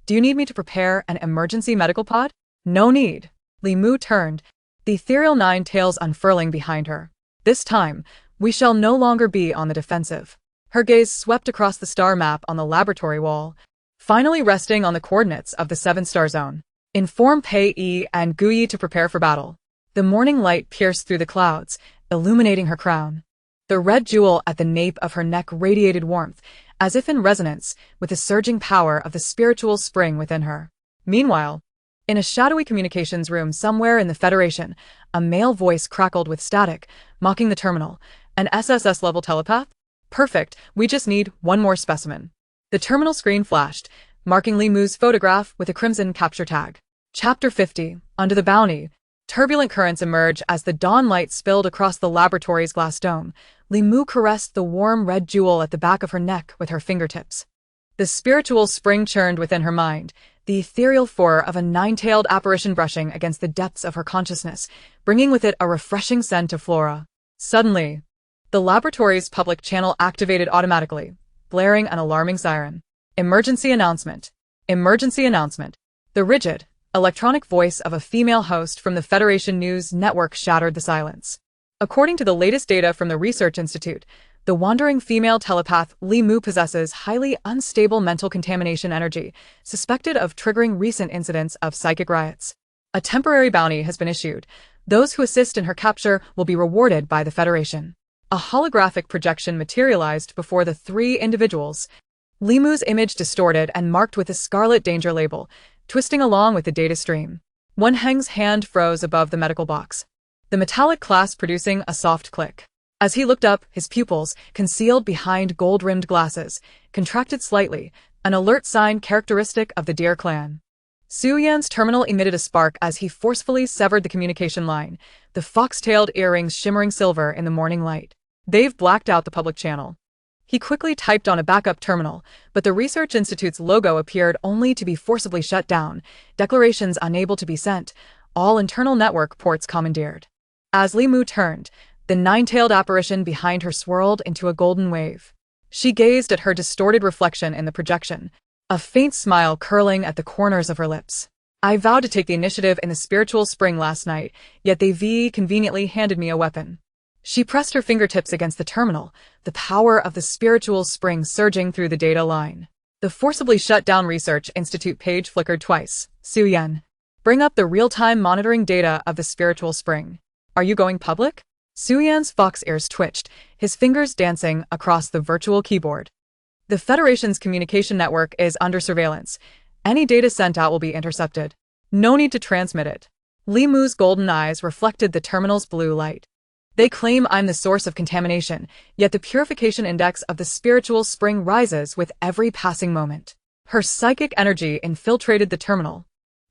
Do you need me to prepare an emergency medical pod? No need. Li Mu turned, the ethereal 9 tails unfurling behind her. This time, we shall no longer be on the defensive. Her gaze swept across the star map on the laboratory wall, finally resting on the coordinates of the 7-star zone. Inform Pei Yi and Gu Yi to prepare for battle. The morning light pierced through the clouds, illuminating her crown. The red jewel at the nape of her neck radiated warmth, as if in resonance with the surging power of the spiritual spring within her. Meanwhile, in a shadowy communications room somewhere in the Federation, a male voice crackled with static, mocking the terminal. An SSS-level telepath? Perfect, we just need one more specimen. The terminal screen flashed, marking Li Mu's photograph with a crimson capture tag. Chapter 50, Under the Bounty. Turbulent currents emerge as the dawn light spilled across the laboratory's glass dome. Li Mu caressed the warm red jewel at the back of her neck with her fingertips. The spiritual spring churned within her mind, the ethereal fur of a 9-tailed apparition brushing against the depths of her consciousness, bringing with it a refreshing scent of flora. Suddenly, the laboratory's public channel activated automatically, blaring an alarming siren. Emergency announcement. Emergency announcement. The rigid, electronic voice of a female host from the Federation News Network shattered the silence. According to the latest data from the Research Institute, the wandering female telepath Li Mu possesses highly unstable mental contamination energy, suspected of triggering recent incidents of psychic riots. A temporary bounty has been issued. Those who assist in her capture will be rewarded by the Federation. A holographic projection materialized before the 3 individuals. Li Mu's image distorted and marked with a scarlet danger label, twisting along with the data stream. Wen Heng's hand froze above the medical box, the metallic clasp producing a soft click. As he looked up, his pupils, concealed behind gold-rimmed glasses, contracted slightly, an alert sign characteristic of the Deer clan. Su Yan's terminal emitted a spark as he forcefully severed the communication line, the fox-tailed earrings shimmering silver in the morning light. They've blacked out the public channel. He quickly typed on a backup terminal, but the Research Institute's logo appeared only to be forcibly shut down, declarations unable to be sent, all internal network ports commandeered. As Li Mu turned, the nine-tailed apparition behind her swirled into a golden wave. She gazed at her distorted reflection in the projection, a faint smile curling at the corners of her lips. I vowed to take the initiative in the spiritual spring last night, yet they conveniently handed me a weapon. She pressed her fingertips against the terminal, the power of the spiritual spring surging through the data line. The forcibly shut down Research Institute page flickered twice. Su Yan, bring up the real-time monitoring data of the spiritual spring. Are you going public? Su Yan's fox ears twitched, his fingers dancing across the virtual keyboard. The Federation's communication network is under surveillance. Any data sent out will be intercepted. No need to transmit it. Li Mu's golden eyes reflected the terminal's blue light. They claim I'm the source of contamination, yet the purification index of the spiritual spring rises with every passing moment. Her psychic energy infiltrated the terminal,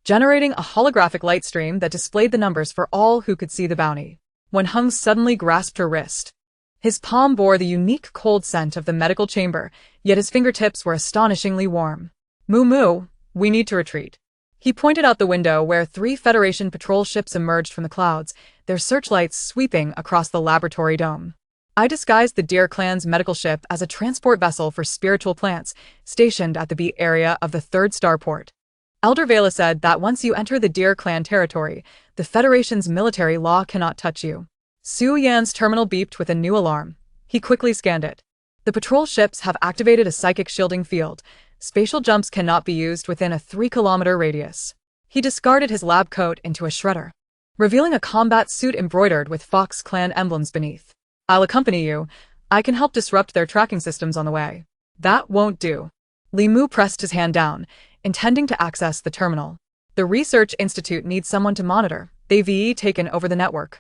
generating a holographic light stream that displayed the numbers for all who could see the bounty. When Hung suddenly grasped her wrist, his palm bore the unique cold scent of the medical chamber, yet his fingertips were astonishingly warm. Moo, we need to retreat. He pointed out the window where 3 Federation patrol ships emerged from the clouds, their searchlights sweeping across the laboratory dome. I disguised the Deer Clan's medical ship as a transport vessel for spiritual plants, stationed at the B area of the 3rd starport. Elder Vela said that once you enter the Deer Clan territory, the Federation's military law cannot touch you. Su Yan's terminal beeped with a new alarm. He quickly scanned it. The patrol ships have activated a psychic shielding field. Spatial jumps cannot be used within a 3-kilometer radius. He discarded his lab coat into a shredder, revealing a combat suit embroidered with Fox Clan emblems beneath. I'll accompany you. I can help disrupt their tracking systems on the way. That won't do. Li Mu pressed his hand down, intending to access the terminal. The Research Institute needs someone to monitor. They've taken over the network.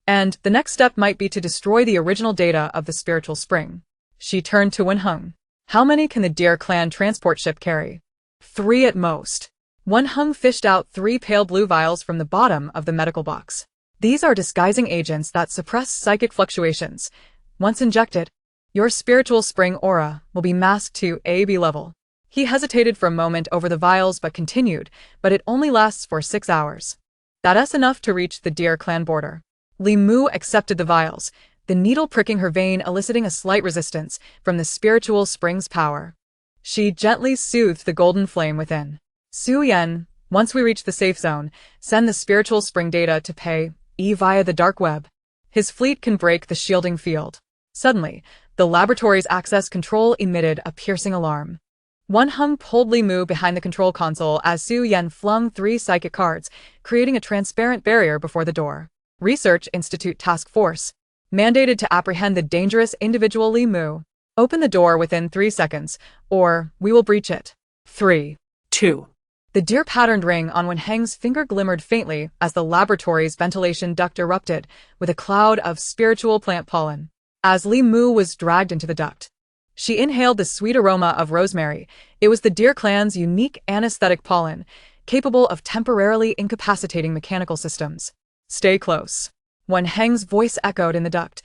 And the next step might be to destroy the original data of the spiritual spring. She turned to Wen Hung. How many can the Deer Clan transport ship carry? 3 at most. Wen Hung fished out 3 pale blue vials from the bottom of the medical box. These are disguising agents that suppress psychic fluctuations. Once injected, your spiritual spring aura will be masked to AB level. He hesitated for a moment over the vials but continued, but it only lasts for 6 hours. That's enough to reach the Deer Clan border. Li Mu accepted the vials, the needle pricking her vein eliciting a slight resistance from the spiritual spring's power. She gently soothed the golden flame within. Su Yan, once we reach the safe zone, send the spiritual spring data to Pei via the dark web. His fleet can break the shielding field. Suddenly, the laboratory's access control emitted a piercing alarm. Wen Hung pulled Li Mu behind the control console as Su Yan flung 3 psychic cards, creating a transparent barrier before the door. Research Institute Task Force, mandated to apprehend the dangerous individual Li Mu. Open the door within 3 seconds, or we will breach it. 3, 2. The deer-patterned ring on Wen Heng's finger glimmered faintly as the laboratory's ventilation duct erupted with a cloud of spiritual plant pollen. As Li Mu was dragged into the duct, she inhaled the sweet aroma of rosemary. It was the Deer Clan's unique anesthetic pollen, capable of temporarily incapacitating mechanical systems. Stay close. Wen Heng's voice echoed in the duct,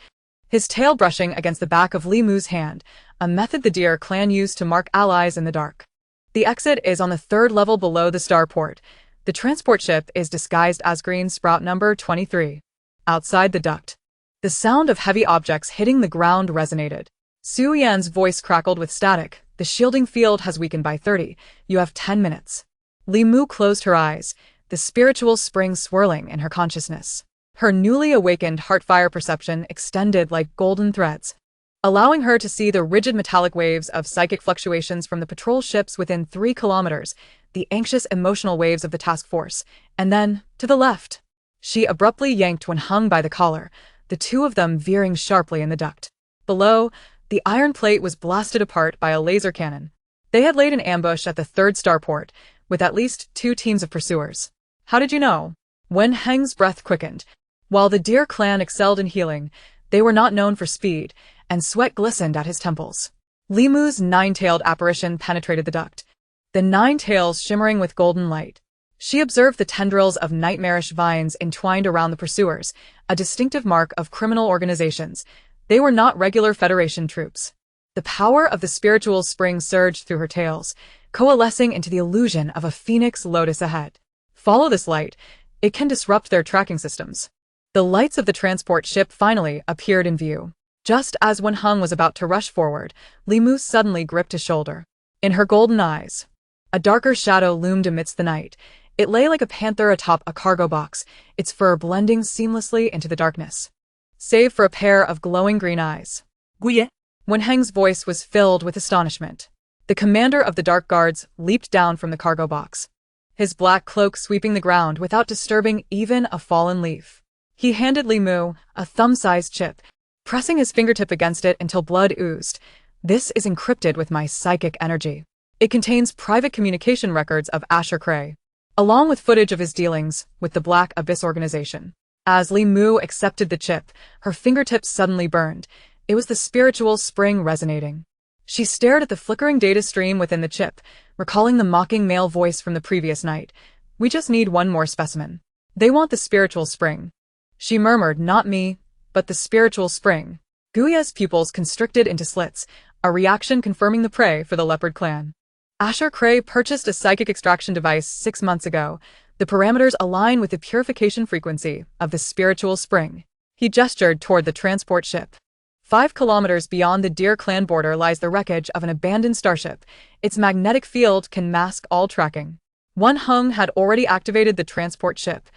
his tail brushing against the back of Li Mu's hand, a method the Deer Clan used to mark allies in the dark. The exit is on the 3rd level below the starport. The transport ship is disguised as Green Sprout number 23. Outside the duct, the sound of heavy objects hitting the ground resonated. Su Yan's voice crackled with static. The shielding field has weakened by 30. You have 10 minutes. Li Mu closed her eyes, the spiritual spring swirling in her consciousness. Her newly awakened heartfire perception extended like golden threads, allowing her to see the rigid metallic waves of psychic fluctuations from the patrol ships within 3 kilometers, the anxious emotional waves of the task force, and then, to the left. She abruptly yanked Wen Hung by the collar, the 2 of them veering sharply in the duct. Below, the iron plate was blasted apart by a laser cannon. They had laid an ambush at the 3rd starport, with at least 2 teams of pursuers. How did you know? Wen Heng's breath quickened. While the Deer Clan excelled in healing, they were not known for speed, and sweat glistened at his temples. Li Mu's 9-tailed apparition penetrated the duct, the 9 tails shimmering with golden light. She observed the tendrils of nightmarish vines entwined around the pursuers, a distinctive mark of criminal organizations. They were not regular Federation troops. The power of the spiritual spring surged through her tails, coalescing into the illusion of a phoenix lotus ahead. Follow this light. It can disrupt their tracking systems. The lights of the transport ship finally appeared in view. Just as Wen Heng was about to rush forward, Li Mu suddenly gripped his shoulder. In her golden eyes, a darker shadow loomed amidst the night. It lay like a panther atop a cargo box, its fur blending seamlessly into the darkness. Save for a pair of glowing green eyes. Guye. Wen Heng's voice was filled with astonishment. The commander of the Dark Guards leaped down from the cargo box, his black cloak sweeping the ground without disturbing even a fallen leaf. He handed Li Mu a thumb-sized chip, pressing his fingertip against it until blood oozed. This is encrypted with my psychic energy. It contains private communication records of Asher Cray, along with footage of his dealings with the Black Abyss organization. As Li Mu accepted the chip, her fingertips suddenly burned. It was the spiritual spring resonating. She stared at the flickering data stream within the chip, recalling the mocking male voice from the previous night. We just need one more specimen. They want the spiritual spring. She murmured, not me, but the spiritual spring. Guya's pupils constricted into slits, a reaction confirming the prey for the leopard clan. Asher Cray purchased a psychic extraction device 6 months ago. The parameters align with the purification frequency of the spiritual spring. He gestured toward the transport ship. 5 kilometers beyond the Deer clan border lies the wreckage of an abandoned starship. Its magnetic field can mask all tracking. Wen Heng had already activated the transport ship,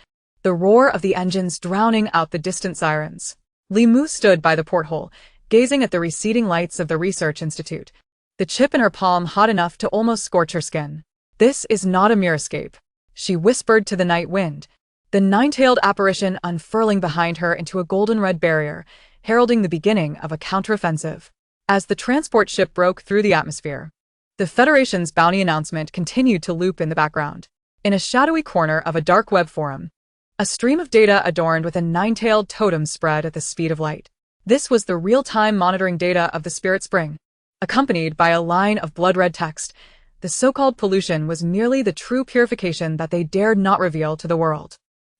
the roar of the engines drowning out the distant sirens. Li Mu stood by the porthole, gazing at the receding lights of the research institute, the chip in her palm hot enough to almost scorch her skin. This is not a mere escape, she whispered to the night wind, the nine-tailed apparition unfurling behind her into a golden-red barrier, heralding the beginning of a counteroffensive. As the transport ship broke through the atmosphere, the Federation's bounty announcement continued to loop in the background. In a shadowy corner of a dark web forum, a stream of data adorned with a nine-tailed totem spread at the speed of light. This was the real-time monitoring data of the Spirit Spring, accompanied by a line of blood-red text. The so-called pollution was merely the true purification that they dared not reveal to the world.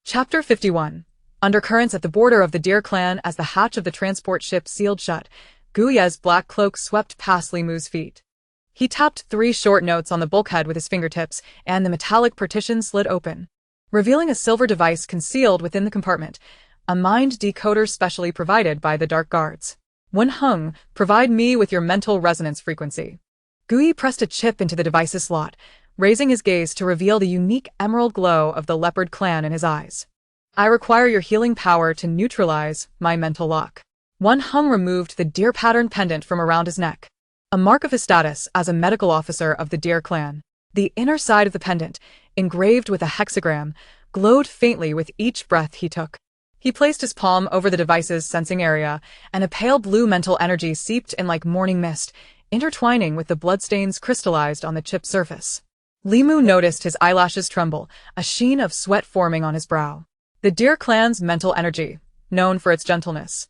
Chapter 51. Undercurrents at the border of the Deer clan. As the hatch of the transport ship sealed shut, Guya's black cloak swept past Li Mu's feet. He tapped 3 short notes on the bulkhead with his fingertips, and the metallic partition slid open, revealing a silver device concealed within the compartment, a mind decoder specially provided by the Dark Guards. Wen Heng, provide me with your mental resonance frequency. Guyi pressed a chip into the device's slot, raising his gaze to reveal the unique emerald glow of the leopard clan in his eyes. I require your healing power to neutralize my mental lock. Wen Heng removed the deer pattern pendant from around his neck, a mark of his status as a medical officer of the Deer clan. The inner side of the pendant, engraved with a hexagram, glowed faintly with each breath he took. He placed his palm over the device's sensing area, and a pale blue mental energy seeped in like morning mist, intertwining with the bloodstains crystallized on the chip's surface. Li Mu noticed his eyelashes tremble, a sheen of sweat forming on his brow. The Deer clan's mental energy, known for its gentleness,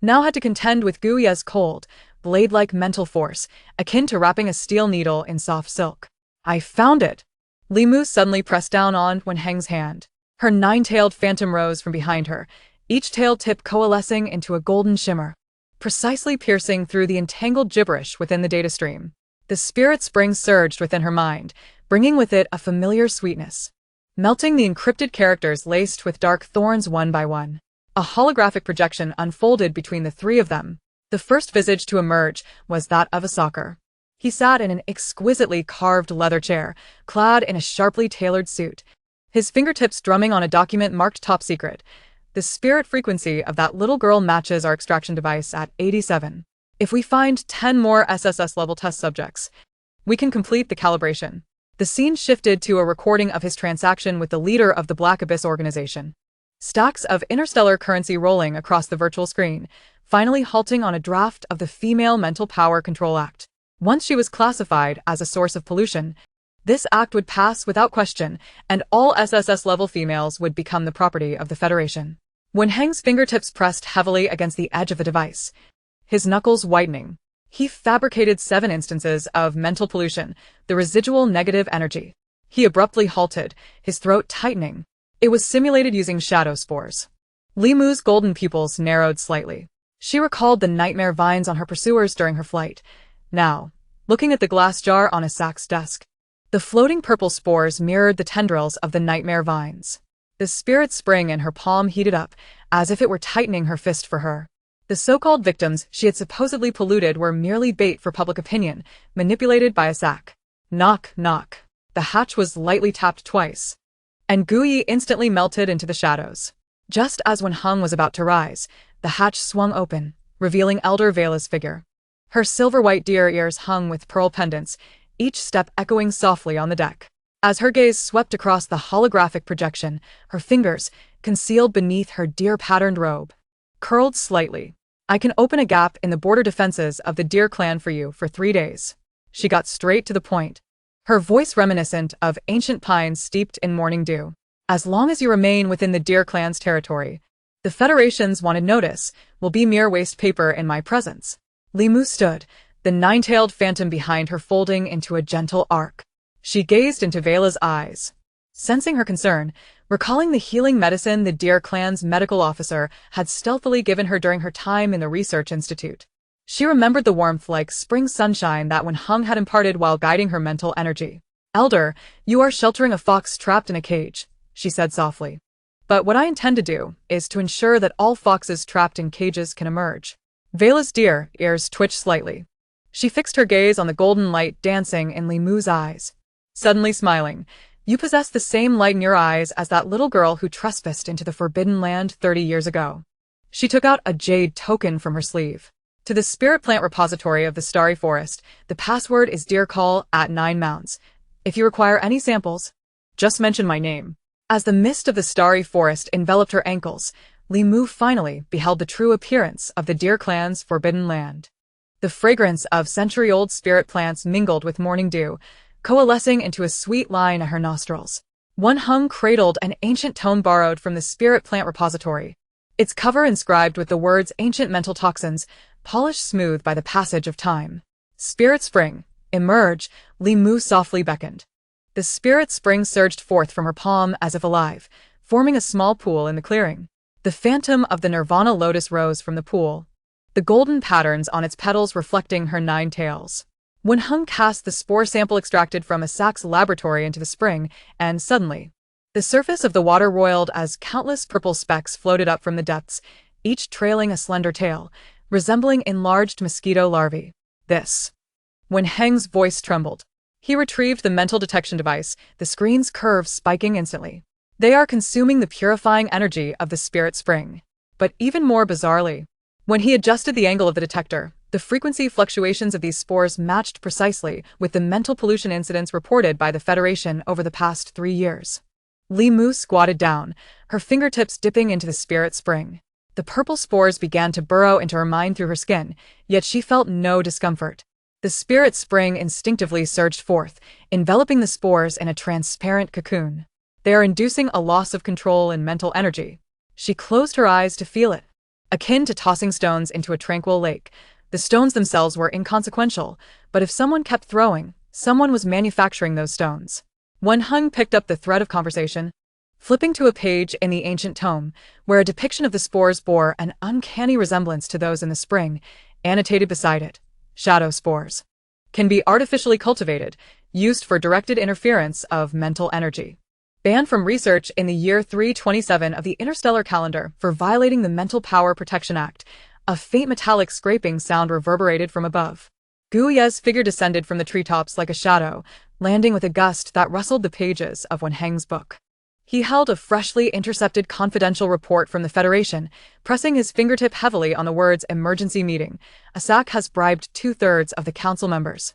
now had to contend with Guya's cold, blade-like mental force, akin to wrapping a steel needle in soft silk. I found it! Li Mu suddenly pressed down on Wen Heng's hand. Her 9-tailed phantom rose from behind her, each tail tip coalescing into a golden shimmer, precisely piercing through the entangled gibberish within the data stream. The spirit spring surged within her mind, bringing with it a familiar sweetness, melting the encrypted characters laced with dark thorns one by one. A holographic projection unfolded between the 3 of them. The first visage to emerge was that of a soccer. He sat in an exquisitely carved leather chair, clad in a sharply tailored suit, his fingertips drumming on a document marked top secret. The spirit frequency of that little girl matches our extraction device at 87. If we find 10 more SSS-level test subjects, we can complete the calibration. The scene shifted to a recording of his transaction with the leader of the Black Abyss organization. Stacks of interstellar currency rolling across the virtual screen, finally halting on a draft of the Female Mental Power Control Act. Once she was classified as a source of pollution, this act would pass without question, and all SSS-level females would become the property of the Federation. Wen Heng's fingertips pressed heavily against the edge of the device, his knuckles whitening. He fabricated 7 instances of mental pollution, the residual negative energy. He abruptly halted, his throat tightening. It was simulated using shadow spores. Li Mu's golden pupils narrowed slightly. She recalled the nightmare vines on her pursuers during her flight. Now, looking at the glass jar on Asak's desk, the floating purple spores mirrored the tendrils of the nightmare vines. The spirit spring in her palm heated up, as if it were tightening her fist for her. The so-called victims she had supposedly polluted were merely bait for public opinion, manipulated by Asak. Knock, knock. The hatch was lightly tapped twice, and Guyi instantly melted into the shadows. Just as Wenheng was about to rise, the hatch swung open, revealing Elder Vela's figure. Her silver-white deer ears hung with pearl pendants, each step echoing softly on the deck. As her gaze swept across the holographic projection, her fingers, concealed beneath her deer-patterned robe, curled slightly. I can open a gap in the border defenses of the Deer clan for you for 3 days. She got straight to the point, her voice reminiscent of ancient pines steeped in morning dew. As long as you remain within the Deer clan's territory, the Federation's wanted notice will be mere waste paper in my presence. Li Mu stood, the nine-tailed phantom behind her folding into a gentle arc. She gazed into Vela's eyes, sensing her concern, recalling the healing medicine the Deer clan's medical officer had stealthily given her during her time in the research institute. She remembered the warmth like spring sunshine that Wenheng had imparted while guiding her mental energy. Elder, you are sheltering a fox trapped in a cage, she said softly. But what I intend to do is to ensure that all foxes trapped in cages can emerge. Vela's deer ears twitched slightly. She fixed her gaze on the golden light dancing in Li Mu's eyes. Suddenly smiling, you possess the same light in your eyes as that little girl who trespassed into the Forbidden Land 30 years ago. She took out a jade token from her sleeve. To the spirit plant repository of the Starry Forest, the password is Deer Call at 9 Mounts. If you require any samples, just mention my name. As the mist of the Starry Forest enveloped her ankles, Li Mu finally beheld the true appearance of the Deer clan's Forbidden Land. The fragrance of century-old spirit plants mingled with morning dew, coalescing into a sweet line at her nostrils. Wenheng cradled an ancient tome borrowed from the spirit plant repository, its cover inscribed with the words ancient mental toxins, polished smooth by the passage of time. Spirit spring, emerge, Li Mu softly beckoned. The spirit spring surged forth from her palm as if alive, forming a small pool in the clearing. The phantom of the Nirvana lotus rose from the pool, the golden patterns on its petals reflecting her 9 tails. Wenheng cast the spore sample extracted from Asak's laboratory into the spring, and suddenly, the surface of the water roiled as countless purple specks floated up from the depths, each trailing a slender tail, resembling enlarged mosquito larvae. This. Wenheng's voice trembled. He retrieved the mental detection device, the screen's curves spiking instantly. They are consuming the purifying energy of the spirit spring. But even more bizarrely, when he adjusted the angle of the detector, the frequency fluctuations of these spores matched precisely with the mental pollution incidents reported by the Federation over the past 3 years. Li Mu squatted down, her fingertips dipping into the spirit spring. The purple spores began to burrow into her mind through her skin, yet she felt no discomfort. The spirit spring instinctively surged forth, enveloping the spores in a transparent cocoon. They are inducing a loss of control and mental energy. She closed her eyes to feel it. Akin to tossing stones into a tranquil lake, the stones themselves were inconsequential, but if someone kept throwing, someone was manufacturing those stones. Wenheng picked up the thread of conversation, flipping to a page in the ancient tome, where a depiction of the spores bore an uncanny resemblance to those in the spring, annotated beside it. Shadow spores can be artificially cultivated, used for directed interference of mental energy. Banned from research in the year 327 of the interstellar calendar for violating the Mental Power Protection Act. A faint metallic scraping sound reverberated from above. Guye's figure descended from the treetops like a shadow, landing with a gust that rustled the pages of Wenheng's book. He held a freshly intercepted confidential report from the Federation, pressing his fingertip heavily on the words emergency meeting. Asak has bribed 2/3 of the council members.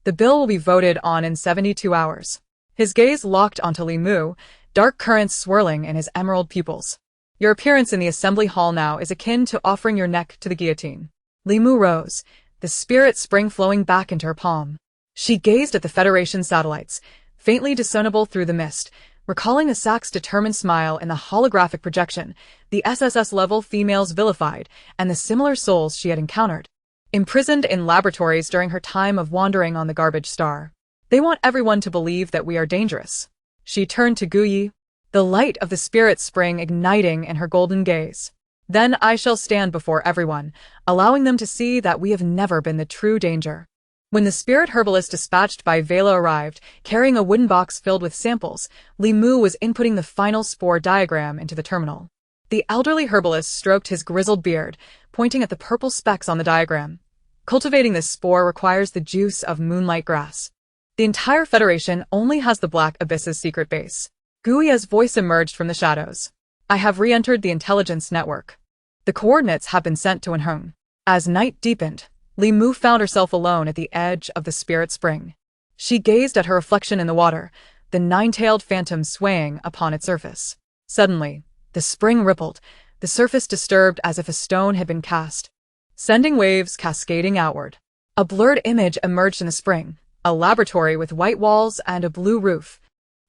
The bill will be voted on in 72 hours. His gaze locked onto Li Mu, dark currents swirling in his emerald pupils. Your appearance in the assembly hall now is akin to offering your neck to the guillotine. Li Mu rose, the spirit spring flowing back into her palm. She gazed at the Federation satellites, faintly discernible through the mist, recalling Asak's determined smile in the holographic projection, the SSS-level females vilified, and the similar souls she had encountered, imprisoned in laboratories during her time of wandering on the garbage star. They want everyone to believe that we are dangerous. She turned to Guyi, the light of the spirit spring igniting in her golden gaze. Then I shall stand before everyone, allowing them to see that we have never been the true danger. When the spirit herbalist dispatched by Vela arrived, carrying a wooden box filled with samples, Li Mu was inputting the final spore diagram into the terminal. The elderly herbalist stroked his grizzled beard, pointing at the purple specks on the diagram. Cultivating this spore requires the juice of moonlight grass. The entire Federation only has the Black Abyss's secret base. Guia's voice emerged from the shadows. I have re-entered the intelligence network. The coordinates have been sent to Anhung. As night deepened, Li Mu found herself alone at the edge of the spirit spring. She gazed at her reflection in the water, the nine-tailed phantom swaying upon its surface. Suddenly, the spring rippled, the surface disturbed as if a stone had been cast, sending waves cascading outward. A blurred image emerged in the spring, a laboratory with white walls and a blue roof.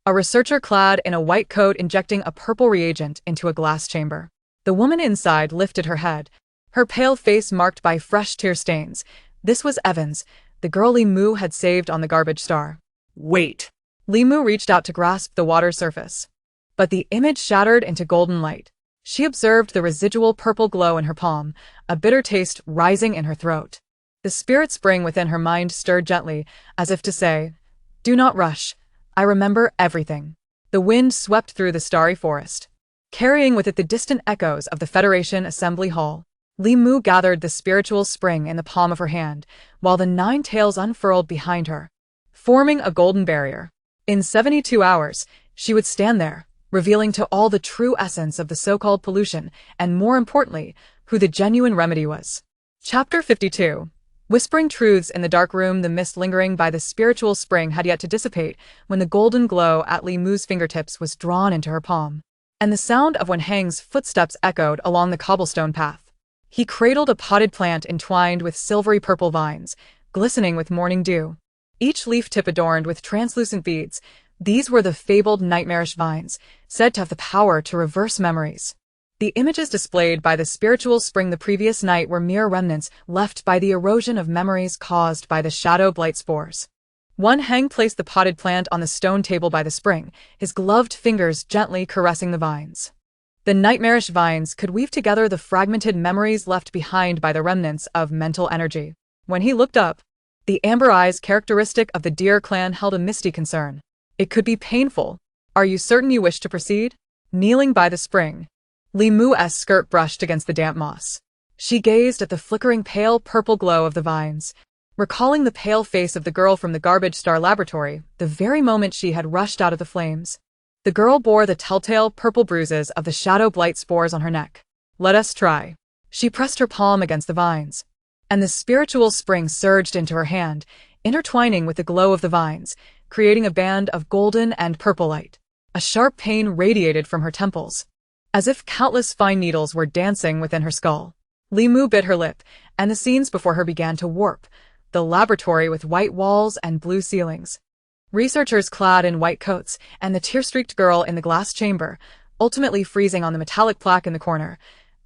A researcher clad in a white coat injecting a purple reagent into a glass chamber. The woman inside lifted her head, her pale face marked by fresh tear stains. This was Evans, the girl Li Mu had saved on the garbage star. Wait. Li Mu reached out to grasp the water's surface. But the image shattered into golden light. She observed the residual purple glow in her palm, a bitter taste rising in her throat. The spirit spring within her mind stirred gently, as if to say, "Do not rush. I remember everything." The wind swept through the starry forest, carrying with it the distant echoes of the Federation Assembly Hall. Li Mu gathered the spiritual spring in the palm of her hand, while the nine tails unfurled behind her, forming a golden barrier. In 72 hours, she would stand there, revealing to all the true essence of the so-called pollution, and more importantly, who the genuine remedy was. Chapter 52. Whispering truths in the dark room. The mist lingering by the spiritual spring had yet to dissipate when the golden glow at Li Mu's fingertips was drawn into her palm, and the sound of Wenhang's footsteps echoed along the cobblestone path. He cradled a potted plant entwined with silvery purple vines, glistening with morning dew, each leaf tip adorned with translucent beads. These were the fabled nightmarish vines, said to have the power to reverse memories. The images displayed by the spiritual spring the previous night were mere remnants left by the erosion of memories caused by the shadow blight spores. Wenhang placed the potted plant on the stone table by the spring, his gloved fingers gently caressing the vines. The nightmarish vines could weave together the fragmented memories left behind by the remnants of mental energy. When he looked up, the amber eyes characteristic of the deer clan held a misty concern. It could be painful. Are you certain you wish to proceed? Kneeling by the spring, Li Mu's skirt brushed against the damp moss. She gazed at the flickering pale purple glow of the vines, recalling the pale face of the girl from the garbage star laboratory, the very moment she had rushed out of the flames. The girl bore the telltale purple bruises of the shadow blight spores on her neck. Let us try. She pressed her palm against the vines, and the spiritual spring surged into her hand, intertwining with the glow of the vines, creating a band of golden and purple light. A sharp pain radiated from her temples, as if countless fine needles were dancing within her skull. Li Mu bit her lip, and the scenes before her began to warp. The laboratory with white walls and blue ceilings, researchers clad in white coats, and the tear-streaked girl in the glass chamber, ultimately freezing on the metallic plaque in the corner.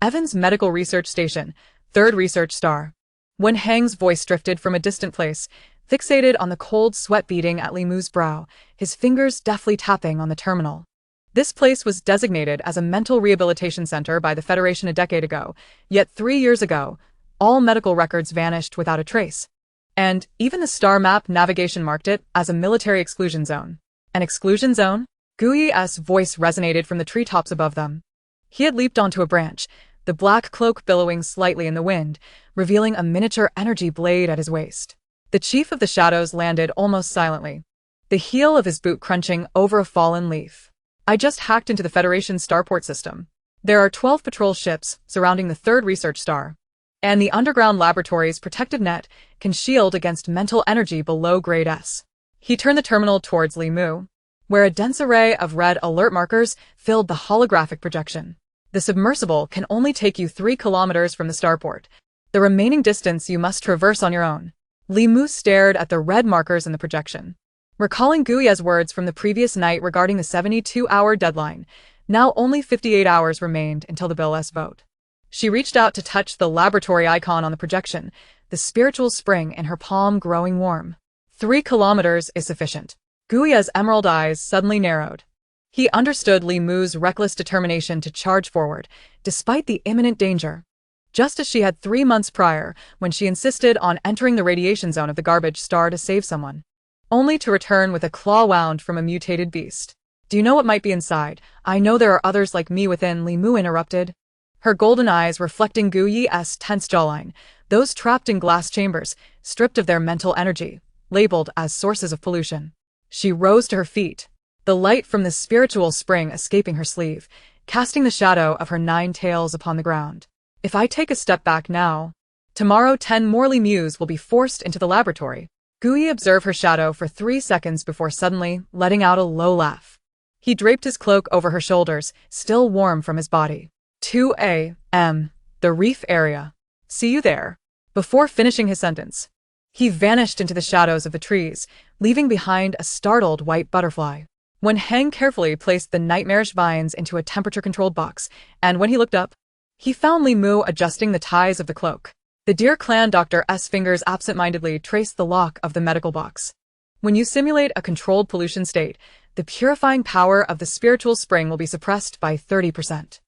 Evans Medical Research Station, 3rd Research Star. Wenhang's voice drifted from a distant place, fixated on the cold sweat beading at Li Mu's brow, his fingers deftly tapping on the terminal. This place was designated as a mental rehabilitation center by the Federation a decade ago, yet 3 years ago, all medical records vanished without a trace. And even the star map navigation marked it as a military exclusion zone. An exclusion zone? Gui's voice resonated from the treetops above them. He had leaped onto a branch, the black cloak billowing slightly in the wind, revealing a miniature energy blade at his waist. The chief of the shadows landed almost silently, the heel of his boot crunching over a fallen leaf. I just hacked into the Federation starport system. There are 12 patrol ships surrounding the 3rd Research Star, and the underground laboratory's protective net can shield against mental energy below grade S. He turned the terminal towards Li Mu, where a dense array of red alert markers filled the holographic projection. The submersible can only take you 3 kilometers from the starport. The remaining distance you must traverse on your own. Li Mu stared at the red markers in the projection, recalling Gui's words from the previous night regarding the 72-hour deadline. Now only 58 hours remained until the Bill's vote. She reached out to touch the laboratory icon on the projection, the spiritual spring in her palm growing warm. 3 kilometers is sufficient. Guia's emerald eyes suddenly narrowed. He understood Li Mu's reckless determination to charge forward, despite the imminent danger. Just as she had 3 months prior, when she insisted on entering the radiation zone of the garbage star to save someone. Only to return with a claw wound from a mutated beast. Do you know what might be inside? I know there are others like me within, Li Mu interrupted. Her golden eyes reflecting Gu Yi's tense jawline, those trapped in glass chambers, stripped of their mental energy, labeled as sources of pollution. She rose to her feet, the light from the spiritual spring escaping her sleeve, casting the shadow of her 9 tails upon the ground. If I take a step back now, tomorrow 10 more Li Mus will be forced into the laboratory. Gu Yi observed her shadow for 3 seconds before suddenly letting out a low laugh. He draped his cloak over her shoulders, still warm from his body. 2 a.m. The reef area. See you there. Before finishing his sentence, he vanished into the shadows of the trees, leaving behind a startled white butterfly. When Hang carefully placed the nightmarish vines into a temperature-controlled box, and when he looked up, he found Li Mu adjusting the ties of the cloak. The Deer Clan doctor's fingers absent-mindedly traced the lock of the medical box. When you simulate a controlled pollution state, the purifying power of the spiritual spring will be suppressed by 30%.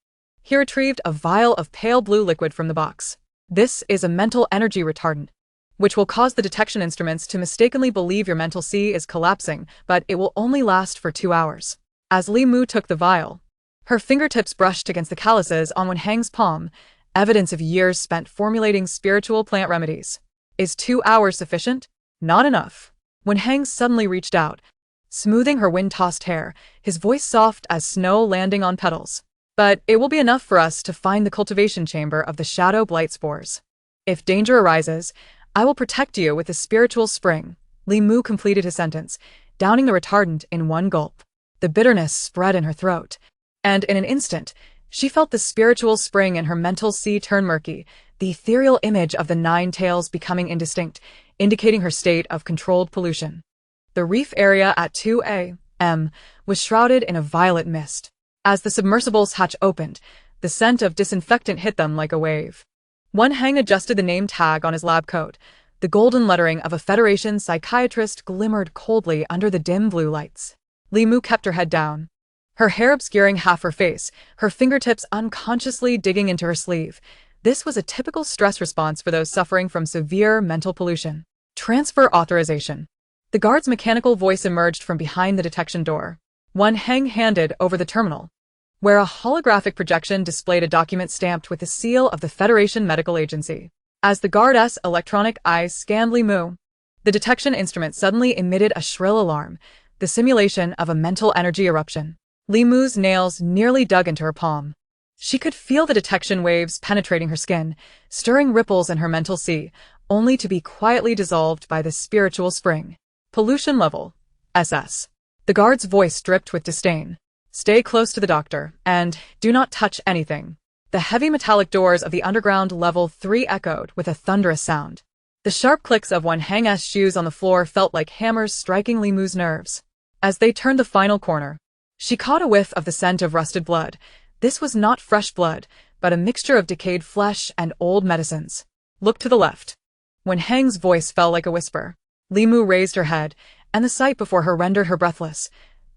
He retrieved a vial of pale blue liquid from the box. This is a mental energy retardant, which will cause the detection instruments to mistakenly believe your mental sea is collapsing, but it will only last for 2 hours. As Li Mu took the vial, her fingertips brushed against the calluses on Wen Hang's palm, evidence of years spent formulating spiritual plant remedies. Is 2 hours sufficient? Not enough. Wen Hang suddenly reached out, smoothing her wind-tossed hair, his voice soft as snow landing on petals. But it will be enough for us to find the cultivation chamber of the shadow blight spores. If danger arises, I will protect you with the spiritual spring. Li Mu completed his sentence, downing the retardant in one gulp. The bitterness spread in her throat, and in an instant, she felt the spiritual spring in her mental sea turn murky, the ethereal image of the 9 tails becoming indistinct, indicating her state of controlled pollution. The reef area at 2 a.m. was shrouded in a violet mist. As the submersible's hatch opened, the scent of disinfectant hit them like a wave. Wen Hang adjusted the name tag on his lab coat. The golden lettering of a Federation psychiatrist glimmered coldly under the dim blue lights. Li Mu kept her head down, her hair obscuring half her face, her fingertips unconsciously digging into her sleeve. This was a typical stress response for those suffering from severe mental pollution. Transfer authorization. The guard's mechanical voice emerged from behind the detection door. Wen Hang handed over the terminal, where a holographic projection displayed a document stamped with the seal of the Federation Medical Agency. As the guard's electronic eyes scanned Li Mu, the detection instrument suddenly emitted a shrill alarm, the simulation of a mental energy eruption. Li Mu's nails nearly dug into her palm. She could feel the detection waves penetrating her skin, stirring ripples in her mental sea, only to be quietly dissolved by the spiritual spring. Pollution level, SS. The guard's voice dripped with disdain. Stay close to the doctor, and do not touch anything. The heavy metallic doors of the underground level 3 echoed with a thunderous sound. The sharp clicks of Wen Hang's shoes on the floor felt like hammers striking Li Mu's nerves. As they turned the final corner, she caught a whiff of the scent of rusted blood. This was not fresh blood, but a mixture of decayed flesh and old medicines. Look to the left. Wen Hang's voice fell like a whisper. Li Mu raised her head, and the sight before her rendered her breathless.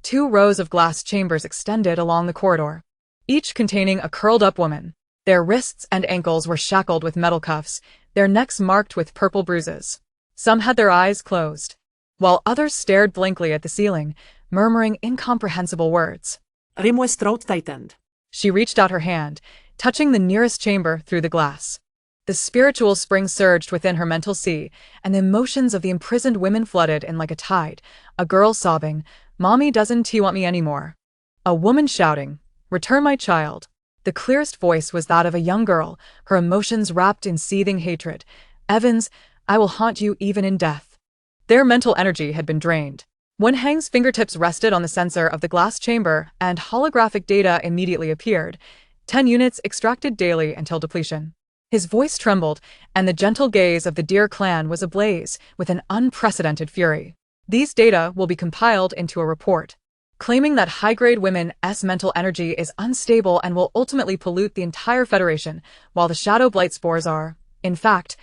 2 rows of glass chambers extended along the corridor, each containing a curled-up woman. Their wrists and ankles were shackled with metal cuffs, their necks marked with purple bruises. Some had their eyes closed, while others stared blankly at the ceiling, murmuring incomprehensible words. Rimwes throat tightened. She reached out her hand, touching the nearest chamber through the glass. The spiritual spring surged within her mental sea, and the emotions of the imprisoned women flooded in like a tide. A girl sobbing, "Mommy doesn't want me anymore." A woman shouting, "Return my child." The clearest voice was that of a young girl, her emotions wrapped in seething hatred. "Evans, I will haunt you even in death." Their mental energy had been drained. Wen Hang's fingertips rested on the sensor of the glass chamber, and holographic data immediately appeared. 10 units extracted daily until depletion. His voice trembled, and the gentle gaze of the Deer Clan was ablaze with an unprecedented fury. These data will be compiled into a report, claiming that high-grade women's mental energy is unstable and will ultimately pollute the entire Federation, while the shadow blight spores are, in fact,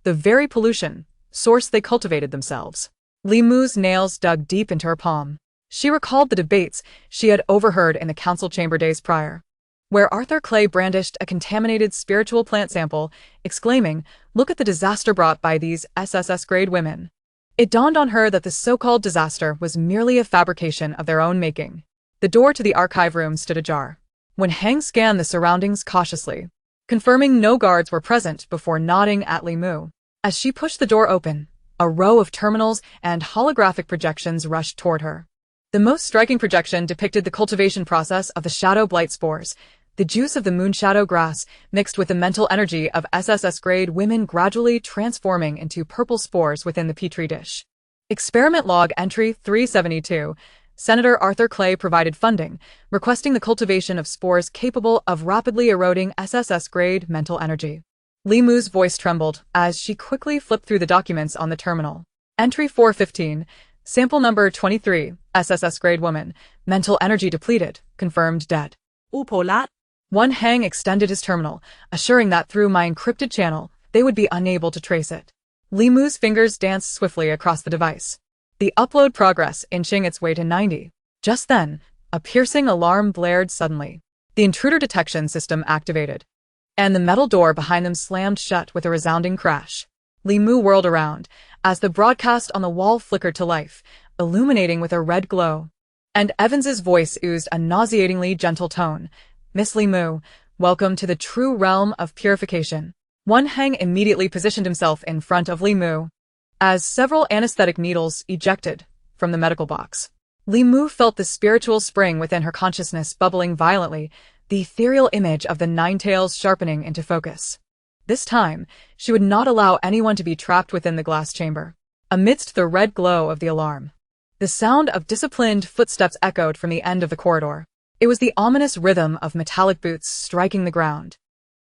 the very pollution source they cultivated themselves. Li Mu's nails dug deep into her palm. She recalled the debates she had overheard in the council chamber days prior, where Arthur Clay brandished a contaminated spiritual plant sample, exclaiming, "Look at the disaster brought by these SSS-grade women." It dawned on her that the so-called disaster was merely a fabrication of their own making. The door to the archive room stood ajar. When Hang scanned the surroundings cautiously, confirming no guards were present before nodding at Li Mu. As she pushed the door open, a row of terminals and holographic projections rushed toward her. The most striking projection depicted the cultivation process of the shadow blight spores, the juice of the moonshadow grass mixed with the mental energy of SSS-grade women gradually transforming into purple spores within the petri dish. Experiment log entry 372. Senator Arthur Clay provided funding, requesting the cultivation of spores capable of rapidly eroding SSS-grade mental energy. Li Mu's voice trembled as she quickly flipped through the documents on the terminal. Entry 415. Sample number 23, SSS-grade woman, mental energy depleted, confirmed dead. Upolat. One Hang extended his terminal, assuring that through my encrypted channel, they would be unable to trace it. Li Mu's fingers danced swiftly across the device, the upload progress inching its way to 90. Just then, a piercing alarm blared suddenly. The intruder detection system activated, and the metal door behind them slammed shut with a resounding crash. Li Mu whirled around, as the broadcast on the wall flickered to life, illuminating with a red glow. And Evans's voice oozed a nauseatingly gentle tone. "Miss Li Mu, welcome to the true realm of purification." One Hang immediately positioned himself in front of Li Mu, as several anesthetic needles ejected from the medical box. Li Mu felt the spiritual spring within her consciousness bubbling violently, the ethereal image of the nine tails sharpening into focus. This time, she would not allow anyone to be trapped within the glass chamber. Amidst the red glow of the alarm, the sound of disciplined footsteps echoed from the end of the corridor. It was the ominous rhythm of metallic boots striking the ground.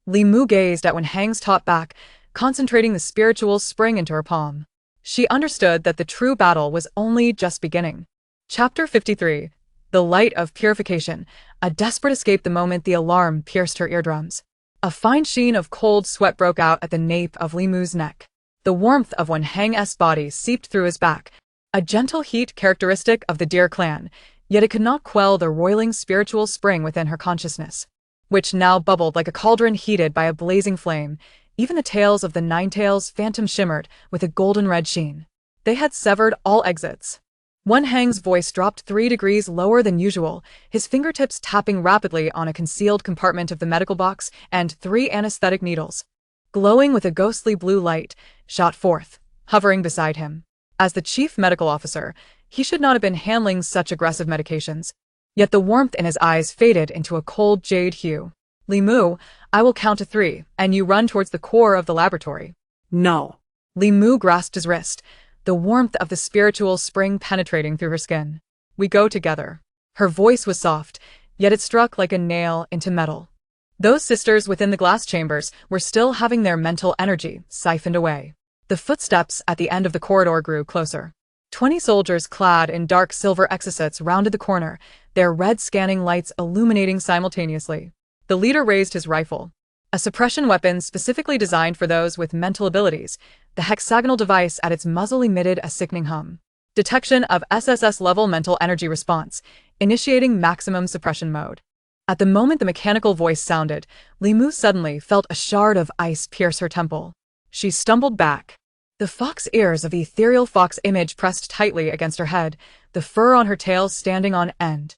Li Mu gazed at Wen Hang's top back, concentrating the spiritual spring into her palm. She understood that the true battle was only just beginning. Chapter 53. The Light of Purification. A desperate escape the moment the alarm pierced her eardrums. A fine sheen of cold sweat broke out at the nape of Li Mu's neck. The warmth of Wen Hang's body seeped through his back, a gentle heat characteristic of the Deer clan, yet it could not quell the roiling spiritual spring within her consciousness, which now bubbled like a cauldron heated by a blazing flame. Even the tails of the nine tails phantom shimmered with a golden red sheen. They had severed all exits. Wen Hang's voice dropped 3 degrees lower than usual, his fingertips tapping rapidly on a concealed compartment of the medical box, and 3 anesthetic needles, glowing with a ghostly blue light, shot forth, hovering beside him. As the chief medical officer, he should not have been handling such aggressive medications. Yet the warmth in his eyes faded into a cold jade hue. "Li Mu, I will count to 3, and you run towards the core of the laboratory." No. Li Mu grasped his wrist, the warmth of the spiritual spring penetrating through her skin. "We go together." Her voice was soft, yet it struck like a nail into metal. Those sisters within the glass chambers were still having their mental energy siphoned away. The footsteps at the end of the corridor grew closer. 20 soldiers clad in dark silver exosuits rounded the corner, their red scanning lights illuminating simultaneously. The leader raised his rifle, a suppression weapon specifically designed for those with mental abilities. The hexagonal device at its muzzle emitted a sickening hum. Detection of SSS-level mental energy response, initiating maximum suppression mode. At the moment the mechanical voice sounded, Li Mu suddenly felt a shard of ice pierce her temple. She stumbled back. The fox ears of the ethereal fox image pressed tightly against her head, the fur on her tail standing on end.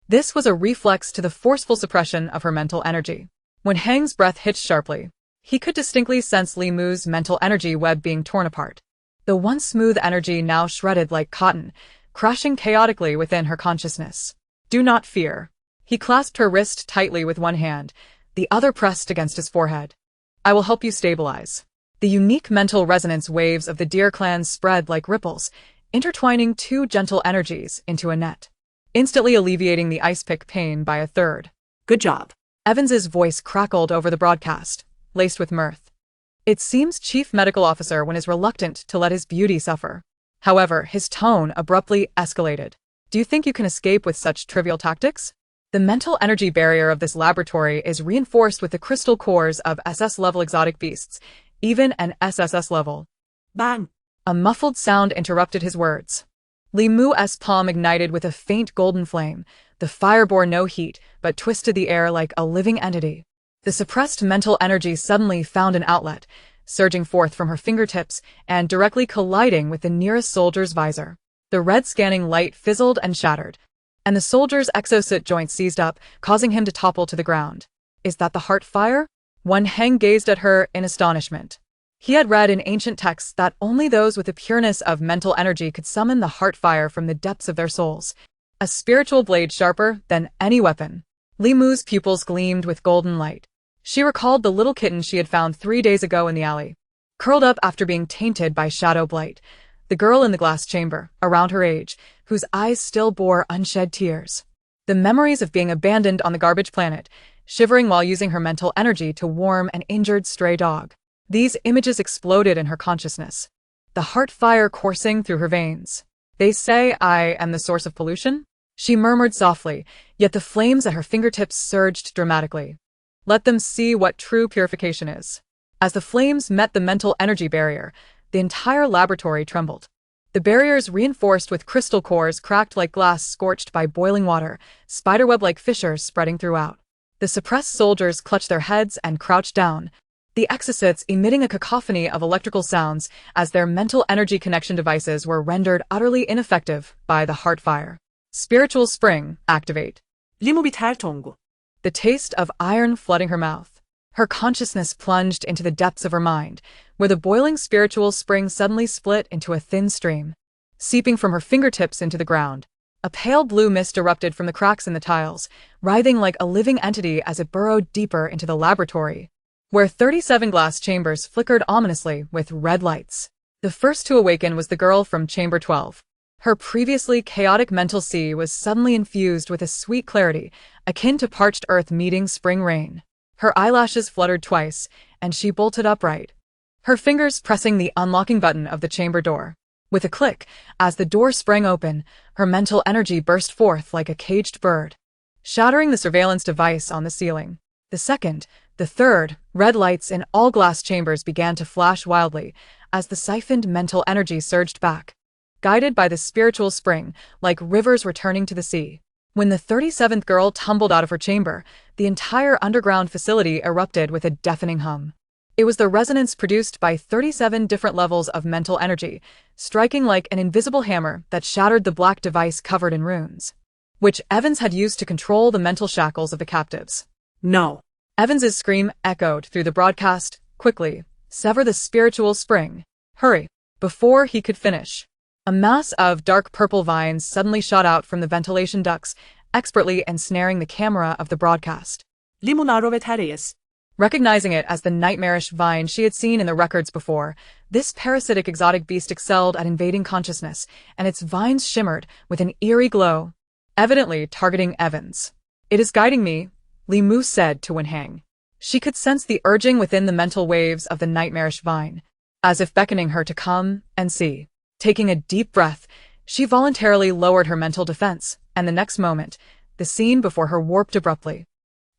This was a reflex to the forceful suppression of her mental energy. When Hang's breath hitched sharply, he could distinctly sense Li Mu's mental energy web being torn apart. The once smooth energy now shredded like cotton, crashing chaotically within her consciousness. "Do not fear." He clasped her wrist tightly with one hand, the other pressed against his forehead. "I will help you stabilize." The unique mental resonance waves of the Deer clan spread like ripples, intertwining 2 gentle energies into a net, instantly alleviating the ice pick pain by a third. Good job. Evans's voice crackled over the broadcast, laced with mirth. It seems Chief Medical Officer Wen is reluctant to let his beauty suffer. However, his tone abruptly escalated. "Do you think you can escape with such trivial tactics? The mental energy barrier of this laboratory is reinforced with the crystal cores of SS-level exotic beasts, even an SSS level." Bang. A muffled sound interrupted his words. Li Mu's palm ignited with a faint golden flame. The fire bore no heat, but twisted the air like a living entity. The suppressed mental energy suddenly found an outlet, surging forth from her fingertips and directly colliding with the nearest soldier's visor. The red scanning light fizzled and shattered, and the soldier's exosuit joint seized up, causing him to topple to the ground. Is that the heart fire? Wen Heng gazed at her in astonishment. He had read in ancient texts that only those with the pureness of mental energy could summon the heart fire from the depths of their souls, a spiritual blade sharper than any weapon. Li Mu's pupils gleamed with golden light. She recalled the little kitten she had found 3 days ago in the alley, curled up after being tainted by shadow blight, the girl in the glass chamber, around her age, whose eyes still bore unshed tears. The memories of being abandoned on the garbage planet, shivering while using her mental energy to warm an injured stray dog. These images exploded in her consciousness, the heart fire coursing through her veins. They say I am the source of pollution? She murmured softly, yet the flames at her fingertips surged dramatically. Let them see what true purification is. As the flames met the mental energy barrier, the entire laboratory trembled. The barriers, reinforced with crystal cores, cracked like glass scorched by boiling water, spiderweb-like fissures spreading throughout. The suppressed soldiers clutched their heads and crouched down, the exosuits emitting a cacophony of electrical sounds as their mental energy connection devices were rendered utterly ineffective by the heart fire. Spiritual spring, activate. The taste of iron flooding her mouth. Her consciousness plunged into the depths of her mind, where the boiling spiritual spring suddenly split into a thin stream, seeping from her fingertips into the ground. A pale blue mist erupted from the cracks in the tiles, writhing like a living entity as it burrowed deeper into the laboratory, where 37 glass chambers flickered ominously with red lights. The first to awaken was the girl from Chamber 12. Her previously chaotic mental sea was suddenly infused with a sweet clarity, akin to parched earth meeting spring rain. Her eyelashes fluttered twice, and she bolted upright, her fingers pressing the unlocking button of the chamber door. With a click, as the door sprang open, her mental energy burst forth like a caged bird, shattering the surveillance device on the ceiling. The second, the third, red lights in all glass chambers began to flash wildly as the siphoned mental energy surged back, guided by the spiritual spring, like rivers returning to the sea. When the 37th girl tumbled out of her chamber, the entire underground facility erupted with a deafening hum. It was the resonance produced by 37 different levels of mental energy, striking like an invisible hammer that shattered the black device covered in runes, which Evans had used to control the mental shackles of the captives. No. Evans's scream echoed through the broadcast. Quickly, sever the spiritual spring. Hurry. Before he could finish, a mass of dark purple vines suddenly shot out from the ventilation ducts, expertly ensnaring the camera of the broadcast. Recognizing it as the nightmarish vine she had seen in the records before, this parasitic exotic beast excelled at invading consciousness, and its vines shimmered with an eerie glow, evidently targeting Evans. It is guiding me, Li Mu said to Wen Heng. She could sense the urging within the mental waves of the nightmarish vine, as if beckoning her to come and see. Taking a deep breath, she voluntarily lowered her mental defense, and the next moment, the scene before her warped abruptly.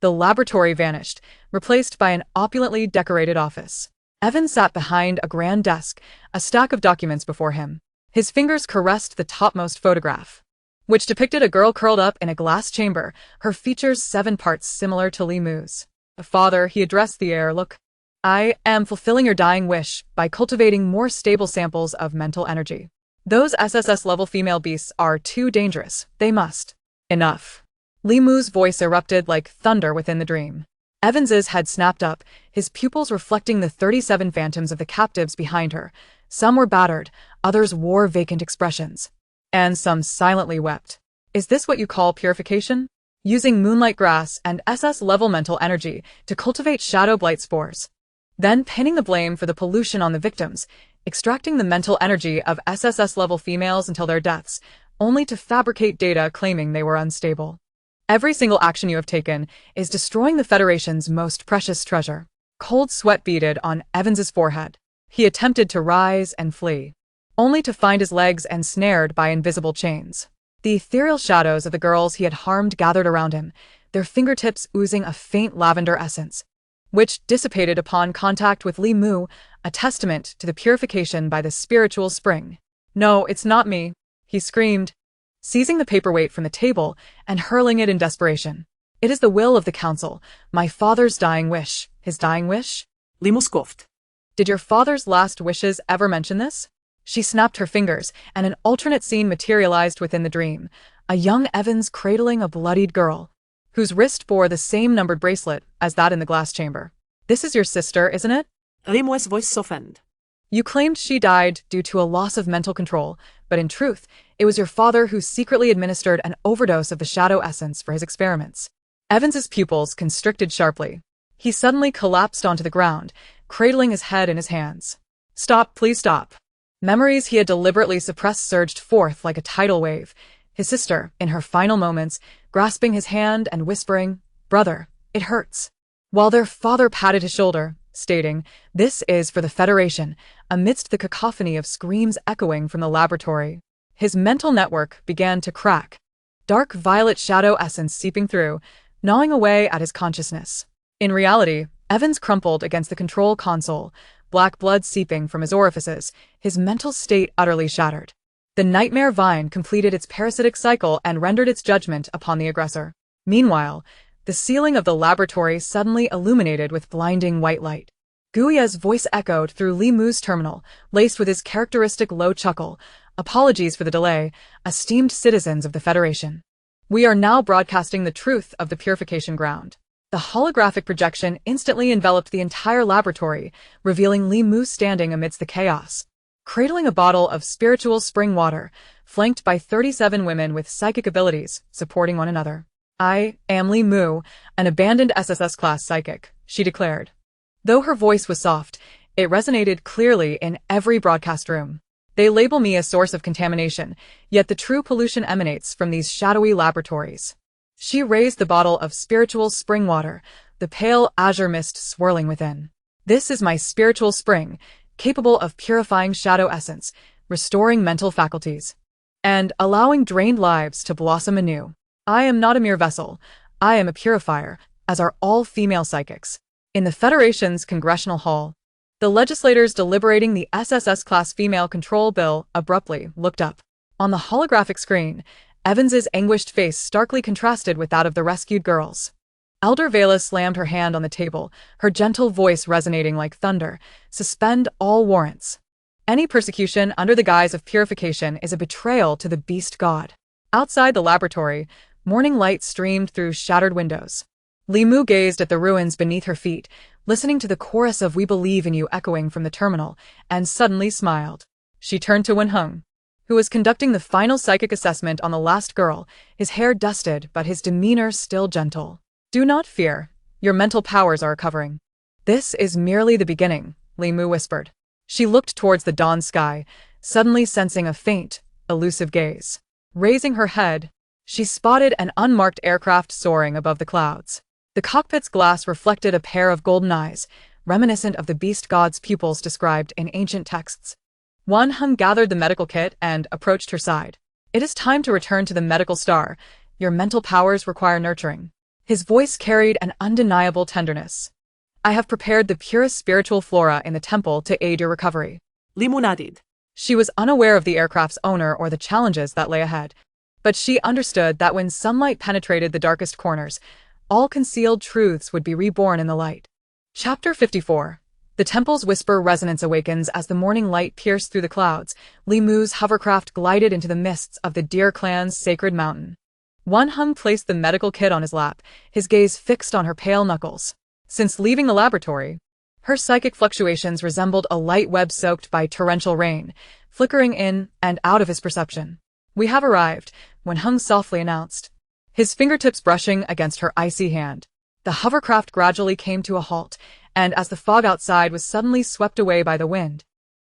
The laboratory vanished, replaced by an opulently decorated office. Evan sat behind a grand desk, a stack of documents before him. His fingers caressed the topmost photograph, which depicted a girl curled up in a glass chamber, her features 7 parts similar to Li Mu's. Father, he addressed the air, look. I am fulfilling your dying wish by cultivating more stable samples of mental energy. Those SSS-level female beasts are too dangerous. They must. Enough. Li Mu's voice erupted like thunder within the dream. Evans's had snapped up, his pupils reflecting the 37 phantoms of the captives behind her. Some were battered, others wore vacant expressions, and some silently wept. Is this what you call purification? Using moonlight grass and SS-level mental energy to cultivate shadow blight spores, then pinning the blame for the pollution on the victims, extracting the mental energy of SSS-level females until their deaths, only to fabricate data claiming they were unstable. Every single action you have taken is destroying the Federation's most precious treasure. Cold sweat beaded on Evans's forehead. He attempted to rise and flee, only to find his legs ensnared by invisible chains. The ethereal shadows of the girls he had harmed gathered around him, their fingertips oozing a faint lavender essence. which dissipated upon contact with Li Mu, a testament to the purification by the spiritual spring. "No, it's not me," he screamed, seizing the paperweight from the table and hurling it in desperation. "It is the will of the council, my father's dying wish." "His dying wish?" Li Mu scoffed. "Did your father's last wishes ever mention this?" She snapped her fingers, and an alternate scene materialized within the dream. A young Evans cradling a bloodied girl, whose wrist bore the same numbered bracelet as that in the glass chamber. "This is your sister, isn't it?" Li Mu's voice softened. "You claimed she died due to a loss of mental control, but in truth, it was your father who secretly administered an overdose of the shadow essence for his experiments." Evans's pupils constricted sharply. He suddenly collapsed onto the ground, cradling his head in his hands. "Stop, please stop." Memories he had deliberately suppressed surged forth like a tidal wave. His sister, in her final moments, grasping his hand and whispering, "Brother, it hurts." While their father patted his shoulder, stating, "This is for the Federation," amidst the cacophony of screams echoing from the laboratory. His mental network began to crack, dark violet shadow essence seeping through, gnawing away at his consciousness. In reality, Evans crumpled against the control console, black blood seeping from his orifices, his mental state utterly shattered. The nightmare vine completed its parasitic cycle and rendered its judgment upon the aggressor. Meanwhile, the ceiling of the laboratory suddenly illuminated with blinding white light. Guia's voice echoed through Li Mu's terminal, laced with his characteristic low chuckle. "Apologies for the delay, esteemed citizens of the Federation. We are now broadcasting the truth of the purification ground." The holographic projection instantly enveloped the entire laboratory, revealing Li Mu standing amidst the chaos, cradling a bottle of spiritual spring water, flanked by 37 women with psychic abilities, supporting one another. "I am Li Mu, an abandoned SSS-class psychic," she declared. Though her voice was soft, it resonated clearly in every broadcast room. "They label me a source of contamination, yet the true pollution emanates from these shadowy laboratories." She raised the bottle of spiritual spring water, the pale azure mist swirling within. "This is my spiritual spring, capable of purifying shadow essence, restoring mental faculties, and allowing drained lives to blossom anew. I am not a mere vessel, I am a purifier, as are all female psychics." In the Federation's Congressional Hall, the legislators deliberating the SSS-class female control bill abruptly looked up. On the holographic screen, Evans's anguished face starkly contrasted with that of the rescued girls. Elder Vela slammed her hand on the table, her gentle voice resonating like thunder. "Suspend all warrants. Any persecution under the guise of purification is a betrayal to the beast god." Outside the laboratory, morning light streamed through shattered windows. Li Mu gazed at the ruins beneath her feet, listening to the chorus of "We believe in you" echoing from the terminal, and suddenly smiled. She turned to Wenheng, who was conducting the final psychic assessment on the last girl, his hair dusted but his demeanor still gentle. "Do not fear, your mental powers are recovering." "This is merely the beginning," Li Mu whispered. She looked towards the dawn sky, suddenly sensing a faint, elusive gaze. Raising her head, she spotted an unmarked aircraft soaring above the clouds. The cockpit's glass reflected a pair of golden eyes, reminiscent of the beast god's pupils described in ancient texts. Wenheng gathered the medical kit and approached her side. "It is time to return to the medical star. Your mental powers require nurturing." His voice carried an undeniable tenderness. "I have prepared the purest spiritual flora in the temple to aid your recovery." Li Mu nodded. She was unaware of the aircraft's owner or the challenges that lay ahead, but she understood that when sunlight penetrated the darkest corners, all concealed truths would be reborn in the light. Chapter 54. The temple's whisper resonance awakens as the morning light pierced through the clouds. Li Mu's hovercraft glided into the mists of the Deer clan's sacred mountain. Wenheng placed the medical kit on his lap, his gaze fixed on her pale knuckles. Since leaving the laboratory, her psychic fluctuations resembled a light web soaked by torrential rain, flickering in and out of his perception. "We have arrived," Wenheng softly announced, his fingertips brushing against her icy hand. The hovercraft gradually came to a halt, and as the fog outside was suddenly swept away by the wind,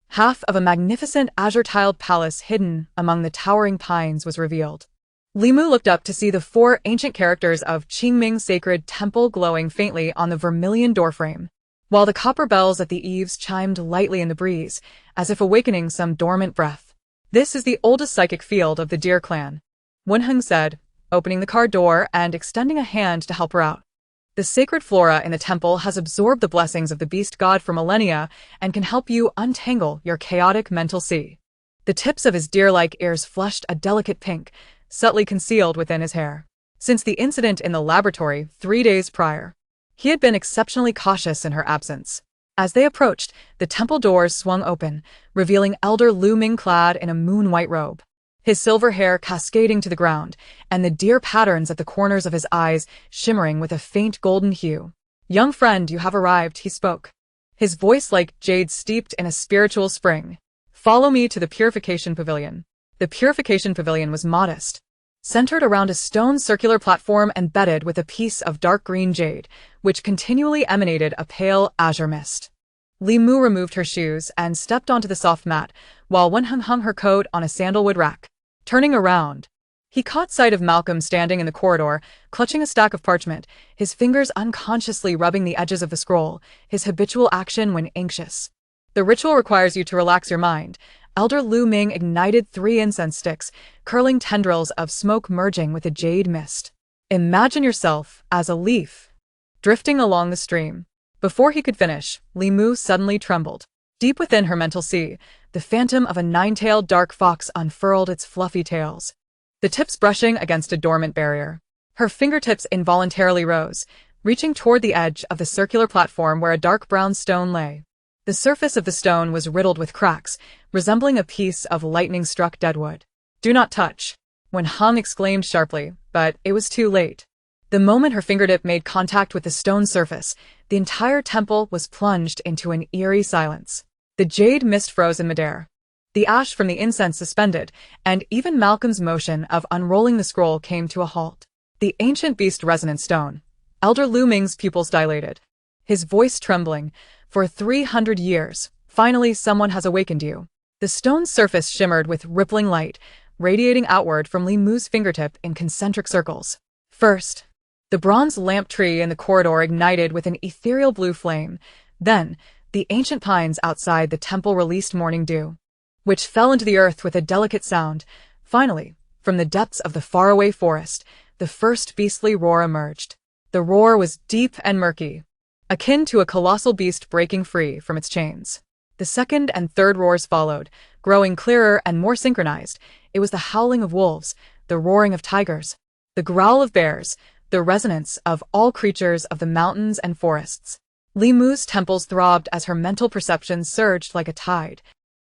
half of a magnificent azure-tiled palace hidden among the towering pines was revealed. Li Mu looked up to see the 4 ancient characters of Qingming's sacred temple glowing faintly on the vermilion doorframe, while the copper bells at the eaves chimed lightly in the breeze, as if awakening some dormant breath. "This is the oldest psychic field of the Deer clan," Wenheng said, opening the car door and extending a hand to help her out. The sacred flora in the temple has absorbed the blessings of the beast god for millennia and can help you untangle your chaotic mental sea. The tips of his deer-like ears flushed a delicate pink, subtly concealed within his hair. Since the incident in the laboratory 3 days prior, he had been exceptionally cautious in her absence. As they approached, the temple doors swung open, revealing Elder Lu Ming clad in a moon-white robe, his silver hair cascading to the ground, and the deer patterns at the corners of his eyes shimmering with a faint golden hue. "Young friend, you have arrived," he spoke, his voice like jade steeped in a spiritual spring. "Follow me to the Purification Pavilion." The Purification Pavilion was modest, centered around a stone circular platform embedded with a piece of dark green jade, which continually emanated a pale azure mist. Li Mu removed her shoes and stepped onto the soft mat, while Wen Heng hung her coat on a sandalwood rack. Turning around, he caught sight of Malcolm standing in the corridor, clutching a stack of parchment, his fingers unconsciously rubbing the edges of the scroll, his habitual action when anxious. "The ritual requires you to relax your mind." Elder Lu Ming ignited 3 incense sticks, curling tendrils of smoke merging with a jade mist. "Imagine yourself as a leaf, drifting along the stream." Before he could finish, Li Mu suddenly trembled. Deep within her mental sea, the phantom of a 9-tailed dark fox unfurled its fluffy tails, the tips brushing against a dormant barrier. Her fingertips involuntarily rose, reaching toward the edge of the circular platform where a dark brown stone lay. The surface of the stone was riddled with cracks, resembling a piece of lightning-struck deadwood. "Do not touch," Wen Heng exclaimed sharply, but it was too late. The moment her fingertip made contact with the stone surface, the entire temple was plunged into an eerie silence. The jade mist froze in midair, the ash from the incense suspended, and even Malcolm's motion of unrolling the scroll came to a halt. The ancient beast resonant stone. Elder Lu Ming's pupils dilated, his voice trembling. "For 300 years, finally someone has awakened you." The stone's surface shimmered with rippling light, radiating outward from Li Mu's fingertip in concentric circles. First, the bronze lamp tree in the corridor ignited with an ethereal blue flame. Then, the ancient pines outside the temple released morning dew, which fell into the earth with a delicate sound. Finally, from the depths of the faraway forest, the first beastly roar emerged. The roar was deep and murky, akin to a colossal beast breaking free from its chains. The second and third roars followed, growing clearer and more synchronized. It was the howling of wolves, the roaring of tigers, the growl of bears, the resonance of all creatures of the mountains and forests. Li Mu's temples throbbed as her mental perception surged like a tide,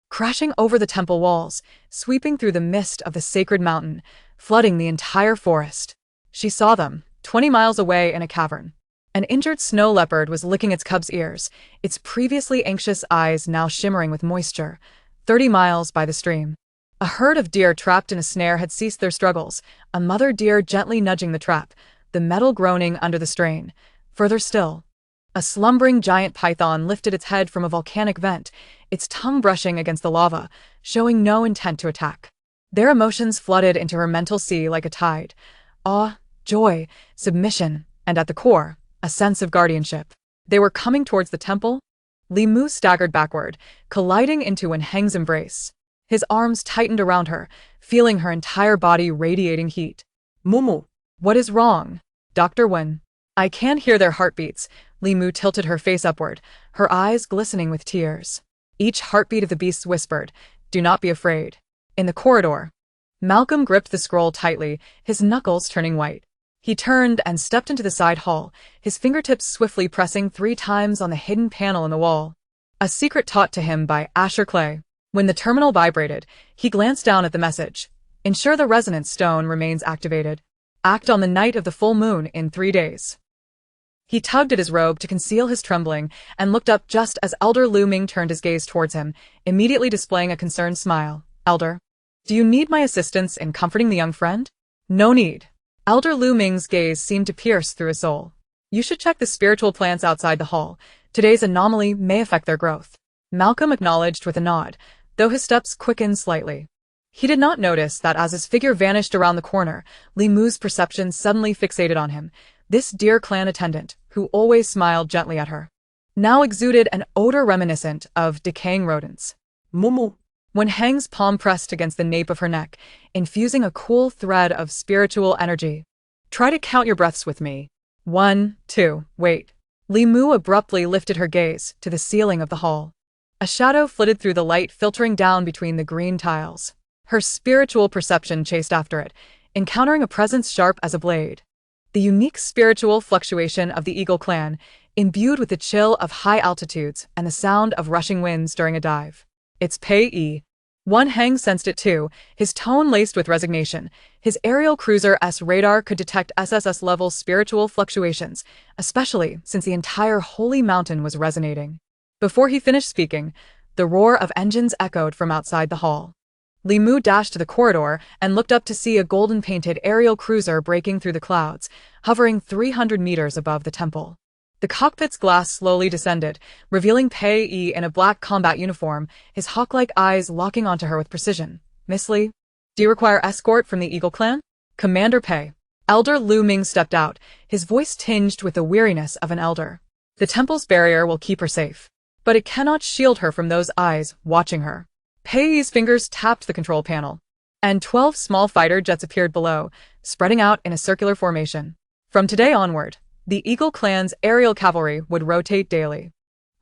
crashing over the temple walls, sweeping through the mist of the sacred mountain, flooding the entire forest. She saw them, 20 miles away in a cavern. An injured snow leopard was licking its cub's ears, its previously anxious eyes now shimmering with moisture. 30 miles by the stream, a herd of deer trapped in a snare had ceased their struggles, a mother deer gently nudging the trap, the metal groaning under the strain. Further still, a slumbering giant python lifted its head from a volcanic vent, its tongue brushing against the lava, showing no intent to attack. Their emotions flooded into her mental sea like a tide. Awe, joy, submission, and at the core, a sense of guardianship. They were coming towards the temple. Li Mu staggered backward, colliding into Wen Heng's embrace. His arms tightened around her, feeling her entire body radiating heat. "Mumu, what is wrong?" "Dr. Wen." "I can hear their heartbeats." Li Mu tilted her face upward, her eyes glistening with tears. Each heartbeat of the beasts whispered, "Do not be afraid." In the corridor, Malcolm gripped the scroll tightly, his knuckles turning white. He turned and stepped into the side hall, his fingertips swiftly pressing 3 times on the hidden panel in the wall. A secret taught to him by Asher Clay. When the terminal vibrated, he glanced down at the message. "Ensure the resonance stone remains activated. Act on the night of the full moon in 3 days." He tugged at his robe to conceal his trembling and looked up just as Elder Lu Ming turned his gaze towards him, immediately displaying a concerned smile. "Elder, do you need my assistance in comforting the young friend?" "No need." Elder Lu Ming's gaze seemed to pierce through his soul. "You should check the spiritual plants outside the hall. Today's anomaly may affect their growth." Malcolm acknowledged with a nod, though his steps quickened slightly. He did not notice that as his figure vanished around the corner, Li Mu's perception suddenly fixated on him. This deer clan attendant, who always smiled gently at her, now exuded an odor reminiscent of decaying rodents. "Mumu." Wen Heng's palm pressed against the nape of her neck, infusing a cool thread of spiritual energy. "Try to count your breaths with me." 1, 2, wait. Li Mu abruptly lifted her gaze to the ceiling of the hall. A shadow flitted through the light filtering down between the green tiles. Her spiritual perception chased after it, encountering a presence sharp as a blade. The unique spiritual fluctuation of the Eagle clan, imbued with the chill of high altitudes and the sound of rushing winds during a dive. It's Pei. One Hang sensed it too, his tone laced with resignation. His aerial cruiser-S radar could detect SSS-level spiritual fluctuations, especially since the entire holy mountain was resonating. Before he finished speaking, the roar of engines echoed from outside the hall. Li Mu dashed to the corridor and looked up to see a golden-painted aerial cruiser breaking through the clouds, hovering 300 meters above the temple. The cockpit's glass slowly descended, revealing Pei in a black combat uniform, his hawk-like eyes locking onto her with precision. "Miss Li, do you require escort from the Eagle clan?" "Commander Pei." Elder Lu Ming stepped out, his voice tinged with the weariness of an elder. "The temple's barrier will keep her safe, but it cannot shield her from those eyes watching her." Pei's fingers tapped the control panel, and 12 small fighter jets appeared below, spreading out in a circular formation. From today onward, the Eagle clan's aerial cavalry would rotate daily.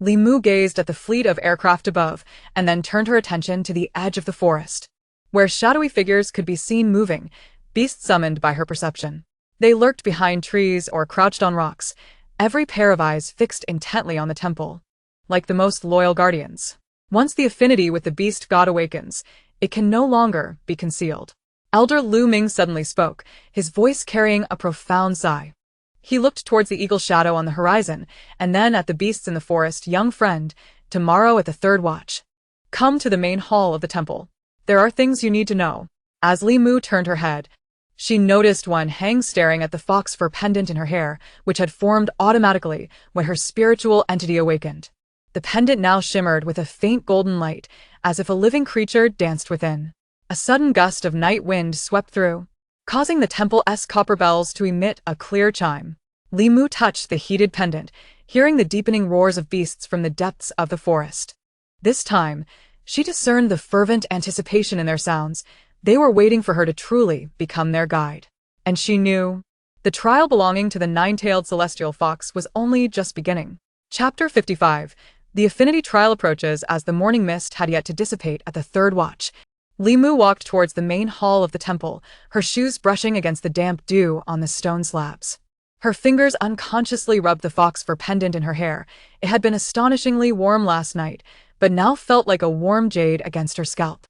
Li Mu gazed at the fleet of aircraft above, and then turned her attention to the edge of the forest, where shadowy figures could be seen moving, beasts summoned by her perception. They lurked behind trees or crouched on rocks, every pair of eyes fixed intently on the temple, like the most loyal guardians. Once the affinity with the beast god awakens, it can no longer be concealed. Elder Lu Ming suddenly spoke, his voice carrying a profound sigh. He looked towards the eagle shadow on the horizon, and then at the beasts in the forest. "Young friend, tomorrow at the third watch, come to the main hall of the temple. There are things you need to know." As Li Mu turned her head, she noticed One Hang staring at the fox fur pendant in her hair, which had formed automatically when her spiritual entity awakened. The pendant now shimmered with a faint golden light, as if a living creature danced within. A sudden gust of night wind swept through, causing the temple's copper bells to emit a clear chime. Li Mu touched the heated pendant, hearing the deepening roars of beasts from the depths of the forest. This time, she discerned the fervent anticipation in their sounds. They were waiting for her to truly become their guide. And she knew the trial belonging to the nine-tailed celestial fox was only just beginning. Chapter 55. The affinity trial approaches. As the morning mist had yet to dissipate at the third watch, Li Mu walked towards the main hall of the temple, her shoes brushing against the damp dew on the stone slabs. Her fingers unconsciously rubbed the fox fur pendant in her hair. It had been astonishingly warm last night, but now felt like a warm jade against her scalp,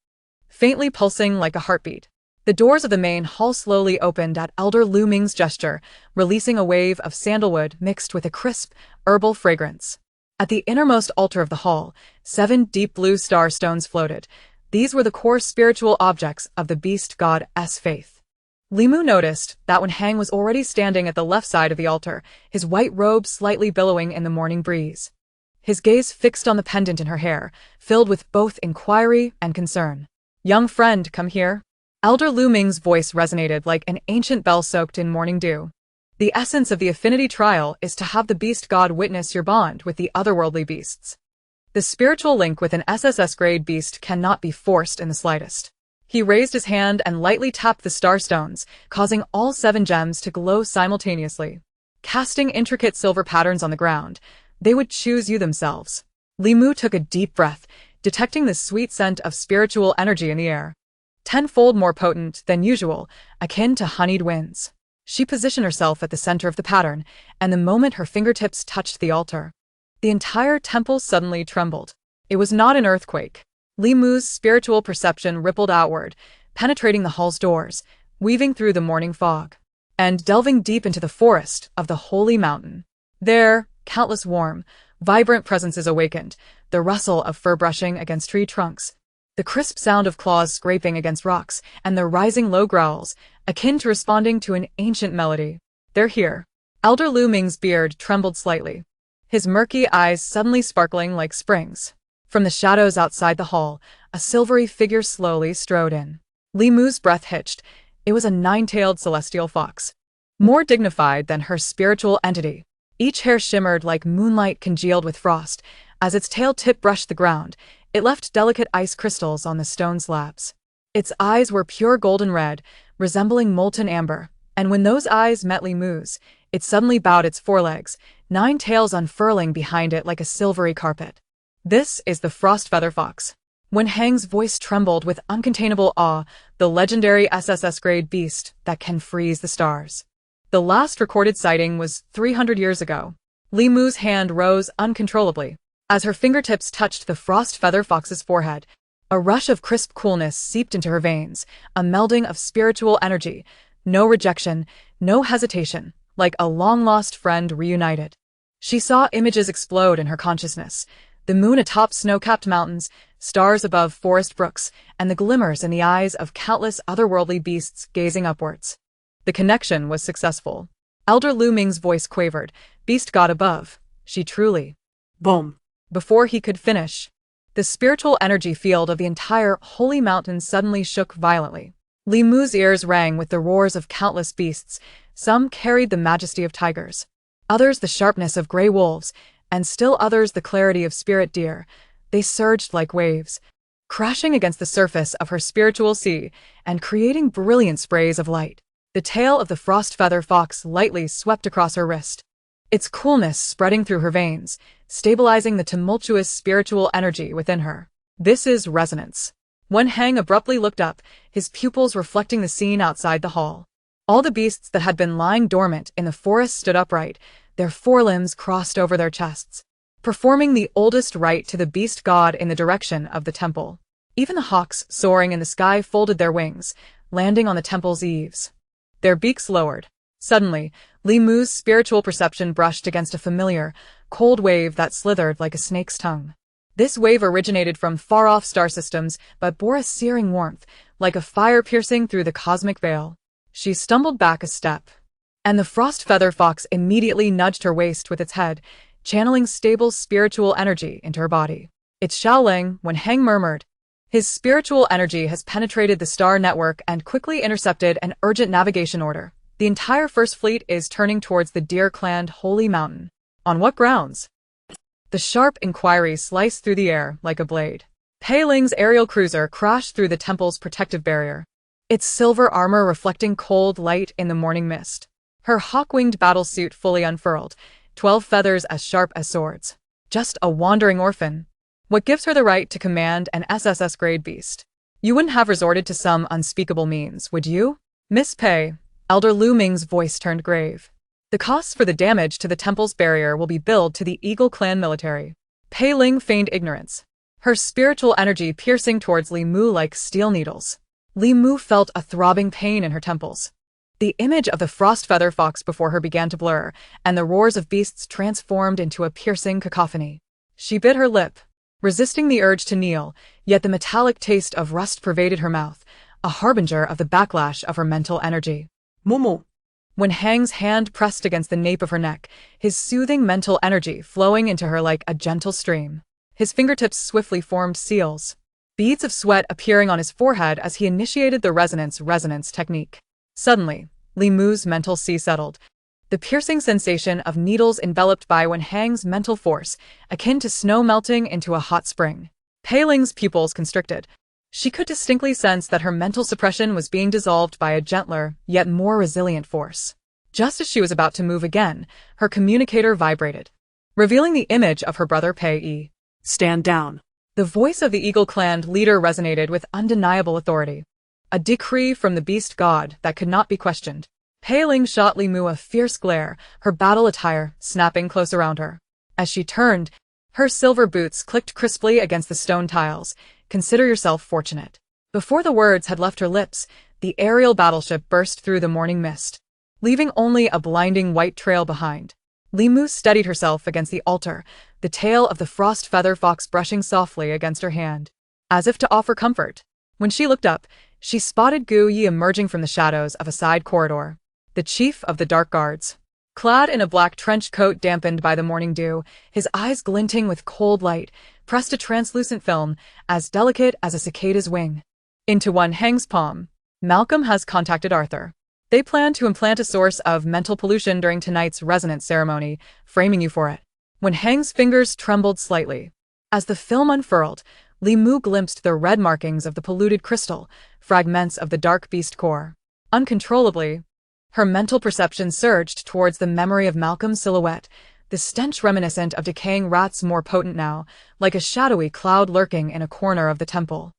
faintly pulsing like a heartbeat. The doors of the main hall slowly opened at Elder Lu Ming's gesture, releasing a wave of sandalwood mixed with a crisp, herbal fragrance. At the innermost altar of the hall, 7 deep blue star stones floated. These were the core spiritual objects of the beast god's faith. Li Mu noticed that when Hang was already standing at the left side of the altar, his white robe slightly billowing in the morning breeze. His gaze fixed on the pendant in her hair, filled with both inquiry and concern. "Young friend, come here." Elder Lu Ming's voice resonated like an ancient bell soaked in morning dew. "The essence of the affinity trial is to have the beast god witness your bond with the otherworldly beasts. The spiritual link with an SSS-grade beast cannot be forced in the slightest." He raised his hand and lightly tapped the star stones, causing all 7 gems to glow simultaneously. Casting intricate silver patterns on the ground, they would choose you themselves. Li Mu took a deep breath, detecting the sweet scent of spiritual energy in the air, tenfold more potent than usual, akin to honeyed winds. She positioned herself at the center of the pattern, and the moment her fingertips touched the altar, the entire temple suddenly trembled. It was not an earthquake. Li Mu's spiritual perception rippled outward, penetrating the hall's doors, weaving through the morning fog, and delving deep into the forest of the holy mountain. There, countless warm, vibrant presences awakened, the rustle of fur brushing against tree trunks, the crisp sound of claws scraping against rocks, and the rising low growls, akin to responding to an ancient melody. "They're here." Elder Lu Ming's beard trembled slightly, his murky eyes suddenly sparkling like springs. From the shadows outside the hall, a silvery figure slowly strode in. Li Mu's breath hitched. It was a 9-tailed celestial fox, more dignified than her spiritual entity. Each hair shimmered like moonlight congealed with frost. As its tail tip brushed the ground, it left delicate ice crystals on the stone slabs. Its eyes were pure golden red, resembling molten amber, And when those eyes met Li Mu's, it suddenly bowed its forelegs, 9 tails unfurling behind it like a silvery carpet. This is the frost feather fox. When Hang's voice trembled with uncontainable awe, the legendary SSS-grade beast that can freeze the stars. The last recorded sighting was 300 years ago. Li Mu's hand rose uncontrollably. As her fingertips touched the frost feather fox's forehead, a rush of crisp coolness seeped into her veins, a melding of spiritual energy. No rejection, no hesitation, like a long-lost friend reunited. She saw images explode in her consciousness. The moon atop snow-capped mountains, stars above forest brooks, and the glimmers in the eyes of countless otherworldly beasts gazing upwards. The connection was successful. Elder Lu Ming's voice quavered. Beast god above. She truly. Boom. Before he could finish, the spiritual energy field of the entire holy mountain suddenly shook violently. Li Mu's ears rang with the roars of countless beasts. Some carried the majesty of tigers, others the sharpness of gray wolves, and still others the clarity of spirit deer. They surged like waves, crashing against the surface of her spiritual sea and creating brilliant sprays of light. The tail of the frost feather fox lightly swept across her wrist, its coolness spreading through her veins, stabilizing the tumultuous spiritual energy within her. This is resonance. When Hang abruptly looked up, his pupils reflecting the scene outside the hall. All the beasts that had been lying dormant in the forest stood upright, their forelimbs crossed over their chests, performing the oldest rite to the beast god in the direction of the temple. Even the hawks soaring in the sky folded their wings, landing on the temple's eaves, their beaks lowered. Suddenly, Li Mu's spiritual perception brushed against a familiar, cold wave that slithered like a snake's tongue. This wave originated from far-off star systems, but bore a searing warmth, like a fire piercing through the cosmic veil. She stumbled back a step, and the frost feather fox immediately nudged her waist with its head, channeling stable spiritual energy into her body. It's Xiaoling, when Hang murmured. His spiritual energy has penetrated the star network and quickly intercepted an urgent navigation order. The entire First Fleet is turning towards the deer-clanned Holy Mountain. On what grounds? The sharp inquiry sliced through the air like a blade. Pei Ling's aerial cruiser crashed through the temple's protective barrier, its silver armor reflecting cold light in the morning mist. Her hawk-winged battlesuit fully unfurled, 12 feathers as sharp as swords. Just a wandering orphan. What gives her the right to command an SSS-grade beast? You wouldn't have resorted to some unspeakable means, would you? Miss Pei, Elder Lu Ming's voice turned grave. The costs for the damage to the temple's barrier will be billed to the Eagle clan military. Pei Ling feigned ignorance, her spiritual energy piercing towards Li Mu like steel needles. Li Mu felt a throbbing pain in her temples. The image of the frost feather fox before her began to blur, and the roars of beasts transformed into a piercing cacophony. She bit her lip, resisting the urge to kneel, yet the metallic taste of rust pervaded her mouth, a harbinger of the backlash of her mental energy. Momo. When Hang's hand pressed against the nape of her neck, his soothing mental energy flowing into her like a gentle stream. His fingertips swiftly formed seals, beads of sweat appearing on his forehead as he initiated the resonance technique. Suddenly, Li Mu's mental sea settled, the piercing sensation of needles enveloped by Wen Hang's mental force, akin to snow melting into a hot spring. Pei Ling's pupils constricted. She could distinctly sense that her mental suppression was being dissolved by a gentler, yet more resilient force. Just as she was about to move again, her communicator vibrated, revealing the image of her brother Pei Yi. Stand down. The voice of the Eagle clan leader resonated with undeniable authority. A decree from the beast god that could not be questioned. Pei Ling shot Li Mu a fierce glare, her battle attire snapping close around her. As she turned, her silver boots clicked crisply against the stone tiles. Consider yourself fortunate. Before the words had left her lips, the aerial battleship burst through the morning mist, leaving only a blinding white trail behind. Li Mu steadied herself against the altar, the tail of the frost feather fox brushing softly against her hand, as if to offer comfort. When she looked up, she spotted Gu Yi emerging from the shadows of a side corridor, the chief of the Dark Guards. Clad in a black trench coat dampened by the morning dew, his eyes glinting with cold light, pressed a translucent film, as delicate as a cicada's wing, into Wen Hang's palm. Malcolm has contacted Arthur. They plan to implant a source of mental pollution during tonight's resonance ceremony, framing you for it. Wen Hang's fingers trembled slightly. As the film unfurled, Li Mu glimpsed the red markings of the polluted crystal, fragments of the dark beast core. Uncontrollably, Her mental perception surged towards the memory of Malcolm's silhouette, the stench reminiscent of decaying rats more potent now, like a shadowy cloud lurking in a corner of the temple.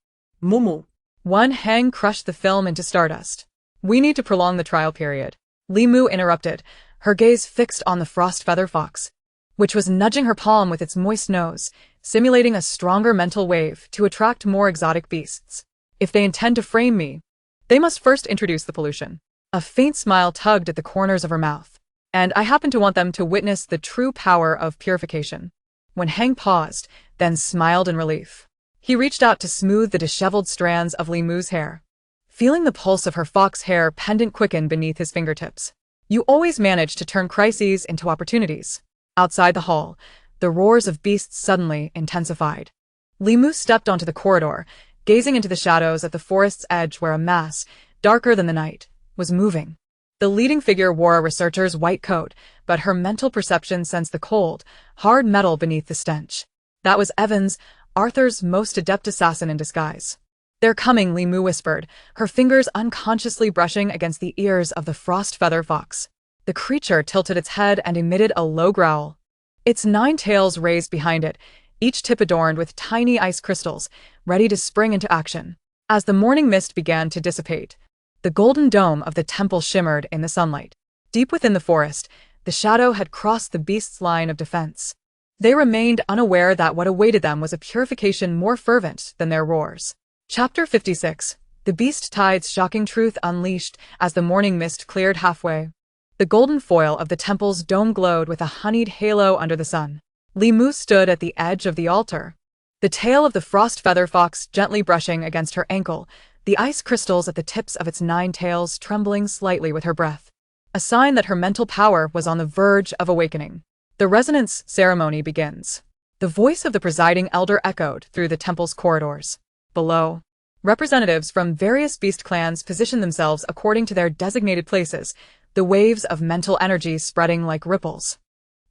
Mumu. One Hang crushed the film into stardust. We need to prolong the trial period. Li Mu interrupted, her gaze fixed on the frost feather fox, which was nudging her palm with its moist nose, simulating a stronger mental wave to attract more exotic beasts. If they intend to frame me, they must first introduce the pollution. A faint smile tugged at the corners of her mouth, and I happen to want them to witness the true power of purification. When Hang paused, then smiled in relief. He reached out to smooth the disheveled strands of Li Mu's hair, feeling the pulse of her fox hair pendant quicken beneath his fingertips. You always manage to turn crises into opportunities. Outside the hall, the roars of beasts suddenly intensified. Li Mu stepped onto the corridor, gazing into the shadows at the forest's edge where a mass, darker than the night, was moving. The leading figure wore a researcher's white coat, but her mental perception sensed the cold, hard metal beneath the stench. That was Evans, Arthur's most adept assassin in disguise. "They're coming," Li Mu whispered, her fingers unconsciously brushing against the ears of the frost feather fox. The creature tilted its head and emitted a low growl. Its 9 tails raised behind it, each tip adorned with tiny ice crystals, ready to spring into action. As the morning mist began to dissipate, the golden dome of the temple shimmered in the sunlight. Deep within the forest, the shadow had crossed the beast's line of defense. They remained unaware that what awaited them was a purification more fervent than their roars. Chapter 56. The Beast Tide's shocking truth unleashed as the morning mist cleared halfway. The golden foil of the temple's dome glowed with a honeyed halo under the sun. Li Mu stood at the edge of the altar, the tail of the frost feather fox gently brushing against her ankle, the ice crystals at the tips of its 9 tails trembling slightly with her breath. A sign that her mental power was on the verge of awakening. The resonance ceremony begins. The voice of the presiding elder echoed through the temple's corridors. Below, representatives from various beast clans positioned themselves according to their designated places, the waves of mental energy spreading like ripples.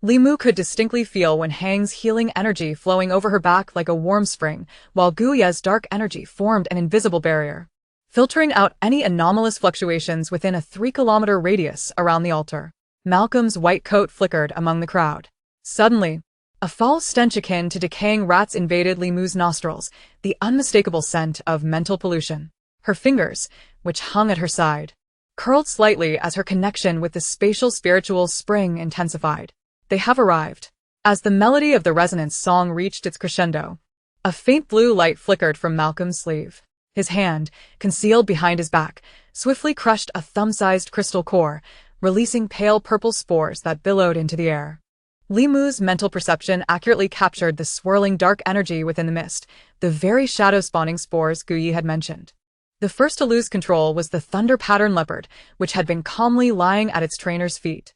Li Mu could distinctly feel when Hang's healing energy flowing over her back like a warm spring, while Gu Ye's dark energy formed an invisible barrier, filtering out any anomalous fluctuations within a 3-kilometer radius around the altar. Malcolm's white coat flickered among the crowd. Suddenly, a foul stench akin to decaying rats invaded Li Mu's nostrils, the unmistakable scent of mental pollution. Her fingers, which hung at her side, curled slightly as her connection with the spatial spiritual spring intensified. They have arrived. As the melody of the resonance song reached its crescendo, a faint blue light flickered from Malcolm's sleeve. His hand, concealed behind his back, swiftly crushed a thumb-sized crystal core, releasing pale purple spores that billowed into the air. Li Mu's mental perception accurately captured the swirling dark energy within the mist, the very shadow-spawning spores Gu Yi had mentioned. The first to lose control was the thunder-pattern leopard, which had been calmly lying at its trainer's feet.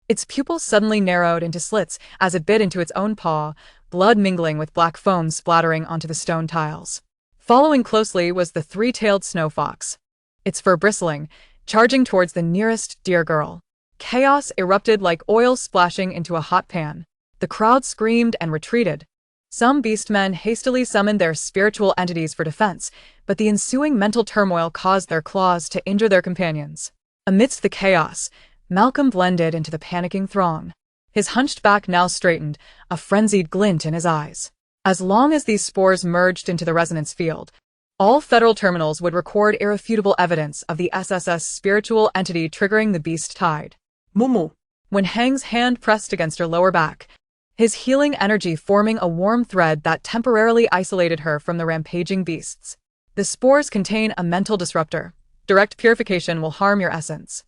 Its pupils suddenly narrowed into slits as it bit into its own paw, blood mingling with black foam splattering onto the stone tiles. Following closely was the 3-tailed snow fox, its fur bristling, charging towards the nearest deer girl. Chaos erupted like oil splashing into a hot pan. The crowd screamed and retreated. Some beastmen hastily summoned their spiritual entities for defense, but the ensuing mental turmoil caused their claws to injure their companions. Amidst the chaos, Malcolm blended into the panicking throng. His hunched back now straightened, a frenzied glint in his eyes. As long as these spores merged into the resonance field, all federal terminals would record irrefutable evidence of the SSS spiritual entity triggering the beast tide. Mumu. When Hang's hand pressed against her lower back, his healing energy forming a warm thread that temporarily isolated her from the rampaging beasts. The spores contain a mental disruptor. Direct purification will harm your essence.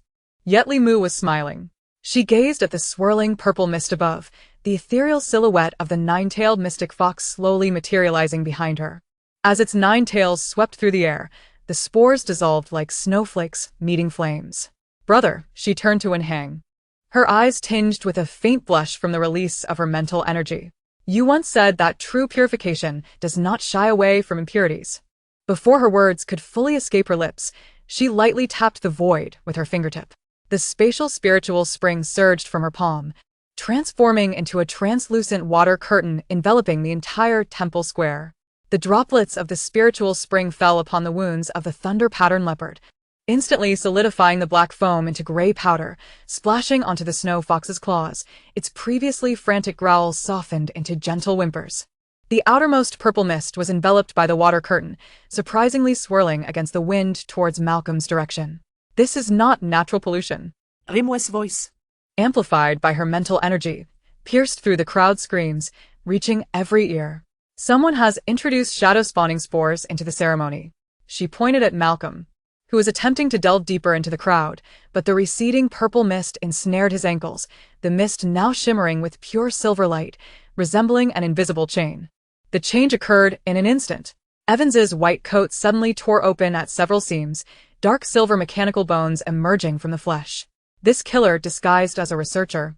Yet Li Mu was smiling. She gazed at the swirling purple mist above, the ethereal silhouette of the 9-tailed mystic fox slowly materializing behind her. As its 9 tails swept through the air, the spores dissolved like snowflakes meeting flames. "Brother," she turned to Hang, her eyes tinged with a faint blush from the release of her mental energy. "You once said that true purification does not shy away from impurities." Before her words could fully escape her lips, she lightly tapped the void with her fingertip. The spatial spiritual spring surged from her palm, transforming into a translucent water curtain enveloping the entire temple square. The droplets of the spiritual spring fell upon the wounds of the thunder-pattern leopard, instantly solidifying the black foam into gray powder, splashing onto the snow fox's claws. Its previously frantic growls softened into gentle whimpers. The outermost purple mist was enveloped by the water curtain, surprisingly swirling against the wind towards Malcolm's direction. This is not natural pollution. Rimou's voice, Amplified by her mental energy, pierced through the crowd's screams, reaching every ear. Someone has introduced shadow-spawning spores into the ceremony. She pointed at Malcolm, who was attempting to delve deeper into the crowd, but the receding purple mist ensnared his ankles, the mist now shimmering with pure silver light, resembling an invisible chain. The change occurred in an instant. Evans's white coat suddenly tore open at several seams, dark silver mechanical bones emerging from the flesh. This killer, disguised as a researcher,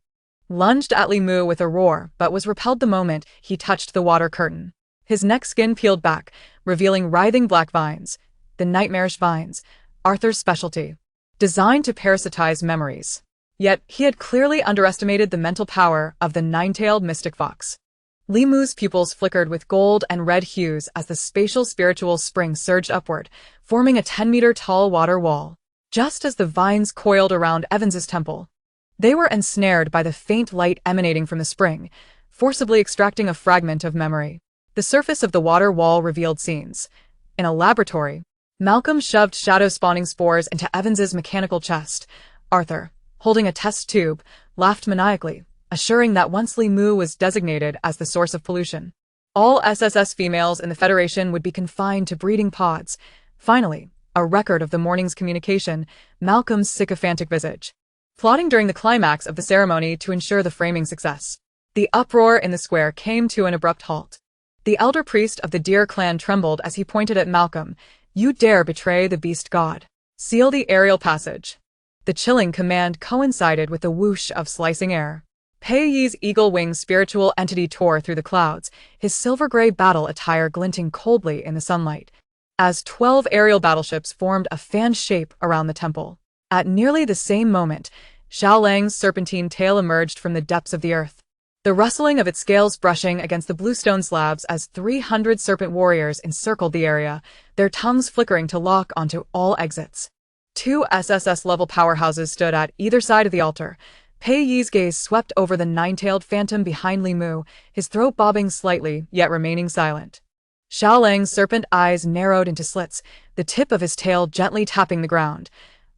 lunged at Li Mu with a roar, but was repelled the moment he touched the water curtain. His neck skin peeled back, revealing writhing black vines, the nightmarish vines, Arthur's specialty, designed to parasitize memories. Yet he had clearly underestimated the mental power of the nine-tailed mystic fox. Li Mu's pupils flickered with gold and red hues as the spatial spiritual spring surged upward, forming a 10-meter-tall water wall. Just as the vines coiled around Evans's temple, they were ensnared by the faint light emanating from the spring, forcibly extracting a fragment of memory. The surface of the water wall revealed scenes. In a laboratory, Malcolm shoved shadow-spawning spores into Evans's mechanical chest. Arthur, holding a test tube, laughed maniacally, assuring that once Li Mu was designated as the source of pollution, all SSS females in the Federation would be confined to breeding pods. Finally, a record of the morning's communication, Malcolm's sycophantic visage, plotting during the climax of the ceremony to ensure the framing success. The uproar in the square came to an abrupt halt. The elder priest of the Deer clan trembled as he pointed at Malcolm. "You dare betray the beast god. Seal the aerial passage." The chilling command coincided with the whoosh of slicing air. Pei Yi's eagle-winged spiritual entity tore through the clouds, his silver-gray battle attire glinting coldly in the sunlight, as 12 aerial battleships formed a fan shape around the temple. At nearly the same moment, Xiao Lang's serpentine tail emerged from the depths of the earth, the rustling of its scales brushing against the bluestone slabs as 300 serpent warriors encircled the area, their tongues flickering to lock onto all exits. 2 SSS-level powerhouses stood at either side of the altar. Pei Yi's gaze swept over the nine-tailed phantom behind Li Mu, his throat bobbing slightly, yet remaining silent. Xiao Lang's serpent eyes narrowed into slits, the tip of his tail gently tapping the ground,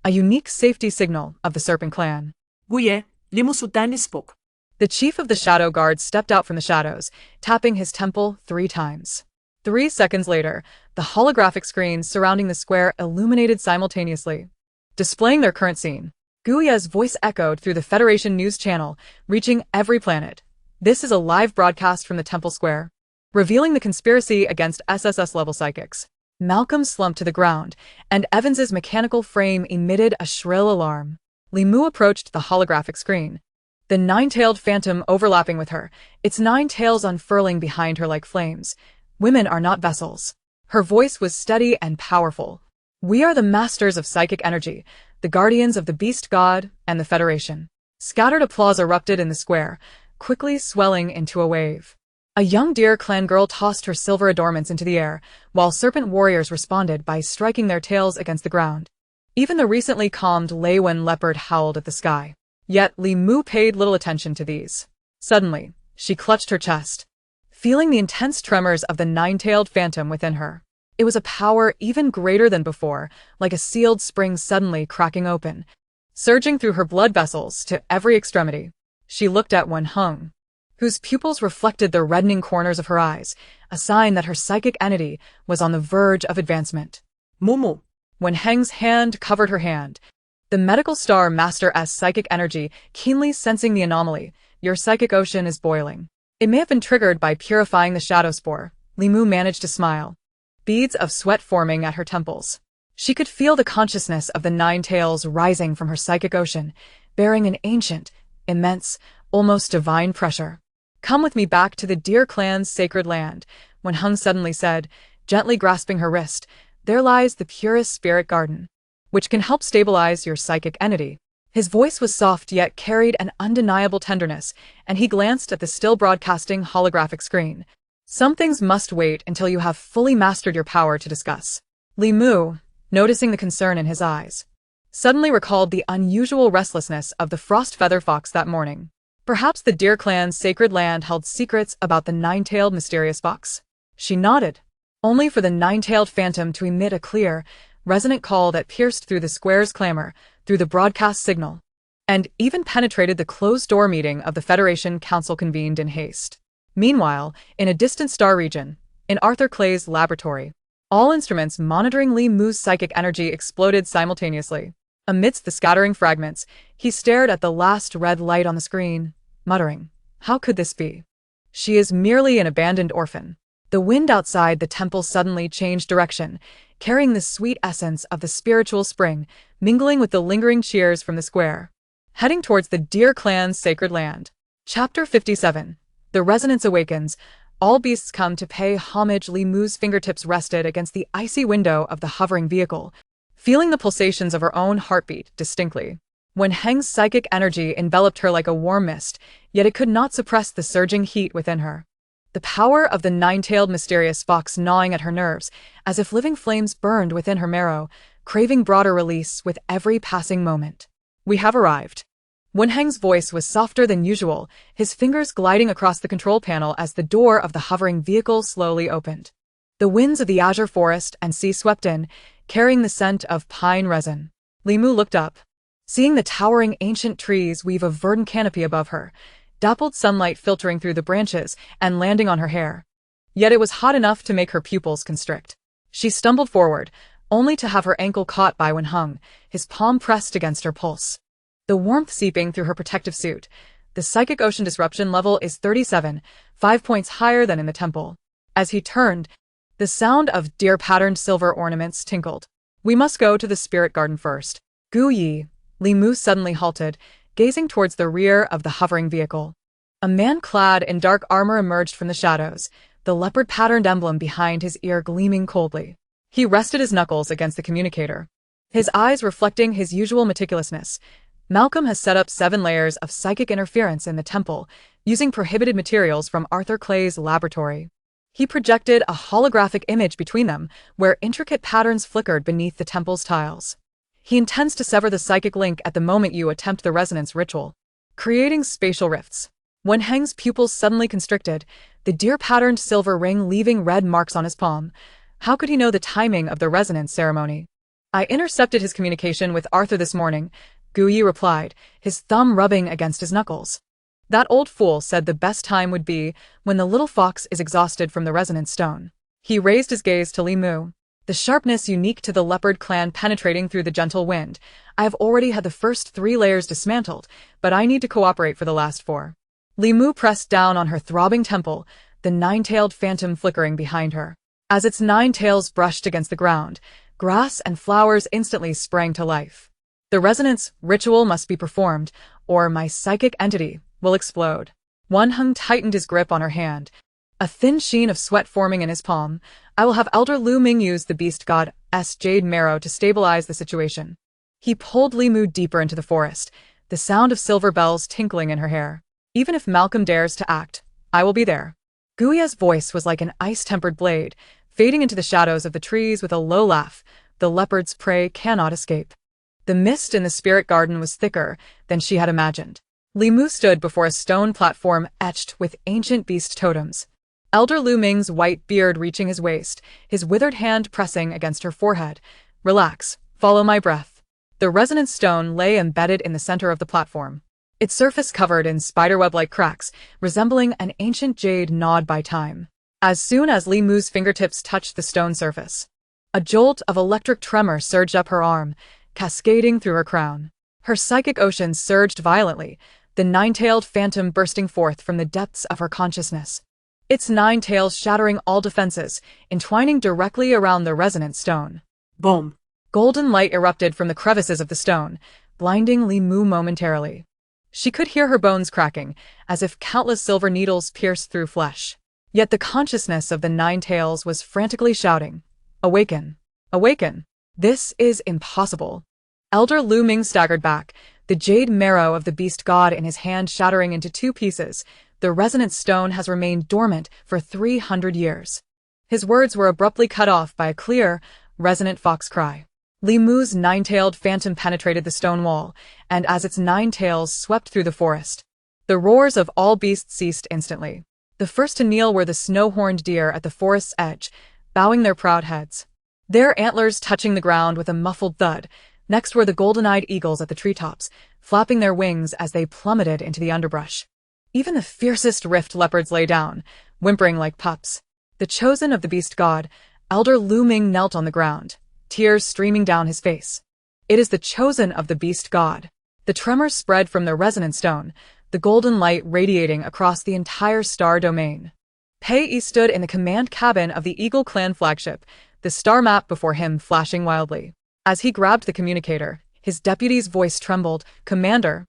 a unique safety signal of the serpent clan. Guye, Li Mu Sultani spoke. The chief of the shadow guard stepped out from the shadows, tapping his temple 3 times. 3 seconds later, the holographic screens surrounding the square illuminated simultaneously, displaying their current scene. Guye's voice echoed through the Federation news channel, reaching every planet. "This is a live broadcast from the temple square, revealing the conspiracy against SSS-level psychics." Malcolm slumped to the ground, and Evans's mechanical frame emitted a shrill alarm. Li Mu approached the holographic screen, the nine-tailed phantom overlapping with her, its 9 tails unfurling behind her like flames. "Women are not vessels." Her voice was steady and powerful. "We are the masters of psychic energy, the guardians of the beast god and the Federation." Scattered applause erupted in the square, quickly swelling into a wave. A young Deer clan girl tossed her silver adornments into the air, while serpent warriors responded by striking their tails against the ground. Even the recently calmed Leiwen leopard howled at the sky. Yet Li Mu paid little attention to these. Suddenly, she clutched her chest, feeling the intense tremors of the nine-tailed phantom within her. It was a power even greater than before, like a sealed spring suddenly cracking open, surging through her blood vessels to every extremity. She looked at Wen Heng, whose pupils reflected the reddening corners of her eyes, a sign that her psychic entity was on the verge of advancement. Mumu. Wen Heng's hand covered her hand, the medical star master as psychic energy keenly sensing the anomaly. "Your psychic ocean is boiling." It may have been triggered by purifying the shadow spore. Li Mu managed to smile, beads of sweat forming at her temples. She could feel the consciousness of the 9 tails rising from her psychic ocean, bearing an ancient, immense, almost divine pressure. "Come with me back to the Deer clan's sacred land," Wen Heng suddenly said, gently grasping her wrist. "There lies the purest spirit garden, which can help stabilize your psychic entity." His voice was soft yet carried an undeniable tenderness, and he glanced at the still broadcasting holographic screen. "Some things must wait until you have fully mastered your power to discuss." Li Mu, noticing the concern in his eyes. Suddenly recalled the unusual restlessness of the frost feather fox that morning. Perhaps the deer clan's sacred land held secrets about the nine-tailed mysterious fox. She nodded, only for the nine-tailed phantom to emit a clear, resonant call that pierced through the square's clamor, through the broadcast signal, and even penetrated the closed-door meeting of the Federation Council convened in haste. Meanwhile, in a distant star region, in Arthur Clay's laboratory, all instruments monitoring Li Mu's psychic energy exploded simultaneously. Amidst the scattering fragments, he stared at the last red light on the screen, muttering, "How could this be? She is merely an abandoned orphan." The wind outside the temple suddenly changed direction, carrying the sweet essence of the spiritual spring, mingling with the lingering cheers from the square. Heading towards the Deer Clan's sacred land. Chapter 57. The Resonance Awakens. All beasts come to pay homage. Li Mu's fingertips rested against the icy window of the hovering vehicle, feeling the pulsations of her own heartbeat distinctly. Wen Heng's psychic energy enveloped her like a warm mist, yet it could not suppress the surging heat within her. The power of the nine-tailed mysterious fox gnawing at her nerves, as if living flames burned within her marrow, craving broader release with every passing moment. "We have arrived." Wen Heng's voice was softer than usual, his fingers gliding across the control panel as the door of the hovering vehicle slowly opened. The winds of the azure forest and sea swept in, carrying the scent of pine resin. Li Mu looked up, seeing the towering ancient trees weave a verdant canopy above her, dappled sunlight filtering through the branches and landing on her hair. Yet it was hot enough to make her pupils constrict. She stumbled forward, only to have her ankle caught by Wen Heng, his palm pressed against her pulse. The warmth seeping through her protective suit. The psychic ocean disruption level is 37, 5 points higher than in the temple. As he turned, the sound of deer-patterned silver ornaments tinkled. "We must go to the spirit garden first." Gu Yi. Li Mu suddenly halted, gazing towards the rear of the hovering vehicle. A man clad in dark armor emerged from the shadows, the leopard-patterned emblem behind his ear gleaming coldly. He rested his knuckles against the communicator, his eyes reflecting his usual meticulousness. "Malcolm has set up 7 layers of psychic interference in the temple, using prohibited materials from Arthur Clay's laboratory. He projected a holographic image between them, where intricate patterns flickered beneath the temple's tiles. He intends to sever the psychic link at the moment you attempt the resonance ritual, creating spatial rifts." Wen Heng's pupils suddenly constricted, the deer-patterned silver ring leaving red marks on his palm. How could he know the timing of the resonance ceremony? "I intercepted his communication with Arthur this morning," Gu Yi replied, his thumb rubbing against his knuckles. "That old fool said the best time would be when the little fox is exhausted from the resonance stone." He raised his gaze to Li Mu, the sharpness unique to the leopard clan penetrating through the gentle wind. "I have already had the first 3 layers dismantled, but I need to cooperate for the last 4. Li Mu pressed down on her throbbing temple, the 9-tailed phantom flickering behind her. As its 9 tails brushed against the ground, grass and flowers instantly sprang to life. "The resonance ritual must be performed, or my psychic entity will explode." Wen Heng tightened his grip on her hand, a thin sheen of sweat forming in his palm. "I will have Elder Lu Ming use the beast god's jade marrow to stabilize the situation." He pulled Li Mu deeper into the forest, the sound of silver bells tinkling in her hair. "Even if Malcolm dares to act, I will be there." Guya's voice was like an ice-tempered blade, fading into the shadows of the trees with a low laugh. "The leopard's prey cannot escape." The mist in the spirit garden was thicker than she had imagined. Li Mu stood before a stone platform etched with ancient beast totems. Elder Lu Ming's white beard reaching his waist, his withered hand pressing against her forehead. "Relax, follow my breath." The resonance stone lay embedded in the center of the platform, its surface covered in spiderweb-like cracks, resembling an ancient jade gnawed by time. As soon as Li Mu's fingertips touched the stone surface, a jolt of electric tremor surged up her arm, cascading through her crown. Her psychic ocean surged violently, the 9-tailed phantom bursting forth from the depths of her consciousness, its 9 tails shattering all defenses, entwining directly around the resonance stone. Boom. Golden light erupted from the crevices of the stone, blinding Li Mu momentarily. She could hear her bones cracking, as if countless silver needles pierced through flesh. Yet the consciousness of the 9 tails was frantically shouting, "Awaken! Awaken! This is impossible." Elder Lu Ming staggered back, the jade marrow of the beast god in his hand shattering into 2 pieces. "The resonance stone has remained dormant for 300 years. His words were abruptly cut off by a clear, resonant fox cry. Li Mu's nine-tailed phantom penetrated the stone wall, and as its 9 tails swept through the forest, the roars of all beasts ceased instantly. The first to kneel were the snow-horned deer at the forest's edge, bowing their proud heads, their antlers touching the ground with a muffled thud. Next were the golden-eyed eagles at the treetops, flapping their wings as they plummeted into the underbrush. Even the fiercest rift leopards lay down, whimpering like pups. The chosen of the beast god, Elder Lu Ming, knelt on the ground, tears streaming down his face. It is the chosen of the beast god. The tremors spread from the resonant stone, the golden light radiating across the entire star domain. Pei Yi stood in the command cabin of the Eagle Clan flagship, the star map before him flashing wildly. As he grabbed the communicator, his deputy's voice trembled. "Commander,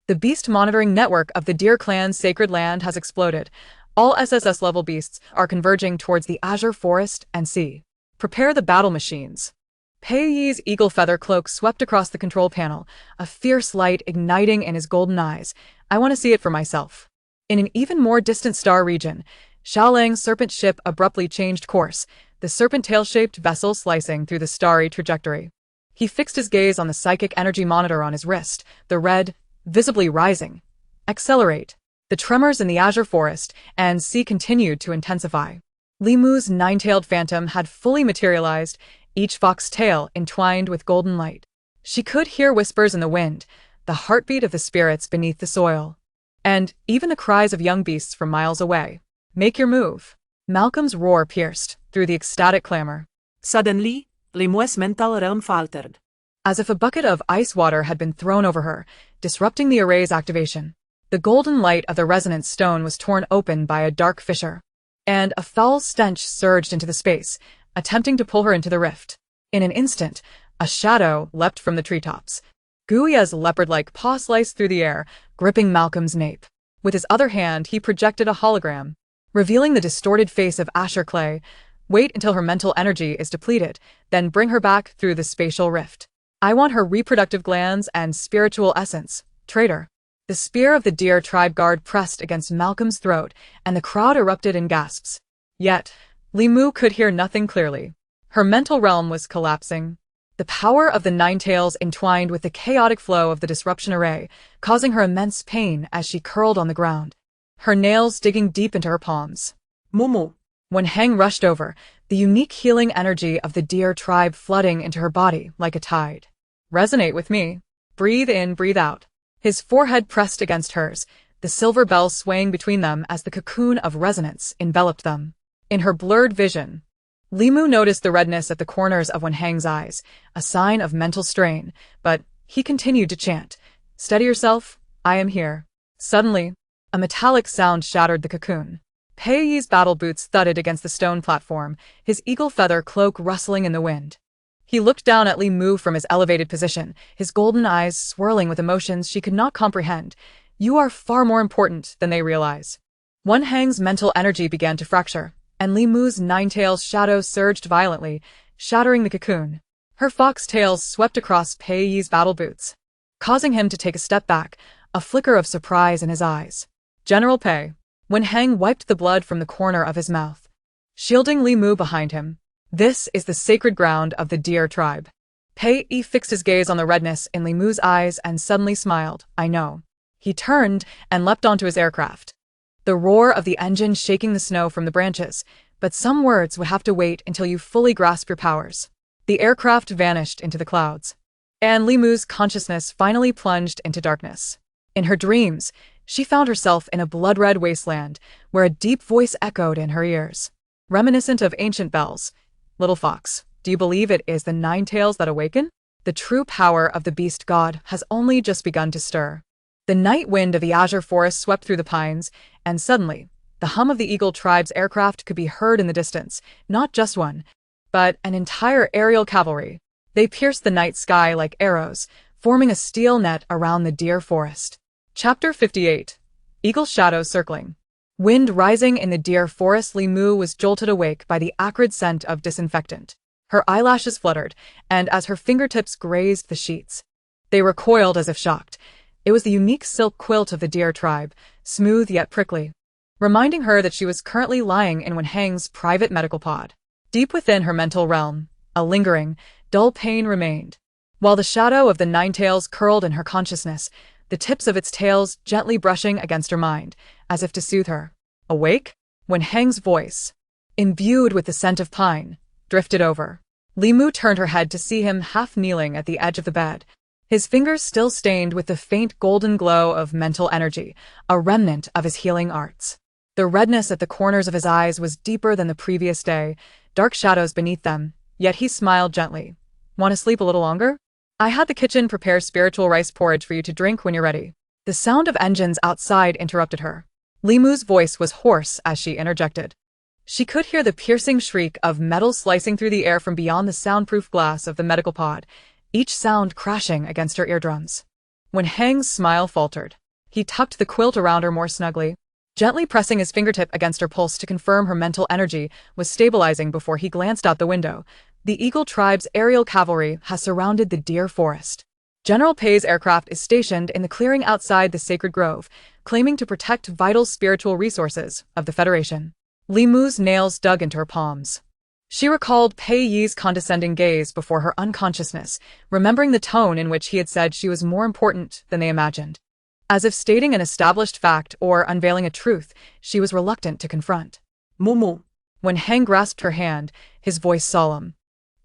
the beast monitoring network of the Deer Clan's sacred land has exploded. All SSS-level beasts are converging towards the azure forest and sea. Prepare the battle machines." Pei Yi's eagle feather cloak swept across the control panel, a fierce light igniting in his golden eyes. "I want to see it for myself." In an even more distant star region, Xiaolang's serpent ship abruptly changed course, the serpent tail-shaped vessel slicing through the starry trajectory. He fixed his gaze on the psychic energy monitor on his wrist, the red, visibly rising. "Accelerate." The tremors in the azure forest and sea continued to intensify. Li Mu's 9-tailed phantom had fully materialized, each fox tail entwined with golden light. She could hear whispers in the wind, the heartbeat of the spirits beneath the soil, and even the cries of young beasts from miles away. "Make your move." Malcolm's roar pierced through the ecstatic clamor. Suddenly, Li Mu's mental realm faltered. As if a bucket of ice water had been thrown over her, disrupting the array's activation. The golden light of the resonant stone was torn open by a dark fissure, and a foul stench surged into the space, attempting to pull her into the rift. In an instant, a shadow leapt from the treetops. Guia's leopard-like paw sliced through the air, gripping Malcolm's nape. With his other hand, he projected a hologram, revealing the distorted face of Asher Clay. "Wait until her mental energy is depleted, then bring her back through the spatial rift. I want her reproductive glands and spiritual essence, traitor." The spear of the deer tribe guard pressed against Malcolm's throat, and the crowd erupted in gasps. Yet, Li Mu could hear nothing clearly. Her mental realm was collapsing. The power of the 9 tails entwined with the chaotic flow of the disruption array, causing her immense pain as she curled on the ground, her nails digging deep into her palms. "Mumu." When Heng rushed over, the unique healing energy of the deer tribe flooding into her body like a tide. "Resonate with me. Breathe in, breathe out." His forehead pressed against hers, the silver bells swaying between them as the cocoon of resonance enveloped them. In her blurred vision, Li Mu noticed the redness at the corners of Wen Heng's eyes, a sign of mental strain, but he continued to chant, "Steady yourself, I am here." Suddenly, a metallic sound shattered the cocoon. Pei Yi's battle boots thudded against the stone platform, his eagle feather cloak rustling in the wind. He looked down at Li Mu from his elevated position, his golden eyes swirling with emotions she could not comprehend. "You are far more important than they realize." Wen Heng's mental energy began to fracture, and Li Mu's 9 tails shadow surged violently, shattering the cocoon. Her fox tails swept across Pei Yi's battle boots, causing him to take a step back, a flicker of surprise in his eyes. "General Pei." Wen Heng wiped the blood from the corner of his mouth, shielding Li Mu behind him. "This is the sacred ground of the deer tribe." Pei Yi fixed his gaze on the redness in Li Mu's eyes and suddenly smiled. "I know." He turned and leapt onto his aircraft, the roar of the engine shaking the snow from the branches, but some words would have to wait until you fully grasp your powers. The aircraft vanished into the clouds, and Li Mu's consciousness finally plunged into darkness. In her dreams, she found herself in a blood-red wasteland, where a deep voice echoed in her ears, reminiscent of ancient bells. "Little fox, do you believe it is the 9 tails that awaken?" The true power of the beast god has only just begun to stir. The night wind of the azure forest swept through the pines, and suddenly, the hum of the Eagle tribe's aircraft could be heard in the distance, not just one, but an entire aerial cavalry. They pierced the night sky like arrows, forming a steel net around the deer forest. Chapter 58. Eagle Shadows Circling. Wind rising in the deer forest, Li Mu was jolted awake by the acrid scent of disinfectant. Her eyelashes fluttered, and as her fingertips grazed the sheets, they recoiled as if shocked. It was the unique silk quilt of the deer tribe, smooth yet prickly, reminding her that she was currently lying in Wen Heng's private medical pod. Deep within her mental realm, A lingering, dull pain remained. While the shadow of the nine-tails curled in her consciousness, the tips of its tails gently brushing against her mind, as if to soothe her. Awake? When Hang's voice, imbued with the scent of pine, drifted over. Limu turned her head to see him half kneeling at the edge of the bed, his fingers still stained with the faint golden glow of mental energy, a remnant of his healing arts. The redness at the corners of his eyes was deeper than the previous day, dark shadows beneath them, yet he smiled gently. Want to sleep a little longer? I had the kitchen prepare spiritual rice porridge for you to drink when you're ready. The sound of engines outside interrupted her. Limu's voice was hoarse as she interjected. She could hear the piercing shriek of metal slicing through the air from beyond the soundproof glass of the medical pod, each sound crashing against her eardrums. When Hang's smile faltered, he tucked the quilt around her more snugly, gently pressing his fingertip against her pulse to confirm her mental energy was stabilizing before he glanced out the window. The Eagle Tribe's aerial cavalry has surrounded the deer forest. General Pei's aircraft is stationed in the clearing outside the sacred grove, claiming to protect vital spiritual resources of the Federation. Limu's nails dug into her palms. She recalled Pei Yi's condescending gaze before her unconsciousness, remembering the tone in which he had said she was more important than they imagined. As if stating an established fact or unveiling a truth, she was reluctant to confront. Mumu. When Hang grasped her hand, his voice solemn.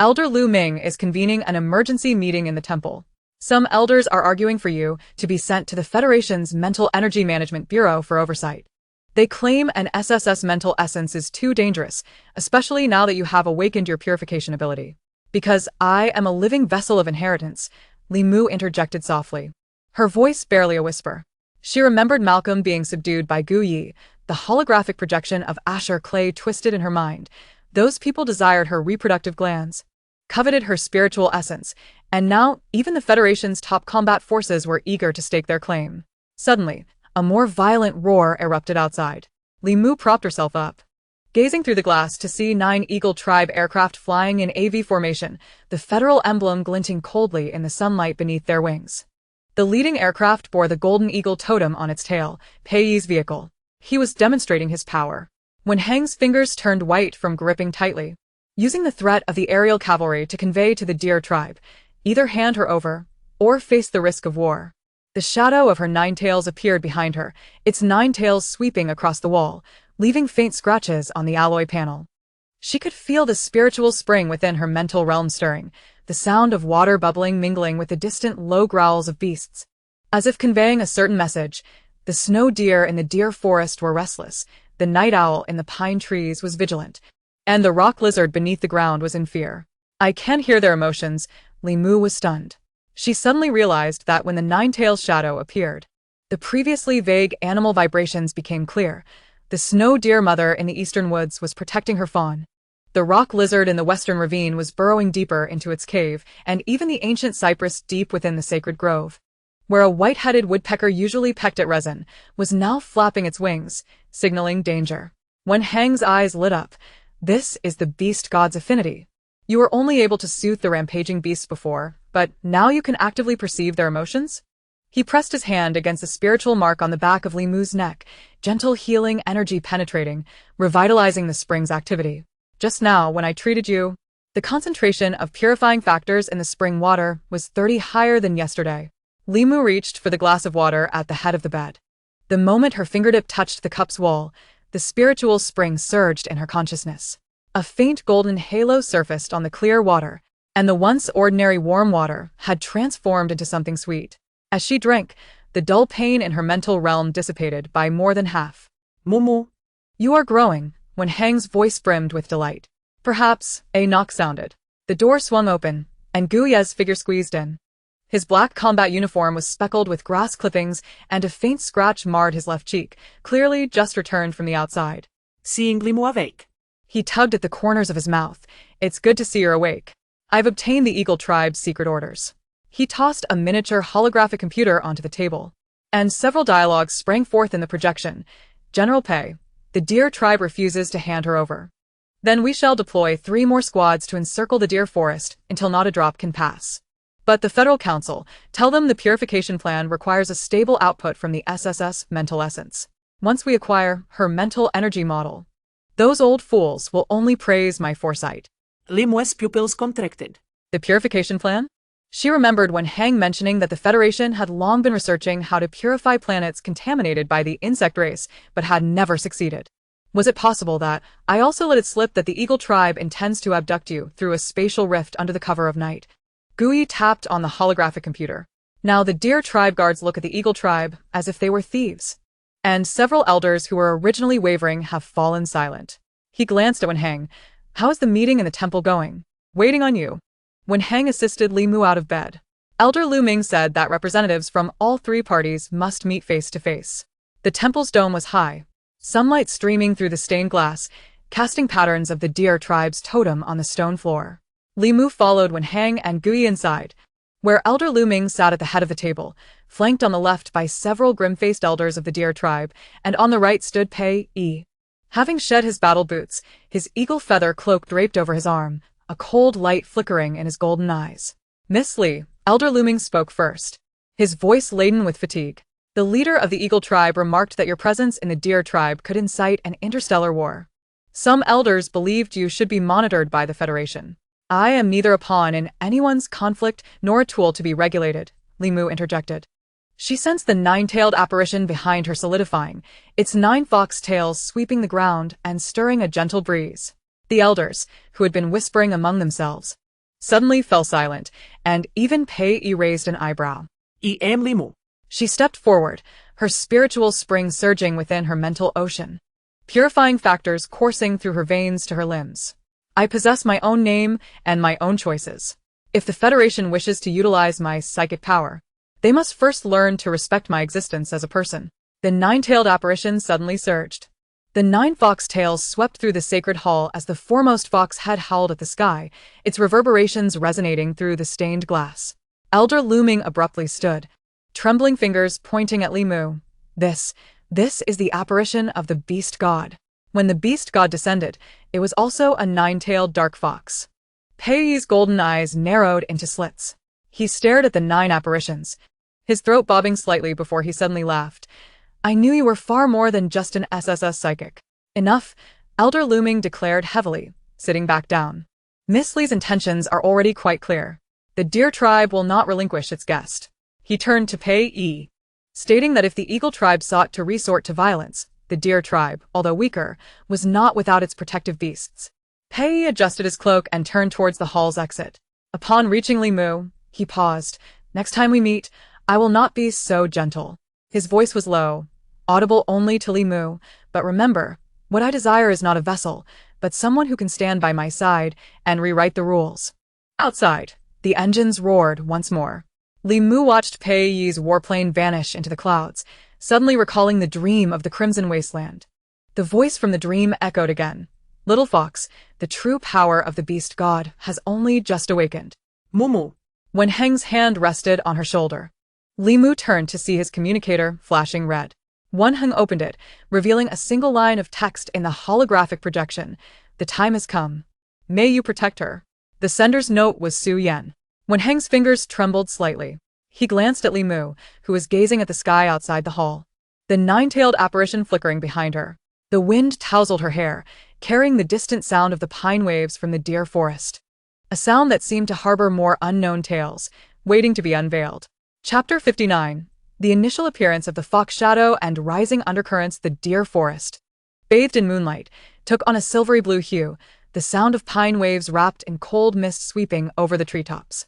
Elder Lu Ming is convening an emergency meeting in the temple. Some elders are arguing for you to be sent to the Federation's Mental Energy Management Bureau for oversight. They claim an SSS mental essence is too dangerous, especially now that you have awakened your purification ability. Because I am a living vessel of inheritance, Limu interjected softly, her voice barely a whisper. She remembered Malcolm being subdued by Gu Yi, the holographic projection of Asher clay twisted in her mind. Those people desired her reproductive glands, coveted her spiritual essence, and now even the Federation's top combat forces were eager to stake their claim. Suddenly, a more violent roar erupted outside. Limu propped herself up, gazing through the glass to see 9 Eagle Tribe aircraft flying in AV formation, the federal emblem glinting coldly in the sunlight beneath their wings. The leading aircraft bore the golden eagle totem on its tail, Pei Yi's vehicle. He was demonstrating his power. When Hang's fingers turned white from gripping tightly, using the threat of the aerial cavalry to convey to the deer tribe, either hand her over, or face the risk of war. The shadow of her 9 tails appeared behind her, its 9 tails sweeping across the wall, leaving faint scratches on the alloy panel. She could feel the spiritual spring within her mental realm stirring, the sound of water bubbling mingling with the distant low growls of beasts. As if conveying a certain message, the snow deer in the deer forest were restless, the night owl in the pine trees was vigilant, and the rock lizard beneath the ground was in fear. I can hear their emotions. Limu was stunned. She suddenly realized that when the 9-tailed shadow appeared, the previously vague animal vibrations became clear. The snow deer mother in the eastern woods was protecting her fawn. The rock lizard in the western ravine was burrowing deeper into its cave, and even the ancient cypress deep within the sacred grove, where a white-headed woodpecker usually pecked at resin, was now flapping its wings, signaling danger. When Hang's eyes lit up, this is the beast god's affinity. You were only able to soothe the rampaging beasts before, but now you can actively perceive their emotions? He pressed his hand against the spiritual mark on the back of Limu's neck, gentle healing energy penetrating, revitalizing the spring's activity. Just now, when I treated you, the concentration of purifying factors in the spring water was 30 higher than yesterday. Limu reached for the glass of water at the head of the bed. The moment her fingertip touched the cup's wall, the spiritual spring surged in her consciousness. A faint golden halo surfaced on the clear water, and the once ordinary warm water had transformed into something sweet. As she drank, the dull pain in her mental realm dissipated by more than half. Mumu. You are growing, when Hang's voice brimmed with delight. Perhaps a knock sounded. The door swung open, and Gu Ye's figure squeezed in. His black combat uniform was speckled with grass clippings, and a faint scratch marred his left cheek, clearly just returned from the outside. Seeing Limu awake. He tugged at the corners of his mouth. It's good to see you're awake. I've obtained the Eagle Tribe's secret orders. He tossed a miniature holographic computer onto the table, and several dialogues sprang forth in the projection. General Pei, the deer tribe refuses to hand her over. Then we shall deploy 3 more squads to encircle the deer forest until not a drop can pass. But the Federal Council, tell them the purification plan requires a stable output from the SSS mental essence. Once we acquire her mental energy model, those old fools will only praise my foresight. Li Mue's pupils contracted. The purification plan? She remembered when Hang mentioning that the Federation had long been researching how to purify planets contaminated by the insect race, but had never succeeded. Was it possible that I also let it slip that the Eagle tribe intends to abduct you through a spatial rift under the cover of night? Gui tapped on the holographic computer. Now the Deer tribe guards look at the Eagle tribe as if they were thieves. And several elders who were originally wavering have fallen silent. He glanced at Wen Hang. How is the meeting in the temple going? Waiting on you. Wen Hang assisted Li Mu out of bed. Elder Lu Ming said that representatives from all three parties must meet face to face. The temple's dome was high, sunlight streaming through the stained glass, casting patterns of the Deer tribe's totem on the stone floor. Li Mu followed Wen Hang and Gui inside, where Elder Lu Ming sat at the head of the table, flanked on the left by several grim-faced elders of the Deer tribe, and on the right stood Pei Yi. Having shed his battle boots, his eagle feather cloak draped over his arm, a cold light flickering in his golden eyes. Miss Li, Elder Lu Ming spoke first, his voice laden with fatigue. The leader of the Eagle tribe remarked that your presence in the Deer tribe could incite an interstellar war. Some elders believed you should be monitored by the Federation. I am neither a pawn in anyone's conflict nor a tool to be regulated, Li Mu interjected. She sensed the nine-tailed apparition behind her solidifying, its 9 fox tails sweeping the ground and stirring a gentle breeze. The elders, who had been whispering among themselves, suddenly fell silent, and even Pei Yi raised an eyebrow. I am Li Mu. She stepped forward, her spiritual spring surging within her mental ocean, purifying factors coursing through her veins to her limbs. I possess my own name and my own choices. If the Federation wishes to utilize my psychic power, they must first learn to respect my existence as a person. The 9-tailed apparition suddenly surged. The 9 fox tails swept through the sacred hall as the foremost fox head howled at the sky, its reverberations resonating through the stained glass. Elder Lu Ming abruptly stood, trembling fingers pointing at Li Mu. This is the apparition of the beast god. When the beast god descended, it was also a 9-tailed dark fox. Pei Yi's golden eyes narrowed into slits. He stared at the 9 apparitions, his throat bobbing slightly before he suddenly laughed. I knew you were far more than just an SSS psychic. Enough, Elder Lu Ming declared heavily, sitting back down. Miss Li's intentions are already quite clear. The Deer tribe will not relinquish its guest. He turned to Pei Yi, stating that if the Eagle tribe sought to resort to violence, the Deer tribe, although weaker, was not without its protective beasts. Pei Yi adjusted his cloak and turned towards the hall's exit. Upon reaching Li Mu, he paused. Next time we meet, I will not be so gentle. His voice was low, audible only to Li Mu, but remember, what I desire is not a vessel, but someone who can stand by my side and rewrite the rules. Outside, the engines roared once more. Li Mu watched Pei Yi's warplane vanish into the clouds, suddenly recalling the dream of the Crimson Wasteland. The voice from the dream echoed again. Little fox, the true power of the beast god has only just awakened. Mumu. When Heng's hand rested on her shoulder, Li Mu turned to see his communicator flashing red. Wen Heng opened it, revealing a single line of text in the holographic projection. The time has come. May you protect her. The sender's note was Su Yan. Wen Heng's fingers trembled slightly. He glanced at Li Mu, who was gazing at the sky outside the hall, the 9-tailed apparition flickering behind her. The wind tousled her hair, carrying the distant sound of the pine waves from the Deer forest. A sound that seemed to harbor more unknown tales, waiting to be unveiled. Chapter 59. The initial appearance of the fox shadow and rising undercurrents. The Deer forest, bathed in moonlight, took on a silvery blue hue, the sound of pine waves wrapped in cold mist sweeping over the treetops.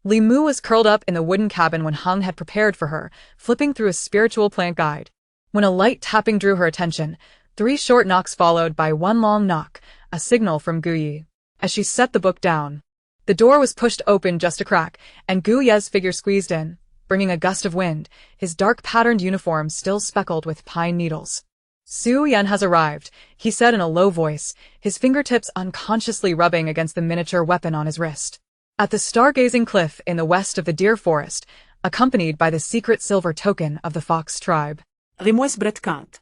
Li Mu was curled up in the wooden cabin Wen Heng had prepared for her, flipping through a spiritual plant guide. When a light tapping drew her attention, 3 short knocks followed by 1 long knock, a signal from Gu Yi. As she set the book down, the door was pushed open just a crack, and Gu Ye's figure squeezed in, bringing a gust of wind, his dark patterned uniform still speckled with pine needles. Su Yan has arrived, he said in a low voice, his fingertips unconsciously rubbing against the miniature weapon on his wrist. At the stargazing cliff in the west of the Deer forest, accompanied by the secret silver token of the fox tribe. Li Mue's breath caught.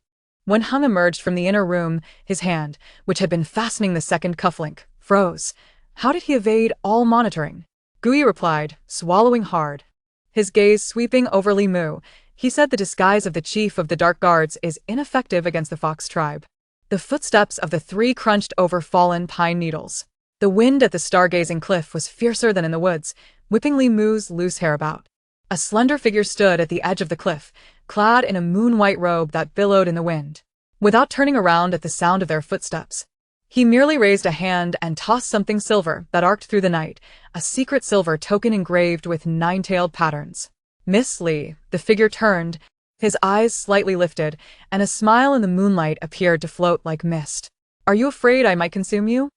Wen Heng emerged from the inner room, his hand, which had been fastening the second cufflink, froze. How did he evade all monitoring? Gu Yi replied, swallowing hard. His gaze sweeping over Li Mu, he said the disguise of the chief of the Dark Guards is ineffective against the fox tribe. The footsteps of the 3 crunched over fallen pine needles. The wind at the stargazing cliff was fiercer than in the woods, whipping Li Mu's loose hair about. A slender figure stood at the edge of the cliff, clad in a moon-white robe that billowed in the wind. Without turning around at the sound of their footsteps, he merely raised a hand and tossed something silver that arced through the night, a secret silver token engraved with nine-tailed patterns. Miss Li, the figure turned, his eyes slightly lifted, and a smile in the moonlight appeared to float like mist. Are you afraid I might consume you?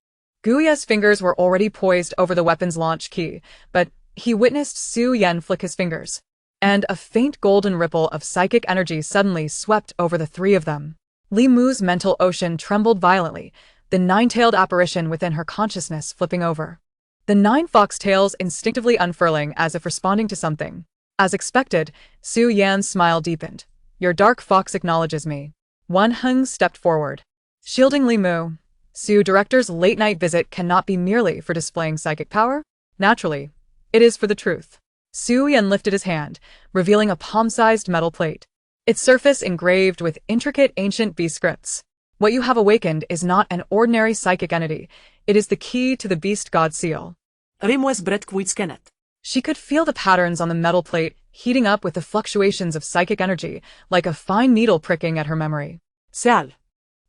Guya's fingers were already poised over the weapon's launch key, but he witnessed Su Yan flick his fingers, and a faint golden ripple of psychic energy suddenly swept over the three of them. Li Mu's mental ocean trembled violently, the nine-tailed apparition within her consciousness flipping over. The 9 foxtails instinctively unfurling as if responding to something. As expected, Su Yan's smile deepened. Your dark fox acknowledges me. Wen Heng stepped forward. Shielding Li Mu. Su Director's late-night visit cannot be merely for displaying psychic power. Naturally, it is for the truth. Su Yan lifted his hand, revealing a palm-sized metal plate. Its surface engraved with intricate ancient beast scripts. What you have awakened is not an ordinary psychic entity. It is the key to the beast god seal. She could feel the patterns on the metal plate heating up with the fluctuations of psychic energy, like a fine needle pricking at her memory. Sal.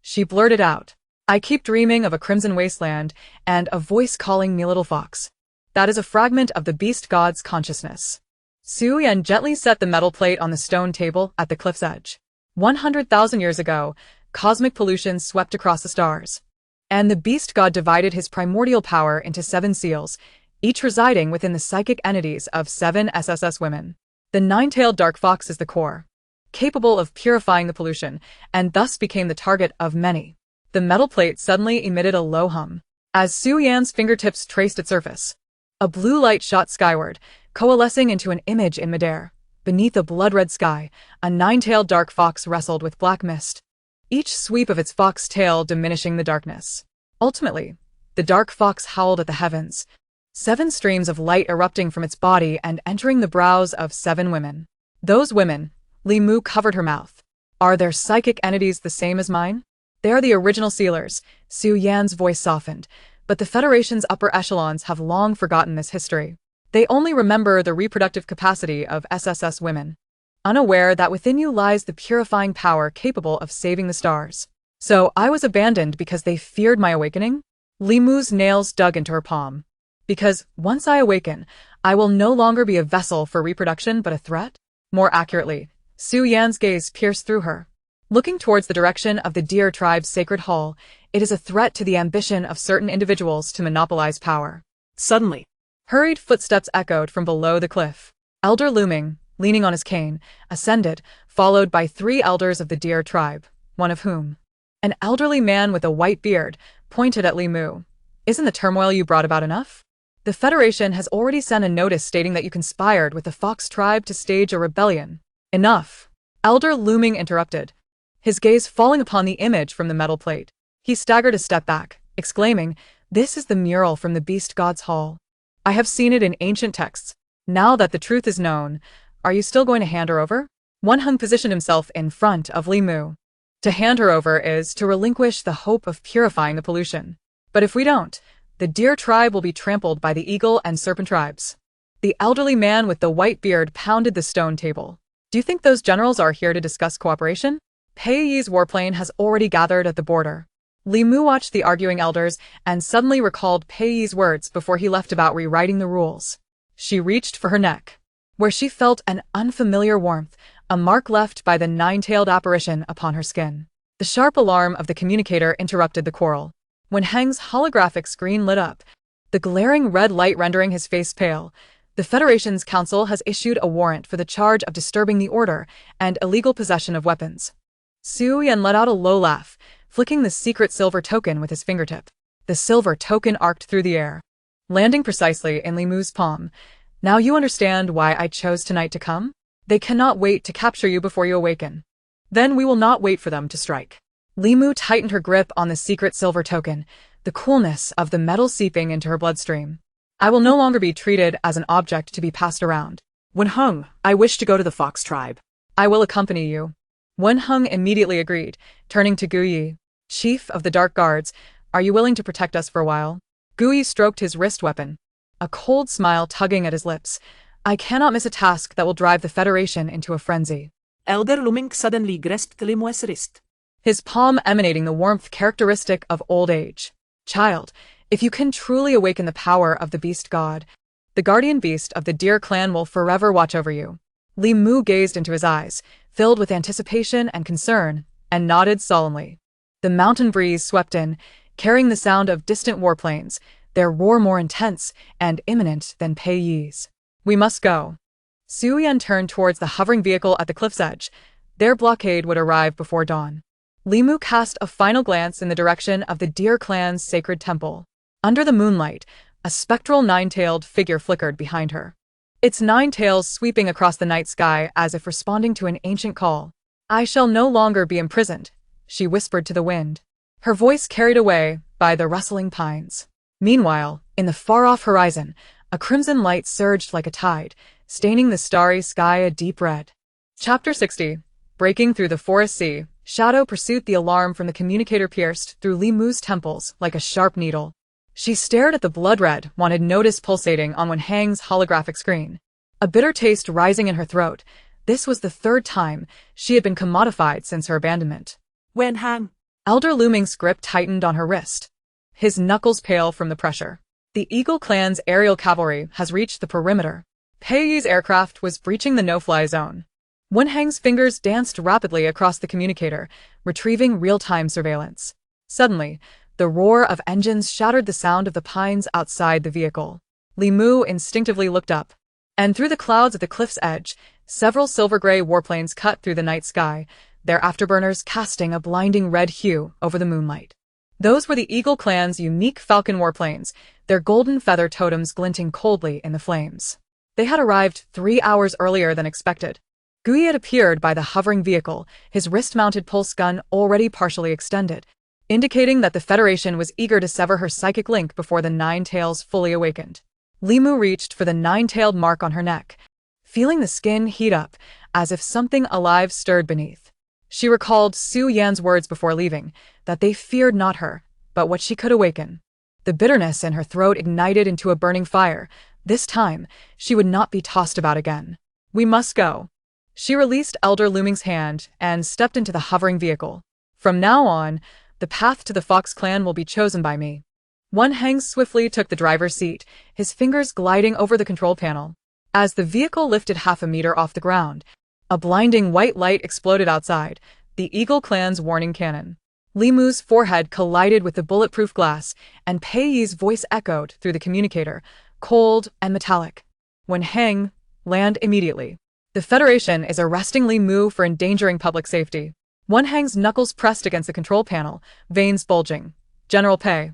She blurted out. I keep dreaming of a crimson wasteland and a voice calling me little fox. That is a fragment of the beast god's consciousness. Su Yan gently set the metal plate on the stone table at the cliff's edge. 100,000 years ago, cosmic pollution swept across the stars, and the beast god divided his primordial power into 7 seals, each residing within the psychic entities of 7 SSS women. The 9-tailed dark fox is the core, capable of purifying the pollution, and thus became the target of many. The metal plate suddenly emitted a low hum, as Su Yan's fingertips traced its surface. A blue light shot skyward, coalescing into an image in midair. Beneath a blood-red sky, a 9-tailed dark fox wrestled with black mist, each sweep of its fox tail diminishing the darkness. Ultimately, the dark fox howled at the heavens, 7 streams of light erupting from its body and entering the brows of 7 women. Those women, Li Mu covered her mouth. Are their psychic entities the same as mine? They are the original sealers. Su Yan's voice softened, but the Federation's upper echelons have long forgotten this history. They only remember the reproductive capacity of SSS women, unaware that within you lies the purifying power capable of saving the stars. So I was abandoned because they feared my awakening? Li Mu's nails dug into her palm. Because once I awaken, I will no longer be a vessel for reproduction but a threat? More accurately, Su Yan's gaze pierced through her. Looking towards the direction of the deer tribe's sacred hall, it is a threat to the ambition of certain individuals to monopolize power. Suddenly, hurried footsteps echoed from below the cliff. Elder looming, leaning on his cane, ascended, followed by 3 elders of the deer tribe, one of whom, an elderly man with a white beard, pointed at Li Mu. Isn't the turmoil you brought about enough? The Federation has already sent a notice stating that you conspired with the Fox tribe to stage a rebellion. Enough. Elder looming interrupted, his gaze falling upon the image from the metal plate. He staggered a step back, exclaiming, This is the mural from the Beast God's Hall. I have seen it in ancient texts. Now that the truth is known, are you still going to hand her over? Wen Heng positioned himself in front of Li Mu. To hand her over is to relinquish the hope of purifying the pollution. But if we don't, the deer tribe will be trampled by the eagle and serpent tribes. The elderly man with the white beard pounded the stone table. Do you think those generals are here to discuss cooperation? Pei Yi's warplane has already gathered at the border. Li Mu watched the arguing elders and suddenly recalled Pei Yi's words before he left about rewriting the rules. She reached for her neck, where she felt an unfamiliar warmth, a mark left by the 9-tailed apparition upon her skin. The sharp alarm of the communicator interrupted the quarrel. When Heng's holographic screen lit up, the glaring red light rendering his face pale, the Federation's council has issued a warrant for the charge of disturbing the order and illegal possession of weapons. Su Yan let out a low laugh, flicking the secret silver token with his fingertip. The silver token arced through the air, landing precisely in Li Mu's palm. Now you understand why I chose tonight to come? They cannot wait to capture you before you awaken. Then we will not wait for them to strike. Li Mu tightened her grip on the secret silver token, the coolness of the metal seeping into her bloodstream. I will no longer be treated as an object to be passed around. Wen Heng, I wish to go to the Fox tribe. I will accompany you. Wen Heng immediately agreed, turning to Gu Yi. Chief of the Dark Guards, are you willing to protect us for a while? Gui stroked his wrist weapon, a cold smile tugging at his lips. I cannot miss a task that will drive the Federation into a frenzy. Elder Luming suddenly grasped Limu's wrist. His palm emanating the warmth characteristic of old age. Child, if you can truly awaken the power of the beast god, the guardian beast of the deer clan will forever watch over you. Li Mu gazed into his eyes, filled with anticipation and concern, and nodded solemnly. The mountain breeze swept in, carrying the sound of distant warplanes, their roar more intense and imminent than Pei Yi's. We must go. Su Yan turned towards the hovering vehicle at the cliff's edge. Their blockade would arrive before dawn. Li Mu cast a final glance in the direction of the deer clan's sacred temple. Under the moonlight, a spectral nine-tailed figure flickered behind her. Its 9 tails sweeping across the night sky as if responding to an ancient call. I shall no longer be imprisoned, she whispered to the wind, her voice carried away by the rustling pines. Meanwhile, in the far-off horizon, a crimson light surged like a tide, staining the starry sky a deep red. Chapter 60. Breaking through the forest sea, shadow pursued the alarm from the communicator pierced through Li Mu's temples like a sharp needle. She stared at the blood-red, wanted notice pulsating on Wen Hang's holographic screen. A bitter taste rising in her throat. This was the 3rd time she had been commodified since her abandonment. Wen Hang. Elder Luming's grip tightened on her wrist, his knuckles pale from the pressure. The Eagle clan's aerial cavalry has reached the perimeter. Pei Yi's aircraft was breaching the no-fly zone. Wen Hang's fingers danced rapidly across the communicator, retrieving real-time surveillance. Suddenly, the roar of engines shattered the sound of the pines outside the vehicle. Li Mu instinctively looked up, and through the clouds at the cliff's edge, several silver-gray warplanes cut through the night sky, their afterburners casting a blinding red hue over the moonlight. Those were the Eagle clan's unique Falcon warplanes, their golden feather totems glinting coldly in the flames. They had arrived 3 hours earlier than expected. Gui had appeared by the hovering vehicle, his wrist-mounted pulse gun already partially extended, indicating that the Federation was eager to sever her psychic link before the 9 tails fully awakened. Li Mu reached for the 9-tailed mark on her neck, feeling the skin heat up, as if something alive stirred beneath. She recalled Su Yan's words before leaving, that they feared not her, but what she could awaken. The bitterness in her throat ignited into a burning fire. This time, she would not be tossed about again. We must go. She released Elder Luming's hand and stepped into the hovering vehicle. From now on, the path to the Fox clan will be chosen by me. Wen Hang swiftly took the driver's seat, his fingers gliding over the control panel. As the vehicle lifted half a meter off the ground, a blinding white light exploded outside, the Eagle clan's warning cannon. Li Mu's forehead collided with the bulletproof glass, and Pei Yi's voice echoed through the communicator, cold and metallic. Wen Hang, land immediately. The Federation is arresting Li Mu for endangering public safety. Wen Hang's knuckles pressed against the control panel, veins bulging. General Pei.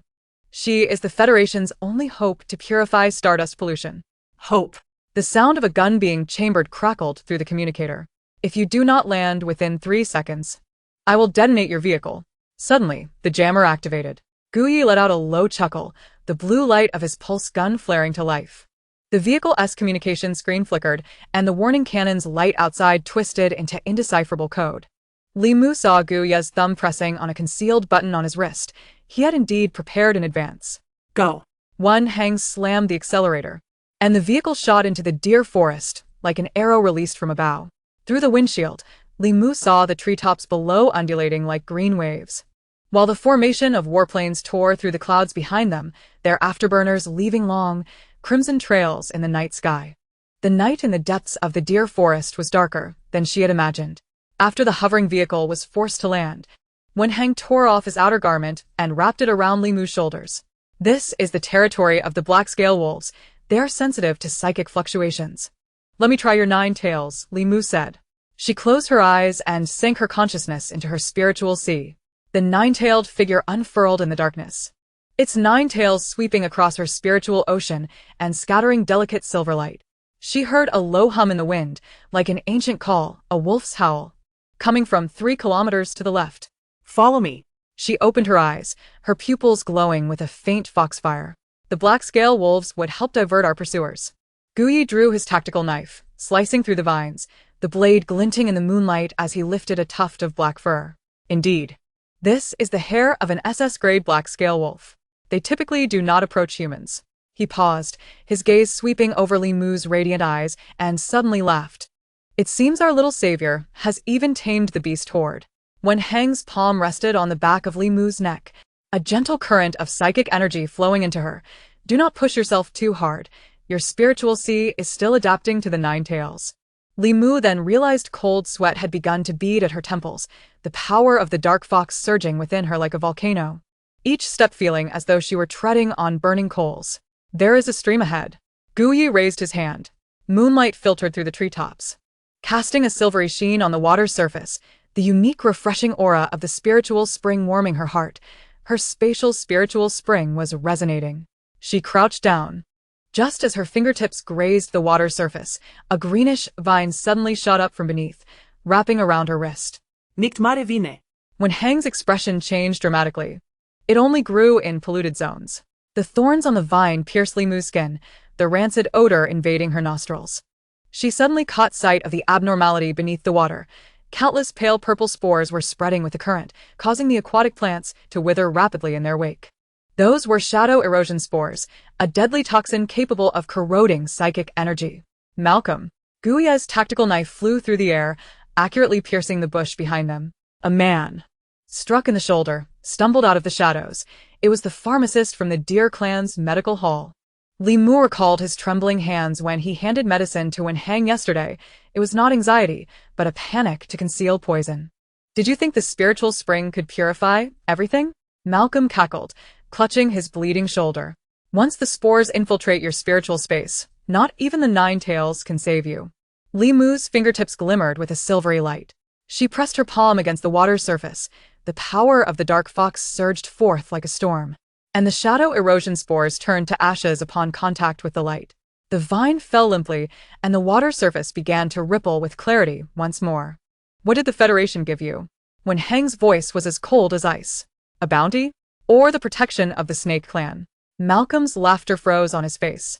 She is the Federation's only hope to purify stardust pollution. Hope. The sound of a gun being chambered crackled through the communicator. If you do not land within 3 seconds, I will detonate your vehicle. Suddenly, the jammer activated. Gui let out a low chuckle, the blue light of his pulse gun flaring to life. The vehicle's communication screen flickered, and the warning cannon's light outside twisted into indecipherable code. Li Mu saw Guya's thumb pressing on a concealed button on his wrist. He had indeed prepared in advance. Go. Wen Hang slammed the accelerator, and the vehicle shot into the deer forest like an arrow released from a bow. Through the windshield, Li Mu saw the treetops below undulating like green waves, while the formation of warplanes tore through the clouds behind them, their afterburners leaving long, crimson trails in the night sky. The night in the depths of the deer forest was darker than she had imagined. After the hovering vehicle was forced to land, Wen Hang tore off his outer garment and wrapped it around Li Mu's shoulders. This is the territory of the black scale wolves. They are sensitive to psychic fluctuations. Let me try your 9 tails, Li Mu said. She closed her eyes and sank her consciousness into her spiritual sea. The 9-tailed figure unfurled in the darkness, its 9 tails sweeping across her spiritual ocean and scattering delicate silver light. She heard a low hum in the wind, like an ancient call, a wolf's howl, coming from 3 kilometers to the left. Follow me. She opened her eyes, her pupils glowing with a faint foxfire. The black scale wolves would help divert our pursuers. Guyi drew his tactical knife, slicing through the vines, the blade glinting in the moonlight as he lifted a tuft of black fur. Indeed, this is the hair of an SS-grade black scale wolf. They typically do not approach humans. He paused, his gaze sweeping over Li Mu's radiant eyes, and suddenly laughed. It seems our little savior has even tamed the beast horde. When Hang's palm rested on the back of Li Mu's neck, a gentle current of psychic energy flowing into her. Do not push yourself too hard. Your spiritual sea is still adapting to the nine tails. Li Mu then realized cold sweat had begun to bead at her temples, the power of the dark fox surging within her like a volcano. Each step feeling as though she were treading on burning coals. There is a stream ahead. Gu Yi raised his hand. Moonlight filtered through the treetops, casting a silvery sheen on the water's surface, the unique refreshing aura of the spiritual spring warming her heart. Her spatial spiritual spring was resonating. She crouched down. Just as her fingertips grazed the water surface, a greenish vine suddenly shot up from beneath, wrapping around her wrist. Nikt mare vine. When Hang's expression changed dramatically, it only grew in polluted zones. The thorns on the vine pierced Li Mu's skin, the rancid odor invading her nostrils. She suddenly caught sight of the abnormality beneath the water. Countless pale purple spores were spreading with the current, causing the aquatic plants to wither rapidly in their wake. Those were shadow erosion spores, a deadly toxin capable of corroding psychic energy. Malcolm. Guya's tactical knife flew through the air, accurately piercing the bush behind them. A man, struck in the shoulder, stumbled out of the shadows. It was the pharmacist from the Deer clan's medical hall. Li Mu recalled his trembling hands when he handed medicine to Wen Hang yesterday. It was not anxiety, but a panic to conceal poison. Did you think the spiritual spring could purify everything? Malcolm cackled, clutching his bleeding shoulder. Once the spores infiltrate your spiritual space, not even the nine tails can save you. Li Mu's fingertips glimmered with a silvery light. She pressed her palm against the water's surface. The power of the dark fox surged forth like a storm, and the shadow erosion spores turned to ashes upon contact with the light. The vine fell limply, and the water surface began to ripple with clarity once more. What did the Federation give you? When Hang's voice was as cold as ice. A bounty? Or the protection of the Snake Clan? Malcolm's laughter froze on his face.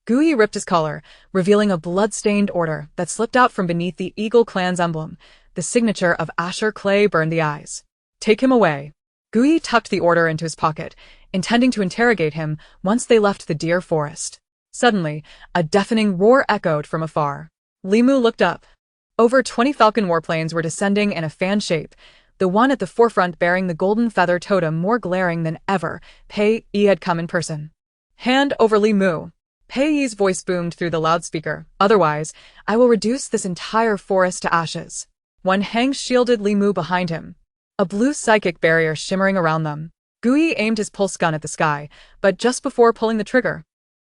Gu Yi ripped his collar, revealing a blood-stained order that slipped out from beneath the Eagle Clan's emblem. The signature of Asher Clay burned the eyes. Take him away. Gu Yi tucked the order into his pocket, intending to interrogate him once they left the deer forest. Suddenly, a deafening roar echoed from afar. Li Mu looked up. Over 20 Falcon warplanes were descending in a fan shape, the one at the forefront bearing the golden feather totem more glaring than ever. Pei Yi had come in person. Hand over Li Mu. Pei Yi's voice boomed through the loudspeaker. Otherwise, I will reduce this entire forest to ashes. Wen Hang shielded Li Mu behind him, a blue psychic barrier shimmering around them. Gu Yi aimed his pulse gun at the sky, but just before pulling the trigger,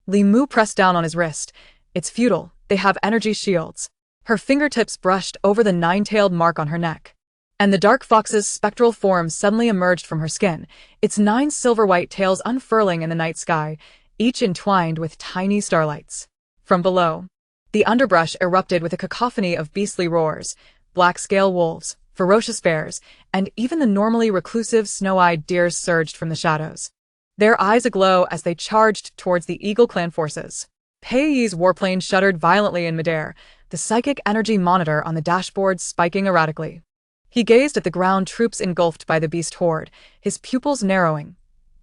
Li Mu pressed down on his wrist. It's futile. They have energy shields. Her fingertips brushed over the nine-tailed mark on her neck, and the dark fox's spectral form suddenly emerged from her skin, its 9 silver-white tails unfurling in the night sky, each entwined with tiny starlights. From below, the underbrush erupted with a cacophony of beastly roars. Black scale wolves, ferocious bears, and even the normally reclusive snow-eyed deers surged from the shadows, their eyes aglow as they charged towards the Eagle Clan forces. Pei Yi's warplane shuddered violently in midair, the psychic energy monitor on the dashboard spiking erratically. He gazed at the ground troops engulfed by the beast horde, his pupils narrowing.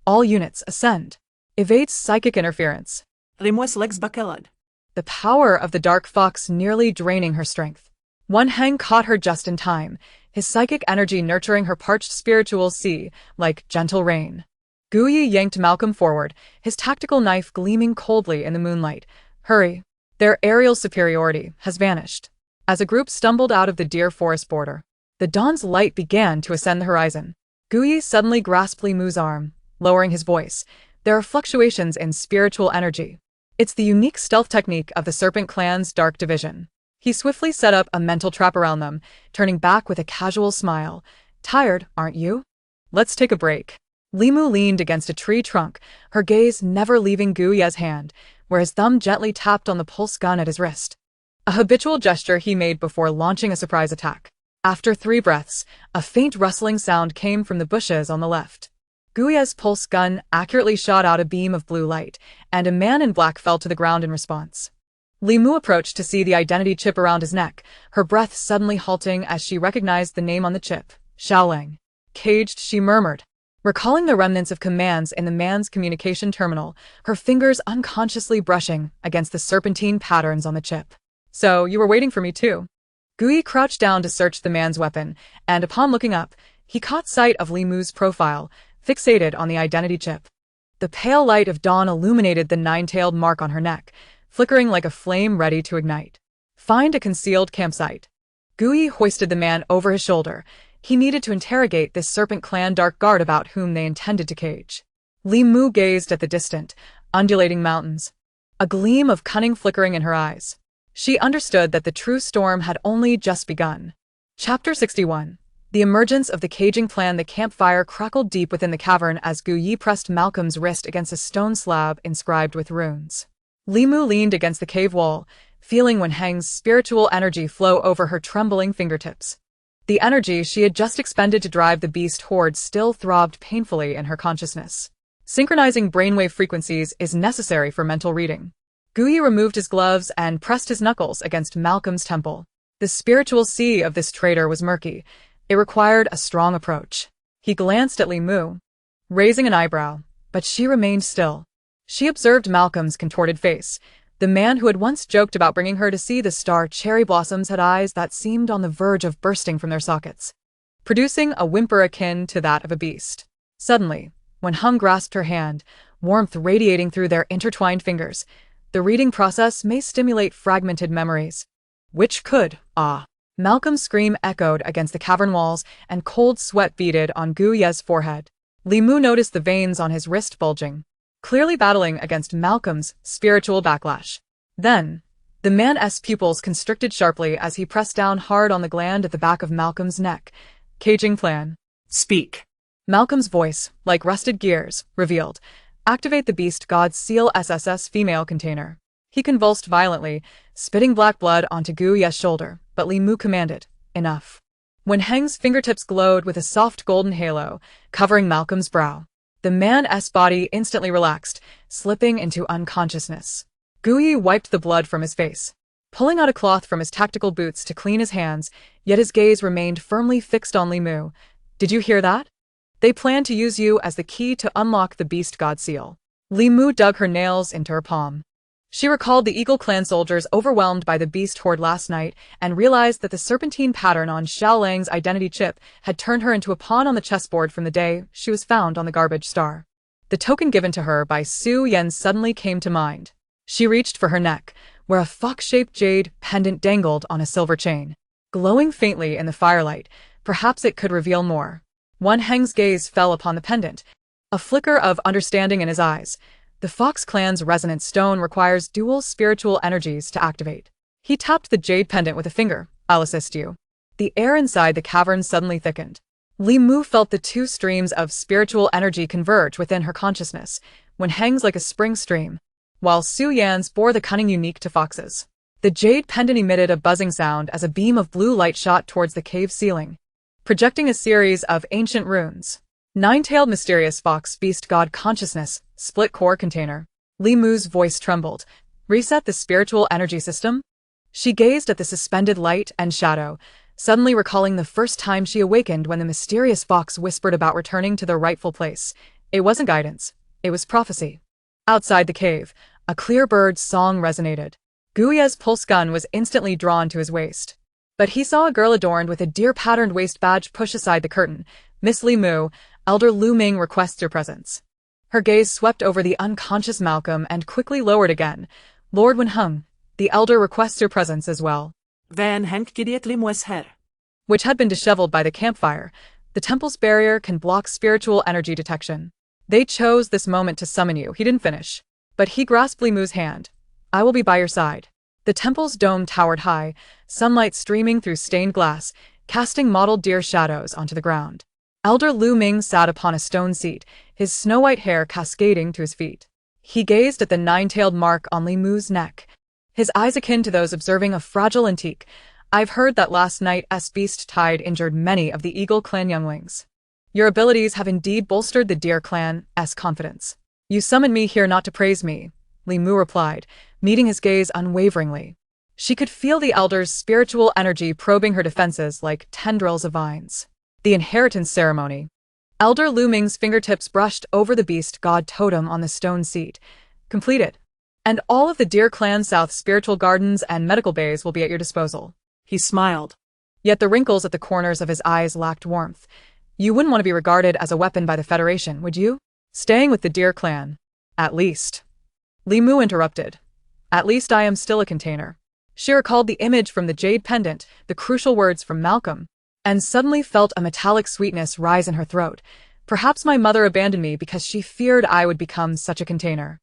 All units ascend. Evades psychic interference. Remoes legs bakelad. The power of the dark fox nearly draining her strength. Wen Hang caught her just in time, his psychic energy nurturing her parched spiritual sea like gentle rain. Gu Yi yanked Malcolm forward, his tactical knife gleaming coldly in the moonlight. Hurry. Their aerial superiority has vanished. As a group stumbled out of the deer forest border, the dawn's light began to ascend the horizon. Gu Yi suddenly grasped Li Mu's arm, lowering his voice. There are fluctuations in spiritual energy. It's the unique stealth technique of the Serpent Clan's Dark Division. He swiftly set up a mental trap around them, turning back with a casual smile. Tired, aren't you? Let's take a break. Li Mu leaned against a tree trunk, her gaze never leaving Gu Yi's hand, where his thumb gently tapped on the pulse gun at his wrist. A habitual gesture he made before launching a surprise attack. After 3 breaths, a faint rustling sound came from the bushes on the left. Gu Yi's pulse gun accurately shot out a beam of blue light, and a man in black fell to the ground in response. Li Mu approached to see the identity chip around his neck, her breath suddenly halting as she recognized the name on the chip. Xiaoling. Caged, she murmured. recalling the remnants of commands in the man's communication terminal, her fingers unconsciously brushing against the serpentine patterns on the chip. So, you were waiting for me too. Gui crouched down to search the man's weapon, and upon looking up, he caught sight of Li Mu's profile, fixated on the identity chip. The pale light of dawn illuminated the nine-tailed mark on her neck, flickering like a flame ready to ignite. Find a concealed campsite. Gui hoisted the man over his shoulder. He needed to interrogate this serpent clan dark guard about whom they intended to cage. Li Mu gazed at the distant, undulating mountains, a gleam of cunning flickering in her eyes. She understood that the true storm had only just begun. Chapter 61. The emergence of the caging plan. The campfire crackled deep within the cavern as Gui pressed Malcolm's wrist against a stone slab inscribed with runes. Li Mu leaned against the cave wall, feeling Wenheng's spiritual energy flow over her trembling fingertips. The energy she had just expended to drive the beast horde still throbbed painfully in her consciousness. Synchronizing brainwave frequencies is necessary for mental reading. Gui removed his gloves and pressed his knuckles against Malcolm's temple. The spiritual sea of this traitor was murky. It required a strong approach. He glanced at Li Mu, raising an eyebrow, but she remained still. She observed Malcolm's contorted face. The man who had once joked about bringing her to see the star cherry blossoms had eyes that seemed on the verge of bursting from their sockets, producing a whimper akin to that of a beast. Suddenly, Wenheng grasped her hand, warmth radiating through their intertwined fingers. The reading process may stimulate fragmented memories. Which could, Malcolm's scream echoed against the cavern walls, and cold sweat beaded on Gui's forehead. Li Mu noticed the veins on his wrist bulging, clearly battling against Malcolm's spiritual backlash. Then, the man's pupils constricted sharply as he pressed down hard on the gland at the back of Malcolm's neck. Caging plan. Speak. Malcolm's voice, like rusted gears, revealed. Activate the beast god's seal SSS female container. He convulsed violently, spitting black blood onto Gui's shoulder, but Li Mu commanded, enough. Wenheng's fingertips glowed with a soft golden halo, covering Malcolm's brow. The man's body instantly relaxed, slipping into unconsciousness. Gui wiped the blood from his face, pulling out a cloth from his tactical boots to clean his hands, yet his gaze remained firmly fixed on Li Mu. Did you hear that? They plan to use you as the key to unlock the beast god seal. Li Mu dug her nails into her palm. She recalled the Eagle clan soldiers overwhelmed by the beast horde last night and realized that the serpentine pattern on Xiao Lang's identity chip had turned her into a pawn on the chessboard from the day she was found on the garbage star. The token given to her by Su Yan suddenly came to mind. She reached for her neck, where a fox-shaped jade pendant dangled on a silver chain. Glowing faintly in the firelight, perhaps it could reveal more. Wenheng's gaze fell upon the pendant, a flicker of understanding in his eyes. The Fox clan's resonance stone requires dual spiritual energies to activate. He tapped the jade pendant with a finger. I'll assist you. The air inside the cavern suddenly thickened. Li Mu felt the two streams of spiritual energy converge within her consciousness, Wenheng's like a spring stream, while Su Yan's bore the cunning unique to foxes. The jade pendant emitted a buzzing sound as a beam of blue light shot towards the cave ceiling, projecting a series of ancient runes. Nine-tailed mysterious fox beast god consciousness, split core container. Li Mu's voice trembled. Reset the spiritual energy system? She gazed at the suspended light and shadow, suddenly recalling the first time she awakened when the mysterious fox whispered about returning to their rightful place. It wasn't guidance. It was prophecy. Outside the cave, a clear bird's song resonated. Gui's pulse gun was instantly drawn to his waist. But he saw a girl adorned with a deer-patterned waist badge push aside the curtain. Miss Li Mu, Elder Lu Ming requests your presence. Her gaze swept over the unconscious Malcolm and quickly lowered again. Lord Wenheng, the elder requests your presence as well. Van Henk Gidiet Limwes her. Which had been disheveled by the campfire. The temple's barrier can block spiritual energy detection. They chose this moment to summon you. He didn't finish, but he grasped Li Mu's hand. I will be by your side. The temple's dome towered high, sunlight streaming through stained glass, casting mottled deer shadows onto the ground. Elder Lu Ming sat upon a stone seat, his snow-white hair cascading to his feet. He gazed at the nine-tailed mark on Li Mu's neck, his eyes akin to those observing a fragile antique. I've heard that last night's beast tide injured many of the Eagle clan younglings. Your abilities have indeed bolstered the Deer clan's confidence. You summoned me here not to praise me, Li Mu replied, meeting his gaze unwaveringly. She could feel the elder's spiritual energy probing her defenses like tendrils of vines. The inheritance ceremony. Elder Lu Ming's fingertips brushed over the beast god totem on the stone seat. Completed. And all of the Deer Clan South spiritual gardens and medical bays will be at your disposal. He smiled. Yet the wrinkles at the corners of his eyes lacked warmth. You wouldn't want to be regarded as a weapon by the Federation, would you? Staying with the Deer Clan. At least. Li Mu interrupted. At least I am still a container. She recalled the image from the jade pendant, the crucial words from Malcolm, and suddenly felt a metallic sweetness rise in her throat. Perhaps my mother abandoned me because she feared I would become such a container.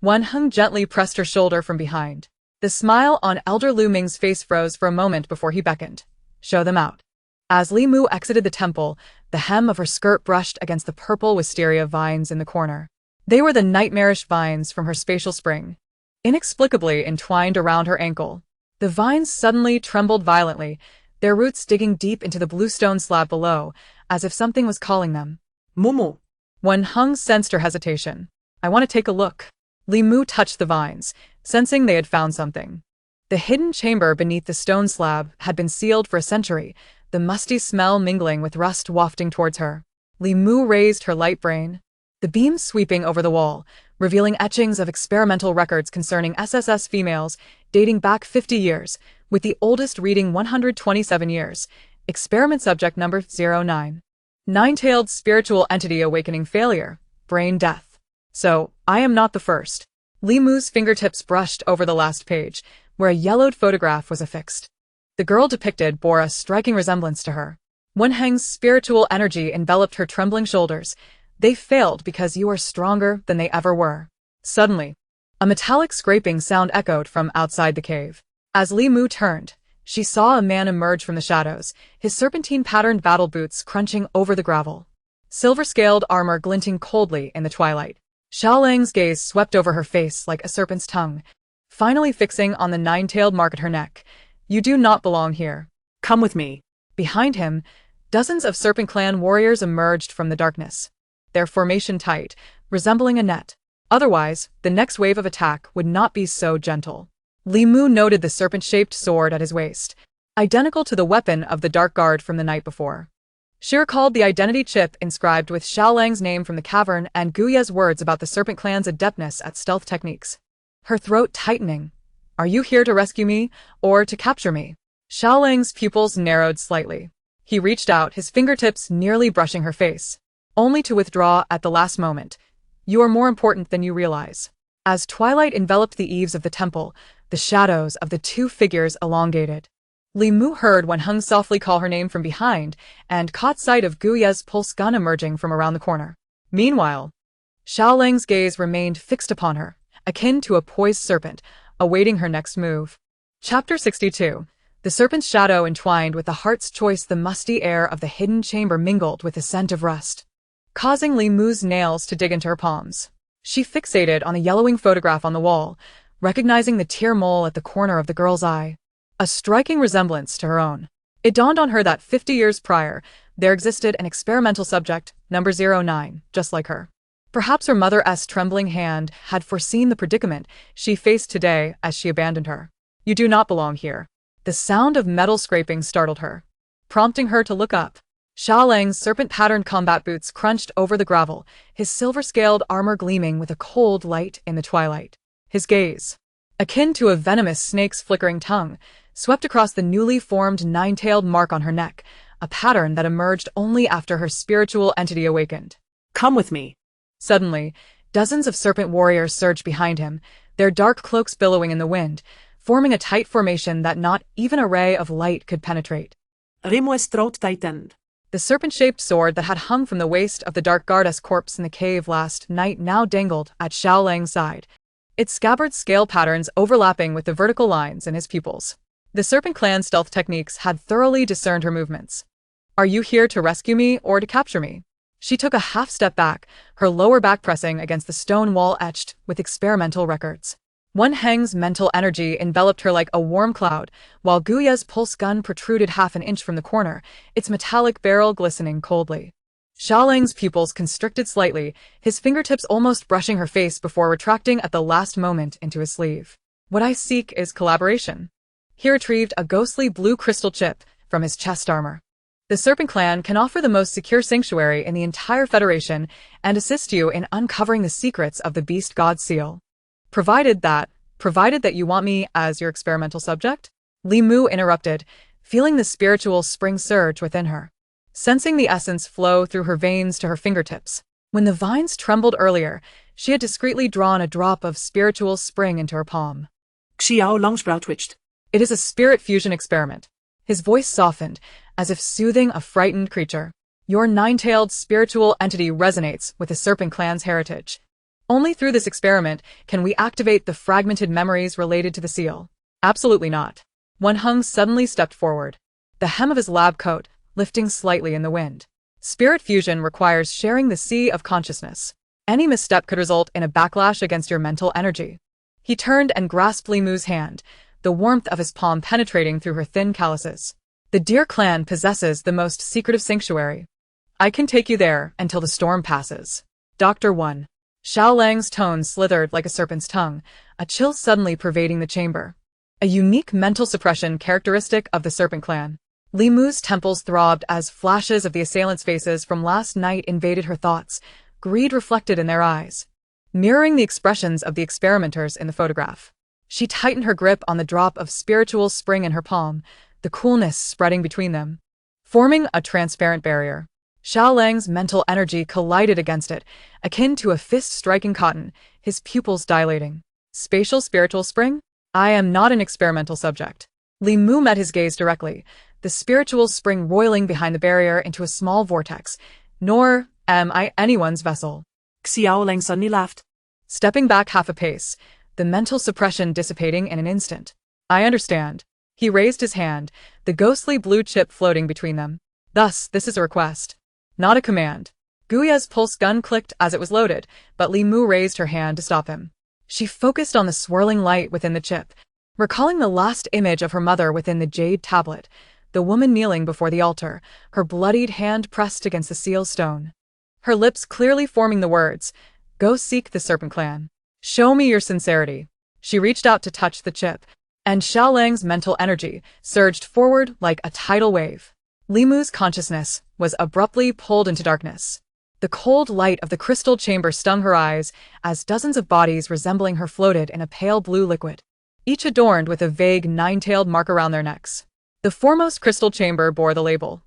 Wen Heng gently pressed her shoulder from behind. The smile on Elder Lu Ming's face froze for a moment before he beckoned. Show them out. As Li Mu exited the temple, the hem of her skirt brushed against the purple wisteria vines in the corner. They were the nightmarish vines from her spatial spring, inexplicably entwined around her ankle. The vines suddenly trembled violently, their roots digging deep into the blue stone slab below, as if something was calling them. Mumu. Wen Heng sensed her hesitation. I want to take a look. Li Mu touched the vines, sensing they had found something. The hidden chamber beneath the stone slab had been sealed for a century, the musty smell mingling with rust wafting towards her. Li Mu raised her light brain, the beam sweeping over the wall, revealing etchings of experimental records concerning SSS females dating back 50 years, with the oldest reading 127 years. Experiment subject number 09. Nine-tailed spiritual entity awakening failure, brain death. So, I am not the first. Li Mu's fingertips brushed over the last page, where a yellowed photograph was affixed. The girl depicted bore a striking resemblance to her. Wen Heng's spiritual energy enveloped her trembling shoulders. They failed because you are stronger than they ever were. Suddenly, a metallic scraping sound echoed from outside the cave. As Li Mu turned, she saw a man emerge from the shadows, his serpentine-patterned battle boots crunching over the gravel, silver-scaled armor glinting coldly in the twilight. Xiaolang's gaze swept over her face like a serpent's tongue, finally fixing on the nine-tailed mark at her neck. You do not belong here. Come with me. Behind him, dozens of Serpent Clan warriors emerged from the darkness, their formation tight, resembling a net. Otherwise, the next wave of attack would not be so gentle. Li Mu noted the serpent-shaped sword at his waist, identical to the weapon of the Dark Guard from the night before. She recalled the identity chip inscribed with Xiaolang's name from the cavern and Guye's words about the Serpent Clan's adeptness at stealth techniques. Her throat tightening. Are you here to rescue me, or to capture me? Xiaolang's pupils narrowed slightly. He reached out, his fingertips nearly brushing her face, only to withdraw at the last moment. You are more important than you realize. As twilight enveloped the eaves of the temple, the shadows of the two figures elongated. Li Mu heard Wen Heng softly call her name from behind and caught sight of Guye's pulse gun emerging from around the corner. Meanwhile, Xiaolang's gaze remained fixed upon her, akin to a poised serpent, awaiting her next move. Chapter 62. The serpent's shadow entwined with the heart's choice. The musty air of the hidden chamber mingled with the scent of rust, causing Li Mu's nails to dig into her palms. She fixated on the yellowing photograph on the wall, recognizing the tear mole at the corner of the girl's eye, a striking resemblance to her own. It dawned on her that 50 years prior, there existed an experimental subject, number 09, just like her. Perhaps her mother's trembling hand had foreseen the predicament she faced today as she abandoned her. You do not belong here. The sound of metal scraping startled her, prompting her to look up. Xiaolang's serpent-patterned combat boots crunched over the gravel, his silver-scaled armor gleaming with a cold light in the twilight. His gaze, akin to a venomous snake's flickering tongue, swept across the newly formed nine-tailed mark on her neck, a pattern that emerged only after her spiritual entity awakened. Come with me. Suddenly, dozens of serpent warriors surged behind him, their dark cloaks billowing in the wind, forming a tight formation that not even a ray of light could penetrate. Rimue's throat tightened. The serpent-shaped sword that had hung from the waist of the Dark Guard's corpse in the cave last night now dangled at Xiaolang's side, its scabbard scale patterns overlapping with the vertical lines in his pupils. The Serpent Clan stealth techniques had thoroughly discerned her movements. Are you here to rescue me or to capture me? She took a half-step back, her lower back pressing against the stone wall etched with experimental records. Wen Heng's mental energy enveloped her like a warm cloud, while Guye's pulse gun protruded half an inch from the corner, its metallic barrel glistening coldly. Xiaolang's pupils constricted slightly, his fingertips almost brushing her face before retracting at the last moment into his sleeve. What I seek is collaboration. He retrieved a ghostly blue crystal chip from his chest armor. The Serpent Clan can offer the most secure sanctuary in the entire Federation and assist you in uncovering the secrets of the Beast God Seal. Provided that you want me as your experimental subject? Li Mu interrupted, feeling the spiritual spring surge within her, sensing the essence flow through her veins to her fingertips. When the vines trembled earlier, she had discreetly drawn a drop of spiritual spring into her palm. Xiao Lang's brow twitched. It is a spirit fusion experiment. His voice softened, as if soothing a frightened creature. Your nine-tailed spiritual entity resonates with the Serpent Clan's heritage. Only through this experiment can we activate the fragmented memories related to the seal. Absolutely not. Wen Heng suddenly stepped forward, the hem of his lab coat lifting slightly in the wind. Spirit fusion requires sharing the sea of consciousness. Any misstep could result in a backlash against your mental energy. He turned and grasped Li Mu's hand, the warmth of his palm penetrating through her thin calluses. The Deer Clan possesses the most secretive sanctuary. I can take you there until the storm passes. Dr. 1. Xiao Lang's tone slithered like a serpent's tongue, a chill suddenly pervading the chamber. A unique mental suppression characteristic of the Serpent Clan. Li Mu's temples throbbed as flashes of the assailants' faces from last night invaded her thoughts, greed reflected in their eyes, mirroring the expressions of the experimenters in the photograph. She tightened her grip on the drop of spiritual spring in her palm, the coolness spreading between them, forming a transparent barrier. Xiao Lang's mental energy collided against it, akin to a fist striking cotton, his pupils dilating. Spatial spiritual spring? I am not an experimental subject. Li Mu met his gaze directly, the spiritual spring roiling behind the barrier into a small vortex. Nor am I anyone's vessel. Xiao Lang suddenly laughed. Stepping back half a pace, the mental suppression dissipating in an instant. I understand. He raised his hand, the ghostly blue chip floating between them. Thus, this is a request, not a command. Guya's pulse gun clicked as it was loaded, but Li Mu raised her hand to stop him. She focused on the swirling light within the chip, recalling the last image of her mother within the jade tablet, the woman kneeling before the altar, her bloodied hand pressed against the seal stone. Her lips clearly forming the words, "Go seek the Serpent Clan. Show me your sincerity." She reached out to touch the chip, and Xiao Lang's mental energy surged forward like a tidal wave. Li Mu's consciousness was abruptly pulled into darkness. The cold light of the crystal chamber stung her eyes as dozens of bodies resembling her floated in a pale blue liquid, each adorned with a vague nine-tailed mark around their necks. The foremost crystal chamber bore the label,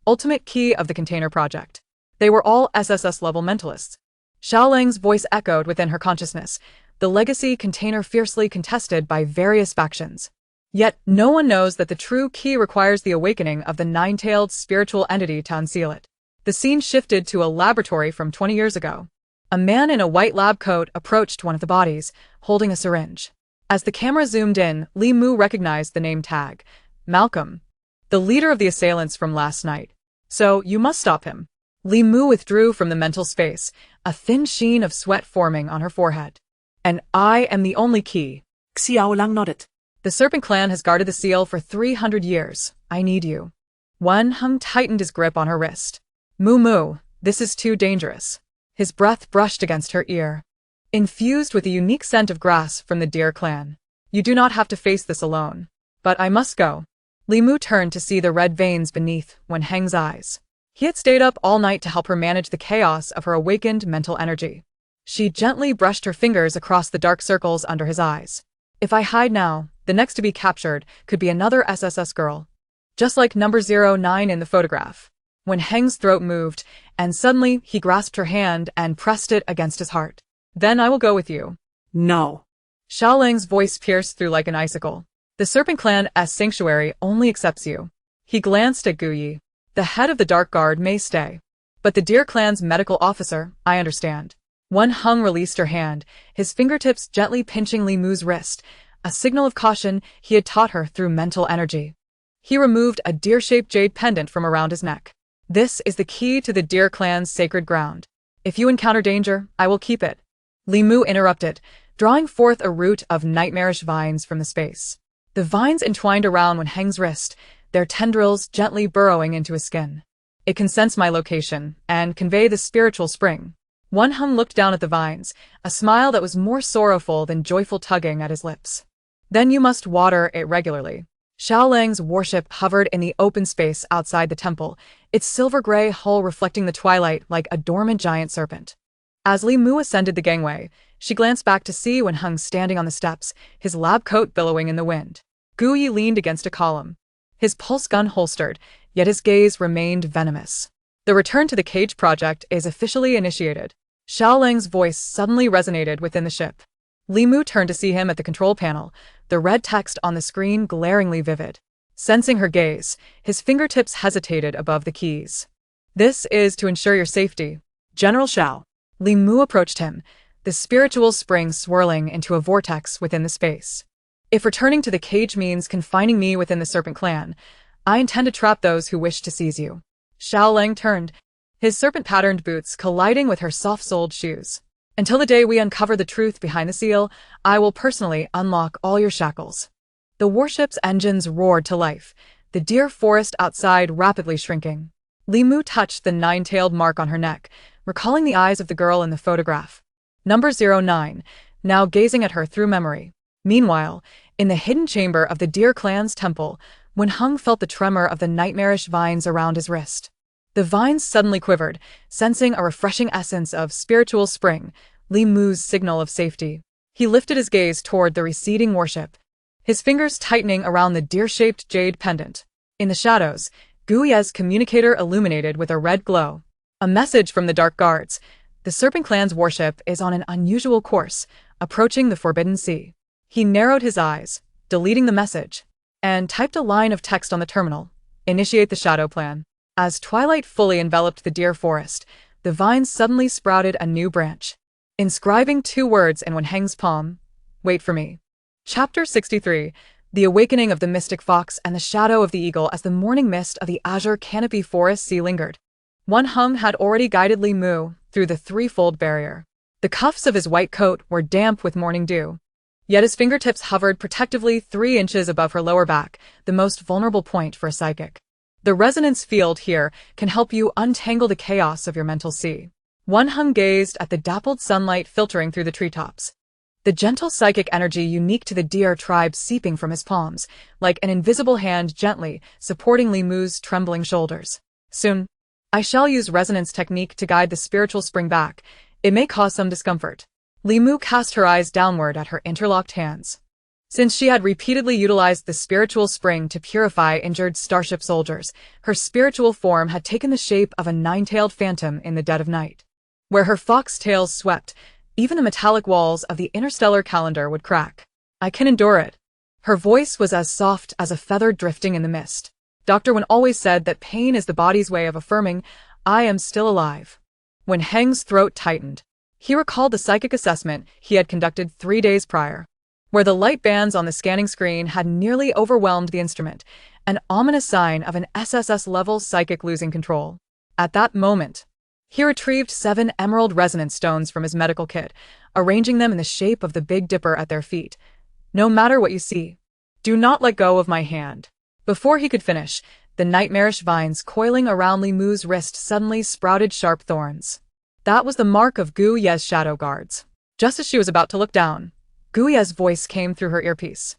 Ultimate Key of the Container Project. They were all SSS-level mentalists. Xiao Lang's voice echoed within her consciousness, the legacy container fiercely contested by various factions. Yet no one knows that the true key requires the awakening of the nine-tailed spiritual entity to unseal it. The scene shifted to a laboratory from 20 years ago. A man in a white lab coat approached one of the bodies, holding a syringe. As the camera zoomed in, Li Mu recognized the name tag, Malcolm, the leader of the assailants from last night. So, you must stop him. Li Mu withdrew from the mental space, a thin sheen of sweat forming on her forehead. And I am the only key. Xiao Lang nodded. The Serpent Clan has guarded the seal for 300 years. I need you. Wen Heng tightened his grip on her wrist. Mu, this is too dangerous. His breath brushed against her ear, infused with a unique scent of grass from the Deer Clan. You do not have to face this alone. But I must go. Li Mu turned to see the red veins beneath Wen Heng's eyes. He had stayed up all night to help her manage the chaos of her awakened mental energy. She gently brushed her fingers across the dark circles under his eyes. If I hide now, the next to be captured could be another SSS girl. Just like number 09 in the photograph. Wen Heng's throat moved, and suddenly he grasped her hand and pressed it against his heart. Then I will go with you. No. Xiao Lang's voice pierced through like an icicle. The Serpent Clan's sanctuary only accepts you. He glanced at Guyi. The head of the Dark Guard may stay. But the Deer Clan's medical officer, I understand. Wen Heng released her hand, his fingertips gently pinching Li Mu's wrist, a signal of caution he had taught her through mental energy. He removed a deer-shaped jade pendant from around his neck. This is the key to the Deer Clan's sacred ground. If you encounter danger, I will keep it. Li Mu interrupted, drawing forth a root of nightmarish vines from the space. The vines entwined around Wen Heng's wrist, their tendrils gently burrowing into his skin. It can sense my location and convey the spiritual spring. Wen Heng looked down at the vines, a smile that was more sorrowful than joyful tugging at his lips. Then you must water it regularly. Xiaolang's warship hovered in the open space outside the temple, its silver-gray hull reflecting the twilight like a dormant giant serpent. As Li Mu ascended the gangway, she glanced back to see Wen Heng standing on the steps, his lab coat billowing in the wind. Gu Yi leaned against a column, his pulse gun holstered, yet his gaze remained venomous. The return to the cage project is officially initiated. Xiaolang's voice suddenly resonated within the ship. Li Mu turned to see him at the control panel, the red text on the screen glaringly vivid. Sensing her gaze, his fingertips hesitated above the keys. "This is to ensure your safety, General Xiao." Li Mu approached him, the spiritual spring swirling into a vortex within the space. "If returning to the cage means confining me within the Serpent Clan, I intend to trap those who wish to seize you." Xiaolang turned, his serpent-patterned boots colliding with her soft-soled shoes. "Until the day we uncover the truth behind the seal, I will personally unlock all your shackles." The warship's engines roared to life, the deer forest outside rapidly shrinking. Li Mu touched the nine-tailed mark on her neck, recalling the eyes of the girl in the photograph. Number 09, now gazing at her through memory. Meanwhile, in the hidden chamber of the Deer Clan's temple, Wen Heng felt the tremor of the nightmarish vines around his wrist. The vines suddenly quivered, sensing a refreshing essence of spiritual spring, Li Mu's signal of safety. He lifted his gaze toward the receding warship, his fingers tightening around the deer-shaped jade pendant. In the shadows, Gu Ye's communicator illuminated with a red glow. A message from the Dark Guards. The Serpent Clan's warship is on an unusual course, approaching the Forbidden Sea. He narrowed his eyes, deleting the message, and typed a line of text on the terminal. Initiate the shadow plan. As twilight fully enveloped the deer forest, the vines suddenly sprouted a new branch, inscribing 2 words in Wen Heng's palm. Wait for me. Chapter 63. The Awakening of the Mystic Fox and the Shadow of the Eagle. As the morning mist of the azure canopy forest sea lingered, Wen Heng had already guided Li Mu through the threefold barrier. The cuffs of his white coat were damp with morning dew, yet his fingertips hovered protectively 3 inches above her lower back, the most vulnerable point for a psychic. The resonance field here can help you untangle the chaos of your mental sea. Wen Heng gazed at the dappled sunlight filtering through the treetops, the gentle psychic energy unique to the deer tribe seeping from his palms, like an invisible hand gently supporting Li Mu's trembling shoulders. "Soon, I shall use resonance technique to guide the spiritual spring back. It may cause some discomfort." Li Mu cast her eyes downward at her interlocked hands. Since she had repeatedly utilized the spiritual spring to purify injured starship soldiers, her spiritual form had taken the shape of a 9-tailed phantom in the dead of night. Where her fox tails swept, even the metallic walls of the interstellar calendar would crack. "I can endure it." Her voice was as soft as a feather drifting in the mist. Dr. Wen always said that pain is the body's way of affirming, "I am still alive." Wen Heng's throat tightened. He recalled the psychic assessment he had conducted 3 days prior, where the light bands on the scanning screen had nearly overwhelmed the instrument, an ominous sign of an SSS-level psychic losing control. At that moment, he retrieved 7 emerald resonance stones from his medical kit, arranging them in the shape of the Big Dipper at their feet. "No matter what you see, do not let go of my hand." Before he could finish, the nightmarish vines coiling around Li Mu's wrist suddenly sprouted sharp thorns. That was the mark of Gu Ye's shadow guards. Just as she was about to look down, Gu Ye's voice came through her earpiece.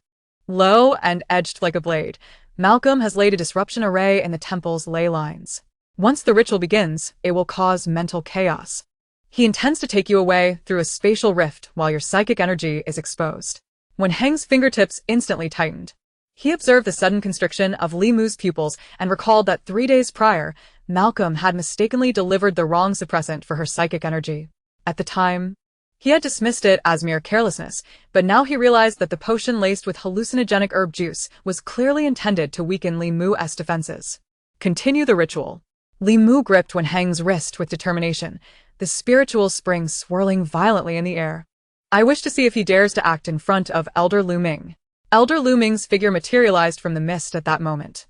Low and edged like a blade, Malcolm has laid a disruption array in the temple's ley lines. Once the ritual begins, it will cause mental chaos. He intends to take you away through a spatial rift while your psychic energy is exposed. Wen Heng's fingertips instantly tightened. He observed the sudden constriction of Li Mu's pupils and recalled that 3 days prior, Malcolm had mistakenly delivered the wrong suppressant for her psychic energy. At the time, he had dismissed it as mere carelessness, but now he realized that the potion laced with hallucinogenic herb juice was clearly intended to weaken Li Mu's defenses. Continue the ritual. Li Mu gripped Wen Heng's wrist with determination, the spiritual spring swirling violently in the air. "I wish to see if he dares to act in front of Elder Lu Ming." Elder Lu Ming's figure materialized from the mist at that moment.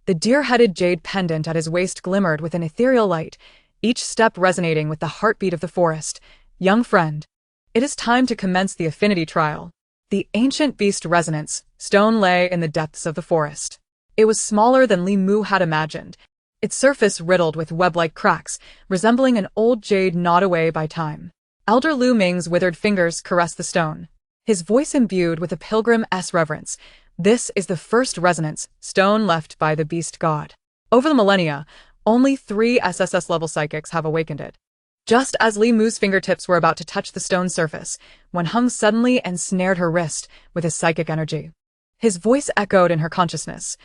The deer-headed jade pendant at his waist glimmered with an ethereal light, each step resonating with the heartbeat of the forest. "Young friend, it is time to commence the affinity trial." The ancient beast resonance stone lay in the depths of the forest. It was smaller than Li Mu had imagined, its surface riddled with web-like cracks, resembling an old jade gnawed away by time. Elder Lu Ming's withered fingers caressed the stone, his voice imbued with a pilgrim's reverence. This is the first resonance stone left by the beast god. Over the millennia, only 3 SSS-level psychics have awakened it. Just as Li Mu's fingertips were about to touch the stone's surface, Wen Heng suddenly ensnared her wrist with his psychic energy. His voice echoed in her consciousness.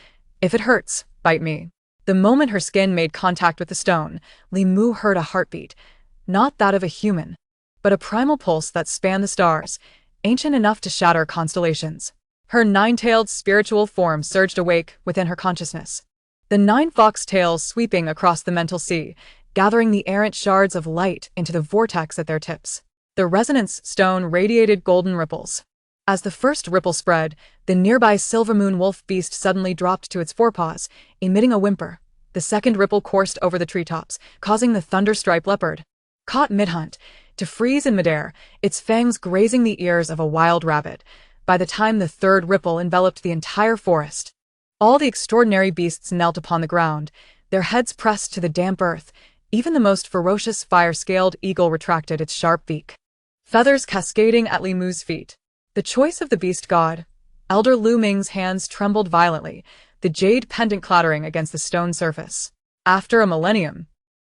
"If it hurts, bite me." The moment her skin made contact with the stone, Li Mu heard a heartbeat, not that of a human, but a primal pulse that spanned the stars, ancient enough to shatter constellations. Her 9-tailed spiritual form surged awake within her consciousness. The 9 fox tails sweeping across the mental sea, gathering the errant shards of light into the vortex at their tips. The resonance stone radiated golden ripples. As the first ripple spread, the nearby silver moon wolf beast suddenly dropped to its forepaws, emitting a whimper. The second ripple coursed over the treetops, causing the thunder-striped leopard, caught mid-hunt, to freeze in midair, its fangs grazing the ears of a wild rabbit. By the time the third ripple enveloped the entire forest, all the extraordinary beasts knelt upon the ground, their heads pressed to the damp earth. Even the most ferocious fire-scaled eagle retracted its sharp beak, feathers cascading at Li Mu's feet. The choice of the beast god. Elder Lu Ming's hands trembled violently, the jade pendant clattering against the stone surface. After a millennium,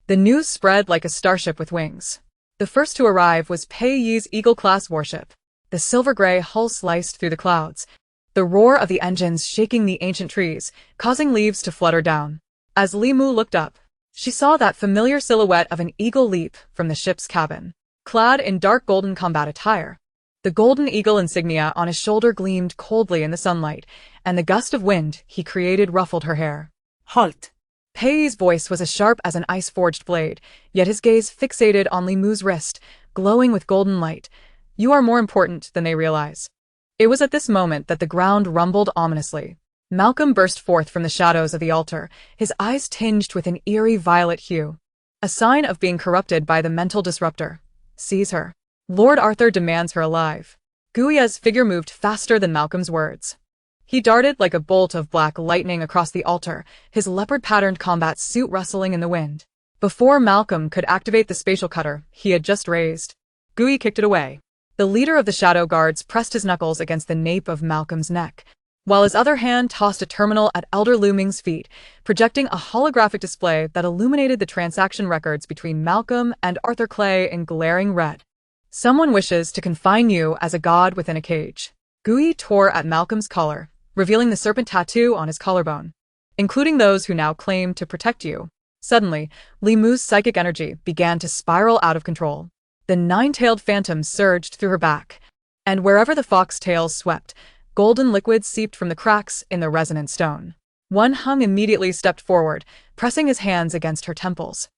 the news spread like a starship with wings. The first to arrive was Pei Yi's Eagle-class warship. The silver-gray hull sliced through the clouds, the roar of the engines shaking the ancient trees, causing leaves to flutter down. As Li Mu looked up, she saw that familiar silhouette of an eagle leap from the ship's cabin, clad in dark golden combat attire. The golden eagle insignia on his shoulder gleamed coldly in the sunlight, and the gust of wind he created ruffled her hair. Halt! Pei's voice was as sharp as an ice-forged blade, yet his gaze fixated on Li Mu's wrist, glowing with golden light. "You are more important than they realize." It was at this moment that the ground rumbled ominously. Malcolm burst forth from the shadows of the altar, his eyes tinged with an eerie violet hue. A sign of being corrupted by the mental disruptor. "Seize her. Lord Arthur demands her alive." Guya's figure moved faster than Malcolm's words. He darted like a bolt of black lightning across the altar, his leopard-patterned combat suit rustling in the wind. Before Malcolm could activate the spatial cutter he had just raised, Guy kicked it away. The leader of the Shadow Guards pressed his knuckles against the nape of Malcolm's neck, while his other hand tossed a terminal at Elder Lu Ming's feet, projecting a holographic display that illuminated the transaction records between Malcolm and Arthur Clay in glaring red. "Someone wishes to confine you as a god within a cage." Guy tore at Malcolm's collar, revealing the serpent tattoo on his collarbone, "including those who now claim to protect you." Suddenly, Li Mu's psychic energy began to spiral out of control. The 9-tailed phantom surged through her back, and wherever the fox tails swept, golden liquid seeped from the cracks in the resonant stone. Wen Heng immediately stepped forward, pressing his hands against her temples,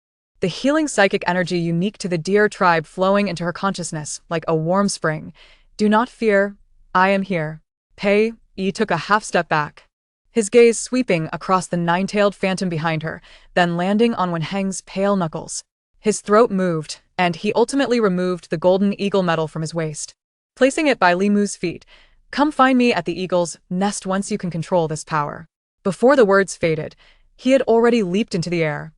the healing psychic energy unique to the deer tribe flowing into her consciousness like a warm spring. "Do not fear, I am here." Pei Yi took a half-step back, his gaze sweeping across the 9-tailed phantom behind her, then landing on Wen Heng's pale knuckles. His throat moved, and he ultimately removed the golden eagle medal from his waist, placing it by Li Mu's feet. "Come find me at the eagle's nest once you can control this power." Before the words faded, he had already leaped into the air,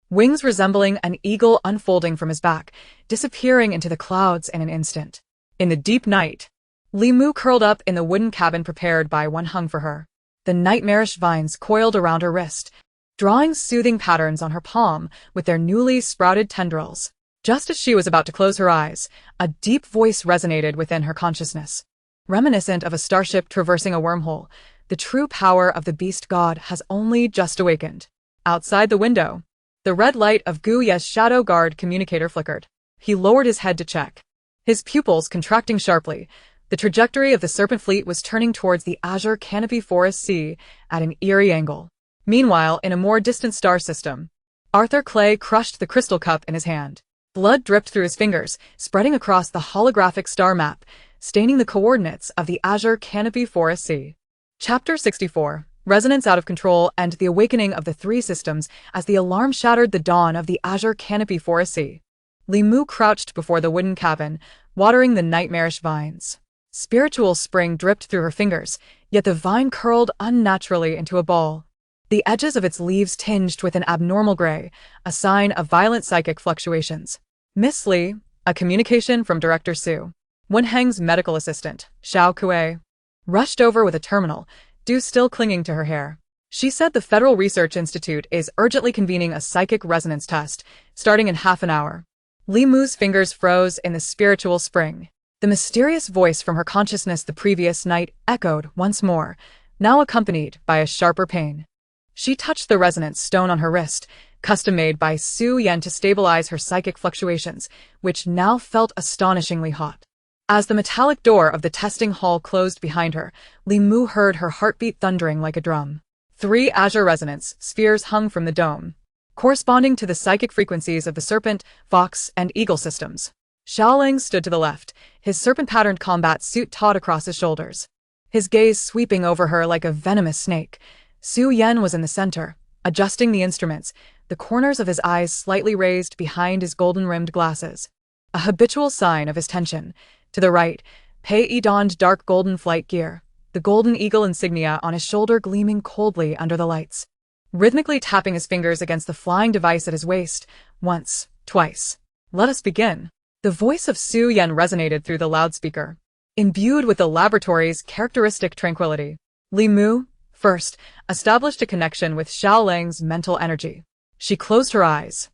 wings resembling an eagle unfolding from his back, disappearing into the clouds in an instant. In the deep night, Li Mu curled up in the wooden cabin prepared by Wen Heng for her. The nightmarish vines coiled around her wrist, drawing soothing patterns on her palm with their newly sprouted tendrils. Just as she was about to close her eyes, a deep voice resonated within her consciousness. Reminiscent of a starship traversing a wormhole, the true power of the beast god has only just awakened. Outside the window, the red light of Guya's Shadow Guard communicator flickered. He lowered his head to check, his pupils contracting sharply. The trajectory of the Serpent Fleet was turning towards the azure canopy forest sea at an eerie angle. Meanwhile, in a more distant star system, Arthur Clay crushed the crystal cup in his hand. Blood dripped through his fingers, spreading across the holographic star map, staining the coordinates of the azure canopy forest sea. Chapter 64. Resonance out of control and the awakening of the 3 systems as the alarm shattered the dawn of the azure canopy forest sea. Li Mu crouched before the wooden cabin, watering the nightmarish vines. Spiritual spring dripped through her fingers, yet the vine curled unnaturally into a ball. The edges of its leaves tinged with an abnormal gray, a sign of violent psychic fluctuations. "Miss Li," a communication from Director Su, Wen Heng's medical assistant, Xiao Kuei, rushed over with a terminal, Du still clinging to her hair. She said the Federal Research Institute is urgently convening a psychic resonance test, starting in half an hour. Li Mu's fingers froze in the spiritual spring. The mysterious voice from her consciousness the previous night echoed once more, now accompanied by a sharper pain. She touched the resonance stone on her wrist, custom-made by Su Yan to stabilize her psychic fluctuations, which now felt astonishingly hot. As the metallic door of the testing hall closed behind her, Li Mu heard her heartbeat thundering like a drum. 3 azure resonance spheres hung from the dome, corresponding to the psychic frequencies of the serpent, fox, and eagle systems. Xiaoling stood to the left, his serpent-patterned combat suit taut across his shoulders, his gaze sweeping over her like a venomous snake. Su Yan was in the center, adjusting the instruments, the corners of his eyes slightly raised behind his golden-rimmed glasses, a habitual sign of his tension. To the right, Pei Yi donned dark golden flight gear, the golden eagle insignia on his shoulder gleaming coldly under the lights, rhythmically tapping his fingers against the flying device at his waist, once, twice. Let us begin. The voice of Su Yan resonated through the loudspeaker, imbued with the laboratory's characteristic tranquility. Li Mu, first, established a connection with Xiaoling's mental energy. She closed her eyes.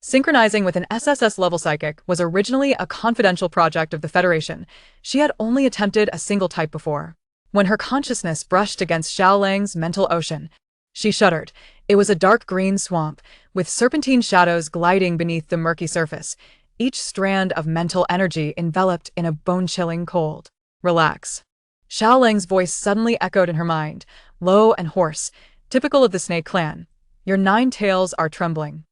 Synchronizing with an SSS-level psychic was originally a confidential project of the Federation. She had only attempted a single type before. When her consciousness brushed against Xiaoling's mental ocean, she shuddered. It was a dark green swamp, with serpentine shadows gliding beneath the murky surface, each strand of mental energy enveloped in a bone-chilling cold. Relax. Xiaoling's voice suddenly echoed in her mind, low and hoarse, typical of the snake clan. Your 9 tails are trembling.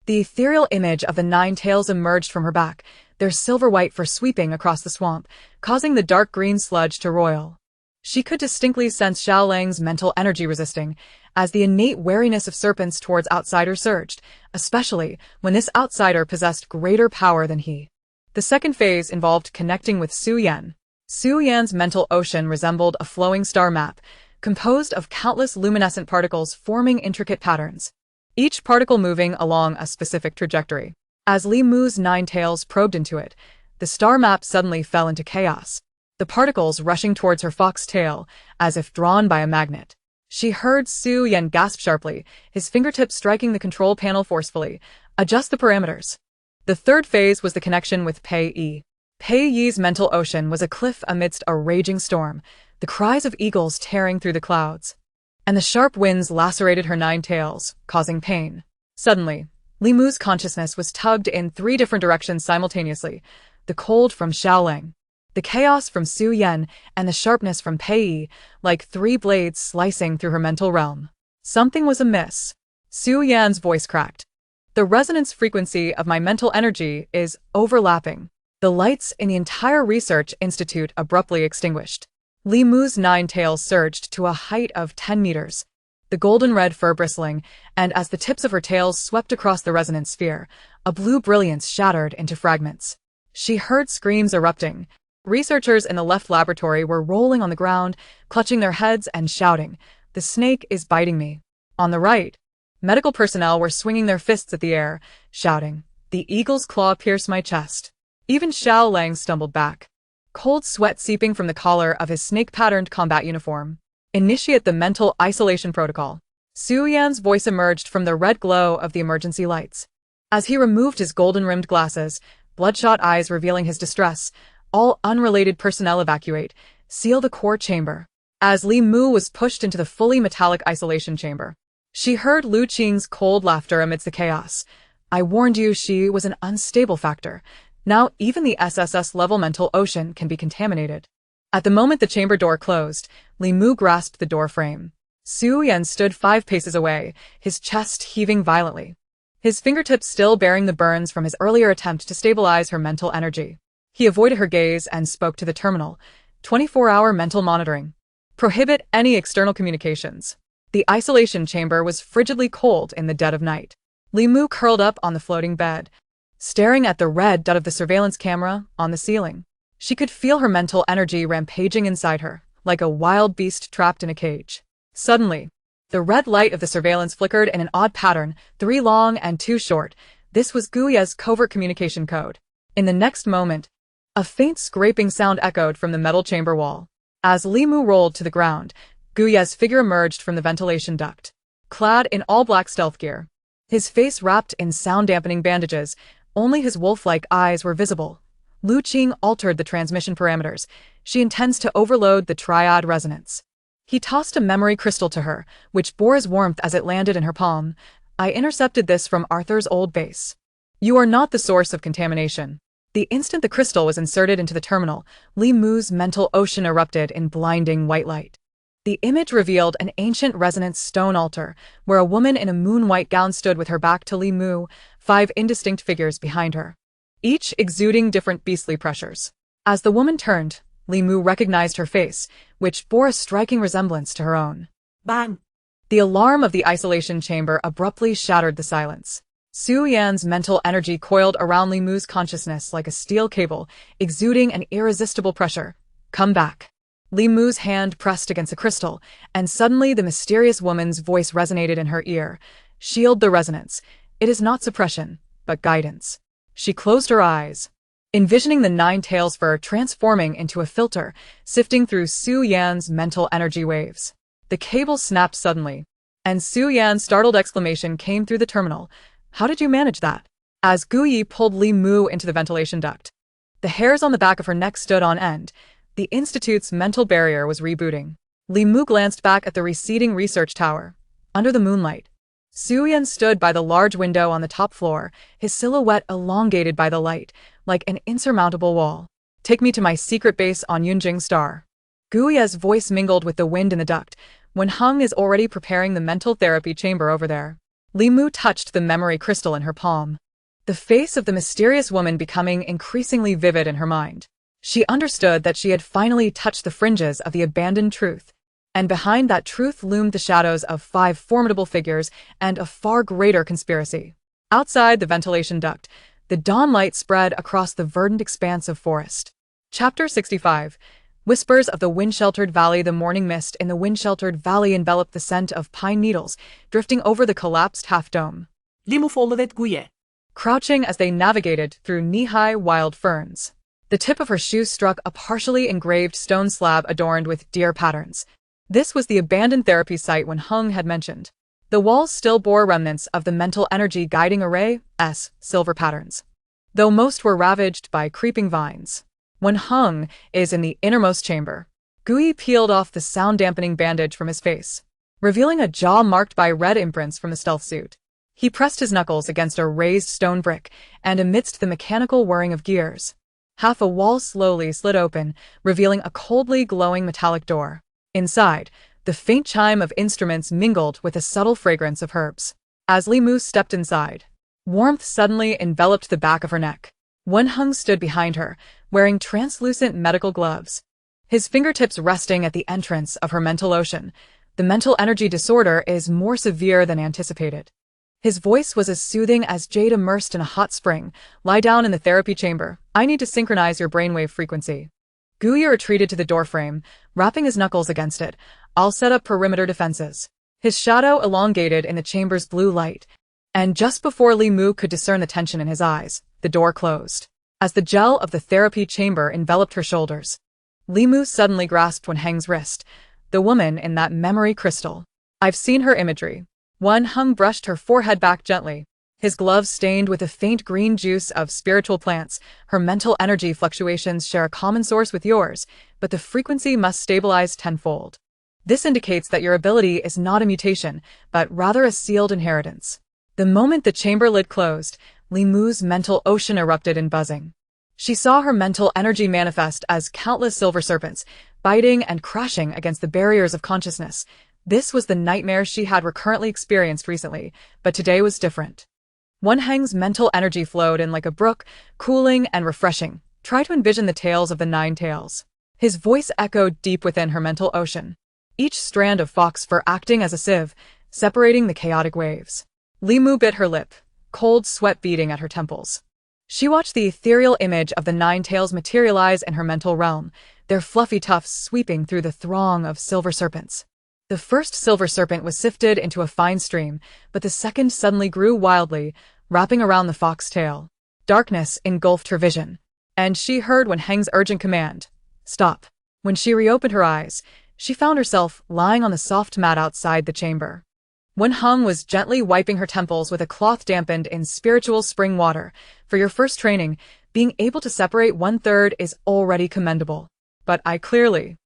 The ethereal image of the 9 tails emerged from her back, their silver-white fur sweeping across the swamp, causing the dark green sludge to roil. She could distinctly sense Xiaoling's mental energy resisting, as the innate wariness of serpents towards outsiders surged, especially when this outsider possessed greater power than he. The second phase involved connecting with Su Yan. Su Yan's mental ocean resembled a flowing star map, composed of countless luminescent particles forming intricate patterns, each particle moving along a specific trajectory. As Li Mu's 9 tails probed into it, the star map suddenly fell into chaos, the particles rushing towards her fox tail, as if drawn by a magnet. She heard Su Yan gasp sharply, his fingertips striking the control panel forcefully. Adjust the parameters. The third phase was the connection with Pei Yi. Pei Yi's mental ocean was a cliff amidst a raging storm, the cries of eagles tearing through the clouds, and the sharp winds lacerated her 9 tails, causing pain. Suddenly, Li Mu's consciousness was tugged in 3 different directions simultaneously, the cold from Xiaoling, the chaos from Su Yan, and the sharpness from Pei Yi, like 3 blades slicing through her mental realm. Something was amiss. Su Yan's voice cracked. The resonance frequency of my mental energy is overlapping. The lights in the entire research institute abruptly extinguished. Li Mu's 9 tails surged to a height of 10 meters, the golden-red fur bristling, and as the tips of her tails swept across the resonance sphere, a blue brilliance shattered into fragments. She heard screams erupting. Researchers in the left laboratory were rolling on the ground, clutching their heads and shouting, "The snake is biting me." On the right, medical personnel were swinging their fists at the air, shouting, "The eagle's claw pierced my chest." Even Xiaoling stumbled back, cold sweat seeping from the collar of his snake-patterned combat uniform. Initiate the mental isolation protocol. Su Yan's voice emerged from the red glow of the emergency lights. As he removed his golden-rimmed glasses, bloodshot eyes revealing his distress, all unrelated personnel evacuate, seal the core chamber. As Li Mu was pushed into the fully metallic isolation chamber, she heard Lu Qing's cold laughter amidst the chaos. I warned you she was an unstable factor. Now even the SSS-level mental ocean can be contaminated. At the moment the chamber door closed, Li Mu grasped the door frame. Su Yan stood 5 paces away, his chest heaving violently, his fingertips still bearing the burns from his earlier attempt to stabilize her mental energy. He avoided her gaze and spoke to the terminal. 24-hour mental monitoring. Prohibit any external communications. The isolation chamber was frigidly cold in the dead of night. Li Mu curled up on the floating bed, staring at the red dot of the surveillance camera on the ceiling. She could feel her mental energy rampaging inside her, like a wild beast trapped in a cage. Suddenly, the red light of the surveillance flickered in an odd pattern, 3 long and 2 short. This was Guya's covert communication code. In the next moment, a faint scraping sound echoed from the metal chamber wall. As Li Mu rolled to the ground, Guye's figure emerged from the ventilation duct, clad in all-black stealth gear. His face wrapped in sound-dampening bandages, only his wolf-like eyes were visible. Lu Qing altered the transmission parameters. She intends to overload the triad resonance. He tossed a memory crystal to her, which bore his warmth as it landed in her palm. I intercepted this from Arthur's old base. You are not the source of contamination. The instant the crystal was inserted into the terminal, Li Mu's mental ocean erupted in blinding white light. The image revealed an ancient resonance stone altar, where a woman in a moon-white gown stood with her back to Li Mu, 5 indistinct figures behind her, each exuding different beastly pressures. As the woman turned, Li Mu recognized her face, which bore a striking resemblance to her own. Bang! The alarm of the isolation chamber abruptly shattered the silence. Su Yan's mental energy coiled around Li Mu's consciousness like a steel cable, exuding an irresistible pressure. Come back. Li Mu's hand pressed against a crystal, and suddenly the mysterious woman's voice resonated in her ear. Shield the resonance. It is not suppression, but guidance. She closed her eyes, envisioning the 9 tails fur transforming into a filter, sifting through Su Yan's mental energy waves. The cable snapped suddenly, and Su Yan's startled exclamation came through the terminal. How did you manage that? As Guyi pulled Li Mu into the ventilation duct, the hairs on the back of her neck stood on end. The Institute's mental barrier was rebooting. Li Mu glanced back at the receding research tower. Under the moonlight, Su Yan stood by the large window on the top floor, his silhouette elongated by the light, like an insurmountable wall. Take me to my secret base on Yunjing Star. Guye's voice mingled with the wind in the duct. Wen Heng is already preparing the mental therapy chamber over there. Li Mu touched the memory crystal in her palm, the face of the mysterious woman becoming increasingly vivid in her mind. She understood that she had finally touched the fringes of the abandoned truth, and behind that truth loomed the shadows of 5 formidable figures and a far greater conspiracy. Outside the ventilation duct, the dawn light spread across the verdant expanse of forest. Chapter 65. Whispers of the wind-sheltered valley. The morning mist in the wind-sheltered valley enveloped the scent of pine needles, drifting over the collapsed half-dome. Li Mu followed Guye, Crouching as they navigated through knee-high wild ferns. The tip of her shoe struck a partially engraved stone slab adorned with deer patterns. This was the abandoned therapy site Wen Heng had mentioned. The walls still bore remnants of the mental energy guiding array's silver patterns, though most were ravaged by creeping vines. Wen Heng is in the innermost chamber. Guyi peeled off the sound-dampening bandage from his face, revealing a jaw marked by red imprints from the stealth suit. He pressed his knuckles against a raised stone brick, and amidst the mechanical whirring of gears, half a wall slowly slid open, revealing a coldly glowing metallic door. Inside, the faint chime of instruments mingled with a subtle fragrance of herbs. As Li Mu stepped inside, warmth suddenly enveloped the back of her neck. Wen Heng stood behind her, wearing translucent medical gloves, his fingertips resting at the entrance of her mental ocean. The mental energy disorder is more severe than anticipated. His voice was as soothing as jade immersed in a hot spring. Lie down in the therapy chamber. I need to synchronize your brainwave frequency. Guyi retreated to the doorframe, rapping his knuckles against it. I'll set up perimeter defenses. His shadow elongated in the chamber's blue light, and just before Li Mu could discern the tension in his eyes, the door closed. As the gel of the therapy chamber enveloped her shoulders, Li Mu suddenly grasped Wen Heng's wrist. The woman in that memory crystal. I've seen her imagery. Wen Heng brushed her forehead back gently, his gloves stained with a faint green juice of spiritual plants. Her mental energy fluctuations share a common source with yours, but the frequency must stabilize tenfold. This indicates that your ability is not a mutation, but rather a sealed inheritance. The moment the chamber lid closed, Li Mu's mental ocean erupted in buzzing. She saw her mental energy manifest as countless silver serpents, biting and crashing against the barriers of consciousness. This was the nightmare she had recurrently experienced recently, but today was different. Wen Heng's mental energy flowed in like a brook, cooling and refreshing. Try to envision the tails of the 9 tails. His voice echoed deep within her mental ocean, each strand of fox fur acting as a sieve, separating the chaotic waves. Li Mu bit her lip, cold sweat beating at her temples. She watched the ethereal image of the 9 tails materialize in her mental realm, their fluffy tufts sweeping through the throng of silver serpents. The first silver serpent was sifted into a fine stream, but the second suddenly grew wildly, wrapping around the fox tail. Darkness engulfed her vision, and she heard Wen Heng's urgent command. Stop. When she reopened her eyes, she found herself lying on the soft mat outside the chamber. Wen-hung was gently wiping her temples with a cloth dampened in spiritual spring water. For your first training, being able to separate 1/3 is already commendable. But I clearly...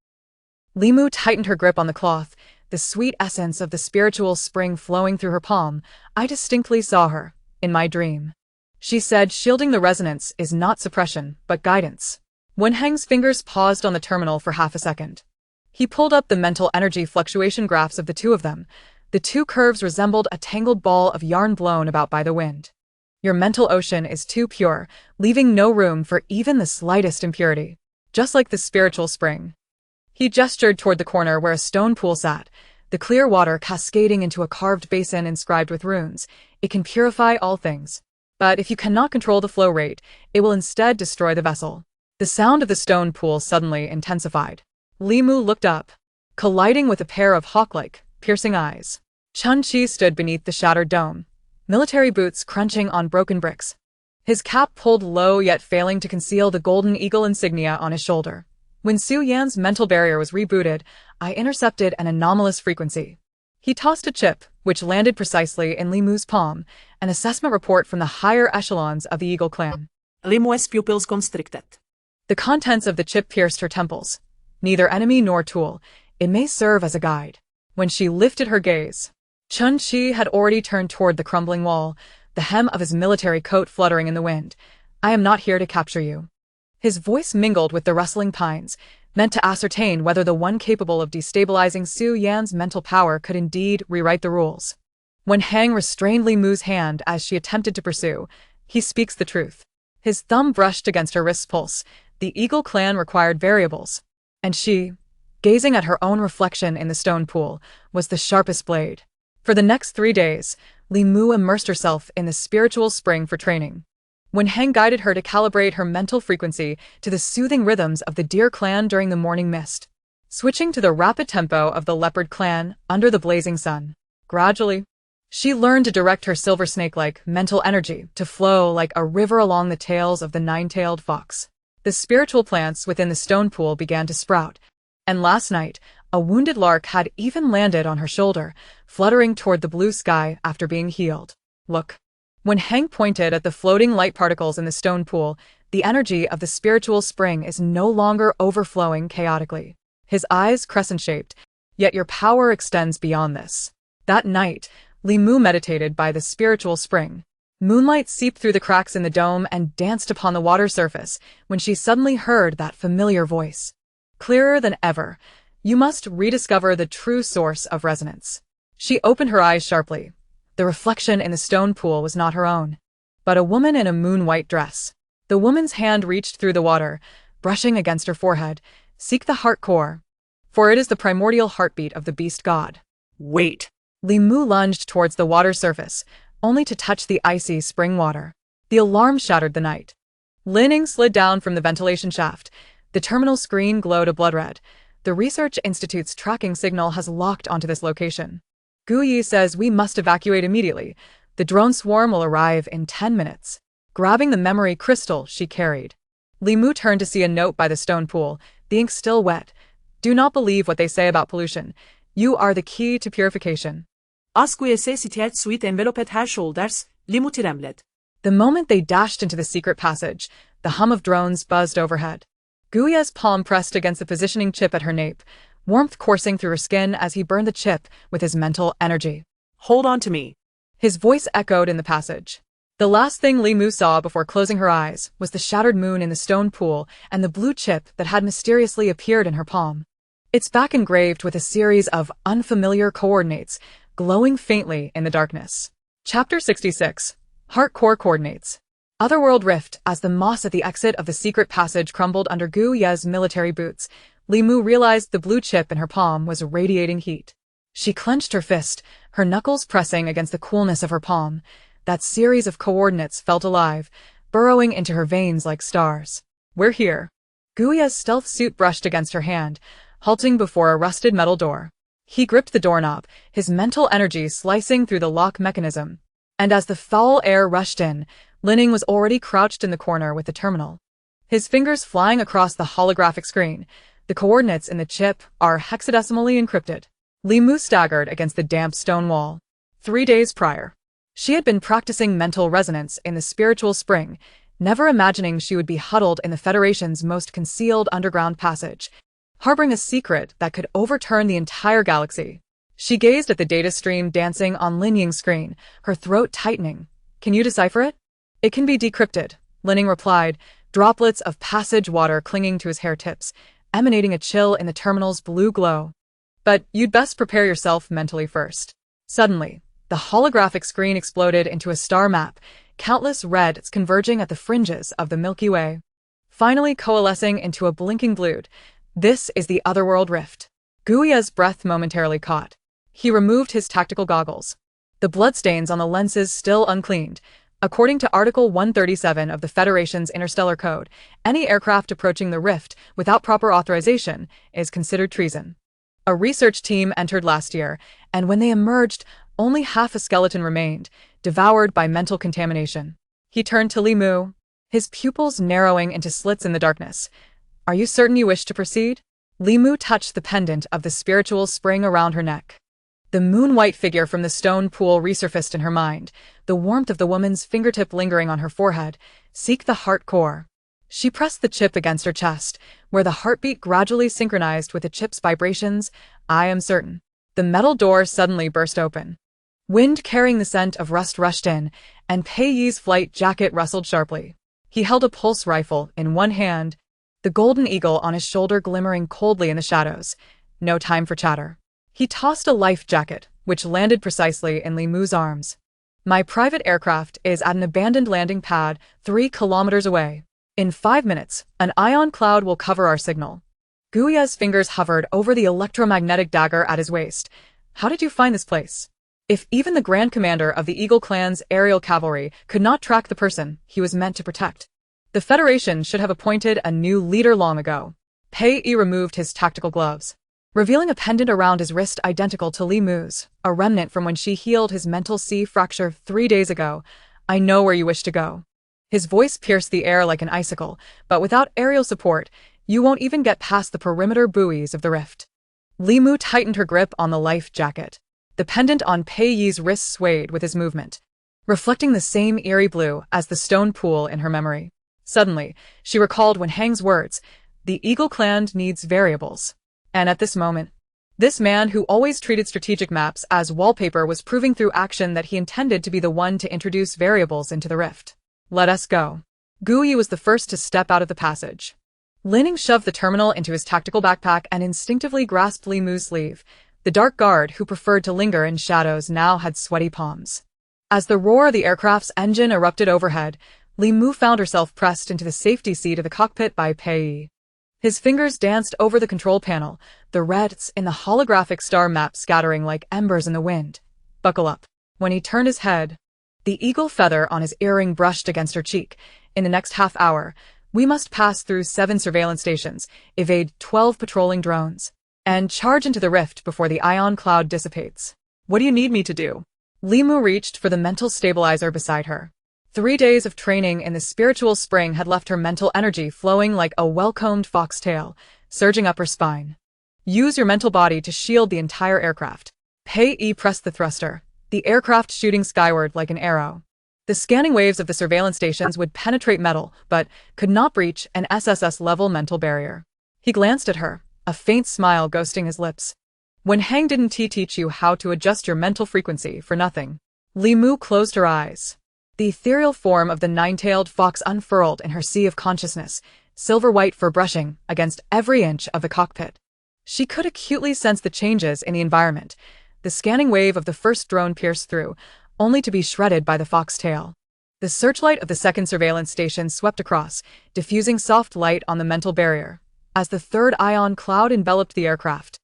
Limu tightened her grip on the cloth, the sweet essence of the spiritual spring flowing through her palm. I distinctly saw her, in my dream. She said shielding the resonance is not suppression, but guidance. Wen-heng's fingers paused on the terminal for half a second. He pulled up the mental energy fluctuation graphs of the two of them. The two curves resembled a tangled ball of yarn blown about by the wind. Your mental ocean is too pure, leaving no room for even the slightest impurity. Just like the spiritual spring. He gestured toward the corner where a stone pool sat, the clear water cascading into a carved basin inscribed with runes. It can purify all things. But if you cannot control the flow rate, it will instead destroy the vessel. The sound of the stone pool suddenly intensified. Limu looked up, colliding with a pair of hawk-like, piercing eyes. Chun-Chi stood beneath the shattered dome, military boots crunching on broken bricks. His cap pulled low yet failing to conceal the golden eagle insignia on his shoulder. When Su Yan's mental barrier was rebooted, I intercepted an anomalous frequency. He tossed a chip, which landed precisely in Limu's palm, an assessment report from the higher echelons of the Eagle clan. Limu's pupils constricted. The contents of the chip pierced her temples. Neither enemy nor tool, it may serve as a guide. When she lifted her gaze, Chun-Chi had already turned toward the crumbling wall, the hem of his military coat fluttering in the wind. I am not here to capture you. His voice mingled with the rustling pines, meant to ascertain whether the one capable of destabilizing Su Yan's mental power could indeed rewrite the rules. Wen-heng restrained Limu's hand as she attempted to pursue. He speaks the truth. His thumb brushed against her wrist's pulse. The Eagle clan required variables. And she, gazing at her own reflection in the stone pool, was the sharpest blade. For the next 3 days, Limu immersed herself in the spiritual spring for training. Wen-heng guided her to calibrate her mental frequency to the soothing rhythms of the deer clan during the morning mist, switching to the rapid tempo of the leopard clan under the blazing sun. Gradually, she learned to direct her silver snake-like mental energy to flow like a river along the tails of the nine-tailed fox. The spiritual plants within the stone pool began to sprout, and last night, a wounded lark had even landed on her shoulder, fluttering toward the blue sky after being healed. Look. When Hank pointed at the floating light particles in the stone pool, the energy of the spiritual spring is no longer overflowing chaotically. His eyes crescent-shaped, yet your power extends beyond this. That night, Limu meditated by the spiritual spring. Moonlight seeped through the cracks in the dome and danced upon the water surface when she suddenly heard that familiar voice. Clearer than ever, you must rediscover the true source of resonance. She opened her eyes sharply. The reflection in the stone pool was not her own, but a woman in a moon-white dress. The woman's hand reached through the water, brushing against her forehead. Seek the heart core, for it is the primordial heartbeat of the beast god. Wait. Limu lunged towards the water surface, only to touch the icy spring water. The alarm shattered the night. Linning slid down from the ventilation shaft. The terminal screen glowed a blood red. The Research Institute's tracking signal has locked onto this location. Guyi says we must evacuate immediately. The drone swarm will arrive in 10 minutes. Grabbing the memory crystal she carried, Limu turned to see a note by the stone pool, the ink still wet. Do not believe what they say about pollution. You are the key to purification. Suite enveloped her shoulders, Limu trembled. The moment they dashed into the secret passage, the hum of drones buzzed overhead. Guya's palm pressed against the positioning chip at her nape, warmth coursing through her skin as he burned the chip with his mental energy. Hold on to me. His voice echoed in the passage. The last thing Limu saw before closing her eyes was the shattered moon in the stone pool and the blue chip that had mysteriously appeared in her palm. Its back engraved with a series of unfamiliar coordinates, glowing faintly in the darkness. Chapter 66. Heart Core Coordinates. Otherworld Rift. As the moss at the exit of the secret passage crumbled under Gu Ye's military boots, Limu realized the blue chip in her palm was radiating heat. She clenched her fist, her knuckles pressing against the coolness of her palm. That series of coordinates felt alive, burrowing into her veins like stars. We're here. Guya's stealth suit brushed against her hand, halting before a rusted metal door. He gripped the doorknob, his mental energy slicing through the lock mechanism. And as the foul air rushed in, Linning was already crouched in the corner with the terminal. His fingers flying across the holographic screen, The coordinates in the chip are hexadecimally encrypted. Li Mu staggered against the damp stone wall. 3 days prior, she had been practicing mental resonance in the spiritual spring, never imagining she would be huddled in the Federation's most concealed underground passage, harboring a secret that could overturn the entire galaxy. She gazed at the data stream dancing on Lin Ying's screen, her throat tightening. Can you decipher it? It can be decrypted, Lin Ying replied, droplets of passage water clinging to his hair tips, emanating a chill in the terminal's blue glow. But you'd best prepare yourself mentally first. Suddenly, the holographic screen exploded into a star map, countless reds converging at the fringes of the Milky Way, finally coalescing into a blinking blue. This is the Otherworld Rift. Guia's breath momentarily caught. He removed his tactical goggles. The bloodstains on the lenses still uncleaned. According to Article 137 of the Federation's Interstellar Code, any aircraft approaching the rift without proper authorization is considered treason. A research team entered last year, and when they emerged, only half a skeleton remained, devoured by mental contamination. He turned to Li Mu, his pupils narrowing into slits in the darkness. Are you certain you wish to proceed? Li Mu touched the pendant of the spiritual spring around her neck. The moon-white figure from the stone pool resurfaced in her mind, the warmth of the woman's fingertip lingering on her forehead. Seek the heart core. She pressed the chip against her chest, where the heartbeat gradually synchronized with the chip's vibrations. I am certain. The metal door suddenly burst open. Wind carrying the scent of rust rushed in, and Pei Yi's flight jacket rustled sharply. He held a pulse rifle in one hand, the golden eagle on his shoulder glimmering coldly in the shadows. No time for chatter. He tossed a life jacket, which landed precisely in Li Mu's arms. My private aircraft is at an abandoned landing pad 3 kilometers away. In 5 minutes, an ion cloud will cover our signal. Guia's fingers hovered over the electromagnetic dagger at his waist. How did you find this place? If even the Grand Commander of the Eagle Clan's aerial cavalry could not track the person he was meant to protect, the Federation should have appointed a new leader long ago. Pei Yi removed his tactical gloves, revealing a pendant around his wrist identical to Li Mu's, a remnant from when she healed his mental sea fracture 3 days ago. I know where you wish to go. His voice pierced the air like an icicle, but without aerial support, you won't even get past the perimeter buoys of the rift. Li Mu tightened her grip on the life jacket. The pendant on Pei Yi's wrist swayed with his movement, reflecting the same eerie blue as the stone pool in her memory. Suddenly, she recalled Wen Hang's words, the Eagle Clan needs variables. And at this moment, this man who always treated strategic maps as wallpaper was proving through action that he intended to be the one to introduce variables into the rift. Let us go. Gui was the first to step out of the passage. Lin Ying shoved the terminal into his tactical backpack and instinctively grasped Li Mu's sleeve. The dark guard who preferred to linger in shadows now had sweaty palms. As the roar of the aircraft's engine erupted overhead, Li Mu found herself pressed into the safety seat of the cockpit by Pei Yi. His fingers danced over the control panel, the reds in the holographic star map scattering like embers in the wind. Buckle up. When he turned his head, the eagle feather on his earring brushed against her cheek. In the next half hour, we must pass through 7 surveillance stations, evade 12 patrolling drones, and charge into the rift before the ion cloud dissipates. What do you need me to do? Li Mu reached for the mental stabilizer beside her. 3 days of training in the spiritual spring had left her mental energy flowing like a well-combed foxtail, surging up her spine. Use your mental body to shield the entire aircraft. Pei Yi pressed the thruster, the aircraft shooting skyward like an arrow. The scanning waves of the surveillance stations would penetrate metal, but could not breach an SSS-level mental barrier. He glanced at her, a faint smile ghosting his lips. Wen Hang didn't teach you how to adjust your mental frequency for nothing. Li Mu closed her eyes. The ethereal form of the nine-tailed fox unfurled in her sea of consciousness, silver-white fur brushing against every inch of the cockpit. She could acutely sense the changes in the environment. The scanning wave of the first drone pierced through, only to be shredded by the foxtail. The searchlight of the second surveillance station swept across, diffusing soft light on the mental barrier, as the third ion cloud enveloped the aircraft.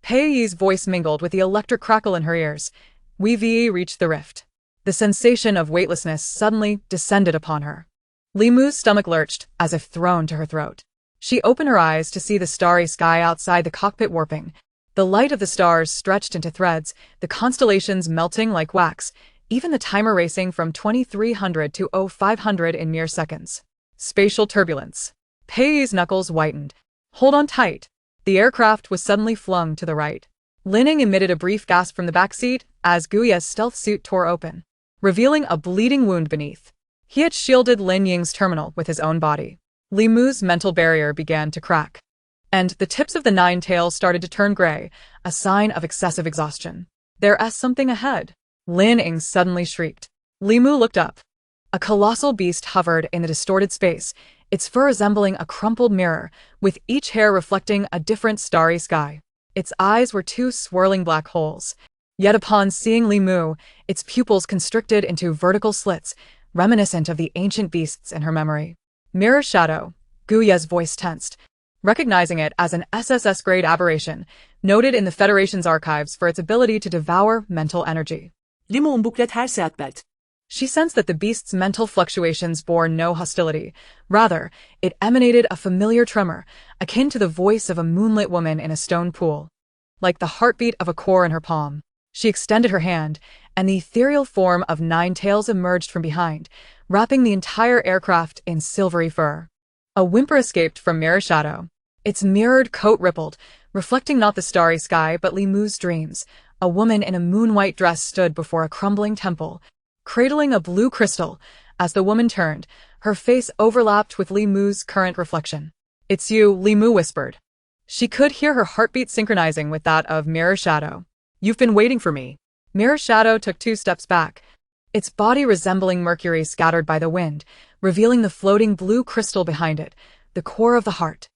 Pei Yi's voice mingled with the electric crackle in her ears. We've reached the rift. The sensation of weightlessness suddenly descended upon her. Li Mu's stomach lurched, as if thrown to her throat. She opened her eyes to see the starry sky outside the cockpit warping. The light of the stars stretched into threads, the constellations melting like wax, even the timer racing from 2300 to 0500 in mere seconds. Spatial turbulence. Pei Yi's knuckles whitened. Hold on tight. The aircraft was suddenly flung to the right. Linning emitted a brief gasp from the backseat as Guya's stealth suit tore open, revealing a bleeding wound beneath. He had shielded Lin Ying's terminal with his own body. Li Mu's mental barrier began to crack, and the tips of the nine tails started to turn gray, a sign of excessive exhaustion. There's something ahead. Lin Ying suddenly shrieked. Li Mu looked up. A colossal beast hovered in the distorted space, its fur resembling a crumpled mirror, with each hair reflecting a different starry sky. Its eyes were two swirling black holes. Yet upon seeing Li Mu, its pupils constricted into vertical slits, reminiscent of the ancient beasts in her memory. Mirror shadow. Guya's voice tensed, recognizing it as an SSS-grade aberration, noted in the Federation's archives for its ability to devour mental energy. Limo umbuklet her seat belt. She sensed that the beast's mental fluctuations bore no hostility. Rather, it emanated a familiar tremor, akin to the voice of a moonlit woman in a stone pool. Like the heartbeat of a core in her palm. She extended her hand, and the ethereal form of nine tails emerged from behind, wrapping the entire aircraft in silvery fur. A whimper escaped from Mirror Shadow. Its mirrored coat rippled, reflecting not the starry sky but Li Mu's dreams. A woman in a moon-white dress stood before a crumbling temple, cradling a blue crystal. As the woman turned, her face overlapped with Li Mu's current reflection. "It's you," Li Mu whispered. She could hear her heartbeat synchronizing with that of Mirror Shadow. "You've been waiting for me." Mirror Shadow took 2 steps back, its body resembling mercury scattered by the wind, revealing the floating blue crystal behind it, the core of the heart.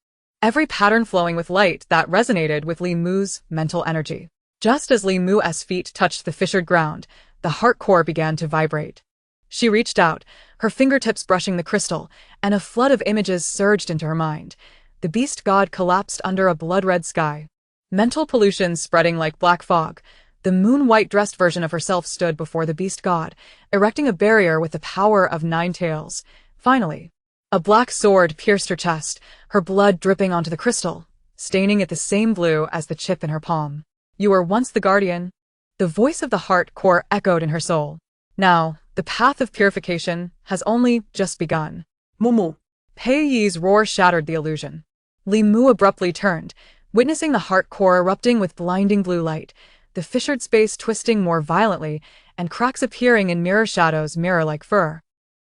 Every pattern flowing with light that resonated with Li Mu's mental energy. Just as Li Mu's feet touched the fissured ground, the heart core began to vibrate. She reached out, her fingertips brushing the crystal, and a flood of images surged into her mind. The beast god collapsed under a blood-red sky. Mental pollution spreading like black fog. The moon-white dressed version of herself stood before the beast god, erecting a barrier with the power of 9 tails. Finally, a black sword pierced her chest, her blood dripping onto the crystal, staining it the same blue as the chip in her palm. "You were once the guardian." The voice of the heart core echoed in her soul. "Now, the path of purification has only just begun." Momo. Pei Yi's roar shattered the illusion. Li Mu abruptly turned, witnessing the heart core erupting with blinding blue light, the fissured space twisting more violently, and cracks appearing in Mirror Shadow's mirror-like fur,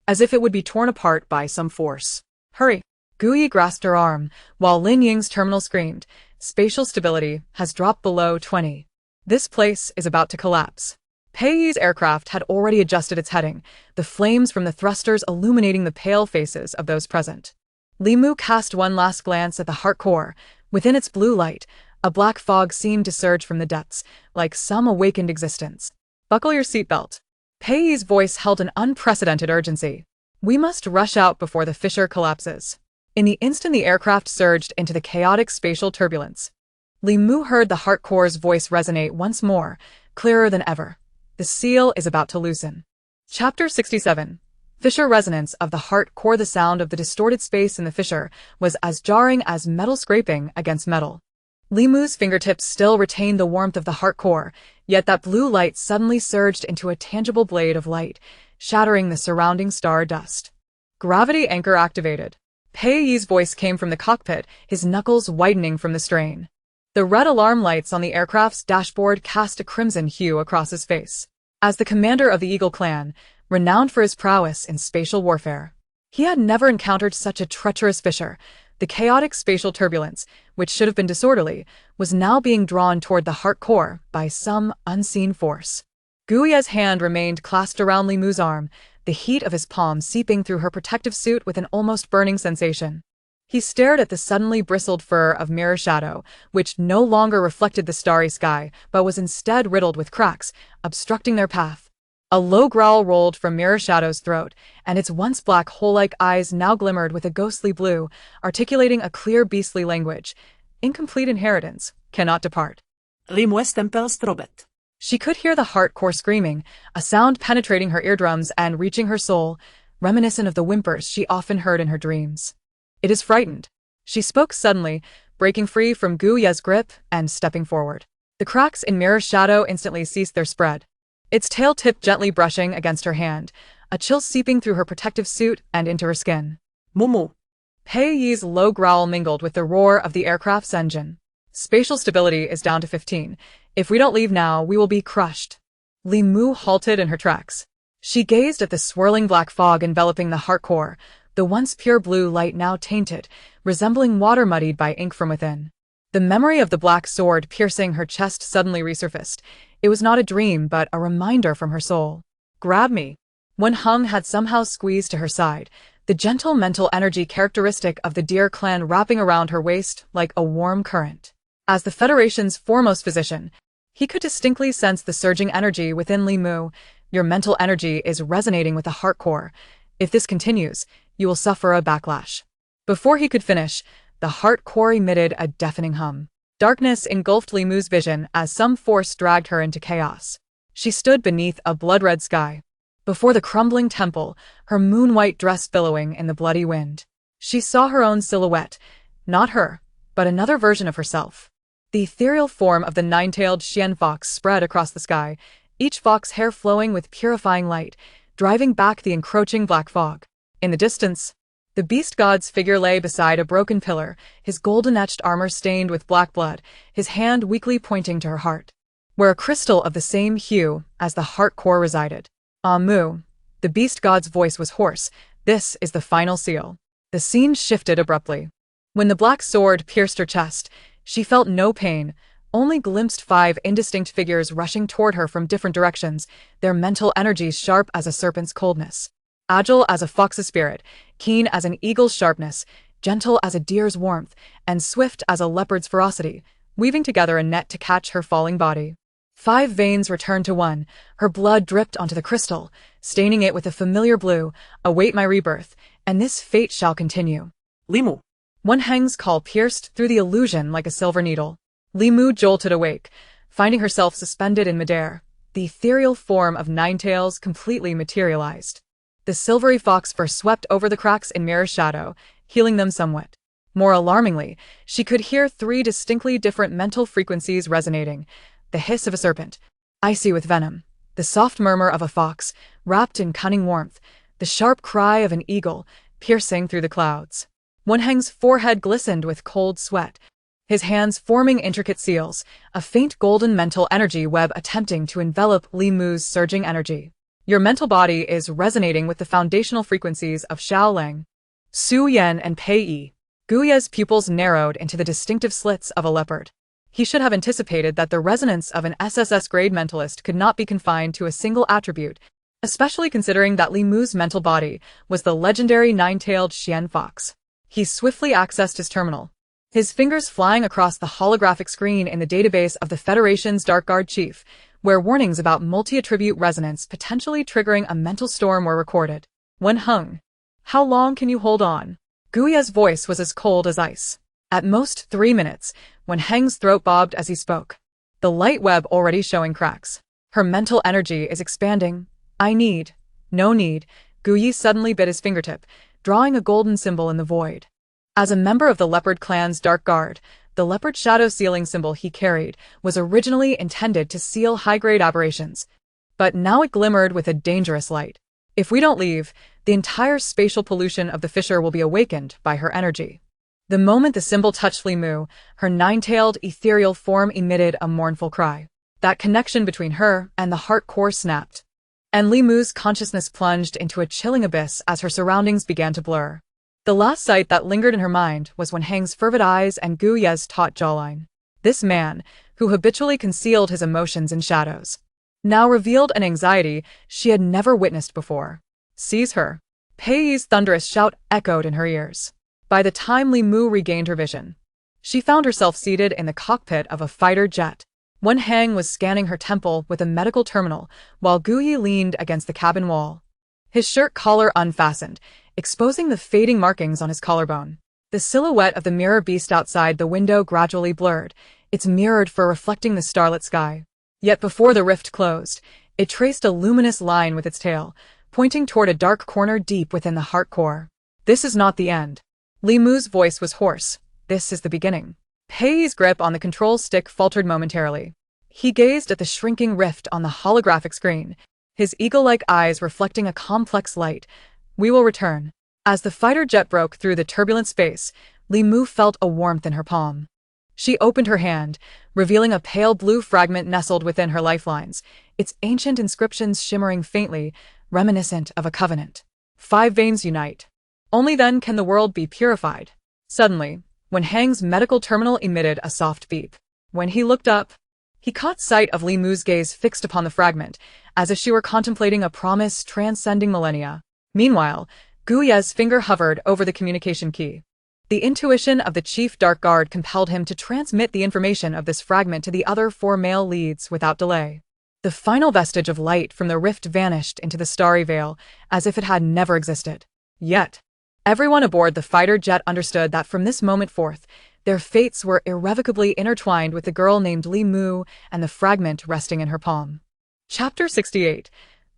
as if it would be torn apart by some force. "Hurry!" Guyi grasped her arm, while Lin Ying's terminal screamed, "Spatial stability has dropped below 20. This place is about to collapse." Pei Yi's aircraft had already adjusted its heading, the flames from the thrusters illuminating the pale faces of those present. Li Mu cast one last glance at the heart core. Within its blue light, a black fog seemed to surge from the depths, like some awakened existence. "Buckle your seatbelt." Pei Yi's voice held an unprecedented urgency. "We must rush out before the fissure collapses." In the instant the aircraft surged into the chaotic spatial turbulence, Li Mu heard the heart core's voice resonate once more, clearer than ever. The seal is about to loosen. Chapter 67. Fissure resonance of the heart core. The sound of the distorted space in the fissure was as jarring as metal scraping against metal. Li Mu's fingertips still retained the warmth of the heart core, yet that blue light suddenly surged into a tangible blade of light, shattering the surrounding star dust. Gravity anchor activated. Pei Yi's voice came from the cockpit, his knuckles whitening from the strain. The red alarm lights on the aircraft's dashboard cast a crimson hue across his face. As the commander of the Eagle clan, renowned for his prowess in spatial warfare, he had never encountered such a treacherous fissure. The chaotic spatial turbulence, which should have been disorderly, was now being drawn toward the heart core by some unseen force. Guya's hand remained clasped around Li Mu's arm, the heat of his palm seeping through her protective suit with an almost burning sensation. He stared at the suddenly bristled fur of Mirror Shadow, which no longer reflected the starry sky, but was instead riddled with cracks, obstructing their path. A low growl rolled from Mirror Shadow's throat, and its once black hole-like eyes now glimmered with a ghostly blue, articulating a clear beastly language. "Incomplete inheritance cannot depart." Rimwes tempel strobet. She could hear the heart core screaming, a sound penetrating her eardrums and reaching her soul, reminiscent of the whimpers she often heard in her dreams. "It is frightened." She spoke suddenly, breaking free from Guya's grip and stepping forward. The cracks in Mirror Shadow instantly ceased their spread. Its tail tipped gently brushing against her hand, a chill seeping through her protective suit and into her skin. Momo. Pei Yi's low growl mingled with the roar of the aircraft's engine. Spatial stability is down to 15. If we don't leave now, we will be crushed. Li Mu halted in her tracks. She gazed at the swirling black fog enveloping the heart core, the once pure blue light now tainted, resembling water muddied by ink from within. The memory of the black sword piercing her chest suddenly resurfaced. It was not a dream, but a reminder from her soul. Grab me. Wen Heng had somehow squeezed to her side, the gentle mental energy characteristic of the Deer clan wrapping around her waist like a warm current. As the Federation's foremost physician, he could distinctly sense the surging energy within Li Mu. Your mental energy is resonating with the heart core. If this continues, you will suffer a backlash. Before he could finish, the heart core emitted a deafening hum. Darkness engulfed Li Mu's vision as some force dragged her into chaos. She stood beneath a blood-red sky. Before the crumbling temple, her moon-white dress billowing in the bloody wind. She saw her own silhouette, not her, but another version of herself. The ethereal form of the nine-tailed Xian fox spread across the sky, each fox hair flowing with purifying light, driving back the encroaching black fog. In the distance, the beast god's figure lay beside a broken pillar, his golden-etched armor stained with black blood, his hand weakly pointing to her heart, where a crystal of the same hue as the heart core resided. Mu, the beast god's voice was hoarse. This is the final seal. The scene shifted abruptly. When the black sword pierced her chest, she felt no pain, only glimpsed 5 indistinct figures rushing toward her from different directions, their mental energies sharp as a serpent's coldness, agile as a fox's spirit, keen as an eagle's sharpness, gentle as a deer's warmth, and swift as a leopard's ferocity, weaving together a net to catch her falling body. 5 veins returned to one, her blood dripped onto the crystal, staining it with a familiar blue. Await my rebirth, and this fate shall continue. Li Mu. Wen Heng's call pierced through the illusion like a silver needle. Li Mu jolted awake, finding herself suspended in midair, the ethereal form of Ninetails completely materialized. The silvery fox fur swept over the cracks in mirror shadow, healing them somewhat. More alarmingly, she could hear 3 distinctly different mental frequencies resonating. The hiss of a serpent, icy with venom, the soft murmur of a fox, wrapped in cunning warmth, the sharp cry of an eagle, piercing through the clouds. Wen Heng's forehead glistened with cold sweat, his hands forming intricate seals, a faint golden mental energy web attempting to envelop Li Mu's surging energy. Your mental body is resonating with the foundational frequencies of Xiaolang, Su Yan, and Pei Yi. Guye's pupils narrowed into the distinctive slits of a leopard. He should have anticipated that the resonance of an SSS-grade mentalist could not be confined to a single attribute, especially considering that Li Mu's mental body was the legendary nine-tailed Xian fox. He swiftly accessed his terminal, his fingers flying across the holographic screen in the database of the Federation's Dark Guard chief, where warnings about multi-attribute resonance potentially triggering a mental storm were recorded. Wen Heng, how long can you hold on? Guye's voice was as cold as ice. At most 3 minutes, Wen Heng's throat bobbed as he spoke, the light web already showing cracks. Her mental energy is expanding. No need. Guye suddenly bit his fingertip, drawing a golden symbol in the void. As a member of the Leopard clan's Dark Guard, the leopard shadow sealing symbol he carried was originally intended to seal high-grade aberrations, but now it glimmered with a dangerous light. If we don't leave, the entire spatial pollution of the fissure will be awakened by her energy. The moment the symbol touched Li Mu, her nine-tailed ethereal form emitted a mournful cry. That connection between her and the heart core snapped, and Li Mu's consciousness plunged into a chilling abyss as her surroundings began to blur. The last sight that lingered in her mind was Wen Heng's fervid eyes and Guye's taut jawline. This man, who habitually concealed his emotions in shadows, now revealed an anxiety she had never witnessed before. Seize her. Pei Yi's thunderous shout echoed in her ears. By the time Li Mu regained her vision, she found herself seated in the cockpit of a fighter jet. Wen Heng was scanning her temple with a medical terminal, while Guye leaned against the cabin wall, his shirt collar unfastened, exposing the fading markings on his collarbone. The silhouette of the mirror beast outside the window gradually blurred, its mirrored fur reflecting the starlit sky. Yet before the rift closed, it traced a luminous line with its tail, pointing toward a dark corner deep within the heart core. This is not the end. Li Mu's voice was hoarse. This is the beginning. Pei Yi's grip on the control stick faltered momentarily. He gazed at the shrinking rift on the holographic screen, his eagle-like eyes reflecting a complex light. We will return. As the fighter jet broke through the turbulent space, Li Mu felt a warmth in her palm. She opened her hand, revealing a pale blue fragment nestled within her lifelines, its ancient inscriptions shimmering faintly, reminiscent of a covenant. 5 veins unite. Only then can the world be purified. Suddenly, Wenhang's medical terminal emitted a soft beep. When he looked up, he caught sight of Li Mu's gaze fixed upon the fragment, as if she were contemplating a promise transcending millennia. Meanwhile, Gu Ye's finger hovered over the communication key. The intuition of the chief dark guard compelled him to transmit the information of this fragment to the other 4 male leads without delay. The final vestige of light from the rift vanished into the starry veil, as if it had never existed. Yet, everyone aboard the fighter jet understood that from this moment forth, their fates were irrevocably intertwined with the girl named Li Mu and the fragment resting in her palm. Chapter 68.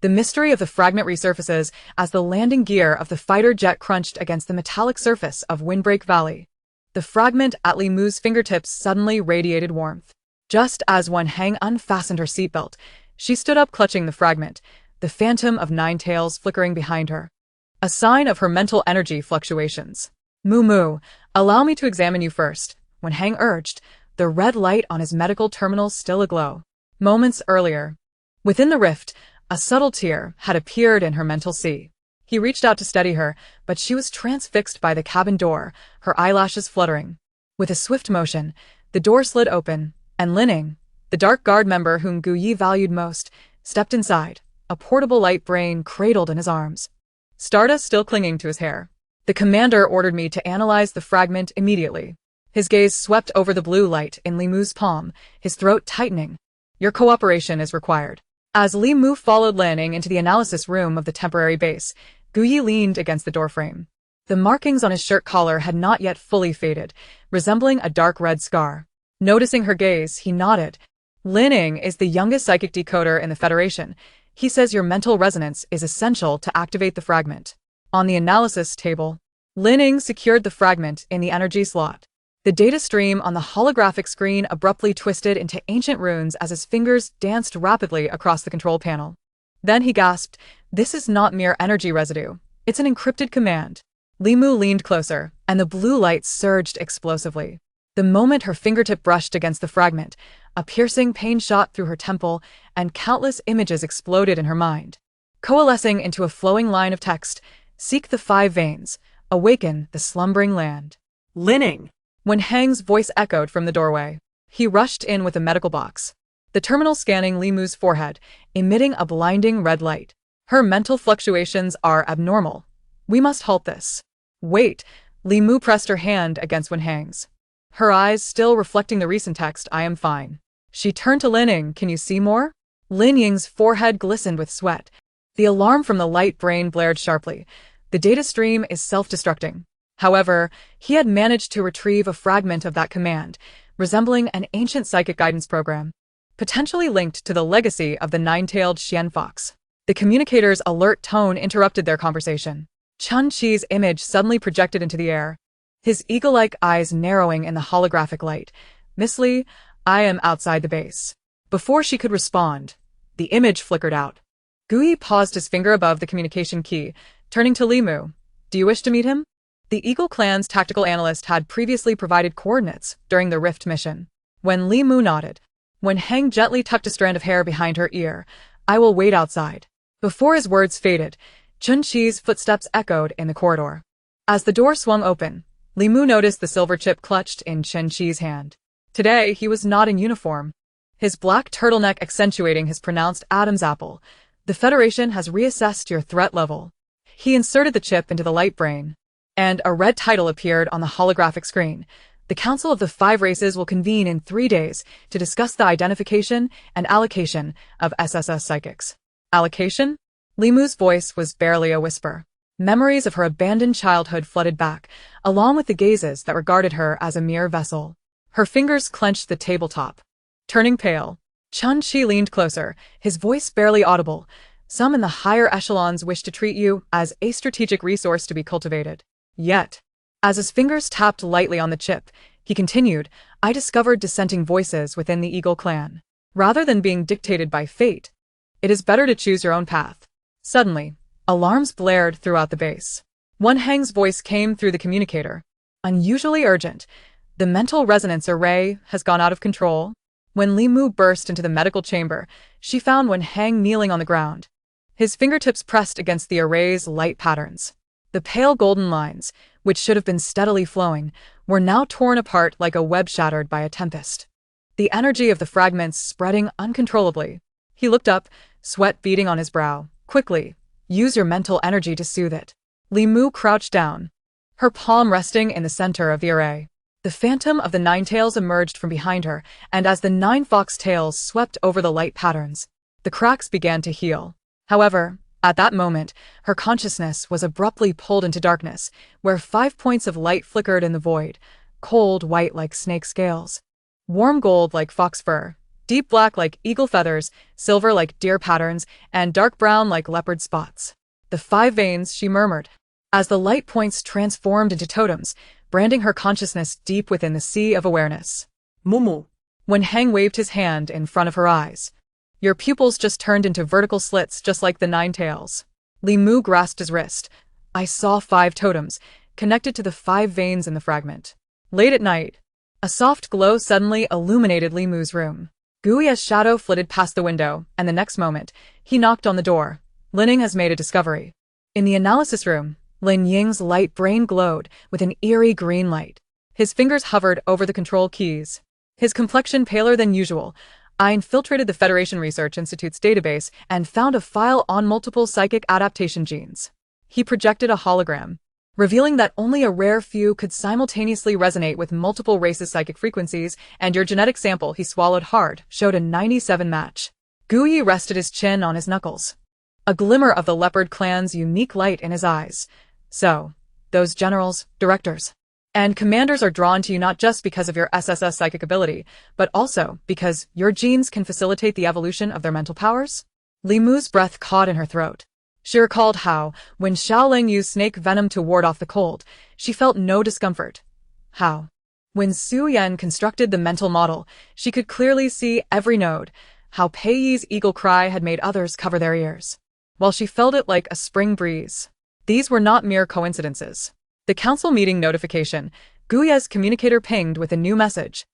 The mystery of the fragment resurfaces as the landing gear of the fighter jet crunched against the metallic surface of Windbreak Valley. The fragment at Li Mu's fingertips suddenly radiated warmth. Just as Wenhang unfastened her seatbelt, she stood up clutching the fragment, the phantom of 9 tails flickering behind her. A sign of her mental energy fluctuations. Mu, allow me to examine you first, Wenhang urged, the red light on his medical terminal still aglow. Moments earlier, within the rift, a subtle tear had appeared in her mental sea. He reached out to steady her, but she was transfixed by the cabin door, her eyelashes fluttering. With a swift motion, the door slid open, and Lining, the dark guard member whom Gu Yi valued most, stepped inside, a portable light brain cradled in his arms. Stardust still clinging to his hair. The commander ordered me to analyze the fragment immediately. His gaze swept over the blue light in Li Mu's palm, his throat tightening. Your cooperation is required. As Li Mu followed Lining into the analysis room of the temporary base, Gu Yi leaned against the doorframe. The markings on his shirt collar had not yet fully faded, resembling a dark red scar. Noticing her gaze, he nodded. Lining is the youngest psychic decoder in the Federation. He says your mental resonance is essential to activate the fragment. On the analysis table, Lining secured the fragment in the energy slot. The data stream on the holographic screen abruptly twisted into ancient runes as his fingers danced rapidly across the control panel. Then he gasped, "This is not mere energy residue. It's an encrypted command." Li Mu leaned closer, and the blue light surged explosively. The moment her fingertip brushed against the fragment, a piercing pain shot through her temple, and countless images exploded in her mind. Coalescing into a flowing line of text, "Seek the 5 veins. Awaken the slumbering land." Lining! Wenhang's voice echoed from the doorway. He rushed in with a medical box, the terminal scanning Li Mu's forehead, emitting a blinding red light. Her mental fluctuations are abnormal. We must halt this. Wait, Li Mu pressed her hand against Wenhang's. Her eyes still reflecting the recent text, "I am fine." She turned to Lining, "Can you see more?" Lin Ying's forehead glistened with sweat. The alarm from the light brain blared sharply. The data stream is self-destructing. However, he had managed to retrieve a fragment of that command, resembling an ancient psychic guidance program, potentially linked to the legacy of the 9-tailed Xian fox. The communicator's alert tone interrupted their conversation. Chun Chi's image suddenly projected into the air, his eagle-like eyes narrowing in the holographic light. "Miss Li, I am outside the base." Before she could respond, the image flickered out. Gui paused his finger above the communication key, turning to Li Mu. "Do you wish to meet him?" The Eagle Clan's tactical analyst had previously provided coordinates during the Rift mission. When Li Mu nodded, Wenhang gently tucked a strand of hair behind her ear. "I will wait outside." Before his words faded, Chun Chi's footsteps echoed in the corridor. As the door swung open, Li Mu noticed the silver chip clutched in Chun Chi's hand. Today, he was not in uniform, his black turtleneck accentuating his pronounced Adam's apple. "The Federation has reassessed your threat level." He inserted the chip into the light brain, and a red title appeared on the holographic screen. "The Council of the 5 Races will convene in 3 days to discuss the identification and allocation of SSS psychics." Allocation? Li Mu's voice was barely a whisper. Memories of her abandoned childhood flooded back, along with the gazes that regarded her as a mere vessel. Her fingers clenched the tabletop. Turning pale, Chun Chi leaned closer, his voice barely audible. "Some in the higher echelons wish to treat you as a strategic resource to be cultivated. Yet," as his fingers tapped lightly on the chip, he continued, "I discovered dissenting voices within the Eagle Clan. Rather than being dictated by fate, it is better to choose your own path." Suddenly, alarms blared throughout the base. Wenhang's voice came through the communicator. "Unusually urgent. The mental resonance array has gone out of control. When Li Mu burst into the medical chamber, she found Wen Hang kneeling on the ground, his fingertips pressed against the array's light patterns. The pale golden lines, which should have been steadily flowing, were now torn apart like a web shattered by a tempest. The energy of the fragments spreading uncontrollably. He looked up, sweat beading on his brow. Quickly, use your mental energy to soothe it. Li Mu crouched down, her palm resting in the center of the array. The phantom of the nine tails emerged from behind her, and as the 9 fox tails swept over the light patterns, the cracks began to heal. However, at that moment, her consciousness was abruptly pulled into darkness, where 5 points of light flickered in the void, cold white like snake scales, warm gold like fox fur, deep black like eagle feathers, silver like deer patterns, and dark brown like leopard spots. The 5 veins, she murmured, as the light points transformed into totems, branding her consciousness deep within the sea of awareness. Mumu. When Hang waved his hand in front of her eyes, your pupils just turned into vertical slits just like the 9 tails. Li Mu grasped his wrist. I saw 5 totems, connected to the 5 veins in the fragment. Late at night, a soft glow suddenly illuminated Li Mu's room. Gui's shadow flitted past the window, and the next moment, he knocked on the door. Lining has made a discovery. In the analysis room, Lin Ying's light brain glowed with an eerie green light. His fingers hovered over the control keys. His complexion paler than usual. I infiltrated the Federation Research Institute's database and found a file on multiple psychic adaptation genes. He projected a hologram, revealing that only a rare few could simultaneously resonate with multiple races' psychic frequencies, and your genetic sample, he swallowed hard, showed a 97 match. Gui rested his chin on his knuckles, a glimmer of the leopard clan's unique light in his eyes. So, those generals, directors, and commanders are drawn to you not just because of your SSS psychic ability, but also because your genes can facilitate the evolution of their mental powers? Li Mu's breath caught in her throat. She recalled how, when Xiaoling used snake venom to ward off the cold, she felt no discomfort. How, when Su Yan constructed the mental model, she could clearly see every node, how Pei Yi's eagle cry had made others cover their ears, while she felt it like a spring breeze. These were not mere coincidences. The council meeting notification, Gui's communicator pinged with a new message.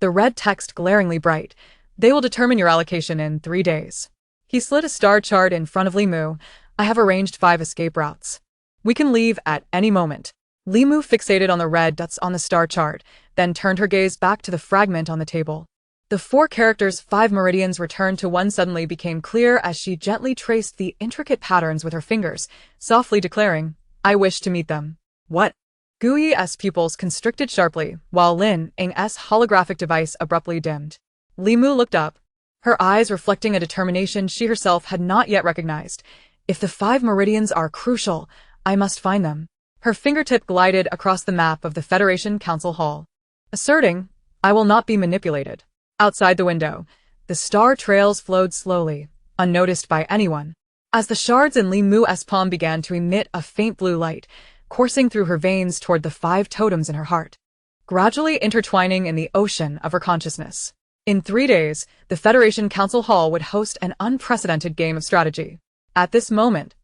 The red text glaringly bright. They will determine your allocation in 3 days. He slid a star chart in front of Li Mu. I have arranged 5 escape routes. We can leave at any moment. Li Mu fixated on the red dots on the star chart, then turned her gaze back to the fragment on the table. The 4 characters' 5 meridians returned to 1 suddenly became clear as she gently traced the intricate patterns with her fingers, softly declaring, I wish to meet them. What? Gui's pupils constricted sharply, while Lin Ying's holographic device abruptly dimmed. Li Mu looked up, her eyes reflecting a determination she herself had not yet recognized. If the 5 meridians are crucial, I must find them. Her fingertip glided across the map of the Federation Council Hall, asserting, I will not be manipulated. Outside the window, the star trails flowed slowly, unnoticed by anyone, as the shards in Li Mu's palm began to emit a faint blue light, coursing through her veins toward the 5 totems in her heart, gradually intertwining in the ocean of her consciousness. In 3 days, the Federation Council Hall would host an unprecedented game of strategy. At this moment,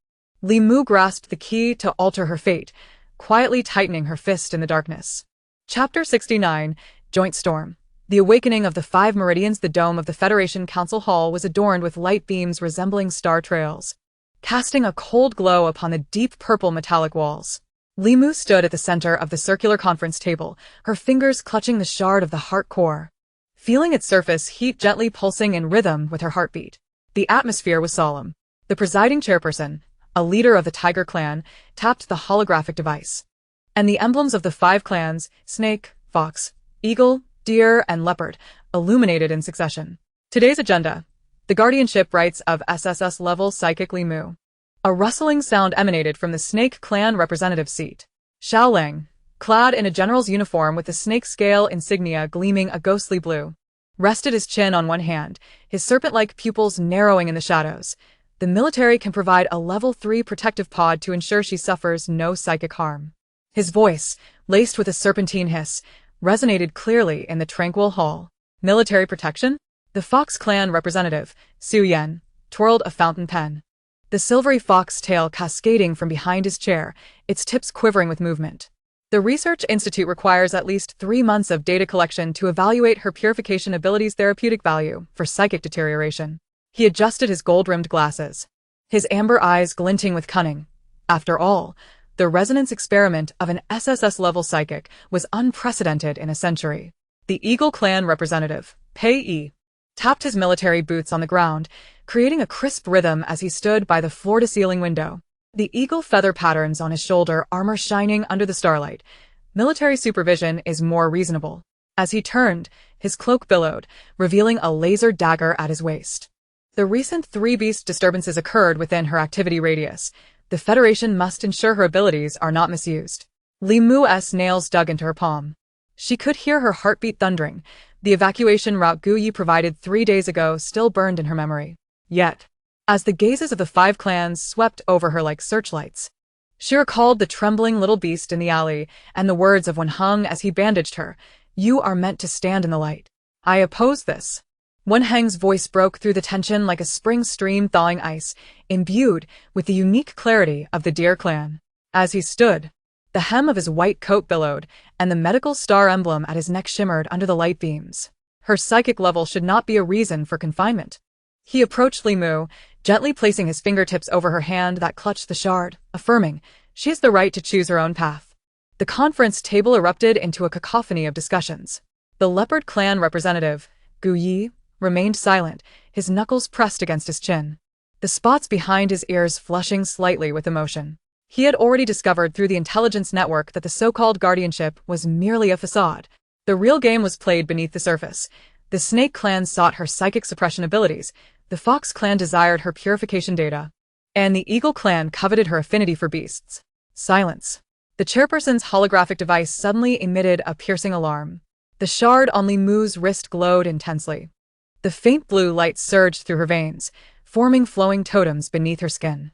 Li Mu grasped the key to alter her fate, quietly tightening her fist in the darkness. Chapter 69, Joint Storm. The awakening of the 5 meridians. The dome of the Federation Council Hall was adorned with light beams resembling star trails, casting a cold glow upon the deep purple metallic walls. Li Mu stood at the center of the circular conference table, her fingers clutching the shard of the heart core, feeling its surface heat gently pulsing in rhythm with her heartbeat. The atmosphere was solemn. The presiding chairperson, a leader of the Tiger clan, tapped the holographic device, and the emblems of the 5 clans, snake, fox, eagle, deer, and leopard, illuminated in succession. Today's agenda: the guardianship rights of SSS-level psychic Li Mu. A rustling sound emanated from the snake clan representative's seat. Xiaoling, clad in a general's uniform with the snake scale insignia gleaming a ghostly blue, rested his chin on one hand, his serpent-like pupils narrowing in the shadows. The military can provide a level 3 protective pod to ensure she suffers no psychic harm. His voice, laced with a serpentine hiss, resonated clearly in the tranquil hall. Military protection? The Fox clan representative, Su Yan, twirled a fountain pen, the silvery fox tail cascading from behind his chair, its tips quivering with movement. The research institute requires at least 3 months of data collection to evaluate her purification ability's therapeutic value for psychic deterioration. He adjusted his gold-rimmed glasses, his amber eyes glinting with cunning. After all, the resonance experiment of an SSS-level psychic was unprecedented in a century. The Eagle Clan representative, Pei, tapped his military boots on the ground, creating a crisp rhythm as he stood by the floor-to-ceiling window. The eagle feather patterns on his shoulder armor shining under the starlight. Military supervision is more reasonable. As he turned, his cloak billowed, revealing a laser dagger at his waist. The recent three-beast disturbances occurred within her activity radius. The Federation must ensure her abilities are not misused. Li Mu's nails dug into her palm. She could hear her heartbeat thundering. The evacuation route Gu Yi provided 3 days ago still burned in her memory. Yet, as the gazes of the 5 clans swept over her like searchlights, she recalled the trembling little beast in the alley and the words of Wen Heng as he bandaged her. "You are meant to stand in the light. I oppose this." Wen Heng's voice broke through the tension like a spring stream thawing ice, imbued with the unique clarity of the Deer clan. As he stood, the hem of his white coat billowed, and the medical star emblem at his neck shimmered under the light beams. Her psychic level should not be a reason for confinement. He approached Li Mu, gently placing his fingertips over her hand that clutched the shard, affirming, "She has the right to choose her own path." The conference table erupted into a cacophony of discussions. The Leopard clan representative, Gu Yi, remained silent, his knuckles pressed against his chin, the spots behind his ears flushing slightly with emotion. He had already discovered through the intelligence network that the so-called guardianship was merely a facade. The real game was played beneath the surface. The Snake clan sought her psychic suppression abilities, the Fox clan desired her purification data, and the Eagle clan coveted her affinity for beasts. Silence. The chairperson's holographic device suddenly emitted a piercing alarm. The shard on Li Mu's wrist glowed intensely. The faint blue light surged through her veins, forming flowing totems beneath her skin.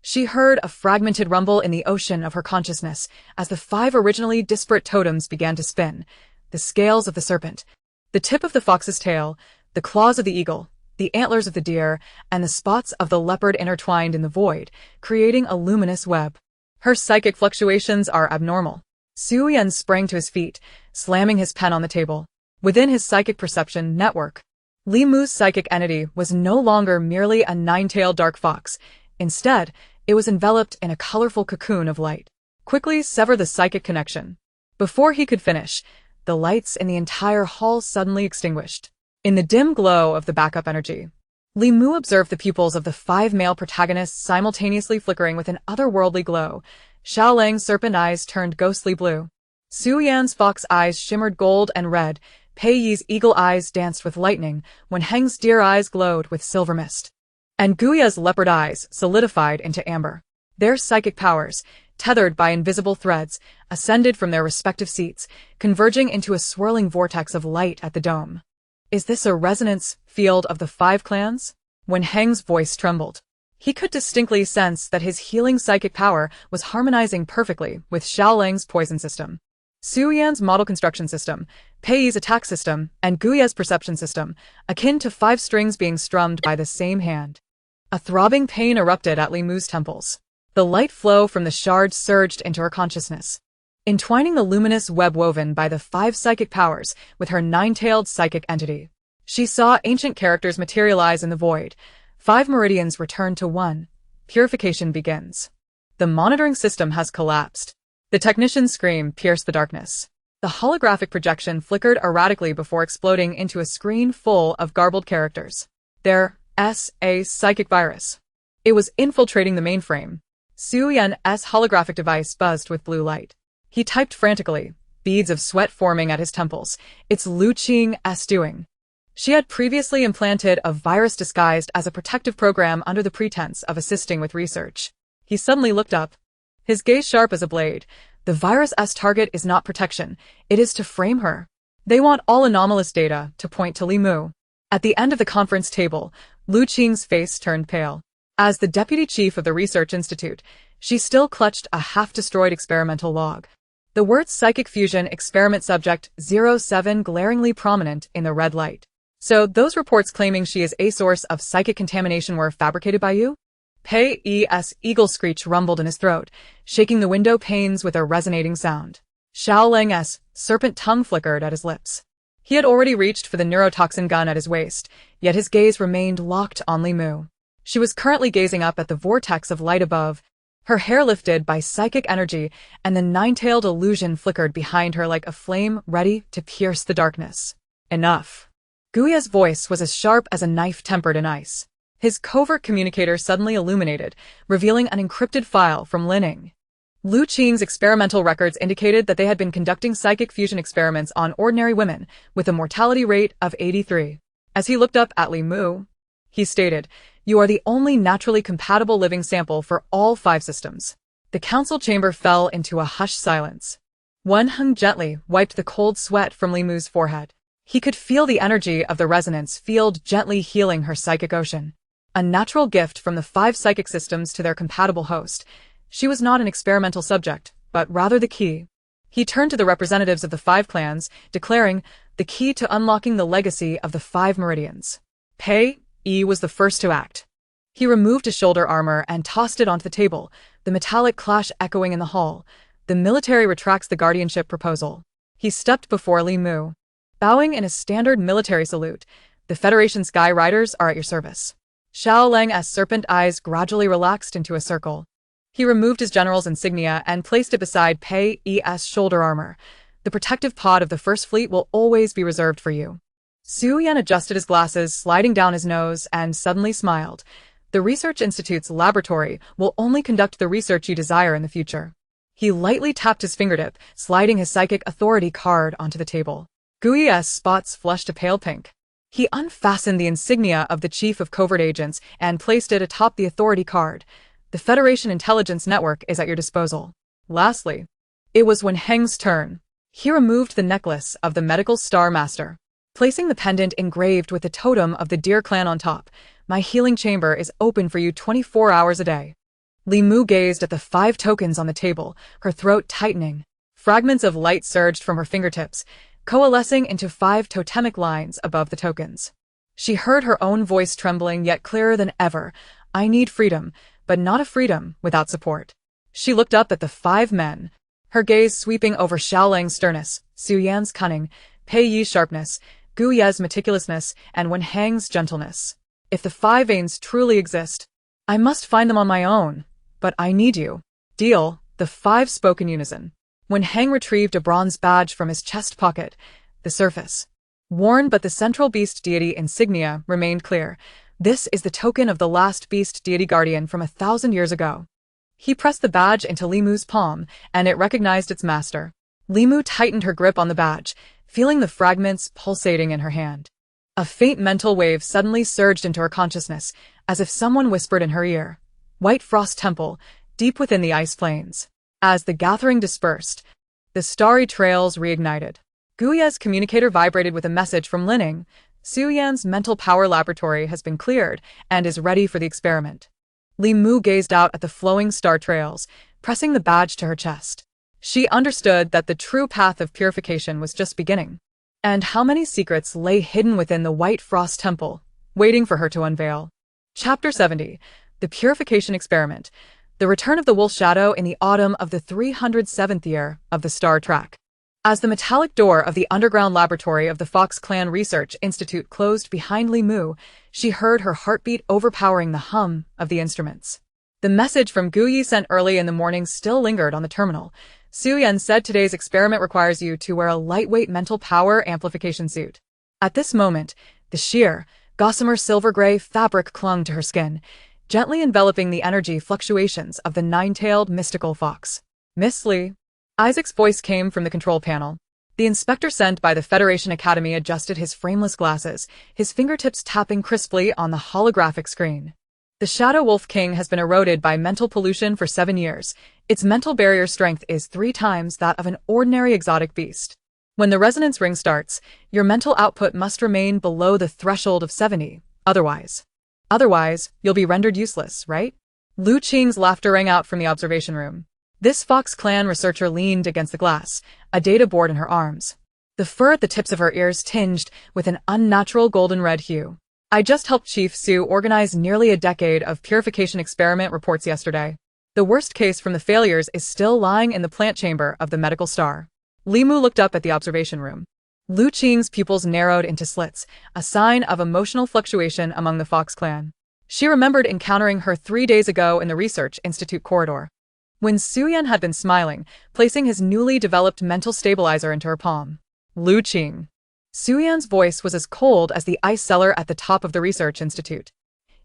She heard a fragmented rumble in the ocean of her consciousness as the 5 originally disparate totems began to spin. The scales of the serpent, the tip of the fox's tail, the claws of the eagle, the antlers of the deer, and the spots of the leopard intertwined in the void, creating a luminous web. Her psychic fluctuations are abnormal. Su Yan sprang to his feet, slamming his pen on the table. Within his psychic perception network, Li Mu's psychic entity was no longer merely a 9-tailed dark fox. Instead, it was enveloped in a colorful cocoon of light. Quickly sever the psychic connection. Before he could finish, the lights in the entire hall suddenly extinguished. In the dim glow of the backup energy, Li Mu observed the pupils of the 5 male protagonists simultaneously flickering with an otherworldly glow. Xiao Lang's serpent eyes turned ghostly blue. Su Yan's fox eyes shimmered gold and red. Pei Yi's eagle eyes danced with lightning, when Heng's deer eyes glowed with silver mist. And Guya's leopard eyes solidified into amber. Their psychic powers, tethered by invisible threads, ascended from their respective seats, converging into a swirling vortex of light at the dome. "Is this a resonance field of the 5 clans?" When Heng's voice trembled, he could distinctly sense that his healing psychic power was harmonizing perfectly with Xiao Lang's poison system, Su Yan's model construction system, Pei Yi's attack system, and Guya's perception system, akin to 5 strings being strummed by the same hand. A throbbing pain erupted at Li Mu's temples. The light flow from the shard surged into her consciousness, entwining the luminous web woven by the 5 psychic powers with her 9-tailed psychic entity. She saw ancient characters materialize in the void. 5 meridians returned to 1. Purification begins. The monitoring system has collapsed. The technician's scream pierced the darkness. The holographic projection flickered erratically before exploding into a screen full of garbled characters. There's a psychic virus. It was infiltrating the mainframe. Su Yan's holographic device buzzed with blue light. He typed frantically, beads of sweat forming at his temples. "It's Lu Qing's doing." She had previously implanted a virus disguised as a protective program under the pretense of assisting with research. He suddenly looked up, his gaze sharp as a blade. The virus's target is not protection, it is to frame her. They want all anomalous data to point to Li Mu. At the end of the conference table, Lu Qing's face turned pale. As the deputy chief of the research institute, she still clutched a half-destroyed experimental log. The words psychic fusion experiment subject 07 glaringly prominent in the red light. "So those reports claiming she is a source of psychic contamination were fabricated by you?" Pei Yi's eagle screech rumbled in his throat, shaking the window panes with a resonating sound. Xiaoling's serpent tongue flickered at his lips. He had already reached for the neurotoxin gun at his waist, yet his gaze remained locked on Li Mu. She was currently gazing up at the vortex of light above, her hair lifted by psychic energy, and the nine-tailed illusion flickered behind her like a flame ready to pierce the darkness. Enough. Gui's voice was as sharp as a knife tempered in ice. His covert communicator suddenly illuminated, revealing an encrypted file from Lining. Lu Qing's experimental records indicated that they had been conducting psychic fusion experiments on ordinary women, with a mortality rate of 83. As he looked up at Li Mu, he stated, "You are the only naturally compatible living sample for all 5 systems." The council chamber fell into a hushed silence. Wen Heng gently wiped the cold sweat from Li Mu's forehead. He could feel the energy of the resonance field gently healing her psychic ocean. A natural gift from the 5 psychic systems to their compatible host. She was not an experimental subject, but rather the key. He turned to the representatives of the 5 clans, declaring, the key to unlocking the legacy of the 5 meridians. Pei Yi was the first to act. He removed his shoulder armor and tossed it onto the table, the metallic clash echoing in the hall. The military retracts the guardianship proposal. He stepped before Li Mu. Bowing in a standard military salute, the Federation Sky Riders are at your service. Xiaoling's serpent eyes gradually relaxed into a circle. He removed his general's insignia and placed it beside Pei Yi's shoulder armor. The protective pod of the First Fleet will always be reserved for you. Su Yan adjusted his glasses, sliding down his nose, and suddenly smiled. The Research Institute's laboratory will only conduct the research you desire in the future. He lightly tapped his fingertip, sliding his psychic authority card onto the table. Gui's spots flushed a pale pink. He unfastened the insignia of the Chief of Covert Agents and placed it atop the authority card. The Federation Intelligence Network is at your disposal. Lastly, it was Wen Heng's turn. He removed the necklace of the Medical Star Master, placing the pendant engraved with the totem of the Deer Clan on top. My healing chamber is open for you 24 hours a day. Li Mu gazed at the 5 tokens on the table, her throat tightening. Fragments of light surged from her fingertips, coalescing into 5 totemic lines above the tokens. She heard her own voice trembling yet clearer than ever. I need freedom, but not a freedom without support. She looked up at the 5 men, her gaze sweeping over Xiaoling's sternness, Su Yan's cunning, Pei Yi's sharpness, Gu Ye's meticulousness, and Wen Heng's gentleness. If the 5 veins truly exist, I must find them on my own. But I need you. Deal, the 5 spoke in unison. Wen Heng retrieved a bronze badge from his chest pocket. The surface, worn but the central beast deity insignia, remained clear. This is the token of the last beast deity guardian from 1,000 years ago. He pressed the badge into Li Mu's palm, and it recognized its master. Li Mu tightened her grip on the badge, feeling the fragments pulsating in her hand. A faint mental wave suddenly surged into her consciousness, as if someone whispered in her ear. White Frost Temple, deep within the ice plains. As the gathering dispersed, the starry trails reignited. Gui's communicator vibrated with a message from Lining. Su Yan's mental power laboratory has been cleared and is ready for the experiment. Li Mu gazed out at the flowing star trails, pressing the badge to her chest. She understood that the true path of purification was just beginning. And how many secrets lay hidden within the White Frost Temple, waiting for her to unveil. Chapter 70. The Purification Experiment. The return of the Wolf Shadow in the autumn of the 307th year of the Star Track. As the metallic door of the underground laboratory of the Fox Clan Research Institute closed behind Li Mu, she heard her heartbeat overpowering the hum of the instruments. The message from Gu Yi sent early in the morning still lingered on the terminal. Su Yan said today's experiment requires you to wear a lightweight mental power amplification suit. At this moment, the sheer, gossamer silver-gray fabric clung to her skin, gently enveloping the energy fluctuations of the nine-tailed mystical fox. Miss Li. Isaac's voice came from the control panel. The inspector sent by the Federation Academy adjusted his frameless glasses, his fingertips tapping crisply on the holographic screen. The Shadow Wolf King has been eroded by mental pollution for 7 years. Its mental barrier strength is 3 times that of an ordinary exotic beast. When the resonance ring starts, your mental output must remain below the threshold of 70, otherwise, you'll be rendered useless, right? Lu Qing's laughter rang out from the observation room. This Fox Clan researcher leaned against the glass, a data board in her arms. The fur at the tips of her ears tinged with an unnatural golden-red hue. I just helped Chief Su organize nearly a decade of purification experiment reports yesterday. The worst case from the failures is still lying in the plant chamber of the Medical Star. Li Mu looked up at the observation room. Lu Qing's pupils narrowed into slits, a sign of emotional fluctuation among the Fox clan. She remembered encountering her 3 days ago in the Research Institute corridor, when Su Yan had been smiling, placing his newly developed mental stabilizer into her palm. Lu Qing. Su Yan's voice was as cold as the ice cellar at the top of the Research Institute.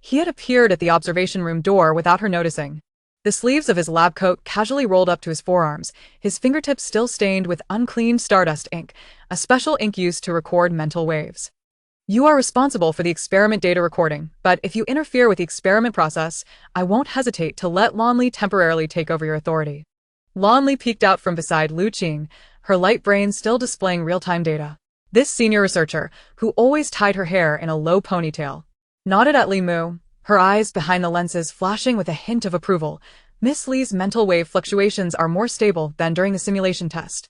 He had appeared at the observation room door without her noticing. The sleeves of his lab coat casually rolled up to his forearms, his fingertips still stained with unclean stardust ink, a special ink used to record mental waves. You are responsible for the experiment data recording, but if you interfere with the experiment process, I won't hesitate to let Lonli temporarily take over your authority. Lonli peeked out from beside Lu Qing, her light brain still displaying real-time data. This senior researcher, who always tied her hair in a low ponytail, nodded at Li Mu, her eyes behind the lenses flashing with a hint of approval. Miss Li's mental wave fluctuations are more stable than during the simulation test.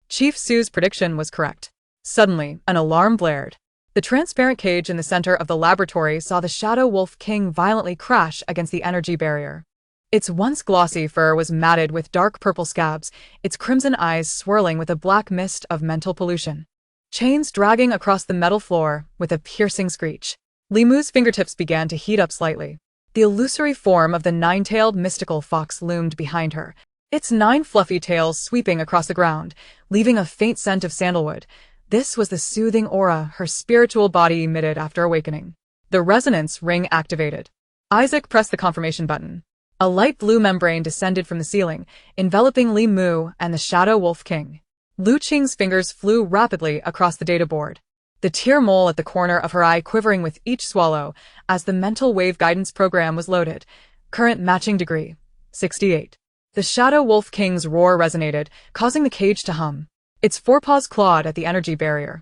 Chief Su's prediction was correct. Suddenly, an alarm blared. The transparent cage in the center of the laboratory saw the Shadow Wolf King violently crash against the energy barrier. Its once glossy fur was matted with dark purple scabs, its crimson eyes swirling with a black mist of mental pollution. Chains dragging across the metal floor with a piercing screech. Li Mu's fingertips began to heat up slightly. The illusory form of the nine-tailed mystical fox loomed behind her, its 9 fluffy tails sweeping across the ground, leaving a faint scent of sandalwood. This was the soothing aura her spiritual body emitted after awakening. The resonance ring activated. Isaac pressed the confirmation button. A light blue membrane descended from the ceiling, enveloping Li Mu and the Shadow Wolf King. Lu Qing's fingers flew rapidly across the data board, the tear mole at the corner of her eye quivering with each swallow as the mental wave guidance program was loaded. Current matching degree, 68. The Shadow Wolf King's roar resonated, causing the cage to hum. Its forepaws clawed at the energy barrier.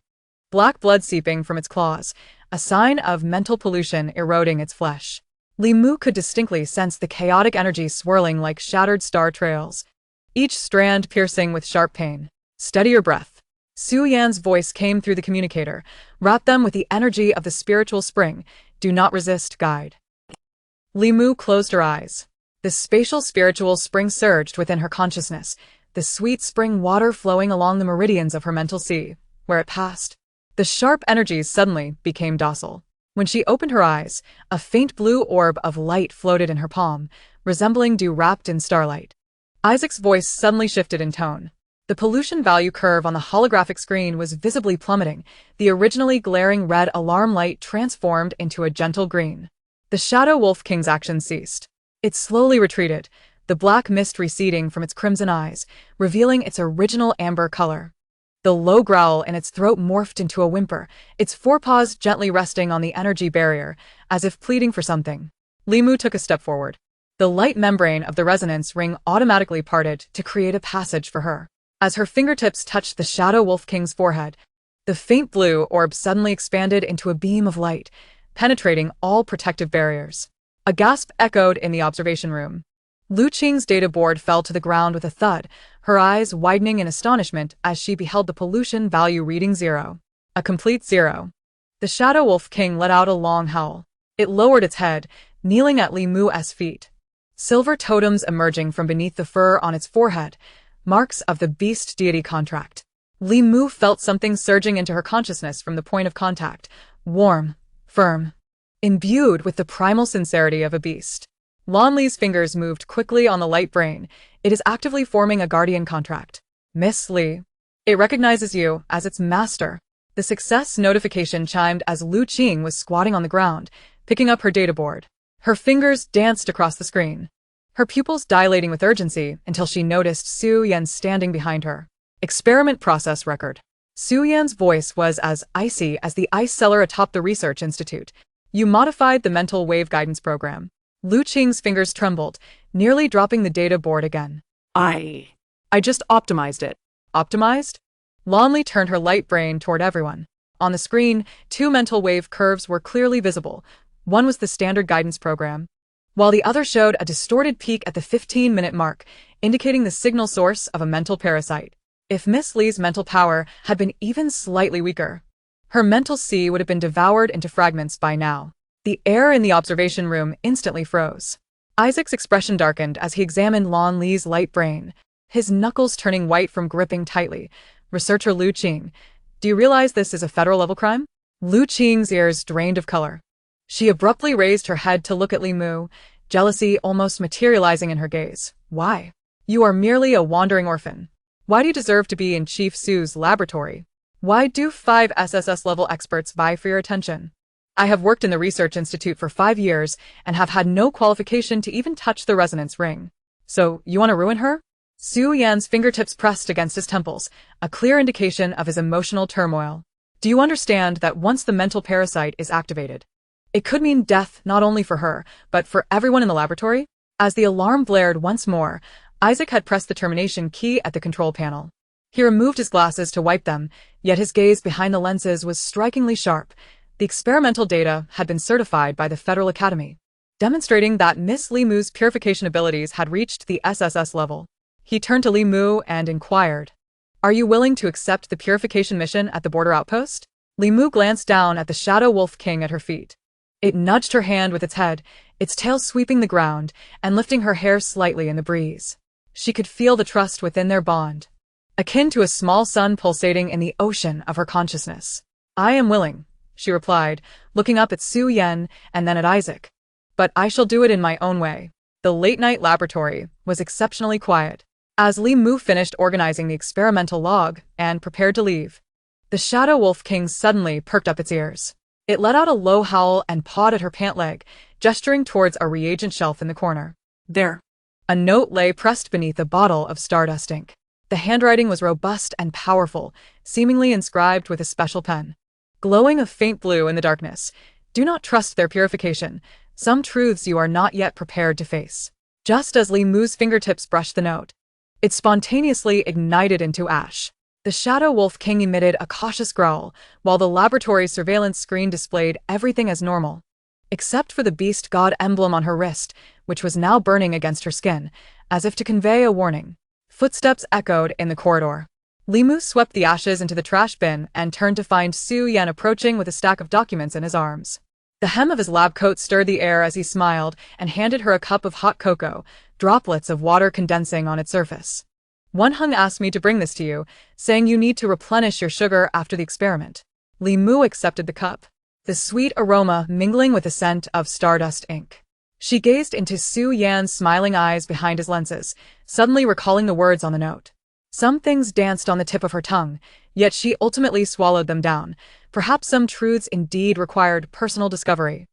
Black blood seeping from its claws, a sign of mental pollution eroding its flesh. Li Mu could distinctly sense the chaotic energy swirling like shattered star trails, each strand piercing with sharp pain. Steady your breath. Su Yan's voice came through the communicator. Wrap them with the energy of the spiritual spring. Do not resist, guide. Li Mu closed her eyes. The spatial spiritual spring surged within her consciousness, the sweet spring water flowing along the meridians of her mental sea. Where it passed, the sharp energies suddenly became docile. When she opened her eyes, a faint blue orb of light floated in her palm, resembling dew wrapped in starlight. Isaac's voice suddenly shifted in tone. The pollution value curve on the holographic screen was visibly plummeting, the originally glaring red alarm light transformed into a gentle green. The Shadow Wolf King's action ceased. It slowly retreated, the black mist receding from its crimson eyes, revealing its original amber color. The low growl in its throat morphed into a whimper, its forepaws gently resting on the energy barrier, as if pleading for something. Li Mu took a step forward. The light membrane of the resonance ring automatically parted to create a passage for her. As her fingertips touched the Shadow Wolf King's forehead, the faint blue orb suddenly expanded into a beam of light, penetrating all protective barriers. A gasp echoed in the observation room. Lu Qing's data board fell to the ground with a thud, her eyes widening in astonishment as she beheld the pollution value reading 0. A complete 0. The Shadow Wolf King let out a long howl. It lowered its head, kneeling at Li Mu's feet. Silver totems emerging from beneath the fur on its forehead, marks of the beast deity contract. Li Mu felt something surging into her consciousness from the point of contact, warm, firm, imbued with the primal sincerity of a beast. Lon Li's fingers moved quickly on the light brain. It is actively forming a guardian contract. Miss Li. It recognizes you as its master. The success notification chimed as Lu Qing was squatting on the ground, picking up her data board. Her fingers danced across the screen, her pupils dilating with urgency until she noticed Su Yan standing behind her. Experiment process record. Su Yan's voice was as icy as the ice cellar atop the Research Institute. You modified the mental wave guidance program. Lu Qing's fingers trembled, nearly dropping the data board again. I just optimized it. Optimized? Lon Li turned her light brain toward everyone. On the screen, 2 mental wave curves were clearly visible. One was the standard guidance program, while the other showed a distorted peak at the 15-minute mark, indicating the signal source of a mental parasite. If Miss Li's mental power had been even slightly weaker, her mental sea would have been devoured into fragments by now. The air in the observation room instantly froze. Isaac's expression darkened as he examined Lon Li's light brain, his knuckles turning white from gripping tightly, Researcher Lu Qing. Do you realize this is a federal-level crime? Lu Qing's ears drained of color. She abruptly raised her head to look at Li Mu, jealousy almost materializing in her gaze. Why? You are merely a wandering orphan. Why do you deserve to be in Chief Su's laboratory? Why do 5 SSS-level experts vie for your attention? I have worked in the Research Institute for 5 years and have had no qualification to even touch the resonance ring. So, you want to ruin her? Su Yan's fingertips pressed against his temples, a clear indication of his emotional turmoil. Do you understand that once the mental parasite is activated, it could mean death not only for her, but for everyone in the laboratory? As the alarm blared once more, Isaac had pressed the termination key at the control panel. He removed his glasses to wipe them, yet his gaze behind the lenses was strikingly sharp. The experimental data had been certified by the Federal Academy, demonstrating that Miss Li Mu's purification abilities had reached the SSS level. He turned to Li Mu and inquired, "Are you willing to accept the purification mission at the border outpost?" Li Mu glanced down at the Shadow Wolf King at her feet. It nudged her hand with its head, its tail sweeping the ground and lifting her hair slightly in the breeze. She could feel the trust within their bond, akin to a small sun pulsating in the ocean of her consciousness. "I am willing," she replied, looking up at Su Yan and then at Isaac. "But I shall do it in my own way." The late-night laboratory was exceptionally quiet. As Li Mu finished organizing the experimental log and prepared to leave, the Shadow Wolf King suddenly perked up its ears. It let out a low howl and pawed at her pant leg, gesturing towards a reagent shelf in the corner. There. A note lay pressed beneath a bottle of Stardust ink. The handwriting was robust and powerful, seemingly inscribed with a special pen. Glowing a faint blue in the darkness, "Do not trust their purification. Some truths you are not yet prepared to face." Just as Li Mu's fingertips brushed the note, it spontaneously ignited into ash. The Shadow Wolf King emitted a cautious growl, while the laboratory surveillance screen displayed everything as normal, except for the beast god emblem on her wrist, which was now burning against her skin, as if to convey a warning. Footsteps echoed in the corridor. Li Mu swept the ashes into the trash bin and turned to find Su Yan approaching with a stack of documents in his arms. The hem of his lab coat stirred the air as he smiled and handed her a cup of hot cocoa, droplets of water condensing on its surface. "One Hung asked me to bring this to you, saying you need to replenish your sugar after the experiment." Li Mu accepted the cup, the sweet aroma mingling with the scent of Stardust ink. She gazed into Su Yan's smiling eyes behind his lenses, suddenly recalling the words on the note. Some things danced on the tip of her tongue, yet she ultimately swallowed them down. Perhaps some truths indeed required personal discovery.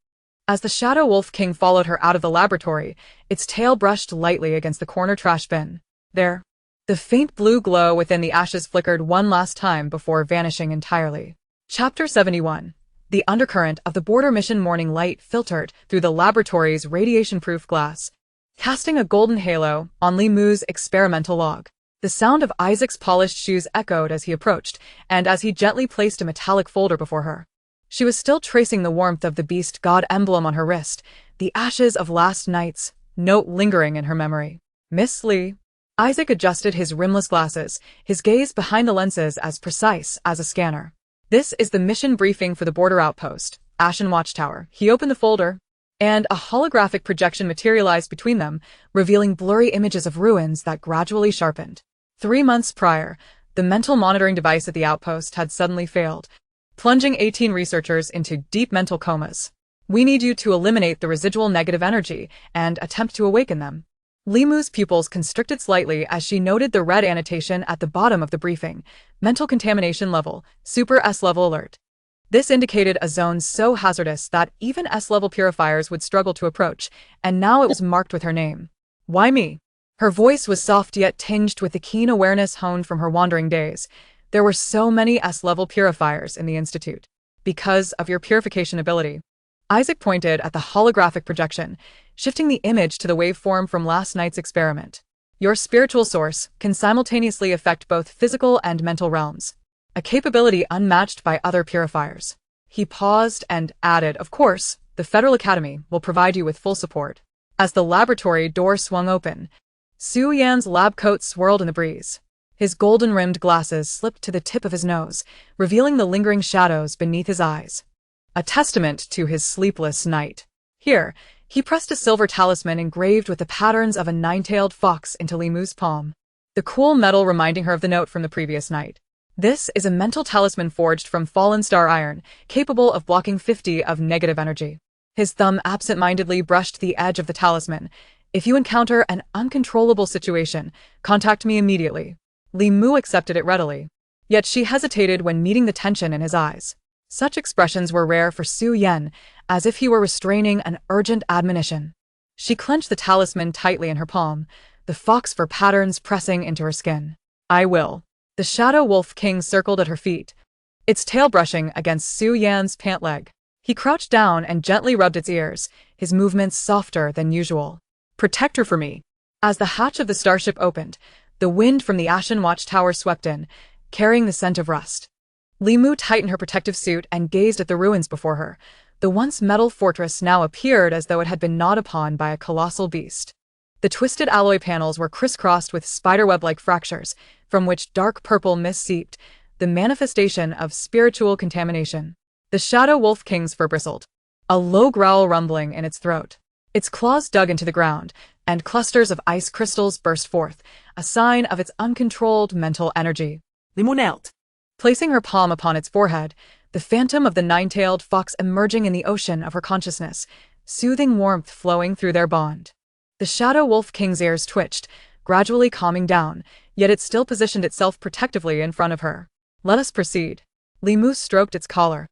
As the Shadow Wolf King followed her out of the laboratory, its tail brushed lightly against the corner trash bin. There, the faint blue glow within the ashes flickered one last time before vanishing entirely. Chapter 71. The undercurrent of the border mission morning light filtered through the laboratory's radiation-proof glass, casting a golden halo on Li Mu's experimental log. The sound of Isaac's polished shoes echoed as he approached, and as he gently placed a metallic folder before her. She was still tracing the warmth of the beast god emblem on her wrist, the ashes of last night's note lingering in her memory. "Miss Li." Isaac adjusted his rimless glasses, his gaze behind the lenses as precise as a scanner. "This is the mission briefing for the border outpost, Ashen Watchtower." He opened the folder, and a holographic projection materialized between them, revealing blurry images of ruins that gradually sharpened. 3 months prior, the mental monitoring device at the outpost had suddenly failed, plunging 18 researchers into deep mental comas. "We need you to eliminate the residual negative energy and attempt to awaken them." Li Mu's pupils constricted slightly as she noted the red annotation at the bottom of the briefing: mental contamination level, super S-level alert. This indicated a zone so hazardous that even S-level purifiers would struggle to approach, and now it was marked with her name. "Why me?" Her voice was soft yet tinged with the keen awareness honed from her wandering days. "There were so many S-level purifiers in the Institute. Because of your purification ability." Isaac pointed at the holographic projection, shifting the image to the waveform from last night's experiment. "Your spiritual source can simultaneously affect both physical and mental realms, a capability unmatched by other purifiers." He paused and added, "Of course, the Federal Academy will provide you with full support." As the laboratory door swung open, Su Yan's lab coat swirled in the breeze. His golden-rimmed glasses slipped to the tip of his nose, revealing the lingering shadows beneath his eyes, a testament to his sleepless night. Here, he pressed a silver talisman engraved with the patterns of a nine-tailed fox into Li Mu's palm, the cool metal reminding her of the note from the previous night. This is a mental talisman forged from fallen star iron, capable of blocking 50 of negative energy. His thumb absent-mindedly brushed the edge of the talisman. If you encounter an uncontrollable situation, contact me immediately. Li Mu accepted it readily. Yet she hesitated when meeting the tension in his eyes. Such expressions were rare for Su Yan, as if he were restraining an urgent admonition. She clenched the talisman tightly in her palm, the fox fur patterns pressing into her skin. I will. The shadow wolf king circled at her feet, its tail brushing against Su Yan's pant leg. He crouched down and gently rubbed its ears, his movements softer than usual. Protect her for me. As the hatch of the starship opened, the wind from the Ashen Watchtower swept in, carrying the scent of rust. Li Mu tightened her protective suit and gazed at the ruins before her. The once metal fortress now appeared as though it had been gnawed upon by a colossal beast. The twisted alloy panels were crisscrossed with spiderweb-like fractures, from which dark purple mist seeped, the manifestation of spiritual contamination. The shadow wolf king's fur bristled, a low growl rumbling in its throat. Its claws dug into the ground, and clusters of ice crystals burst forth, a sign of its uncontrolled mental energy. Limonelt. Placing her palm upon its forehead, the phantom of the nine-tailed fox emerging in the ocean of her consciousness, soothing warmth flowing through their bond. The shadow wolf king's ears twitched, gradually calming down, yet it still positioned itself protectively in front of her. Let us proceed. Li Mu stroked its collar,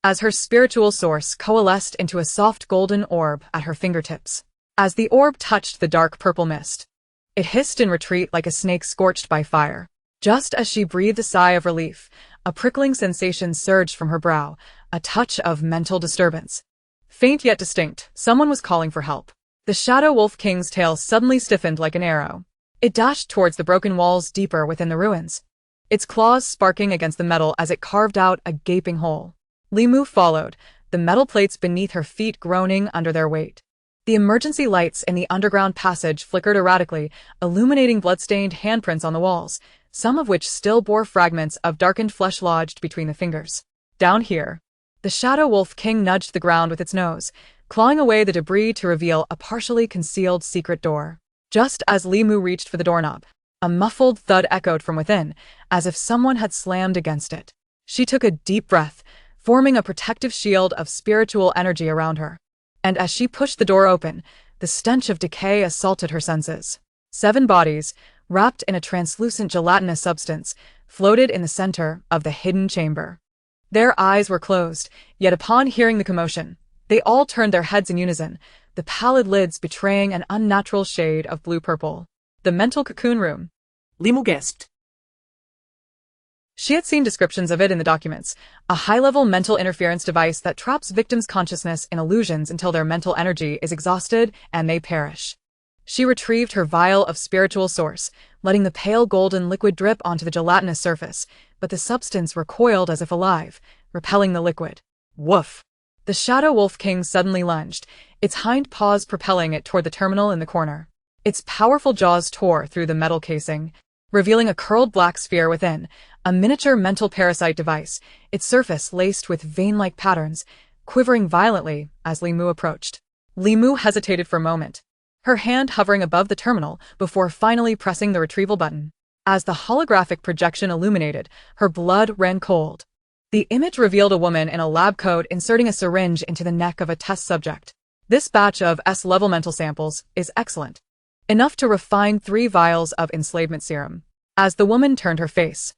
as her spiritual source coalesced into a soft golden orb at her fingertips. As the orb touched the dark purple mist, it hissed in retreat like a snake scorched by fire. Just as she breathed a sigh of relief, a prickling sensation surged from her brow, a touch of mental disturbance. Faint yet distinct, someone was calling for help. The shadow wolf king's tail suddenly stiffened like an arrow. It dashed towards the broken walls deeper within the ruins, its claws sparking against the metal as it carved out a gaping hole. Li Mu followed, the metal plates beneath her feet groaning under their weight. The emergency lights in the underground passage flickered erratically, illuminating blood-stained handprints on the walls, some of which still bore fragments of darkened flesh lodged between the fingers. Down here. The shadow wolf king nudged the ground with its nose, clawing away the debris to reveal a partially concealed secret door. Just as Li Mu reached for the doorknob, a muffled thud echoed from within, as if someone had slammed against it. She took a deep breath, forming a protective shield of spiritual energy around her. And as she pushed the door open, the stench of decay assaulted her senses. 7 bodies, wrapped in a translucent gelatinous substance, floated in the center of the hidden chamber. Their eyes were closed, yet upon hearing the commotion, they all turned their heads in unison, the pallid lids betraying an unnatural shade of blue-purple. The mental cocoon room. Li Mu gasped. She had seen descriptions of it in the documents, a high-level mental interference device that traps victims' consciousness in illusions until their mental energy is exhausted and they perish. She retrieved her vial of spiritual source, letting the pale golden liquid drip onto the gelatinous surface, but the substance recoiled as if alive, repelling the liquid. Woof! The shadow wolf king suddenly lunged, its hind paws propelling it toward the terminal in the corner. Its powerful jaws tore through the metal casing, revealing a curled black sphere within, a miniature mental parasite device, its surface laced with vein-like patterns, quivering violently as Li Mu approached. Li Mu hesitated for a moment, her hand hovering above the terminal before finally pressing the retrieval button. As the holographic projection illuminated, her blood ran cold. The image revealed a woman in a lab coat inserting a syringe into the neck of a test subject. This batch of S-level mental samples is excellent, enough to refine 3 vials of enslavement serum. As the woman turned her face,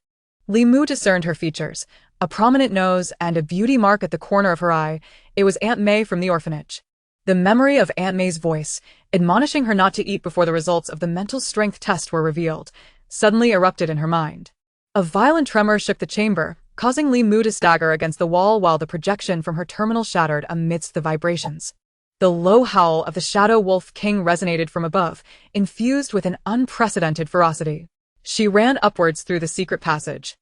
Li Mu discerned her features, a prominent nose and a beauty mark at the corner of her eye. It was Aunt May from the orphanage. The memory of Aunt May's voice, admonishing her not to eat before the results of the mental strength test were revealed, suddenly erupted in her mind. A violent tremor shook the chamber, causing Li Mu to stagger against the wall while the projection from her terminal shattered amidst the vibrations. The low howl of the shadow wolf king resonated from above, infused with an unprecedented ferocity. She ran upwards through the secret passage,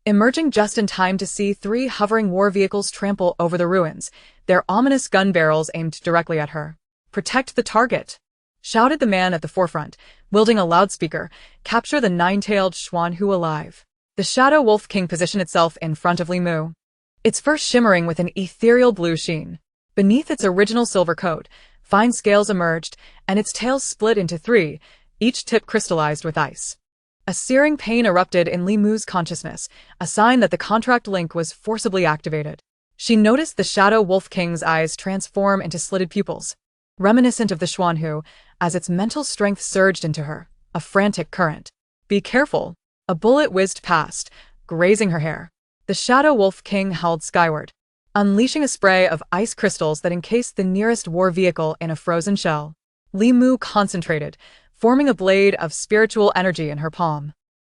emerging just in time to see 3 hovering war vehicles trample over the ruins, their ominous gun barrels aimed directly at her. "Protect the target!" shouted the man at the forefront, wielding a loudspeaker. "Capture the 9-tailed Xuanhu alive." The shadow wolf king positioned itself in front of Li Mu, its fur shimmering with an ethereal blue sheen. Beneath its original silver coat, fine scales emerged, and its tail split into 3, each tip crystallized with ice. A searing pain erupted in Li Mu's consciousness, a sign that the contract link was forcibly activated. She noticed the Shadow Wolf King's eyes transform into slitted pupils, reminiscent of the Xuanhu, as its mental strength surged into her, a frantic current. "Be careful!" A bullet whizzed past, grazing her hair. The Shadow Wolf King howled skyward, unleashing a spray of ice crystals that encased the nearest war vehicle in a frozen shell. Li Mu concentrated, forming a blade of spiritual energy in her palm.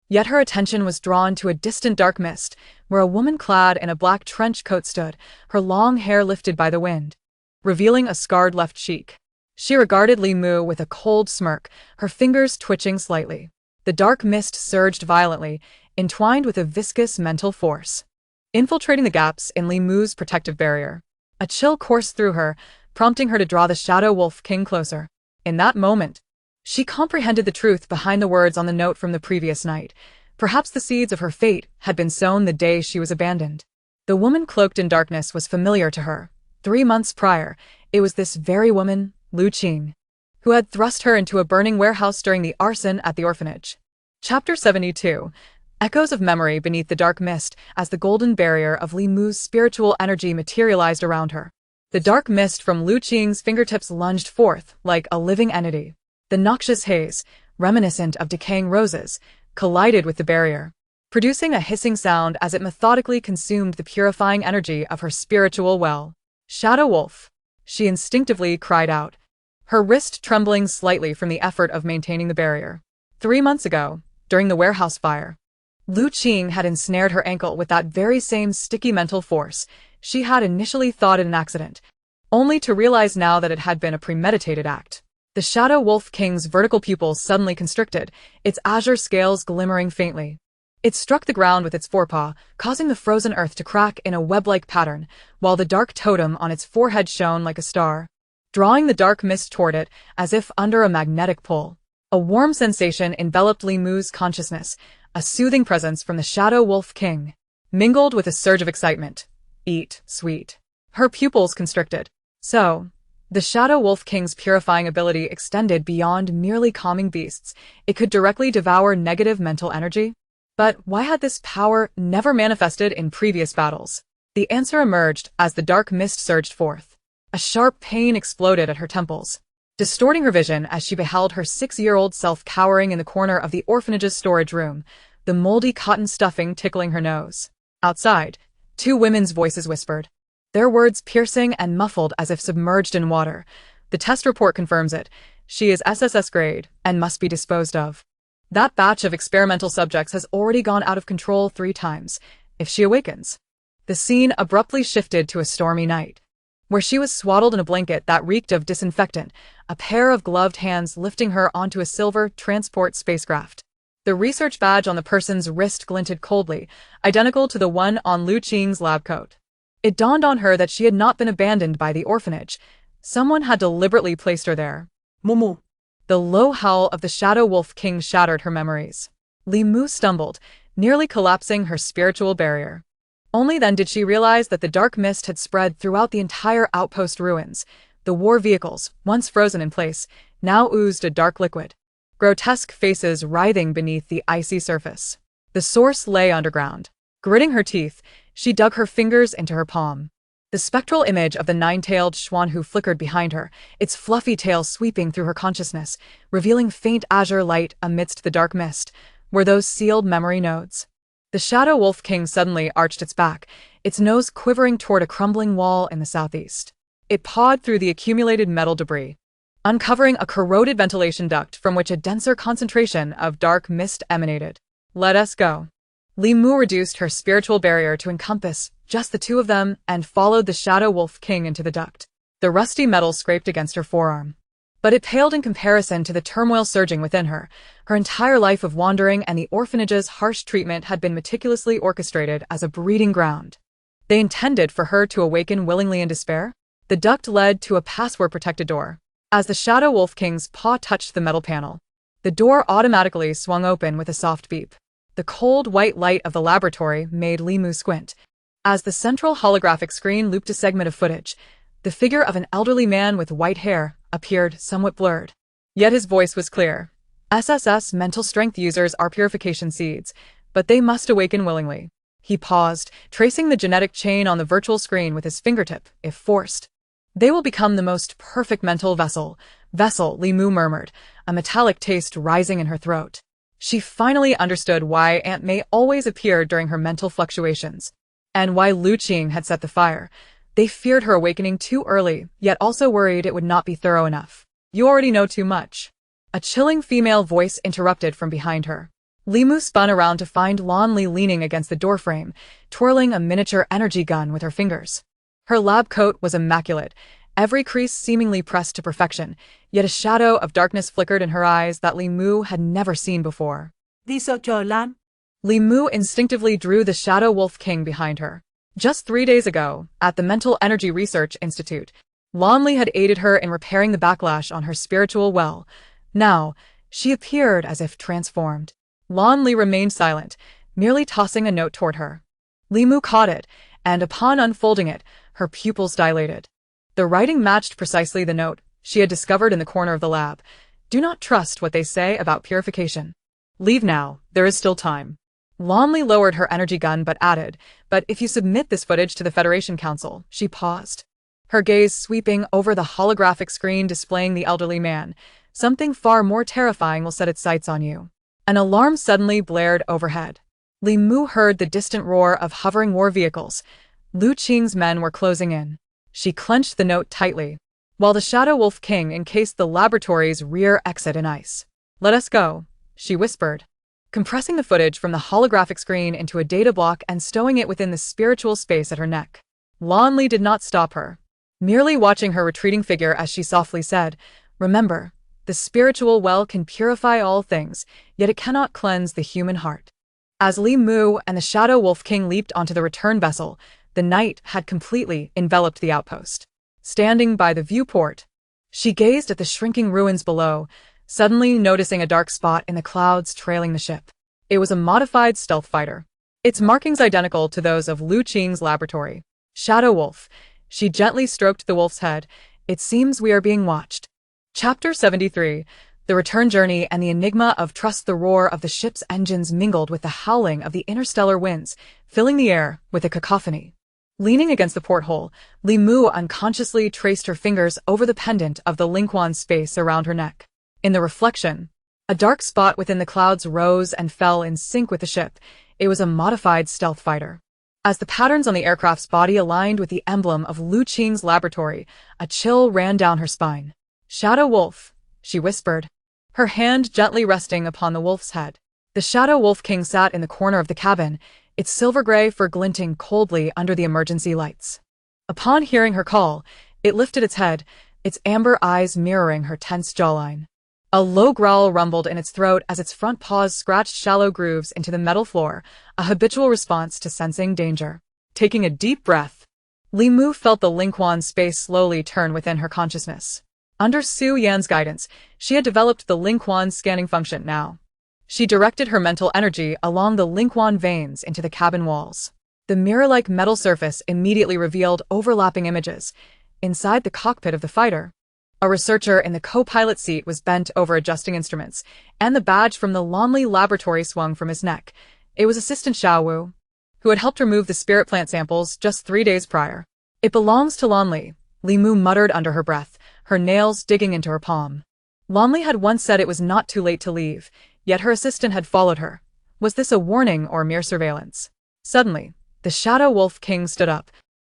Yet her attention was drawn to a distant dark mist, where a woman clad in a black trench coat stood, her long hair lifted by the wind, revealing a scarred left cheek. She regarded Li Mu with a cold smirk, her fingers twitching slightly. The dark mist surged violently, entwined with a viscous mental force, infiltrating the gaps in Li Mu's protective barrier. A chill coursed through her, prompting her to draw the Shadow Wolf King closer. In that moment, she comprehended the truth behind the words on the note from the previous night. Perhaps the seeds of her fate had been sown the day she was abandoned. The woman cloaked in darkness was familiar to her. 3 months prior, it was this very woman, Lu Qing, who had thrust her into a burning warehouse during the arson at the orphanage. Chapter 72. Echoes of memory beneath the dark mist as the golden barrier of Li Mu's spiritual energy materialized around her. The dark mist from Lu Qing's fingertips lunged forth like a living entity. The noxious haze, reminiscent of decaying roses, collided with the barrier, producing a hissing sound as it methodically consumed the purifying energy of her spiritual well. "Shadow Wolf!" she instinctively cried out, her wrist trembling slightly from the effort of maintaining the barrier. 3 months ago, during the warehouse fire, Lu Qing had ensnared her ankle with that very same sticky mental force. She had initially thought it an accident, only to realize now that it had been a premeditated act. The Shadow Wolf King's vertical pupils suddenly constricted, its azure scales glimmering faintly. It struck the ground with its forepaw, causing the frozen earth to crack in a web-like pattern, while the dark totem on its forehead shone like a star, drawing the dark mist toward it as if under a magnetic pull. A warm sensation enveloped Li Mu's consciousness, a soothing presence from the Shadow Wolf King, mingled with a surge of excitement. "Eat, sweet." Her pupils constricted. So, the Shadow Wolf King's purifying ability extended beyond merely calming beasts. It could directly devour negative mental energy. But why had this power never manifested in previous battles? The answer emerged as the dark mist surged forth. A sharp pain exploded at her temples, distorting her vision as she beheld her 6-year-old self cowering in the corner of the orphanage's storage room, the moldy cotton stuffing tickling her nose. Outside, 2 women's voices whispered, their words piercing and muffled as if submerged in water. "The test report confirms it. She is SSS grade and must be disposed of. That batch of experimental subjects has already gone out of control 3 times. If she awakens..." The scene abruptly shifted to a stormy night, where she was swaddled in a blanket that reeked of disinfectant, a pair of gloved hands lifting her onto a silver transport spacecraft. The research badge on the person's wrist glinted coldly, identical to the one on Lu Qing's lab coat. It dawned on her that she had not been abandoned by the orphanage. Someone had deliberately placed her there. "Momo." The low howl of the Shadow Wolf King shattered her memories. Li Mu stumbled, nearly collapsing her spiritual barrier. Only then did she realize that the dark mist had spread throughout the entire outpost ruins. The war vehicles, once frozen in place, now oozed a dark liquid, grotesque faces writhing beneath the icy surface. The source lay underground. Gritting her teeth, she dug her fingers into her palm. The spectral image of the 9-tailed Xuanhu flickered behind her, its fluffy tail sweeping through her consciousness, revealing faint azure light amidst the dark mist. Were those sealed memory nodes? The Shadow Wolf King suddenly arched its back, its nose quivering toward a crumbling wall in the southeast. It pawed through the accumulated metal debris, uncovering a corroded ventilation duct from which a denser concentration of dark mist emanated. "Let us go." Li Mu reduced her spiritual barrier to encompass just the 2 of them and followed the Shadow Wolf King into the duct. The rusty metal scraped against her forearm, but it paled in comparison to the turmoil surging within her. Her entire life of wandering and the orphanage's harsh treatment had been meticulously orchestrated as a breeding ground. They intended for her to awaken willingly in despair? The duct led to a password-protected door. As the Shadow Wolf King's paw touched the metal panel, the door automatically swung open with a soft beep. The cold white light of the laboratory made Li Mu squint. As the central holographic screen looped a segment of footage, the figure of an elderly man with white hair appeared somewhat blurred. Yet his voice was clear. SSS mental strength users are purification seeds, but they must awaken willingly. He paused, tracing the genetic chain on the virtual screen with his fingertip, if forced. They will become the most perfect mental vessel. Vessel, Li Mu murmured, a metallic taste rising in her throat. She finally understood why Aunt May always appeared during her mental fluctuations, and why Lu Qing had set the fire. They feared her awakening too early, yet also worried it would not be thorough enough. You already know too much. A chilling female voice interrupted from behind her. Li Mu spun around to find Lan Li leaning against the doorframe, twirling a miniature energy gun with her fingers. Her lab coat was immaculate, every crease seemingly pressed to perfection, yet a shadow of darkness flickered in her eyes that Li Mu had never seen before. Lan. Li Mu instinctively drew the Shadow Wolf King behind her. Just 3 days ago, at the Mental Energy Research Institute, Lan Li had aided her in repairing the backlash on her spiritual well. Now, she appeared as if transformed. Lan Li remained silent, merely tossing a note toward her. Li Mu caught it, and upon unfolding it, her pupils dilated. The writing matched precisely the note she had discovered in the corner of the lab. Do not trust what they say about purification. Leave now, there is still time. Lan Li lowered her energy gun but added, but if you submit this footage to the Federation Council, she paused. Her gaze sweeping over the holographic screen displaying the elderly man. Something far more terrifying will set its sights on you. An alarm suddenly blared overhead. Li Mu heard the distant roar of hovering war vehicles. Lu Qing's men were closing in. She clenched the note tightly, while the Shadow Wolf King encased the laboratory's rear exit in ice. Let us go, she whispered, compressing the footage from the holographic screen into a data block and stowing it within the spiritual space at her neck. Lan Li did not stop her, merely watching her retreating figure as she softly said, Remember, the spiritual well can purify all things, yet it cannot cleanse the human heart. As Li Mu and the Shadow Wolf King leaped onto the return vessel, the night had completely enveloped the outpost. Standing by the viewport, she gazed at the shrinking ruins below, suddenly noticing a dark spot in the clouds trailing the ship. It was a modified stealth fighter, its markings identical to those of Lu Qing's laboratory. Shadow Wolf. She gently stroked the wolf's head. It seems we are being watched. Chapter 73. The return journey and the enigma of trust. The roar of the ship's engines mingled with the howling of the interstellar winds, filling the air with a cacophony. Leaning against the porthole, Li Mu unconsciously traced her fingers over the pendant of the Lingquan space around her neck. In the reflection, a dark spot within the clouds rose and fell in sync with the ship. It was a modified stealth fighter. As the patterns on the aircraft's body aligned with the emblem of Lu Qing's laboratory, a chill ran down her spine. Shadow Wolf, she whispered, her hand gently resting upon the wolf's head. The Shadow Wolf King sat in the corner of the cabin, its silver-gray fur glinting coldly under the emergency lights. Upon hearing her call, it lifted its head, its amber eyes mirroring her tense jawline. A low growl rumbled in its throat as its front paws scratched shallow grooves into the metal floor, a habitual response to sensing danger. Taking a deep breath, Li Mu felt the Lingquan space slowly turn within her consciousness. Under Su Yan's guidance, she had developed the Lingquan scanning function now. She directed her mental energy along the Lingquan veins into the cabin walls. The mirror-like metal surface immediately revealed overlapping images. Inside the cockpit of the fighter, a researcher in the co-pilot seat was bent over adjusting instruments, and the badge from the Lonley laboratory swung from his neck. It was Assistant Xiao Wu, who had helped remove the spirit plant samples just 3 days prior. It belongs to Lonley, Li Mu muttered under her breath, her nails digging into her palm. Lonley had once said it was not too late to leave, yet her assistant had followed her. Was this a warning or mere surveillance? Suddenly, the Shadow Wolf King stood up,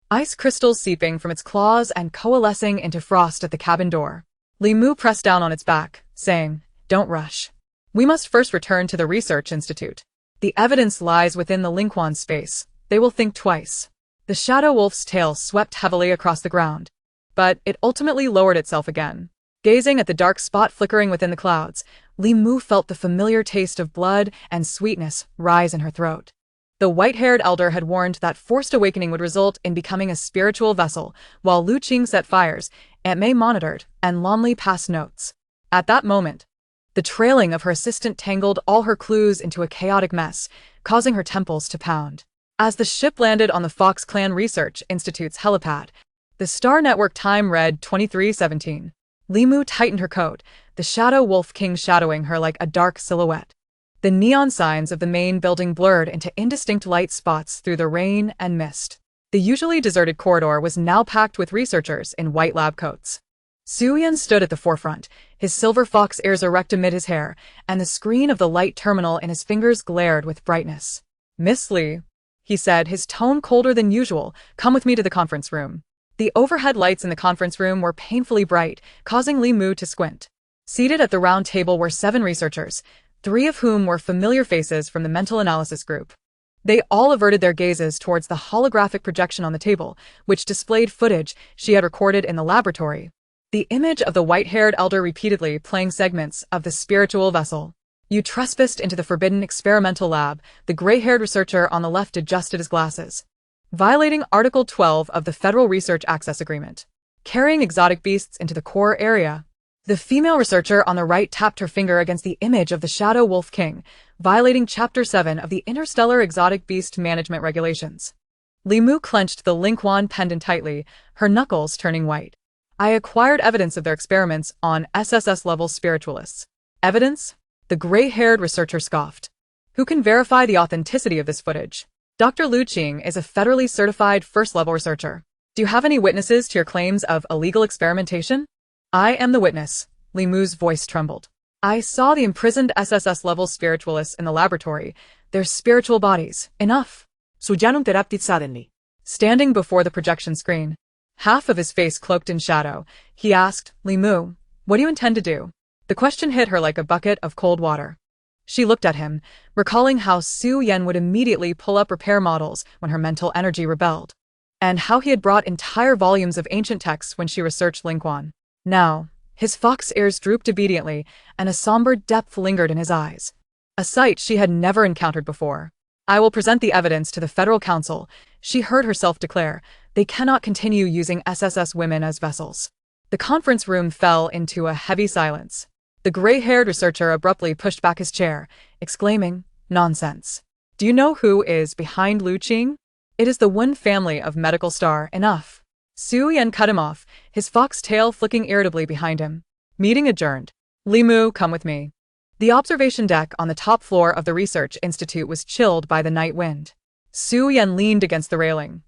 ice crystals seeping from its claws and coalescing into frost at the cabin door. Li Mu pressed down on its back, saying, Don't rush. We must first return to the Research Institute. The evidence lies within the Lingquan space. They will think twice. The Shadow Wolf's tail swept heavily across the ground, but it ultimately lowered itself again. Gazing at the dark spot flickering within the clouds, Li Mu felt the familiar taste of blood and sweetness rise in her throat. The white-haired elder had warned that forced awakening would result in becoming a spiritual vessel, while Lu Qing set fires, Aunt May monitored, and Lonley passed notes. At that moment, the trailing of her assistant tangled all her clues into a chaotic mess, causing her temples to pound. As the ship landed on the Fox Clan Research Institute's helipad, the Star Network time read 23:17. Li Mu tightened her coat, the Shadow Wolf King shadowing her like a dark silhouette. The neon signs of the main building blurred into indistinct light spots through the rain and mist. The usually deserted corridor was now packed with researchers in white lab coats. Suyan stood at the forefront, his silver fox ears erect amid his hair, and the screen of the light terminal in his fingers glared with brightness. "Miss Lee," he said, his tone colder than usual, "come with me to the conference room." The overhead lights in the conference room were painfully bright, causing Li Mu to squint. Seated at the round table were 7 researchers, 3 of whom were familiar faces from the mental analysis group. They all averted their gazes towards the holographic projection on the table, which displayed footage she had recorded in the laboratory. The image of the white-haired elder repeatedly playing segments of the spiritual vessel. "You trespassed into the forbidden experimental lab," the gray-haired researcher on the left adjusted his glasses. "Violating Article 12 of the Federal Research Access Agreement. Carrying exotic beasts into the core area." The female researcher on the right tapped her finger against the image of the Shadow Wolf King, violating Chapter 7 of the Interstellar Exotic Beast Management Regulations. Li Mu clenched the Linquan pendant tightly, her knuckles turning white. "I acquired evidence of their experiments on SSS-level spiritualists." "Evidence?" The gray-haired researcher scoffed. "Who can verify the authenticity of this footage?" "Dr. Lu Qing is a federally certified first-level researcher. Do you have any witnesses to your claims of illegal experimentation?" "I am the witness." Li Mu's voice trembled. "I saw the imprisoned SSS-level spiritualists in the laboratory, their spiritual bodies. Enough." Suyanum teraptit suddenly. Standing before the projection screen, half of his face cloaked in shadow, he asked, "Li Mu, what do you intend to do?" The question hit her like a bucket of cold water. She looked at him, recalling how Su Yan would immediately pull up repair models when her mental energy rebelled, and how he had brought entire volumes of ancient texts when she researched Linquan. Now, his fox ears drooped obediently, and a somber depth lingered in his eyes. A sight she had never encountered before. "I will present the evidence to the Federal Council," she heard herself declare. "They cannot continue using SSS women as vessels." The conference room fell into a heavy silence. The gray-haired researcher abruptly pushed back his chair, exclaiming, "Nonsense. Do you know who is behind Lu Qing? It is the Wen family of Medical Star. Enough." Su Yan cut him off, his fox tail flicking irritably behind him. Meeting adjourned. "Li Mu, come with me." The observation deck on the top floor of the research institute was chilled by the night wind. Su Yan leaned against the railing,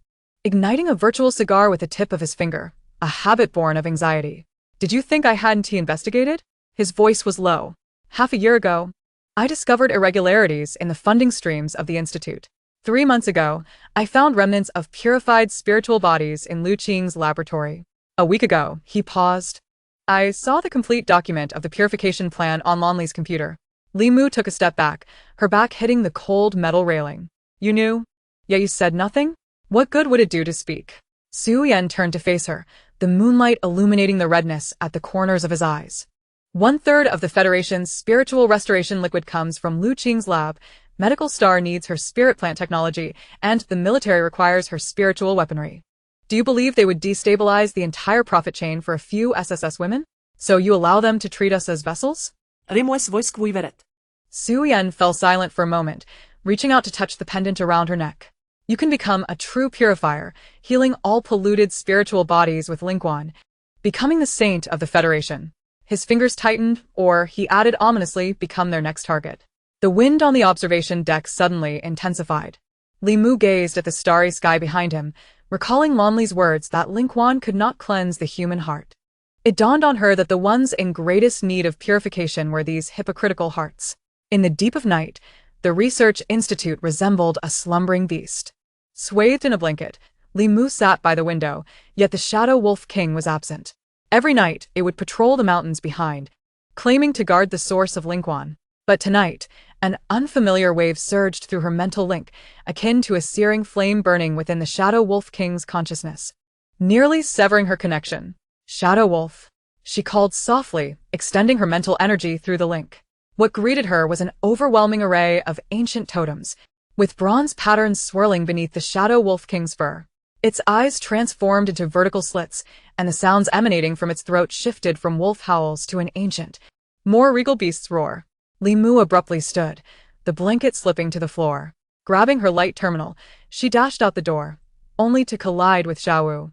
igniting a virtual cigar with the tip of his finger, a habit born of anxiety. "Did you think I hadn't investigated?" His voice was low. "Half a year ago, I discovered irregularities in the funding streams of the institute. 3 months ago, I found remnants of purified spiritual bodies in Lu Qing's laboratory. A week ago," he paused, "I saw the complete document of the purification plan on Lonley's computer." Li Mu took a step back, her back hitting the cold metal railing. "You knew? Yet you said nothing? What good would it do to speak?" Su Yan turned to face her, the moonlight illuminating the redness at the corners of his eyes. 1/3 of the Federation's spiritual restoration liquid comes from Lu Qing's lab. Medical Star needs her spirit plant technology, and the military requires her spiritual weaponry. Do you believe they would destabilize the entire profit chain for a few SSS women? So you allow them to treat us as vessels? Remoes voice quiveret. Su Yan fell silent for a moment, reaching out to touch the pendant around her neck. "You can become a true purifier, healing all polluted spiritual bodies with Linquan, becoming the saint of the Federation." His fingers tightened, or, he added ominously, become their next target. The wind on the observation deck suddenly intensified. Li Mu gazed at the starry sky behind him, recalling Lonley's words that Linquan could not cleanse the human heart. It dawned on her that the ones in greatest need of purification were these hypocritical hearts. In the deep of night, the research institute resembled a slumbering beast. Swathed in a blanket, Li Mu sat by the window, yet the Shadow Wolf King was absent. Every night, it would patrol the mountains behind, claiming to guard the source of Linquan. But tonight, an unfamiliar wave surged through her mental link, akin to a searing flame burning within the Shadow Wolf King's consciousness, nearly severing her connection. "Shadow Wolf," she called softly, extending her mental energy through the link. What greeted her was an overwhelming array of ancient totems, with bronze patterns swirling beneath the Shadow Wolf King's fur. Its eyes transformed into vertical slits, and the sounds emanating from its throat shifted from wolf howls to an ancient, more regal beast's roar. Li Mu abruptly stood, the blanket slipping to the floor. Grabbing her light terminal, she dashed out the door, only to collide with Xiaowu,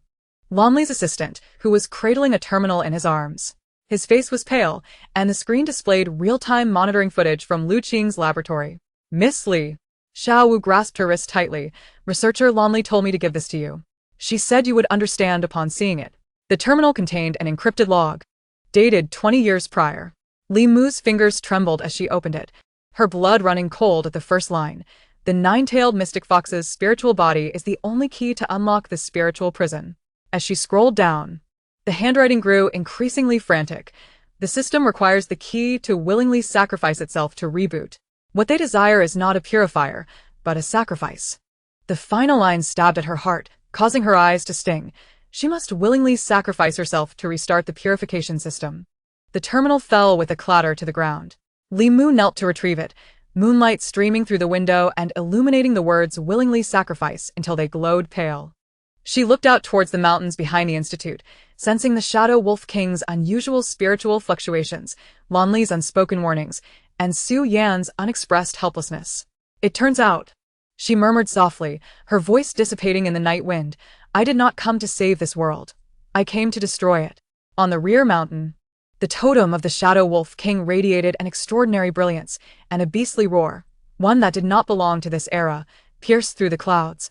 Lonley's assistant, who was cradling a terminal in his arms. His face was pale, and the screen displayed real-time monitoring footage from Lu Qing's laboratory. Miss Li. Xiao Wu grasped her wrist tightly. Researcher Lonley told me to give this to you. She said you would understand upon seeing it. The terminal contained an encrypted log, dated 20 years prior. Li Mu's fingers trembled as she opened it, her blood running cold at the first line. The nine-tailed mystic fox's spiritual body is the only key to unlock the spiritual prison. As she scrolled down, the handwriting grew increasingly frantic. The system requires the key to willingly sacrifice itself to reboot. What they desire is not a purifier, but a sacrifice. The final line stabbed at her heart, causing her eyes to sting. She must willingly sacrifice herself to restart the purification system. The terminal fell with a clatter to the ground. Li Mu knelt to retrieve it, moonlight streaming through the window and illuminating the words willingly sacrifice until they glowed pale. She looked out towards the mountains behind the institute, sensing the Shadow Wolf King's unusual spiritual fluctuations, Lonley's unspoken warnings, and Su Yan's unexpressed helplessness. It turns out, she murmured softly, her voice dissipating in the night wind, I did not come to save this world. I came to destroy it. On the rear mountain, the totem of the Shadow Wolf King radiated an extraordinary brilliance, and a beastly roar, one that did not belong to this era, pierced through the clouds,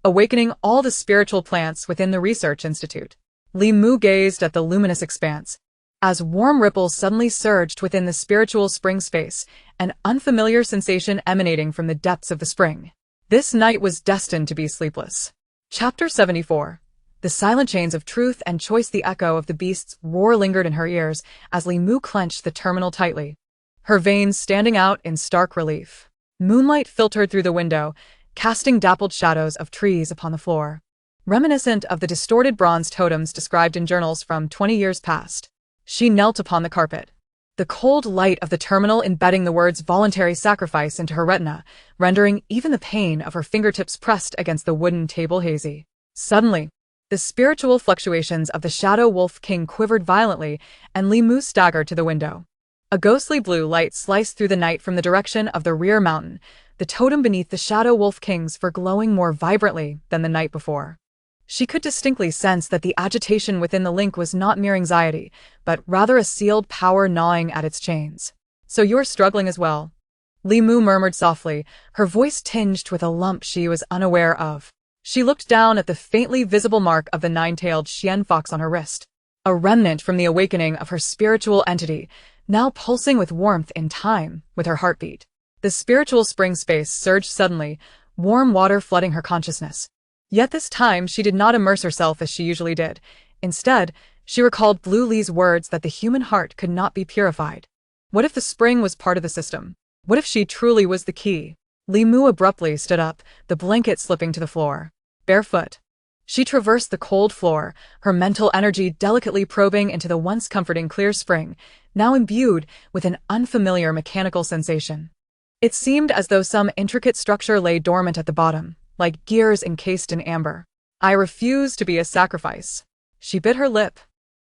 awakening all the spiritual plants within the research institute. Li Mu gazed at the luminous expanse, as warm ripples suddenly surged within the spiritual spring space, an unfamiliar sensation emanating from the depths of the spring. This night was destined to be sleepless. Chapter 74. The silent chains of truth and choice. The echo of the beast's roar lingered in her ears as Li Mu clenched the terminal tightly, her veins standing out in stark relief. Moonlight filtered through the window, casting dappled shadows of trees upon the floor, reminiscent of the distorted bronze totems described in journals from 20 years past. She knelt upon the carpet, the cold light of the terminal embedding the words voluntary sacrifice into her retina, rendering even the pain of her fingertips pressed against the wooden table hazy. Suddenly, the spiritual fluctuations of the Shadow Wolf King quivered violently, and Li Mu staggered to the window. A ghostly blue light sliced through the night from the direction of the rear mountain, the totem beneath the Shadow Wolf King's fur glowing more vibrantly than the night before. She could distinctly sense that the agitation within the link was not mere anxiety, but rather a sealed power gnawing at its chains. So you're struggling as well? Li Mu murmured softly, her voice tinged with a lump she was unaware of. She looked down at the faintly visible mark of the nine-tailed Xian fox on her wrist, a remnant from the awakening of her spiritual entity, now pulsing with warmth in time with her heartbeat. The spiritual spring space surged suddenly, warm water flooding her consciousness. Yet this time she did not immerse herself as she usually did. Instead, she recalled Blue Li's words that the human heart could not be purified. What if the spring was part of the system? What if she truly was the key? Li Mu abruptly stood up, the blanket slipping to the floor. Barefoot, she traversed the cold floor, her mental energy delicately probing into the once comforting clear spring, now imbued with an unfamiliar mechanical sensation. It seemed as though some intricate structure lay dormant at the bottom, like gears encased in amber. I refuse to be a sacrifice. She bit her lip,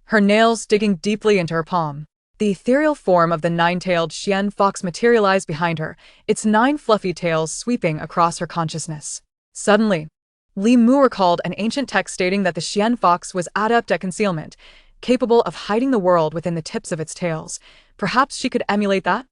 her nails digging deeply into her palm. The ethereal form of the nine-tailed Xian fox materialized behind her, its 9 fluffy tails sweeping across her consciousness. Suddenly, Li Mu recalled an ancient text stating that the Xian fox was adept at concealment, capable of hiding the world within the tips of its tails. Perhaps she could emulate that?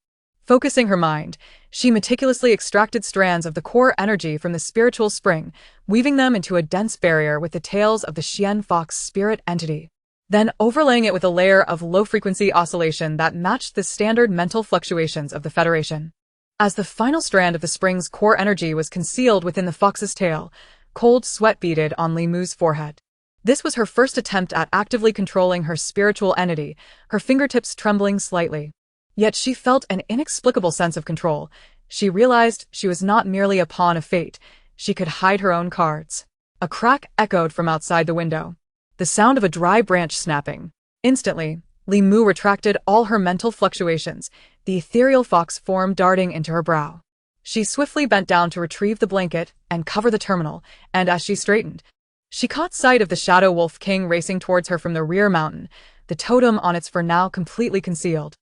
Focusing her mind, she meticulously extracted strands of the core energy from the spiritual spring, weaving them into a dense barrier with the tails of the Xian fox spirit entity, then overlaying it with a layer of low-frequency oscillation that matched the standard mental fluctuations of the Federation. As the final strand of the spring's core energy was concealed within the fox's tail, cold sweat beaded on Li Mu's forehead. This was her first attempt at actively controlling her spiritual entity, her fingertips trembling slightly. Yet she felt an inexplicable sense of control. She realized she was not merely a pawn of fate, she could hide her own cards. A crack echoed from outside the window, the sound of a dry branch snapping. Instantly, Li Mu retracted all her mental fluctuations, the ethereal fox form darting into her brow. She swiftly bent down to retrieve the blanket and cover the terminal, and as she straightened, she caught sight of the Shadow Wolf King racing towards her from the rear mountain, the totem on its fur now completely concealed,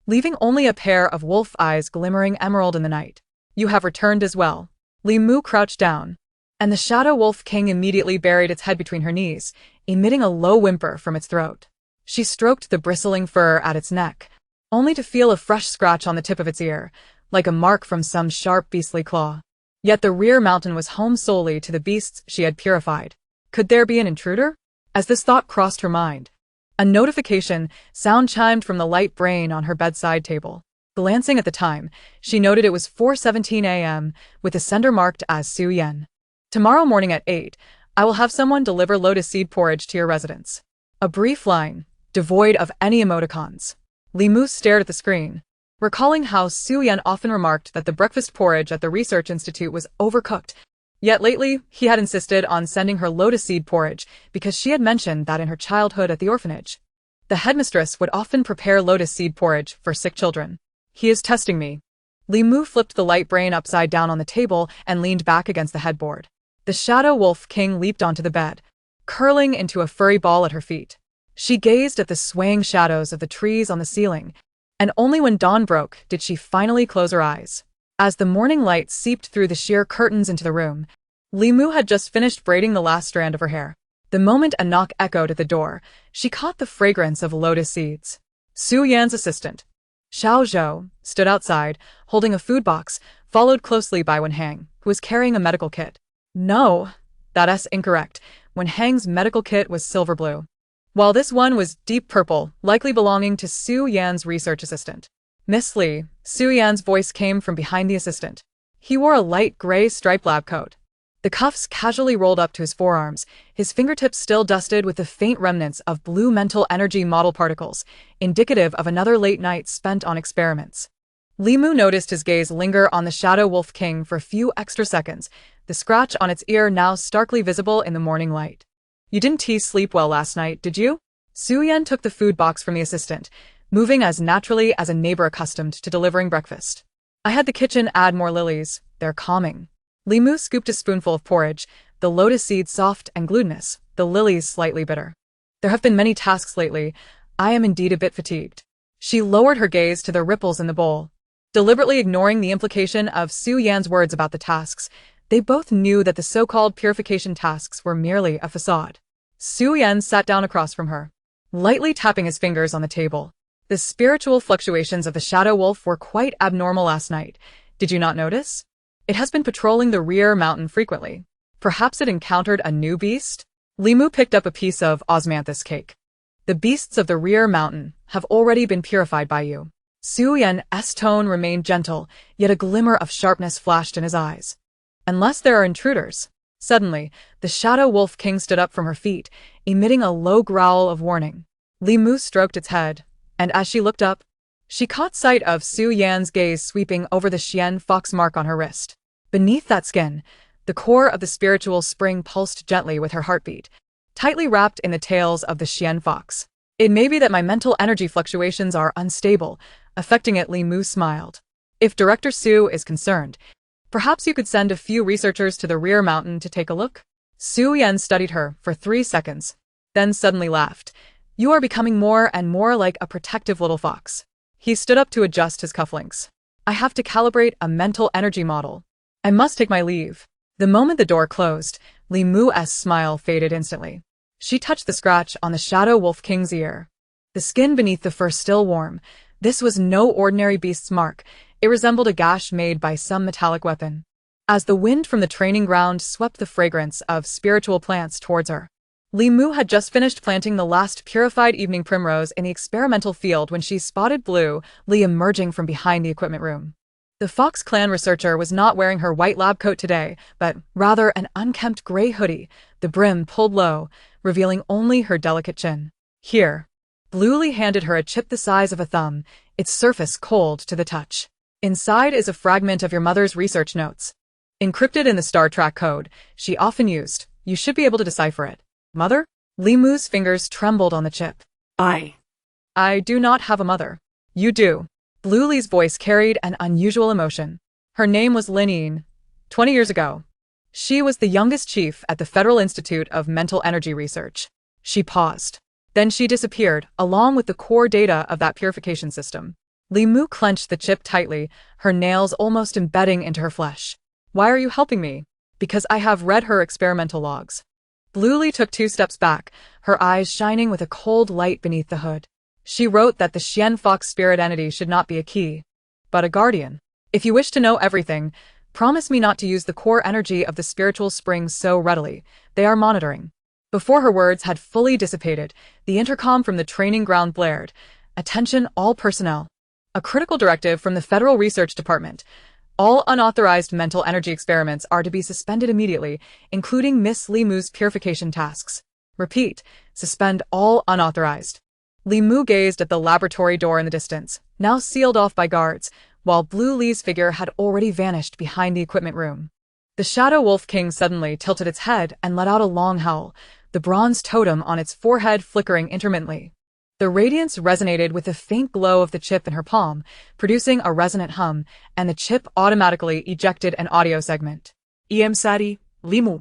leaving only a pair of wolf eyes glimmering emerald in the night. You have returned as well. Li Mu crouched down, and the Shadow Wolf King immediately buried its head between her knees, emitting a low whimper from its throat. She stroked the bristling fur at its neck, only to feel a fresh scratch on the tip of its ear, like a mark from some sharp beastly claw. Yet the rear mountain was home solely to the beasts she had purified. Could there be an intruder? As this thought crossed her mind, a notification sound chimed from the light brain on her bedside table. Glancing at the time, she noted it was 4:17 a.m., with the sender marked as Su Yan. Tomorrow morning at 8, I will have someone deliver lotus seed porridge to your residence. A brief line, devoid of any emoticons. Li Mu stared at the screen, recalling how Su Yan often remarked that the breakfast porridge at the research institute was overcooked. Yet lately, he had insisted on sending her lotus seed porridge because she had mentioned that in her childhood at the orphanage, the headmistress would often prepare lotus seed porridge for sick children. He is testing me. Li Mu flipped the light brain upside down on the table and leaned back against the headboard. The shadow wolf king leaped onto the bed, curling into a furry ball at her feet. She gazed at the swaying shadows of the trees on the ceiling, and only when dawn broke did she finally close her eyes. As the morning light seeped through the sheer curtains into the room, Li Mu had just finished braiding the last strand of her hair. The moment a knock echoed at the door, she caught the fragrance of lotus seeds. Su Yan's assistant, Xiao Zhou, stood outside, holding a food box, followed closely by Wen Hang, who was carrying a medical kit. No, that's incorrect. Wen Hang's medical kit was silver blue, while this one was deep purple, likely belonging to Su Yan's research assistant. Miss Li, Su Yan's voice came from behind the assistant. He wore a light gray striped lab coat. The cuffs casually rolled up to his forearms, his fingertips still dusted with the faint remnants of blue mental energy model particles, indicative of another late night spent on experiments. Li Mu noticed his gaze linger on the Shadow Wolf King for a few extra seconds, the scratch on its ear now starkly visible in the morning light. You didn't sleep well last night, did you? Su Yan took the food box from the assistant, moving as naturally as a neighbor accustomed to delivering breakfast. I had the kitchen add more lilies, they're calming. Li Mu scooped a spoonful of porridge, the lotus seeds soft and glutinous, the lilies slightly bitter. There have been many tasks lately. I am indeed a bit fatigued. She lowered her gaze to the ripples in the bowl, deliberately ignoring the implication of Su Yan's words about the tasks. They both knew that the so-called purification tasks were merely a facade. Su Yan sat down across from her, lightly tapping his fingers on the table. The spiritual fluctuations of the shadow wolf were quite abnormal last night. Did you not notice? It has been patrolling the rear mountain frequently. Perhaps it encountered a new beast? Li Mu picked up a piece of osmanthus cake. The beasts of the rear mountain have already been purified by you. Su Yan's tone remained gentle, yet a glimmer of sharpness flashed in his eyes. Unless there are intruders. Suddenly, the Shadow Wolf King stood up from her feet, emitting a low growl of warning. Li Mu stroked its head, and as she looked up, she caught sight of Su Yan's gaze sweeping over the Xian fox mark on her wrist. Beneath that skin, the core of the spiritual spring pulsed gently with her heartbeat, tightly wrapped in the tails of the Xian fox. It may be that my mental energy fluctuations are unstable, affecting it. Li Mu smiled. If Director Su is concerned, perhaps you could send a few researchers to the rear mountain to take a look? Su Yan studied her for 3 seconds, then suddenly laughed. You are becoming more and more like a protective little fox. He stood up to adjust his cufflinks. I have to calibrate a mental energy model. I must take my leave. The moment the door closed, Li Mu's smile faded instantly. She touched the scratch on the Shadow Wolf King's ear. The skin beneath the fur still warm. This was no ordinary beast's mark. It resembled a gash made by some metallic weapon. As the wind from the training ground swept the fragrance of spiritual plants towards her, Li Mu had just finished planting the last purified evening primrose in the experimental field when she spotted Blue Li emerging from behind the equipment room. The Fox Clan researcher was not wearing her white lab coat today, but rather an unkempt gray hoodie, the brim pulled low, revealing only her delicate chin. Here. Blue Li handed her a chip the size of a thumb, its surface cold to the touch. Inside is a fragment of your mother's research notes. Encrypted in the Star Trek code she often used. You should be able to decipher it. Mother? Li Mu's fingers trembled on the chip. I do not have a mother. You do. Blue Li's voice carried an unusual emotion. Her name was Linine. 20 years ago. She was the youngest chief at the Federal Institute of Mental Energy Research. She paused. Then she disappeared, along with the core data of that purification system. Li Mu clenched the chip tightly, her nails almost embedding into her flesh. Why are you helping me? Because I have read her experimental logs. Bluely took 2 steps back, her eyes shining with a cold light beneath the hood. She wrote that the Xian Fox spirit entity should not be a key, but a guardian. If you wish to know everything, promise me not to use the core energy of the spiritual spring so readily. They are monitoring. Before her words had fully dissipated, the intercom from the training ground blared. Attention all personnel. A critical directive from the Federal Research Department. All unauthorized mental energy experiments are to be suspended immediately, including Miss Li Mu's purification tasks. Repeat, suspend all unauthorized. Li Mu gazed at the laboratory door in the distance, now sealed off by guards, while Blue Li's figure had already vanished behind the equipment room. The Shadow Wolf King suddenly tilted its head and let out a long howl, the bronze totem on its forehead flickering intermittently. The radiance resonated with the faint glow of the chip in her palm, producing a resonant hum, and the chip automatically ejected an audio segment. EM Li Mu.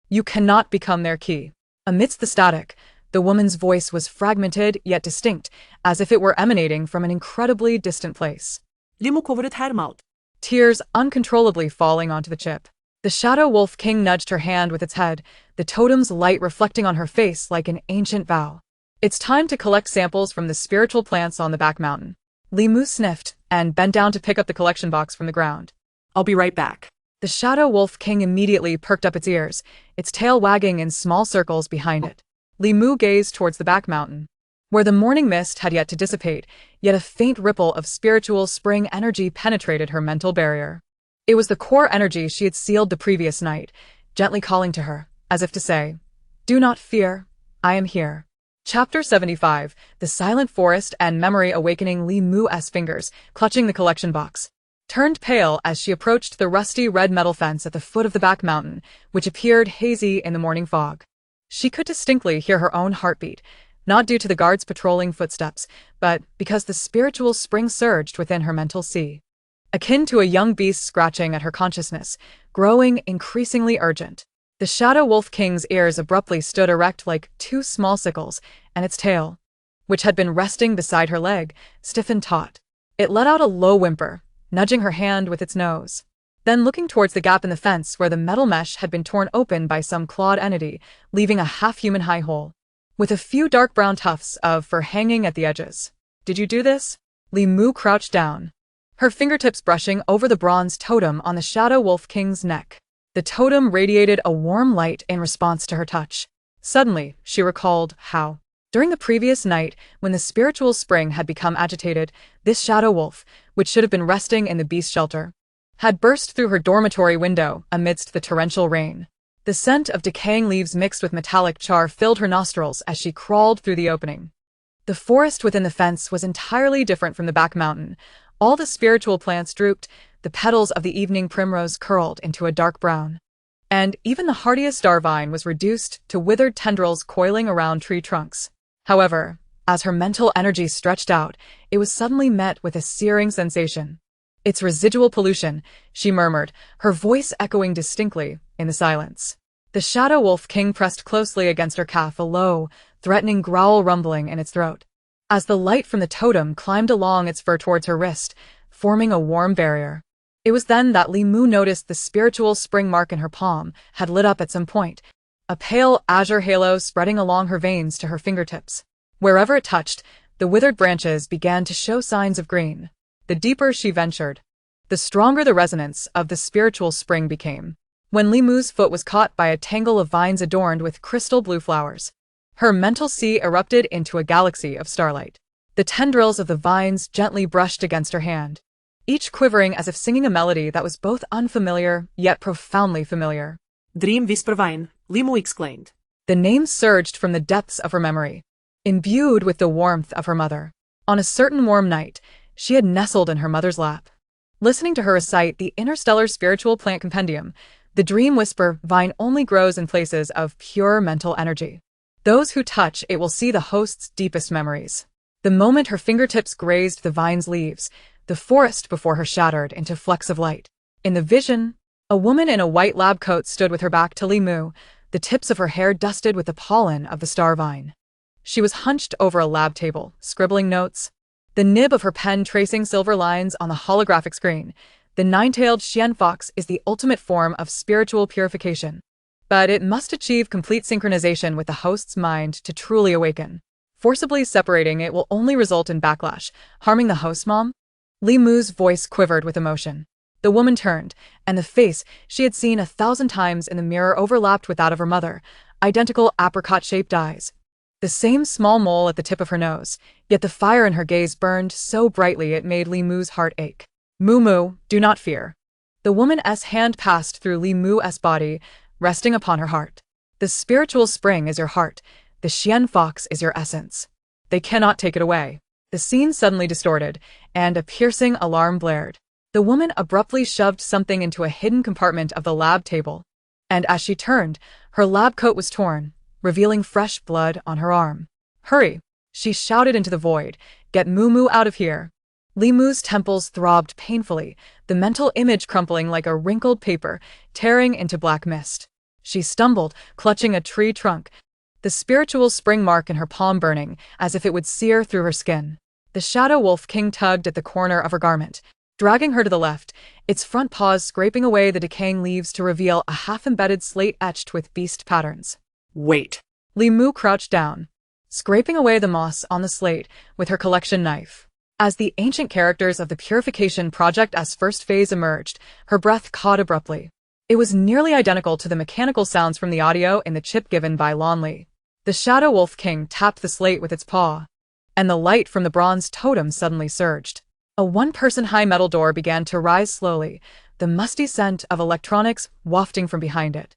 You cannot become their key. Amidst the static, the woman's voice was fragmented yet distinct, as if it were emanating from an incredibly distant place. Li Mu covered her mouth. Tears uncontrollably falling onto the chip. The Shadow Wolf King nudged her hand with its head, the totem's light reflecting on her face like an ancient vow. It's time to collect samples from the spiritual plants on the back mountain. Li Mu sniffed and bent down to pick up the collection box from the ground. I'll be right back. The Shadow Wolf King immediately perked up its ears, its tail wagging in small circles behind it. Li Mu gazed towards the back mountain, where the morning mist had yet to dissipate, yet a faint ripple of spiritual spring energy penetrated her mental barrier. It was the core energy she had sealed the previous night, gently calling to her, as if to say, "Do not fear, I am here." Chapter 75, The Silent Forest and Memory Awakening. Li Mu's fingers, clutching the collection box, turned pale as she approached the rusty red metal fence at the foot of the back mountain, which appeared hazy in the morning fog. She could distinctly hear her own heartbeat, not due to the guards' patrolling footsteps, but because the spiritual spring surged within her mental sea. Akin to a young beast scratching at her consciousness, growing increasingly urgent. The Shadow Wolf King's ears abruptly stood erect like 2 small sickles, and its tail, which had been resting beside her leg, stiffened taut. It let out a low whimper, nudging her hand with its nose. Then looking towards the gap in the fence where the metal mesh had been torn open by some clawed entity, leaving a half-human high hole, with a few dark brown tufts of fur hanging at the edges. "Did you do this?" Li Mu crouched down, her fingertips brushing over the bronze totem on the Shadow Wolf King's neck. The totem radiated a warm light in response to her touch. Suddenly, she recalled how, during the previous night, when the spiritual spring had become agitated, this shadow wolf, which should have been resting in the beast shelter, had burst through her dormitory window amidst the torrential rain. The scent of decaying leaves mixed with metallic char filled her nostrils as she crawled through the opening. The forest within the fence was entirely different from the back mountain. All the spiritual plants drooped, the petals of the evening primrose curled into a dark brown. And even the hardiest star vine was reduced to withered tendrils coiling around tree trunks. However, as her mental energy stretched out, it was suddenly met with a searing sensation. "It's residual pollution," she murmured, her voice echoing distinctly in the silence. The Shadow Wolf King pressed closely against her calf, a low, threatening growl rumbling in its throat. As the light from the totem climbed along its fur towards her wrist, forming a warm barrier. It was then that Li Mu noticed the spiritual spring mark in her palm had lit up at some point, a pale azure halo spreading along her veins to her fingertips. Wherever it touched, the withered branches began to show signs of green. The deeper she ventured, the stronger the resonance of the spiritual spring became. When Li Mu's foot was caught by a tangle of vines adorned with crystal blue flowers, her mental sea erupted into a galaxy of starlight. The tendrils of the vines gently brushed against her hand, each quivering as if singing a melody that was both unfamiliar yet profoundly familiar. Dream Vispervine, Li Mu exclaimed. The name surged from the depths of her memory, imbued with the warmth of her mother. On a certain warm night, she had nestled in her mother's lap, listening to her recite the interstellar spiritual plant compendium. The dream whisper vine only grows in places of pure mental energy. Those who touch it will see the host's deepest memories. The moment her fingertips grazed the vine's leaves, the forest before her shattered into flecks of light. In the vision, a woman in a white lab coat stood with her back to Li Mu, the tips of her hair dusted with the pollen of the star vine. She was hunched over a lab table, scribbling notes, the nib of her pen tracing silver lines on the holographic screen. The nine-tailed Xian fox is the ultimate form of spiritual purification. But it must achieve complete synchronization with the host's mind to truly awaken. Forcibly separating it will only result in backlash, harming the host mom. Li Mu's voice quivered with emotion. The woman turned, and the face she had seen 1,000 times in the mirror overlapped with that of her mother, identical apricot-shaped eyes. The same small mole at the tip of her nose, yet the fire in her gaze burned so brightly it made Li Mu's heart ache. Moo, do not fear. The woman's hand passed through Li Mu's body, resting upon her heart. The spiritual spring is your heart. The Xian fox is your essence. They cannot take it away. The scene suddenly distorted, and a piercing alarm blared. The woman abruptly shoved something into a hidden compartment of the lab table. And as she turned, her lab coat was torn, revealing fresh blood on her arm. Hurry! She shouted into the void. Get Moo out of here. Li Mu's temples throbbed painfully, the mental image crumpling like a wrinkled paper, tearing into black mist. She stumbled, clutching a tree trunk, the spiritual spring mark in her palm burning, as if it would sear through her skin. The Shadow Wolf King tugged at the corner of her garment, dragging her to the left, its front paws scraping away the decaying leaves to reveal a half-embedded slate etched with beast patterns. Wait. Li Mu crouched down, scraping away the moss on the slate with her collection knife. As the ancient characters of the Purification Project's first phase emerged, her breath caught abruptly. It was nearly identical to the mechanical sounds from the audio in the chip given by Lonli. The Shadow Wolf King tapped the slate with its paw, and the light from the bronze totem suddenly surged. A one-person high metal door began to rise slowly, the musty scent of electronics wafting from behind it.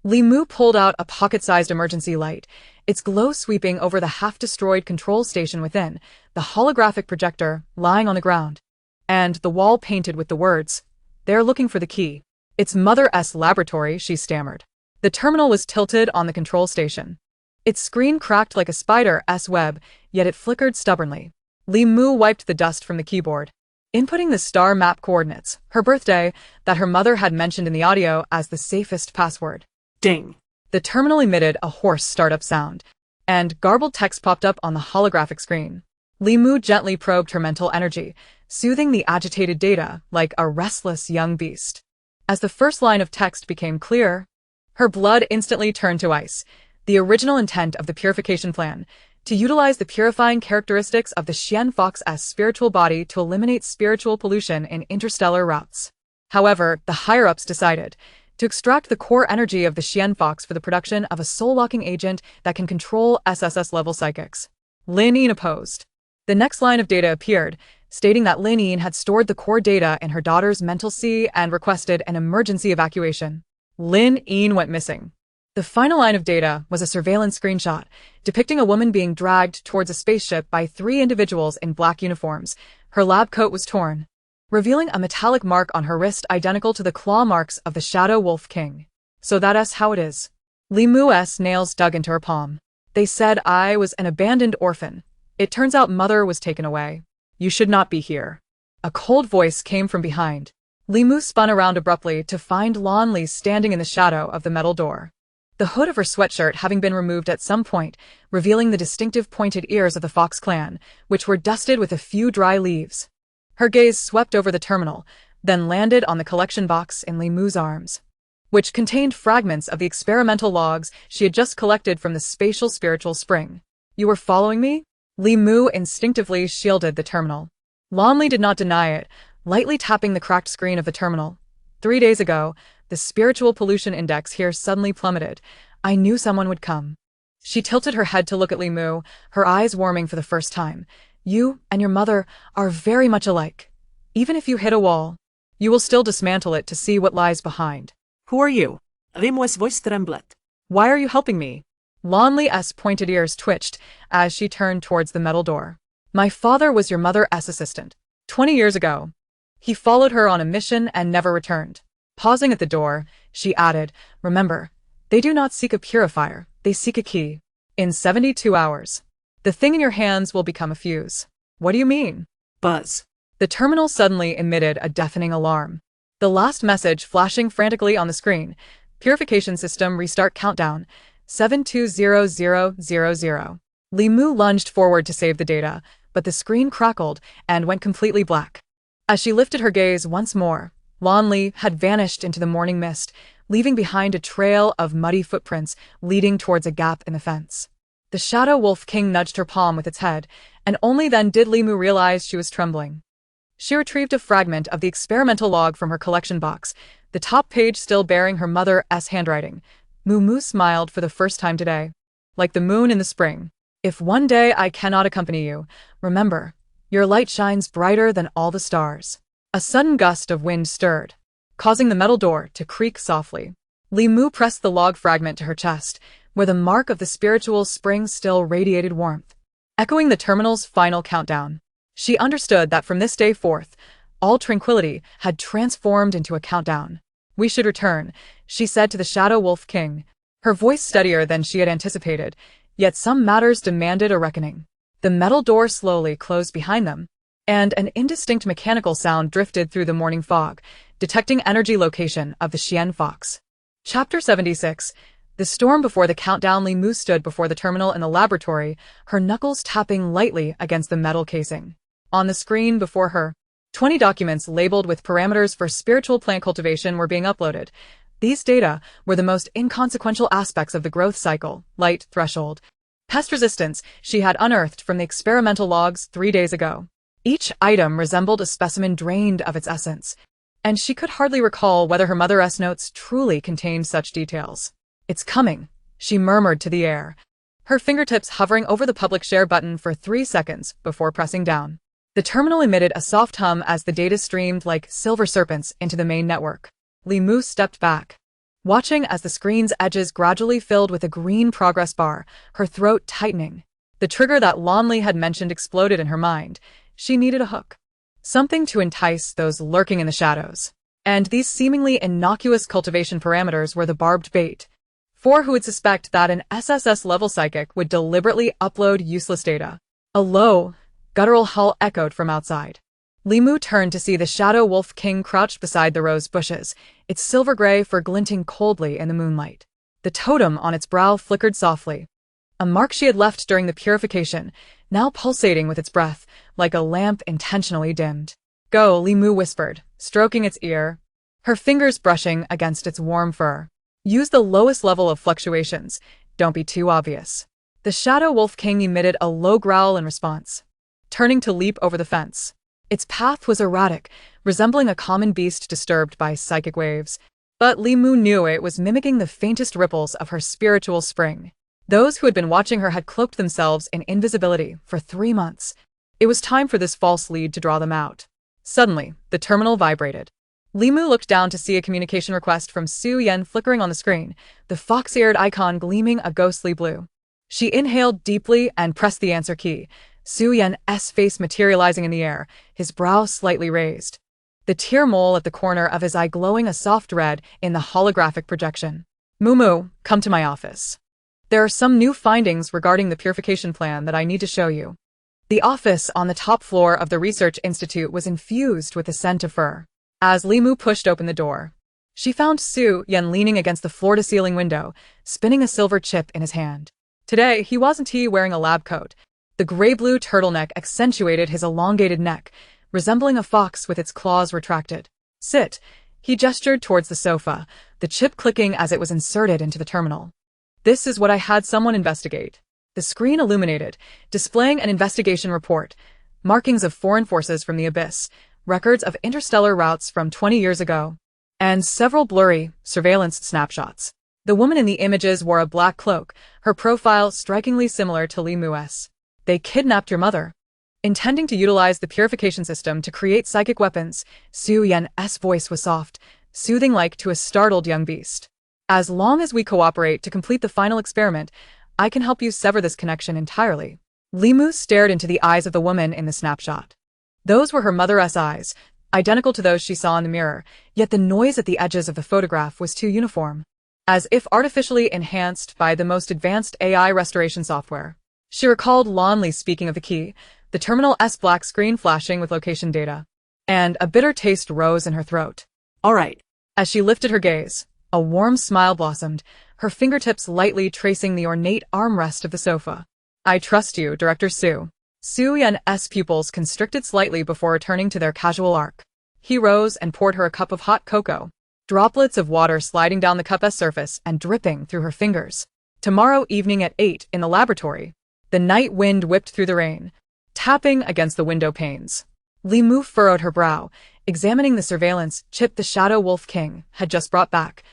Li Mu pulled out a pocket-sized emergency light, its glow sweeping over the half-destroyed control station within, the holographic projector lying on the ground, and the wall painted with the words, "They're looking for the key." "It's Mother's laboratory," she stammered. The terminal was tilted on the control station. Its screen cracked like a spider's web, yet it flickered stubbornly. Li Mu wiped the dust from the keyboard, inputting the star map coordinates, her birthday, that her mother had mentioned in the audio as the safest password. Ding. The terminal emitted a hoarse startup sound, and garbled text popped up on the holographic screen. Li Mu gently probed her mental energy, soothing the agitated data like a restless young beast. As the first line of text became clear, her blood instantly turned to ice. The original intent of the purification plan, to utilize the purifying characteristics of the Xian Fox as spiritual body to eliminate spiritual pollution in interstellar routes. However, the higher-ups decided to extract the core energy of the Xian Fox for the production of a soul-locking agent that can control SSS-level psychics. Lin Yin opposed. The next line of data appeared, stating that Lin Yin had stored the core data in her daughter's mental sea and requested an emergency evacuation. Lin Yin went missing. The final line of data was a surveillance screenshot, depicting a woman being dragged towards a spaceship by 3 individuals in black uniforms. Her lab coat was torn, revealing a metallic mark on her wrist identical to the claw marks of the Shadow Wolf King. So that's how it is. Li Mu's nails dug into her palm. They said I was an abandoned orphan. It turns out Mother was taken away. You should not be here. A cold voice came from behind. Li Mu spun around abruptly to find Lan Li standing in the shadow of the metal door, the hood of her sweatshirt having been removed at some point, revealing the distinctive pointed ears of the Fox clan, which were dusted with a few dry leaves. Her gaze swept over the terminal, then landed on the collection box in Li Mu's arms, which contained fragments of the experimental logs she had just collected from the spatial spiritual spring. You were following me? Li Mu instinctively shielded the terminal. Lan Li did not deny it, lightly tapping the cracked screen of the terminal. 3 days ago, the spiritual pollution index here suddenly plummeted. I knew someone would come. She tilted her head to look at Li Mu, her eyes warming for the first time. You and your mother are very much alike. Even if you hit a wall, you will still dismantle it to see what lies behind. Who are you? Li Mu's voice trembled. Why are you helping me? Lan Li's pointed ears twitched as she turned towards the metal door. My father was your mother's assistant. 20 years ago. He followed her on a mission and never returned. Pausing at the door, she added, remember, they do not seek a purifier, they seek a key. In 72 hours, the thing in your hands will become a fuse. What do you mean? Buzz. The terminal suddenly emitted a deafening alarm. The last message flashing frantically on the screen. Purification system restart countdown. 720000. Li Mu lunged forward to save the data, but the screen crackled and went completely black. As she lifted her gaze once more, Lan Li had vanished into the morning mist, leaving behind a trail of muddy footprints leading towards a gap in the fence. The Shadow Wolf King nudged her palm with its head, and only then did Li Mu realize she was trembling. She retrieved a fragment of the experimental log from her collection box, the top page still bearing her mother's handwriting. Mu smiled for the first time today. Like the moon in the spring. If one day I cannot accompany you, remember, your light shines brighter than all the stars. A sudden gust of wind stirred, causing the metal door to creak softly. Li Mu pressed the log fragment to her chest, where the mark of the spiritual spring still radiated warmth, echoing the terminal's final countdown. She understood that from this day forth, all tranquility had transformed into a countdown. We should return, she said to the Shadow Wolf King, her voice steadier than she had anticipated, yet some matters demanded a reckoning. The metal door slowly closed behind them, and an indistinct mechanical sound drifted through the morning fog, detecting energy location of the Xian Fox. Chapter 76. The storm before the countdown. Li Mu stood before the terminal in the laboratory, her knuckles tapping lightly against the metal casing. On the screen before her, 20 documents labeled with parameters for spiritual plant cultivation were being uploaded. These data were the most inconsequential aspects of the growth cycle, light threshold, pest resistance she had unearthed from the experimental logs 3 days ago. Each item resembled a specimen drained of its essence, and she could hardly recall whether her mother's notes truly contained such details. It's coming, she murmured to the air, her fingertips hovering over the public share button for 3 seconds before pressing down. The terminal emitted a soft hum as the data streamed like silver serpents into the main network. Li Mu stepped back, watching as the screen's edges gradually filled with a green progress bar, her throat tightening. The trigger that Li had mentioned exploded in her mind. She needed a hook. Something to entice those lurking in the shadows. And these seemingly innocuous cultivation parameters were the barbed bait. For who would suspect that an SSS-level psychic would deliberately upload useless data? A low, guttural hull echoed from outside. Li Mu turned to see the Shadow Wolf King crouched beside the rose bushes, its silver-gray fur glinting coldly in the moonlight. The totem on its brow flickered softly, a mark she had left during the purification, now pulsating with its breath, like a lamp intentionally dimmed. Go, Li Mu whispered, stroking its ear, her fingers brushing against its warm fur. Use the lowest level of fluctuations, don't be too obvious. The Shadow Wolf King emitted a low growl in response, turning to leap over the fence. Its path was erratic, resembling a common beast disturbed by psychic waves, but Li Mu knew it was mimicking the faintest ripples of her spiritual spring. Those who had been watching her had cloaked themselves in invisibility for 3 months. It was time for this false lead to draw them out. Suddenly, the terminal vibrated. Li Mu looked down to see a communication request from Su Yan flickering on the screen, the fox-eared icon gleaming a ghostly blue. She inhaled deeply and pressed the answer key, Su Yan's face materializing in the air, his brow slightly raised, the tear mole at the corner of his eye glowing a soft red in the holographic projection. Mu, come to my office. There are some new findings regarding the purification plan that I need to show you. The office on the top floor of the Research Institute was infused with the scent of fur. As Li Mu pushed open the door, she found Su Yan leaning against the floor-to-ceiling window, spinning a silver chip in his hand. Today, he wasn't wearing a lab coat. The gray-blue turtleneck accentuated his elongated neck, resembling a fox with its claws retracted. Sit, he gestured towards the sofa, the chip clicking as it was inserted into the terminal. This is what I had someone investigate. The screen illuminated, displaying an investigation report, markings of foreign forces from the abyss, records of interstellar routes from 20 years ago, and several blurry surveillance snapshots. The woman in the images wore a black cloak, her profile strikingly similar to Li Mu's. They kidnapped your mother. Intending to utilize the purification system to create psychic weapons, Su Yan's voice was soft, soothing like to a startled young beast. As long as we cooperate to complete the final experiment, I can help you sever this connection entirely. Li Mu stared into the eyes of the woman in the snapshot. Those were her mother's eyes, identical to those she saw in the mirror, yet the noise at the edges of the photograph was too uniform, as if artificially enhanced by the most advanced AI restoration software. She recalled Li speaking of the key, the terminal's black screen flashing with location data, and a bitter taste rose in her throat. All right. As she lifted her gaze, a warm smile blossomed, her fingertips lightly tracing the ornate armrest of the sofa. I trust you, Director Su. Su Yan's pupils constricted slightly before returning to their casual arc. He rose and poured her a cup of hot cocoa. droplets of water sliding down the cup's surface and dripping through her fingers. Tomorrow evening at 8 in the laboratory. The night wind whipped through the rain, tapping against the window panes. Li Mu furrowed her brow, examining the surveillance chip the Shadow Wolf King had just brought back,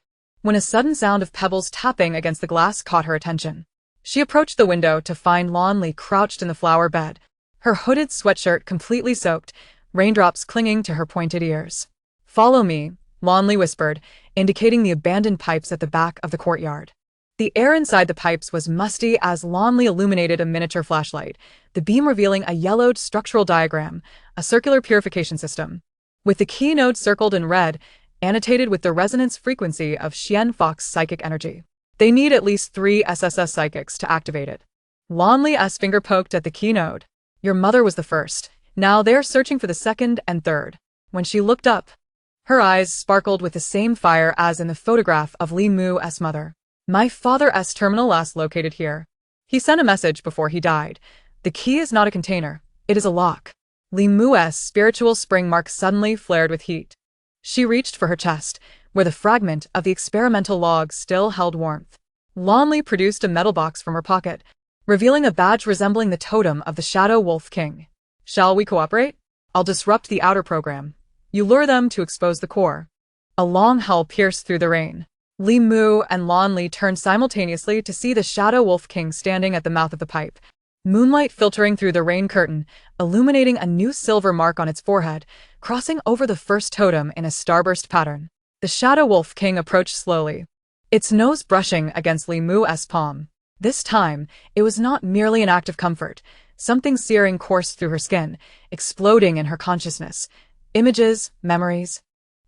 when a sudden sound of pebbles tapping against the glass caught her attention. She approached the window to find Lan Li crouched in the flower bed, her hooded sweatshirt completely soaked, raindrops clinging to her pointed ears. "Follow me," Lan Li whispered, indicating the abandoned pipes at the back of the courtyard. The air inside the pipes was musty as Lan Li illuminated a miniature flashlight, the beam revealing a yellowed structural diagram, a circular purification system, with the key node circled in red, annotated with the resonance frequency of Xian Fox psychic energy. They need at least 3 SSS psychics to activate it. Lan Li's finger poked at the key node. Your mother was the first. Now they're searching for the second and third. When she looked up, her eyes sparkled with the same fire as in the photograph of Li Mu's mother. My father's terminal last located here. He sent a message before he died. The key is not a container. It is a lock. Li Mu's spiritual spring mark suddenly flared with heat. She reached for her chest, where the fragment of the experimental log still held warmth. Lan Li produced a metal box from her pocket, revealing a badge resembling the totem of the Shadow Wolf King. Shall we cooperate? I'll disrupt the outer program. You lure them to expose the core. A long howl pierced through the rain. Li Mu and Lan Li turned simultaneously to see the Shadow Wolf King standing at the mouth of the pipe, moonlight filtering through the rain curtain, illuminating a new silver mark on its forehead, crossing over the first totem in a starburst pattern. The Shadow Wolf King approached slowly, its nose brushing against Li Mu's palm. This time, it was not merely an act of comfort. Something searing coursed through her skin, exploding in her consciousness. Images, memories,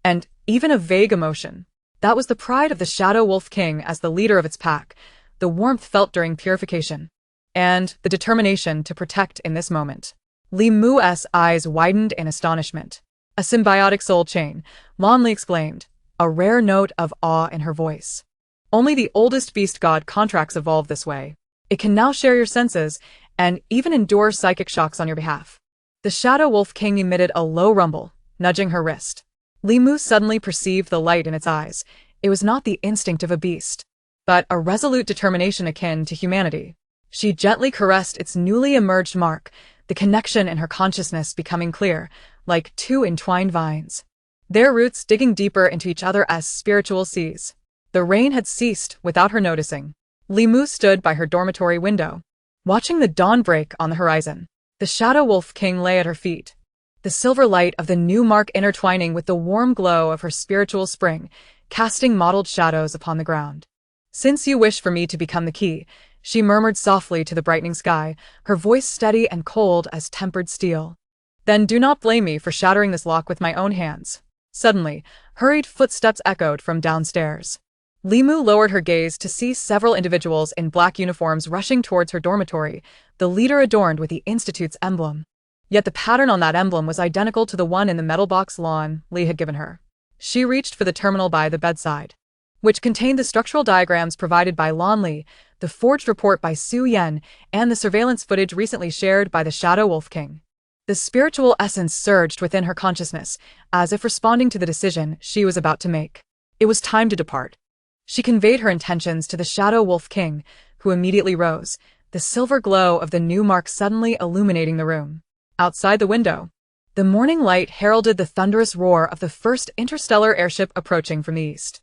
and even a vague emotion. That was the pride of the Shadow Wolf King as the leader of its pack, the warmth felt during purification, and the determination to protect in this moment. Li Mu's eyes widened in astonishment. A symbiotic soul chain, Lan Li exclaimed, a rare note of awe in her voice. Only the oldest beast god contracts evolve this way. It can now share your senses, and even endure psychic shocks on your behalf. The Shadow Wolf King emitted a low rumble, nudging her wrist. Li Mu suddenly perceived the light in its eyes. It was not the instinct of a beast, but a resolute determination akin to humanity. She gently caressed its newly emerged mark, the connection in her consciousness becoming clear, like 2 entwined vines, their roots digging deeper into each other as spiritual seas. The rain had ceased without her noticing. Li Mu stood by her dormitory window, watching the dawn break on the horizon. The Shadow Wolf King lay at her feet, the silver light of the new mark intertwining with the warm glow of her spiritual spring, casting mottled shadows upon the ground. Since you wish for me to become the key, she murmured softly to the brightening sky, her voice steady and cold as tempered steel. Then do not blame me for shattering this lock with my own hands. Suddenly, hurried footsteps echoed from downstairs. Li Mu lowered her gaze to see several individuals in black uniforms rushing towards her dormitory, the leader adorned with the Institute's emblem. Yet the pattern on that emblem was identical to the one in the metal box Lan Li had given her. She reached for the terminal by the bedside, which contained the structural diagrams provided by Lan Li, the forged report by Su Yan, and the surveillance footage recently shared by the Shadow Wolf King. The spiritual essence surged within her consciousness, as if responding to the decision she was about to make. It was time to depart. She conveyed her intentions to the Shadow Wolf King, who immediately rose, the silver glow of the new mark suddenly illuminating the room. Outside the window, the morning light heralded the thunderous roar of the first interstellar airship approaching from the east.